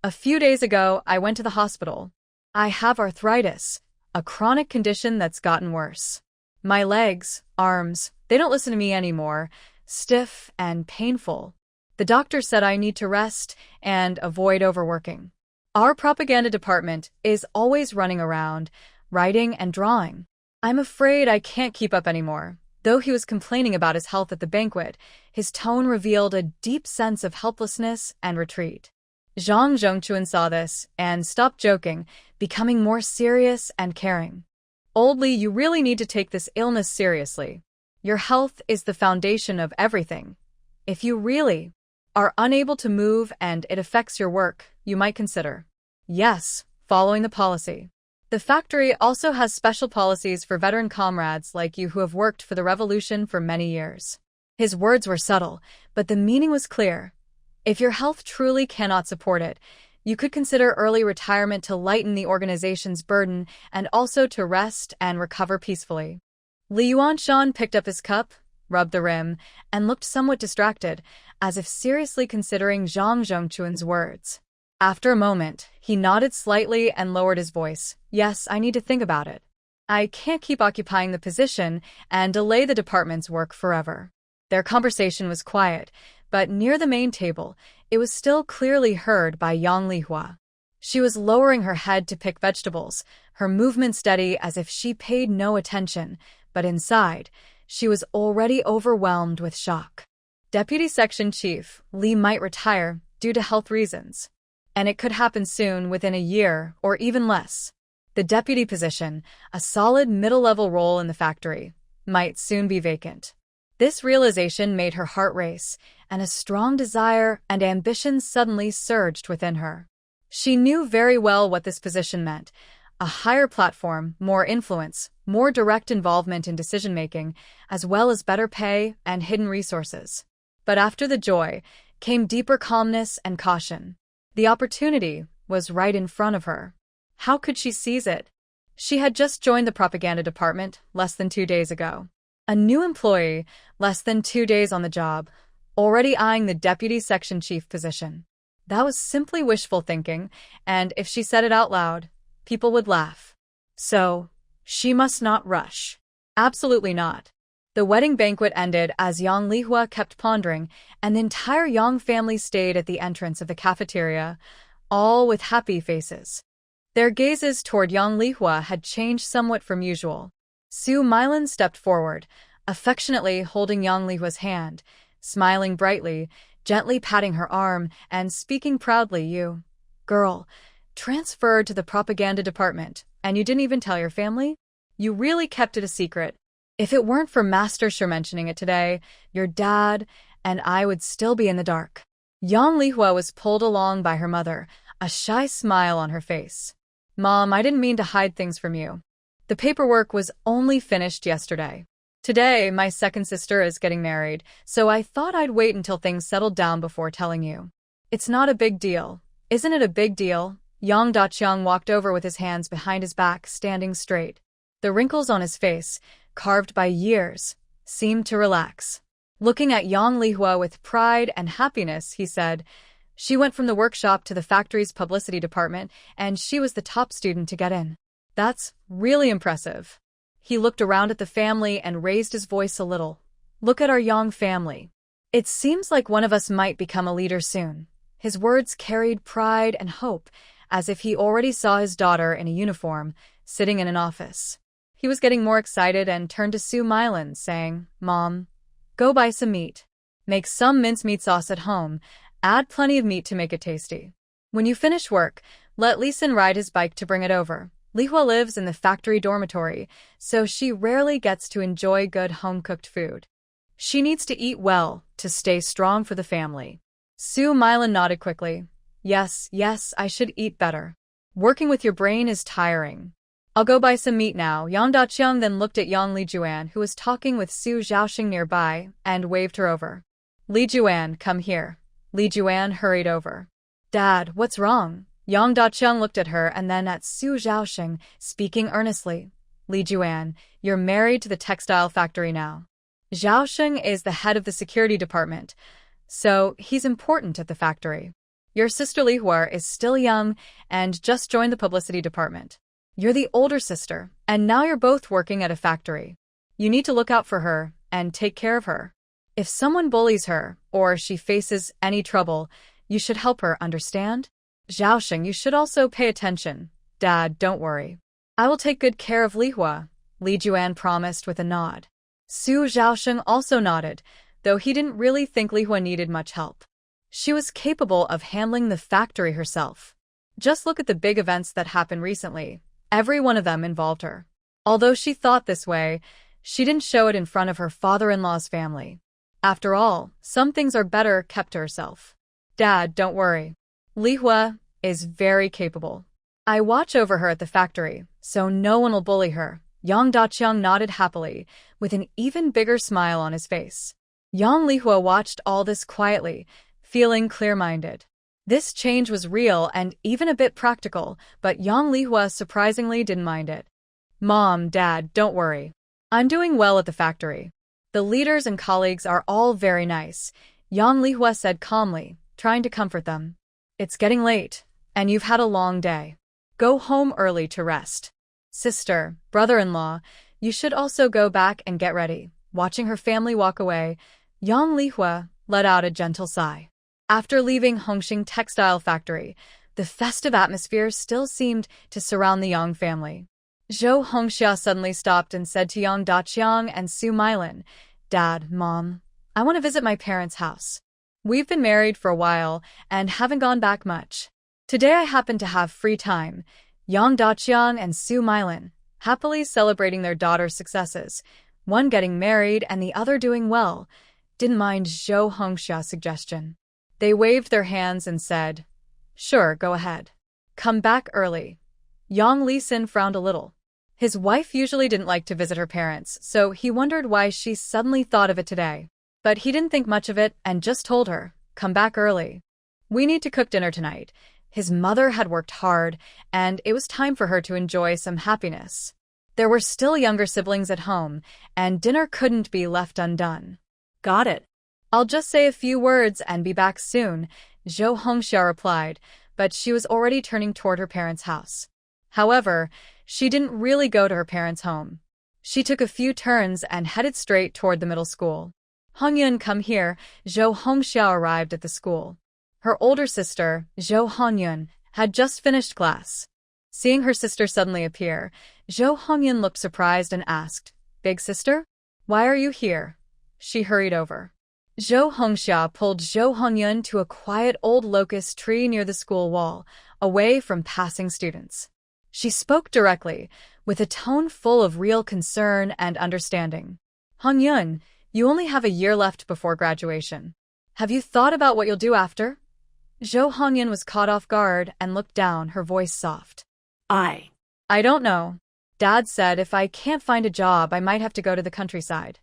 "A few days ago, I went to the hospital. I have arthritis, a chronic condition that's gotten worse. My legs, arms, they don't listen to me anymore, stiff and painful. The doctor said I need to rest and avoid overworking. Our propaganda department is always running around, writing and drawing. I'm afraid I can't keep up anymore." Though he was complaining about his health at the banquet, his tone revealed a deep sense of helplessness and retreat. Zhang Zhongchun saw this and stopped joking, becoming more serious and caring. "Old Li, you really need to take this illness seriously. Your health is the foundation of everything. If you really are unable to move and it affects your work, you might consider." "Yes, following the policy. The factory also has special policies for veteran comrades like you who have worked for the revolution for many years." His words were subtle, but the meaning was clear. If your health truly cannot support it, you could consider early retirement to lighten the organization's burden and also to rest and recover peacefully. Li Yuanshan picked up his cup, rubbed the rim, and looked somewhat distracted, as if seriously considering Zhang Zhongquan's words. After a moment, he nodded slightly and lowered his voice. "Yes, I need to think about it. I can't keep occupying the position and delay the department's work forever." Their conversation was quiet, but near the main table, it was still clearly heard by Yang Lihua. She was lowering her head to pick vegetables, her movement steady as if she paid no attention, but inside, she was already overwhelmed with shock. Deputy Section Chief Li might retire due to health reasons. And it could happen soon, within a year or even less. The deputy position, a solid middle-level role in the factory, might soon be vacant. This realization made her heart race, and a strong desire and ambition suddenly surged within her. She knew very well what this position meant: a higher platform, more influence, more direct involvement in decision-making, as well as better pay and hidden resources. But after the joy came deeper calmness and caution. The opportunity was right in front of her. How could she seize it? She had just joined the propaganda department less than 2 days ago. A new employee, less than 2 days on the job, already eyeing the deputy section chief position. That was simply wishful thinking, and if she said it out loud, people would laugh. So, she must not rush. Absolutely not. The wedding banquet ended as Yang Lihua kept pondering, and the entire Yang family stayed at the entrance of the cafeteria, all with happy faces. Their gazes toward Yang Lihua had changed somewhat from usual. Su Milan stepped forward, affectionately holding Yang Lihua's hand, smiling brightly, gently patting her arm, and speaking proudly. "You, girl, transferred to the propaganda department, and you didn't even tell your family? You really kept it a secret. If it weren't for Master Shi mentioning it today, your dad and I would still be in the dark." Yang Lihua was pulled along by her mother, a shy smile on her face. "Mom, I didn't mean to hide things from you. The paperwork was only finished yesterday. Today, my second sister is getting married, so I thought I'd wait until things settled down before telling you." "It's not a big deal. Isn't it a big deal?" Yang Daqiang walked over with his hands behind his back, standing straight. The wrinkles on his face, carved by years, seemed to relax. Looking at Yang Lihua with pride and happiness, he said, "She went from the workshop to the factory's publicity department, and she was the top student to get in. That's really impressive." He looked around at the family and raised his voice a little. "Look at our Yang family. It seems like one of us might become a leader soon." His words carried pride and hope, as if he already saw his daughter in a uniform, sitting in an office. He was getting more excited and turned to Su Milan, saying, "Mom, go buy some meat. Make some mincemeat sauce at home. Add plenty of meat to make it tasty. When you finish work, let Lisan ride his bike to bring it over." Lihua lives in the factory dormitory, so she rarely gets to enjoy good home-cooked food. She needs to eat well to stay strong for the family. Su Milan nodded quickly. Yes, I should eat better. Working with your brain is tiring. I'll go buy some meat now." Yang Daqiang then looked at Yang Lijuan, who was talking with Su Zhaoxing nearby, and waved her over. "Lijuan, come here." Lijuan hurried over. "Dad, what's wrong?" Yang Daqiang looked at her and then at Su Zhaoxing, speaking earnestly. "Lijuan, you're married to the textile factory now. Zhaoxing is the head of the security department, so he's important at the factory. Your sister Lihua is still young and just joined the publicity department. You're the older sister, and now you're both working at a factory. You need to look out for her and take care of her. If someone bullies her, or she faces any trouble, you should help her, understand? Zhaoxing, you should also pay attention. Dad, don't worry. I will take good care of Lihua," Li Juan promised with a nod. Su Zhaoxing also nodded, though he didn't really think Lihua needed much help. She was capable of handling the factory herself. Just look at the big events that happened recently. Every one of them involved her. Although she thought this way, she didn't show it in front of her father-in-law's family. After all, some things are better kept to herself. Dad, don't worry. Lihua is very capable. I watch over her at the factory, so no one will bully her. Yang Daqiang nodded happily, with an even bigger smile on his face. Yang Lihua watched all this quietly, feeling clear-minded. This change was real and even a bit practical, but Yang Lihua surprisingly didn't mind it. Mom, Dad, don't worry. I'm doing well at the factory. The leaders and colleagues are all very nice, Yang Lihua said calmly, trying to comfort them. It's getting late, and you've had a long day. Go home early to rest. Sister, brother-in-law, you should also go back and get ready. Watching her family walk away, Yang Lihua let out a gentle sigh. After leaving Hongxing Textile Factory, the festive atmosphere still seemed to surround the Yang family. Zhou Hongxia suddenly stopped and said to Yang Daqiang and Su Milin, Dad, Mom, I want to visit my parents' house. We've been married for a while and haven't gone back much. Today I happen to have free time. Yang Daqiang and Su Milin, happily celebrating their daughter's successes, one getting married and the other doing well, didn't mind Zhou Hongxia's suggestion. They waved their hands and said, Sure, go ahead. Come back early. Yang Lisin frowned a little. His wife usually didn't like to visit her parents, so he wondered why she suddenly thought of it today. But he didn't think much of it and just told her, Come back early. We need to cook dinner tonight. His mother had worked hard, and it was time for her to enjoy some happiness. There were still younger siblings at home, and dinner couldn't be left undone. Got it. I'll just say a few words and be back soon, Zhou Hongxia replied, but she was already turning toward her parents' house. However, she didn't really go to her parents' home. She took a few turns and headed straight toward the middle school. Hongyun, come here. Zhou Hongxia arrived at the school. Her older sister, Zhou Hongyun, had just finished class. Seeing her sister suddenly appear, Zhou Hongyun looked surprised and asked, Big sister? Why are you here? She hurried over. Zhou Hongxia pulled Zhou Hongyun to a quiet old locust tree near the school wall, away from passing students. She spoke directly, with a tone full of real concern and understanding. Hongyun, you only have a year left before graduation. Have you thought about what you'll do after? Zhou Hongyun was caught off guard and looked down, her voice soft. I don't know. Dad said if I can't find a job, I might have to go to the countryside.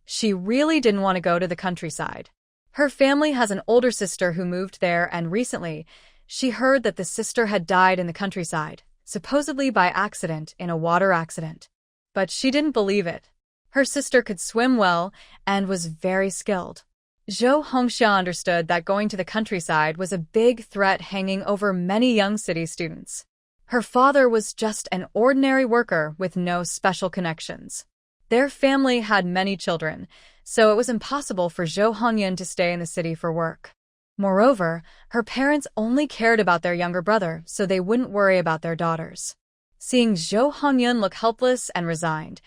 She really didn't want to go to the countryside. Her family has an older sister who moved there, and recently, she heard that the sister had died in the countryside, supposedly by accident in a water accident. But she didn't believe it. Her sister could swim well and was very skilled. Zhou Hongxia understood that going to the countryside was a big threat hanging over many young city students. Her father was just an ordinary worker with no special connections. Their family had many children, so it was impossible for Zhou Hongyun to stay in the city for work. Moreover, her parents only cared about their younger brother, so they wouldn't worry about their daughters. Seeing Zhou Hongyun look helpless and resigned,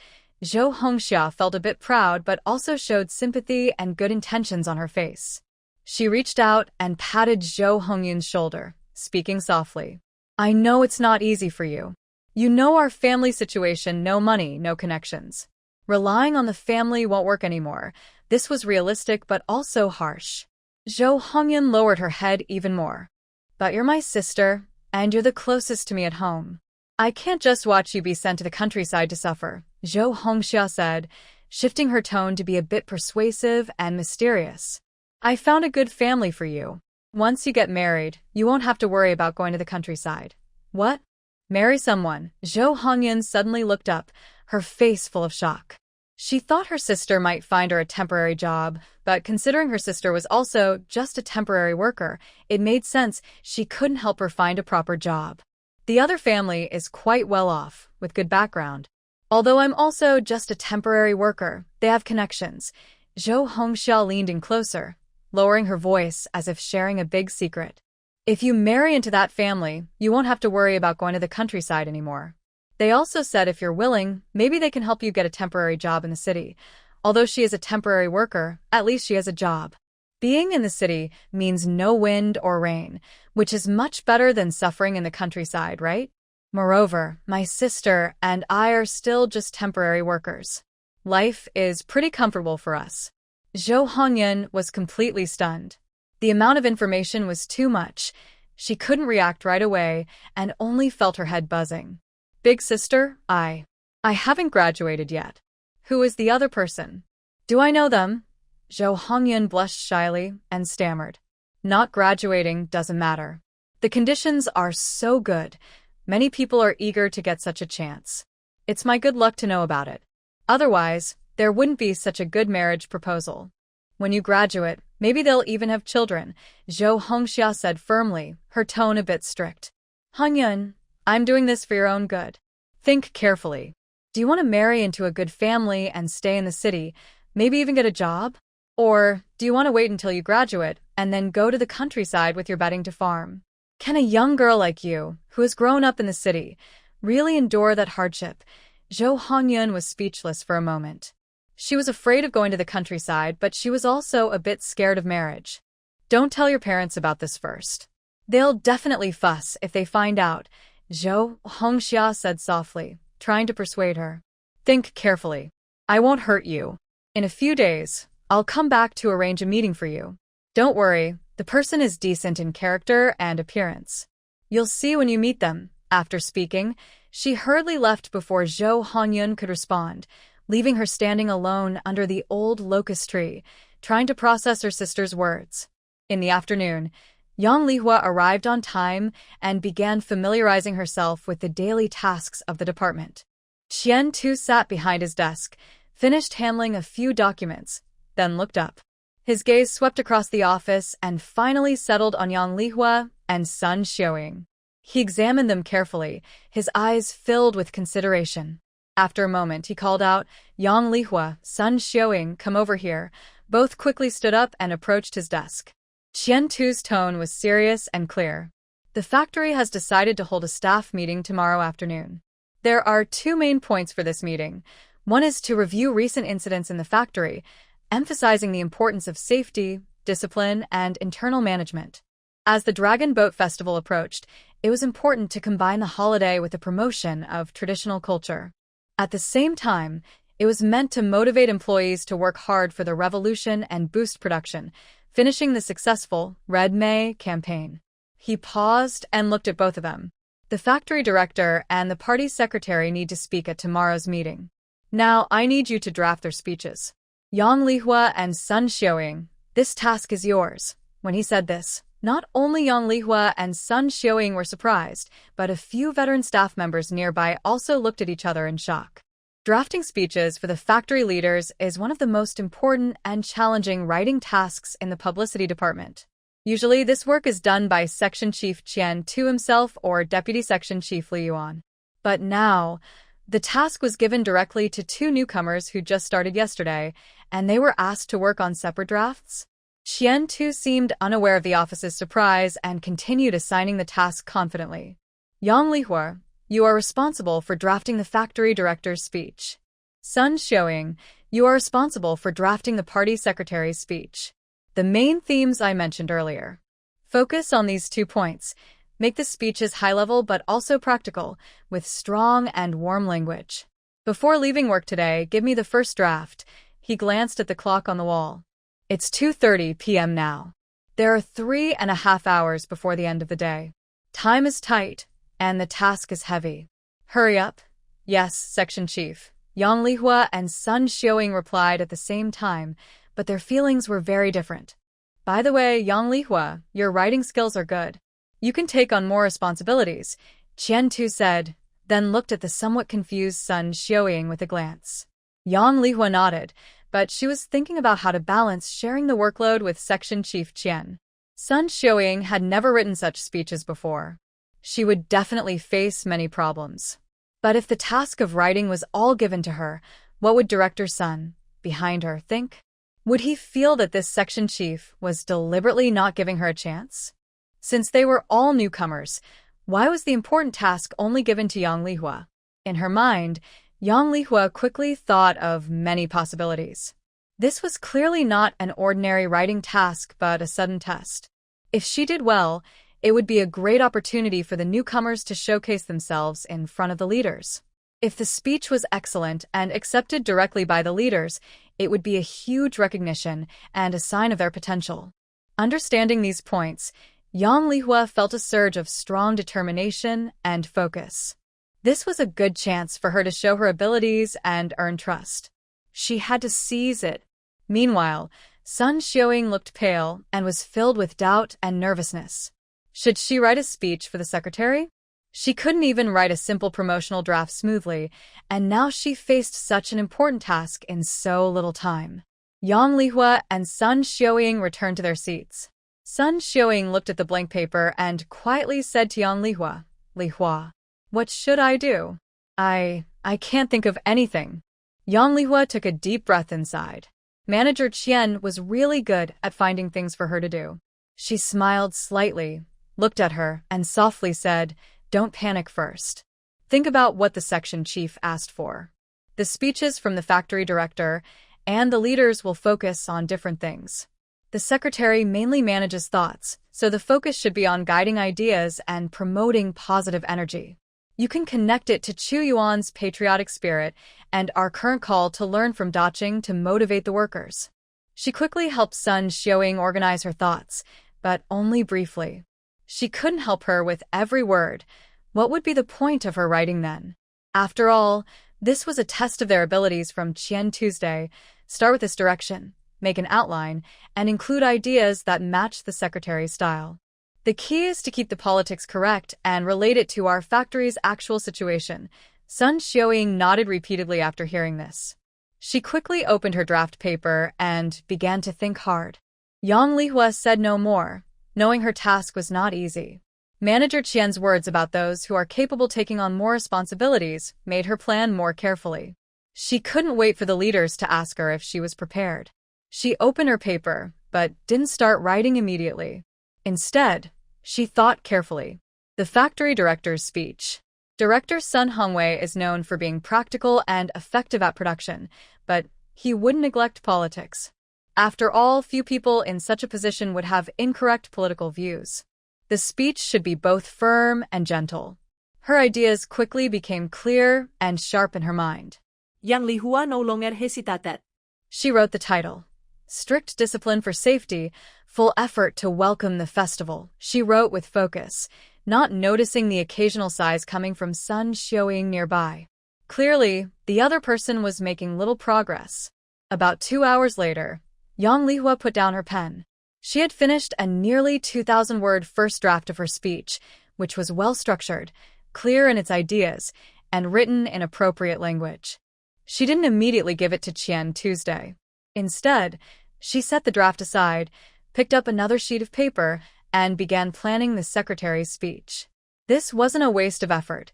Zhou Hongxia felt a bit proud but also showed sympathy and good intentions on her face. She reached out and patted Zhou Hongyun's shoulder, speaking softly. I know it's not easy for you. You know our family situation, no money, no connections. Relying on the family won't work anymore. This was realistic but also harsh. Zhou Hongyun lowered her head even more. But you're my sister, and you're the closest to me at home. I can't just watch you be sent to the countryside to suffer, Zhou Hongxia said, shifting her tone to be a bit persuasive and mysterious. I found a good family for you. Once you get married, you won't have to worry about going to the countryside. What? Marry someone? Zhou Hongyun suddenly looked up, her face full of shock. She thought her sister might find her a temporary job, but considering her sister was also just a temporary worker, it made sense she couldn't help her find a proper job. The other family is quite well off, with good background. Although I'm also just a temporary worker, they have connections. Zhou Hongxia leaned in closer, lowering her voice as if sharing a big secret. If you marry into that family, you won't have to worry about going to the countryside anymore. They also said if you're willing, maybe they can help you get a temporary job in the city. Although she is a temporary worker, at least she has a job. Being in the city means no wind or rain, which is much better than suffering in the countryside, right? Moreover, my sister and I are still just temporary workers. Life is pretty comfortable for us. Zhou Hongyun was completely stunned. The amount of information was too much. She couldn't react right away and only felt her head buzzing. Big sister, I haven't graduated yet. Who is the other person? Do I know them? Zhou Hongyun blushed shyly and stammered. Not graduating doesn't matter. The conditions are so good. Many people are eager to get such a chance. It's my good luck to know about it. Otherwise, there wouldn't be such a good marriage proposal. When you graduate, maybe they'll even have children, Zhou Hongxia said firmly, her tone a bit strict. Hongyun, I'm doing this for your own good. Think carefully. Do you want to marry into a good family and stay in the city, maybe even get a job? Or do you want to wait until you graduate and then go to the countryside with your bedding to farm? Can a young girl like you, who has grown up in the city, really endure that hardship? Zhou Hongyun was speechless for a moment. She was afraid of going to the countryside, but she was also a bit scared of marriage. Don't tell your parents about this first. They'll definitely fuss if they find out, Zhou Hongxia said softly, trying to persuade her. Think carefully. I won't hurt you. In a few days, I'll come back to arrange a meeting for you. Don't worry, the person is decent in character and appearance. You'll see when you meet them. After speaking, she hurriedly left before Zhou Hongyun could respond, leaving her standing alone under the old locust tree, trying to process her sister's words. In the afternoon, Yang Lihua arrived on time and began familiarizing herself with the daily tasks of the department. Qian Tu sat behind his desk, finished handling a few documents, then looked up. His gaze swept across the office and finally settled on Yang Lihua and Sun Xiuying. He examined them carefully, his eyes filled with consideration. After a moment, he called out, Yang Lihua, Sun Xiuying, come over here. Both quickly stood up and approached his desk. Qian Tu's tone was serious and clear. The factory has decided to hold a staff meeting tomorrow afternoon. There are two main points for this meeting. One is to review recent incidents in the factory, emphasizing the importance of safety, discipline, and internal management. As the Dragon Boat Festival approached, it was important to combine the holiday with the promotion of traditional culture. At the same time, it was meant to motivate employees to work hard for the revolution and boost production, finishing the successful Red May campaign. He paused and looked at both of them. The factory director and the party secretary need to speak at tomorrow's meeting. Now, I need you to draft their speeches. Yang Lihua and Sun Xiuying, this task is yours. When he said this, not only Yang Lihua and Sun Xiuying were surprised, but a few veteran staff members nearby also looked at each other in shock. Drafting speeches for the factory leaders is one of the most important and challenging writing tasks in the publicity department. Usually, this work is done by Section Chief Qian Tu himself or Deputy Section Chief Li Yuan. But now, the task was given directly to two newcomers who just started yesterday, and they were asked to work on separate drafts. Qian Tu seemed unaware of the office's surprise and continued assigning the task confidently. Yang Lihua, you are responsible for drafting the factory director's speech. Sun Xiuying, you are responsible for drafting the party secretary's speech. The main themes I mentioned earlier. Focus on these 2 points. Make the speeches high-level but also practical, with strong and warm language. Before leaving work today, give me the first draft. He glanced at the clock on the wall. It's 2:30 p.m. now. There are 3.5 hours before the end of the day. Time is tight, and the task is heavy. Hurry up. Yes, Section Chief. Yang Lihua and Sun Xiuying replied at the same time, but their feelings were very different. By the way, Yang Lihua, your writing skills are good. You can take on more responsibilities, Qian Tu said, then looked at the somewhat confused Sun Xiuying with a glance. Yang Lihua nodded, but she was thinking about how to balance sharing the workload with Section Chief Qian. Sun Xiuying had never written such speeches before. She would definitely face many problems. But if the task of writing was all given to her, what would Director Sun, behind her, think? Would he feel that this section chief was deliberately not giving her a chance? Since they were all newcomers, why was the important task only given to Yang Lihua? In her mind, Yang Lihua quickly thought of many possibilities. This was clearly not an ordinary writing task but a sudden test. If she did well, It would be a great opportunity for the newcomers to showcase themselves in front of the leaders. If the speech was excellent and accepted directly by the leaders, it would be a huge recognition and a sign of their potential. Understanding these points, Yang Lihua felt a surge of strong determination and focus. This was a good chance for her to show her abilities and earn trust. She had to seize it. Meanwhile, Sun Xiaoying looked pale and was filled with doubt and nervousness. Should she write a speech for the secretary? She couldn't even write a simple promotional draft smoothly, and now she faced such an important task in so little time. Yang Lihua and Sun Xiaoying returned to their seats. Sun Xiaoying looked at the blank paper and quietly said to Yang Lihua, "Lihua, what should I do? I can't think of anything." Yang Lihua took a deep breath inside. Manager Qian was really good at finding things for her to do. She smiled slightly, looked at her, and softly said, "Don't panic first. Think about what the section chief asked for. The speeches from the factory director and the leaders will focus on different things. The secretary mainly manages thoughts, so the focus should be on guiding ideas and promoting positive energy. You can connect it to Chu Yuan's patriotic spirit and our current call to learn from Dacheng to motivate the workers." She quickly helped Sun Xiaoying organize her thoughts, but only briefly. She couldn't help her with every word. What would be the point of her writing then? After all, this was a test of their abilities from Qian Tuesday. Start with this direction, make an outline, and include ideas that match the secretary's style. The key is to keep the politics correct and relate it to our factory's actual situation. Sun Xiaoying nodded repeatedly after hearing this. She quickly opened her draft paper and began to think hard. Yang Lihua said no more, knowing her task was not easy. Manager Qian's words about those who are capable of taking on more responsibilities made her plan more carefully. She couldn't wait for the leaders to ask her if she was prepared. She opened her paper, but didn't start writing immediately. Instead, she thought carefully. The factory director's speech. Director Sun Hongwei is known for being practical and effective at production, but he wouldn't neglect politics. After all, few people in such a position would have incorrect political views. The speech should be both firm and gentle. Her ideas quickly became clear and sharp in her mind. Yang Lihua no longer hesitated. She wrote the title, "Strict Discipline for Safety, Full Effort to Welcome the Festival." She wrote with focus, not noticing the occasional sighs coming from Sun Xiaoying nearby. Clearly, the other person was making little progress. About 2 hours later, Yang Lihua put down her pen. She had finished a nearly 2,000-word first draft of her speech, which was well-structured, clear in its ideas, and written in appropriate language. She didn't immediately give it to Qian Tuesday. Instead, she set the draft aside, picked up another sheet of paper, and began planning the secretary's speech. This wasn't a waste of effort.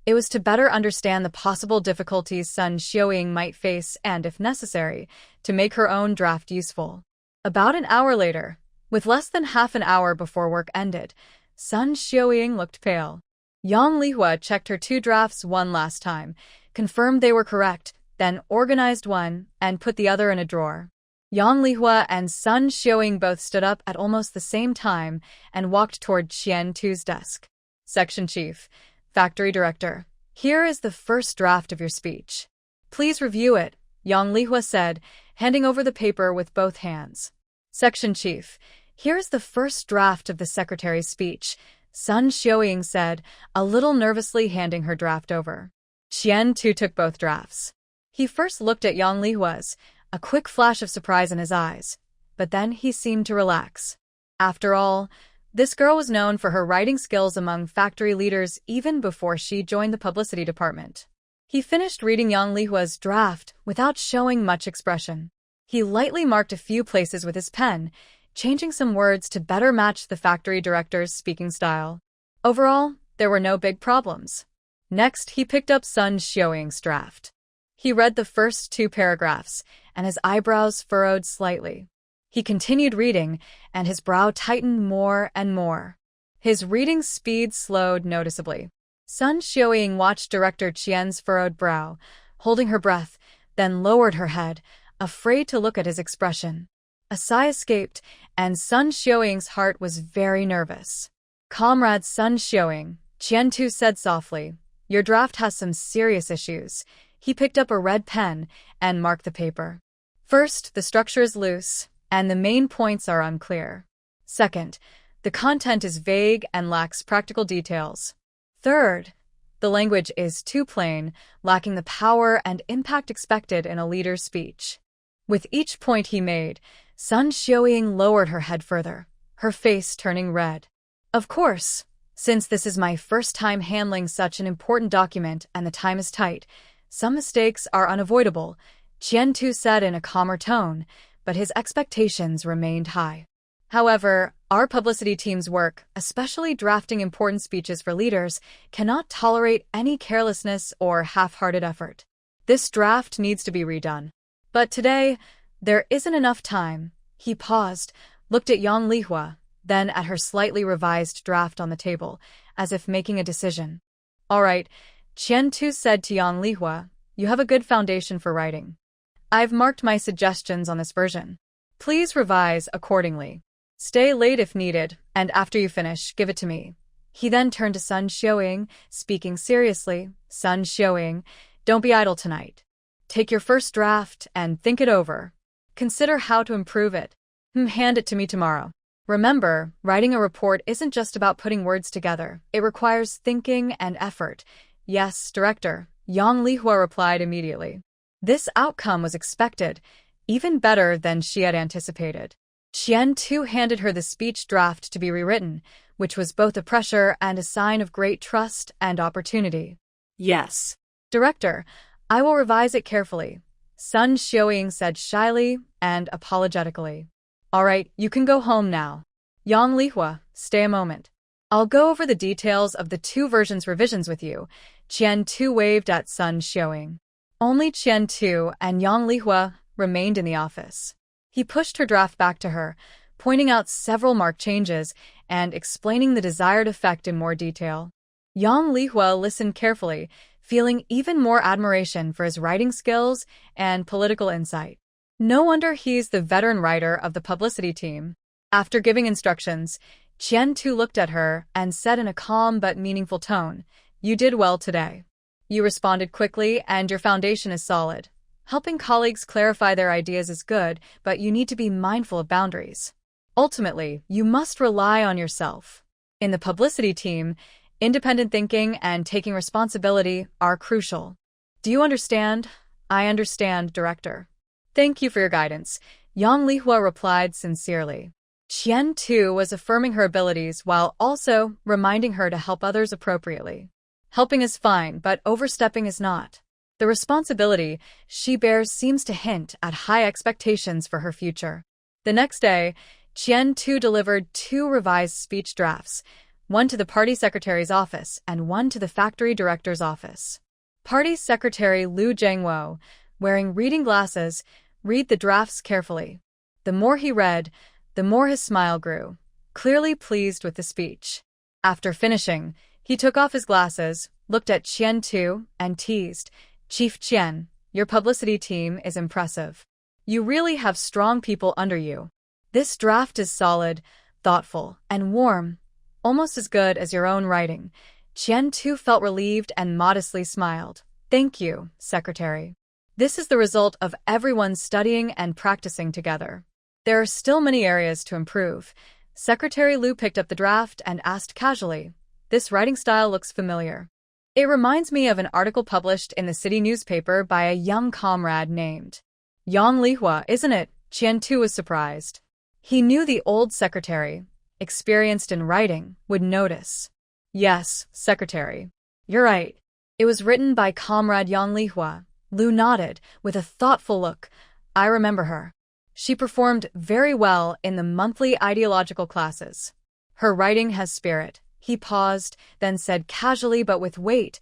It was to better understand the possible difficulties Sun Xiaoying might face and, if necessary, to make her own draft useful. About an hour later, with less than half an hour before work ended, Sun Xiaoying looked pale. Yang Lihua checked her 2 drafts one last time, confirmed they were correct, then organized one and put the other in a drawer. Yang Lihua and Sun Xiaoying both stood up at almost the same time and walked toward Qian Tu's desk. "Section Chief, Factory Director, here is the first draft of your speech. Please review it," Yang Lihua said, handing over the paper with both hands. "Section Chief, here is the first draft of the secretary's speech," Sun Xiaoying said, a little nervously handing her draft over. Qian Tu took both drafts. He first looked at Yang Lihua's, a quick flash of surprise in his eyes, but then he seemed to relax. After all, this girl was known for her writing skills among factory leaders even before she joined the publicity department. He finished reading Yang Lihua's draft without showing much expression. He lightly marked a few places with his pen, changing some words to better match the factory director's speaking style. Overall, there were no big problems. Next, he picked up Sun Xiaoying's draft. He read the first 2 paragraphs, and his eyebrows furrowed slightly. He continued reading, and his brow tightened more and more. His reading speed slowed noticeably. Sun Xiaoying watched Director Qian's furrowed brow, holding her breath, then lowered her head, afraid to look at his expression. A sigh escaped, and Sun Xiaoying's heart was very nervous. Comrade Sun Xiaoying, Qian-tu said softly. Your draft has some serious issues. He picked up a red pen and marked the paper. First, the structure is loose, and the main points are unclear. Second, the content is vague and lacks practical details. Third, the language is too plain, lacking the power and impact expected in a leader's speech. With each point he made, Sun Xiaoying lowered her head further, her face turning red. Of course, since this is my first time handling such an important document and the time is tight, some mistakes are unavoidable, Qian-tu said in a calmer tone, but his expectations remained high. However, our publicity team's work, especially drafting important speeches for leaders, cannot tolerate any carelessness or half-hearted effort. This draft needs to be redone. But today, there isn't enough time. He paused, looked at Yang Lihua, then at her slightly revised draft on the table, as if making a decision. All right, Qian-tu said to Yang Lihua, you have a good foundation for writing. I've marked my suggestions on this version. Please revise accordingly. Stay late if needed, and after you finish, give it to me. He then turned to Sun Xiaoying, speaking seriously. Sun Xiaoying, don't be idle tonight. Take your first draft and think it over. Consider how to improve it. Hand it to me tomorrow. Remember, writing a report isn't just about putting words together. It requires thinking and effort. Yes, Director, Yang Lihua replied immediately. This outcome was expected, even better than she had anticipated. Qian-tu handed her the speech draft to be rewritten, which was both a pressure and a sign of great trust and opportunity. Yes. Director, I will revise it carefully, Sun Xiaoying said shyly and apologetically. All right, you can go home now. Yang Lihua, stay a moment. I'll go over the details of the two versions revisions with you, Qian-tu waved at Sun Xiaoying. Only Qian-tu and Yang Lihua remained in the office. He pushed her draft back to her, pointing out several marked changes and explaining the desired effect in more detail. Yang Lihua listened carefully, feeling even more admiration for his writing skills and political insight. No wonder he's the veteran writer of the publicity team. After giving instructions, Qian-tu looked at her and said in a calm but meaningful tone, You did well today. You responded quickly and your foundation is solid. Helping colleagues clarify their ideas is good, but you need to be mindful of boundaries. Ultimately, you must rely on yourself. In the publicity team, independent thinking and taking responsibility are crucial. Do you understand? I understand, Director. Thank you for your guidance, Yang Lihua replied sincerely. Qian-tu was affirming her abilities while also reminding her to help others appropriately. Helping is fine, but overstepping is not. The responsibility she bears seems to hint at high expectations for her future. The next day, Qian-tu delivered 2 revised speech drafts, one to the party secretary's office and one to the factory director's office. Party secretary Liu Jiangwo, wearing reading glasses, read the drafts carefully. The more he read, the more his smile grew, clearly pleased with the speech. After finishing, he took off his glasses, looked at Qian-tu, and teased, Chief Qian, your publicity team is impressive. You really have strong people under you. This draft is solid, thoughtful, and warm, almost as good as your own writing. Qian-tu felt relieved and modestly smiled. Thank you, Secretary. This is the result of everyone studying and practicing together. There are still many areas to improve. Secretary Liu picked up the draft and asked casually, This writing style looks familiar. It reminds me of an article published in the city newspaper by a young comrade named Yang Lihua, isn't it? Qian-tu was surprised. He knew the old secretary, experienced in writing, would notice. Yes, Secretary. You're right. It was written by Comrade Yang Lihua. Liu nodded, with a thoughtful look. I remember her. She performed very well in the monthly ideological classes. Her writing has spirit. He paused, then said casually but with weight,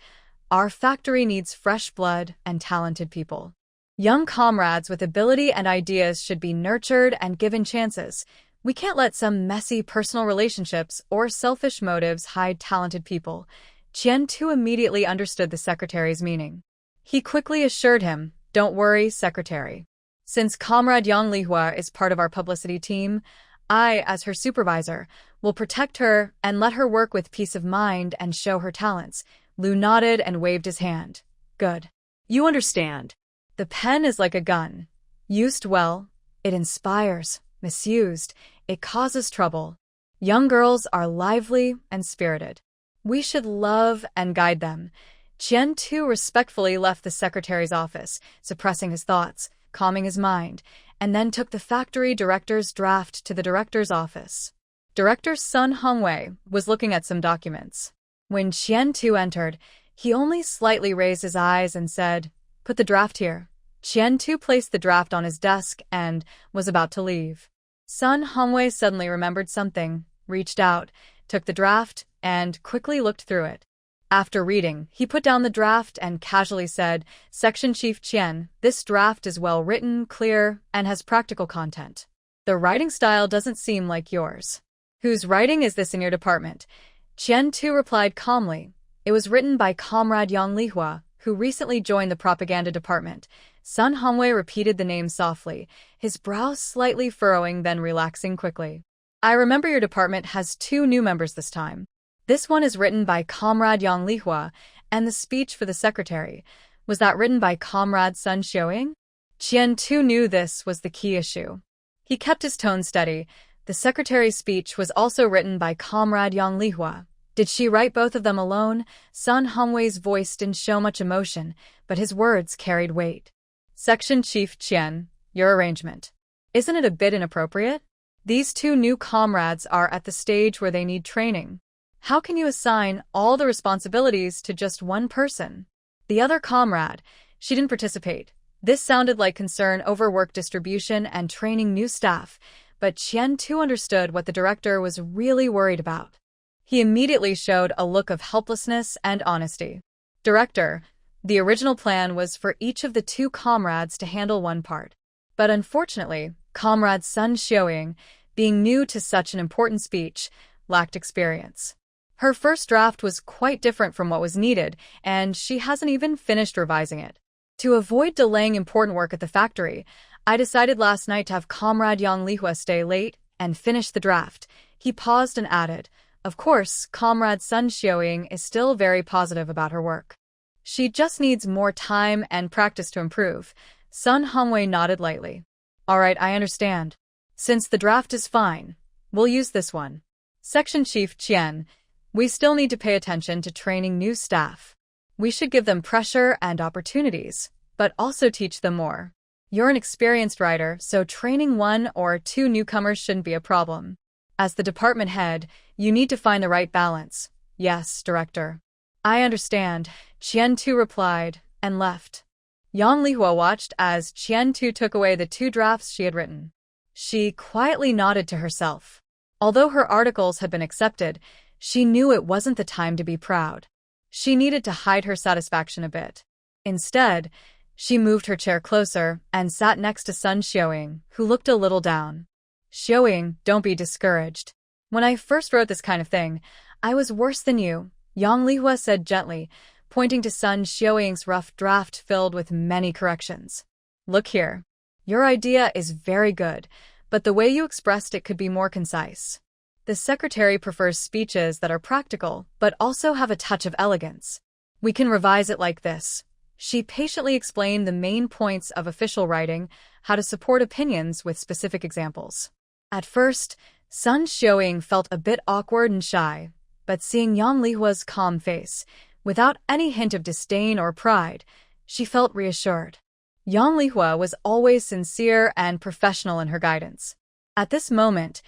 Our factory needs fresh blood and talented people. Young comrades with ability and ideas should be nurtured and given chances. We can't let some messy personal relationships or selfish motives hide talented people. Qian-tu immediately understood the secretary's meaning. He quickly assured him, Don't worry, Secretary. Since Comrade Yang Lihua is part of our publicity team, I, as her supervisor, We'll protect her and let her work with peace of mind and show her talents. Liu nodded and waved his hand. Good. You understand. The pen is like a gun. Used well, it inspires. Misused, it causes trouble. Young girls are lively and spirited. We should love and guide them. Qian Tu respectfully left the secretary's office, suppressing his thoughts, calming his mind, and then took the factory director's draft to the director's office. Director Sun Hongwei was looking at some documents. When Qian Tu entered, he only slightly raised his eyes and said, "Put the draft here." Qian Tu placed the draft on his desk and was about to leave. Sun Hongwei suddenly remembered something, reached out, took the draft, and quickly looked through it. After reading, he put down the draft and casually said, "Section Chief Qian, this draft is well written, clear, and has practical content. The writing style doesn't seem like yours. Whose writing is this in your department?" Qian Tu replied calmly. "It was written by Comrade Yang Lihua, who recently joined the propaganda department." Sun Hongwei repeated the name softly, his brows slightly furrowing, then relaxing quickly. "I remember your department has 2 new members this time. This one is written by Comrade Yang Lihua, and the speech for the secretary. Was that written by Comrade Sun Xiaoying?" Qian Tu knew this was the key issue. He kept his tone steady. The secretary's speech was also written by Comrade Yang Lihua. Did she write both of them alone? Sun Hongwei's voice didn't show much emotion, but his words carried weight. "Section Chief Qian, your arrangement. Isn't it a bit inappropriate? These 2 new comrades are at the stage where they need training. How can you assign all the responsibilities to just one person?" The other comrade, she didn't participate. This sounded like concern over work distribution and training new staff, but Qian Tu understood what the director was really worried about. He immediately showed a look of helplessness and honesty. "Director, the original plan was for each of the 2 comrades to handle one part. But unfortunately, Comrade Sun Xiaoying, being new to such an important speech, lacked experience. Her first draft was quite different from what was needed, and she hasn't even finished revising it. To avoid delaying important work at the factory, I decided last night to have Comrade Yang Lihua stay late and finish the draft." He paused and added, "Of course, Comrade Sun Xiaoying is still very positive about her work. She just needs more time and practice to improve." Sun Hongwei nodded lightly. "All right, I understand. Since the draft is fine, we'll use this one. Section Chief Qian, we still need to pay attention to training new staff. We should give them pressure and opportunities, but also teach them more. You're an experienced writer, so training 1 or 2 newcomers shouldn't be a problem. As the department head, you need to find the right balance." "Yes, Director." "I understand," Qian Tu replied, and left. Yang Lihua watched as Qian Tu took away the 2 drafts she had written. She quietly nodded to herself. Although her articles had been accepted, she knew it wasn't the time to be proud. She needed to hide her satisfaction a bit. Instead, she moved her chair closer and sat next to Sun Xiaoying, who looked a little down. "Xiaoying, don't be discouraged. When I first wrote this kind of thing, I was worse than you," Yang Lihua said gently, pointing to Sun Xiaoying's rough draft filled with many corrections. "Look here. Your idea is very good, but the way you expressed it could be more concise. The secretary prefers speeches that are practical, but also have a touch of elegance. We can revise it like this." She patiently explained the main points of official writing, how to support opinions with specific examples. At first, Sun Xiaoying felt a bit awkward and shy, but seeing Yang Lihua's calm face, without any hint of disdain or pride, she felt reassured. Yang Lihua was always sincere and professional in her guidance. At this moment,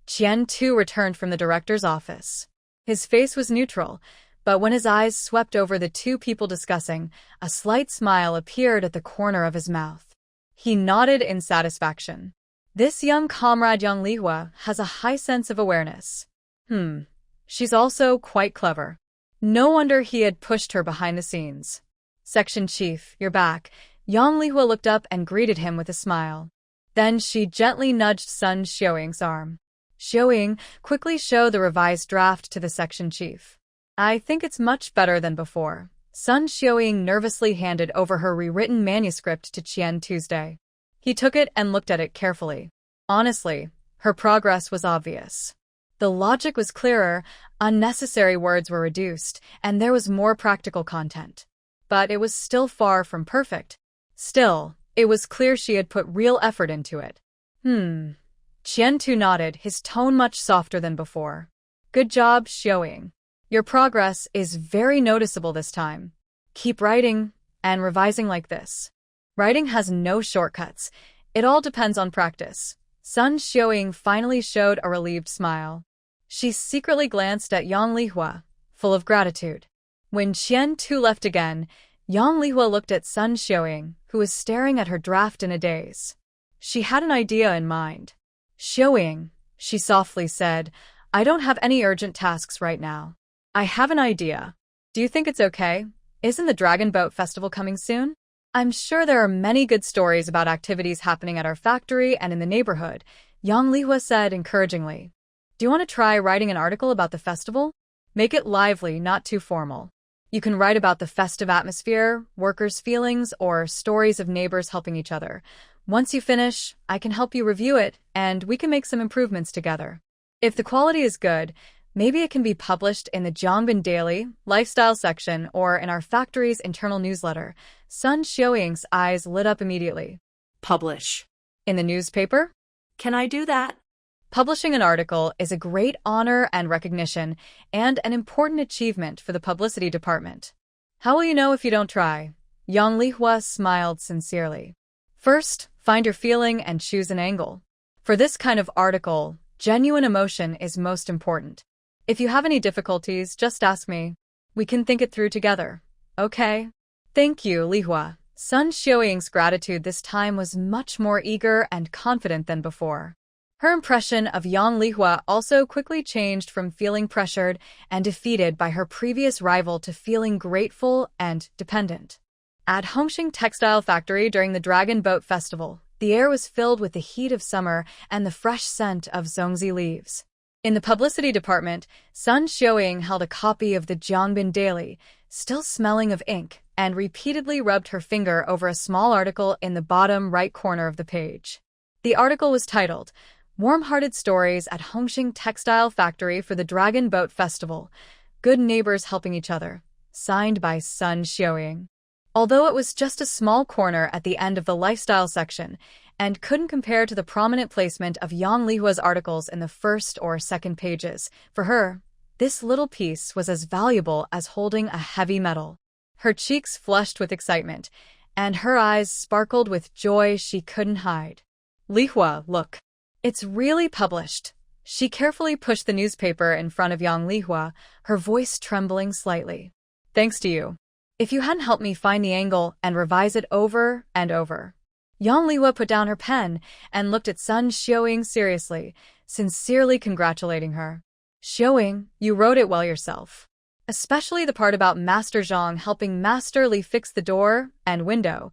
Qian Tu returned from the director's office. His face was neutral, but when his eyes swept over the 2 people discussing, a slight smile appeared at the corner of his mouth. He nodded in satisfaction. This young comrade Yang Lihua has a high sense of awareness. She's also quite clever. No wonder he had pushed her behind the scenes. "Section Chief, you're back." Yang Lihua looked up and greeted him with a smile. Then she gently nudged Sun Xiaoying's arm. "Xiaoying, quickly show the revised draft to the section chief." "I think it's much better than before." Sun Xiaoying nervously handed over her rewritten manuscript to Qian Tuesday. He took it and looked at it carefully. Honestly, her progress was obvious. The logic was clearer, unnecessary words were reduced, and there was more practical content. But it was still far from perfect. Still, it was clear she had put real effort into it. Qian-tu nodded, his tone much softer than before. Good job, Xiaoying. Your progress is very noticeable this time. Keep writing and revising like this. Writing has no shortcuts. It all depends on practice. Sun Xiaoying finally showed a relieved smile. She secretly glanced at Yang Lihua, full of gratitude. When Qian-tu left again, Yang Lihua looked at Sun Xiaoying, who was staring at her draft in a daze. She had an idea in mind. Xiaoying, she softly said, I don't have any urgent tasks right now. I have an idea. Do you think it's okay? Isn't the Dragon Boat Festival coming soon? I'm sure there are many good stories about activities happening at our factory and in the neighborhood, Yang Lihua said encouragingly. Do you want to try writing an article about the festival? Make it lively, not too formal. You can write about the festive atmosphere, workers' feelings, or stories of neighbors helping each other. Once you finish, I can help you review it, and we can make some improvements together. If the quality is good, maybe it can be published in the Jiangbin Daily, lifestyle section, or in our factory's internal newsletter. Sun Xiaoying's eyes lit up immediately. Publish. In the newspaper? Can I do that? Publishing an article is a great honor and recognition, and an important achievement for the publicity department. How will you know if you don't try? Yang Lihua smiled sincerely. First, find your feeling and choose an angle. For this kind of article, genuine emotion is most important. If you have any difficulties, just ask me. We can think it through together. Okay? Thank you, Lihua. Sun Xiaoying's gratitude this time was much more eager and confident than before. Her impression of Yang Lihua also quickly changed from feeling pressured and defeated by her previous rival to feeling grateful and dependent. At Hongqing Textile Factory during the Dragon Boat Festival, the air was filled with the heat of summer and the fresh scent of zongzi leaves. In the publicity department, Sun Xiaoying held a copy of the Jiangbin Daily, still smelling of ink, and repeatedly rubbed her finger over a small article in the bottom right corner of the page. The article was titled, Warm-Hearted Stories at Hongqing Textile Factory for the Dragon Boat Festival, Good Neighbors Helping Each Other, signed by Sun Xiaoying. Although it was just a small corner at the end of the lifestyle section, and couldn't compare to the prominent placement of Yang Lihua's articles in the first or second pages, for her, this little piece was as valuable as holding a heavy medal. Her cheeks flushed with excitement, and her eyes sparkled with joy she couldn't hide. Lihua, look. It's really published. She carefully pushed the newspaper in front of Yang Lihua, her voice trembling slightly. Thanks to you. If you hadn't helped me find the angle and revise it over and over. Yang Lihua put down her pen and looked at Sun Xiaoying seriously, sincerely congratulating her. Xiaoying, you wrote it well yourself. Especially the part about Master Zhang helping Master Li fix the door and window.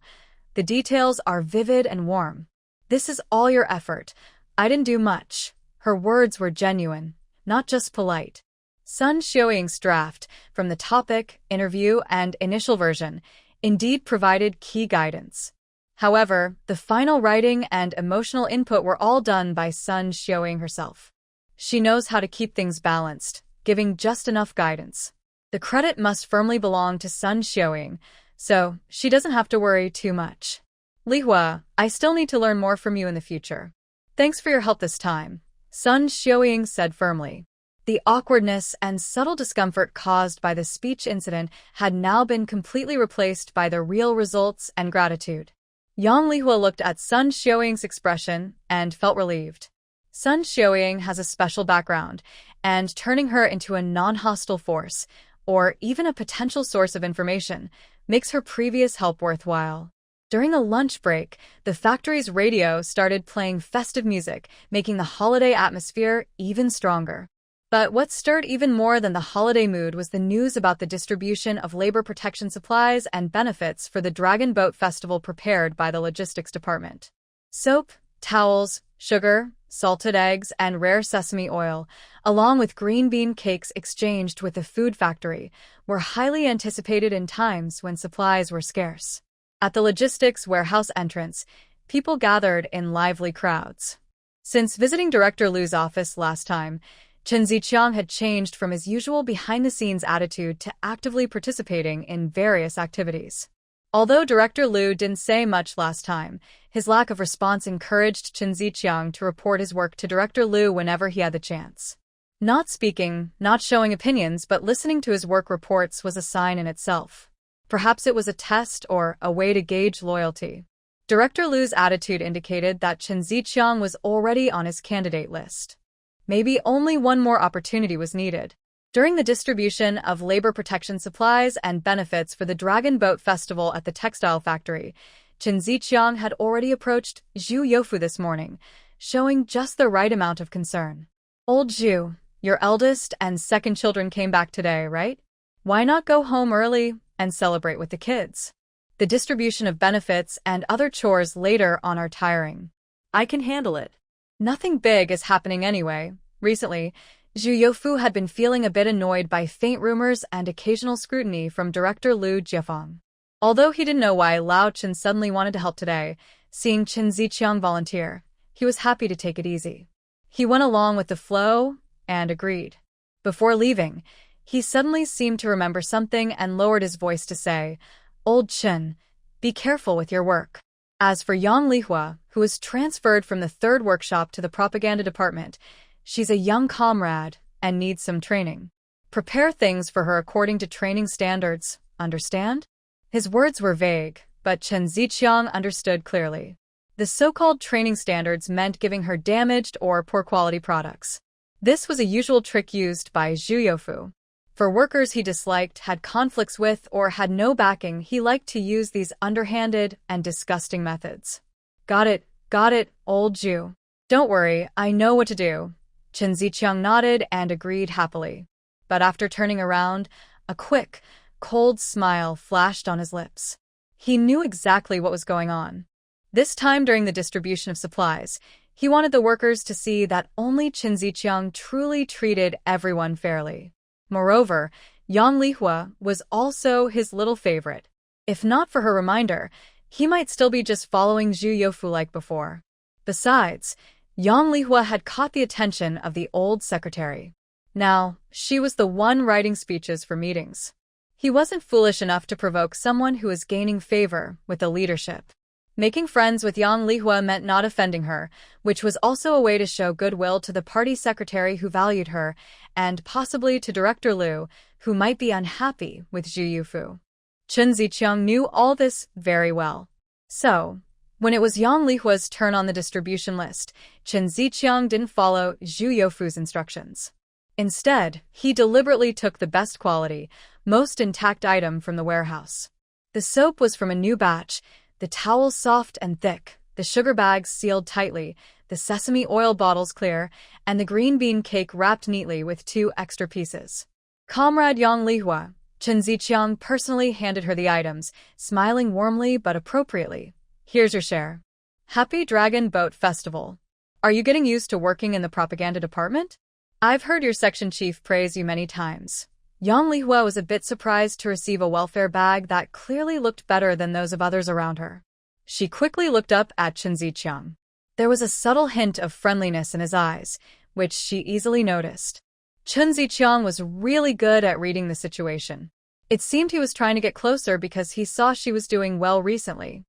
The details are vivid and warm. This is all your effort. I didn't do much. Her words were genuine, not just polite. Sun Xiaoying's draft, from the topic, interview, and initial version, indeed provided key guidance. However, the final writing and emotional input were all done by Sun Xiaoying herself. She knows how to keep things balanced, giving just enough guidance. The credit must firmly belong to Sun Xiaoying, so she doesn't have to worry too much. Lihua, I still need to learn more from you in the future. Thanks for your help this time, Sun Xiaoying said firmly. The awkwardness and subtle discomfort caused by the speech incident had now been completely replaced by the real results and gratitude. Yang Lihua looked at Sun Xiaoying's expression and felt relieved. Sun Xiaoying has a special background, and turning her into a non-hostile force, or even a potential source of information, makes her previous help worthwhile. During a lunch break, the factory's radio started playing festive music, making the holiday atmosphere even stronger. But what stirred even more than the holiday mood was the news about the distribution of labor protection supplies and benefits for the Dragon Boat Festival prepared by the logistics department. Soap, towels, sugar, salted eggs, and rare sesame oil, along with green bean cakes exchanged with the food factory, were highly anticipated in times when supplies were scarce. At the logistics warehouse entrance, people gathered in lively crowds. Since visiting Director Liu's office last time, Chen Ziqiang had changed from his usual behind-the-scenes attitude to actively participating in various activities. Although Director Liu didn't say much last time, his lack of response encouraged Chen Ziqiang to report his work to Director Liu whenever he had the chance. Not speaking, not showing opinions, but listening to his work reports was a sign in itself. Perhaps it was a test or a way to gauge loyalty. Director Liu's attitude indicated that Chen Ziqiang was already on his candidate list. Maybe only one more opportunity was needed. During the distribution of labor protection supplies and benefits for the Dragon Boat Festival at the textile factory, Chen Ziqiang had already approached Zhu Youfu this morning, showing just the right amount of concern. "Old Zhu, your eldest and second children came back today, right? Why not go home early and celebrate with the kids? The distribution of benefits and other chores later on are tiring." I can handle it. Nothing big is happening anyway. Recently, Zhu Youfu had been feeling a bit annoyed by faint rumors and occasional scrutiny from Director Liu Jiefeng. Although he didn't know why Lao Chen suddenly wanted to help today, seeing Chen Ziqiang volunteer, he was happy to take it easy. He went along with the flow and agreed. Before leaving, he suddenly seemed to remember something and lowered his voice to say, "Old Chen, be careful with your work." As for Yang Lihua, who was transferred from the third workshop to the propaganda department, she's a young comrade and needs some training. Prepare things for her according to training standards, understand? His words were vague, but Chen Ziqiang understood clearly. The so-called training standards meant giving her damaged or poor quality products. This was a usual trick used by Zhu Youfu. For workers he disliked, had conflicts with, or had no backing, he liked to use these underhanded and disgusting methods. Got it, old Zhu. Don't worry, I know what to do." Chen Ziqiang nodded and agreed happily. But after turning around, a quick, cold smile flashed on his lips. He knew exactly what was going on. This time during the distribution of supplies, he wanted the workers to see that only Chen Ziqiang truly treated everyone fairly. Moreover, Yang Lihua was also his little favorite. If not for her reminder, he might still be just following Zhu Youfu like before. Besides, Yang Lihua had caught the attention of the old secretary. Now, she was the one writing speeches for meetings. He wasn't foolish enough to provoke someone who was gaining favor with the leadership. Making friends with Yang Lihua meant not offending her, which was also a way to show goodwill to the party secretary who valued her, and possibly to Director Liu, who might be unhappy with Zhu Youfu. Chen Ziqiang knew all this very well. So, when it was Yang Lihua's turn on the distribution list, Chen Ziqiang didn't follow Zhu Youfu's instructions. Instead, he deliberately took the best quality, most intact item from the warehouse. The soap was from a new batch, the towels soft and thick, the sugar bags sealed tightly, the sesame oil bottles clear, and the green bean cake wrapped neatly with 2 extra pieces. Comrade Yang Lihua, Chen Ziqiang personally handed her the items, smiling warmly but appropriately. "Here's your share. Happy Dragon Boat Festival. Are you getting used to working in the propaganda department? I've heard your section chief praise you many times." Yang Lihua was a bit surprised to receive a welfare bag that clearly looked better than those of others around her. She quickly looked up at Chen Ziqiang. There was a subtle hint of friendliness in his eyes, which she easily noticed. Chen Ziqiang was really good at reading the situation. It seemed he was trying to get closer because he saw she was doing well recently.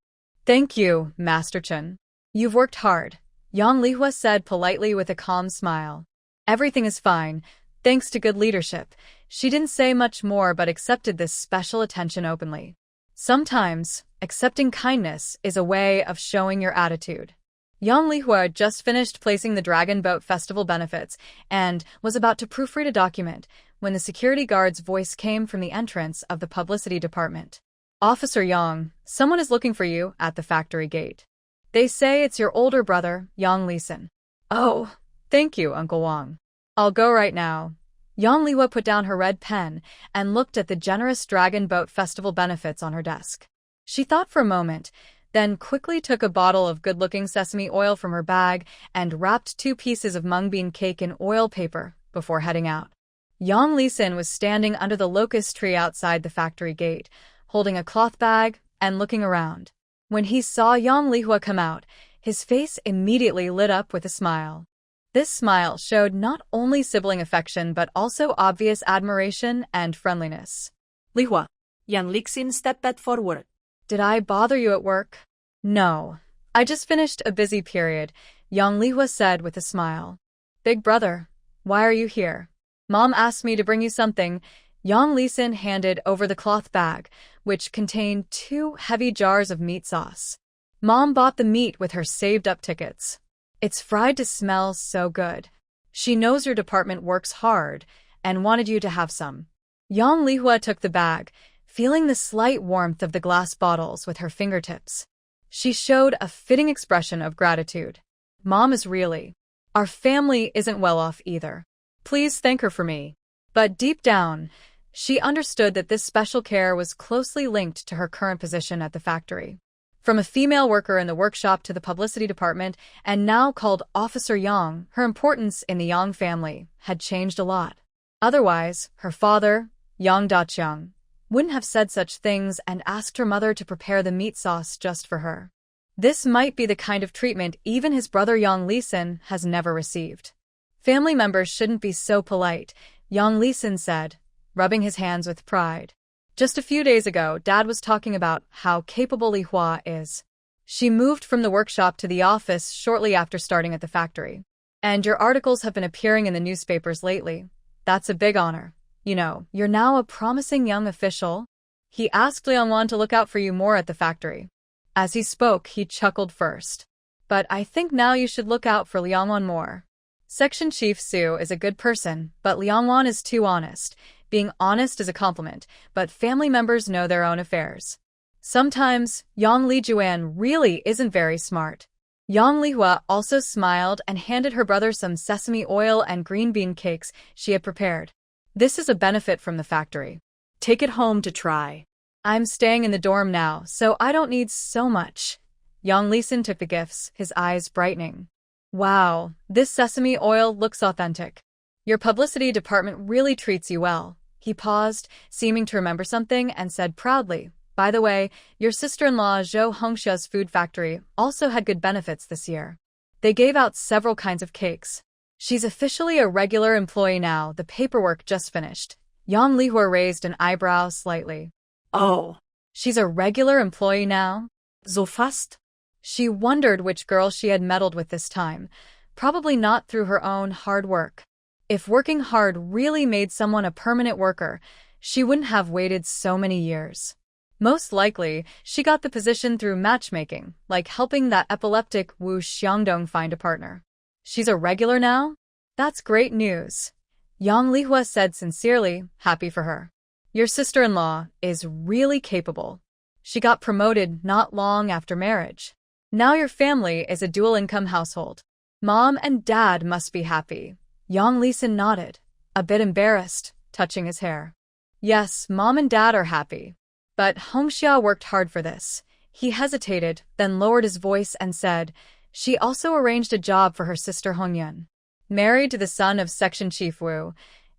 "Thank you, Master Chen. You've worked hard," Yang Lihua said politely with a calm smile. "Everything is fine, thanks to good leadership." She didn't say much more but accepted this special attention openly. Sometimes, accepting kindness is a way of showing your attitude. Yang Lihua had just finished placing the Dragon Boat Festival benefits and was about to proofread a document when the security guard's voice came from the entrance of the publicity department. "Officer Yang, someone is looking for you at the factory gate. They say it's your older brother, Yang Lisan." "Oh, thank you, Uncle Wang. I'll go right now." Yang Lihua put down her red pen and looked at the generous Dragon Boat Festival benefits on her desk. She thought for a moment, then quickly took a bottle of good-looking sesame oil from her bag and wrapped 2 pieces of mung bean cake in oil paper before heading out. Yang Lisan was standing under the locust tree outside the factory gate, holding a cloth bag and looking around. When he saw Yang Lihua come out, his face immediately lit up with a smile. This smile showed not only sibling affection but also obvious admiration and friendliness. Lihua. Yang Lixin stepped forward. Did I bother you at work? No. I just finished a busy period, Yang Lihua said with a smile. Big brother, why are you here? Mom asked me to bring you something. Yang Lixin handed over the cloth bag, which contained 2 heavy jars of meat sauce. Mom bought the meat with her saved-up tickets. It's fried to smell so good. She knows your department works hard and wanted you to have some. Yang Lihua took the bag, feeling the slight warmth of the glass bottles with her fingertips. She showed a fitting expression of gratitude. Mom is really. Our family isn't well off either. Please thank her for me. But deep down, she understood that this special care was closely linked to her current position at the factory. From a female worker in the workshop to the publicity department, and now called Officer Yang, her importance in the Yang family had changed a lot. Otherwise, her father, Yang Daqiang, wouldn't have said such things and asked her mother to prepare the meat sauce just for her. This might be the kind of treatment even his brother Yang Lixin has never received. Family members shouldn't be so polite, Yang Lixin said, rubbing his hands with pride. Just a few days ago, Dad was talking about how capable Li Hua is. She moved from the workshop to the office shortly after starting at the factory. And your articles have been appearing in the newspapers lately. That's a big honor. You know, you're now a promising young official. He asked Liang Wan to look out for you more at the factory. As he spoke, he chuckled first. But I think now you should look out for Liang Wan more. Section Chief Su is a good person, but Liang Wan is too honest. Being honest is a compliment, but family members know their own affairs. Sometimes, Yang Lijuan really isn't very smart. Yang Lihua also smiled and handed her brother some sesame oil and green bean cakes she had prepared. This is a benefit from the factory. Take it home to try. I'm staying in the dorm now, so I don't need so much. Yang Lixin took the gifts, his eyes brightening. Wow, this sesame oil looks authentic. Your publicity department really treats you well. He paused, seeming to remember something, and said proudly, by the way, your sister-in-law Zhou Hongxia's food factory also had good benefits this year. They gave out several kinds of cakes. She's officially a regular employee now, the paperwork just finished. Yang Lihua raised an eyebrow slightly. Oh. She's a regular employee now? So fast? She wondered which girl she had meddled with this time, probably not through her own hard work. If working hard really made someone a permanent worker, she wouldn't have waited so many years. Most likely, she got the position through matchmaking, like helping that epileptic Wu Xiangdong find a partner. She's a regular now? That's great news. Yang Lihua said sincerely, happy for her. Your sister-in-law is really capable. She got promoted not long after marriage. Now your family is a dual-income household. Mom and Dad must be happy. Yang Lixin nodded, a bit embarrassed, touching his hair. Yes, Mom and Dad are happy. But Hongxia worked hard for this. He hesitated, then lowered his voice and said, she also arranged a job for her sister Hongyun. Married to the son of Section Chief Wu,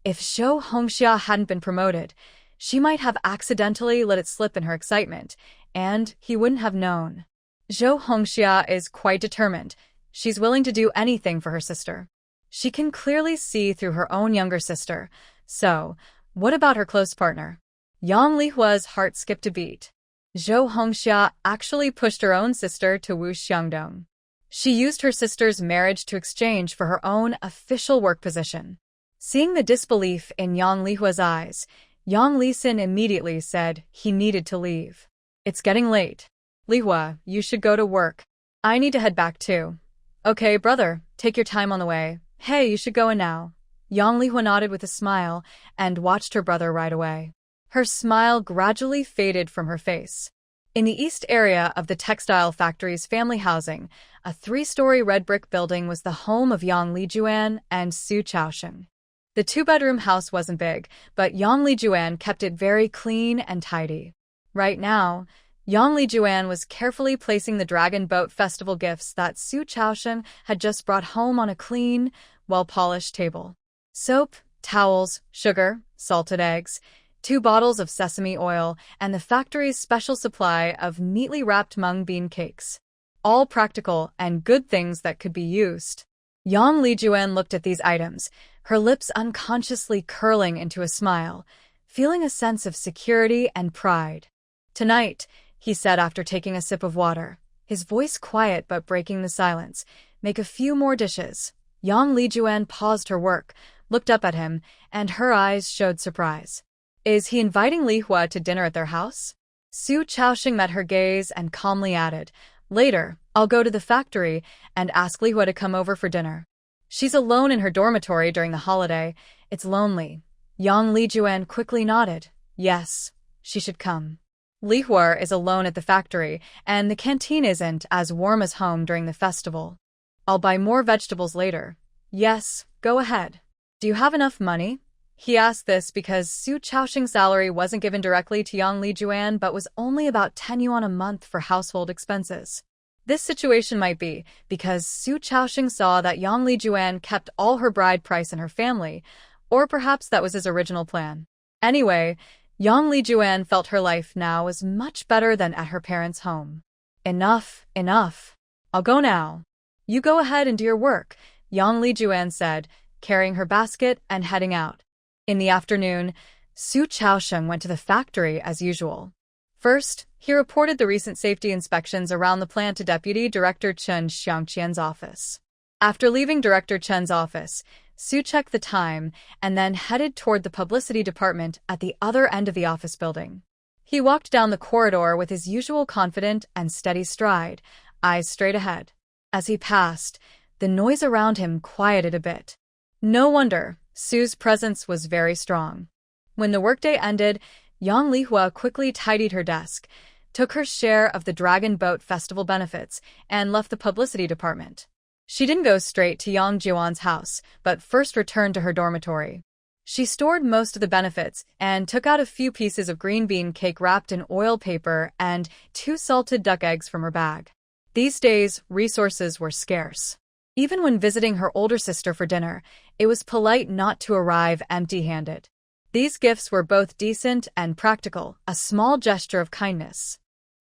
if Zhou Hongxia hadn't been promoted, she might have accidentally let it slip in her excitement, and he wouldn't have known. Zhou Hongxia is quite determined. She's willing to do anything for her sister. She can clearly see through her own younger sister. So, what about her close partner? Yang Lihua's heart skipped a beat. Zhou Hongxia actually pushed her own sister to Wu Xiangdong. She used her sister's marriage to exchange for her own official work position. Seeing the disbelief in Yang Lihua's eyes, Yang Lixin immediately said he needed to leave. It's getting late. Lihua, you should go to work. I need to head back too. Okay, brother, take your time on the way. Hey, you should go in now. Yang Lihua nodded with a smile and watched her brother ride away. Her smile gradually faded from her face. In the east area of the textile factory's family housing, a 3-story red brick building was the home of Yang Lijuan and Su Chaosheng. The 2-bedroom house wasn't big, but Yang Lijuan kept it very clean and tidy. Right now, Yang Lijuan was carefully placing the Dragon Boat Festival gifts that Su Chaosheng had just brought home on a clean, well-polished table. Soap, towels, sugar, salted eggs, 2 bottles of sesame oil, and the factory's special supply of neatly wrapped mung bean cakes. All practical and good things that could be used. Yang Lijuan looked at these items, her lips unconsciously curling into a smile, feeling a sense of security and pride. "Tonight," he said after taking a sip of water, his voice quiet but breaking the silence, "make a few more dishes." Yang Lijuan paused her work, looked up at him, and her eyes showed surprise. Is he inviting Li Hua to dinner at their house? Su Chaoxing met her gaze and calmly added, "Later, I'll go to the factory and ask Li Hua to come over for dinner. She's alone in her dormitory during the holiday. It's lonely." Yang Lijuan quickly nodded. Yes, she should come. Li Hua is alone at the factory, and the canteen isn't as warm as home during the festival. I'll buy more vegetables later. Yes, go ahead. Do you have enough money? He asked this because Su Chaoxing's salary wasn't given directly to Yang Lijuan but was only about 10 yuan a month for household expenses. This situation might be because Su Chaoxing saw that Yang Lijuan kept all her bride price in her family, or perhaps that was his original plan. Anyway, Yang Lijuan felt her life now was much better than at her parents' home. Enough, enough. I'll go now. You go ahead and do your work, Yang Lijuan said, carrying her basket and heading out. In the afternoon, Su Chaoxing went to the factory as usual. First, he reported the recent safety inspections around the plant to Deputy Director Chen Xiangqian's office. After leaving Director Chen's office, Su checked the time and then headed toward the publicity department at the other end of the office building. He walked down the corridor with his usual confident and steady stride, eyes straight ahead. As he passed, the noise around him quieted a bit. No wonder, Su's presence was very strong. When the workday ended, Yang Lihua quickly tidied her desk, took her share of the Dragon Boat Festival benefits, and left the publicity department. She didn't go straight to Yang Jiwan's house, but first returned to her dormitory. She stored most of the benefits and took out a few pieces of green bean cake wrapped in oil paper and 2 salted duck eggs from her bag. These days, resources were scarce. Even when visiting her older sister for dinner, it was polite not to arrive empty-handed. These gifts were both decent and practical, a small gesture of kindness.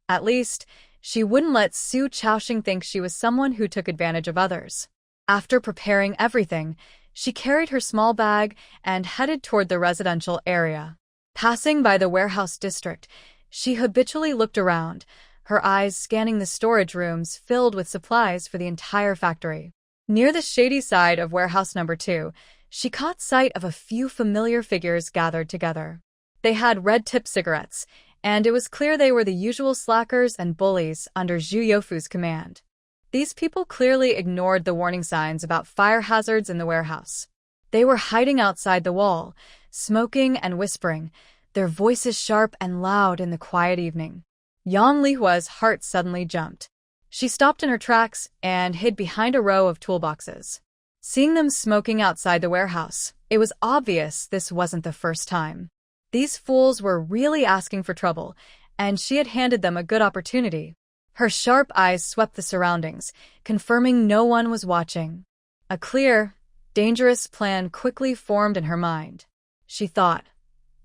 At least, she wouldn't let Su Chaoxing think she was someone who took advantage of others. After preparing everything, she carried her small bag and headed toward the residential area. Passing by the warehouse district, she habitually looked around, her eyes scanning the storage rooms filled with supplies for the entire factory. Near the shady side of warehouse number 2, she caught sight of a few familiar figures gathered together. They had red-tipped cigarettes, and it was clear they were the usual slackers and bullies under Zhu Youfu's command. These people clearly ignored the warning signs about fire hazards in the warehouse. They were hiding outside the wall, smoking and whispering, their voices sharp and loud in the quiet evening. Yang Lihua's heart suddenly jumped. She stopped in her tracks and hid behind a row of toolboxes. Seeing them smoking outside the warehouse, it was obvious this wasn't the first time. These fools were really asking for trouble, and she had handed them a good opportunity. Her sharp eyes swept the surroundings, confirming no one was watching. A clear, dangerous plan quickly formed in her mind. She thought,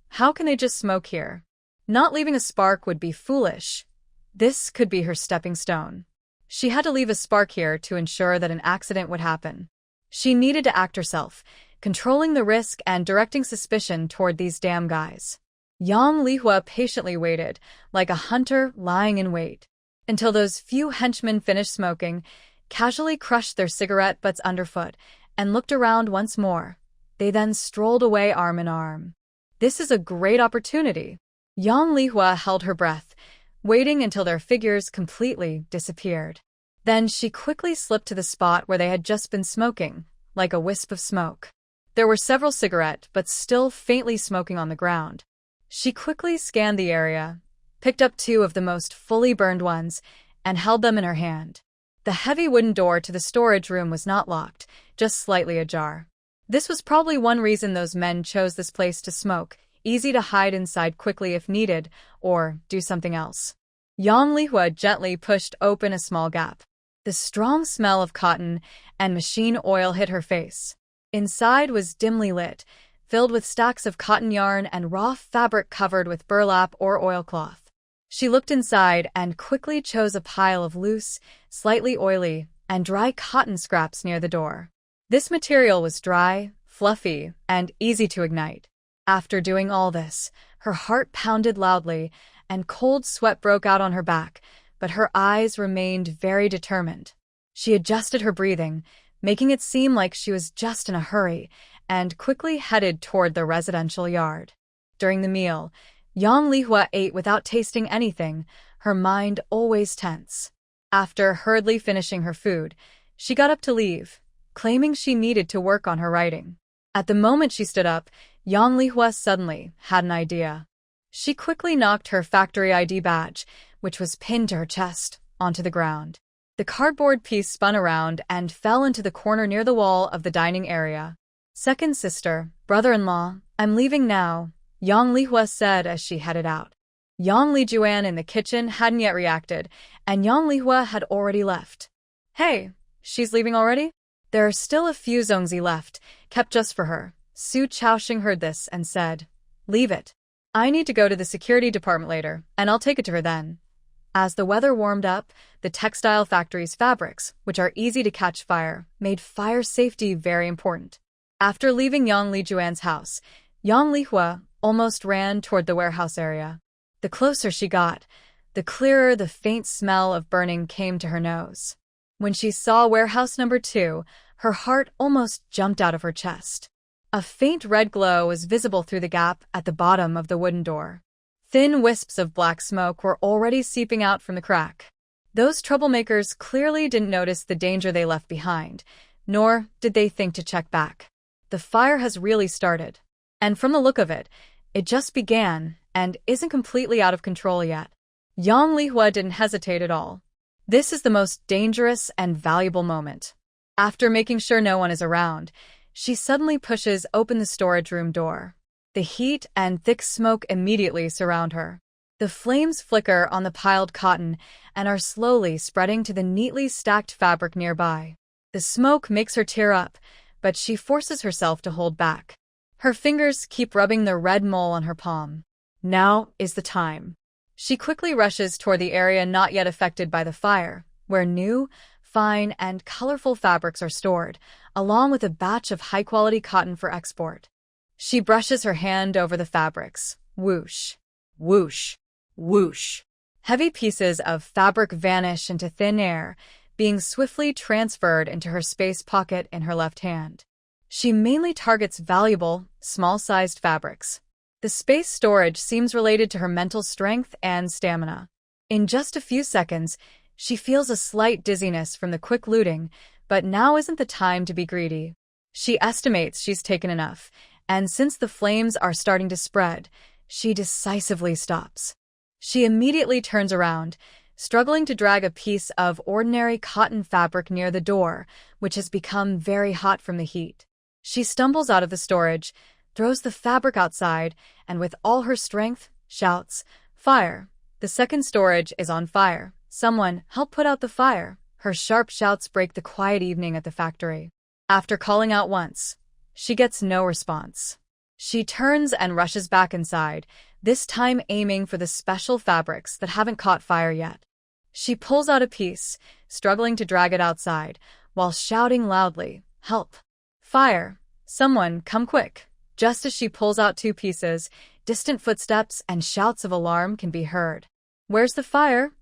how can they just smoke here? Not leaving a spark would be foolish. This could be her stepping stone. She had to leave a spark here to ensure that an accident would happen. She needed to act herself, controlling the risk and directing suspicion toward these damn guys. Yang Lihua patiently waited, like a hunter lying in wait, until those few henchmen finished smoking, casually crushed their cigarette butts underfoot, and looked around once more. They then strolled away arm in arm. This is a great opportunity. Yang Lihua held her breath, waiting until their figures completely disappeared. Then she quickly slipped to the spot where they had just been smoking, like a wisp of smoke. There were several cigarette butts still faintly smoking on the ground. She quickly scanned the area, picked up 2 of the most fully burned ones, and held them in her hand. The heavy wooden door to the storage room was not locked, just slightly ajar. This was probably one reason those men chose this place to smoke, easy to hide inside quickly if needed, or do something else. Yang Lihua gently pushed open a small gap. The strong smell of cotton and machine oil hit her face. Inside was dimly lit, filled with stacks of cotton yarn and raw fabric covered with burlap or oilcloth. She looked inside and quickly chose a pile of loose, slightly oily, and dry cotton scraps near the door. This material was dry, fluffy, and easy to ignite. After doing all this, her heart pounded loudly, and cold sweat broke out on her back, but her eyes remained very determined. She adjusted her breathing, making it seem like she was just in a hurry, and quickly headed toward the residential yard. During the meal, Yang Lihua ate without tasting anything, her mind always tense. After hurriedly finishing her food, she got up to leave, claiming she needed to work on her writing. At the moment she stood up, Yang Lihua suddenly had an idea. She quickly knocked her factory ID badge, which was pinned to her chest, onto the ground. The cardboard piece spun around and fell into the corner near the wall of the dining area. "Second sister, brother-in-law, I'm leaving now," Yang Lihua said as she headed out. Yang Lijuan in the kitchen hadn't yet reacted, and Yang Lihua had already left. "Hey, she's leaving already?" "There are still a few zongzi left, kept just for her." Su Chaoxing heard this and said, "Leave it. I need to go to the security department later, and I'll take it to her then." As the weather warmed up, the textile factory's fabrics, which are easy to catch fire, made fire safety very important. After leaving Yang Lijuan's house, Yang Lihua almost ran toward the warehouse area. The closer she got, the clearer the faint smell of burning came to her nose. When she saw warehouse number 2, her heart almost jumped out of her chest. A faint red glow was visible through the gap at the bottom of the wooden door. Thin wisps of black smoke were already seeping out from the crack. Those troublemakers clearly didn't notice the danger they left behind, nor did they think to check back. The fire has really started. And from the look of it, it just began and isn't completely out of control yet. Yang Lihua didn't hesitate at all. This is the most dangerous and valuable moment. After making sure no one is around, she suddenly pushes open the storage room door. The heat and thick smoke immediately surround her. The flames flicker on the piled cotton and are slowly spreading to the neatly stacked fabric nearby. The smoke makes her tear up, but she forces herself to hold back. Her fingers keep rubbing the red mole on her palm. Now is the time. She quickly rushes toward the area not yet affected by the fire, where new, fine, and colorful fabrics are stored, along with a batch of high-quality cotton for export. She brushes her hand over the fabrics. Whoosh, whoosh, whoosh. Heavy pieces of fabric vanish into thin air, being swiftly transferred into her space pocket in her left hand. She mainly targets valuable, small-sized fabrics. The space storage seems related to her mental strength and stamina. In just a few seconds, she feels a slight dizziness from the quick looting, but now isn't the time to be greedy. She estimates she's taken enough, and since the flames are starting to spread, she decisively stops. She immediately turns around, struggling to drag a piece of ordinary cotton fabric near the door, which has become very hot from the heat. She stumbles out of the storage, throws the fabric outside, and with all her strength, shouts, "Fire! The second storage is on fire. Someone, help put out the fire." Her sharp shouts break the quiet evening at the factory. After calling out once, she gets no response. She turns and rushes back inside, this time aiming for the special fabrics that haven't caught fire yet. She pulls out a piece, struggling to drag it outside, while shouting loudly, "Help! Fire! Someone, come quick!" Just as she pulls out 2 pieces, distant footsteps and shouts of alarm can be heard. "Where's the fire?"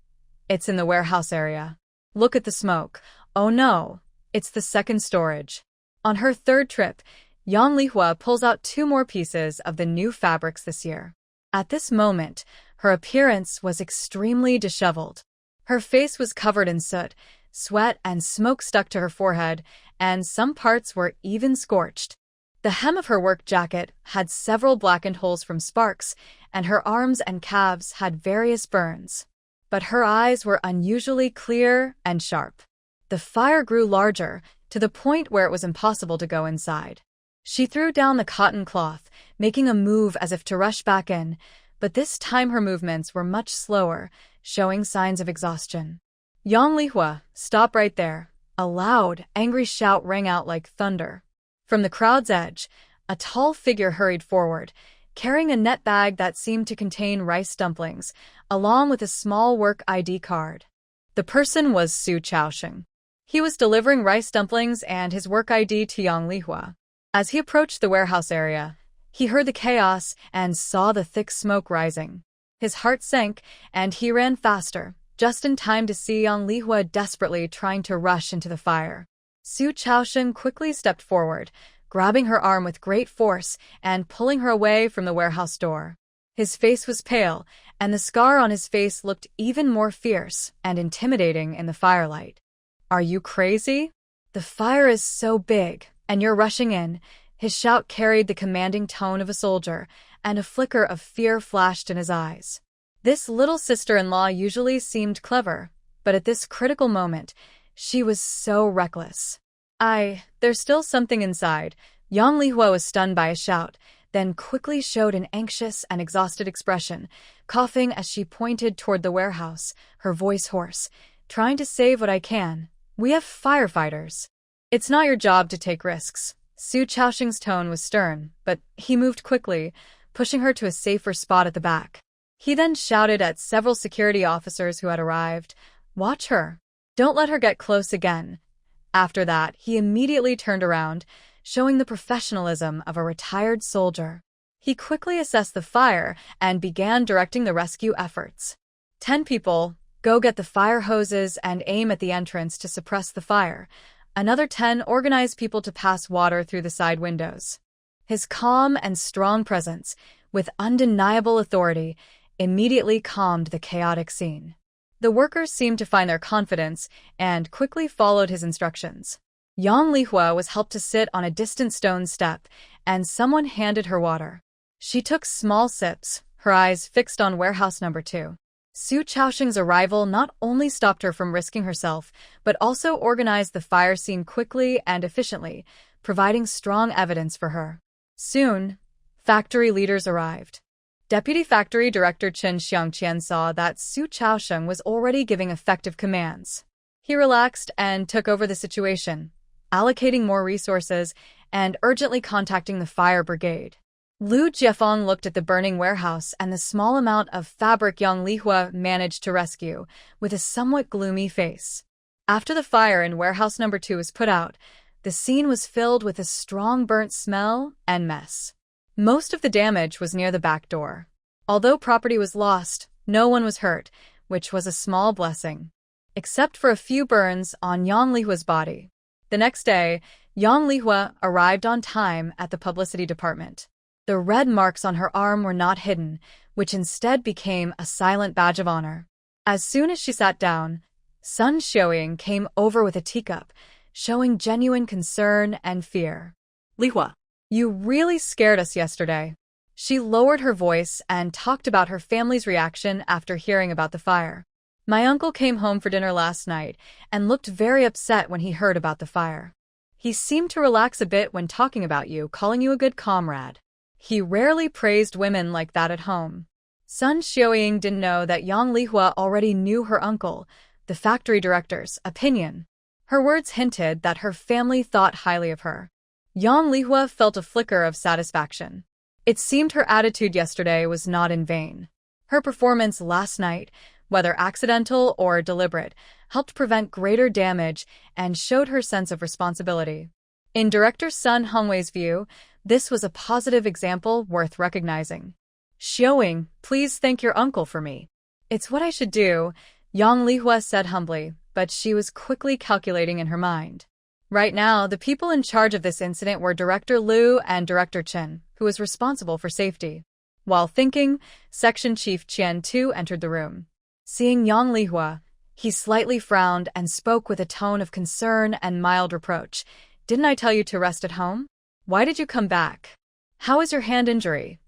"It's in the warehouse area." "Look at the smoke." "Oh no, it's the second storage." On her third trip, Yang Lihua pulls out 2 more pieces of the new fabrics this year. At this moment, her appearance was extremely disheveled. Her face was covered in soot, sweat and smoke stuck to her forehead, and some parts were even scorched. The hem of her work jacket had several blackened holes from sparks, and her arms and calves had various burns. But her eyes were unusually clear and sharp. The fire grew larger, to the point where it was impossible to go inside. She threw down the cotton cloth, making a move as if to rush back in, but this time her movements were much slower, showing signs of exhaustion. "Yang Lihua, stop right there." A loud, angry shout rang out like thunder. From the crowd's edge, a tall figure hurried forward, carrying a net bag that seemed to contain rice dumplings, along with a small work ID card. The person was Su Chaoxing. He was delivering rice dumplings and his work ID to Yang Lihua. As he approached the warehouse area, he heard the chaos and saw the thick smoke rising. His heart sank, and he ran faster, just in time to see Yang Lihua desperately trying to rush into the fire. Su Chaosheng quickly stepped forward, grabbing her arm with great force and pulling her away from the warehouse door. His face was pale, and the scar on his face looked even more fierce and intimidating in the firelight. "Are you crazy? The fire is so big, and you're rushing in." His shout carried the commanding tone of a soldier, and a flicker of fear flashed in his eyes. This little sister-in-law usually seemed clever, but at this critical moment, she was so reckless. There's still something inside." Yang Lihua was stunned by a shout, then quickly showed an anxious and exhausted expression, coughing as she pointed toward the warehouse, her voice hoarse. "Trying to save what I can. We have firefighters." "It's not your job to take risks." Su Chaosheng's tone was stern, but he moved quickly, pushing her to a safer spot at the back. He then shouted at several security officers who had arrived, "Watch her. Don't let her get close again." After that, he immediately turned around, showing the professionalism of a retired soldier. He quickly assessed the fire and began directing the rescue efforts. 10 people, go get the fire hoses and aim at the entrance to suppress the fire. Another 10 organized people to pass water through the side windows. His calm and strong presence, with undeniable authority, immediately calmed the chaotic scene. The workers seemed to find their confidence and quickly followed his instructions. Yang Lihua was helped to sit on a distant stone step, and someone handed her water. She took small sips, her eyes fixed on warehouse number 2. Su Chaosheng's arrival not only stopped her from risking herself, but also organized the fire scene quickly and efficiently, providing strong evidence for her. Soon, factory leaders arrived. Deputy Factory Director Chen Xiangqian saw that Su Chaosheng was already giving effective commands. He relaxed and took over the situation, allocating more resources and urgently contacting the fire brigade. Lu Jiefeng looked at the burning warehouse and the small amount of fabric Yang Lihua managed to rescue, with a somewhat gloomy face. After the fire in warehouse number 2 was put out, the scene was filled with a strong burnt smell and mess. Most of the damage was near the back door. Although property was lost, no one was hurt, which was a small blessing. Except for a few burns on Yang Lihua's body. The next day, Yang Lihua arrived on time at the publicity department. The red marks on her arm were not hidden, which instead became a silent badge of honor. As soon as she sat down, Sun Xiaoying came over with a teacup, showing genuine concern and fear. "Lihua, "You really scared us yesterday." She lowered her voice and talked about her family's reaction after hearing about the fire. "My uncle came home for dinner last night and looked very upset when he heard about the fire. He seemed to relax a bit when talking about you, calling you a good comrade. He rarely praised women like that at home." Sun Xiaoying didn't know that Yang Lihua already knew her uncle, the factory director's, opinion. Her words hinted that her family thought highly of her. Yang Lihua felt a flicker of satisfaction. It seemed her attitude yesterday was not in vain. Her performance last night, whether accidental or deliberate, helped prevent greater damage and showed her sense of responsibility. In Director Sun Hongwei's view, this was a positive example worth recognizing. "Xiaoying, please thank your uncle for me." "It's what I should do," Yang Lihua said humbly, but she was quickly calculating in her mind. Right now, the people in charge of this incident were Director Liu and Director Chen, who was responsible for safety. While thinking, Section Chief Qian too entered the room. Seeing Yang Lihua, he slightly frowned and spoke with a tone of concern and mild reproach. "Didn't I tell you to rest at home? Why did you come back? How is your hand injury?"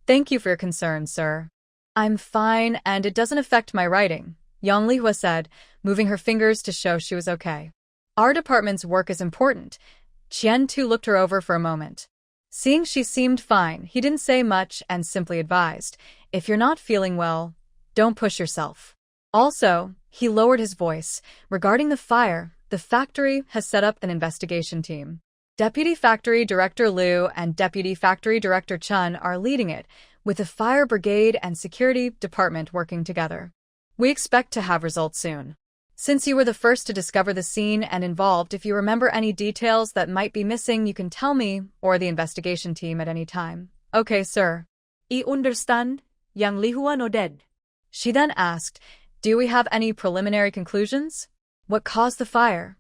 "Thank you for your concern, sir." "I'm fine and it doesn't affect my writing," Yang Lihua said, moving her fingers to show she was okay. "Our department's work is important." Qian Tu looked her over for a moment. Seeing she seemed fine, he didn't say much and simply advised, "If you're not feeling well, don't push yourself." Also, he lowered his voice, "Regarding the fire, the factory has set up an investigation team. Deputy Factory Director Liu and Deputy Factory Director Chen are leading it, with the fire brigade and security department working together. We expect to have results soon." Since you were the first to discover the scene and involved, if you remember any details that might be missing, you can tell me or the investigation team at any time. Okay, sir. I understand, Yang Lihua nodded. She then asked, do we have any preliminary conclusions? What caused the fire?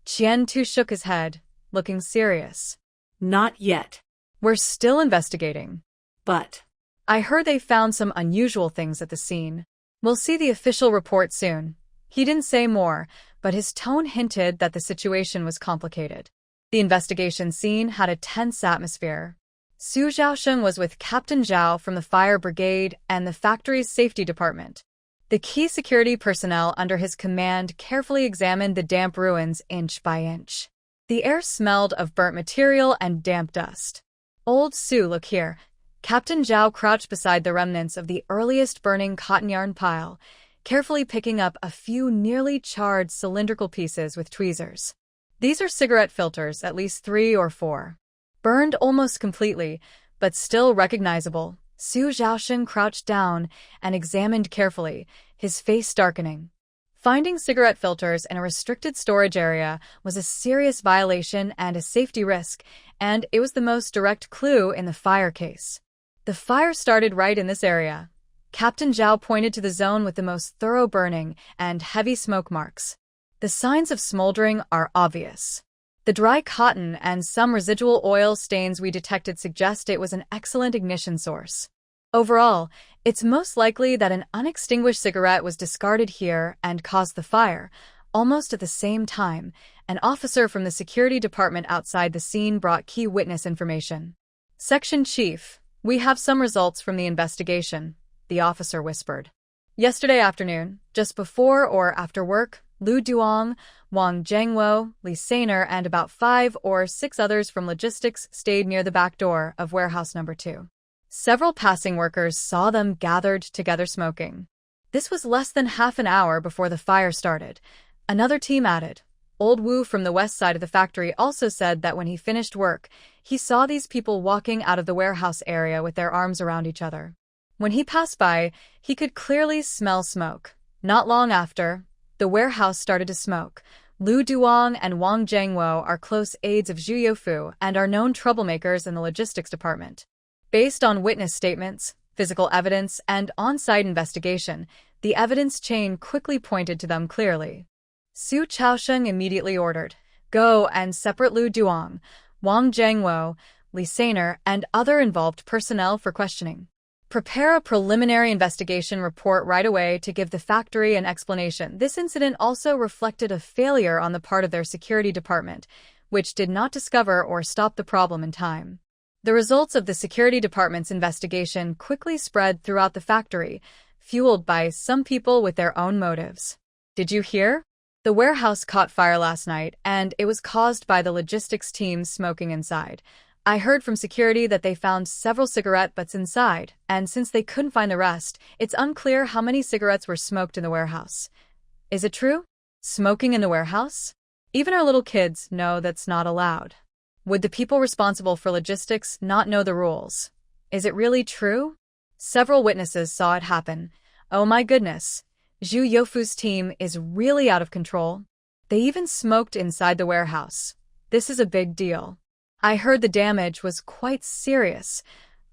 Qian Tu shook his head, looking serious. Not yet. We're still investigating. But I heard they found some unusual things at the scene. We'll see the official report soon. He didn't say more, but his tone hinted that the situation was complicated. The investigation scene had a tense atmosphere. Su Zhaosheng was with Captain Zhao from the fire brigade and the factory's safety department. The key security personnel under his command carefully examined the damp ruins inch by inch. The air smelled of burnt material and damp dust. Old Su, look here. Captain Zhao crouched beside the remnants of the earliest burning cotton yarn pile, carefully picking up a few nearly charred cylindrical pieces with tweezers. These are cigarette filters, at least 3 or 4. Burned almost completely, but still recognizable. Su Zhaosheng crouched down and examined carefully, his face darkening. Finding cigarette filters in a restricted storage area was a serious violation and a safety risk, and it was the most direct clue in the fire case. The fire started right in this area. Captain Zhao pointed to the zone with the most thorough burning and heavy smoke marks. The signs of smoldering are obvious. The dry cotton and some residual oil stains we detected suggest it was an excellent ignition source. Overall, it's most likely that an unextinguished cigarette was discarded here and caused the fire. Almost at the same time, an officer from the security department outside the scene brought key witness information. Section Chief, we have some results from the investigation, the officer whispered. Yesterday afternoon, just before or after work, Lu Duong, Wang Zhengwo, Li Sainer, and about 5 or 6 others from logistics stayed near the back door of warehouse number 2. Several passing workers saw them gathered together smoking. This was less than half an hour before the fire started. Another team added. Old Wu from the west side of the factory also said that when he finished work, he saw these people walking out of the warehouse area with their arms around each other. When he passed by, he could clearly smell smoke. Not long after, the warehouse started to smoke. Lu Duong and Wang Zhengwo are close aides of Zhu Youfu and are known troublemakers in the logistics department. Based on witness statements, physical evidence, and on-site investigation, the evidence chain quickly pointed to them clearly. Su Zhaosheng immediately ordered, go and separate Lu Duong, Wang Zhengwo, Li Sainer, and other involved personnel for questioning. Prepare a preliminary investigation report right away to give the factory an explanation. This incident also reflected a failure on the part of their security department, which did not discover or stop the problem in time. The results of the security department's investigation quickly spread throughout the factory, fueled by some people with their own motives. Did you hear? The warehouse caught fire last night, and it was caused by the logistics team smoking inside. I heard from security that they found several cigarette butts inside, and since they couldn't find the rest, it's unclear how many cigarettes were smoked in the warehouse. Is it true? Smoking in the warehouse? Even our little kids know that's not allowed. Would the people responsible for logistics not know the rules? Is it really true? Several witnesses saw it happen. Oh my goodness. Zhu Youfu's team is really out of control. They even smoked inside the warehouse. This is a big deal. I heard the damage was quite serious.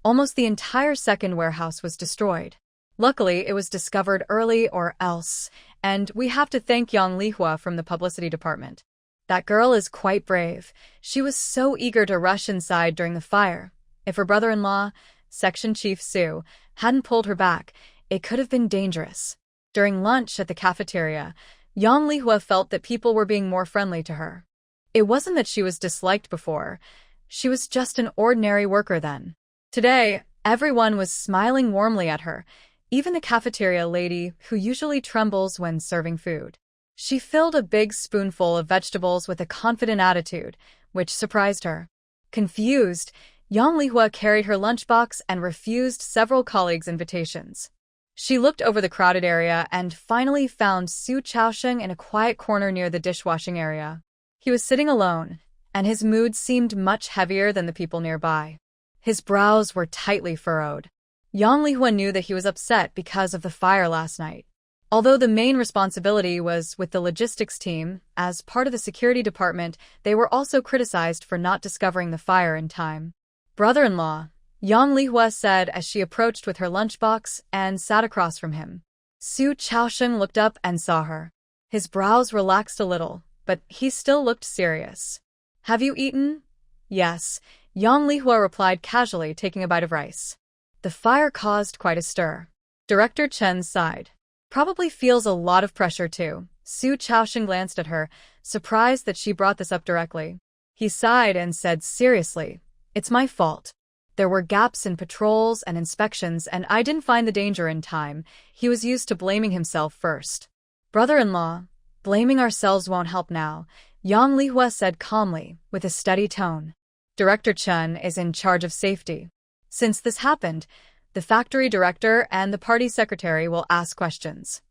Almost the entire second warehouse was destroyed. Luckily, it was discovered early or else, and we have to thank Yang Lihua from the publicity department. That girl is quite brave. She was so eager to rush inside during the fire. If her brother-in-law, Section Chief Su, hadn't pulled her back, it could have been dangerous. During lunch at the cafeteria, Yang Lihua felt that people were being more friendly to her. It wasn't that she was disliked before. She was just an ordinary worker then. Today, everyone was smiling warmly at her, even the cafeteria lady who usually trembles when serving food. She filled a big spoonful of vegetables with a confident attitude, which surprised her. Confused, Yang Lihua carried her lunchbox and refused several colleagues' invitations. She looked over the crowded area and finally found Su Zhaosheng in a quiet corner near the dishwashing area. He was sitting alone, and his mood seemed much heavier than the people nearby. His brows were tightly furrowed. Yang Lihua knew that he was upset because of the fire last night. Although the main responsibility was with the logistics team, as part of the security department, they were also criticized for not discovering the fire in time. Brother-in-law, Yang Lihua said as she approached with her lunchbox and sat across from him. Su Chaosheng looked up and saw her. His brows relaxed a little, but he still looked serious. Have you eaten? Yes, Yang Lihua replied casually, taking a bite of rice. The fire caused quite a stir. Director Chen sighed. Probably feels a lot of pressure too. Su Chaosheng glanced at her, surprised that she brought this up directly. He sighed and said seriously, "It's my fault. There were gaps in patrols and inspections and I didn't find the danger in time." He was used to blaming himself first. Brother-in-law, blaming ourselves won't help now, Yang Lihua said calmly, with a steady tone. Director Chen is in charge of safety. Since this happened, the factory director and the party secretary will ask questions.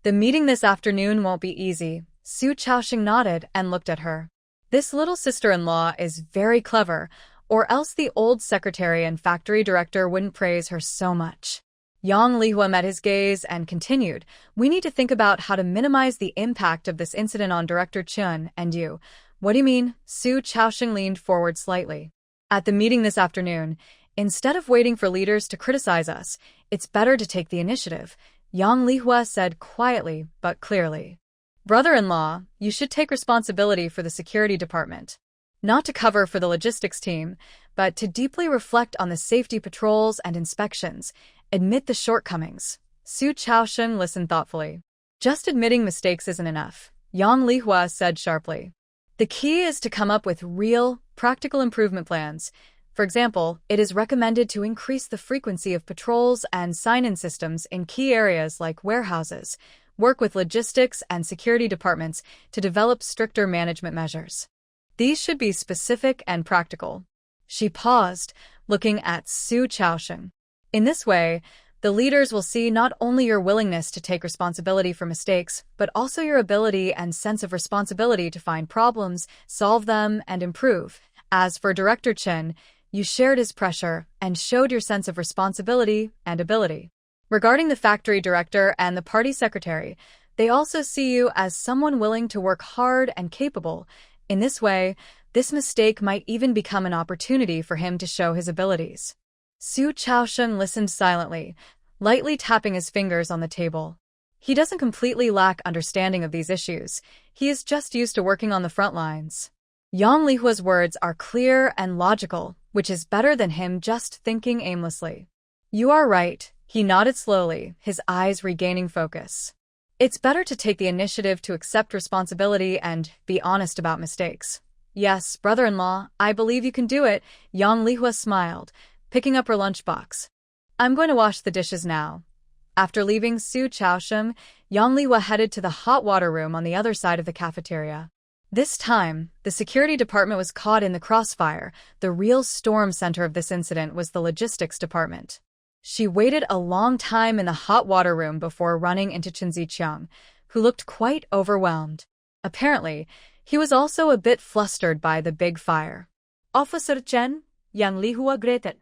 The meeting this afternoon won't be easy. Su Chaosheng nodded and looked at her. This little sister-in-law is very clever, or else the old secretary and factory director wouldn't praise her so much. Yang Lihua met his gaze and continued, "We need to think about how to minimize the impact of this incident on Director Chen and you." What do you mean? Su Chaosheng leaned forward slightly. At the meeting this afternoon, instead of waiting for leaders to criticize us, it's better to take the initiative, Yang Lihua said quietly but clearly. Brother-in-law, you should take responsibility for the security department. Not to cover for the logistics team, but to deeply reflect on the safety patrols and inspections, admit the shortcomings. Su Chaosheng listened thoughtfully. Just admitting mistakes isn't enough, Yang Lihua said sharply. The key is to come up with real, practical improvement plans. For example, it is recommended to increase the frequency of patrols and sign-in systems in key areas like warehouses, work with logistics and security departments to develop stricter management measures. These should be specific and practical. She paused, looking at Su Chaosheng. In this way, the leaders will see not only your willingness to take responsibility for mistakes, but also your ability and sense of responsibility to find problems, solve them, and improve. As for Director Chen, you shared his pressure and showed your sense of responsibility and ability. Regarding the factory director and the party secretary, they also see you as someone willing to work hard and capable. In this way, this mistake might even become an opportunity for him to show his abilities. Su Chaosheng listened silently, lightly tapping his fingers on the table. He doesn't completely lack understanding of these issues. He is just used to working on the front lines. Yang Lihua's words are clear and logical, which is better than him just thinking aimlessly. You are right, he nodded slowly, his eyes regaining focus. It's better to take the initiative to accept responsibility and be honest about mistakes. Yes, brother-in-law, I believe you can do it, Yang Lihua smiled, picking up her lunchbox. I'm going to wash the dishes now. After leaving Su Chaosheng, Yang Lihua headed to the hot water room on the other side of the cafeteria. This time, the security department was caught in the crossfire. The real storm center of this incident was the logistics department. She waited a long time in the hot water room before running into Chen Ziqiang, who looked quite overwhelmed. Apparently, he was also a bit flustered by the big fire. Officer Chen, Yang Lihua greeted.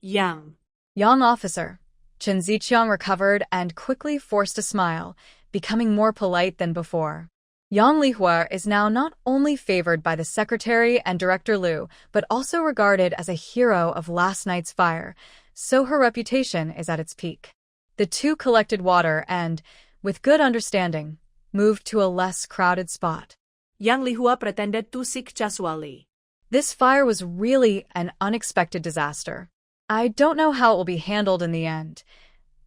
Yang. Young officer. Chen Ziqiang recovered and quickly forced a smile, becoming more polite than before. Yang Lihua is now not only favored by the secretary and Director Liu, but also regarded as a hero of last night's fire, so her reputation is at its peak. The two collected water and, with good understanding, moved to a less crowded spot. Yang Lihua pretended to seek casually. This fire was really an unexpected disaster. I don't know how it will be handled in the end.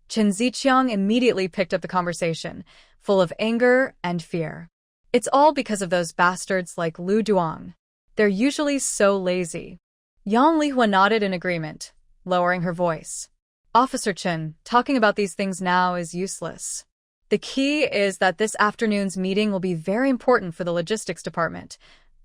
Chen Ziqiang immediately picked up the conversation, full of anger and fear. It's all because of those bastards like Lu Duang. They're usually so lazy. Yang Lihua nodded in agreement, lowering her voice. Officer Chen, talking about these things now is useless. The key is that this afternoon's meeting will be very important for the logistics department.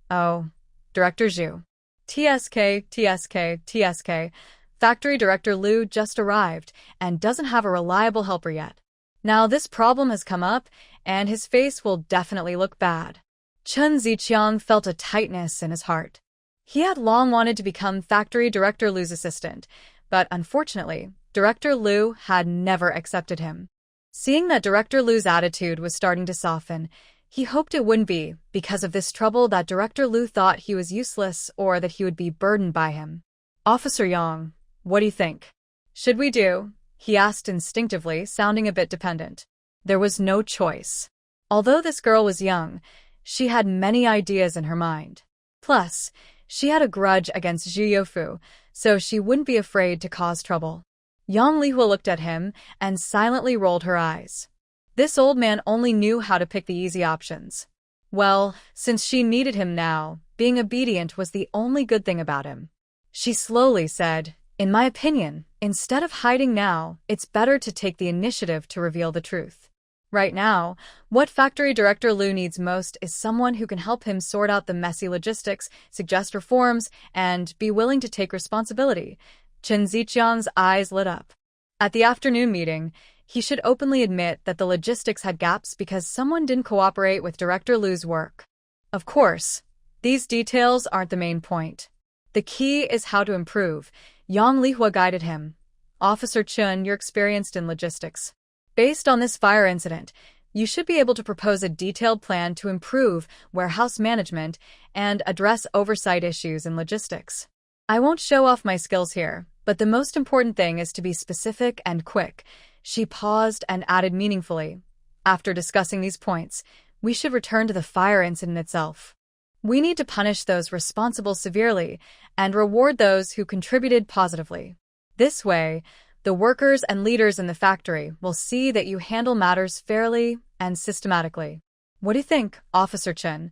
Oh, Director Zhu. TSK. Factory Director Liu just arrived and doesn't have a reliable helper yet. Now this problem has come up, and his face will definitely look bad. Chen Ziqiang felt a tightness in his heart. He had long wanted to become Factory Director Liu's assistant, but unfortunately, Director Liu had never accepted him. Seeing that Director Liu's attitude was starting to soften, he hoped it wouldn't be because of this trouble that Director Liu thought he was useless or that he would be burdened by him. Officer Yang, what do you think? Should we do? He asked instinctively, sounding a bit dependent. There was no choice. Although this girl was young, she had many ideas in her mind. Plus, she had a grudge against Zhu Youfu, so she wouldn't be afraid to cause trouble. Yang Lihua looked at him and silently rolled her eyes. This old man only knew how to pick the easy options. Well, since she needed him now, being obedient was the only good thing about him. She slowly said, "In my opinion, instead of hiding now, it's better to take the initiative to reveal the truth. Right now, what Factory Director Liu needs most is someone who can help him sort out the messy logistics, suggest reforms, and be willing to take responsibility." Chen Ziqiang's eyes lit up. At the afternoon meeting, he should openly admit that the logistics had gaps because someone didn't cooperate with Director Liu's work. Of course, these details aren't the main point. The key is how to improve. Yang Lihua guided him. Officer Chun, you're experienced in logistics. Based on this fire incident, you should be able to propose a detailed plan to improve warehouse management and address oversight issues in logistics. I won't show off my skills here, but the most important thing is to be specific and quick. She paused and added meaningfully. After discussing these points, we should return to the fire incident itself. We need to punish those responsible severely and reward those who contributed positively. This way, the workers and leaders in the factory will see that you handle matters fairly and systematically. What do you think, Officer Chen?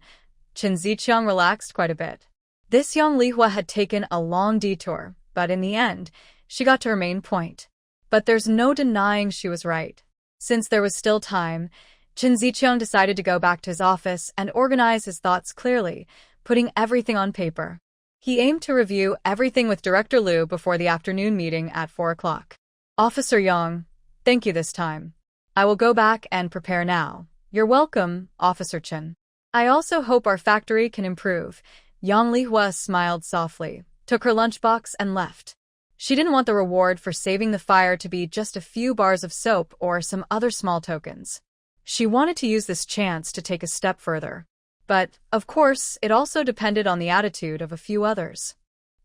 Chen Ziqiang relaxed quite a bit. This young Lihua had taken a long detour, but in the end, she got to her main point. But there's no denying she was right. Since there was still time, Chen Ziqiang decided to go back to his office and organize his thoughts clearly, putting everything on paper. He aimed to review everything with Director Liu before the afternoon meeting at 4 o'clock. Officer Yang, thank you this time. I will go back and prepare now. You're welcome, Officer Chen. I also hope our factory can improve. Yang Lihua smiled softly, took her lunchbox and left. She didn't want the reward for saving the fire to be just a few bars of soap or some other small tokens. She wanted to use this chance to take a step further. But, of course, it also depended on the attitude of a few others.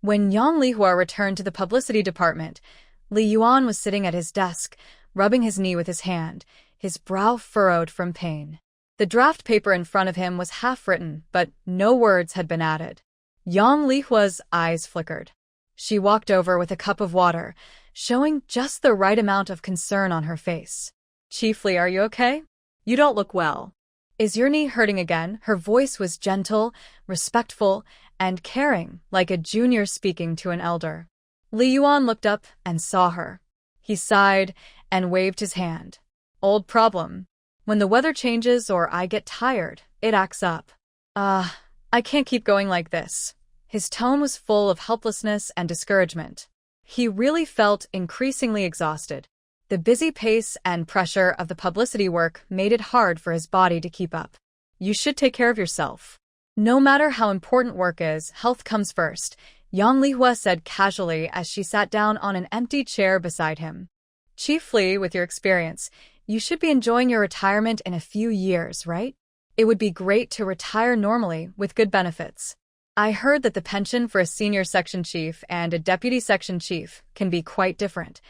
When Yang Lihua returned to the publicity department, Li Yuan was sitting at his desk, rubbing his knee with his hand, his brow furrowed from pain. The draft paper in front of him was half-written, but no words had been added. Yang Lihua's eyes flickered. She walked over with a cup of water, showing just the right amount of concern on her face. Chief Li, are you okay? You don't look well. Is your knee hurting again? Her voice was gentle, respectful, and caring, like a junior speaking to an elder. Li Yuan looked up and saw her. He sighed and waved his hand. Old problem. When the weather changes or I get tired, it acts up. I can't keep going like this. His tone was full of helplessness and discouragement. He really felt increasingly exhausted. The busy pace and pressure of the publicity work made it hard for his body to keep up. You should take care of yourself. No matter how important work is, health comes first, Yang Lihua said casually as she sat down on an empty chair beside him. Chief Li, with your experience, you should be enjoying your retirement in a few years, right? It would be great to retire normally with good benefits. I heard that the pension for a senior section chief and a deputy section chief can be quite different.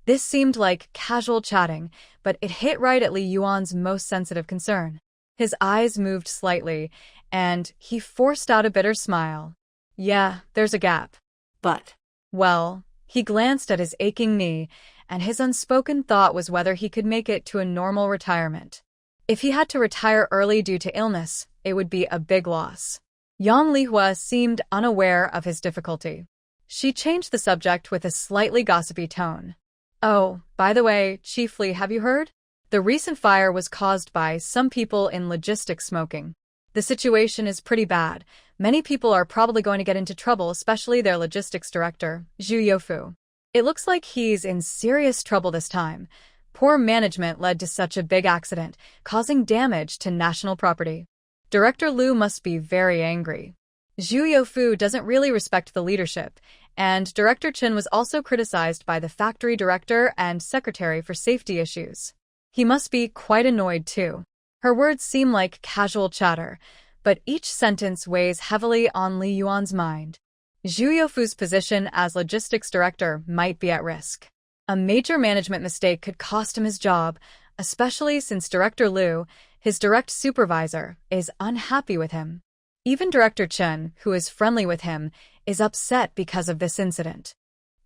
This seemed like casual chatting, but it hit right at Li Yuan's most sensitive concern. His eyes moved slightly, and he forced out a bitter smile. Yeah, there's a gap. But, well, he glanced at his aching knee, and his unspoken thought was whether he could make it to a normal retirement. If he had to retire early due to illness, it would be a big loss. Yang Lihua seemed unaware of his difficulty. She changed the subject with a slightly gossipy tone. Oh, by the way, Chief Li, have you heard? The recent fire was caused by some people in logistics smoking. The situation is pretty bad. Many people are probably going to get into trouble, especially their logistics director, Zhu Youfu. It looks like he's in serious trouble this time. Poor management led to such a big accident, causing damage to national property. Director Liu must be very angry. Zhu Youfu doesn't really respect the leadership, and Director Chen was also criticized by the factory director and secretary for safety issues. He must be quite annoyed too. Her words seem like casual chatter, but each sentence weighs heavily on Li Yuan's mind. Zhu Youfu's position as logistics director might be at risk. A major management mistake could cost him his job, especially since Director Liu, his direct supervisor, is unhappy with him. Even Director Chen, who is friendly with him, is upset because of this incident.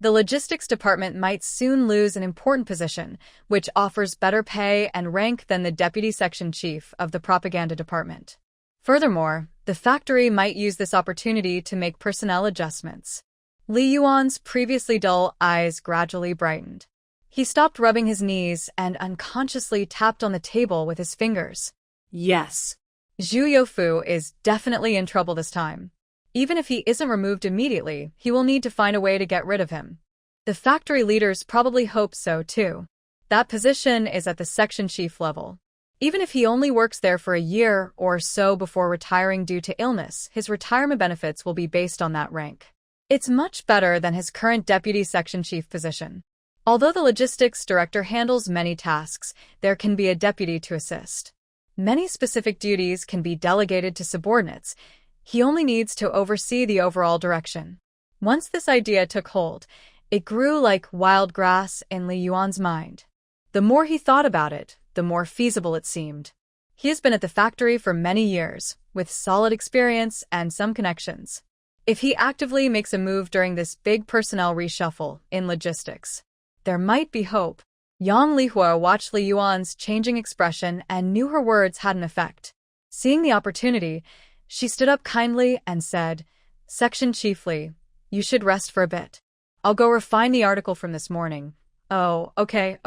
The logistics department might soon lose an important position, which offers better pay and rank than the deputy section chief of the propaganda department. Furthermore, the factory might use this opportunity to make personnel adjustments. Li Yuan's previously dull eyes gradually brightened. He stopped rubbing his knees and unconsciously tapped on the table with his fingers. Yes. Zhu Youfu is definitely in trouble this time. Even if he isn't removed immediately, he will need to find a way to get rid of him. The factory leaders probably hope so too. That position is at the section chief level. Even if he only works there for a year or so before retiring due to illness, his retirement benefits will be based on that rank. It's much better than his current deputy section chief position. Although the logistics director handles many tasks, there can be a deputy to assist. Many specific duties can be delegated to subordinates. He only needs to oversee the overall direction. Once this idea took hold, it grew like wild grass in Li Yuan's mind. The more he thought about it, the more feasible it seemed. He has been at the factory for many years, with solid experience and some connections. If he actively makes a move during this big personnel reshuffle in logistics, there might be hope. Yang Lihua watched Li Yuan's changing expression and knew her words had an effect. Seeing the opportunity, she stood up kindly and said, "Section Chief Li, you should rest for a bit. I'll go refine the article from this morning." "Oh, okay.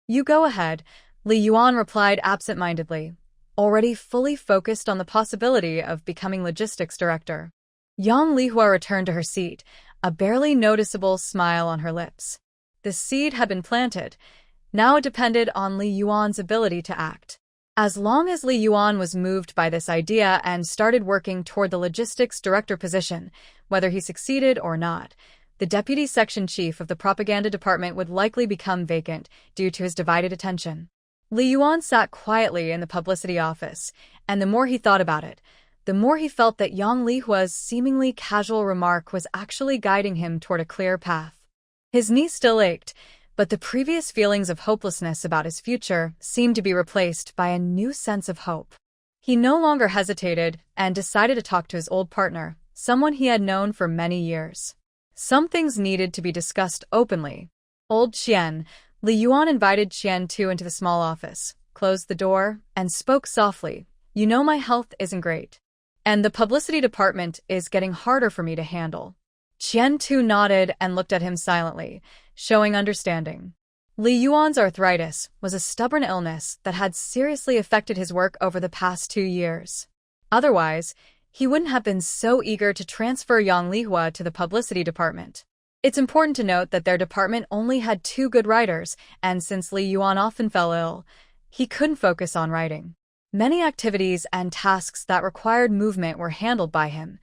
You go ahead," Li Yuan replied absent-mindedly, already fully focused on the possibility of becoming logistics director. Yang Lihua returned to her seat, a barely noticeable smile on her lips. The seed had been planted. Now it depended on Li Yuan's ability to act. As long as Li Yuan was moved by this idea and started working toward the logistics director position, whether he succeeded or not, the deputy section chief of the propaganda department would likely become vacant due to his divided attention. Li Yuan sat quietly in the publicity office, and the more he thought about it, the more he felt that Yang Lihua's seemingly casual remark was actually guiding him toward a clear path. His knee still ached, but the previous feelings of hopelessness about his future seemed to be replaced by a new sense of hope. He no longer hesitated and decided to talk to his old partner, someone he had known for many years. Some things needed to be discussed openly. Old Qian, Li Yuan invited Qian Tu into the small office, closed the door, and spoke softly. "You know my health isn't great, and the publicity department is getting harder for me to handle." Qian Tu nodded and looked at him silently, showing understanding. Li Yuan's arthritis was a stubborn illness that had seriously affected his work over the past 2 years. Otherwise, he wouldn't have been so eager to transfer Yang Lihua to the publicity department. It's important to note that their department only had 2 good writers, and since Li Yuan often fell ill, he couldn't focus on writing. Many activities and tasks that required movement were handled by him,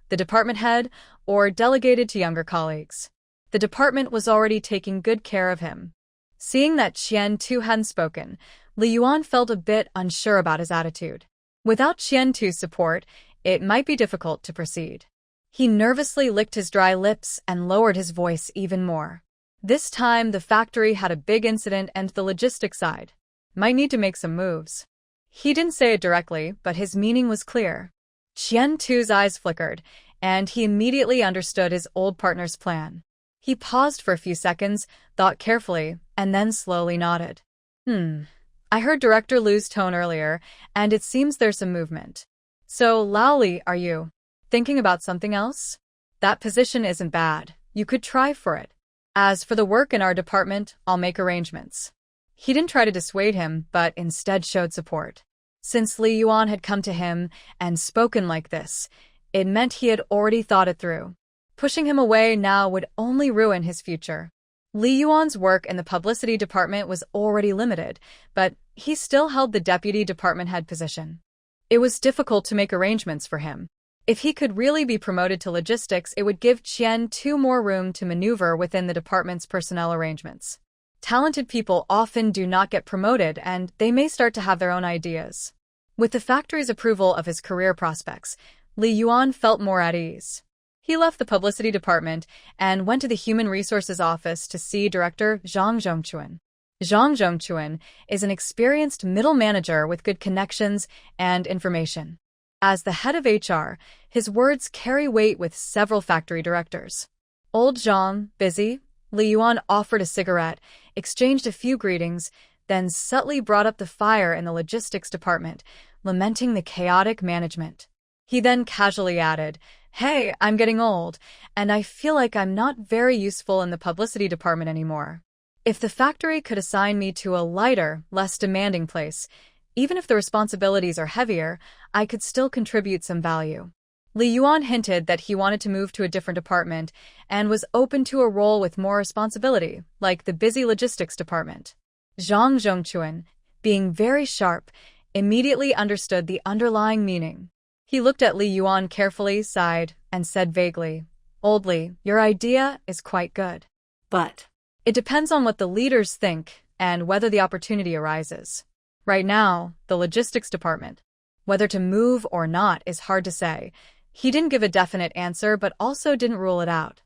the department head, or delegated to younger colleagues. The department was already taking good care of him. Seeing that Qian Tu hadn't spoken, Li Yuan felt a bit unsure about his attitude. Without Qian Tu's support, it might be difficult to proceed. He nervously licked his dry lips and lowered his voice even more. This time, the factory had a big incident and the logistics side might need to make some moves. He didn't say it directly, but his meaning was clear. Qian Tu's eyes flickered, and he immediately understood his old partner's plan. He paused for a few seconds, thought carefully, and then slowly nodded. I heard Director Liu's tone earlier, and it seems there's some movement. So, Laoli, are you thinking about something else? That position isn't bad. You could try for it. As for the work in our department, I'll make arrangements." He didn't try to dissuade him, but instead showed support. Since Li Yuan had come to him and spoken like this, it meant he had already thought it through. Pushing him away now would only ruin his future. Li Yuan's work in the publicity department was already limited, but he still held the deputy department head position. It was difficult to make arrangements for him. If he could really be promoted to logistics, it would give Qian Tu more room to maneuver within the department's personnel arrangements. Talented people often do not get promoted and they may start to have their own ideas. With the factory's approval of his career prospects, Li Yuan felt more at ease. He left the publicity department and went to the human resources office to see Director Zhang Zhongchuan. Zhang Zhongchuan is an experienced middle manager with good connections and information. As the head of HR, his words carry weight with several factory directors. Old Zhang, busy, Li Yuan offered a cigarette, exchanged a few greetings, then subtly brought up the fire in the logistics department, lamenting the chaotic management. He then casually added, "Hey, I'm getting old, and I feel like I'm not very useful in the publicity department anymore. If the factory could assign me to a lighter, less demanding place, even if the responsibilities are heavier, I could still contribute some value." Li Yuan hinted that he wanted to move to a different department and was open to a role with more responsibility, like the busy logistics department. Zhang Zhongchuan, being very sharp, immediately understood the underlying meaning. He looked at Li Yuan carefully, sighed, and said vaguely, "Old Li, your idea is quite good. But It depends on what the leaders think and whether the opportunity arises. Right now, the logistics department. Whether to move or not is hard to say." He didn't give a definite answer, but also didn't rule it out.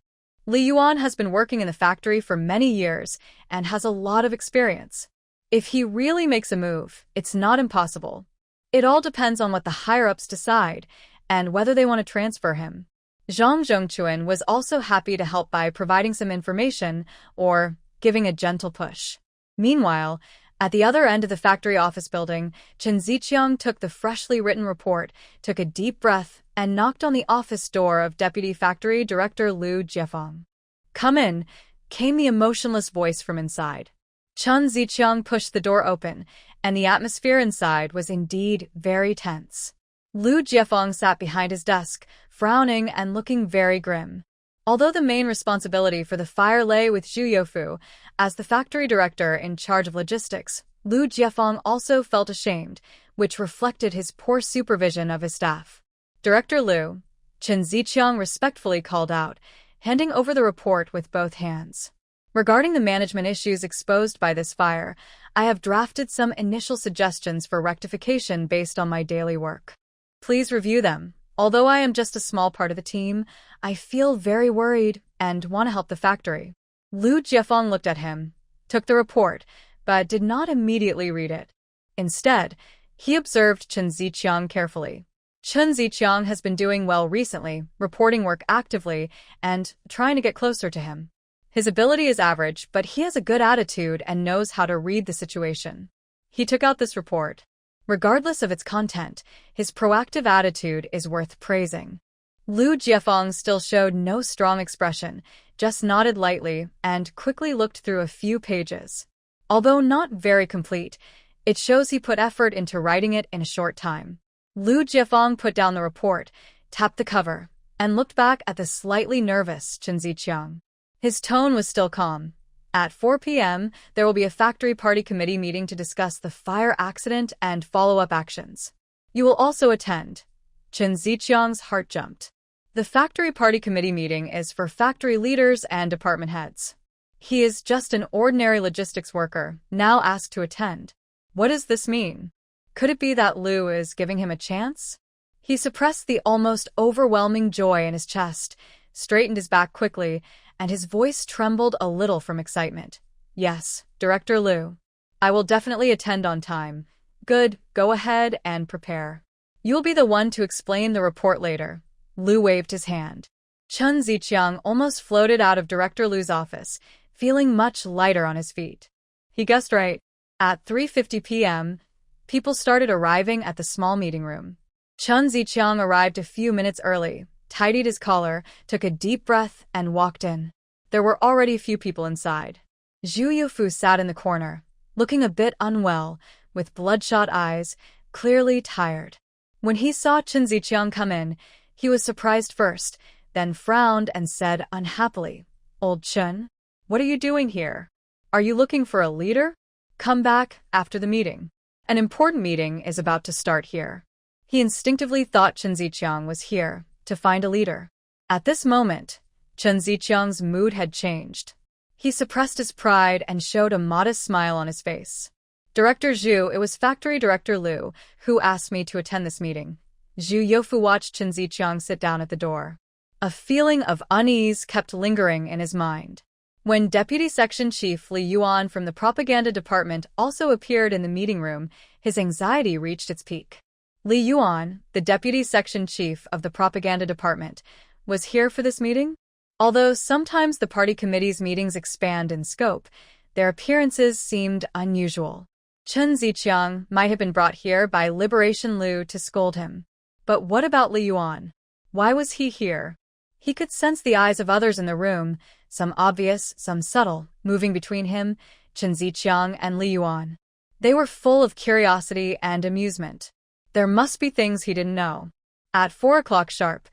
Li Yuan has been working in the factory for many years and has a lot of experience. If he really makes a move, it's not impossible. It all depends on what the higher-ups decide and whether they want to transfer him. Zhang Zhongchuan was also happy to help by providing some information or giving a gentle push. Meanwhile, at the other end of the factory office building, Chen Ziqiang took the freshly written report, took a deep breath, and knocked on the office door of Deputy Factory Director Liu Jiefeng. "Come in," came the emotionless voice from inside. Chen Ziqiang pushed the door open, and the atmosphere inside was indeed very tense. Liu Jiefeng sat behind his desk, frowning and looking very grim. Although the main responsibility for the fire lay with Zhu Youfu, as the factory director in charge of logistics, Liu Jiefeng also felt ashamed, which reflected his poor supervision of his staff. "Director Liu," Chen Ziqiang respectfully called out, handing over the report with both hands. "Regarding the management issues exposed by this fire, I have drafted some initial suggestions for rectification based on my daily work. Please review them. Although I am just a small part of the team, I feel very worried and want to help the factory." Liu Jiefeng looked at him, took the report, but did not immediately read it. Instead, he observed Chen Ziqiang carefully. Chen Ziqiang has been doing well recently, reporting work actively, and trying to get closer to him. His ability is average, but he has a good attitude and knows how to read the situation. He took out this report. Regardless of its content, his proactive attitude is worth praising. Liu Jiefeng still showed no strong expression, just nodded lightly and quickly looked through a few pages. Although not very complete, it shows he put effort into writing it in a short time. Liu Jiefeng put down the report, tapped the cover, and looked back at the slightly nervous Chen Ziqiang. His tone was still calm. At 4 p.m., there will be a factory party committee meeting to discuss the fire accident and follow-up actions. You will also attend. Chen Ziqiang's heart jumped. The factory party committee meeting is for factory leaders and department heads. He is just an ordinary logistics worker, now asked to attend. What does this mean? Could it be that Liu is giving him a chance? He suppressed the almost overwhelming joy in his chest, straightened his back quickly, and his voice trembled a little from excitement. "Yes, Director Liu. I will definitely attend on time." "Good, go ahead and prepare. You'll be the one to explain the report later." Liu waved his hand. Chen Ziqiang almost floated out of Director Liu's office, feeling much lighter on his feet. He guessed right. At 3:50 p.m., people started arriving at the small meeting room. Chen Ziqiang arrived a few minutes early, tidied his collar, took a deep breath, and walked in. There were already a few people inside. Zhu Youfu sat in the corner, looking a bit unwell, with bloodshot eyes, clearly tired. When he saw Chen Ziqiang come in, he was surprised first, then frowned and said unhappily, "Old Chen, what are you doing here? Are you looking for a leader? Come back after the meeting. An important meeting is about to start here." He instinctively thought Chen Ziqiang was here to find a leader. At this moment, Chen Ziqiang's mood had changed. He suppressed his pride and showed a modest smile on his face. Director Zhu, it was Factory Director Liu, who asked me to attend this meeting. Zhu Youfu watched Chen Ziqiang sit down at the door. A feeling of unease kept lingering in his mind. When Deputy Section Chief Li Yuan from the Propaganda Department also appeared in the meeting room, his anxiety reached its peak. Li Yuan, the Deputy Section Chief of the Propaganda Department, was here for this meeting? Although sometimes the party committee's meetings expand in scope, their appearances seemed unusual. Chen Ziqiang might have been brought here by Liberation Liu to scold him. But what about Li Yuan? Why was he here? He could sense the eyes of others in the room, some obvious, some subtle, moving between him, Chen Ziqiang and Li Yuan. They were full of curiosity and amusement. There must be things he didn't know. At 4 o'clock sharp,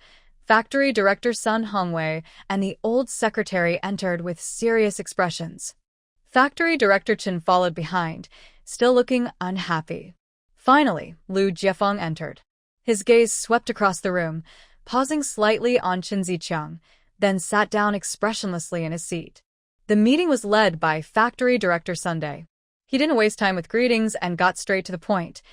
Factory Director Sun Hongwei and the old secretary entered with serious expressions. Factory Director Chen followed behind, still looking unhappy. Finally, Liu Jiefeng entered. His gaze swept across the room, pausing slightly on Chen Ziqiang, then sat down expressionlessly in his seat. The meeting was led by Factory Director Sunday. He didn't waste time with greetings and got straight to the point.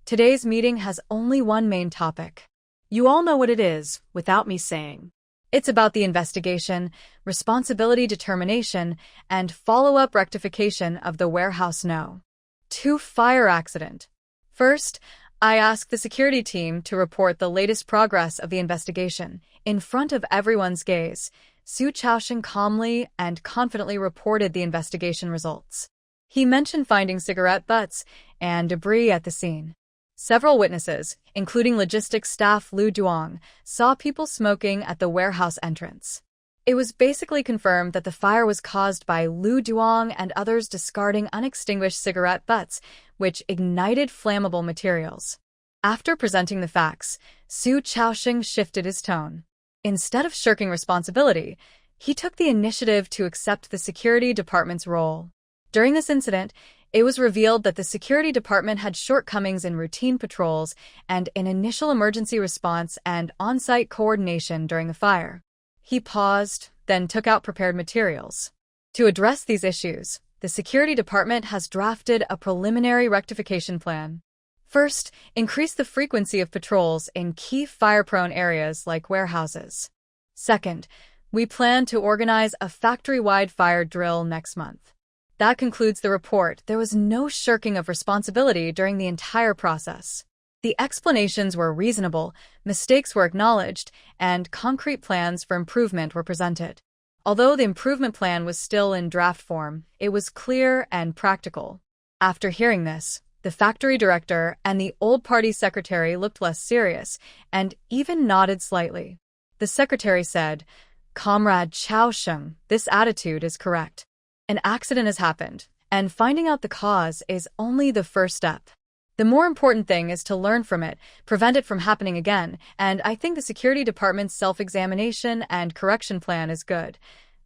Today's meeting has only one main topic. You all know what it is, without me saying. It's about the investigation, responsibility determination, and follow-up rectification of the warehouse No. 2 fire accident. First, I asked the security team to report the latest progress of the investigation. In front of everyone's gaze, Su Chaosheng calmly and confidently reported the investigation results. He mentioned finding cigarette butts and debris at the scene. Several witnesses, including logistics staff Lu Duong, saw people smoking at the warehouse entrance. It was basically confirmed that the fire was caused by Lu Duong and others discarding unextinguished cigarette butts, which ignited flammable materials. After presenting the facts, Su Chaosheng shifted his tone. Instead of shirking responsibility, he took the initiative to accept the security department's role. During this incident, it was revealed that the security department had shortcomings in routine patrols and in initial emergency response and on-site coordination during the fire. He paused, then took out prepared materials. To address these issues, the security department has drafted a preliminary rectification plan. First, increase the frequency of patrols in key fire-prone areas like warehouses. Second, we plan to organize a factory-wide fire drill next month. That concludes the report. There was no shirking of responsibility during the entire process. The explanations were reasonable, mistakes were acknowledged, and concrete plans for improvement were presented. Although the improvement plan was still in draft form, it was clear and practical. After hearing this, the factory director and the old party secretary looked less serious and even nodded slightly. The secretary said, "Comrade Chaosheng, this attitude is correct. An accident has happened, and finding out the cause is only the first step. The more important thing is to learn from it, prevent it from happening again, and I think the security department's self-examination and correction plan is good."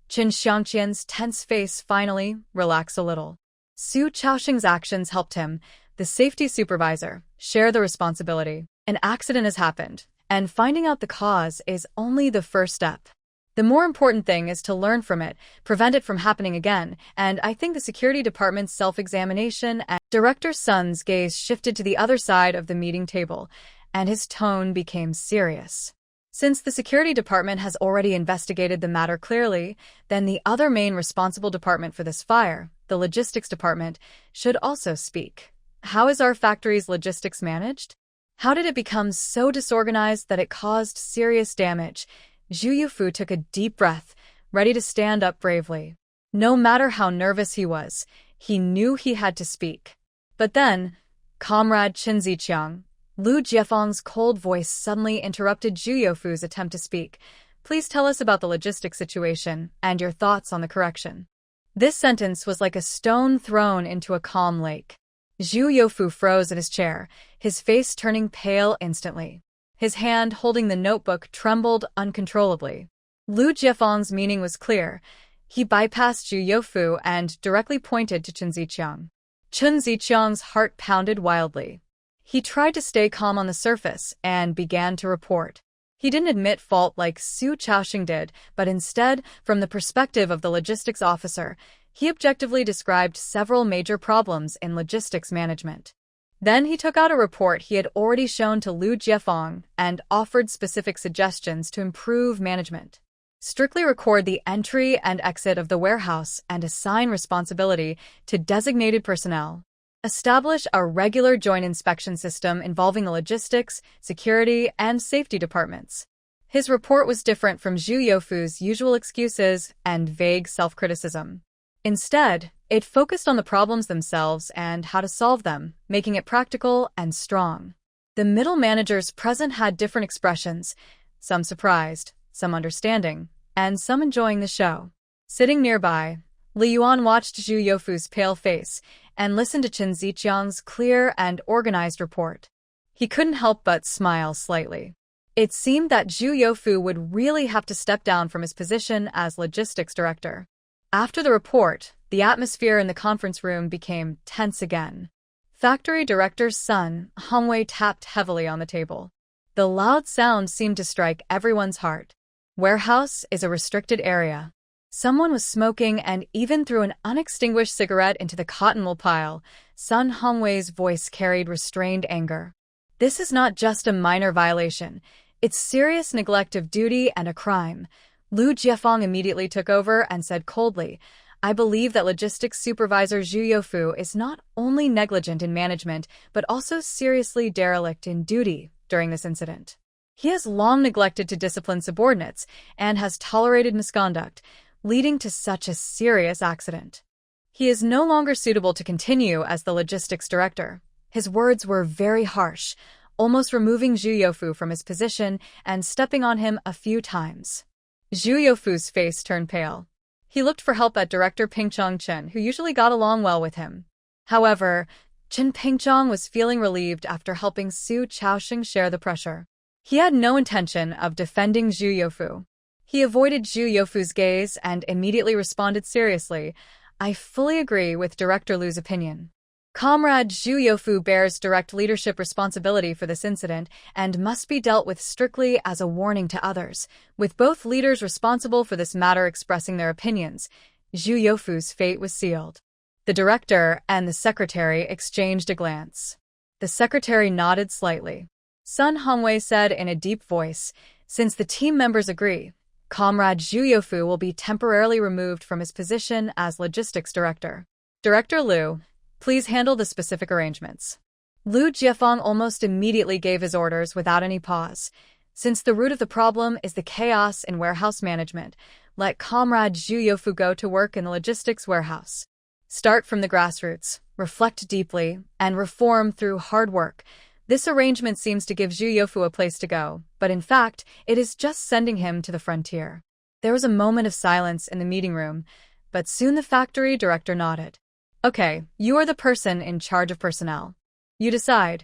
Qin Xiangqian's tense face finally relaxed a little. Su Chaosheng's actions helped him, the safety supervisor, share the responsibility. An accident has happened, and finding out the cause is only the first step. The more important thing is to learn from it, prevent it from happening again, and I think the security department's self-examination and Director Sun's gaze shifted to the other side of the meeting table, and his tone became serious. Since the security department has already investigated the matter clearly, then the other main responsible department for this fire, the logistics department, should also speak. How is our factory's logistics managed? How did it become so disorganized that it caused serious damage? Zhu Yufu took a deep breath, ready to stand up bravely. No matter how nervous he was, he knew he had to speak. But then, Comrade Chen Ziqiang, Lu Jiefeng's cold voice suddenly interrupted Zhu Yufu's attempt to speak. Please tell us about the logistics situation and your thoughts on the correction. This sentence was like a stone thrown into a calm lake. Zhu Yufu froze in his chair, his face turning pale instantly. His hand holding the notebook trembled uncontrollably. Lu Jiefeng's meaning was clear. He bypassed Zhu Yufu and directly pointed to Chen Ziqiang. Chen Ziqiang's heart pounded wildly. He tried to stay calm on the surface and began to report. He didn't admit fault like Su Chaoxing did, but instead, from the perspective of the logistics officer, he objectively described several major problems in logistics management. Then he took out a report he had already shown to Liu Jiefeng and offered specific suggestions to improve management. Strictly record the entry and exit of the warehouse and assign responsibility to designated personnel. Establish a regular joint inspection system involving the logistics, security, and safety departments. His report was different from Zhu Youfu's usual excuses and vague self-criticism. Instead, it focused on the problems themselves and how to solve them, making it practical and strong. The middle managers present had different expressions, some surprised, some understanding, and some enjoying the show. Sitting nearby, Li Yuan watched Zhu Youfu's pale face and listened to Chen Ziqiang's clear and organized report. He couldn't help but smile slightly. It seemed that Zhu Youfu would really have to step down from his position as logistics director. After the report, the atmosphere in the conference room became tense again. Factory director's son, Hong Wei, tapped heavily on the table. The loud sound seemed to strike everyone's heart. Warehouse is a restricted area. Someone was smoking and even threw an unextinguished cigarette into the cotton wool pile. Sun Hongwei's voice carried restrained anger. This is not just a minor violation. It's serious neglect of duty and a crime. Liu Jiefeng immediately took over and said coldly, I believe that logistics supervisor Zhu Youfu is not only negligent in management, but also seriously derelict in duty during this incident. He has long neglected to discipline subordinates and has tolerated misconduct, leading to such a serious accident. He is no longer suitable to continue as the logistics director. His words were very harsh, almost removing Zhu Youfu from his position and stepping on him a few times. Zhu Youfu's face turned pale. He looked for help at Director Pingchong Chen, who usually got along well with him. However, Chen Pingchong was feeling relieved after helping Su Chaoxing share the pressure. He had no intention of defending Zhu Youfu. He avoided Zhu Youfu's gaze and immediately responded seriously, I fully agree with Director Liu's opinion. Comrade Zhu Youfu bears direct leadership responsibility for this incident and must be dealt with strictly as a warning to others, with both leaders responsible for this matter expressing their opinions. Zhu Youfu's fate was sealed. The director and the secretary exchanged a glance. The secretary nodded slightly. Sun Hongwei said in a deep voice, since the team members agree, Comrade Zhu Youfu will be temporarily removed from his position as logistics director. Director Liu, please handle the specific arrangements. Liu Jiefeng almost immediately gave his orders without any pause. Since the root of the problem is the chaos in warehouse management, let Comrade Zhu Youfu go to work in the logistics warehouse. Start from the grassroots, reflect deeply, and reform through hard work. This arrangement seems to give Zhu Youfu a place to go, but in fact, it is just sending him to the frontier. There was a moment of silence in the meeting room, but soon the factory director nodded. Okay, you are the person in charge of personnel. You decide.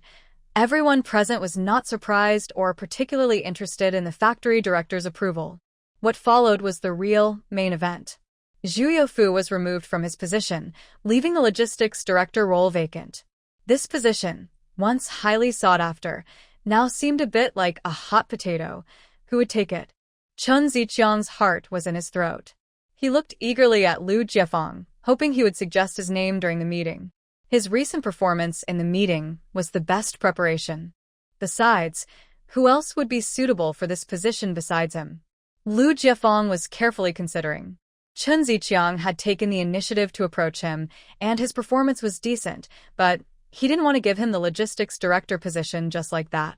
Everyone present was not surprised or particularly interested in the factory director's approval. What followed was the real, main event. Zhu Youfu was removed from his position, leaving the logistics director role vacant. This position, once highly sought after, now seemed a bit like a hot potato. Who would take it? Chen Ziqiang's heart was in his throat. He looked eagerly at Liu Jiefeng, hoping he would suggest his name during the meeting. His recent performance in the meeting was the best preparation. Besides, who else would be suitable for this position besides him? Liu Jiefeng was carefully considering. Chen Ziqiang had taken the initiative to approach him, and his performance was decent, but he didn't want to give him the logistics director position just like that.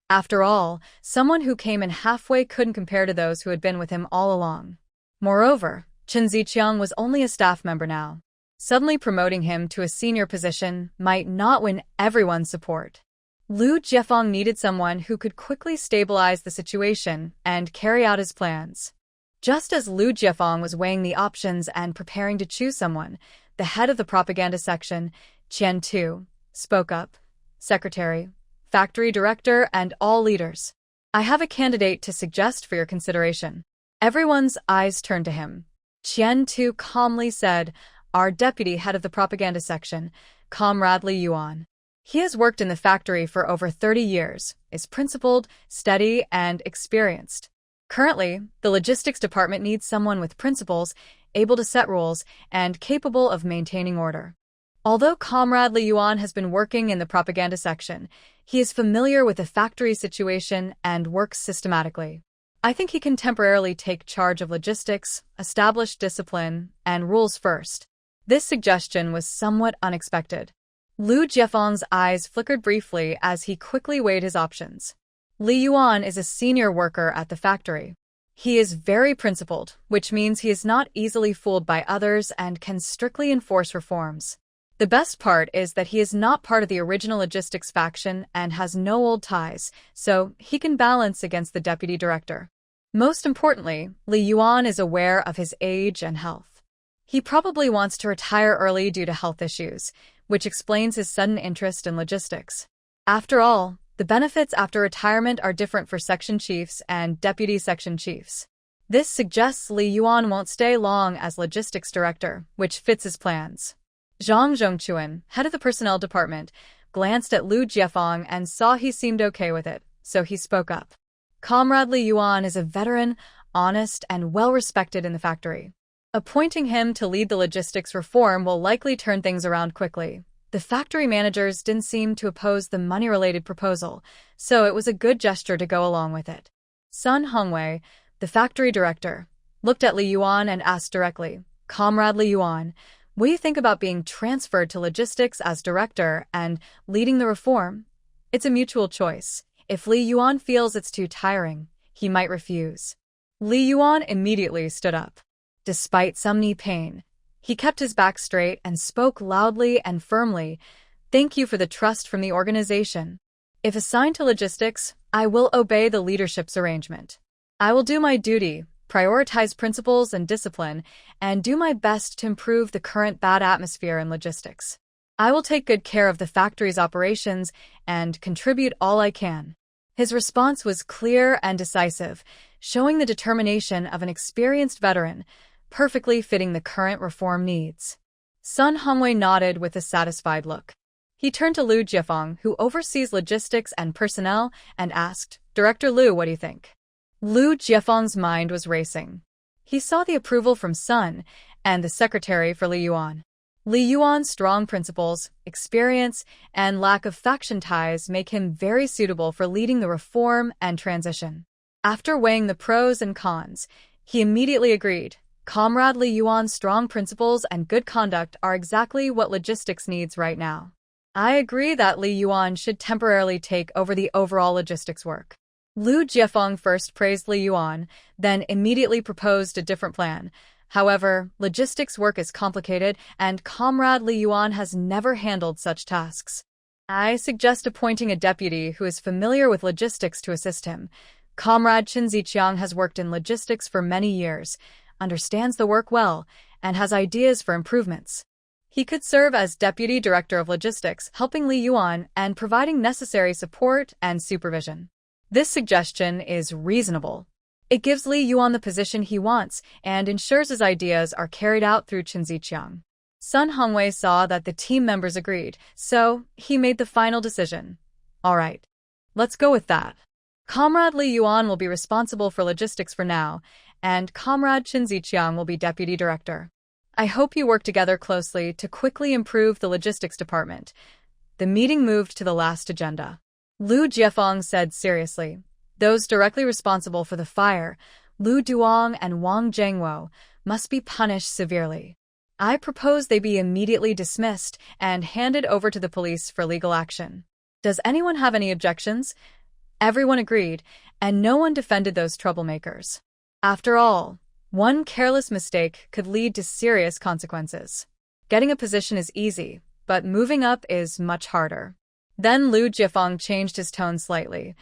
After all, someone who came in halfway couldn't compare to those who had been with him all along. Moreover, Chen Ziqiang was only a staff member now. Suddenly promoting him to a senior position might not win everyone's support. Liu Jiefeng needed someone who could quickly stabilize the situation and carry out his plans. Just as Liu Jiefeng was weighing the options and preparing to choose someone, the head of the propaganda section, Qian Tu, spoke up. Secretary, factory director, and all leaders. I have a candidate to suggest for your consideration. Everyone's eyes turned to him. Qian Tu calmly said, our deputy head of the propaganda section, Comrade Li Yuan. He has worked in the factory for over 30 years, is principled, steady, and experienced. Currently, the logistics department needs someone with principles, able to set rules, and capable of maintaining order. Although Comrade Li Yuan has been working in the propaganda section, he is familiar with the factory situation and works systematically. I think he can temporarily take charge of logistics, establish discipline, and rules first. This suggestion was somewhat unexpected. Lu Jiefeng's eyes flickered briefly as he quickly weighed his options. Li Yuan is a senior worker at the factory. He is very principled, which means he is not easily fooled by others and can strictly enforce reforms. The best part is that he is not part of the original logistics faction and has no old ties, so he can balance against the deputy director. Most importantly, Li Yuan is aware of his age and health. He probably wants to retire early due to health issues, which explains his sudden interest in logistics. After all, the benefits after retirement are different for section chiefs and deputy section chiefs. This suggests Li Yuan won't stay long as logistics director, which fits his plans. Zhang Zhongchuan, head of the personnel department, glanced at Lu Jiefeng and saw he seemed okay with it, so he spoke up. Comrade Li Yuan is a veteran, honest, and well-respected in the factory. Appointing him to lead the logistics reform will likely turn things around quickly. The factory managers didn't seem to oppose the money-related proposal, so it was a good gesture to go along with it. Sun Hongwei, the factory director, looked at Li Yuan and asked directly, "Comrade Li Yuan, what do you think about being transferred to logistics as director and leading the reform?" It's a mutual choice. If Li Yuan feels it's too tiring, he might refuse. Li Yuan immediately stood up. Despite some knee pain, he kept his back straight and spoke loudly and firmly, "Thank you for the trust from the organization. If assigned to logistics, I will obey the leadership's arrangement. I will do my duty, prioritize principles and discipline, and do my best to improve the current bad atmosphere in logistics. I will take good care of the factory's operations and contribute all I can." His response was clear and decisive, showing the determination of an experienced veteran, perfectly fitting the current reform needs. Sun Hongwei nodded with a satisfied look. He turned to Lu Jiefeng, who oversees logistics and personnel, and asked, "Director Lu, what do you think?" Lu Jiefeng's mind was racing. He saw the approval from Sun and the secretary for Li Yuan. Li Yuan's strong principles, experience, and lack of faction ties make him very suitable for leading the reform and transition. After weighing the pros and cons, he immediately agreed. Comrade Li Yuan's strong principles and good conduct are exactly what logistics needs right now. I agree that Li Yuan should temporarily take over the overall logistics work. Lu Jiefeng first praised Li Yuan, then immediately proposed a different plan. However, logistics work is complicated, and Comrade Li Yuan has never handled such tasks. I suggest appointing a deputy who is familiar with logistics to assist him. Comrade Chen Ziqiang has worked in logistics for many years, understands the work well, and has ideas for improvements. He could serve as deputy director of logistics, helping Li Yuan and providing necessary support and supervision. This suggestion is reasonable. It gives Li Yuan the position he wants and ensures his ideas are carried out through Chen Ziqiang. Sun Hongwei saw that the team members agreed, so he made the final decision. All right, let's go with that. Comrade Li Yuan will be responsible for logistics for now, and Comrade Chen Ziqiang will be deputy director. I hope you work together closely to quickly improve the logistics department. The meeting moved to the last agenda. Lu Jiefeng said seriously, "Those directly responsible for the fire, Lu Duong and Wang Zhengwo, must be punished severely. I propose they be immediately dismissed and handed over to the police for legal action. Does anyone have any objections?" Everyone agreed, and no one defended those troublemakers. After all, one careless mistake could lead to serious consequences. Getting a position is easy, but moving up is much harder. Then Lu Jiefeng changed his tone slightly.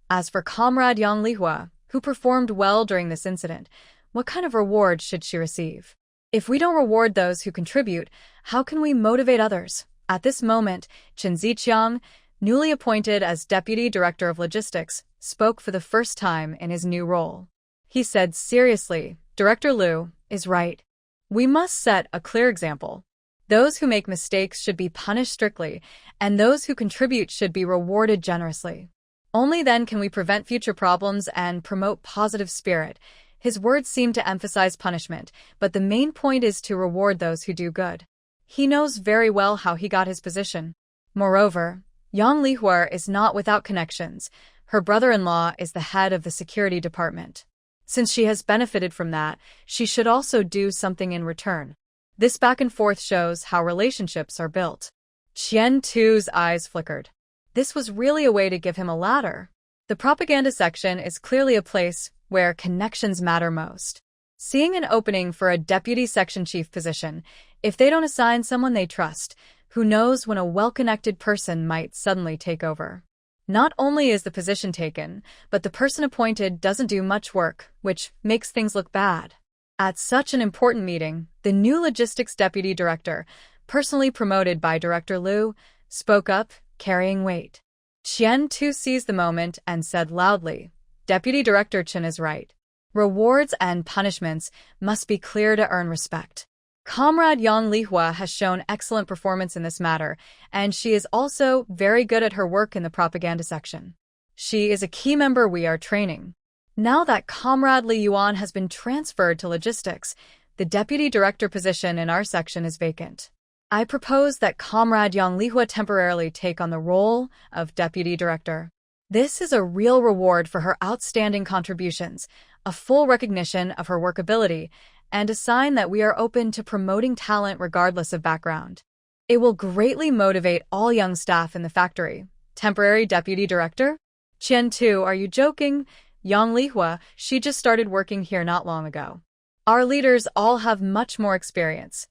As for Comrade Yang Lihua, who performed well during this incident, what kind of reward should she receive? If we don't reward those who contribute, how can we motivate others? At this moment, Chen Ziqiang, newly appointed as Deputy Director of Logistics, spoke for the first time in his new role. He said seriously, "Director Lu is right. We must set a clear example. Those who make mistakes should be punished strictly, and those who contribute should be rewarded generously. Only then can we prevent future problems and promote positive spirit. His words seem to emphasize punishment, but the main point is to reward those who do good. He knows very well how he got his position. Moreover, Yang Lihua is not without connections. Her brother-in-law is the head of the security department. Since she has benefited from that, she should also do something in return. This back and forth shows how relationships are built. Qian Tu's eyes flickered. This was really a way to give him a ladder. The propaganda section is clearly a place where connections matter most. Seeing an opening for a deputy section chief position, if they don't assign someone they trust, who knows when a well-connected person might suddenly take over. Not only is the position taken, but the person appointed doesn't do much work, which makes things look bad. At such an important meeting, the new logistics deputy director, personally promoted by Director Liu, spoke up, carrying weight. Qian Tu seized the moment and said loudly, "Deputy Director Chen is right. Rewards and punishments must be clear to earn respect." Comrade Yang Lihua has shown excellent performance in this matter, and she is also very good at her work in the propaganda section. She is a key member we are training. Now that Comrade Li Yuan has been transferred to logistics, the deputy director position in our section is vacant. I propose that Comrade Yang Lihua temporarily take on the role of deputy director. This is a real reward for her outstanding contributions, a full recognition of her workability, and a sign that we are open to promoting talent regardless of background. It will greatly motivate all young staff in the factory. Temporary deputy director? Qian Tu, are you joking? Yang Lihua, she just started working here not long ago. Our leaders all have much more experience.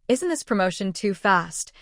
Isn't this promotion too fast?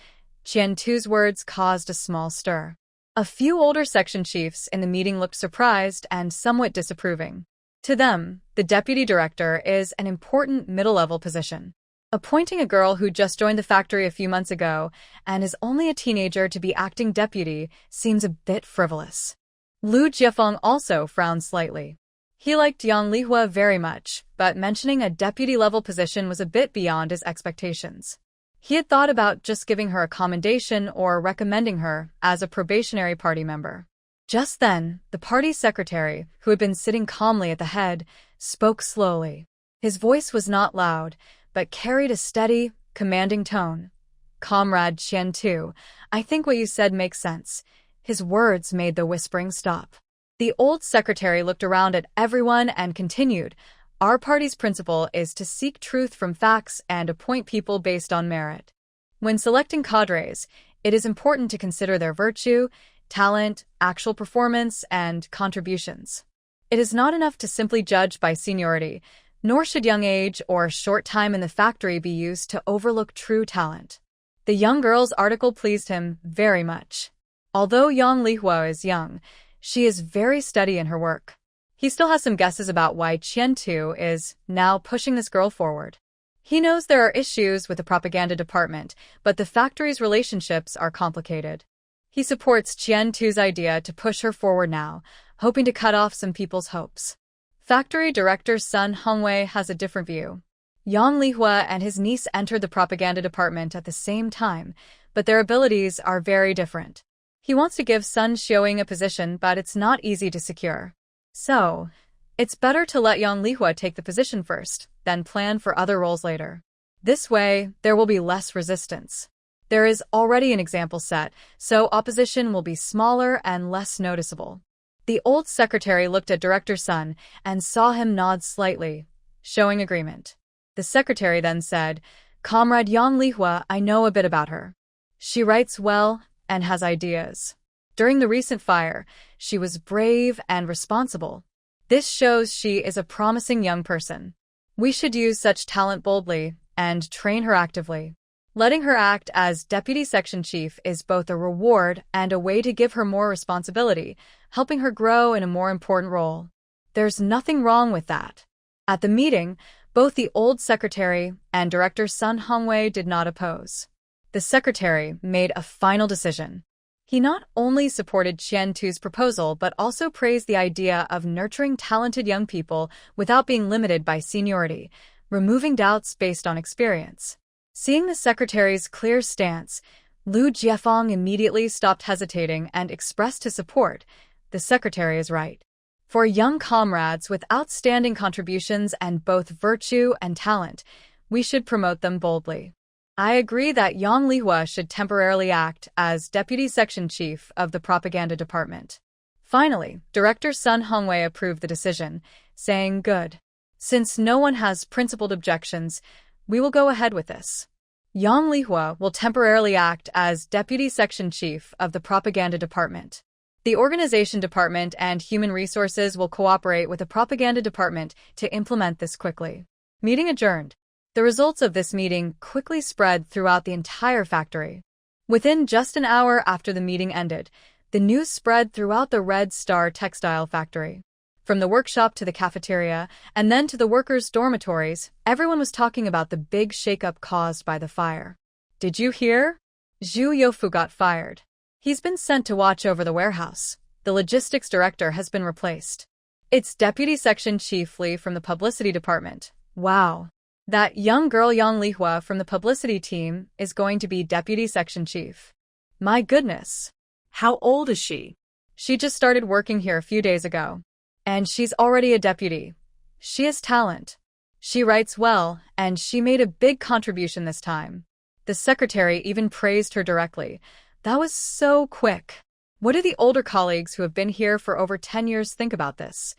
Qian Tu's words caused a small stir. A few older section chiefs in the meeting looked surprised and somewhat disapproving. To them, the deputy director is an important middle-level position. Appointing a girl who just joined the factory a few months ago and is only a teenager to be acting deputy seems a bit frivolous. Lu Jiefeng also frowned slightly. He liked Yang Lihua very much, but mentioning a deputy-level position was a bit beyond his expectations. He had thought about just giving her a commendation or recommending her as a probationary party member. Just then, the party secretary, who had been sitting calmly at the head, spoke slowly. His voice was not loud, but carried a steady, commanding tone. "Comrade Qian Tu, I think what you said makes sense." His words made the whispering stop. The old secretary looked around at everyone and continued, "Our party's principle is to seek truth from facts and appoint people based on merit. When selecting cadres, it is important to consider their virtue, talent, actual performance, and contributions. It is not enough to simply judge by seniority, nor should young age or short time in the factory be used to overlook true talent." The young girl's article pleased him very much. Although Yang Lihua is young, she is very steady in her work. He still has some guesses about why Qian Tu is now pushing this girl forward. He knows there are issues with the propaganda department, but the factory's relationships are complicated. He supports Qian Tu's idea to push her forward now, hoping to cut off some people's hopes. Factory director Sun Hongwei has a different view. Yang Lihua and his niece entered the propaganda department at the same time, but their abilities are very different. He wants to give Sun Xiaoying a position, but it's not easy to secure. So, it's better to let Yang Lihua take the position first, then plan for other roles later. This way, there will be less resistance. There is already an example set, so opposition will be smaller and less noticeable. The old secretary looked at Director Sun and saw him nod slightly, showing agreement. The secretary then said, "Comrade Yang Lihua, I know a bit about her. She writes well and has ideas. During the recent fire, she was brave and responsible. This shows she is a promising young person. We should use such talent boldly and train her actively. Letting her act as deputy section chief is both a reward and a way to give her more responsibility, helping her grow in a more important role. There's nothing wrong with that." At the meeting, both the old secretary and Director Sun Hongwei did not oppose. The secretary made a final decision. He not only supported Qian Tu's proposal but also praised the idea of nurturing talented young people without being limited by seniority, removing doubts based on experience. Seeing the secretary's clear stance, Lu Jiefeng immediately stopped hesitating and expressed his support. The secretary is right. For young comrades with outstanding contributions and both virtue and talent, we should promote them boldly. I agree that Yang Lihua should temporarily act as Deputy Section Chief of the Propaganda Department. Finally, Director Sun Hongwei approved the decision, saying, "Good. Since no one has principled objections, we will go ahead with this. Yang Lihua will temporarily act as Deputy Section Chief of the Propaganda Department. The Organization Department and Human Resources will cooperate with the Propaganda Department to implement this quickly." Meeting adjourned. The results of this meeting quickly spread throughout the entire factory. Within just an hour after the meeting ended, the news spread throughout the Red Star textile factory. From the workshop to the cafeteria, and then to the workers' dormitories, everyone was talking about the big shakeup caused by the fire. Did you hear? Zhu Youfu got fired. He's been sent to watch over the warehouse. The logistics director has been replaced. It's Deputy Section Chief Li from the publicity department. Wow. That young girl Yang Lihua from the publicity team is going to be Deputy Section Chief. My goodness. How old is she? She just started working here a few days ago. And she's already a deputy. She has talent. She writes well, and she made a big contribution this time. The secretary even praised her directly. That was so quick. What do the older colleagues who have been here for over 10 years think about this?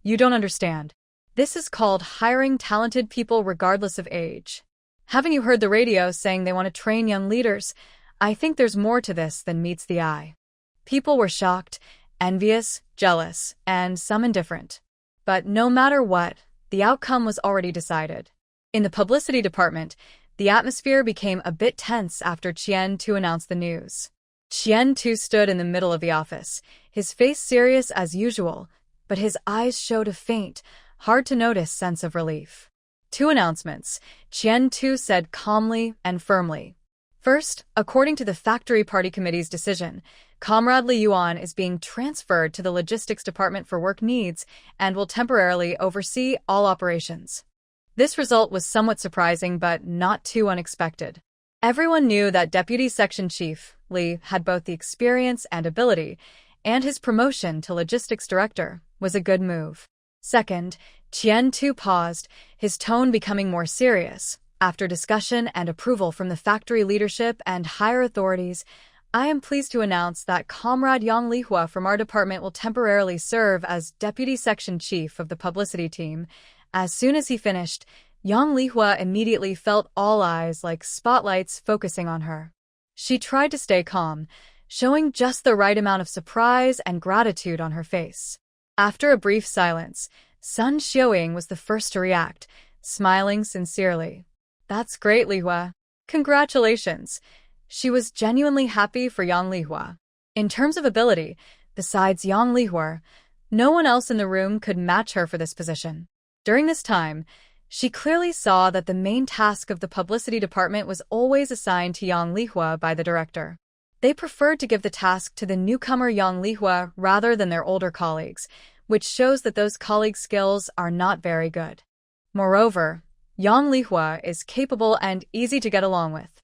You don't understand. This is called hiring talented people regardless of age. Haven't you heard the radio saying they want to train young leaders? I think there's more to this than meets the eye. People were shocked, envious, jealous, and some indifferent. But no matter what, the outcome was already decided. In the publicity department, the atmosphere became a bit tense after Qian Tu announced the news. Qian Tu stood in the middle of the office, his face serious as usual, but his eyes showed a faint, hard-to-notice sense of relief. Two announcements, Qian Tu said calmly and firmly. First, according to the Factory Party Committee's decision, Comrade Li Yuan is being transferred to the Logistics Department for work needs and will temporarily oversee all operations. This result was somewhat surprising but not too unexpected. Everyone knew that Deputy Section Chief Li had both the experience and ability, and his promotion to Logistics Director was a good move. Second, Qian Tu paused, his tone becoming more serious. After discussion and approval from the factory leadership and higher authorities, I am pleased to announce that Comrade Yang Lihua from our department will temporarily serve as Deputy Section Chief of the publicity team. As soon as he finished, Yang Lihua immediately felt all eyes like spotlights focusing on her. She tried to stay calm, showing just the right amount of surprise and gratitude on her face. After a brief silence, Sun Xiuying was the first to react, smiling sincerely. That's great, Lihua. Congratulations. She was genuinely happy for Yang Lihua. In terms of ability, besides Yang Lihua, no one else in the room could match her for this position. During this time, she clearly saw that the main task of the publicity department was always assigned to Yang Lihua by the director. They preferred to give the task to the newcomer Yang Lihua rather than their older colleagues, which shows that those colleagues' skills are not very good. Moreover, Yang Lihua is capable and easy to get along with.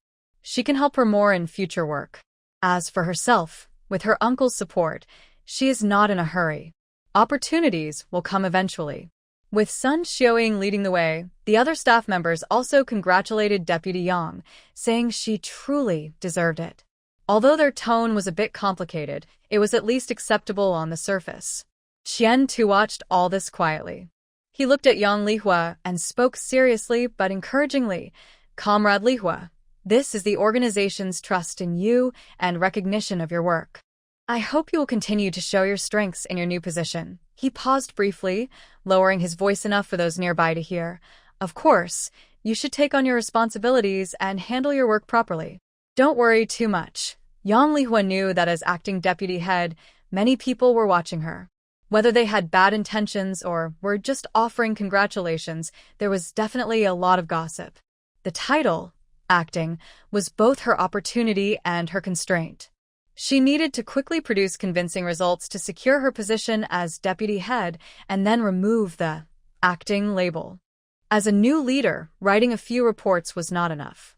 She can help her more in future work. As for herself, with her uncle's support, she is not in a hurry. Opportunities will come eventually. With Sun Xiuying leading the way, the other staff members also congratulated Deputy Yang, saying she truly deserved it. Although their tone was a bit complicated, it was at least acceptable on the surface. Qian Tu watched all this quietly. He looked at Yang Lihua and spoke seriously but encouragingly. Comrade Lihua, this is the organization's trust in you and recognition of your work. I hope you will continue to show your strengths in your new position. He paused briefly, lowering his voice enough for those nearby to hear. Of course, you should take on your responsibilities and handle your work properly. Don't worry too much. Yang Lihua knew that as acting deputy head, many people were watching her. Whether they had bad intentions or were just offering congratulations, there was definitely a lot of gossip. The title, acting, was both her opportunity and her constraint. She needed to quickly produce convincing results to secure her position as deputy head and then remove the acting label. As a new leader, writing a few reports was not enough.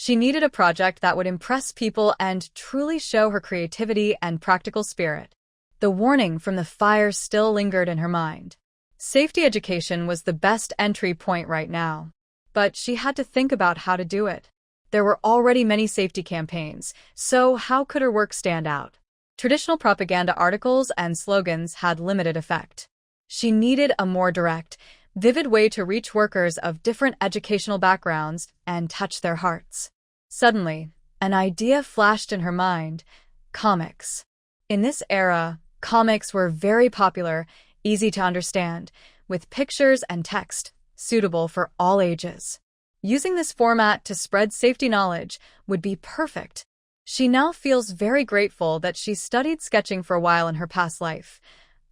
She needed a project that would impress people and truly show her creativity and practical spirit. The warning from the fire still lingered in her mind. Safety education was the best entry point right now. But she had to think about how to do it. There were already many safety campaigns, so how could her work stand out? Traditional propaganda articles and slogans had limited effect. She needed a more direct, vivid way to reach workers of different educational backgrounds and touch their hearts. Suddenly, an idea flashed in her mind: comics. In this era, comics were very popular, easy to understand, with pictures and text, suitable for all ages. Using this format to spread safety knowledge would be perfect. She now feels very grateful that she studied sketching for a while in her past life.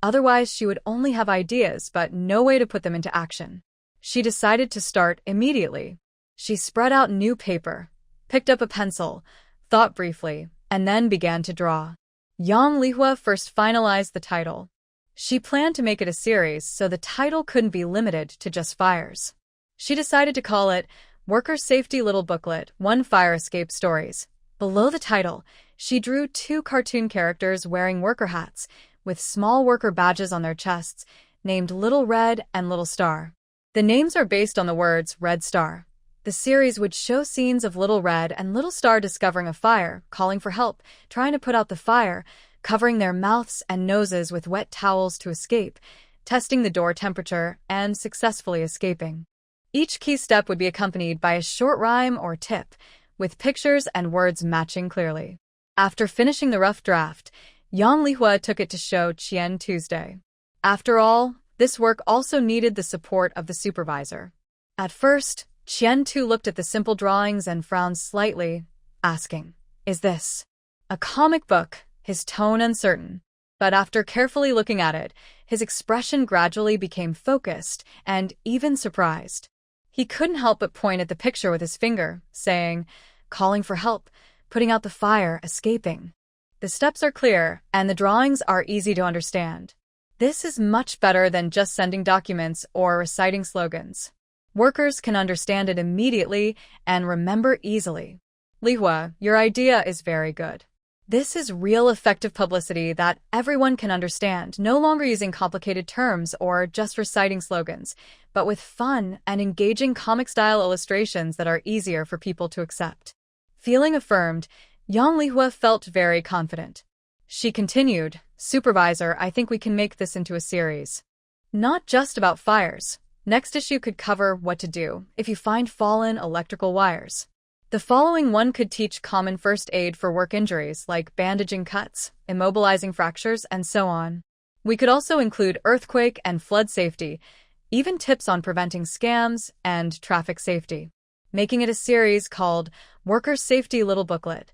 Otherwise, she would only have ideas but no way to put them into action. She decided to start immediately. She spread out new paper, picked up a pencil, thought briefly, and then began to draw. Yang Lihua first finalized the title. She planned to make it a series, so the title couldn't be limited to just fires. She decided to call it Worker Safety Little Booklet, 1 Fire Escape Stories. Below the title, she drew 2 cartoon characters wearing worker hats, with small worker badges on their chests, named Little Red and Little Star. The names are based on the words Red Star. The series would show scenes of Little Red and Little Star discovering a fire, calling for help, trying to put out the fire, covering their mouths and noses with wet towels to escape, testing the door temperature, and successfully escaping. Each key step would be accompanied by a short rhyme or tip, with pictures and words matching clearly. After finishing the rough draft, Yang Lihua took it to show Qian Tuesday. After all, this work also needed the support of the supervisor. At first, Qian Tu looked at the simple drawings and frowned slightly, asking, "Is this a comic book?" His tone uncertain. But after carefully looking at it, his expression gradually became focused and even surprised. He couldn't help but point at the picture with his finger, saying, "Calling for help, putting out the fire, escaping." The steps are clear, and the drawings are easy to understand. This is much better than just sending documents or reciting slogans. Workers can understand it immediately and remember easily. Lihua, your idea is very good. This is real effective publicity that everyone can understand, no longer using complicated terms or just reciting slogans, but with fun and engaging comic-style illustrations that are easier for people to accept. Feeling affirmed, Yang Lihua felt very confident. She continued, "Supervisor, I think we can make this into a series. Not just about fires. Next issue could cover what to do if you find fallen electrical wires. The following one could teach common first aid for work injuries like bandaging cuts, immobilizing fractures, and so on. We could also include earthquake and flood safety, even tips on preventing scams and traffic safety, making it a series called Worker Safety Little Booklet.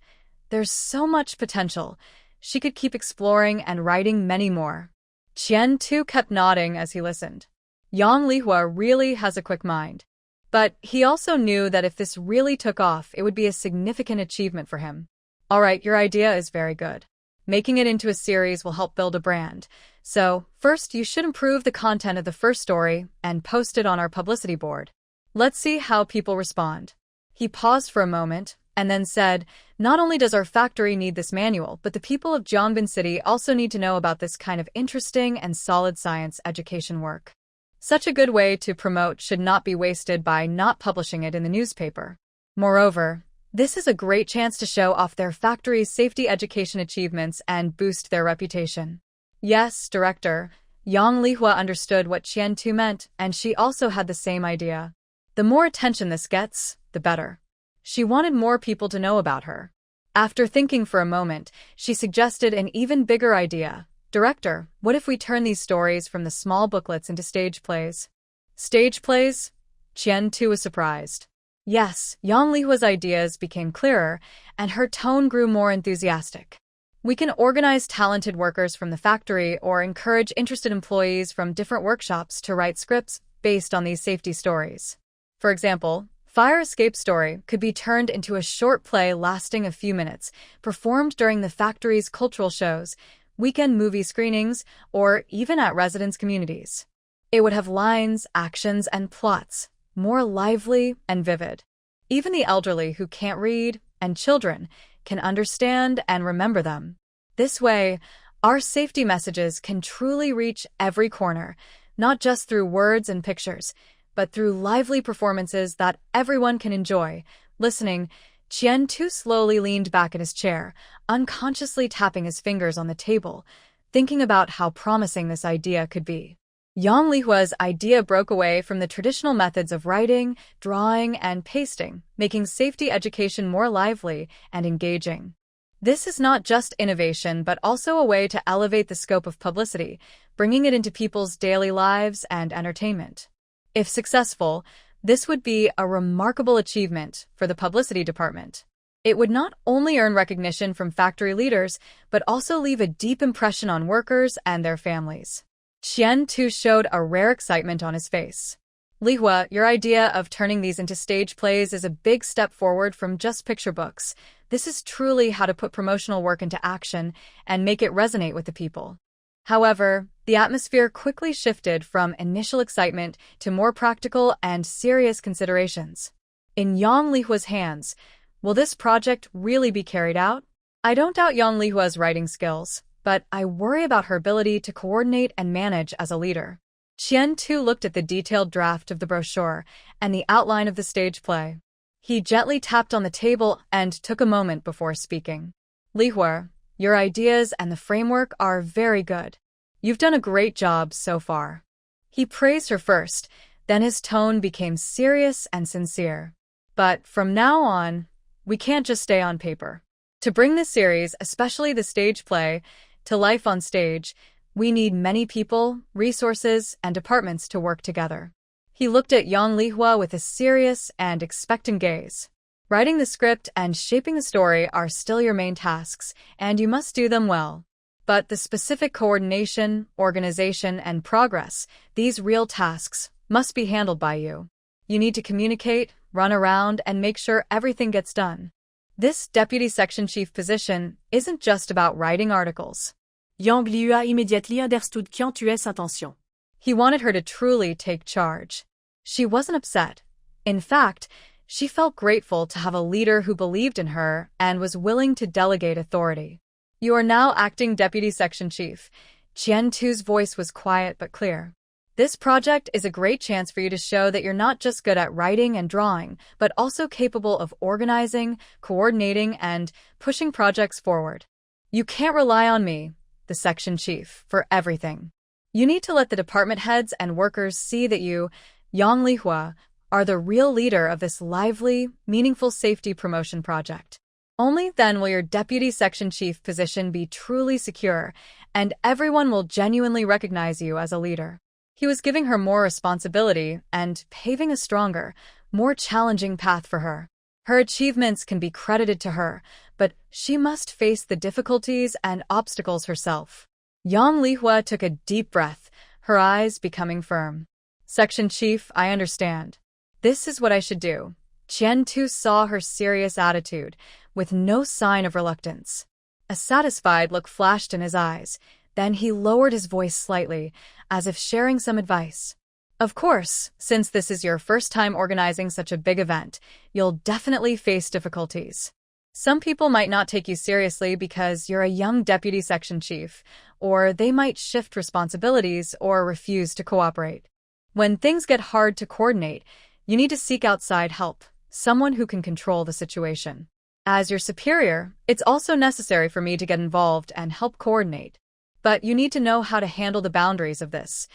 There's so much potential. She could keep exploring and writing many more." Qian Tu kept nodding as he listened. Yang Lihua really has a quick mind. But he also knew that if this really took off, it would be a significant achievement for him. "All right, your idea is very good. Making it into a series will help build a brand. So, first you should improve the content of the first story and post it on our publicity board. Let's see how people respond." He paused for a moment and then said, "Not only does our factory need this manual, but the people of Jiangbin City also need to know about this kind of interesting and solid science education work. Such a good way to promote should not be wasted by not publishing it in the newspaper. Moreover, this is a great chance to show off their factory's safety education achievements and boost their reputation." "Yes, Director." Yang Lihua understood what Qian Tu meant, and she also had the same idea. The more attention this gets, the better. She wanted more people to know about her. After thinking for a moment, she suggested an even bigger idea. "Director, what if we turn these stories from the small booklets into stage plays?" "Stage plays?" Qian Tu was surprised. Yes, Yang Lihua's ideas became clearer, and her tone grew more enthusiastic. "We can organize talented workers from the factory or encourage interested employees from different workshops to write scripts based on these safety stories. For example, Fire Escape Story could be turned into a short play lasting a few minutes, performed during the factory's cultural shows, weekend movie screenings, or even at residents' communities. It would have lines, actions, and plots, more lively and vivid. Even the elderly who can't read and children can understand and remember them. This way, our safety messages can truly reach every corner, not just through words and pictures, but through lively performances that everyone can enjoy. Listening, Qian-tu slowly leaned back in his chair, unconsciously tapping his fingers on the table, thinking about how promising this idea could be. Yang Lihua's idea broke away from the traditional methods of writing, drawing, and pasting, making safety education more lively and engaging. This is not just innovation, but also a way to elevate the scope of publicity, bringing it into people's daily lives and entertainment. If successful, this would be a remarkable achievement for the publicity department. It would not only earn recognition from factory leaders, but also leave a deep impression on workers and their families. Qian-tu showed a rare excitement on his face. Lihua, your idea of turning these into stage plays is a big step forward from just picture books. This is truly how to put promotional work into action and make it resonate with the people. However, the atmosphere quickly shifted from initial excitement to more practical and serious considerations. In Yang Lihua's hands, will this project really be carried out? I don't doubt Yang Lihua's writing skills, but I worry about her ability to coordinate and manage as a leader. Qian-tu looked at the detailed draft of the brochure and the outline of the stage play. He gently tapped on the table and took a moment before speaking. Lihua, your ideas and the framework are very good. You've done a great job so far. He praised her first, then his tone became serious and sincere. But from now on, we can't just stay on paper. To bring this series, especially the stage play, to life on stage, we need many people, resources, and departments to work together. He looked at Yang Lihua with a serious and expectant gaze. Writing the script and shaping the story are still your main tasks, and you must do them well. But the specific coordination, organization, and progress, these real tasks, must be handled by you. You need to communicate, run around, and make sure everything gets done. This deputy section chief position isn't just about writing articles. Yang Lihua immediately understood Qian-tu's intention. He wanted her to truly take charge. She wasn't upset. In fact, she felt grateful to have a leader who believed in her and was willing to delegate authority. You are now acting deputy section chief. Qian-tu's voice was quiet but clear. This project is a great chance for you to show that you're not just good at writing and drawing, but also capable of organizing, coordinating, and pushing projects forward. You can't rely on me, the section chief, for everything. You need to let the department heads and workers see that you, Yang Lihua, are the real leader of this lively, meaningful safety promotion project. Only then will your deputy section chief position be truly secure, and everyone will genuinely recognize you as a leader. He was giving her more responsibility and paving a stronger, more challenging path for her. Her achievements can be credited to her, but she must face the difficulties and obstacles herself. Yang Lihua took a deep breath, her eyes becoming firm. Section chief, I understand. This is what I should do. Qian-tu saw her serious attitude, with no sign of reluctance. A satisfied look flashed in his eyes. Then he lowered his voice slightly, as if sharing some advice. Of course, since this is your first time organizing such a big event, you'll definitely face difficulties. Some people might not take you seriously because you're a young deputy section chief, or they might shift responsibilities or refuse to cooperate. When things get hard to coordinate, you need to seek outside help, someone who can control the situation. As your superior, it's also necessary for me to get involved and help coordinate. But you need to know how to handle the boundaries of this.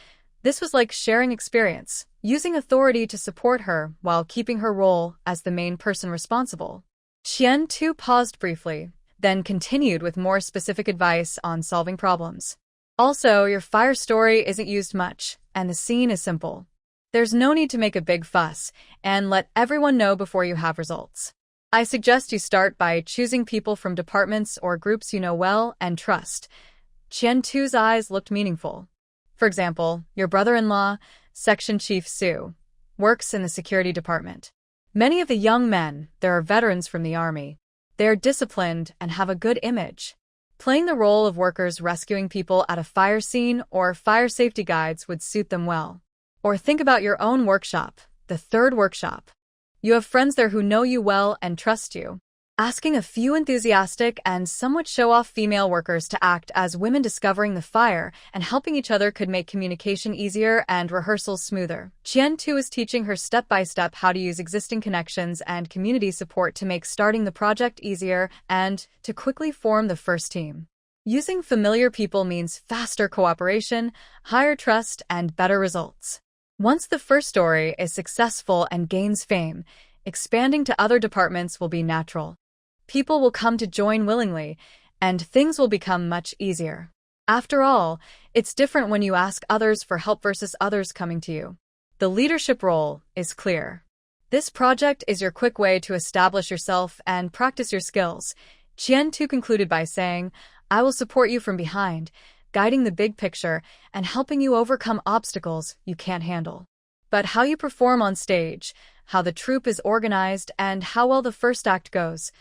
This was like sharing experience, using authority to support her while keeping her role as the main person responsible. Qian-tu paused briefly, then continued with more specific advice on solving problems. Also, your fire story isn't used much, and the scene is simple. There's no need to make a big fuss, and let everyone know before you have results. I suggest you start by choosing people from departments or groups you know well and trust. Qian-tu's eyes looked meaningful. For example, your brother-in-law, Section Chief Su, works in the security department. Many of the young men there are veterans from the army. They are disciplined and have a good image. Playing the role of workers rescuing people at a fire scene or fire safety guides would suit them well. Or think about your own workshop, the third workshop. You have friends there who know you well and trust you. Asking a few enthusiastic and somewhat show-off female workers to act as women discovering the fire and helping each other could make communication easier and rehearsals smoother. Qian too is teaching her step-by-step how to use existing connections and community support to make starting the project easier and to quickly form the first team. Using familiar people means faster cooperation, higher trust, and better results. Once the first story is successful and gains fame, expanding to other departments will be natural. People will come to join willingly, and things will become much easier. After all, it's different when you ask others for help versus others coming to you. The leadership role is clear. This project is your quick way to establish yourself and practice your skills. Qian too concluded by saying, I will support you from behind, guiding the big picture and helping you overcome obstacles you can't handle. But how you perform on stage, how the troupe is organized, and how well the first act goes,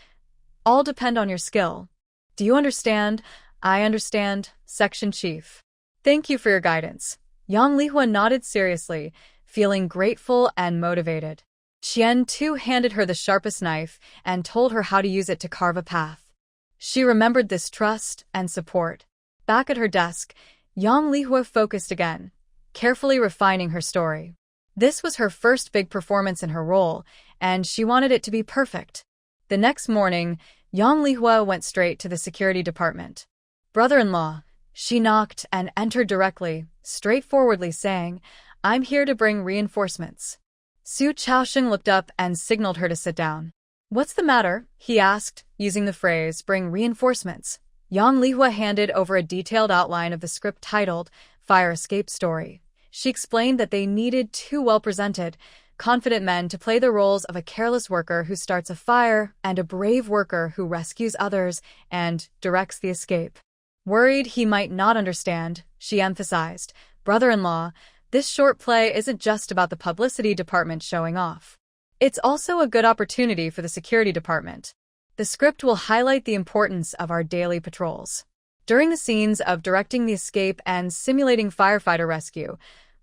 all depend on your skill. Do you understand? I understand, Section Chief. Thank you for your guidance. Yang Lihua nodded seriously, feeling grateful and motivated. Qian too handed her the sharpest knife and told her how to use it to carve a path. She remembered this trust and support. Back at her desk, Yang Lihua focused again, carefully refining her story. This was her first big performance in her role, and she wanted it to be perfect. The next morning, Yang Lihua went straight to the security department. Brother-in-law, she knocked and entered directly, straightforwardly saying, I'm here to bring reinforcements. Su Chaosheng looked up and signaled her to sit down. What's the matter? He asked, using the phrase, bring reinforcements. Yang Lihua handed over a detailed outline of the script titled, Fire Escape Story. She explained that they needed two well-presented, confident men to play the roles of a careless worker who starts a fire and a brave worker who rescues others and directs the escape. Worried he might not understand, she emphasized, Brother-in-law, this short play isn't just about the publicity department showing off. It's also a good opportunity for the security department. The script will highlight the importance of our daily patrols. During the scenes of directing the escape and simulating firefighter rescue,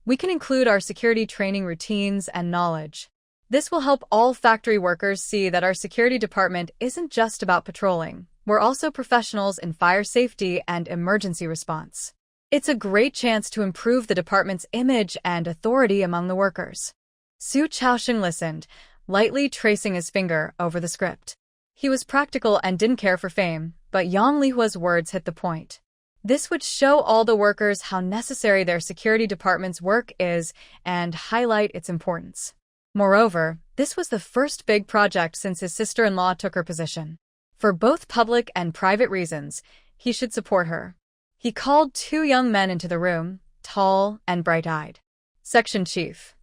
we can include our security training routines and knowledge. This will help all factory workers see that our security department isn't just about patrolling. We're also professionals in fire safety and emergency response. It's a great chance to improve the department's image and authority among the workers. Su Chaosheng listened, lightly tracing his finger over the script. He was practical and didn't care for fame, but Yang Lihua's words hit the point. This would show all the workers how necessary their security department's work is and highlight its importance. Moreover, this was the first big project since his sister-in-law took her position. For both public and private reasons, he should support her. He called two young men into the room, tall and bright-eyed. Section Chief,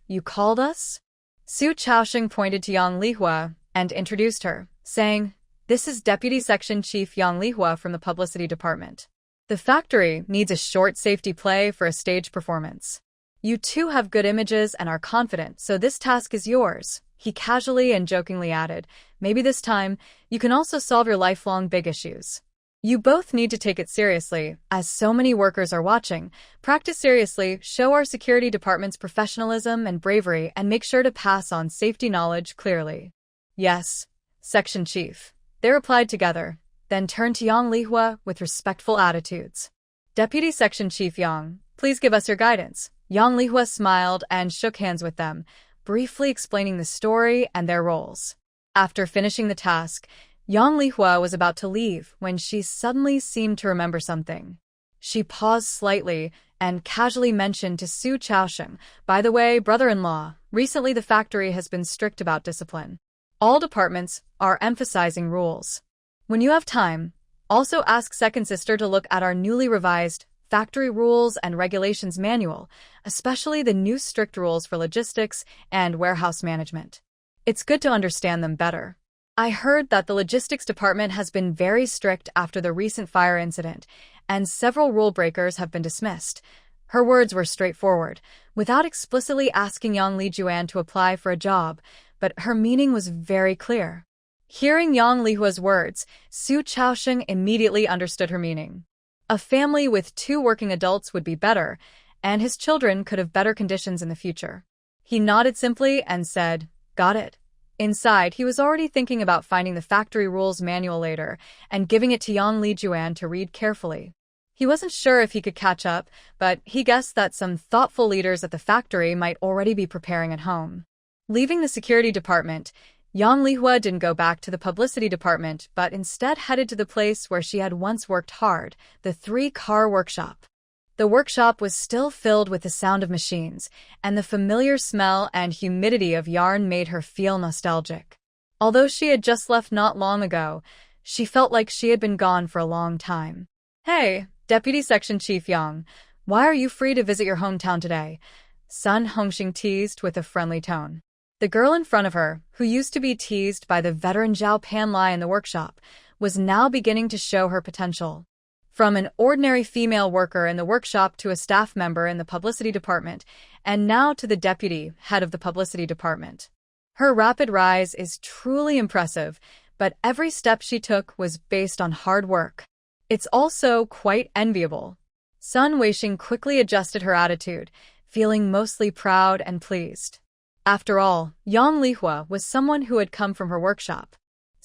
you called us? Su Chaosheng pointed to Yang Lihua and introduced her, saying, This is Deputy Section Chief Yang Lihua from the Publicity Department. The factory needs a short safety play for a stage performance. You two have good images and are confident, so this task is yours. He casually and jokingly added, maybe this time, you can also solve your lifelong big issues. You both need to take it seriously, as so many workers are watching. Practice seriously, show our security department's professionalism and bravery, and make sure to pass on safety knowledge clearly. Yes, Section Chief. They replied together, then turned to Yang Lihua with respectful attitudes. Deputy Section Chief Yang, please give us your guidance. Yang Lihua smiled and shook hands with them, briefly explaining the story and their roles. After finishing the task, Yang Lihua was about to leave when she suddenly seemed to remember something. She paused slightly and casually mentioned to Su Chaosheng, by the way, brother-in-law, recently the factory has been strict about discipline. All departments are emphasizing rules. When you have time, also ask second sister to look at our newly revised Factory Rules and Regulations Manual, especially the new strict rules for logistics and warehouse management. It's good to understand them better. I heard that the logistics department has been very strict after the recent fire incident, and several rule breakers have been dismissed. Her words were straightforward, without explicitly asking Yang Lijuan to apply for a job, but her meaning was very clear. Hearing Yang Lihua's words, Su Chaosheng immediately understood her meaning. A family with two working adults would be better, and his children could have better conditions in the future. He nodded simply and said, "Got it." Inside, he was already thinking about finding the factory rules manual later and giving it to young Li Juan to read carefully. He wasn't sure if he could catch up, but he guessed that some thoughtful leaders at the factory might already be preparing at home. Leaving the security department, Yang Lihua didn't go back to the publicity department, but instead headed to the place where she had once worked hard, the three-car workshop. The workshop was still filled with the sound of machines, and the familiar smell and humidity of yarn made her feel nostalgic. Although she had just left not long ago, she felt like she had been gone for a long time. "Hey, Deputy Section Chief Yang, why are you free to visit your hometown today?" Sun Hongxing teased with a friendly tone. The girl in front of her, who used to be teased by the veteran Zhao Panlai in the workshop, was now beginning to show her potential. From an ordinary female worker in the workshop to a staff member in the publicity department, and now to the deputy head of the publicity department. Her rapid rise is truly impressive, but every step she took was based on hard work. It's also quite enviable. Sun Weixing quickly adjusted her attitude, feeling mostly proud and pleased. After all, Yang Lihua was someone who had come from her workshop.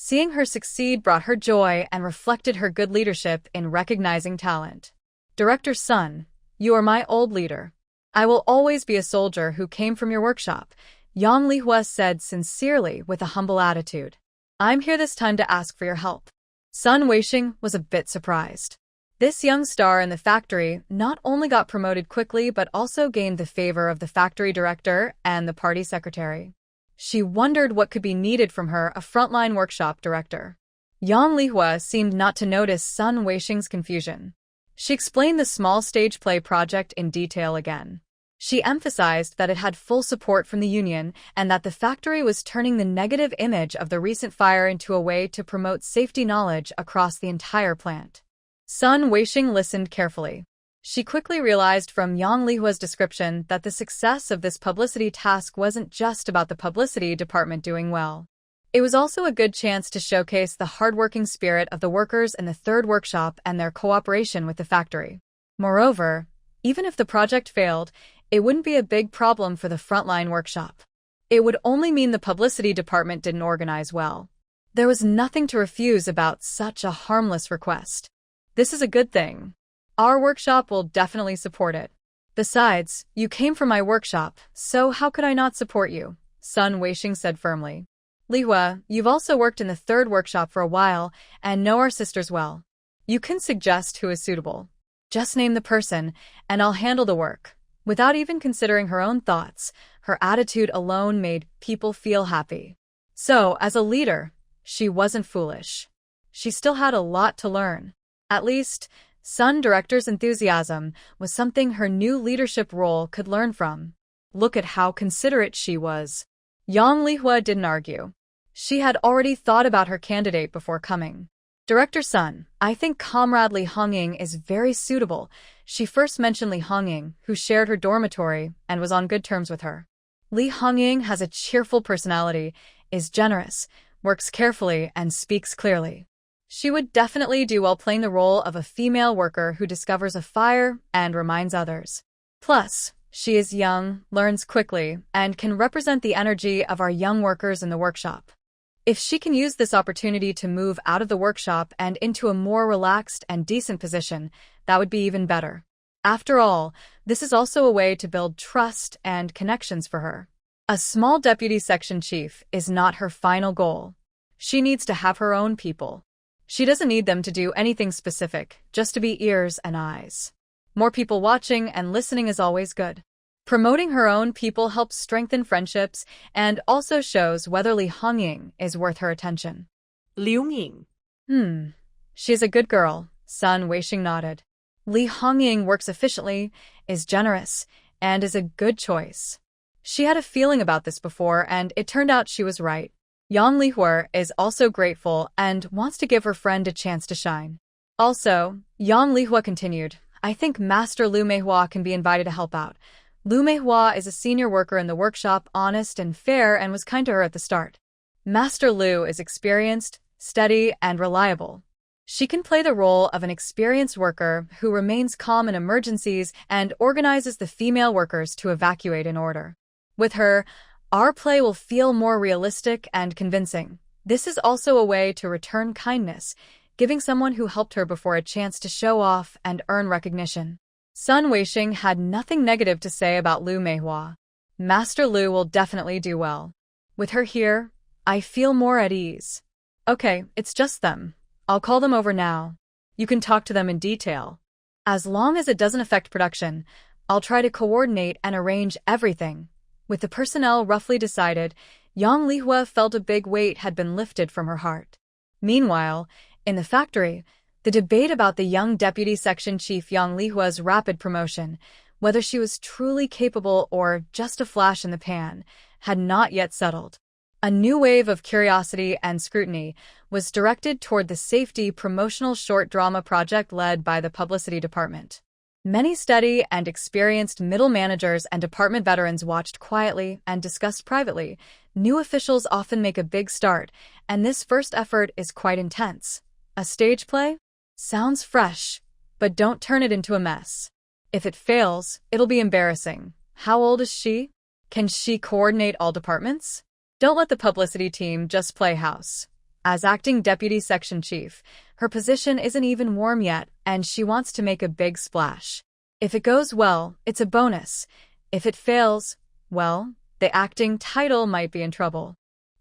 Seeing her succeed brought her joy and reflected her good leadership in recognizing talent. "Director Sun, you are my old leader. I will always be a soldier who came from your workshop," Yang Lihua said sincerely with a humble attitude. "I'm here this time to ask for your help." Sun Weixing was a bit surprised. This young star in the factory not only got promoted quickly but also gained the favor of the factory director and the party secretary. She wondered what could be needed from her, a frontline workshop director. Yang Lihua seemed not to notice Sun Weixing's confusion. She explained the small stage play project in detail again. She emphasized that it had full support from the union and that the factory was turning the negative image of the recent fire into a way to promote safety knowledge across the entire plant. Sun Weixing listened carefully. She quickly realized from Yang Lihua's description that the success of this publicity task wasn't just about the publicity department doing well. It was also a good chance to showcase the hardworking spirit of the workers in the third workshop and their cooperation with the factory. Moreover, even if the project failed, it wouldn't be a big problem for the frontline workshop. It would only mean the publicity department didn't organize well. There was nothing to refuse about such a harmless request. "This is a good thing. Our workshop will definitely support it. Besides, you came from my workshop, so how could I not support you?" Sun Weixing said firmly. "Lihua, you've also worked in the third workshop for a while and know our sisters well. You can suggest who is suitable. Just name the person, and I'll handle the work." Without even considering her own thoughts, her attitude alone made people feel happy. So, as a leader, she wasn't foolish. She still had a lot to learn. At least, Sun Director's enthusiasm was something her new leadership role could learn from. Look at how considerate she was. Yang Lihua didn't argue. She had already thought about her candidate before coming. "Director Sun, I think Comrade Li Hongying is very suitable." She first mentioned Li Hongying, who shared her dormitory and was on good terms with her. Li Hongying has a cheerful personality, is generous, works carefully, and speaks clearly. She would definitely do well playing the role of a female worker who discovers a fire and reminds others. Plus, she is young, learns quickly, and can represent the energy of our young workers in the workshop. If she can use this opportunity to move out of the workshop and into a more relaxed and decent position, that would be even better. After all, this is also a way to build trust and connections for her. A small deputy section chief is not her final goal. She needs to have her own people. She doesn't need them to do anything specific, just to be ears and eyes. More people watching and listening is always good. Promoting her own people helps strengthen friendships and also shows whether Li Hongying is worth her attention. Liu Ying. She's a good girl, Sun Weixing nodded. Li Hongying works efficiently, is generous, and is a good choice. She had a feeling about this before, and it turned out she was right. Yang Lihua is also grateful and wants to give her friend a chance to shine. Also, Yang Lihua continued, "I think Master Lu Meihua can be invited to help out. Lu Meihua is a senior worker in the workshop, honest and fair, and was kind to her at the start. Master Lu is experienced, steady, and reliable. She can play the role of an experienced worker who remains calm in emergencies and organizes the female workers to evacuate in order." With her, our play will feel more realistic and convincing. This is also a way to return kindness, giving someone who helped her before a chance to show off and earn recognition. Sun Weisheng had nothing negative to say about Lu Meihua. Master Lu will definitely do well. With her here, I feel more at ease. Okay, it's just them. I'll call them over now. You can talk to them in detail. As long as it doesn't affect production, I'll try to coordinate and arrange everything. With the personnel roughly decided, Yang Lihua felt a big weight had been lifted from her heart. Meanwhile, in the factory, the debate about the young deputy section chief Yang Lihua's rapid promotion, whether she was truly capable or just a flash in the pan, had not yet settled. A new wave of curiosity and scrutiny was directed toward the safety promotional short drama project led by the publicity department. Many steady and experienced middle managers and department veterans watched quietly and discussed privately. New officials often make a big start, and this first effort is quite intense. A stage play? Sounds fresh, but don't turn it into a mess. If it fails, it'll be embarrassing. How old is she? Can she coordinate all departments? Don't let the publicity team just play house. As acting deputy section chief, her position isn't even warm yet, and she wants to make a big splash. If it goes well, it's a bonus. If it fails, well, the acting title might be in trouble.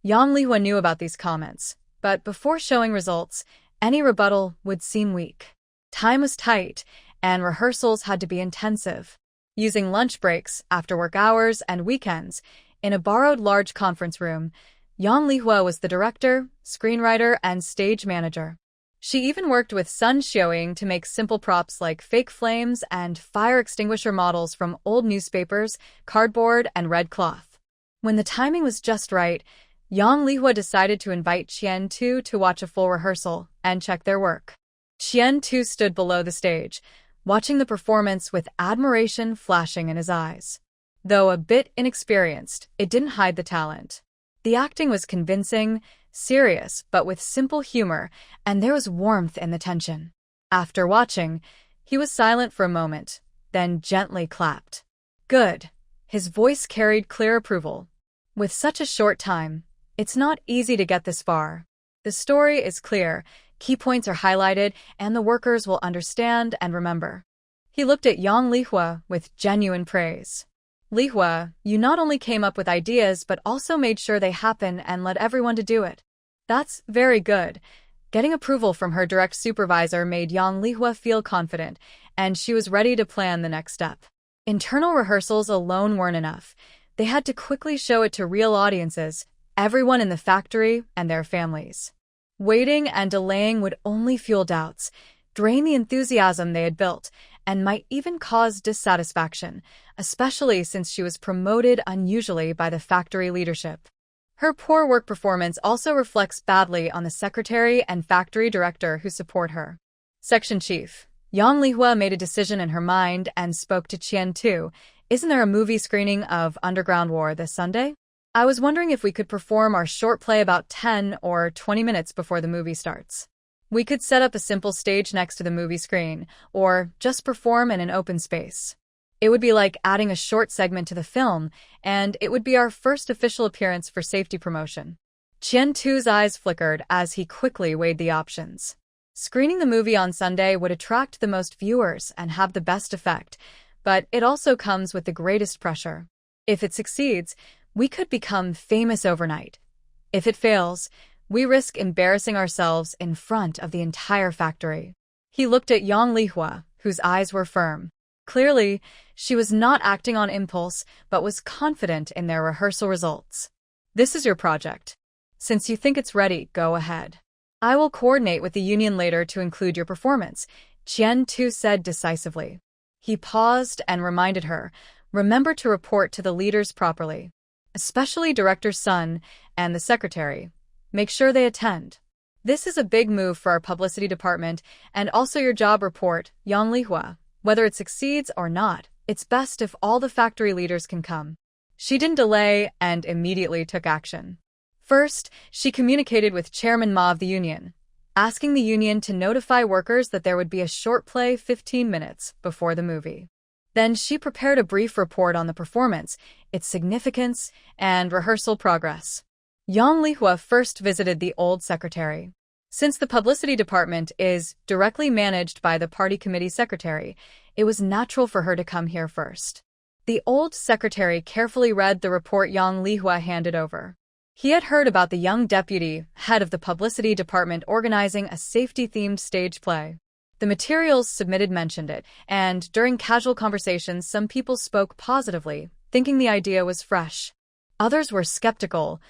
Yang Lihua knew about these comments, but before showing results, any rebuttal would seem weak. Time was tight, and rehearsals had to be intensive. Using lunch breaks, after-work hours, and weekends, in a borrowed large conference room, Yang Lihua was the director, screenwriter, and stage manager. She even worked with Sun Xiaoying to make simple props like fake flames and fire extinguisher models from old newspapers, cardboard, and red cloth. When the timing was just right, Yang Lihua decided to invite Qian Tu to watch a full rehearsal and check their work. Qian Tu stood below the stage, watching the performance with admiration flashing in his eyes. Though a bit inexperienced, it didn't hide the talent. The acting was convincing, serious, but with simple humor, and there was warmth in the tension. After watching, he was silent for a moment, then gently clapped. Good. His voice carried clear approval. With such a short time, it's not easy to get this far. The story is clear, key points are highlighted, and the workers will understand and remember. He looked at Yang Lihua with genuine praise. Lihua, you not only came up with ideas but also made sure they happen and led everyone to do it. That's very good. Getting approval from her direct supervisor made Yang Lihua feel confident, and she was ready to plan the next step. Internal rehearsals alone weren't enough. They had to quickly show it to real audiences, everyone in the factory and their families. Waiting and delaying would only fuel doubts, drain the enthusiasm they had built, and might even cause dissatisfaction, especially since she was promoted unusually by the factory leadership. Her poor work performance also reflects badly on the secretary and factory director who support her. Section Chief Yang Lihua made a decision in her mind and spoke to Qian Tu. Isn't there a movie screening of Underground War this Sunday? I was wondering if we could perform our short play about 10 or 20 minutes before the movie starts. We could set up a simple stage next to the movie screen, or just perform in an open space. It would be like adding a short segment to the film, and it would be our first official appearance for safety promotion. Qian Tu's eyes flickered as he quickly weighed the options. Screening the movie on Sunday would attract the most viewers and have the best effect, but it also comes with the greatest pressure. If it succeeds, we could become famous overnight. If it fails, we risk embarrassing ourselves in front of the entire factory. He looked at Yang Lihua, whose eyes were firm. Clearly, she was not acting on impulse, but was confident in their rehearsal results. This is your project. Since you think it's ready, go ahead. I will coordinate with the union later to include your performance, Qian Tu said decisively. He paused and reminded her, remember to report to the leaders properly, especially Director Sun and the secretary. Make sure they attend. This is a big move for our publicity department and also your job report, Yang Lihua. Whether it succeeds or not, it's best if all the factory leaders can come. She didn't delay and immediately took action. First, she communicated with Chairman Ma of the union, asking the union to notify workers that there would be a short play 15 minutes before the movie. Then she prepared a brief report on the performance, its significance, and rehearsal progress. Yang Lihua first visited the old secretary. Since the publicity department is directly managed by the party committee secretary, it was natural for her to come here first. The old secretary carefully read the report Yang Lihua handed over. He had heard about the young deputy head of the publicity department organizing a safety-themed stage play. The materials submitted mentioned it, and during casual conversations some people spoke positively, thinking the idea was fresh. Others were skeptical,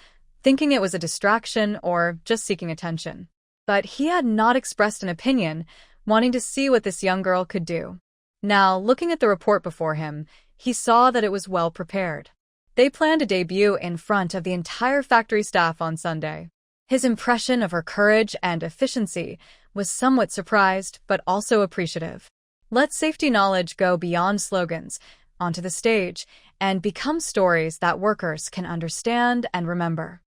thinking it was a distraction or just seeking attention. But he had not expressed an opinion, wanting to see what this young girl could do. Now, looking at the report before him, he saw that it was well prepared. They planned a debut in front of the entire factory staff on Sunday. His impression of her courage and efficiency was somewhat surprised, but also appreciative. Let safety knowledge go beyond slogans, onto the stage, and become stories that workers can understand and remember.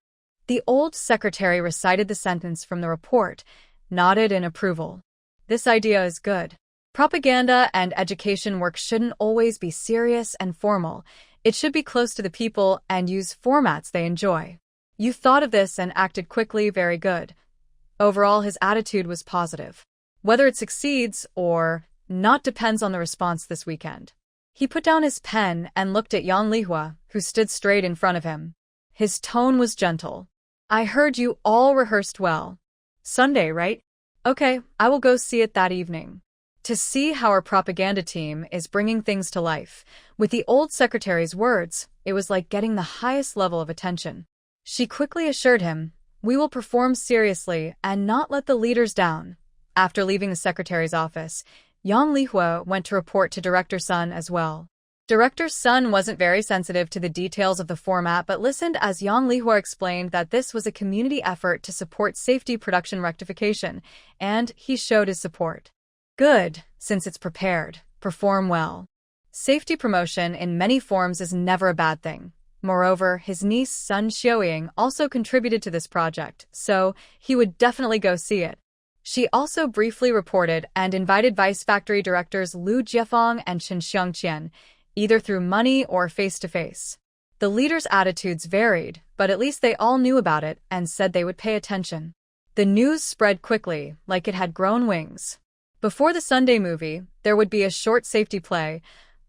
The old secretary recited the sentence from the report, nodded in approval. This idea is good. Propaganda and education work shouldn't always be serious and formal. It should be close to the people and use formats they enjoy. You thought of this and acted quickly, very good. Overall, his attitude was positive. Whether it succeeds or not depends on the response this weekend. He put down his pen and looked at Yang Lihua, who stood straight in front of him. His tone was gentle. I heard you all rehearsed well. Sunday, right? Okay, I will go see it that evening. To see how our propaganda team is bringing things to life. With the old secretary's words, it was like getting the highest level of attention. She quickly assured him, we will perform seriously and not let the leaders down. After leaving the secretary's office, Yang Lihua went to report to Director Sun as well. Director Sun wasn't very sensitive to the details of the format but listened as Yang Lihua explained that this was a community effort to support safety production rectification, and he showed his support. Good, since it's prepared, perform well. Safety promotion in many forms is never a bad thing. Moreover, his niece Sun Xiaoying also contributed to this project, so he would definitely go see it. She also briefly reported and invited Vice Factory Directors Lu Jiefeng and Chen Xiangqian, either through money or face-to-face. The leaders' attitudes varied, but at least they all knew about it and said they would pay attention. The news spread quickly, like it had grown wings. Before the Sunday movie, there would be a short safety play,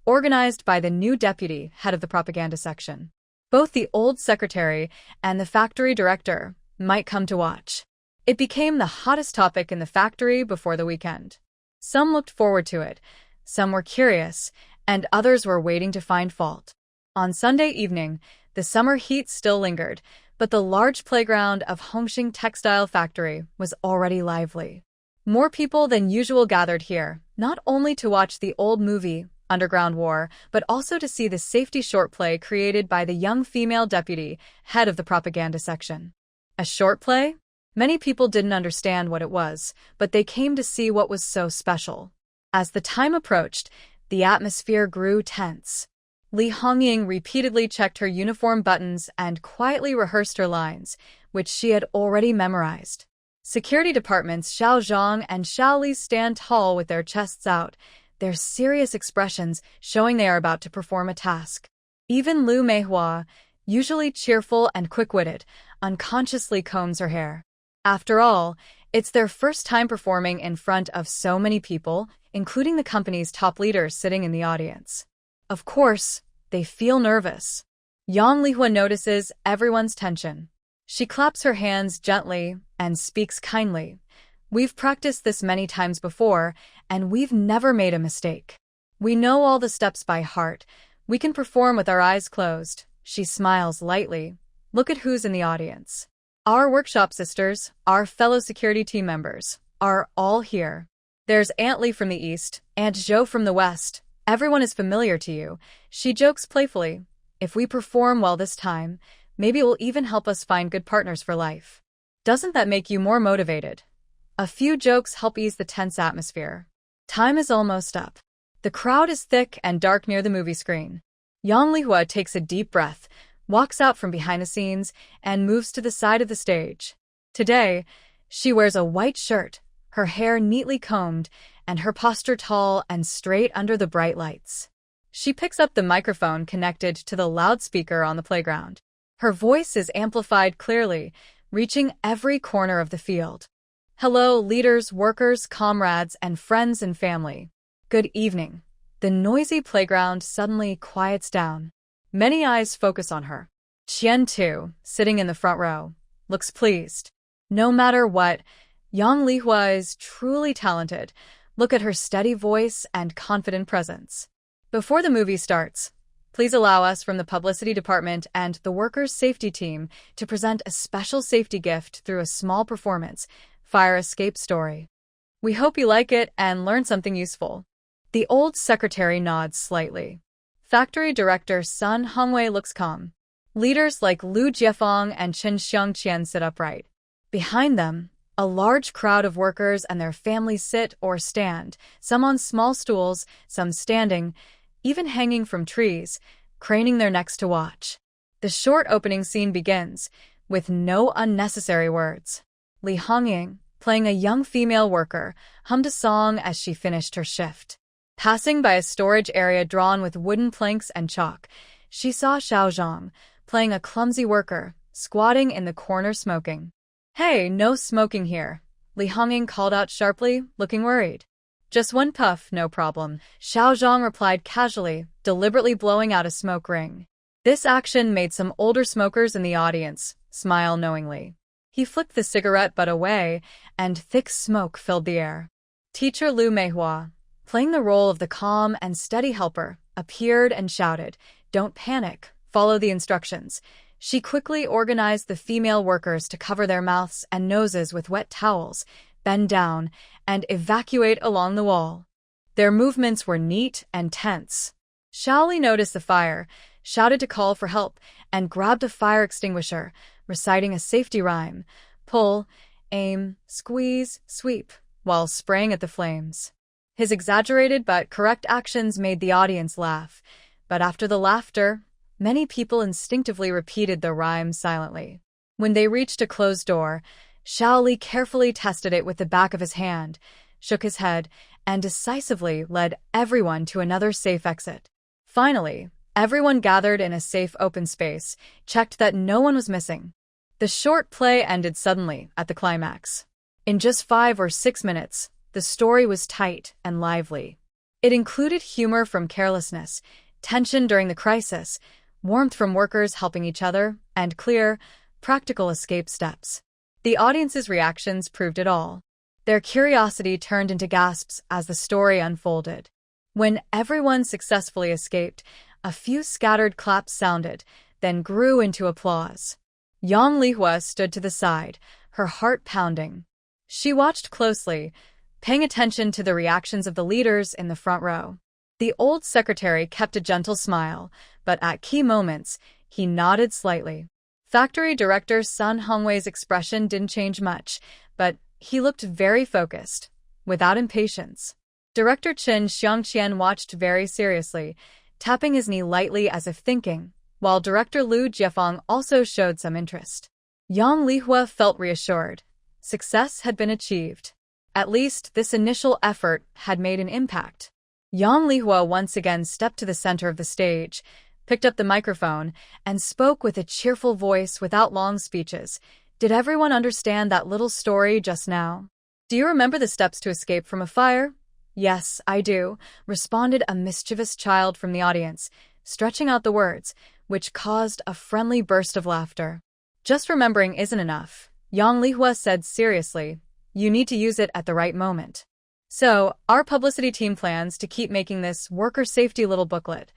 organized by the new deputy head of the propaganda section. Both the old secretary and the factory director might come to watch. It became the hottest topic in the factory before the weekend. Some looked forward to it, some were curious, and others were waiting to find fault. On Sunday evening, the summer heat still lingered, but the large playground of Hongqing Textile Factory was already lively. More people than usual gathered here, not only to watch the old movie, Underground War, but also to see the safety short play created by the young female deputy, head of the propaganda section. A short play? Many people didn't understand what it was, but they came to see what was so special. As the time approached, the atmosphere grew tense. Li Hongying repeatedly checked her uniform buttons and quietly rehearsed her lines, which she had already memorized. Security departments Xiao Zhang and Xiao Li stand tall with their chests out, their serious expressions showing they are about to perform a task. Even Lu Meihua, usually cheerful and quick-witted, unconsciously combs her hair. After all, it's their first time performing in front of so many people, including the company's top leaders sitting in the audience. Of course, they feel nervous. Yang Lihua notices everyone's tension. She claps her hands gently and speaks kindly. We've practiced this many times before, and we've never made a mistake. We know all the steps by heart. We can perform with our eyes closed. She smiles lightly. Look at who's in the audience. Our workshop sisters, our fellow security team members, are all here. There's Aunt Li from the east, Aunt Zhou from the west. Everyone is familiar to you. She jokes playfully. If we perform well this time, maybe it will even help us find good partners for life. Doesn't that make you more motivated? A few jokes help ease the tense atmosphere. Time is almost up. The crowd is thick and dark near the movie screen. Yang Lihua takes a deep breath, walks out from behind the scenes, and moves to the side of the stage. Today, she wears a white shirt, her hair neatly combed, and her posture tall and straight under the bright lights. She picks up the microphone connected to the loudspeaker on the playground. Her voice is amplified clearly, reaching every corner of the field. Hello, leaders, workers, comrades, and friends and family. Good evening. The noisy playground suddenly quiets down. Many eyes focus on her. Qian, too, sitting in the front row, looks pleased. No matter what, Yang Lihua is truly talented. Look at her steady voice and confident presence. Before the movie starts, please allow us from the publicity department and the workers' safety team to present a special safety gift through a small performance, fire escape story. We hope you like it and learn something useful. The old secretary nods slightly. Factory director Sun Hongwei looks calm. Leaders like Lu Jiefeng and Chen Xiangqian sit upright. Behind them, a large crowd of workers and their families sit or stand, some on small stools, some standing, even hanging from trees, craning their necks to watch. The short opening scene begins, with no unnecessary words. Li Hongying, playing a young female worker, hummed a song as she finished her shift. Passing by a storage area drawn with wooden planks and chalk, she saw Xiao Zhang, playing a clumsy worker, squatting in the corner smoking. Hey, no smoking here, Li Hongying called out sharply, looking worried. Just one puff, no problem, Xiao Zhang replied casually, deliberately blowing out a smoke ring. This action made some older smokers in the audience smile knowingly. He flicked the cigarette butt away, and thick smoke filled the air. Teacher Lu Meihua, playing the role of the calm and steady helper, appeared and shouted, "Don't panic, follow the instructions." She quickly organized the female workers to cover their mouths and noses with wet towels, bend down, and evacuate along the wall. Their movements were neat and tense. Shaoli noticed the fire, shouted to call for help, and grabbed a fire extinguisher, reciting a safety rhyme, pull, aim, squeeze, sweep, while spraying at the flames. His exaggerated but correct actions made the audience laugh, but after the laughter, many people instinctively repeated the rhyme silently. When they reached a closed door, Shaoli carefully tested it with the back of his hand, shook his head, and decisively led everyone to another safe exit. Finally, everyone gathered in a safe open space, checked that no one was missing. The short play ended suddenly at the climax. In just 5 or 6 minutes, the story was tight and lively. It included humor from carelessness, tension during the crisis, warmth from workers helping each other, and clear, practical escape steps. The audience's reactions proved it all. Their curiosity turned into gasps as the story unfolded. When everyone successfully escaped, a few scattered claps sounded, then grew into applause. Yang Lihua stood to the side, her heart pounding. She watched closely, paying attention to the reactions of the leaders in the front row. The old secretary kept a gentle smile, but at key moments, he nodded slightly. Factory director Sun Hongwei's expression didn't change much, but he looked very focused, without impatience. Director Chen Xiangqian watched very seriously, tapping his knee lightly as if thinking, while director Lu Jiefeng also showed some interest. Yang Lihua felt reassured. Success had been achieved. At least this initial effort had made an impact. Yang Lihua once again stepped to the center of the stage, picked up the microphone, and spoke with a cheerful voice without long speeches. Did everyone understand that little story just now? Do you remember the steps to escape from a fire? Yes, I do, responded a mischievous child from the audience, stretching out the words, which caused a friendly burst of laughter. Just remembering isn't enough, Yang Lihua said seriously. You need to use it at the right moment. So, our publicity team plans to keep making this worker safety little booklet.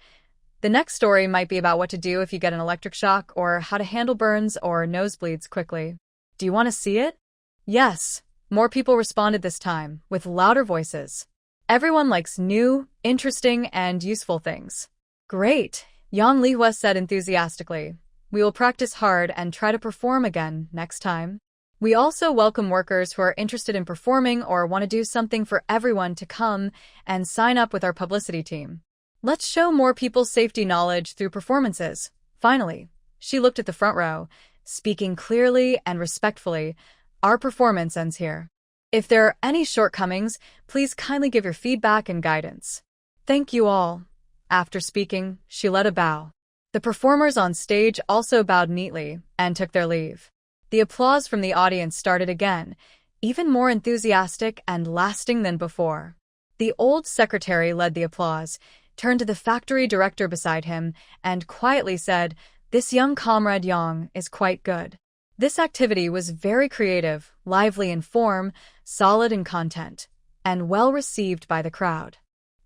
The next story might be about what to do if you get an electric shock or how to handle burns or nosebleeds quickly. Do you want to see it? Yes. More people responded this time, with louder voices. Everyone likes new, interesting, and useful things. Great, Yang Lihua said enthusiastically. We will practice hard and try to perform again next time. We also welcome workers who are interested in performing or want to do something for everyone to come and sign up with our publicity team. Let's show more people safety knowledge through performances. Finally, she looked at the front row, speaking clearly and respectfully. Our performance ends here. If there are any shortcomings, please kindly give your feedback and guidance. Thank you all. After speaking, she led a bow. The performers on stage also bowed neatly and took their leave. The applause from the audience started again, even more enthusiastic and lasting than before. The old secretary led the applause, turned to the factory director beside him, and quietly said, "This young comrade Yang is quite good." This activity was very creative, lively in form, solid in content, and well received by the crowd.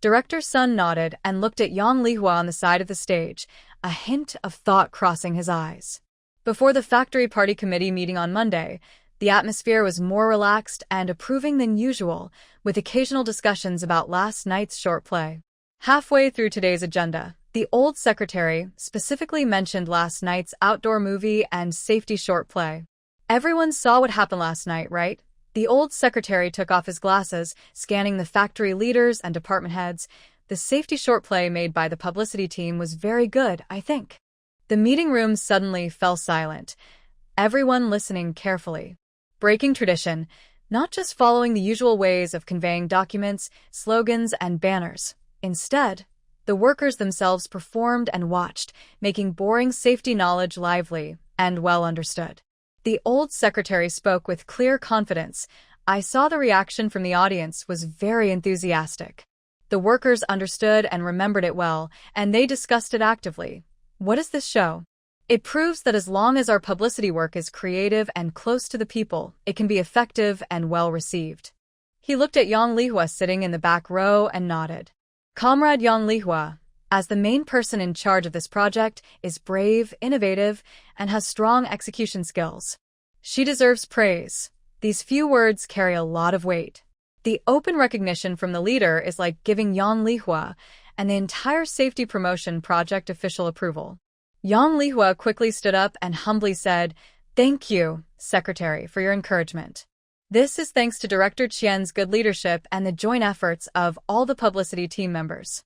Director Sun nodded and looked at Yang Lihua on the side of the stage, a hint of thought crossing his eyes. Before the factory party committee meeting on Monday, the atmosphere was more relaxed and approving than usual, with occasional discussions about last night's short play. Halfway through today's agenda, the old secretary specifically mentioned last night's outdoor movie and safety short play. Everyone saw what happened last night, right? The old secretary took off his glasses, scanning the factory leaders and department heads. The safety short play made by the publicity team was very good, I think. The meeting room suddenly fell silent, everyone listening carefully. Breaking tradition, not just following the usual ways of conveying documents, slogans, and banners. Instead, the workers themselves performed and watched, making boring safety knowledge lively and well understood. The old secretary spoke with clear confidence. I saw the reaction from the audience was very enthusiastic. The workers understood and remembered it well, and they discussed it actively. What does this show? It proves that as long as our publicity work is creative and close to the people, it can be effective and well received. He looked at Yang Lihua sitting in the back row and nodded. Comrade Yang Lihua, as the main person in charge of this project, is brave, innovative, and has strong execution skills. She deserves praise. These few words carry a lot of weight. The open recognition from the leader is like giving Yang Lihua and the entire safety promotion project official approval. Yang Lihua quickly stood up and humbly said, "Thank you, Secretary, for your encouragement. This is thanks to Director Qian's good leadership and the joint efforts of all the publicity team members,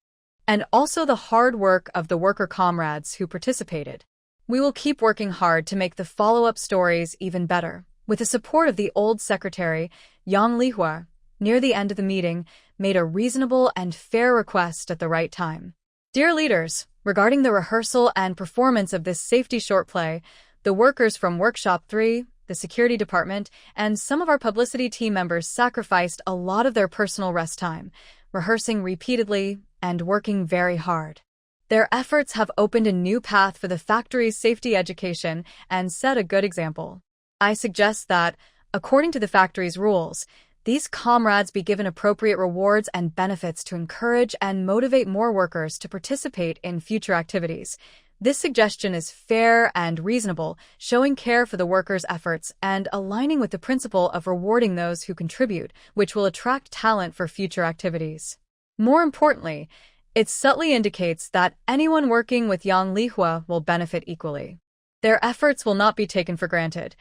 and also the hard work of the worker comrades who participated. We will keep working hard to make the follow-up stories even better." With the support of the old secretary, Yang Lihua, near the end of the meeting, made a reasonable and fair request at the right time. "Dear leaders, regarding the rehearsal and performance of this safety short play, the workers from Workshop 3, the security department, and some of our publicity team members sacrificed a lot of their personal rest time, rehearsing repeatedly and working very hard. Their efforts have opened a new path for the factory's safety education and set a good example. I suggest that, according to the factory's rules, these comrades be given appropriate rewards and benefits to encourage and motivate more workers to participate in future activities. This suggestion is fair and reasonable, showing care for the workers' efforts and aligning with the principle of rewarding those who contribute, which will attract talent for future activities. More importantly, it subtly indicates that anyone working with Yang Lihua will benefit equally. Their efforts will not be taken for granted.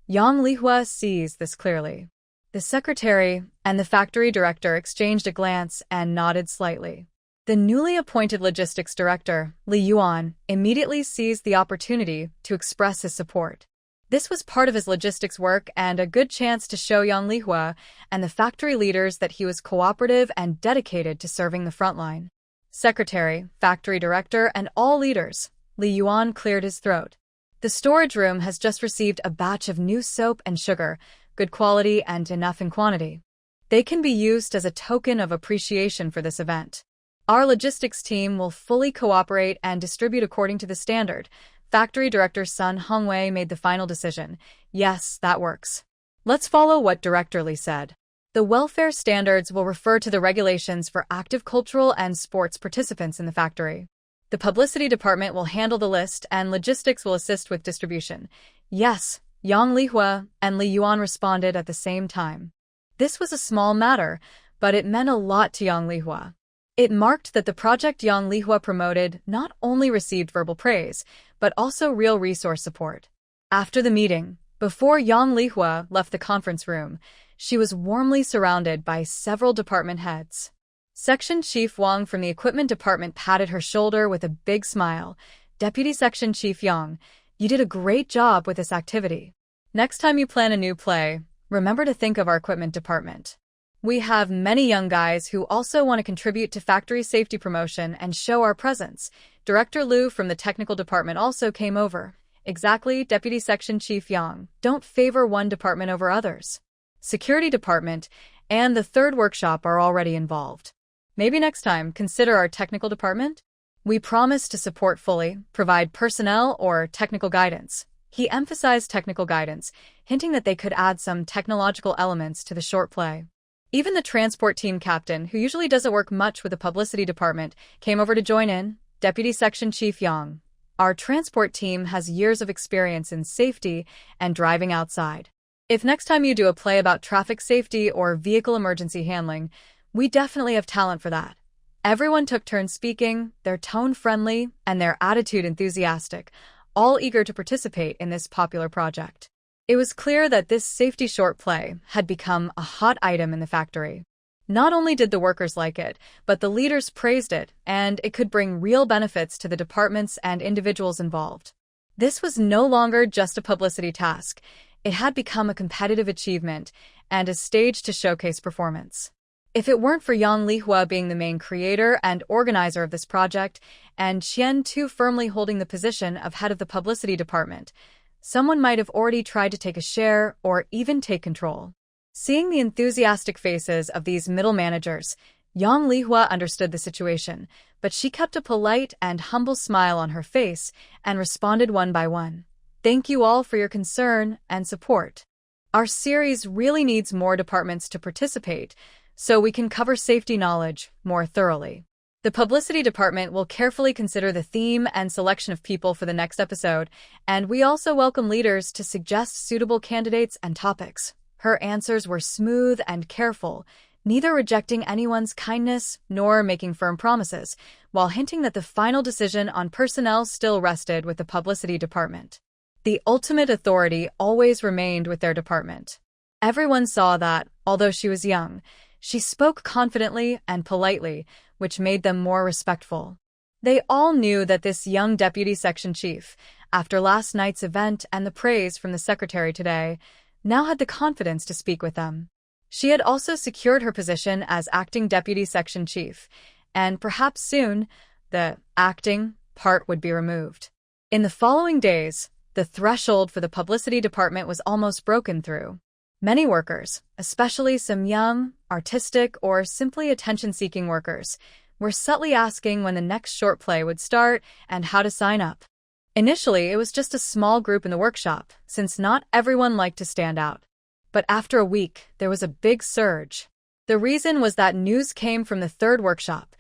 Yang Lihua sees this clearly." The secretary and the factory director exchanged a glance and nodded slightly. The newly appointed logistics director, Li Yuan, immediately seized the opportunity to express his support. This was part of his logistics work and a good chance to show Yang Lihua and the factory leaders that he was cooperative and dedicated to serving the front line. Secretary, factory director, and all leaders, Li Yuan cleared his throat. The storage room has just received a batch of new soap and sugar, good quality and enough in quantity. They can be used as a token of appreciation for this event. Our logistics team will fully cooperate and distribute according to the standard. Factory Director Sun Hongwei made the final decision. Yes, that works. Let's follow what Director Li said. The welfare standards will refer to the regulations for active cultural and sports participants in the factory. The publicity department will handle the list and logistics will assist with distribution. Yes, Yang Lihua and Li Yuan responded at the same time. This was a small matter, but it meant a lot to Yang Lihua. It marked that the project Yang Lihua promoted not only received verbal praise, but also real resource support. After the meeting, before Yang Lihua left the conference room, she was warmly surrounded by several department heads. Section Chief Wang from the equipment department patted her shoulder with a big smile. "Deputy Section Chief Yang, you did a great job with this activity. Next time you plan a new play, remember to think of our equipment department." We have many young guys who also want to contribute to factory safety promotion and show our presence. Director Liu from the technical department also came over. Exactly, Deputy Section Chief Yang. Don't favor one department over others. Security department and the third workshop are already involved. Maybe next time, consider our technical department? We promise to support fully, provide personnel or technical guidance. He emphasized technical guidance, hinting that they could add some technological elements to the short play. Even the transport team captain, who usually doesn't work much with the publicity department, came over to join in. Deputy Section Chief Yang. Our transport team has years of experience in safety and driving outside. If next time you do a play about traffic safety or vehicle emergency handling, we definitely have talent for that. Everyone took turns speaking, their tone friendly, and their attitude enthusiastic, all eager to participate in this popular project. It was clear that this safety short play had become a hot item in the factory. Not only did the workers like it, but the leaders praised it, and it could bring real benefits to the departments and individuals involved. This was no longer just a publicity task. It had become a competitive achievement and a stage to showcase performance. If it weren't for Yang Lihua being the main creator and organizer of this project, and Qian Tu firmly holding the position of head of the publicity department, someone might have already tried to take a share or even take control. Seeing the enthusiastic faces of these middle managers, Yang Lihua understood the situation, but she kept a polite and humble smile on her face and responded one by one. Thank you all for your concern and support. Our series really needs more departments to participate, so we can cover safety knowledge more thoroughly. The publicity department will carefully consider the theme and selection of people for the next episode, and we also welcome leaders to suggest suitable candidates and topics. Her answers were smooth and careful, neither rejecting anyone's kindness nor making firm promises, while hinting that the final decision on personnel still rested with the publicity department. The ultimate authority always remained with their department. Everyone saw that, although she was young, she spoke confidently and politely, which made them more respectful. They all knew that this young deputy section chief, after last night's event and the praise from the secretary today, now had the confidence to speak with them. She had also secured her position as acting deputy section chief, and perhaps soon, the acting part would be removed. In the following days, the threshold for the publicity department was almost broken through. Many workers, especially some young, artistic, or simply attention-seeking workers, were subtly asking when the next short play would start and how to sign up. Initially, it was just a small group in the workshop, since not everyone liked to stand out. But after a week, there was a big surge. The reason was that news came from the third workshop.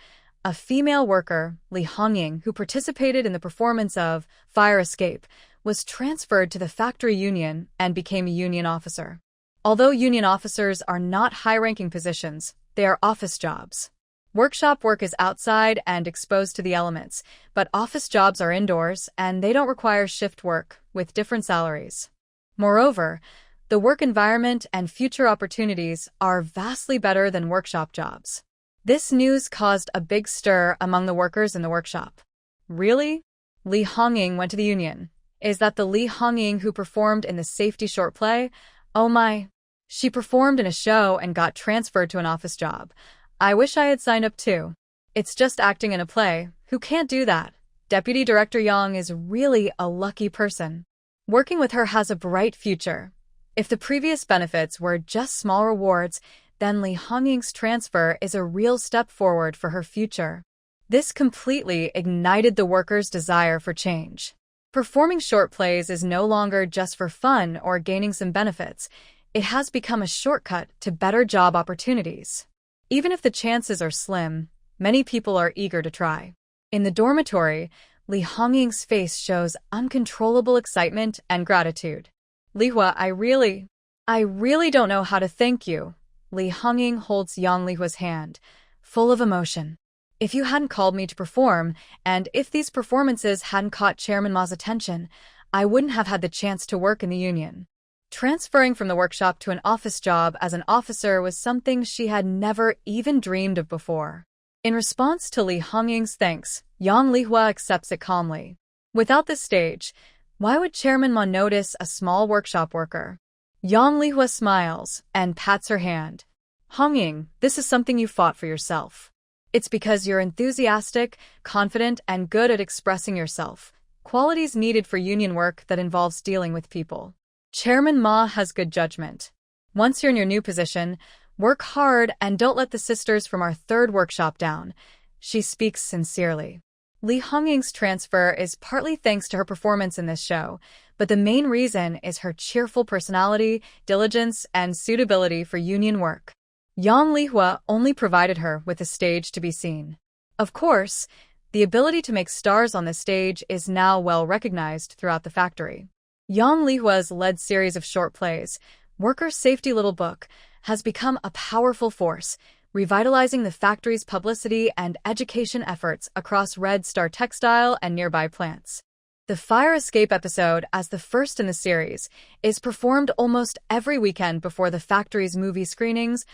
A female worker, Li Hongying, who participated in the performance of Fire Escape, was transferred to the factory union and became a union officer. Although union officers are not high-ranking positions, they are office jobs. Workshop work is outside and exposed to the elements, but office jobs are indoors and they don't require shift work, with different salaries. Moreover, the work environment and future opportunities are vastly better than workshop jobs. This news caused a big stir among the workers in the workshop. Really? Li Hongying went to the union. Is that the Li Hongying who performed in the safety short play? Oh my. She performed in a show and got transferred to an office job. I wish I had signed up too. It's just acting in a play. Who can't do that? Deputy Director Yang is really a lucky person. Working with her has a bright future. If the previous benefits were just small rewards, then Li Hongying's transfer is a real step forward for her future. This completely ignited the workers' desire for change. Performing short plays is no longer just for fun or gaining some benefits. It has become a shortcut to better job opportunities. Even if the chances are slim, many people are eager to try. In the dormitory, Li Hongying's face shows uncontrollable excitement and gratitude. Lihua, I really don't know how to thank you. Li Hongying holds Yang Lihua's hand, full of emotion. If you hadn't called me to perform, and if these performances hadn't caught Chairman Ma's attention, I wouldn't have had the chance to work in the union. Transferring from the workshop to an office job as an officer was something she had never even dreamed of before. In response to Li Hongying's thanks, Yang Lihua accepts it calmly. Without this stage, why would Chairman Ma notice a small workshop worker? Yang Lihua smiles and pats her hand. Hongying, this is something you fought for yourself. It's because you're enthusiastic, confident, and good at expressing yourself, qualities needed for union work that involves dealing with people. Chairman Ma has good judgment. Once you're in your new position, work hard and don't let the sisters from our third workshop down. She speaks sincerely. Li Hongying's transfer is partly thanks to her performance in this show, but the main reason is her cheerful personality, diligence, and suitability for union work. Yang Lihua only provided her with a stage to be seen. Of course, the ability to make stars on the stage is now well recognized throughout the factory. Yang Lihua's led series of short plays, Worker Safety Little Book, has become a powerful force, revitalizing the factory's publicity and education efforts across Red Star Textile and nearby plants. The fire escape episode, as the first in the series, is performed almost every weekend before the factory's movie screenings,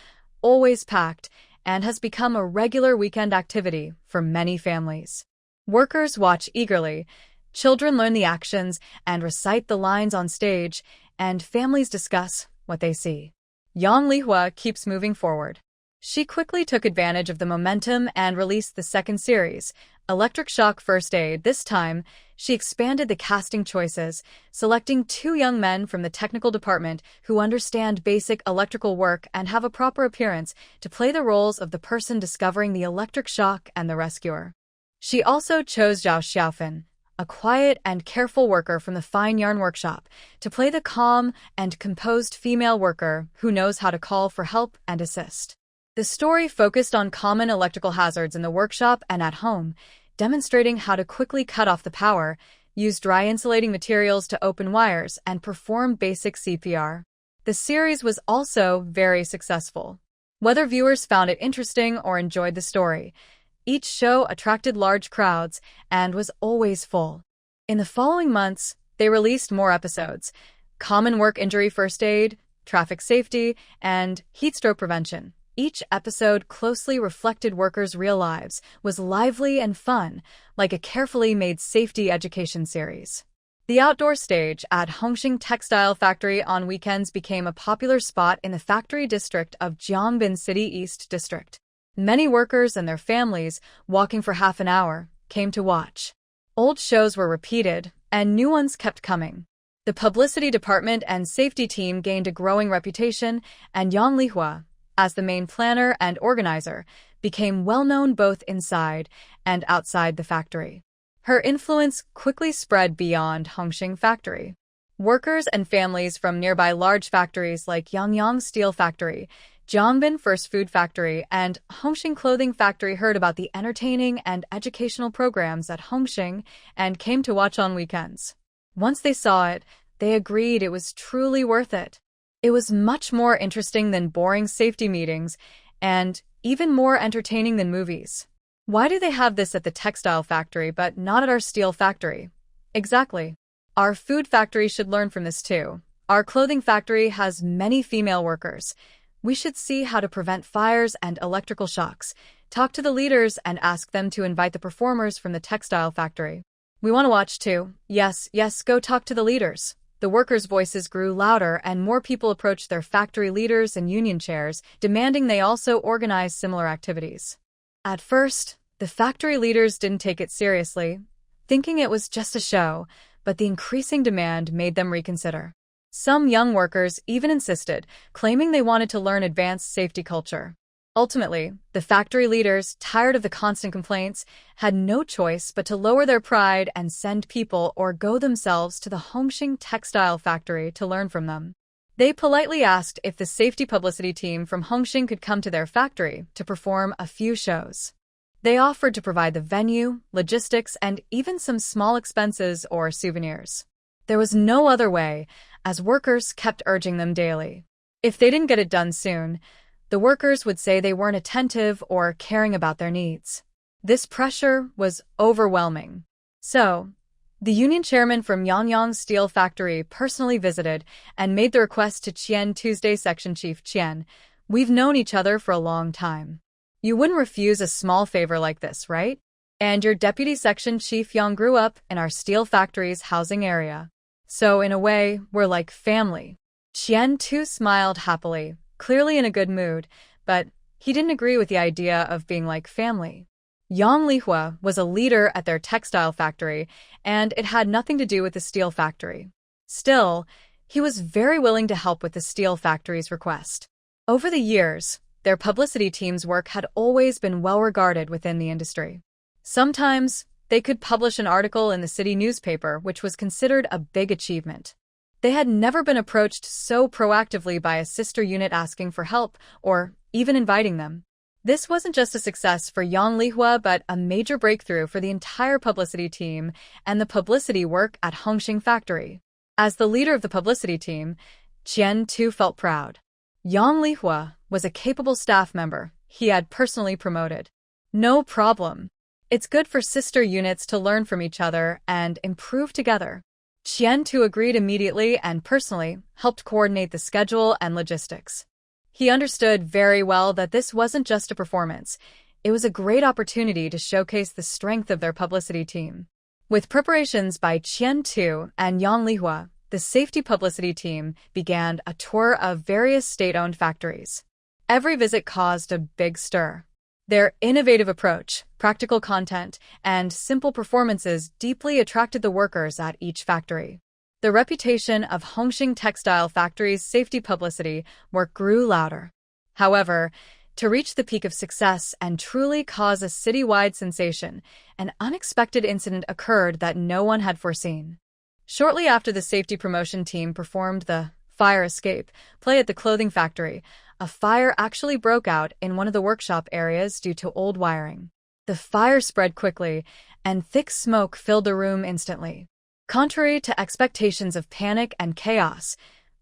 always packed, and has become a regular weekend activity for many families. Workers watch eagerly, children learn the actions and recite the lines on stage, and families discuss what they see. Yang Lihua keeps moving forward. She quickly took advantage of the momentum and released the second series, Electric Shock First Aid. This time, she expanded the casting choices, selecting 2 young men from the technical department who understand basic electrical work and have a proper appearance to play the roles of the person discovering the electric shock and the rescuer. She also chose Zhao Xiaofan, a quiet and careful worker from the fine yarn workshop, to play the calm and composed female worker who knows how to call for help and assist. The story focused on common electrical hazards in the workshop and at home, demonstrating how to quickly cut off the power, use dry insulating materials to open wires, and perform basic CPR. The series was also very successful. Whether viewers found it interesting or enjoyed the story, each show attracted large crowds and was always full. In the following months, they released more episodes: Common Work Injury First Aid, Traffic Safety, and Heat Stroke Prevention. Each episode closely reflected workers' real lives, was lively and fun, like a carefully made safety education series. The outdoor stage at Hongqing Textile Factory on weekends became a popular spot in the factory district of Jiangbin City East District. Many workers and their families, walking for half an hour, came to watch. Old shows were repeated, and new ones kept coming. The publicity department and safety team gained a growing reputation, and Yang Lihua, as the main planner and organizer, became well-known both inside and outside the factory. Her influence quickly spread beyond Hongqing Factory. Workers and families from nearby large factories like Yangyang Steel Factory, Jiangbin First Food Factory, and Hongqing Clothing Factory heard about the entertaining and educational programs at Hongqing and came to watch on weekends. Once they saw it, they agreed it was truly worth it. It was much more interesting than boring safety meetings, and even more entertaining than movies. Why do they have this at the textile factory but not at our steel factory? Exactly. Our food factory should learn from this too. Our clothing factory has many female workers. We should see how to prevent fires and electrical shocks, talk to the leaders and ask them to invite the performers from the textile factory. We want to watch too. Yes, go talk to the leaders. The workers' voices grew louder and more people approached their factory leaders and union chairs, demanding they also organize similar activities. At first, the factory leaders didn't take it seriously, thinking it was just a show, but the increasing demand made them reconsider. Some young workers even insisted, claiming they wanted to learn advanced safety culture. Ultimately, the factory leaders, tired of the constant complaints, had no choice but to lower their pride and send people or go themselves to the Hongqing Textile Factory to learn from them. They politely asked if the safety publicity team from Hongqing could come to their factory to perform a few shows. They offered to provide the venue, logistics, and even some small expenses or souvenirs. There was no other way, as workers kept urging them daily. If they didn't get it done soon, the workers would say they weren't attentive or caring about their needs. This pressure was overwhelming. So, the union chairman from Yangyang Steel Factory personally visited and made the request to Qian Tuesday Section Chief Qian. We've known each other for a long time. You wouldn't refuse a small favor like this, right? And your deputy section chief Yang grew up in our steel factory's housing area. So in a way, we're like family. Qian too smiled happily, clearly in a good mood, but he didn't agree with the idea of being like family. Yang Lihua was a leader at their textile factory, and it had nothing to do with the steel factory. Still, he was very willing to help with the steel factory's request. Over the years, their publicity team's work had always been well regarded within the industry. Sometimes, they could publish an article in the city newspaper, which was considered a big achievement. They had never been approached so proactively by a sister unit asking for help or even inviting them. This wasn't just a success for Yang Lihua, but a major breakthrough for the entire publicity team and the publicity work at Hongxing Factory. As the leader of the publicity team, Qian too felt proud. Yang Lihua was a capable staff member he had personally promoted. No problem. It's good for sister units to learn from each other and improve together. Qian too agreed immediately and personally helped coordinate the schedule and logistics. He understood very well that this wasn't just a performance. It was a great opportunity to showcase the strength of their publicity team. With preparations by Qian Tu and Yang Lihua, the safety publicity team began a tour of various state-owned factories. Every visit caused a big stir. Their innovative approach, practical content, and simple performances deeply attracted the workers at each factory. The reputation of Hongxing Textile Factory's safety publicity work grew louder. However, to reach the peak of success and truly cause a citywide sensation, an unexpected incident occurred that no one had foreseen. Shortly after the safety promotion team performed the fire escape play at the clothing factory, a fire actually broke out in one of the workshop areas due to old wiring. The fire spread quickly, and thick smoke filled the room instantly. Contrary to expectations of panic and chaos,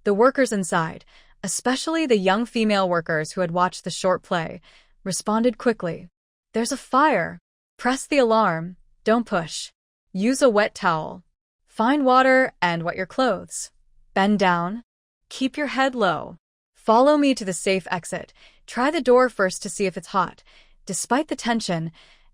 the workers inside, especially the young female workers who had watched the short play, responded quickly. "There's a fire. Press the alarm. Don't push. Use a wet towel. Find water and wet your clothes. Bend down. Keep your head low. Follow me to the safe exit. Try the door first to see if it's hot." Despite the tension,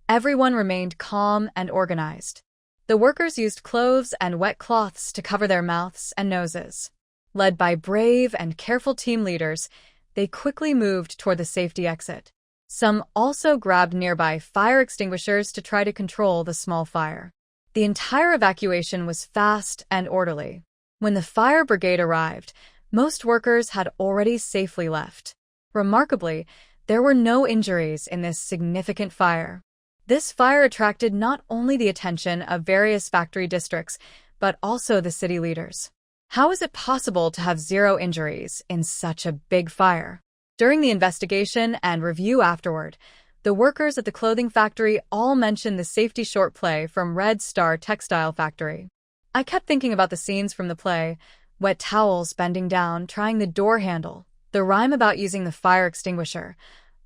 everyone remained calm and organized. The workers used clothes and wet cloths to cover their mouths and noses. Led by brave and careful team leaders, they quickly moved toward the safety exit. Some also grabbed nearby fire extinguishers to try to control the small fire. The entire evacuation was fast and orderly. When the fire brigade arrived, most workers had already safely left. Remarkably, there were no injuries in this significant fire. This fire attracted not only the attention of various factory districts, but also the city leaders. How is it possible to have zero injuries in such a big fire? During the investigation and review afterward, the workers at the clothing factory all mentioned the safety short play from Red Star Textile Factory. I kept thinking about the scenes from the play: wet towels bending down, trying the door handle, the rhyme about using the fire extinguisher.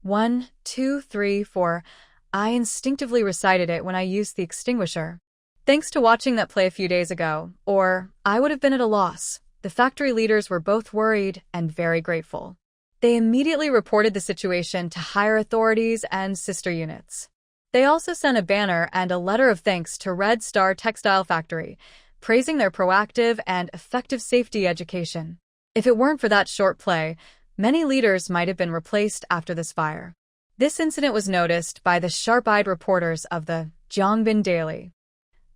1, 2, 3, 4. I instinctively recited it when I used the extinguisher. Thanks to watching that play a few days ago, or I would have been at a loss. The factory leaders were both worried and very grateful. They immediately reported the situation to higher authorities and sister units. They also sent a banner and a letter of thanks to Red Star Textile Factory, praising their proactive and effective safety education. If it weren't for that short play, many leaders might have been replaced after this fire. This incident was noticed by the sharp-eyed reporters of the Jiangbin Daily.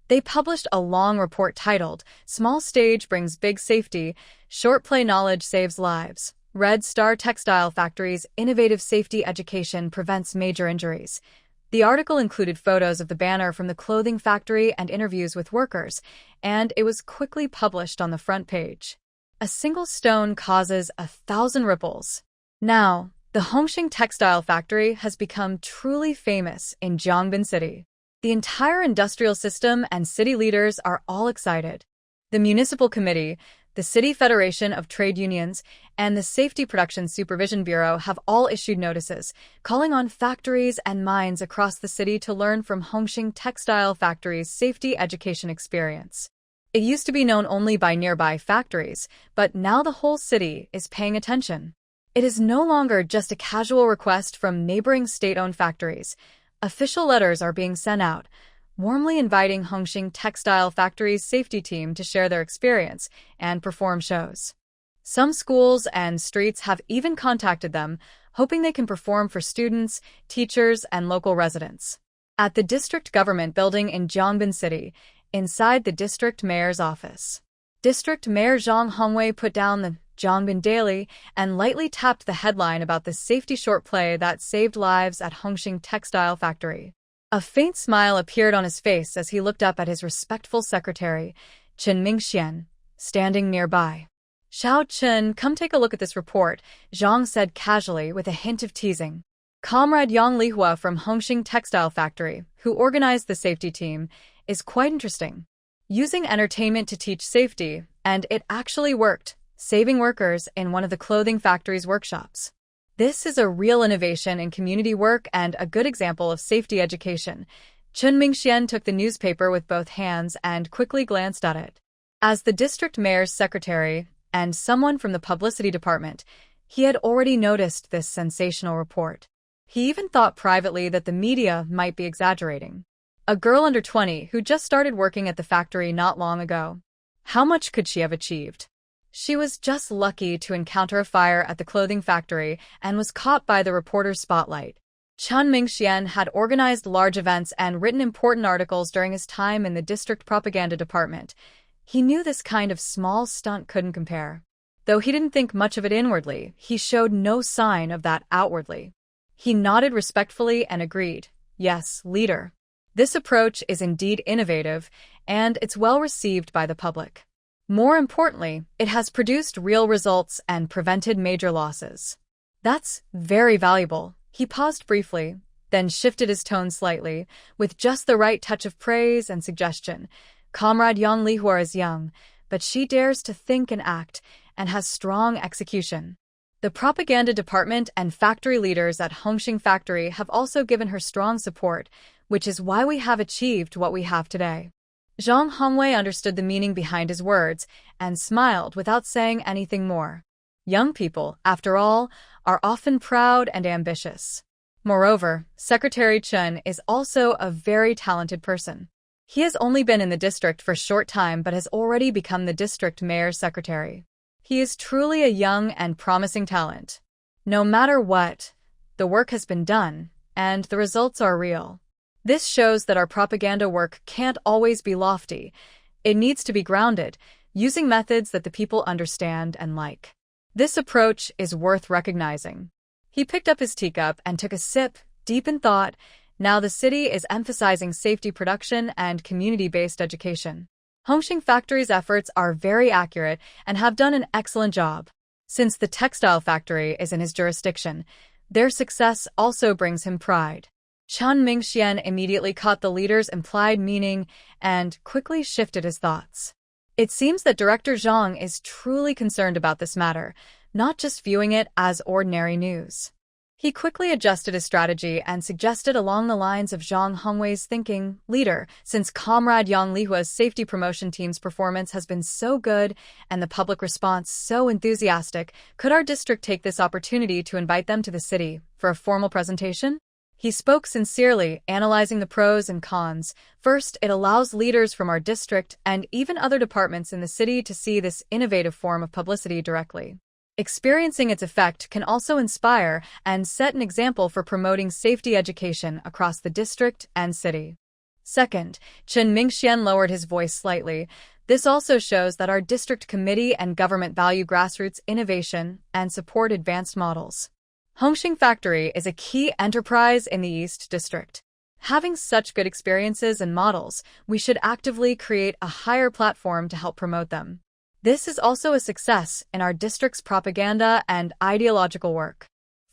They published a long report titled, "Small Stage Brings Big Safety, Short Play Knowledge Saves Lives. Red Star Textile Factory's Innovative Safety Education Prevents Major Injuries." The article included photos of the banner from the clothing factory and interviews with workers, and it was quickly published on the front page. A single stone causes 1,000 ripples. Now, the Hongxing Textile Factory has become truly famous in Jiangbin City. The entire industrial system and city leaders are all excited. The Municipal Committee, the City Federation of Trade Unions, and the Safety Production Supervision Bureau have all issued notices, calling on factories and mines across the city to learn from Hongxing Textile Factory's safety education experience. It used to be known only by nearby factories, but now the whole city is paying attention. It is no longer just a casual request from neighboring state-owned factories. Official letters are being sent out, warmly inviting Hongxing Textile Factory's safety team to share their experience and perform shows. Some schools and streets have even contacted them, hoping they can perform for students, teachers, and local residents. At the district government building in Gyeongbin City, inside the district mayor's office, District Mayor Jang Hongwei put down the Gyeongbin Daily and lightly tapped the headline about the safety short play that saved lives at Hongqing Textile Factory. A faint smile appeared on his face as he looked up at his respectful secretary, Chun Mingxian, standing nearby. "Xiao Chun, come take a look at this report," Zhang said casually with a hint of teasing. Comrade Yang Lihua from Hongqing Textile Factory, who organized the safety team, is quite interesting. Using entertainment to teach safety, and it actually worked, saving workers in one of the clothing factory's workshops. This is a real innovation in community work and a good example of safety education. Chun Mingxian took the newspaper with both hands and quickly glanced at it. As the district mayor's secretary and someone from the publicity department, he had already noticed this sensational report. He even thought privately that the media might be exaggerating. A girl under 20 who just started working at the factory not long ago. How much could she have achieved? She was just lucky to encounter a fire at the clothing factory and was caught by the reporter's spotlight. Chun Mingxian had organized large events and written important articles during his time in the district propaganda department. He knew this kind of small stunt couldn't compare. Though he didn't think much of it inwardly, he showed no sign of that outwardly. He nodded respectfully and agreed, "Yes, leader. This approach is indeed innovative, and it's well received by the public. More importantly, it has produced real results and prevented major losses. That's very valuable." He paused briefly, then shifted his tone slightly, with just the right touch of praise and suggestion. "Comrade Yang Lihua is young, but she dares to think and act, and has strong execution. The propaganda department and factory leaders at Hongqing Factory have also given her strong support, which is why we have achieved what we have today." Zhang Hongwei understood the meaning behind his words and smiled without saying anything more. Young people, after all, are often proud and ambitious. Moreover, Secretary Chun is also a very talented person. He has only been in the district for a short time but has already become the district mayor's secretary. He is truly a young and promising talent. No matter what, the work has been done, and the results are real. This shows that our propaganda work can't always be lofty. It needs to be grounded, using methods that the people understand and like. This approach is worth recognizing. He picked up his teacup and took a sip, deep in thought. Now the city is emphasizing safety production and community-based education. Hongqing Factory's efforts are very accurate and have done an excellent job. Since the textile factory is in his jurisdiction, their success also brings him pride. Chun Mingxian immediately caught the leader's implied meaning and quickly shifted his thoughts. It seems that Director Zhang is truly concerned about this matter, not just viewing it as ordinary news. He quickly adjusted his strategy and suggested along the lines of Zhang Hongwei's thinking, "Leader, since Comrade Yang Lihua's safety promotion team's performance has been so good and the public response so enthusiastic, could our district take this opportunity to invite them to the city for a formal presentation?" He spoke sincerely, analyzing the pros and cons. First, it allows leaders from our district and even other departments in the city to see this innovative form of publicity directly. Experiencing its effect can also inspire and set an example for promoting safety education across the district and city. Second, Chun Mingxian lowered his voice slightly. This also shows that our district committee and government value grassroots innovation and support advanced models. Hongqing Factory is a key enterprise in the East District. Having such good experiences and models, we should actively create a higher platform to help promote them. This is also a success in our district's propaganda and ideological work.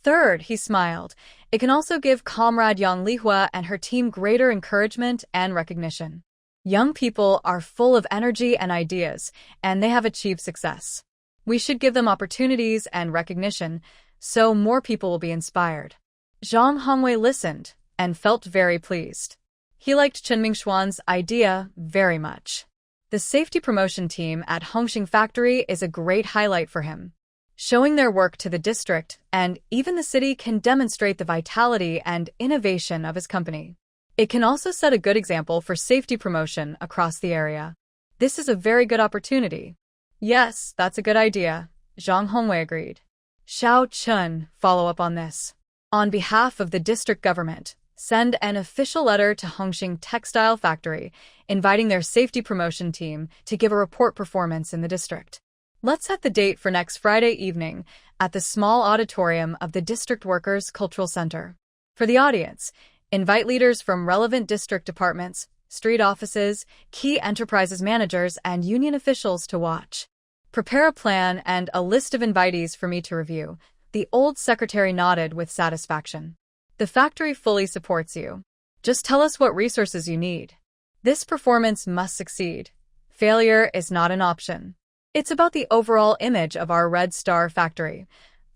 Third, he smiled, it can also give Comrade Yang Lihua and her team greater encouragement and recognition. Young people are full of energy and ideas, and they have achieved success. We should give them opportunities and recognition, so more people will be inspired. Zhang Hongwei listened and felt very pleased. He liked Chun Mingxian's idea very much. The safety promotion team at Hongqing Factory is a great highlight for him. Showing their work to the district and even the city can demonstrate the vitality and innovation of his company. It can also set a good example for safety promotion across the area. This is a very good opportunity. Yes, that's a good idea, Zhang Hongwei agreed. Xiao Chun, follow up on this. On behalf of the district government, send an official letter to Hongqing Textile Factory, inviting their safety promotion team to give a report performance in the district. Let's set the date for next Friday evening at the small auditorium of the District Workers' Cultural Center. For the audience, invite leaders from relevant district departments, street offices, key enterprises managers, and union officials to watch. Prepare a plan and a list of invitees for me to review. The old secretary nodded with satisfaction. The factory fully supports you. Just tell us what resources you need. This performance must succeed. Failure is not an option. It's about the overall image of our Red Star factory.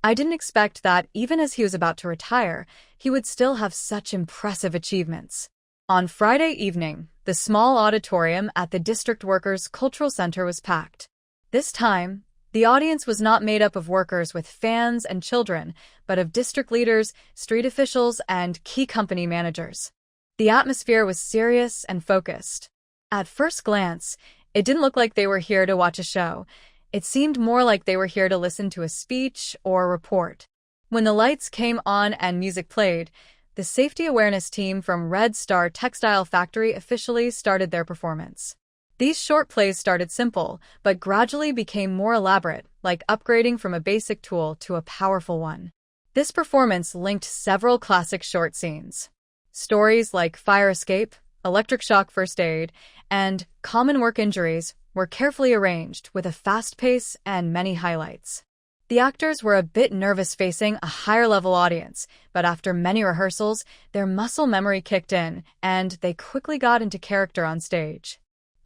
I didn't expect that even as he was about to retire, he would still have such impressive achievements. On Friday evening, the small auditorium at the District Workers' Cultural Center was packed. This time, the audience was not made up of workers with fans and children, but of district leaders, street officials, and key company managers. The atmosphere was serious and focused. At first glance, it didn't look like they were here to watch a show. It seemed more like they were here to listen to a speech or a report. When the lights came on and music played, the safety awareness team from Red Star Textile Factory officially started their performance. These short plays started simple, but gradually became more elaborate, like upgrading from a basic tool to a powerful one. This performance linked several classic short scenes. Stories like fire escape, electric shock first aid, and common work injuries were carefully arranged with a fast pace and many highlights. The actors were a bit nervous facing a higher-level audience, but after many rehearsals, their muscle memory kicked in, and they quickly got into character on stage.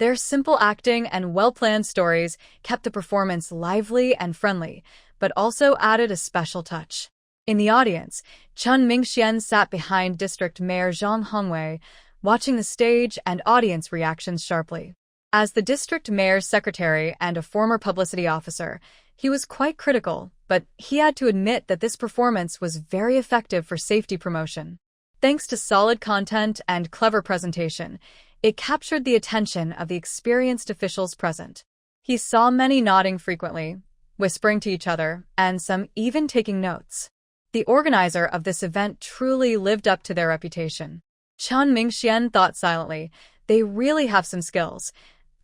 Their simple acting and well-planned stories kept the performance lively and friendly, but also added a special touch. In the audience, Chun Mingxian sat behind District Mayor Zhang Hongwei, watching the stage and audience reactions sharply. As the district mayor's secretary and a former publicity officer, he was quite critical, but he had to admit that this performance was very effective for safety promotion. Thanks to solid content and clever presentation, it captured the attention of the experienced officials present. He saw many nodding frequently, whispering to each other, and some even taking notes. The organizer of this event truly lived up to their reputation. Chun Mingxian thought silently, they really have some skills.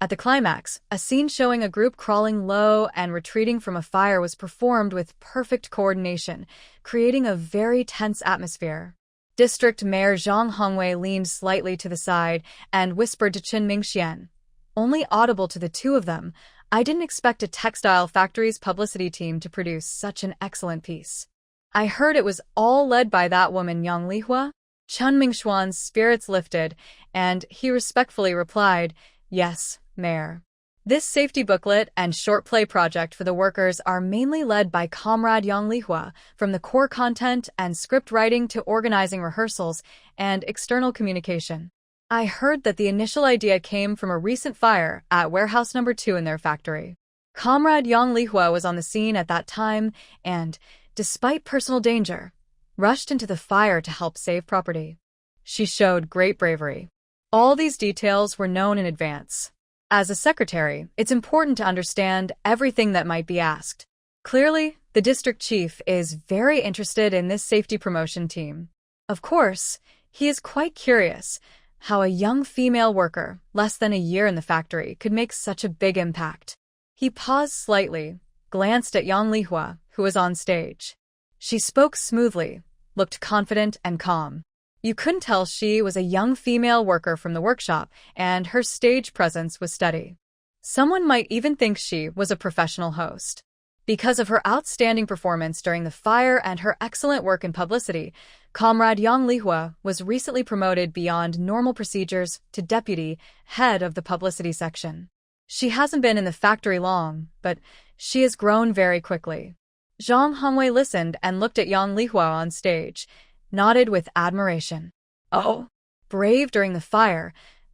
At the climax, a scene showing a group crawling low and retreating from a fire was performed with perfect coordination, creating a very tense atmosphere. District Mayor Zhang Hongwei leaned slightly to the side and whispered to Chun Mingxian, only audible to the two of them, I didn't expect a textile factory's publicity team to produce such an excellent piece. I heard it was all led by that woman Yang Lihua? Chun Mingxian's spirits lifted, and he respectfully replied, Yes, Mayor. This safety booklet and short play project for the workers are mainly led by Comrade Yang Lihua, from the core content and script writing to organizing rehearsals and external communication. I heard that the initial idea came from a recent fire at warehouse number 2 in their factory. Comrade Yang Lihua was on the scene at that time and, despite personal danger, rushed into the fire to help save property. She showed great bravery. All these details were known in advance. As a secretary, it's important to understand everything that might be asked. Clearly, the district chief is very interested in this safety promotion team. Of course, he is quite curious how a young female worker, less than a year in the factory, could make such a big impact. He paused slightly, glanced at Yang Lihua, who was on stage. She spoke smoothly, looked confident and calm. You couldn't tell she was a young female worker from the workshop, and her stage presence was steady. Someone might even think she was a professional host. Because of her outstanding performance during the fire and her excellent work in publicity, Comrade Yang Lihua was recently promoted beyond normal procedures to deputy head of the publicity section. She hasn't been in the factory long, but she has grown very quickly. Zhang Hongwei listened and looked at Yang Lihua on stage, nodded with admiration. Oh, brave during the fire,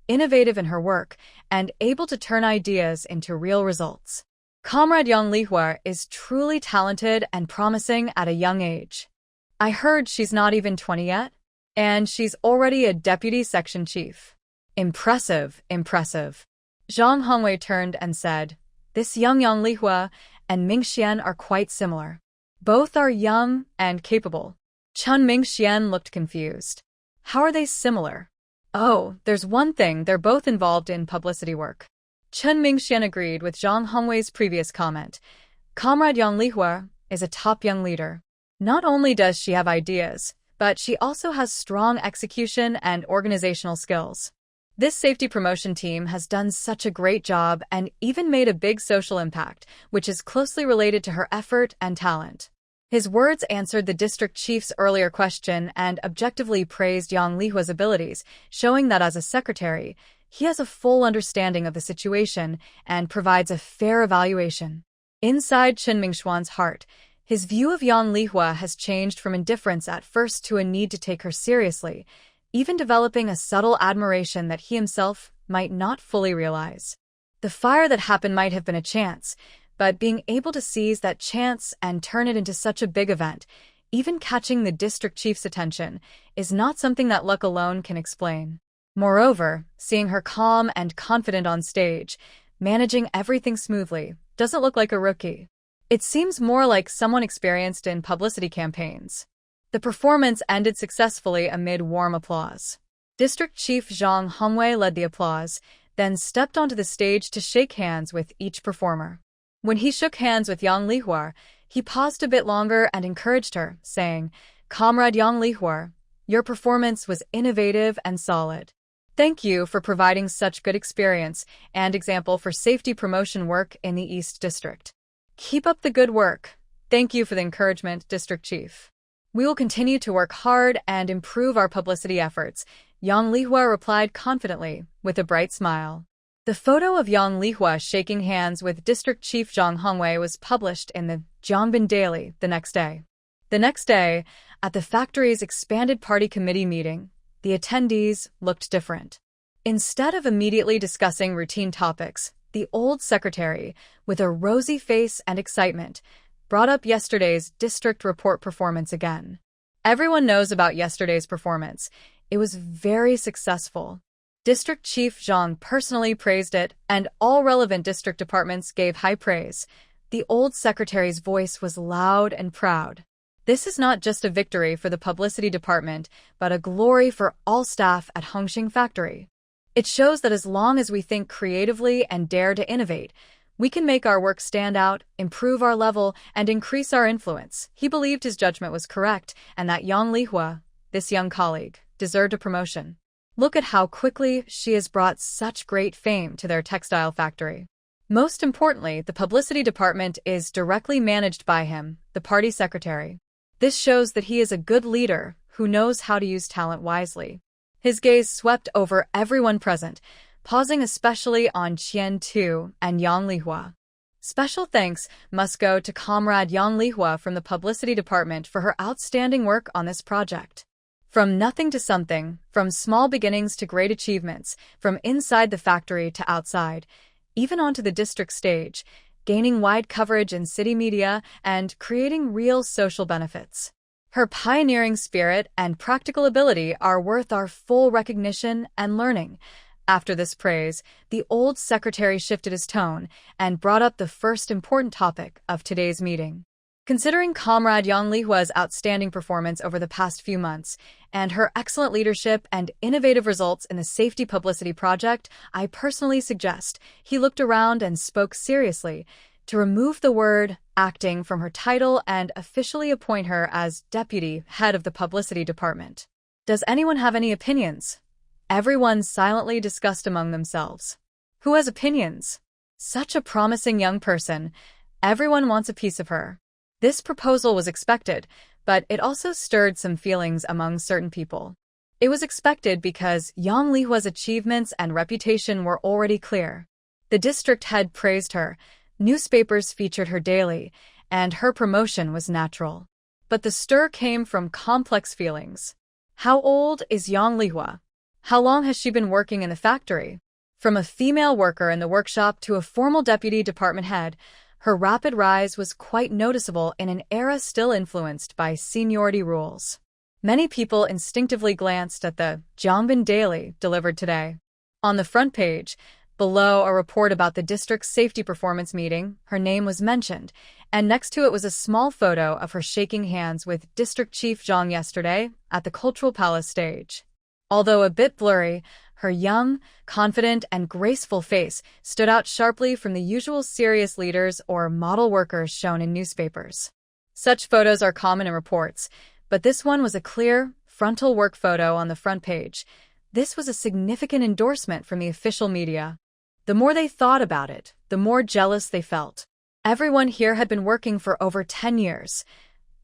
innovative in her work, and able to turn ideas into real results. Comrade Yang Lihua is truly talented and promising at a young age. I heard she's not even 20 yet, and she's already a deputy section chief. Impressive, impressive. Zhang Hongwei turned and said, This young Yang Lihua and Mingxian are quite similar. Both are young and capable. Chun Mingxian looked confused. How are they similar? Oh, there's one thing, they're both involved in publicity work. Chun Mingxian agreed with Zhang Hongwei's previous comment. Comrade Yang Lihua is a top young leader. Not only does she have ideas, but she also has strong execution and organizational skills. This safety promotion team has done such a great job and even made a big social impact, which is closely related to her effort and talent. His words answered the district chief's earlier question and objectively praised Yang Lihua's abilities, showing that as a secretary, he has a full understanding of the situation and provides a fair evaluation. Inside Chen Mingxuan's heart, his view of Yang Lihua has changed from indifference at first to a need to take her seriously, even developing a subtle admiration that he himself might not fully realize. The fire that happened might have been a chance, but being able to seize that chance and turn it into such a big event, even catching the district chief's attention, is not something that luck alone can explain. Moreover, seeing her calm and confident on stage, managing everything smoothly, doesn't look like a rookie. It seems more like someone experienced in publicity campaigns. The performance ended successfully amid warm applause. District Chief Zhang Hongwei led the applause, then stepped onto the stage to shake hands with each performer. When he shook hands with Yang Lihua, he paused a bit longer and encouraged her, saying, "Comrade Yang Lihua, your performance was innovative and solid. Thank you for providing such good experience and example for safety promotion work in the East District. Keep up the good work. Thank you for the encouragement, District Chief. We will continue to work hard and improve our publicity efforts," Yang Lihua replied confidently, with a bright smile. The photo of Yang Lihua shaking hands with District Chief Zhang Hongwei was published in the Jiangbin Daily the next day. The next day, at the factory's expanded party committee meeting, the attendees looked different. Instead of immediately discussing routine topics, the old secretary, with a rosy face and excitement, brought up yesterday's district report performance again. Everyone knows about yesterday's performance. It was very successful. District Chief Zhang personally praised it, and all relevant district departments gave high praise. The old secretary's voice was loud and proud. This is not just a victory for the publicity department, but a glory for all staff at Hongxing Factory. It shows that as long as we think creatively and dare to innovate, we can make our work stand out, improve our level, and increase our influence. He believed his judgment was correct, and that Yang Lihua, this young colleague, deserved a promotion. Look at how quickly she has brought such great fame to their textile factory. Most importantly, the publicity department is directly managed by him, the party secretary. This shows that he is a good leader who knows how to use talent wisely. His gaze swept over everyone present, pausing especially on Qian Tu and Yang Lihua. Special thanks must go to Comrade Yang Lihua from the publicity department for her outstanding work on this project. From nothing to something, from small beginnings to great achievements, from inside the factory to outside, even onto the district stage, gaining wide coverage in city media and creating real social benefits. Her pioneering spirit and practical ability are worth our full recognition and learning. After this praise, the old secretary shifted his tone and brought up the first important topic of today's meeting. Considering Comrade Yang Lihua's outstanding performance over the past few months and her excellent leadership and innovative results in the safety publicity project, I personally suggest, he looked around and spoke seriously, to remove the word acting from her title and officially appoint her as deputy head of the publicity department. Does anyone have any opinions? Everyone silently discussed among themselves. Who has opinions? Such a promising young person. Everyone wants a piece of her. This proposal was expected, but it also stirred some feelings among certain people. It was expected because Yang Lihua's achievements and reputation were already clear. The district head praised her, newspapers featured her daily, and her promotion was natural. But the stir came from complex feelings. How old is Yang Lihua? How long has she been working in the factory? From a female worker in the workshop to a formal deputy department head, her rapid rise was quite noticeable in an era still influenced by seniority rules. Many people instinctively glanced at the Jiangbin Daily delivered today. On the front page, Below, a report about the district's safety performance meeting. Her name was mentioned, and next to it was a small photo of her shaking hands with District Chief Zhang yesterday at the Cultural Palace stage. Although a bit blurry, her young, confident, and graceful face stood out sharply from the usual serious leaders or model workers shown in newspapers. Such photos are common in reports, but this one was a clear, frontal work photo on the front page. This was a significant endorsement from the official media. The more they thought about it, the more jealous they felt. Everyone here had been working for over 10 years.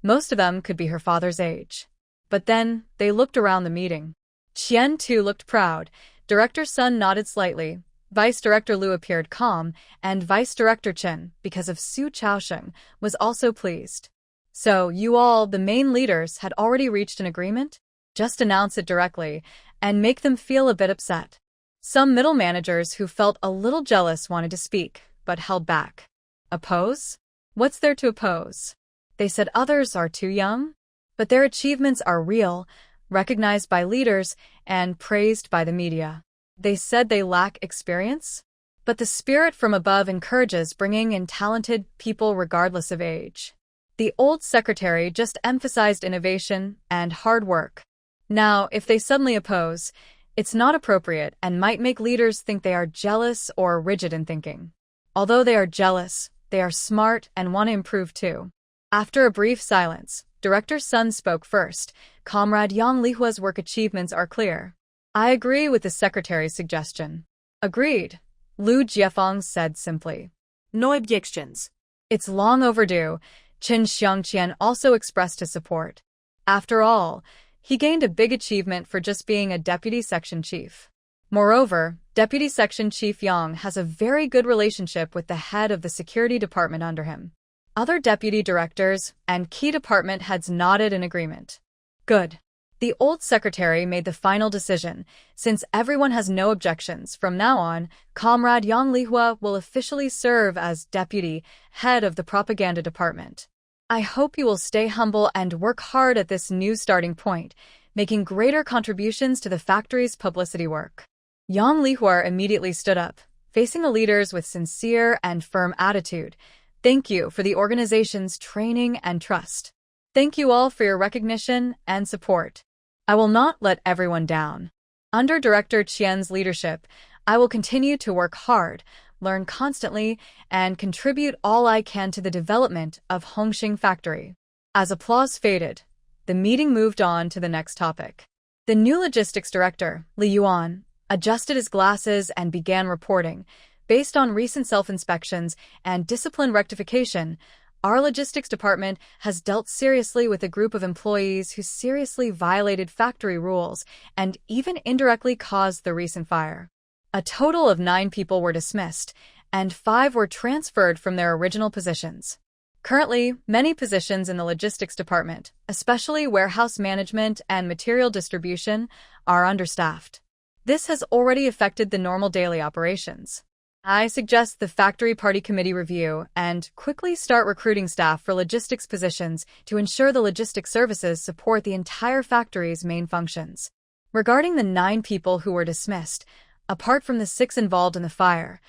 Most of them could be her father's age. But then, they looked around the meeting. Qian too looked proud. Director Sun nodded slightly. Vice Director Liu appeared calm, and Vice Director Chen, because of Su Chaosheng, was also pleased. So, you all, the main leaders, had already reached an agreement? Just announce it directly, and make them feel a bit upset. Some middle managers who felt a little jealous wanted to speak, but held back. Oppose? What's there to oppose? They said others are too young? But their achievements are real, recognized by leaders, and praised by the media. They said they lack experience? But the spirit from above encourages bringing in talented people regardless of age. The old secretary just emphasized innovation and hard work. Now, if they suddenly oppose, it's not appropriate and might make leaders think they are jealous or rigid in thinking. Although they are jealous, they are smart and want to improve too. After a brief silence, Director Sun spoke first. Comrade Yang Lihua's work achievements are clear. I agree with the secretary's suggestion. Agreed, Liu Jiefeng said simply. No objections. It's long overdue. Qin Xiangqian also expressed his support. After all, he gained a big achievement for just being a deputy section chief. Moreover, Deputy Section Chief Yang has a very good relationship with the head of the security department under him. Other deputy directors and key department heads nodded in agreement. Good. The old secretary made the final decision. Since everyone has no objections, from now on, Comrade Yang Lihua will officially serve as deputy head of the propaganda department. I hope you will stay humble and work hard at this new starting point, making greater contributions to the factory's publicity work. Yang Lihua immediately stood up, facing the leaders with sincere and firm attitude. Thank you for the organization's training and trust. Thank you all for your recognition and support. I will not let everyone down. Under Director Qian's leadership, I will continue to work hard, learn constantly, and contribute all I can to the development of Hongqing Factory. As applause faded, the meeting moved on to the next topic. The new logistics director, Li Yuan, adjusted his glasses and began reporting. Based on recent self-inspections and discipline rectification, our logistics department has dealt seriously with a group of employees who seriously violated factory rules and even indirectly caused the recent fire. A total of 9 people were dismissed, and 5 were transferred from their original positions. Currently, many positions in the logistics department, especially warehouse management and material distribution, are understaffed. This has already affected the normal daily operations. I suggest the Factory Party Committee review and quickly start recruiting staff for logistics positions to ensure the logistics services support the entire factory's main functions. Regarding the 9 people who were dismissed, apart from the 6 involved in the fire,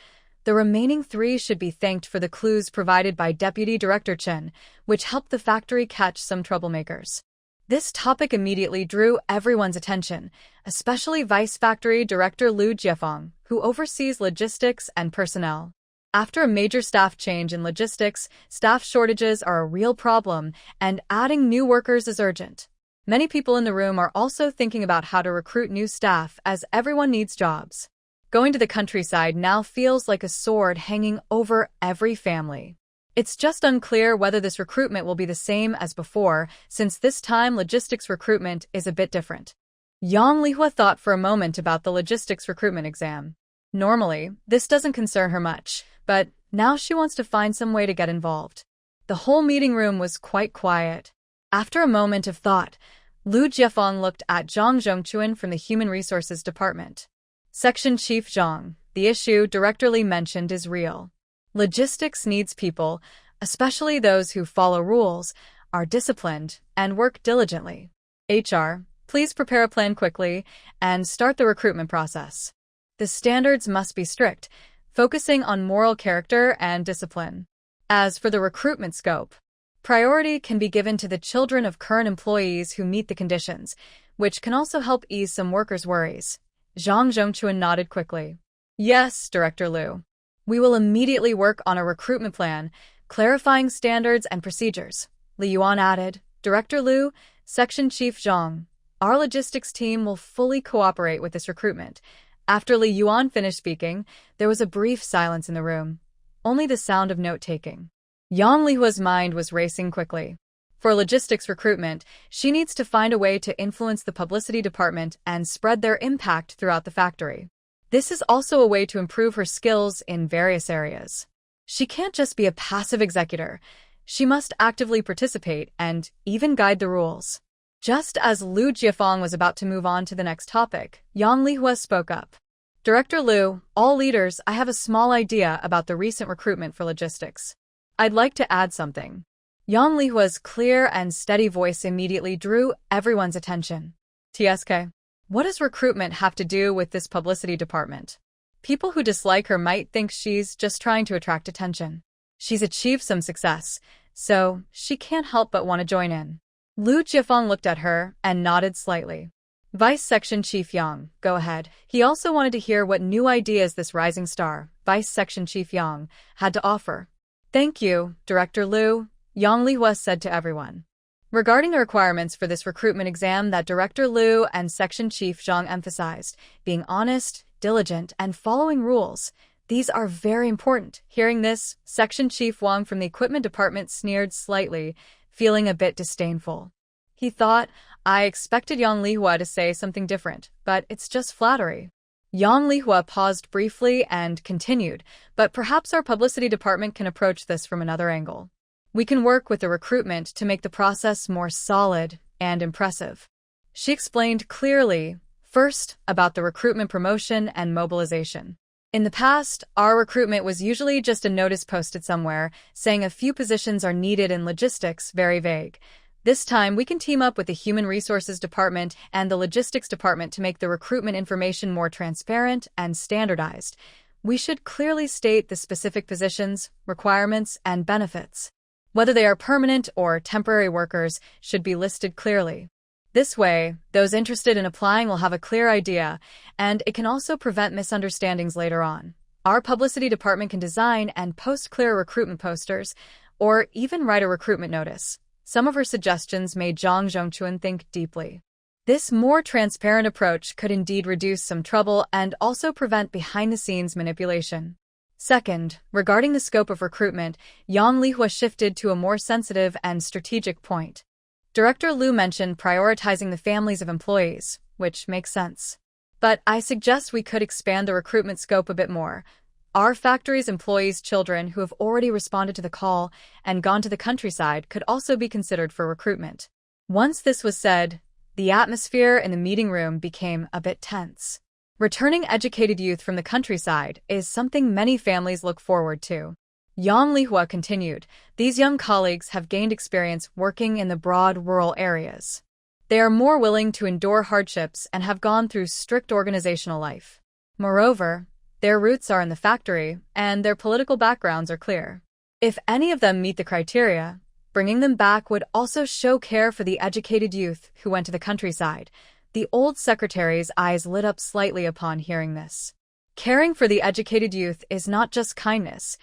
the remaining 3 should be thanked for the clues provided by Deputy Director Chen, which helped the factory catch some troublemakers. This topic immediately drew everyone's attention, especially Vice Factory Director Liu Jiefeng, who oversees logistics and personnel. After a major staff change in logistics, staff shortages are a real problem, and adding new workers is urgent. Many people in the room are also thinking about how to recruit new staff as everyone needs jobs. Going to the countryside now feels like a sword hanging over every family. It's just unclear whether this recruitment will be the same as before, since this time logistics recruitment is a bit different. Yang Lihua thought for a moment about the logistics recruitment exam. Normally, this doesn't concern her much, but now she wants to find some way to get involved. The whole meeting room was quite quiet. After a moment of thought, Liu Jiefeng looked at Zhang Zhongchuan from the Human Resources Department. Section Chief Zhang, the issue Director Li mentioned is real. Logistics needs people, especially those who follow rules, are disciplined, and work diligently. HR, please prepare a plan quickly and start the recruitment process. The standards must be strict, focusing on moral character and discipline. As for the recruitment scope, priority can be given to the children of current employees who meet the conditions, which can also help ease some workers' worries. Zhang Zhongchuan nodded quickly. Yes, Director Liu. We will immediately work on a recruitment plan, clarifying standards and procedures. Li Yuan added. Director Liu, Section Chief Zhang, our logistics team will fully cooperate with this recruitment. After Li Yuan finished speaking, there was a brief silence in the room. Only the sound of note-taking. Yang Lihua's mind was racing quickly. For logistics recruitment, she needs to find a way to influence the publicity department and spread their impact throughout the factory. This is also a way to improve her skills in various areas. She can't just be a passive executor. She must actively participate and even guide the rules. Just as Liu Jiafeng was about to move on to the next topic, Yang Lihua spoke up. Director Liu, all leaders, I have a small idea about the recent recruitment for logistics. I'd like to add something. Yang Lihua's clear and steady voice immediately drew everyone's attention. TSK, what does recruitment have to do with this publicity department? People who dislike her might think she's just trying to attract attention. She's achieved some success, so she can't help but want to join in. Liu Jiafeng looked at her and nodded slightly. Vice Section Chief Yang, go ahead. He also wanted to hear what new ideas this rising star, Vice Section Chief Yang, had to offer. Thank you, Director Liu, Yang Lihua said to everyone. Regarding the requirements for this recruitment exam that Director Liu and Section Chief Zhang emphasized, being honest, diligent, and following rules, these are very important. Hearing this, Section Chief Wang from the equipment department sneered slightly, feeling a bit disdainful. He thought, I expected Yang Lihua to say something different, but it's just flattery. Yang Lihua paused briefly and continued, but perhaps our publicity department can approach this from another angle. We can work with the recruitment to make the process more solid and impressive. She explained clearly, first, about the recruitment promotion and mobilization. In the past, our recruitment was usually just a notice posted somewhere, saying a few positions are needed in logistics, very vague. This time, we can team up with the Human Resources Department and the Logistics Department to make the recruitment information more transparent and standardized. We should clearly state the specific positions, requirements, and benefits. Whether they are permanent or temporary workers should be listed clearly. This way, those interested in applying will have a clear idea, and it can also prevent misunderstandings later on. Our publicity department can design and post clear recruitment posters, or even write a recruitment notice. Some of her suggestions made Zhang Zhongchuan think deeply. This more transparent approach could indeed reduce some trouble and also prevent behind-the-scenes manipulation. Second, regarding the scope of recruitment, Yang Lihua shifted to a more sensitive and strategic point. Director Liu mentioned prioritizing the families of employees, which makes sense. But I suggest we could expand the recruitment scope a bit more. Our factory's employees' children who have already responded to the call and gone to the countryside could also be considered for recruitment. Once this was said, the atmosphere in the meeting room became a bit tense. Returning educated youth from the countryside is something many families look forward to. Yang Lihua continued, these young colleagues have gained experience working in the broad rural areas. They are more willing to endure hardships and have gone through strict organizational life. Moreover, their roots are in the factory, and their political backgrounds are clear. If any of them meet the criteria, bringing them back would also show care for the educated youth who went to the countryside. The old secretary's eyes lit up slightly upon hearing this. Caring for the educated youth is not just kindness,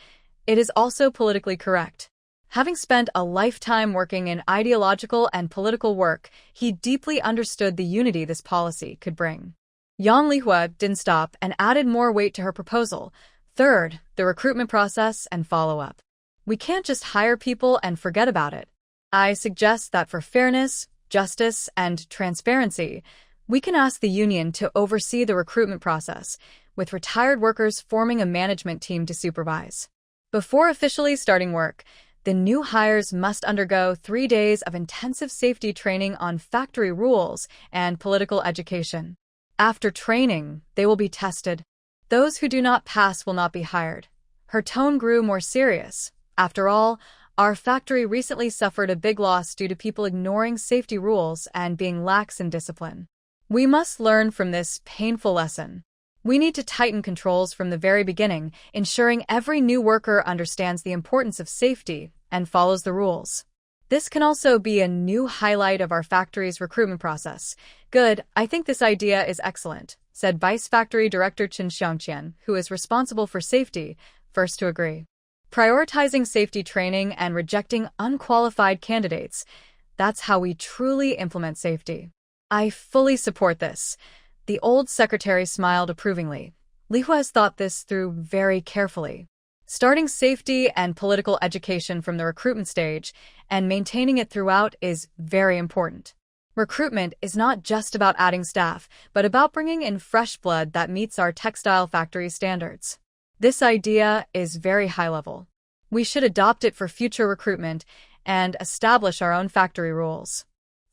it is also politically correct. Having spent a lifetime working in ideological and political work, he deeply understood the unity this policy could bring. Yang Lihua didn't stop and added more weight to her proposal. Third, the recruitment process and follow-up. We can't just hire people and forget about it. I suggest that for fairness, justice, and transparency, we can ask the union to oversee the recruitment process, with retired workers forming a management team to supervise. Before officially starting work, the new hires must undergo 3 days of intensive safety training on factory rules and political education. After training, they will be tested. Those who do not pass will not be hired. Her tone grew more serious. After all, our factory recently suffered a big loss due to people ignoring safety rules and being lax in discipline. We must learn from this painful lesson. We need to tighten controls from the very beginning, ensuring every new worker understands the importance of safety and follows the rules. This can also be a new highlight of our factory's recruitment process. Good, I think this idea is excellent, said Vice Factory Director Chen Xiangqian, who is responsible for safety, first to agree. Prioritizing safety training and rejecting unqualified candidates, that's how we truly implement safety. I fully support this. The old secretary smiled approvingly. Li Hua has thought this through very carefully. Starting safety and political education from the recruitment stage and maintaining it throughout is very important. Recruitment is not just about adding staff, but about bringing in fresh blood that meets our textile factory standards. This idea is very high level. We should adopt it for future recruitment and establish our own factory rules.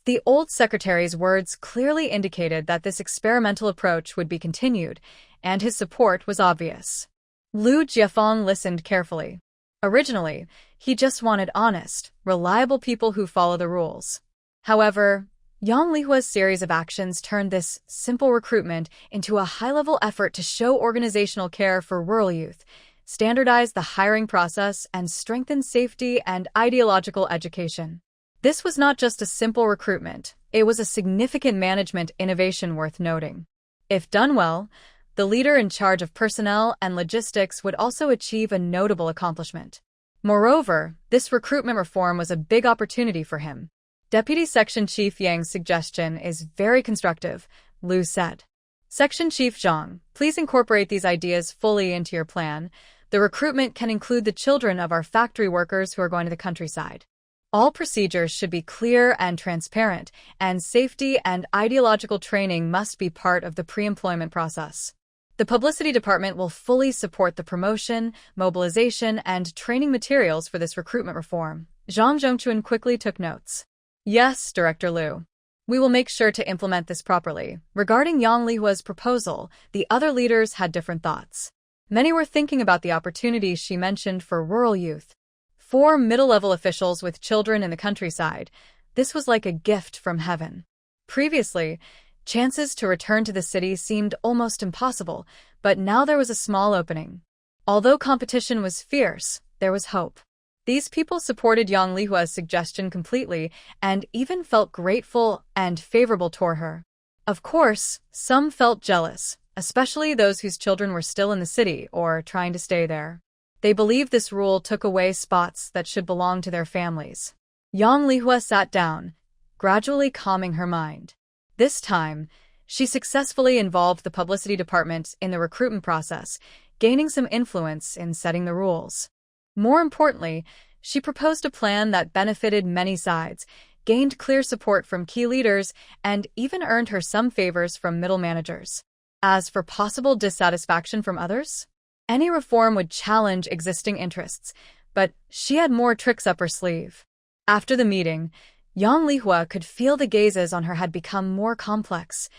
The old secretary's words clearly indicated that this experimental approach would be continued, and his support was obvious. Lu Jiefeng listened carefully. Originally, he just wanted honest, reliable people who follow the rules. However, Yang Lihua's series of actions turned this simple recruitment into a high-level effort to show organizational care for rural youth, standardize the hiring process, and strengthen safety and ideological education. This was not just a simple recruitment, it was a significant management innovation worth noting. If done well, the leader in charge of personnel and logistics would also achieve a notable accomplishment. Moreover, this recruitment reform was a big opportunity for him. Deputy Section Chief Yang's suggestion is very constructive, Lu said. Section Chief Zhang, please incorporate these ideas fully into your plan. The recruitment can include the children of our factory workers who are going to the countryside. All procedures should be clear and transparent, and safety and ideological training must be part of the pre-employment process. The publicity department will fully support the promotion, mobilization, and training materials for this recruitment reform. Zhang Zhongchuan quickly took notes. Yes, Director Lu. We will make sure to implement this properly. Regarding Yang Lihua's proposal, the other leaders had different thoughts. Many were thinking about the opportunities she mentioned for rural youth. 4 middle-level officials with children in the countryside. This was like a gift from heaven. Previously, chances to return to the city seemed almost impossible, but now there was a small opening. Although competition was fierce, there was hope. These people supported Yang Lihua's suggestion completely and even felt grateful and favorable toward her. Of course, some felt jealous, especially those whose children were still in the city or trying to stay there. They believed this rule took away spots that should belong to their families. Yang Lihua sat down, gradually calming her mind. This time, she successfully involved the publicity department in the recruitment process, gaining some influence in setting the rules. More importantly, she proposed a plan that benefited many sides, gained clear support from key leaders, and even earned her some favors from middle managers. As for possible dissatisfaction from others, any reform would challenge existing interests, but she had more tricks up her sleeve. After the meeting, Yang Lihua could feel the gazes on her had become more complex.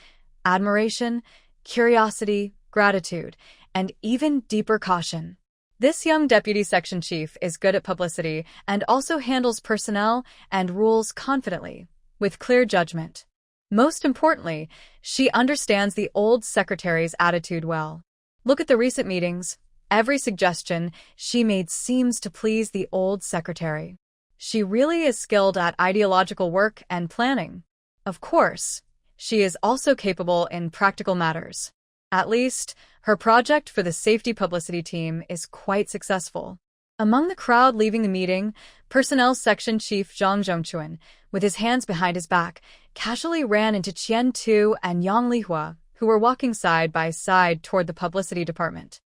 Admiration, curiosity, gratitude, and even deeper caution. This young deputy section chief is good at publicity and also handles personnel and rules confidently, with clear judgment. Most importantly, she understands the old secretary's attitude well. Look at the recent meetings. Every suggestion she made seems to please the old secretary. She really is skilled at ideological work and planning. Of course, she is also capable in practical matters. At least, her project for the safety publicity team is quite successful. Among the crowd leaving the meeting, Personnel Section Chief Zhang Zhongchuan, with his hands behind his back, casually ran into Qian Tu and Yang Lihua, who were walking side by side toward the publicity department.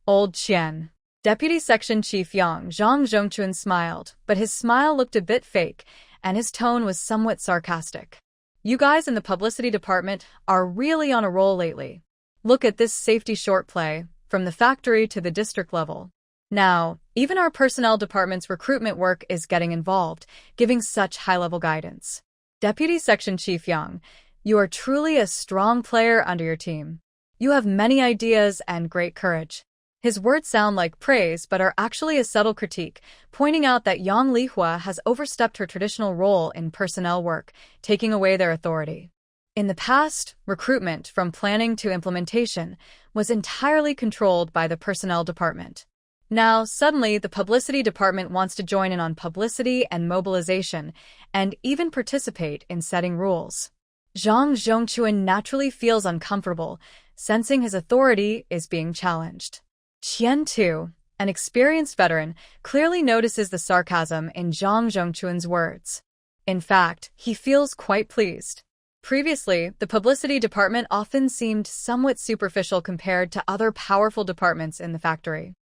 Old Qian. Deputy Section Chief Zhang Zhongchuan smiled, but his smile looked a bit fake, and his tone was somewhat sarcastic. You guys in the publicity department are really on a roll lately. Look at this safety short play, from the factory to the district level. Now, even our personnel department's recruitment work is getting involved, giving such high-level guidance. Deputy Section Chief Yang, you are truly a strong player under your team. You have many ideas and great courage. His words sound like praise but are actually a subtle critique, pointing out that Yang Lihua has overstepped her traditional role in personnel work, taking away their authority. In the past, recruitment, from planning to implementation, was entirely controlled by the personnel department. Now, suddenly, the publicity department wants to join in on publicity and mobilization, and even participate in setting rules. Zhang Zhongchuan naturally feels uncomfortable, sensing his authority is being challenged. Qian Tu, an experienced veteran, clearly notices the sarcasm in Zhang Zhongchuan's words. In fact, he feels quite pleased. Previously, the publicity department often seemed somewhat superficial compared to other powerful departments in the factory.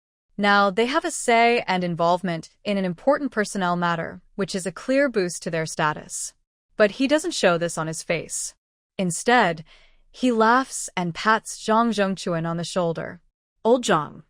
Now, they have a say and involvement in an important personnel matter, which is a clear boost to their status. But he doesn't show this on his face. Instead, he laughs and pats Zhang Zhongchuan on the shoulder. Old Zhang,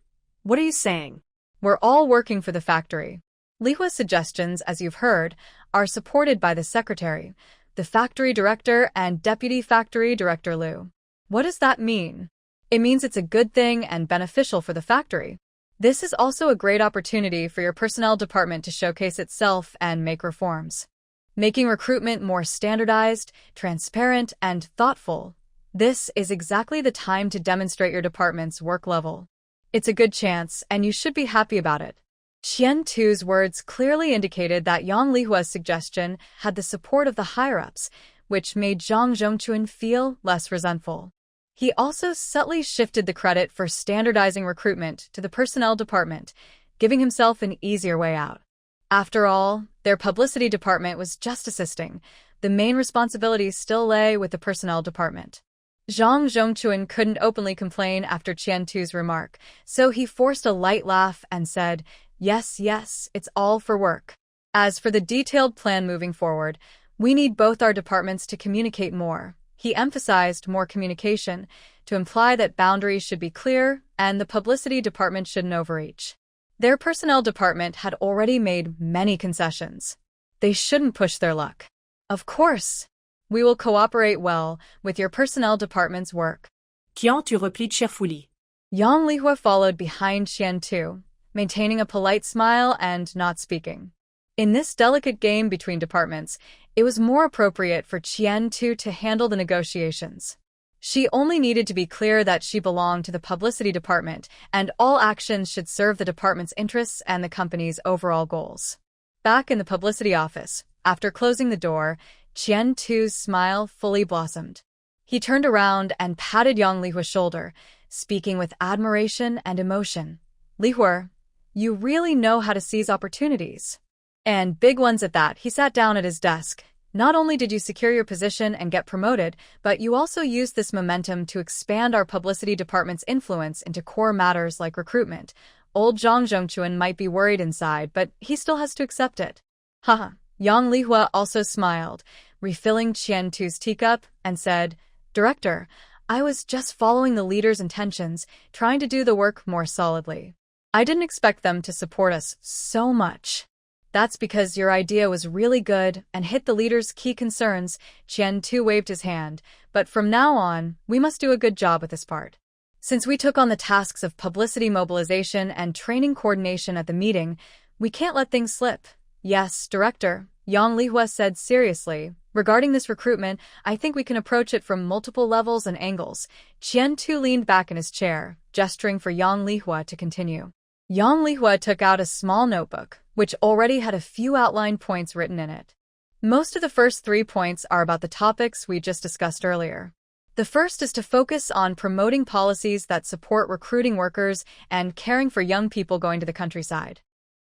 what are you saying? We're all working for the factory. Li Hua's suggestions, as you've heard, are supported by the secretary, the factory director, and deputy factory director Liu. What does that mean? It means it's a good thing and beneficial for the factory. This is also a great opportunity for your personnel department to showcase itself and make reforms. Making recruitment more standardized, transparent, and thoughtful. This is exactly the time to demonstrate your department's work level. It's a good chance, and you should be happy about it. Qian Tu's words clearly indicated that Yang Lihua's suggestion had the support of the higher-ups, which made Zhang Zhongchuan feel less resentful. He also subtly shifted the credit for standardizing recruitment to the personnel department, giving himself an easier way out. After all, their publicity department was just assisting. The main responsibility still lay with the personnel department. Zhang Zhongchuan couldn't openly complain after Qian Tu's remark, so he forced a light laugh and said, "Yes, it's all for work. As for the detailed plan moving forward, we need both our departments to communicate more." He emphasized more communication to imply that boundaries should be clear and the publicity department shouldn't overreach. Their personnel department had already made many concessions. They shouldn't push their luck. Of course, we will cooperate well with your personnel department's work. Qian Tu replied cheerfully. Yang Lihua followed behind Qian Tu, maintaining a polite smile and not speaking. In this delicate game between departments, it was more appropriate for Qian Tu to handle the negotiations. She only needed to be clear that she belonged to the publicity department, and all actions should serve the department's interests and the company's overall goals. Back in the publicity office, after closing the door, Qian Tu's smile fully blossomed. He turned around and patted Yang Lihua's shoulder, speaking with admiration and emotion. "Lihua, you really know how to seize opportunities. And big ones at that." He sat down at his desk. "Not only did you secure your position and get promoted, but you also used this momentum to expand our publicity department's influence into core matters like recruitment." Old Zhang Zhongchuan might be worried inside, but he still has to accept it. Haha. Yang Lihua also smiled, refilling Qian Tu's teacup, and said, "Director, I was just following the leader's intentions, trying to do the work more solidly. I didn't expect them to support us so much." "That's because your idea was really good and hit the leader's key concerns." Qian Tu waved his hand. "But from now on, we must do a good job with this part. Since we took on the tasks of publicity mobilization and training coordination at the meeting, we can't let things slip." "Yes, Director," Yang Lihua said seriously. "Regarding this recruitment, I think we can approach it from multiple levels and angles." Qian Tu leaned back in his chair, gesturing for Yang Lihua to continue. Yang Lihua took out a small notebook, which already had a few outline points written in it. Most of the first 3 points are about the topics we just discussed earlier. The first is to focus on promoting policies that support recruiting workers and caring for young people going to the countryside.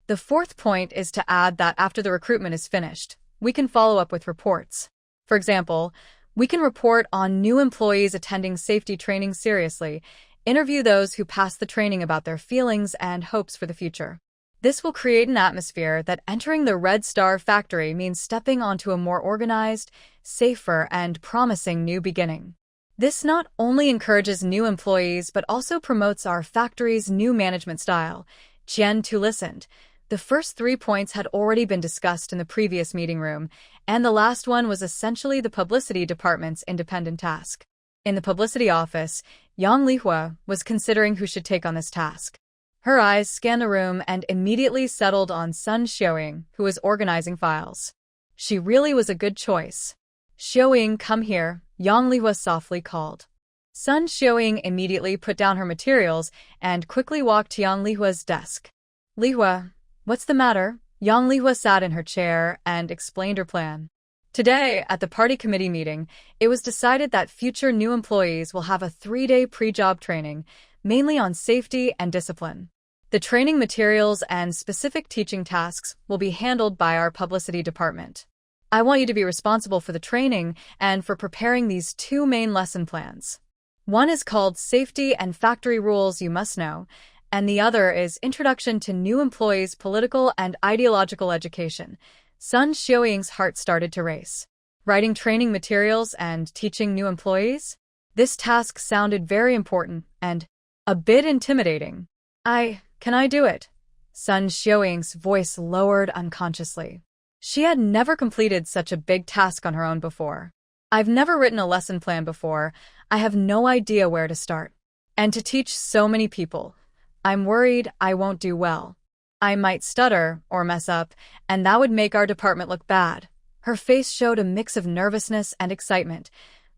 The 4th point is to add that after the recruitment is finished, we can follow up with reports. For example, we can report on new employees attending safety training seriously, interview those who passed the training about their feelings and hopes for the future. This will create an atmosphere that entering the Red Star factory means stepping onto a more organized, safer, and promising new beginning. This not only encourages new employees but also promotes our factory's new management style. Qian Tu listened. The first 3 points had already been discussed in the previous meeting room, and the last one was essentially the publicity department's independent task. In the publicity office, Yang Lihua was considering who should take on this task. Her eyes scanned the room and immediately settled on Sun Xiaoying, who was organizing files. She really was a good choice. "Xiaoying, come here," Yang Lihua softly called. Sun Xiaoying immediately put down her materials and quickly walked to Yang Lihua's desk. Lihua, what's the matter? Yang Lihua sat in her chair and explained her plan. Today, at the party committee meeting, it was decided that future new employees will have a 3-day pre-job training, mainly on safety and discipline. The training materials and specific teaching tasks will be handled by our publicity department. I want you to be responsible for the training and for preparing these 2 main lesson plans. One is called Safety and Factory Rules You Must Know, and the other is Introduction to New Employees' Political and Ideological Education. Sun Xiaoying's heart started to race. Writing training materials and teaching new employees? This task sounded very important and a bit intimidating. Can I do it? Sun Xiaoying's voice lowered unconsciously. She had never completed such a big task on her own before. I've never written a lesson plan before. I have no idea where to start. And to teach so many people, I'm worried I won't do well. I might stutter or mess up, and that would make our department look bad. Her face showed a mix of nervousness and excitement,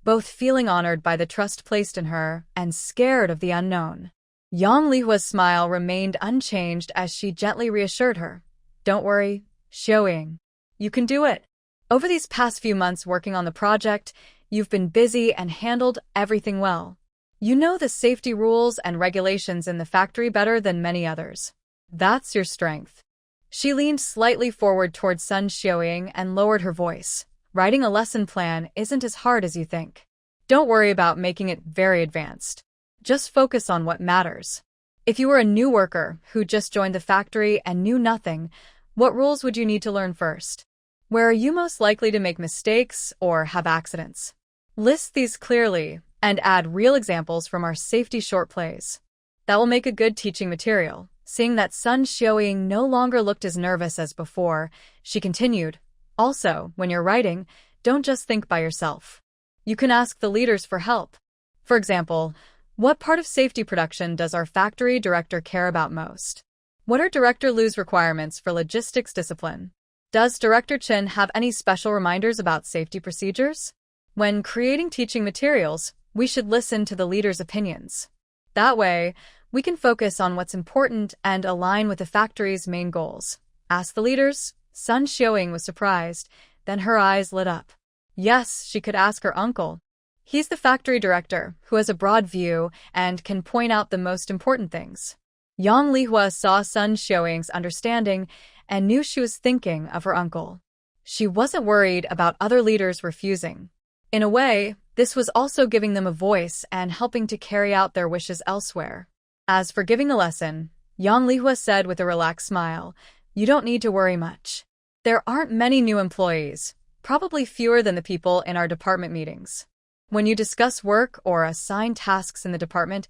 both feeling honored by the trust placed in her and scared of the unknown. Yang Lihua's smile remained unchanged as she gently reassured her. Don't worry, Xiaoying. You can do it. Over these past few months working on the project, you've been busy and handled everything well. You know the safety rules and regulations in the factory better than many others. That's your strength. She leaned slightly forward towards Sun Xiaoying and lowered her voice. Writing a lesson plan isn't as hard as you think. Don't worry about making it very advanced. Just focus on what matters. If you were a new worker who just joined the factory and knew nothing, what rules would you need to learn first? Where are you most likely to make mistakes or have accidents? List these clearly and add real examples from our safety short plays. That will make a good teaching material. Seeing that Sun Xiaoying no longer looked as nervous as before, she continued, also, when you're writing, don't just think by yourself. You can ask the leaders for help. For example, what part of safety production does our factory director care about most? What are Director Lu's requirements for logistics discipline? Does Director Chen have any special reminders about safety procedures? When creating teaching materials, we should listen to the leaders' opinions. That way, we can focus on what's important and align with the factory's main goals. Ask the leaders. Sun Xiaoying was surprised, then her eyes lit up. Yes, she could ask her uncle. He's the factory director, who has a broad view and can point out the most important things. Yang Lihua saw Sun Xiaoying's understanding and knew she was thinking of her uncle. She wasn't worried about other leaders refusing. In a way, this was also giving them a voice and helping to carry out their wishes elsewhere. As for giving the lesson, Yang Lihua said with a relaxed smile, you don't need to worry much. There aren't many new employees, probably fewer than the people in our department meetings. When you discuss work or assign tasks in the department,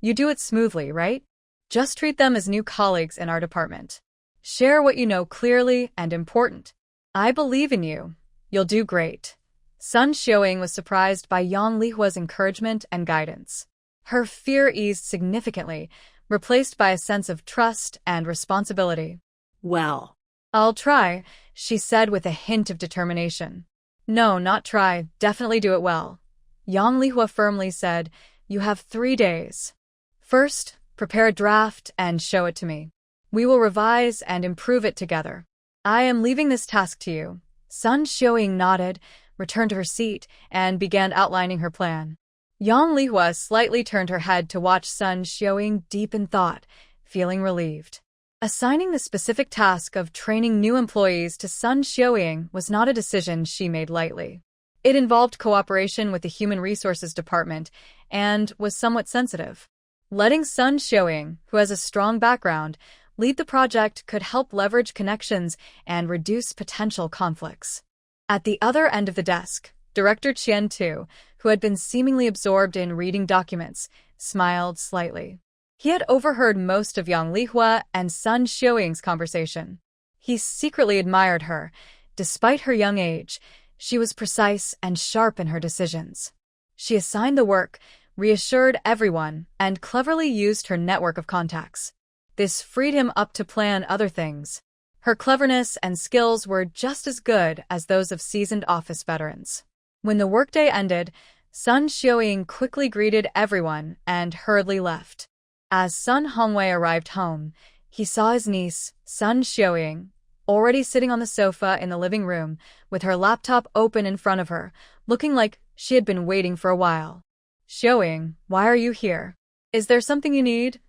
you do it smoothly, right? Just treat them as new colleagues in our department. Share what you know clearly and important. I believe in you. You'll do great. Sun Xiaoying was surprised by Yang Lihua's encouragement and guidance. Her fear eased significantly, replaced by a sense of trust and responsibility. Well, I'll try, she said with a hint of determination. No, not try, definitely do it well. Yang Lihua firmly said, you have 3 days. First, prepare a draft and show it to me. We will revise and improve it together. I am leaving this task to you. Sun Xiaoying nodded, returned to her seat, and began outlining her plan. Yang Lihua slightly turned her head to watch Sun Xiaoying deep in thought, feeling relieved. Assigning the specific task of training new employees to Sun Xiaoying was not a decision she made lightly. It involved cooperation with the Human Resources Department and was somewhat sensitive. Letting Sun Xiaoying, who has a strong background, lead the project could help leverage connections and reduce potential conflicts. At the other end of the desk, Director Qian Tu, who had been seemingly absorbed in reading documents, smiled slightly. He had overheard most of Yang Lihua and Sun Xiaoying's conversation. He secretly admired her. Despite her young age, she was precise and sharp in her decisions. She assigned the work, reassured everyone, and cleverly used her network of contacts. This freed him up to plan other things. Her cleverness and skills were just as good as those of seasoned office veterans. When the workday ended, Sun Xiuying quickly greeted everyone and hurriedly left. As Sun Hongwei arrived home, he saw his niece, Sun Xiuying, already sitting on the sofa in the living room with her laptop open in front of her, looking like she had been waiting for a while. Xiuying, why are you here? Is there something you need?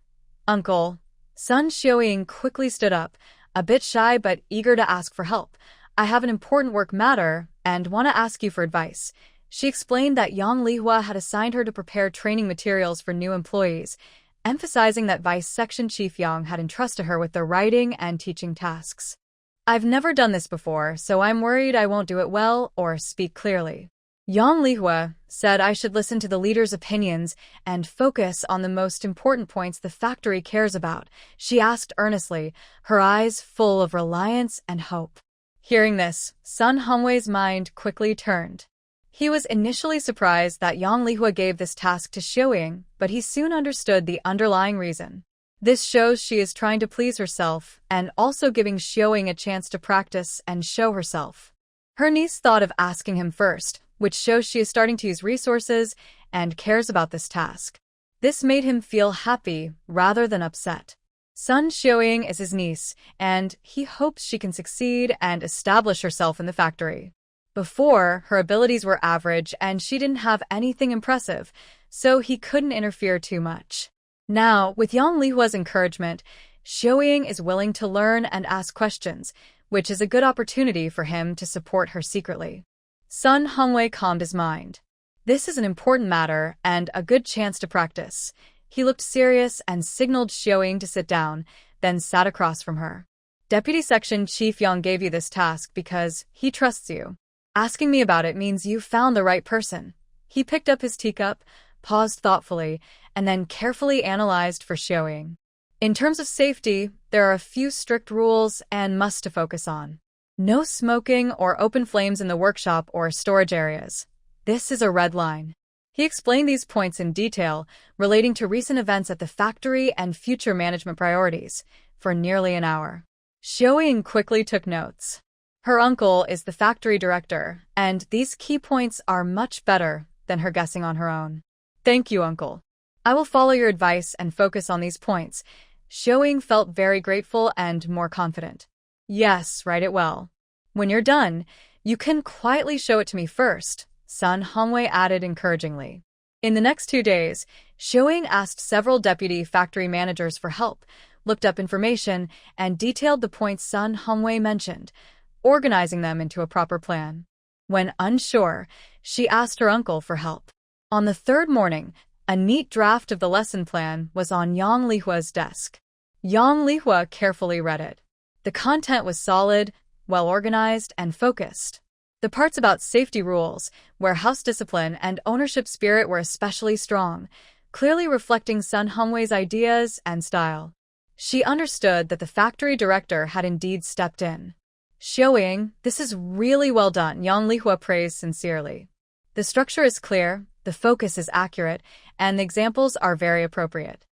Uncle. Sun Xiuying quickly stood up, a bit shy but eager to ask for help. I have an important work matter and want to ask you for advice. She explained that Yang Lihua had assigned her to prepare training materials for new employees, emphasizing that Vice Section Chief Yang had entrusted her with the writing and teaching tasks. I've never done this before, so I'm worried I won't do it well or speak clearly. Yang Lihua said I should listen to the leader's opinions and focus on the most important points the factory cares about, she asked earnestly, her eyes full of reliance and hope. Hearing this, Sun Hongwei's mind quickly turned. He was initially surprised that Yang Lihua gave this task to Xiuying, but he soon understood the underlying reason. This shows she is trying to please herself and also giving Xiuying a chance to practice and show herself. Her niece thought of asking him first, which shows she is starting to use resources and cares about this task. This made him feel happy rather than upset. Sun Xiuying is his niece, and he hopes she can succeed and establish herself in the factory. Before, her abilities were average and she didn't have anything impressive, so he couldn't interfere too much. Now, with Yang Lihua's encouragement, Xiuying is willing to learn and ask questions, which is a good opportunity for him to support her secretly. Sun Hongwei calmed his mind. This is an important matter and a good chance to practice. He looked serious and signaled Xiuying to sit down, then sat across from her. Deputy Section Chief Yang gave you this task because he trusts you. Asking me about it means you found the right person. He picked up his teacup, paused thoughtfully, and then carefully analyzed for Xiuying. In terms of safety, there are a few strict rules and musts to focus on. No smoking or open flames in the workshop or storage areas. This is a red line. He explained these points in detail, relating to recent events at the factory and future management priorities, for nearly an hour. Xiuying quickly took notes. Her uncle is the factory director, and these key points are much better than her guessing on her own. Thank you, uncle. I will follow your advice and focus on these points. Xiuying felt very grateful and more confident. Yes, write it well. When you're done, you can quietly show it to me first, Sun Hongwei added encouragingly. In the next 2 days, Xiuying asked several deputy factory managers for help, looked up information, and detailed the points Sun Hongwei mentioned, organizing them into a proper plan. When unsure, she asked her uncle for help. On the third morning, a neat draft of the lesson plan was on Yang Lihua's desk. Yang Lihua carefully read it. The content was solid, well-organized, and focused. The parts about safety rules, warehouse discipline, and ownership spirit were especially strong, clearly reflecting Sun Hongwei's ideas and style. She understood that the factory director had indeed stepped in. Xiuying, this is really well done, Yang Lihua praised sincerely. The structure is clear, the focus is accurate, and the examples are very appropriate.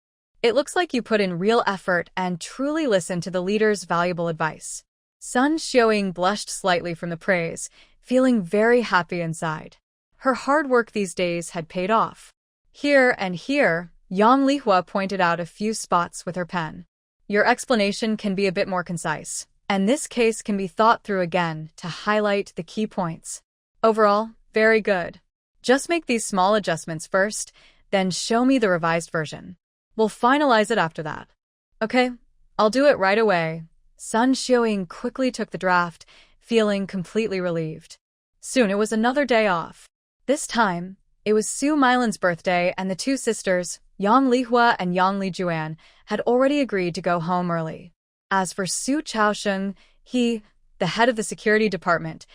It looks like you put in real effort and truly listened to the leader's valuable advice. Sun Xiuying blushed slightly from the praise, feeling very happy inside. Her hard work these days had paid off. Here and here, Yang Lihua pointed out a few spots with her pen. Your explanation can be a bit more concise, and this case can be thought through again to highlight the key points. Overall, very good. Just make these small adjustments first, then show me the revised version. We'll finalize it after that. Okay, I'll do it right away. Sun Xiuying quickly took the draft, feeling completely relieved. Soon it was another day off. This time, it was Su Mailin's birthday, and the two sisters, Yang Lihua and Yang Lijuan, had already agreed to go home early. As for Su Chaosheng, he, the head of the security department,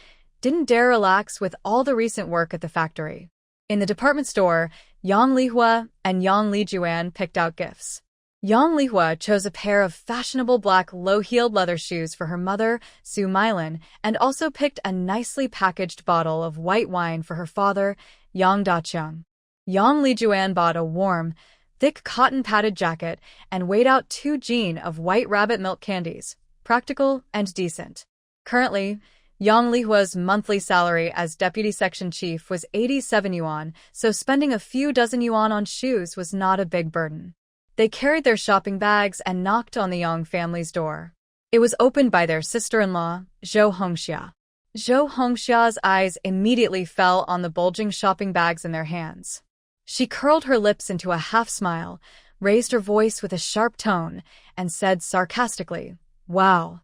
didn't dare relax with all the recent work at the factory. In the department store, Yang Lihua and Yang Lijuan picked out gifts. Yang Lihua chose a pair of fashionable black low-heeled leather shoes for her mother, Su Mailin, and also picked a nicely packaged bottle of white wine for her father, Yang Dacheng. Yang Lijuan bought a warm, thick cotton-padded jacket and weighed out 2 jeans of white rabbit milk candies, practical and decent. Currently, Yang Lihua's monthly salary as deputy section chief was 87 yuan, so spending a few dozen yuan on shoes was not a big burden. They carried their shopping bags and knocked on the Yang family's door. It was opened by their sister-in-law, Zhou Hongxia. Zhou Hongxia's eyes immediately fell on the bulging shopping bags in their hands. She curled her lips into a half-smile, raised her voice with a sharp tone, and said sarcastically, "Wow.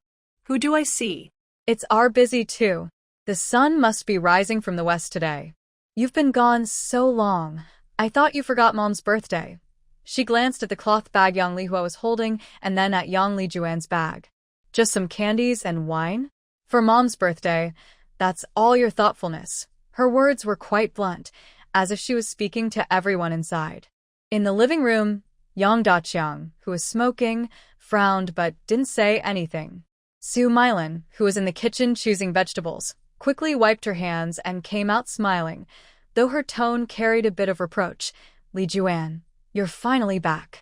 Who do I see?" It's our busy too. The sun must be rising from the west today. You've been gone so long. I thought you forgot Mom's birthday." She glanced at the cloth bag Yang Lihua was holding and then at Yang Lijuan's bag. "Just some candies and wine? For Mom's birthday, that's all your thoughtfulness." Her words were quite blunt, as if she was speaking to everyone inside. In the living room, Yang Daqiang, who was smoking, frowned but didn't say anything. Su Mylan, who was in the kitchen choosing vegetables, quickly wiped her hands and came out smiling, though her tone carried a bit of reproach. "Li Juan, you're finally back.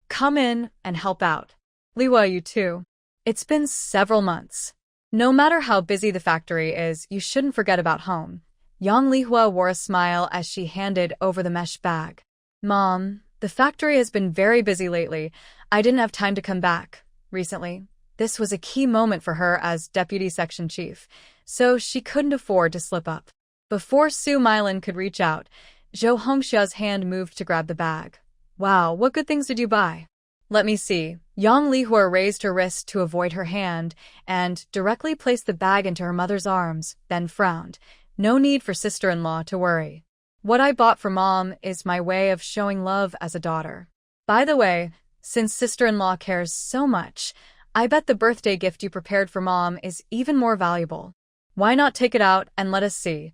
Come in and help out. Lihua, you too. It's been several months. No matter how busy the factory is, you shouldn't forget about home." Yang Lihua wore a smile as she handed over the mesh bag. "Mom, the factory has been very busy lately. I didn't have time to come back recently." This was a key moment for her as deputy section chief, so she couldn't afford to slip up. Before Su Mylan could reach out, Zhou Hongxia's hand moved to grab the bag. "Wow, what good things did you buy?" "Let me see." Yang Lihua raised her wrist to avoid her hand and directly placed the bag into her mother's arms, then frowned. "No need for sister-in-law to worry. What I bought for Mom is my way of showing love as a daughter. By the way, since sister-in-law cares so much, I bet the birthday gift you prepared for Mom is even more valuable. Why not take it out and let us see?"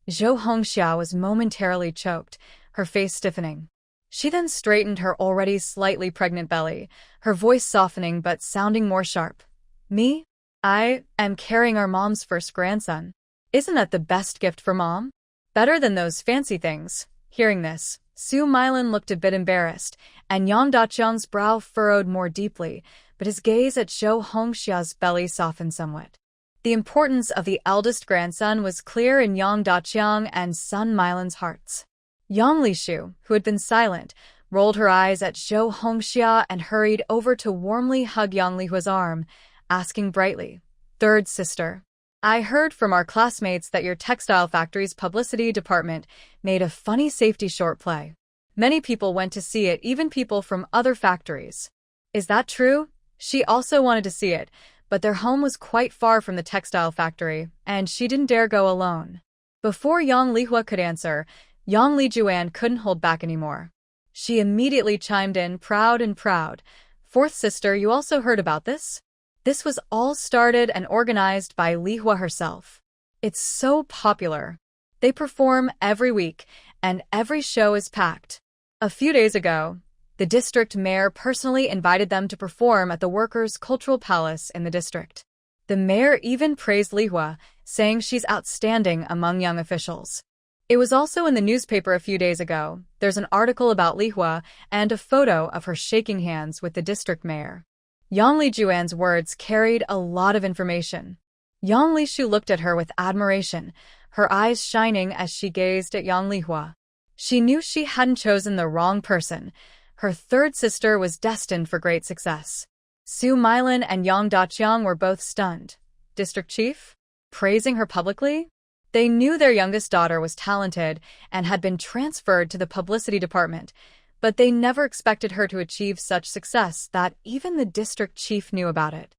Zhou Hongxia was momentarily choked, her face stiffening. She then straightened her already slightly pregnant belly, her voice softening but sounding more sharp. "Me? I am carrying our Mom's first grandson. Isn't that the best gift for Mom? Better than those fancy things." Hearing this, Su Mylan looked a bit embarrassed, and Yang Daqiang's brow furrowed more deeply, but his gaze at Zhou Hongxia's belly softened somewhat. The importance of the eldest grandson was clear in Yang Daqiang and Sun Mylan's hearts. Yang Lishu, who had been silent, rolled her eyes at Zhou Hongxia and hurried over to warmly hug Yang Lihua's arm, asking brightly, "Third sister, I heard from our classmates that your textile factory's publicity department made a funny safety short play. Many people went to see it, even people from other factories. Is that true?" She also wanted to see it, but their home was quite far from the textile factory, and she didn't dare go alone. Before Yang Lihua could answer, Yang Lijuan couldn't hold back anymore. She immediately chimed in, proud. "Fourth sister, you also heard about this? This was all started and organized by Lihua herself. It's so popular. They perform every week, and every show is packed. A few days ago, the district mayor personally invited them to perform at the Workers' Cultural Palace in the district. The mayor even praised Lihua, saying she's outstanding among young officials. It was also in the newspaper a few days ago. There's an article about Lihua and a photo of her shaking hands with the district mayor." Yang Lijuan's words carried a lot of information. Yang Lishu looked at her with admiration, her eyes shining as she gazed at Yang Lihua. She knew she hadn't chosen the wrong person. Her third sister was destined for great success. Su Mylan and Yang Daqiang were both stunned. District chief? Praising her publicly? They knew their youngest daughter was talented and had been transferred to the publicity department, but they never expected her to achieve such success that even the district chief knew about it.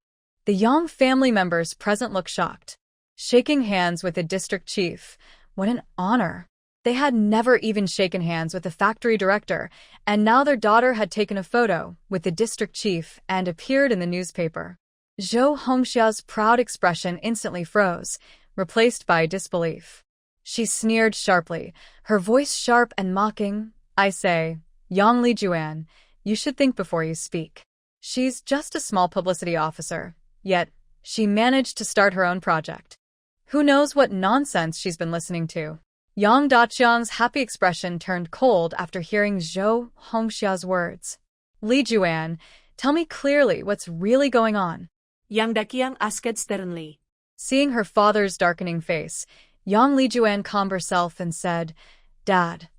The Yang family members present looked shocked. Shaking hands with the district chief, what an honor. They had never even shaken hands with the factory director, and now their daughter had taken a photo with the district chief and appeared in the newspaper. Zhou Hongxia's proud expression instantly froze, replaced by disbelief. She sneered sharply, her voice sharp and mocking. "I say, Yang Lijuan, you should think before you speak. She's just a small publicity officer, yet she managed to start her own project. Who knows what nonsense she's been listening to?" Yang Daqiang's happy expression turned cold after hearing Zhou Hongxia's words. "Li Juan, tell me clearly what's really going on." Yang Daqiang asked sternly. Seeing her father's darkening face, Yang Lijuan calmed herself and said, "Dad,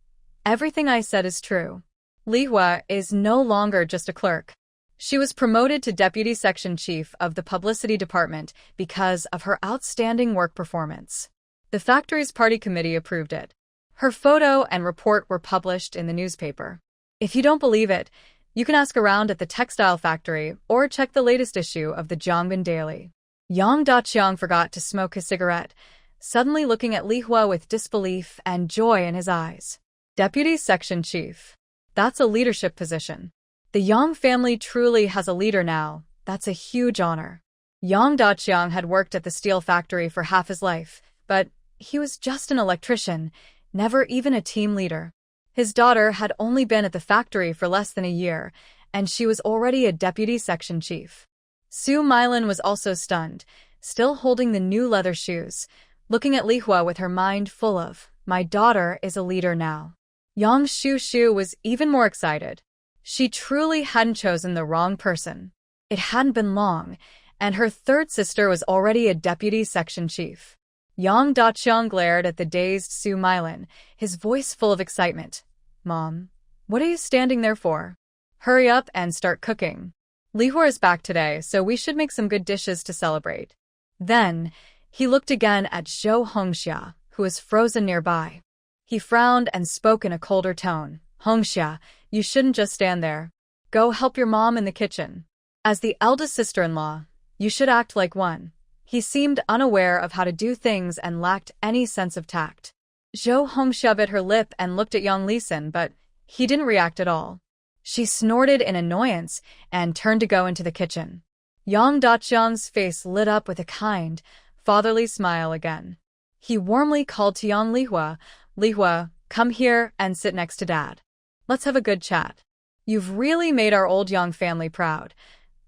everything I said is true. Lihua is no longer just a clerk. She was promoted to Deputy Section Chief of the Publicity Department because of her outstanding work performance. The factory's party committee approved it. Her photo and report were published in the newspaper. If you don't believe it, you can ask around at the textile factory or check the latest issue of the Jiangbin Daily." Yang Daqiang forgot to smoke his cigarette, suddenly looking at Lihua with disbelief and joy in his eyes. Deputy Section Chief. That's a leadership position. The Yang family truly has a leader now. That's a huge honor. Yang Daqiang had worked at the steel factory for half his life, but he was just an electrician, never even a team leader. His daughter had only been at the factory for less than a year, and she was already a deputy section chief. Su Mylin was also stunned, still holding the new leather shoes, looking at Lihua with her mind full of, "My daughter is a leader now." Yang Shu was even more excited. She truly hadn't chosen the wrong person. It hadn't been long, and her third sister was already a deputy section chief. Yang Daqiang glared at the dazed Su Mylin, his voice full of excitement. "Mom, what are you standing there for? Hurry up and start cooking. Lihua is back today, so we should make some good dishes to celebrate." Then, he looked again at Zhou Hongxia, who was frozen nearby. He frowned and spoke in a colder tone. "Hongxia, you shouldn't just stand there. Go help your mom in the kitchen. As the eldest sister-in-law, you should act like one." He seemed unaware of how to do things and lacked any sense of tact. Zhou Hongxia bit her lip and looked at Yang Lisin, but he didn't react at all. She snorted in annoyance and turned to go into the kitchen. Yang Daqiang's face lit up with a kind, fatherly smile again. He warmly called to Yang Lihua, "Lihua, come here and sit next to Dad. Let's have a good chat. You've really made our old Yang family proud."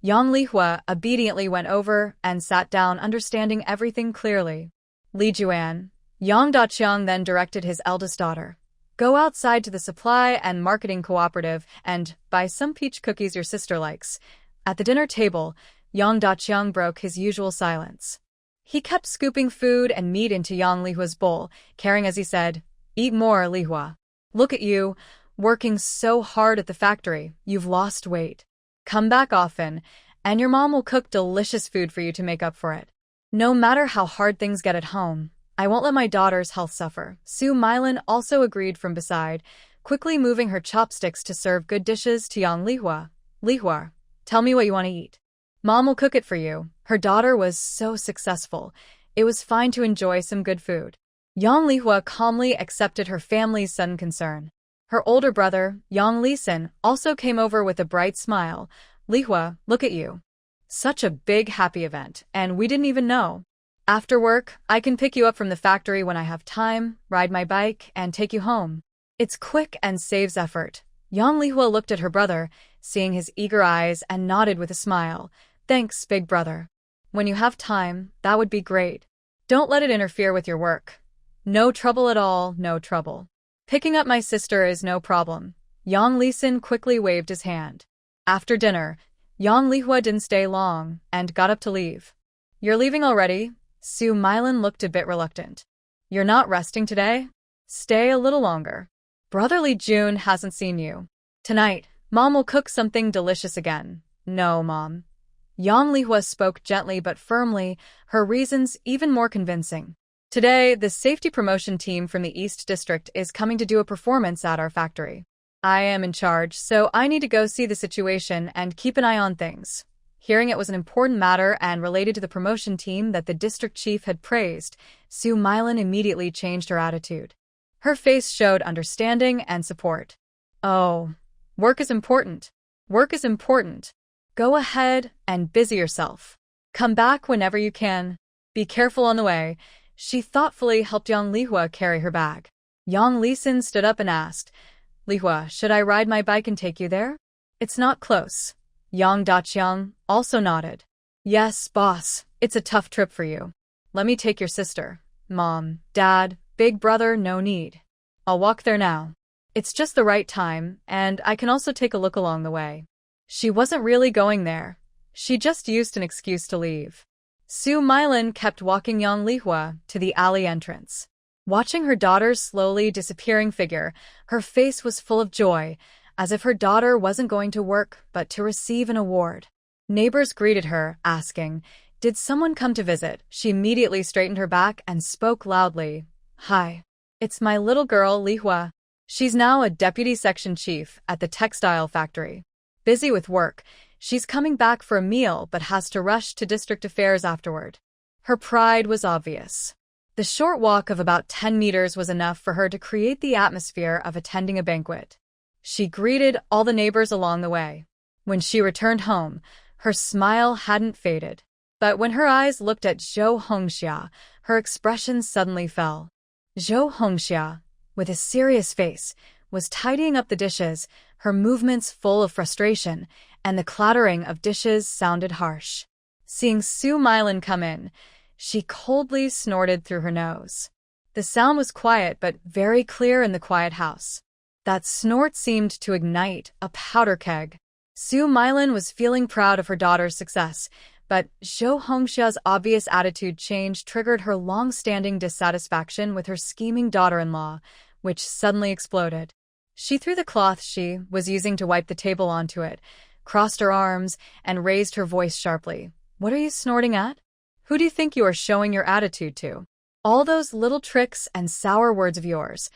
Yang Lihua obediently went over and sat down, understanding everything clearly. "Li Juan," Yang Daqiang then directed his eldest daughter, "Go outside to the supply and marketing cooperative and buy some peach cookies your sister likes." At the dinner table, Yang Daqiang broke his usual silence. He kept scooping food and meat into Yang Lihua's bowl, caring as he said, "Eat more, Lihua. Look at you, working so hard at the factory, you've lost weight. Come back often, and your mom will cook delicious food for you to make up for it. No matter how hard things get at home, I won't let my daughter's health suffer." Su Mylin also agreed from beside, quickly moving her chopsticks to serve good dishes to Yang Lihua. "Lihua, tell me what you want to eat. Mom will cook it for you." Her daughter was so successful. It was fine to enjoy some good food. Yang Lihua calmly accepted her family's sudden concern. Her older brother, Yang Lisin, also came over with a bright smile. "Lihua, look at you. Such a big happy event, and we didn't even know. After work, I can pick you up from the factory when I have time, ride my bike, and take you home. It's quick and saves effort." Yang Lihua looked at her brother, seeing his eager eyes, and nodded with a smile. "Thanks, big brother. When you have time, that would be great. Don't let it interfere with your work." "No trouble at all, no trouble. Picking up my sister is no problem." Yang Lisin quickly waved his hand. After dinner, Yang Lihua didn't stay long, and got up to leave. "You're leaving already?" Su Mylin looked a bit reluctant. "You're not resting today? Stay a little longer. Brotherly June hasn't seen you. Tonight, Mom will cook something delicious again." "No, Mom." Yang Lihua spoke gently but firmly, her reasons even more convincing. "Today, the safety promotion team from the East District is coming to do a performance at our factory. I am in charge, so I need to go see the situation and keep an eye on things." Hearing it was an important matter and related to the promotion team that the district chief had praised, Su Mylin immediately changed her attitude. Her face showed understanding and support. "Oh, work is important. Work is important. Go ahead and busy yourself. Come back whenever you can. Be careful on the way." She thoughtfully helped Yang Lihua carry her bag. Yang Lisin stood up and asked, "Lihua, should I ride my bike and take you there? It's not close." Yang Daqiang also nodded. "Yes, boss, it's a tough trip for you. Let me take your sister." "Mom, Dad, big brother, no need. I'll walk there now. It's just the right time, and I can also take a look along the way." She wasn't really going there. She just used an excuse to leave. Su Milin kept walking Yang Lihua to the alley entrance. Watching her daughter's slowly disappearing figure, her face was full of joy, as if her daughter wasn't going to work but to receive an award. Neighbors greeted her, asking, "Did someone come to visit?" She immediately straightened her back and spoke loudly. "Hi. It's my little girl, Lihua. She's now a deputy section chief at the textile factory. Busy with work, she's coming back for a meal but has to rush to district affairs afterward." Her pride was obvious. The short walk of about 10 meters was enough for her to create the atmosphere of attending a banquet. She greeted all the neighbors along the way. When she returned home, her smile hadn't faded. But when her eyes looked at Zhou Hongxia, her expression suddenly fell. Zhou Hongxia, with a serious face, was tidying up the dishes, her movements full of frustration, and the clattering of dishes sounded harsh. Seeing Su Milin come in, she coldly snorted through her nose. The sound was quiet but very clear in the quiet house. That snort seemed to ignite a powder keg. Su Milin was feeling proud of her daughter's success, but Zhou Hongxia's obvious attitude change triggered her long-standing dissatisfaction with her scheming daughter-in-law, which suddenly exploded. She threw the cloth she was using to wipe the table onto it, crossed her arms, and raised her voice sharply. "What are you snorting at? Who do you think you are showing your attitude to? All those little tricks and sour words of yours,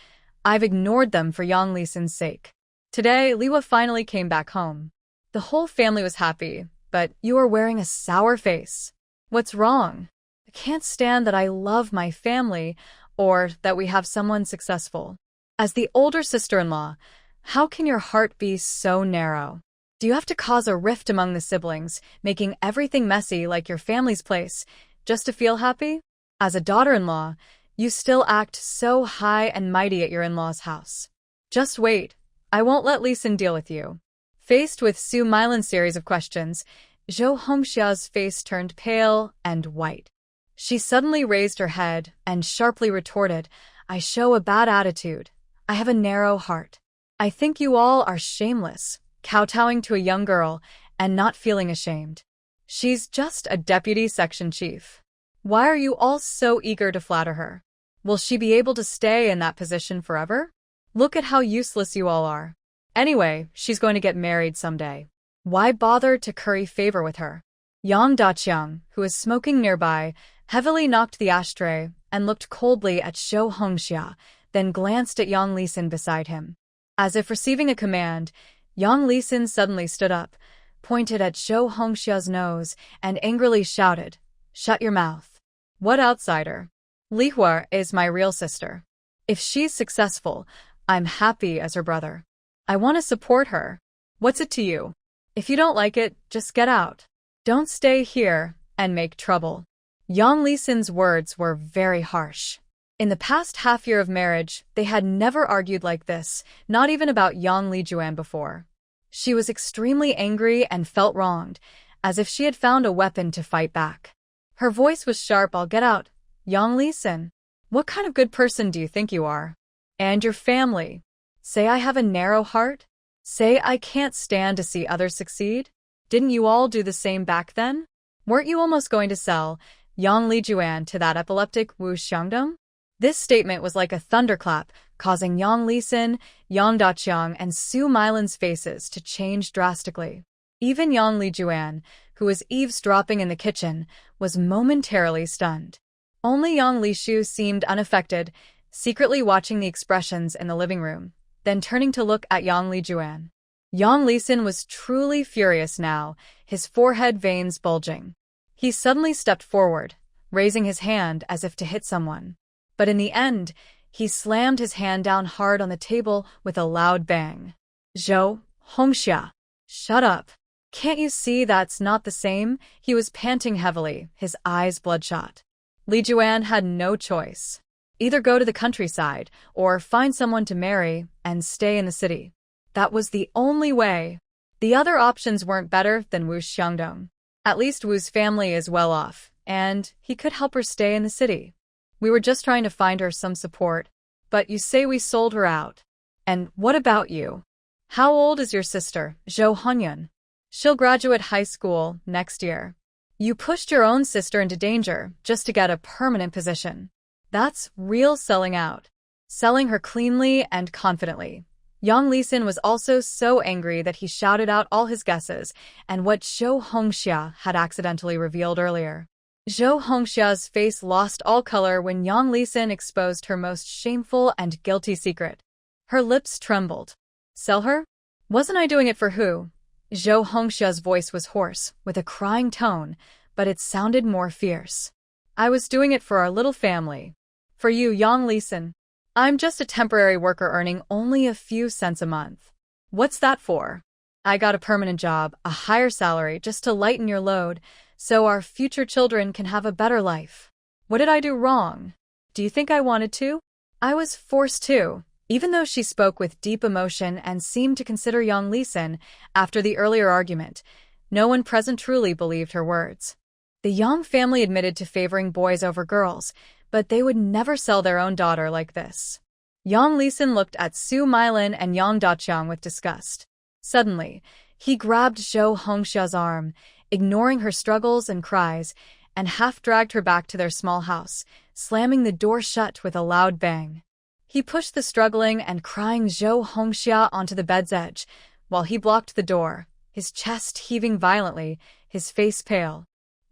I've ignored them for Yang Lisin's sake. Today, Liwa finally came back home. The whole family was happy, but you are wearing a sour face. What's wrong? I can't stand that I love my family or that we have someone successful. As the older sister-in-law, how can your heart be so narrow? Do you have to cause a rift among the siblings, making everything messy like your family's place, just to feel happy? As a daughter-in-law, you still act so high and mighty at your in-law's house. Just wait, I won't let Lisin deal with you." Faced with Su Milin's series of questions, Zhou Hongxia's face turned pale and white. She suddenly raised her head and sharply retorted, "I show a bad attitude. I have a narrow heart. I think you all are shameless, kowtowing to a young girl and not feeling ashamed. She's just a deputy section chief. Why are you all so eager to flatter her? Will she be able to stay in that position forever? Look at how useless you all are. Anyway, she's going to get married someday. Why bother to curry favor with her?" Yang Daqiang, who was smoking nearby, heavily knocked the ashtray and looked coldly at Zhou Hongxia, then glanced at Yang Lisin beside him. As if receiving a command, Yang Lisin suddenly stood up, pointed at Zhou Hongxia's nose, and angrily shouted, "Shut your mouth. What outsider? Lihua is my real sister. If she's successful, I'm happy as her brother. I want to support her. What's it to you? If you don't like it, just get out. Don't stay here and make trouble." Yang Lisin's words were very harsh. In the past half-year of marriage, they had never argued like this, not even about Yang Lijuan before. She was extremely angry and felt wronged, as if she had found a weapon to fight back. Her voice was sharp. "I'll get out. Yang Lisin, what kind of good person do you think you are? And your family? Say I have a narrow heart? Say I can't stand to see others succeed? Didn't you all do the same back then? Weren't you almost going to sell Yang Lijuan to that epileptic Wu Xiangdong?" This statement was like a thunderclap, causing Yang Lisin, Yang Daqiang, and Su Milin's faces to change drastically. Even Yang Lijuan, who was eavesdropping in the kitchen, was momentarily stunned. Only Yang Lishu seemed unaffected, secretly watching the expressions in the living room, then turning to look at Yang Lijuan. Yang Lisin was truly furious now, his forehead veins bulging. He suddenly stepped forward, raising his hand as if to hit someone. But in the end, he slammed his hand down hard on the table with a loud bang. "Zhou Hongxia, shut up. Can't you see that's not the same?" He was panting heavily, his eyes bloodshot. Li Juan had no choice. Either go to the countryside or find someone to marry and stay in the city. That was the only way. The other options weren't better than Wu Xiangdong. At least Wu's family is well off, and he could help her stay in the city. We were just trying to find her some support, but you say we sold her out. And what about you? How old is your sister, Zhou Honyun? She'll graduate high school next year. You pushed your own sister into danger just to get a permanent position. That's real selling out. Selling her cleanly and confidently. Yang Lisin was also so angry that he shouted out all his guesses and what Zhou Hongxia had accidentally revealed earlier. Zhou Hongxia's face lost all color when Yang Lisin exposed her most shameful and guilty secret. Her lips trembled. Sell her? Wasn't I doing it for who? Zhou Hongxia's voice was hoarse, with a crying tone, but it sounded more fierce. I was doing it for our little family. For you, Yang Lisin. I'm just a temporary worker earning only a few cents a month. What's that for? I got a permanent job, a higher salary, just to lighten your load, so our future children can have a better life. What did I do wrong? Do you think I wanted to? I was forced to. Even though she spoke with deep emotion and seemed to consider Yang Lisin after the earlier argument, no one present truly believed her words. The Yang family admitted to favoring boys over girls, but they would never sell their own daughter like this. Yang Lisin looked at Su Milin and Yang Daqiang with disgust. Suddenly, he grabbed Zhou Hongxia's arm, ignoring her struggles and cries, and half-dragged her back to their small house, slamming the door shut with a loud bang. He pushed the struggling and crying Zhou Hongxia onto the bed's edge, while he blocked the door, his chest heaving violently, his face pale.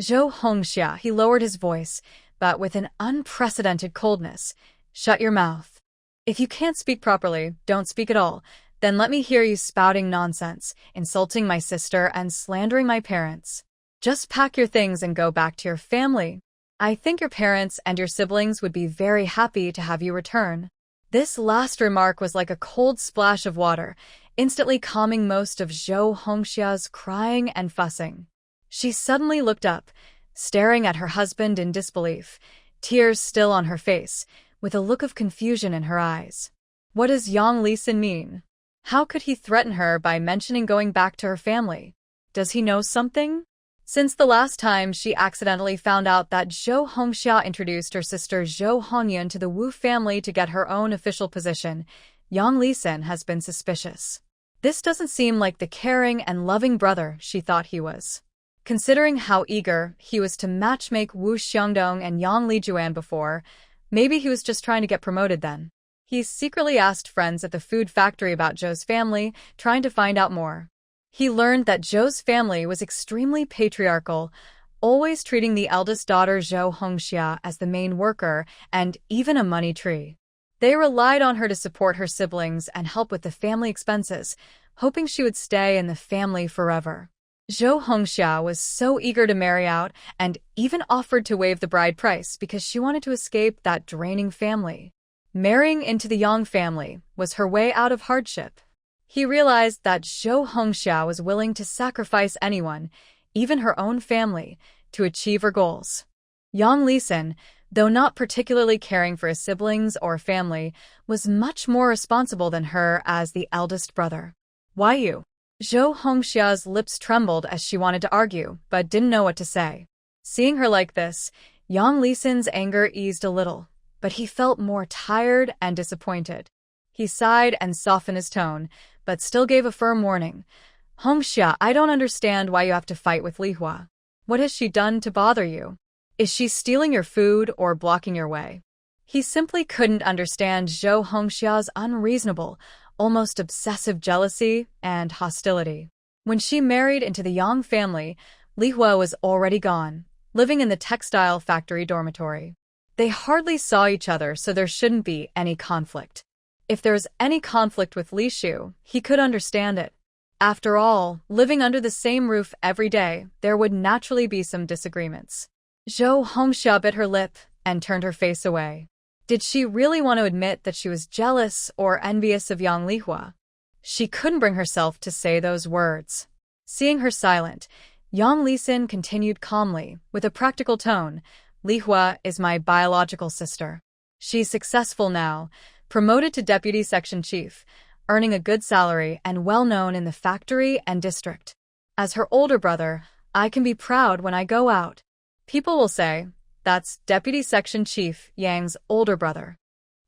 Zhou Hongxia, he lowered his voice, but with an unprecedented coldness. Shut your mouth. If you can't speak properly, don't speak at all. Then let me hear you spouting nonsense, insulting my sister and slandering my parents. Just pack your things and go back to your family. I think your parents and your siblings would be very happy to have you return. This last remark was like a cold splash of water, instantly calming most of Zhou Hongxia's crying and fussing. She suddenly looked up, staring at her husband in disbelief, tears still on her face, with a look of confusion in her eyes. What does Yang Lisin mean? How could he threaten her by mentioning going back to her family? Does he know something? Since the last time she accidentally found out that Zhou Hongxia introduced her sister Zhou Hongyan to the Wu family to get her own official position, Yang Lisin has been suspicious. This doesn't seem like the caring and loving brother she thought he was. Considering how eager he was to matchmake Wu Xiangdong and Yang Lijuan before, maybe he was just trying to get promoted then. He secretly asked friends at the food factory about Zhou's family, trying to find out more. He learned that Zhou's family was extremely patriarchal, always treating the eldest daughter Zhou Hongxia as the main worker and even a money tree. They relied on her to support her siblings and help with the family expenses, hoping she would stay in the family forever. Zhou Hongxia was so eager to marry out and even offered to waive the bride price because she wanted to escape that draining family. Marrying into the Yang family was her way out of hardship. He realized that Zhou Hongxia was willing to sacrifice anyone, even her own family, to achieve her goals. Yang Lisin, though not particularly caring for his siblings or family, was much more responsible than her as the eldest brother. Why you? Zhou Hongxia's lips trembled as she wanted to argue, but didn't know what to say. Seeing her like this, Yang Lisin's anger eased a little, but he felt more tired and disappointed. He sighed and softened his tone, but still gave a firm warning. Hongxia, I don't understand why you have to fight with Li Hua. What has she done to bother you? Is she stealing your food or blocking your way? He simply couldn't understand Zhou Hongxia's unreasonable, almost obsessive jealousy and hostility. When she married into the Yang family, Li Hua was already gone, living in the textile factory dormitory. They hardly saw each other, so there shouldn't be any conflict. If there was any conflict with Li Shu, he could understand it. After all, living under the same roof every day, there would naturally be some disagreements. Zhou Hongxia bit her lip and turned her face away. Did she really want to admit that she was jealous or envious of Yang Lihua? She couldn't bring herself to say those words. Seeing her silent, Yang Lisin continued calmly, with a practical tone. Lihua is my biological sister. She's successful now, promoted to deputy section chief, earning a good salary and well-known in the factory and district. As her older brother, I can be proud when I go out. People will say, that's Deputy Section Chief Yang's older brother.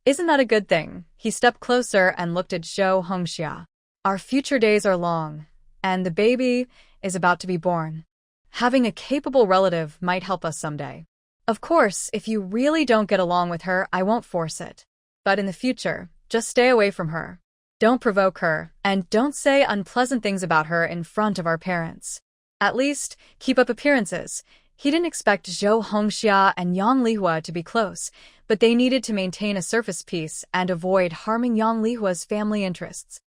Isn't that a good thing? He stepped closer and looked at Zhou Hongxia. Our future days are long, and the baby is about to be born. Having a capable relative might help us someday. Of course, if you really don't get along with her, I won't force it. But in the future, just stay away from her. Don't provoke her, and don't say unpleasant things about her in front of our parents. At least, keep up appearances. He didn't expect Zhou Hongxia and Yang Lihua to be close, but they needed to maintain a surface peace and avoid harming Yang Lihua's family interests.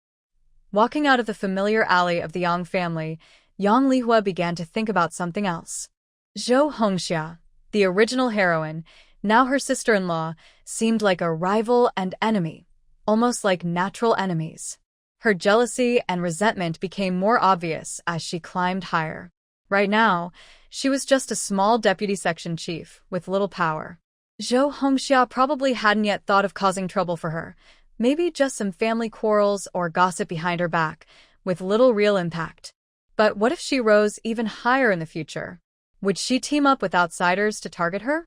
Walking out of the familiar alley of the Yang family, Yang Lihua began to think about something else. Zhou Hongxia, the original heroine, now her sister-in-law, seemed like a rival and enemy, almost like natural enemies. Her jealousy and resentment became more obvious as she climbed higher. Right now, she was just a small deputy section chief with little power. Zhou Hongxia probably hadn't yet thought of causing trouble for her, maybe just some family quarrels or gossip behind her back, with little real impact. But what if she rose even higher in the future? Would she team up with outsiders to target her?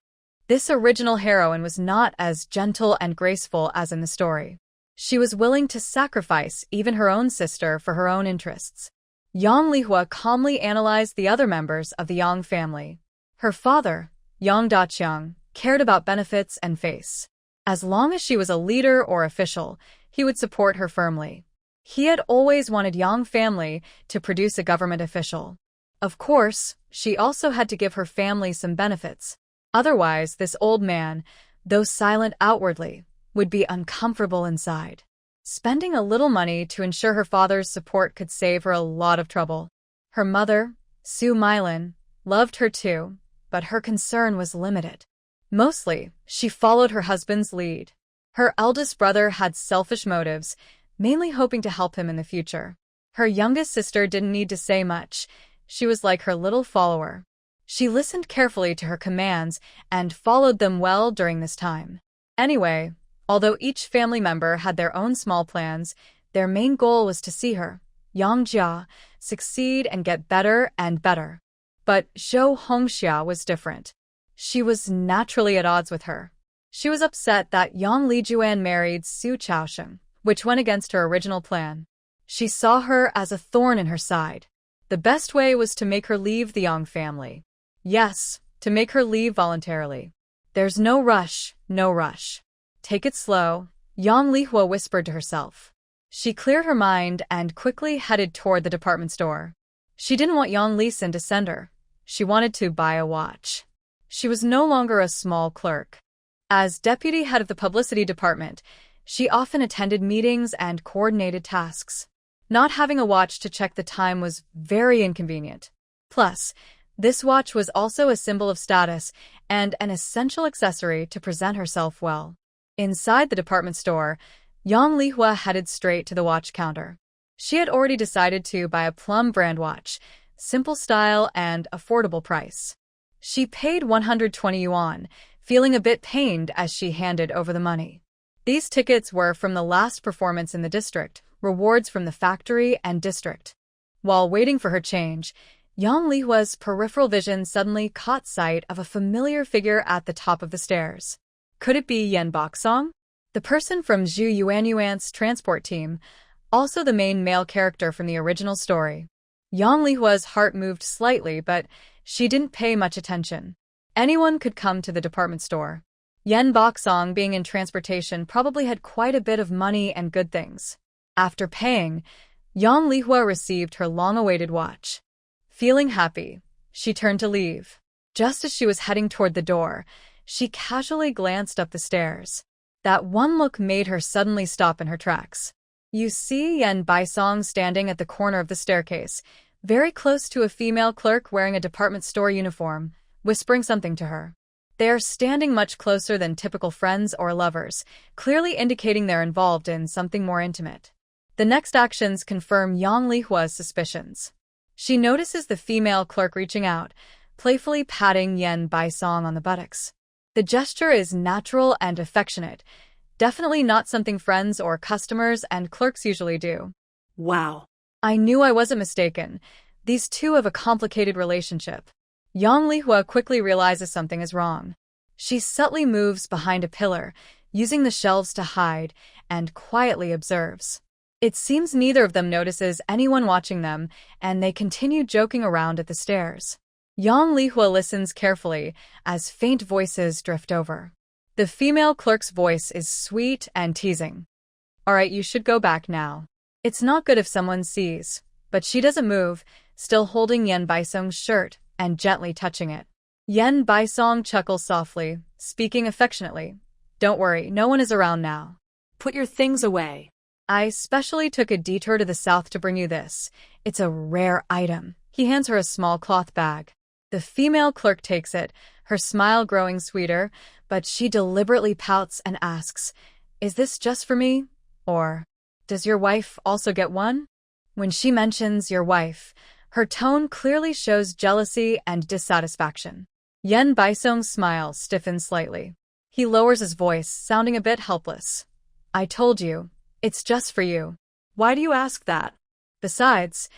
This original heroine was not as gentle and graceful as in the story. She was willing to sacrifice even her own sister for her own interests. Yang Lihua calmly analyzed the other members of the Yang family. Her father, Yang Daqiang, cared about benefits and face. As long as she was a leader or official, he would support her firmly. He had always wanted Yang family to produce a government official. Of course, she also had to give her family some benefits. Otherwise, this old man, though silent outwardly, would be uncomfortable inside. Spending a little money to ensure her father's support could save her a lot of trouble. Her mother, Su Milin, loved her too, but her concern was limited. Mostly, she followed her husband's lead. Her eldest brother had selfish motives, mainly hoping to help him in the future. Her youngest sister didn't need to say much. She was like her little follower. She listened carefully to her commands and followed them well during this time. Anyway, although each family member had their own small plans, their main goal was to see her, Yang Jia, succeed and get better and better. But Zhou Hongxia was different. She was naturally at odds with her. She was upset that Yang Lijuan married Su Chaosheng, which went against her original plan. She saw her as a thorn in her side. The best way was to make her leave the Yang family. Yes, to make her leave voluntarily. There's no rush, no rush. Take it slow, Yang Lihua whispered to herself. She cleared her mind and quickly headed toward the department store. She didn't want Yang Lisin to send her. She wanted to buy a watch. She was no longer a small clerk. As deputy head of the publicity department, she often attended meetings and coordinated tasks. Not having a watch to check the time was very inconvenient. Plus, this watch was also a symbol of status and an essential accessory to present herself well. Inside the department store, Yang Lihua headed straight to the watch counter. She had already decided to buy a Plum brand watch, simple style and affordable price. She paid 120 yuan, feeling a bit pained as she handed over the money. These tickets were from the last performance in the district, rewards from the factory and district. While waiting for her change, Yang Lihua's peripheral vision suddenly caught sight of a familiar figure at the top of the stairs. Could it be Yan Boksong? The person from Zhu Yuanyuan's transport team, also the main male character from the original story. Yang Lihua's heart moved slightly, but she didn't pay much attention. Anyone could come to the department store. Yan Boksong, being in transportation, probably had quite a bit of money and good things. After paying, Yang Lihua received her long-awaited watch. Feeling happy, she turned to leave. Just as she was heading toward the door, she casually glanced up the stairs. That one look made her suddenly stop in her tracks. You see Yan Baisong standing at the corner of the staircase, very close to a female clerk wearing a department store uniform, whispering something to her. They are standing much closer than typical friends or lovers, clearly indicating they're involved in something more intimate. The next actions confirm Yang Lihua's suspicions. She notices the female clerk reaching out, playfully patting Yan Baisong on the buttocks. The gesture is natural and affectionate, definitely not something friends or customers and clerks usually do. Wow. I knew I wasn't mistaken. These two have a complicated relationship. Yang Lihua quickly realizes something is wrong. She subtly moves behind a pillar, using the shelves to hide, and quietly observes. It seems neither of them notices anyone watching them, and they continue joking around at the stairs. Yang Lihua listens carefully as faint voices drift over. The female clerk's voice is sweet and teasing. All right, you should go back now. It's not good if someone sees. But she doesn't move, still holding Yen Baisong's shirt and gently touching it. Yen Baisong chuckles softly, speaking affectionately. Don't worry, no one is around now. Put your things away. I specially took a detour to the south to bring you this. It's a rare item. He hands her a small cloth bag. The female clerk takes it, her smile growing sweeter, but she deliberately pouts and asks, Is this just for me? Or, does your wife also get one? When she mentions your wife, her tone clearly shows jealousy and dissatisfaction. Yen Baisong's smile stiffens slightly. He lowers his voice, sounding a bit helpless. I told you, it's just for you. Why do you ask that? Besides,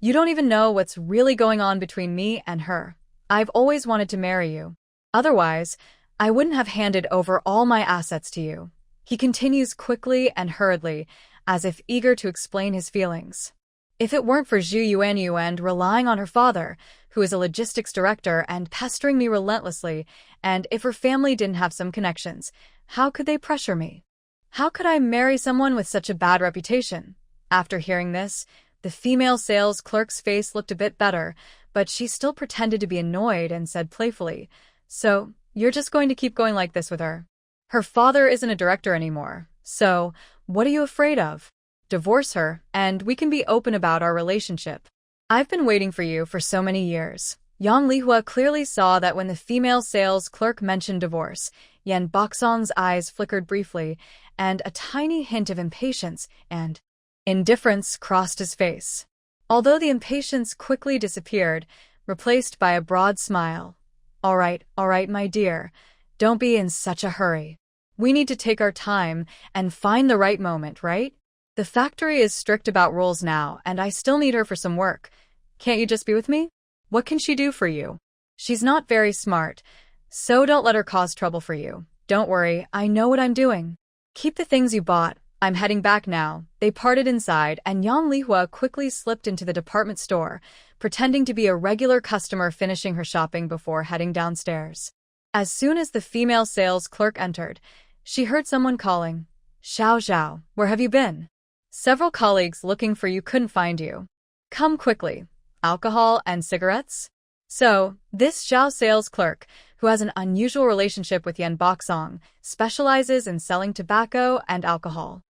you don't even know what's really going on between me and her. I've always wanted to marry you. Otherwise, I wouldn't have handed over all my assets to you. He continues quickly and hurriedly, as if eager to explain his feelings. If it weren't for Zhu Yuanyuan relying on her father, who is a logistics director and pestering me relentlessly, and if her family didn't have some connections, how could they pressure me? How could I marry someone with such a bad reputation? After hearing this, the female sales clerk's face looked a bit better, but she still pretended to be annoyed and said playfully, So, you're just going to keep going like this with her? Her father isn't a director anymore, so what are you afraid of? Divorce her, and we can be open about our relationship. I've been waiting for you for so many years. Yang Lihua clearly saw that when the female sales clerk mentioned divorce, Yen Baisong's eyes flickered briefly, and a tiny hint of impatience and indifference crossed his face. Although the impatience quickly disappeared, replaced by a broad smile. All right, my dear. Don't be in such a hurry. We need to take our time and find the right moment, right? The factory is strict about rules now, and I still need her for some work. Can't you just be with me? What can she do for you? She's not very smart, so don't let her cause trouble for you. Don't worry, I know what I'm doing. Keep the things you bought. I'm heading back now. They parted inside, and Yang Lihua quickly slipped into the department store, pretending to be a regular customer finishing her shopping before heading downstairs. As soon as the female sales clerk entered, she heard someone calling, Xiao Xiao, where have you been? Several colleagues looking for you couldn't find you. Come quickly. Alcohol and cigarettes? So, this Xiao sales clerk, who has an unusual relationship with Yen Baisong, specializes in selling tobacco and alcohol.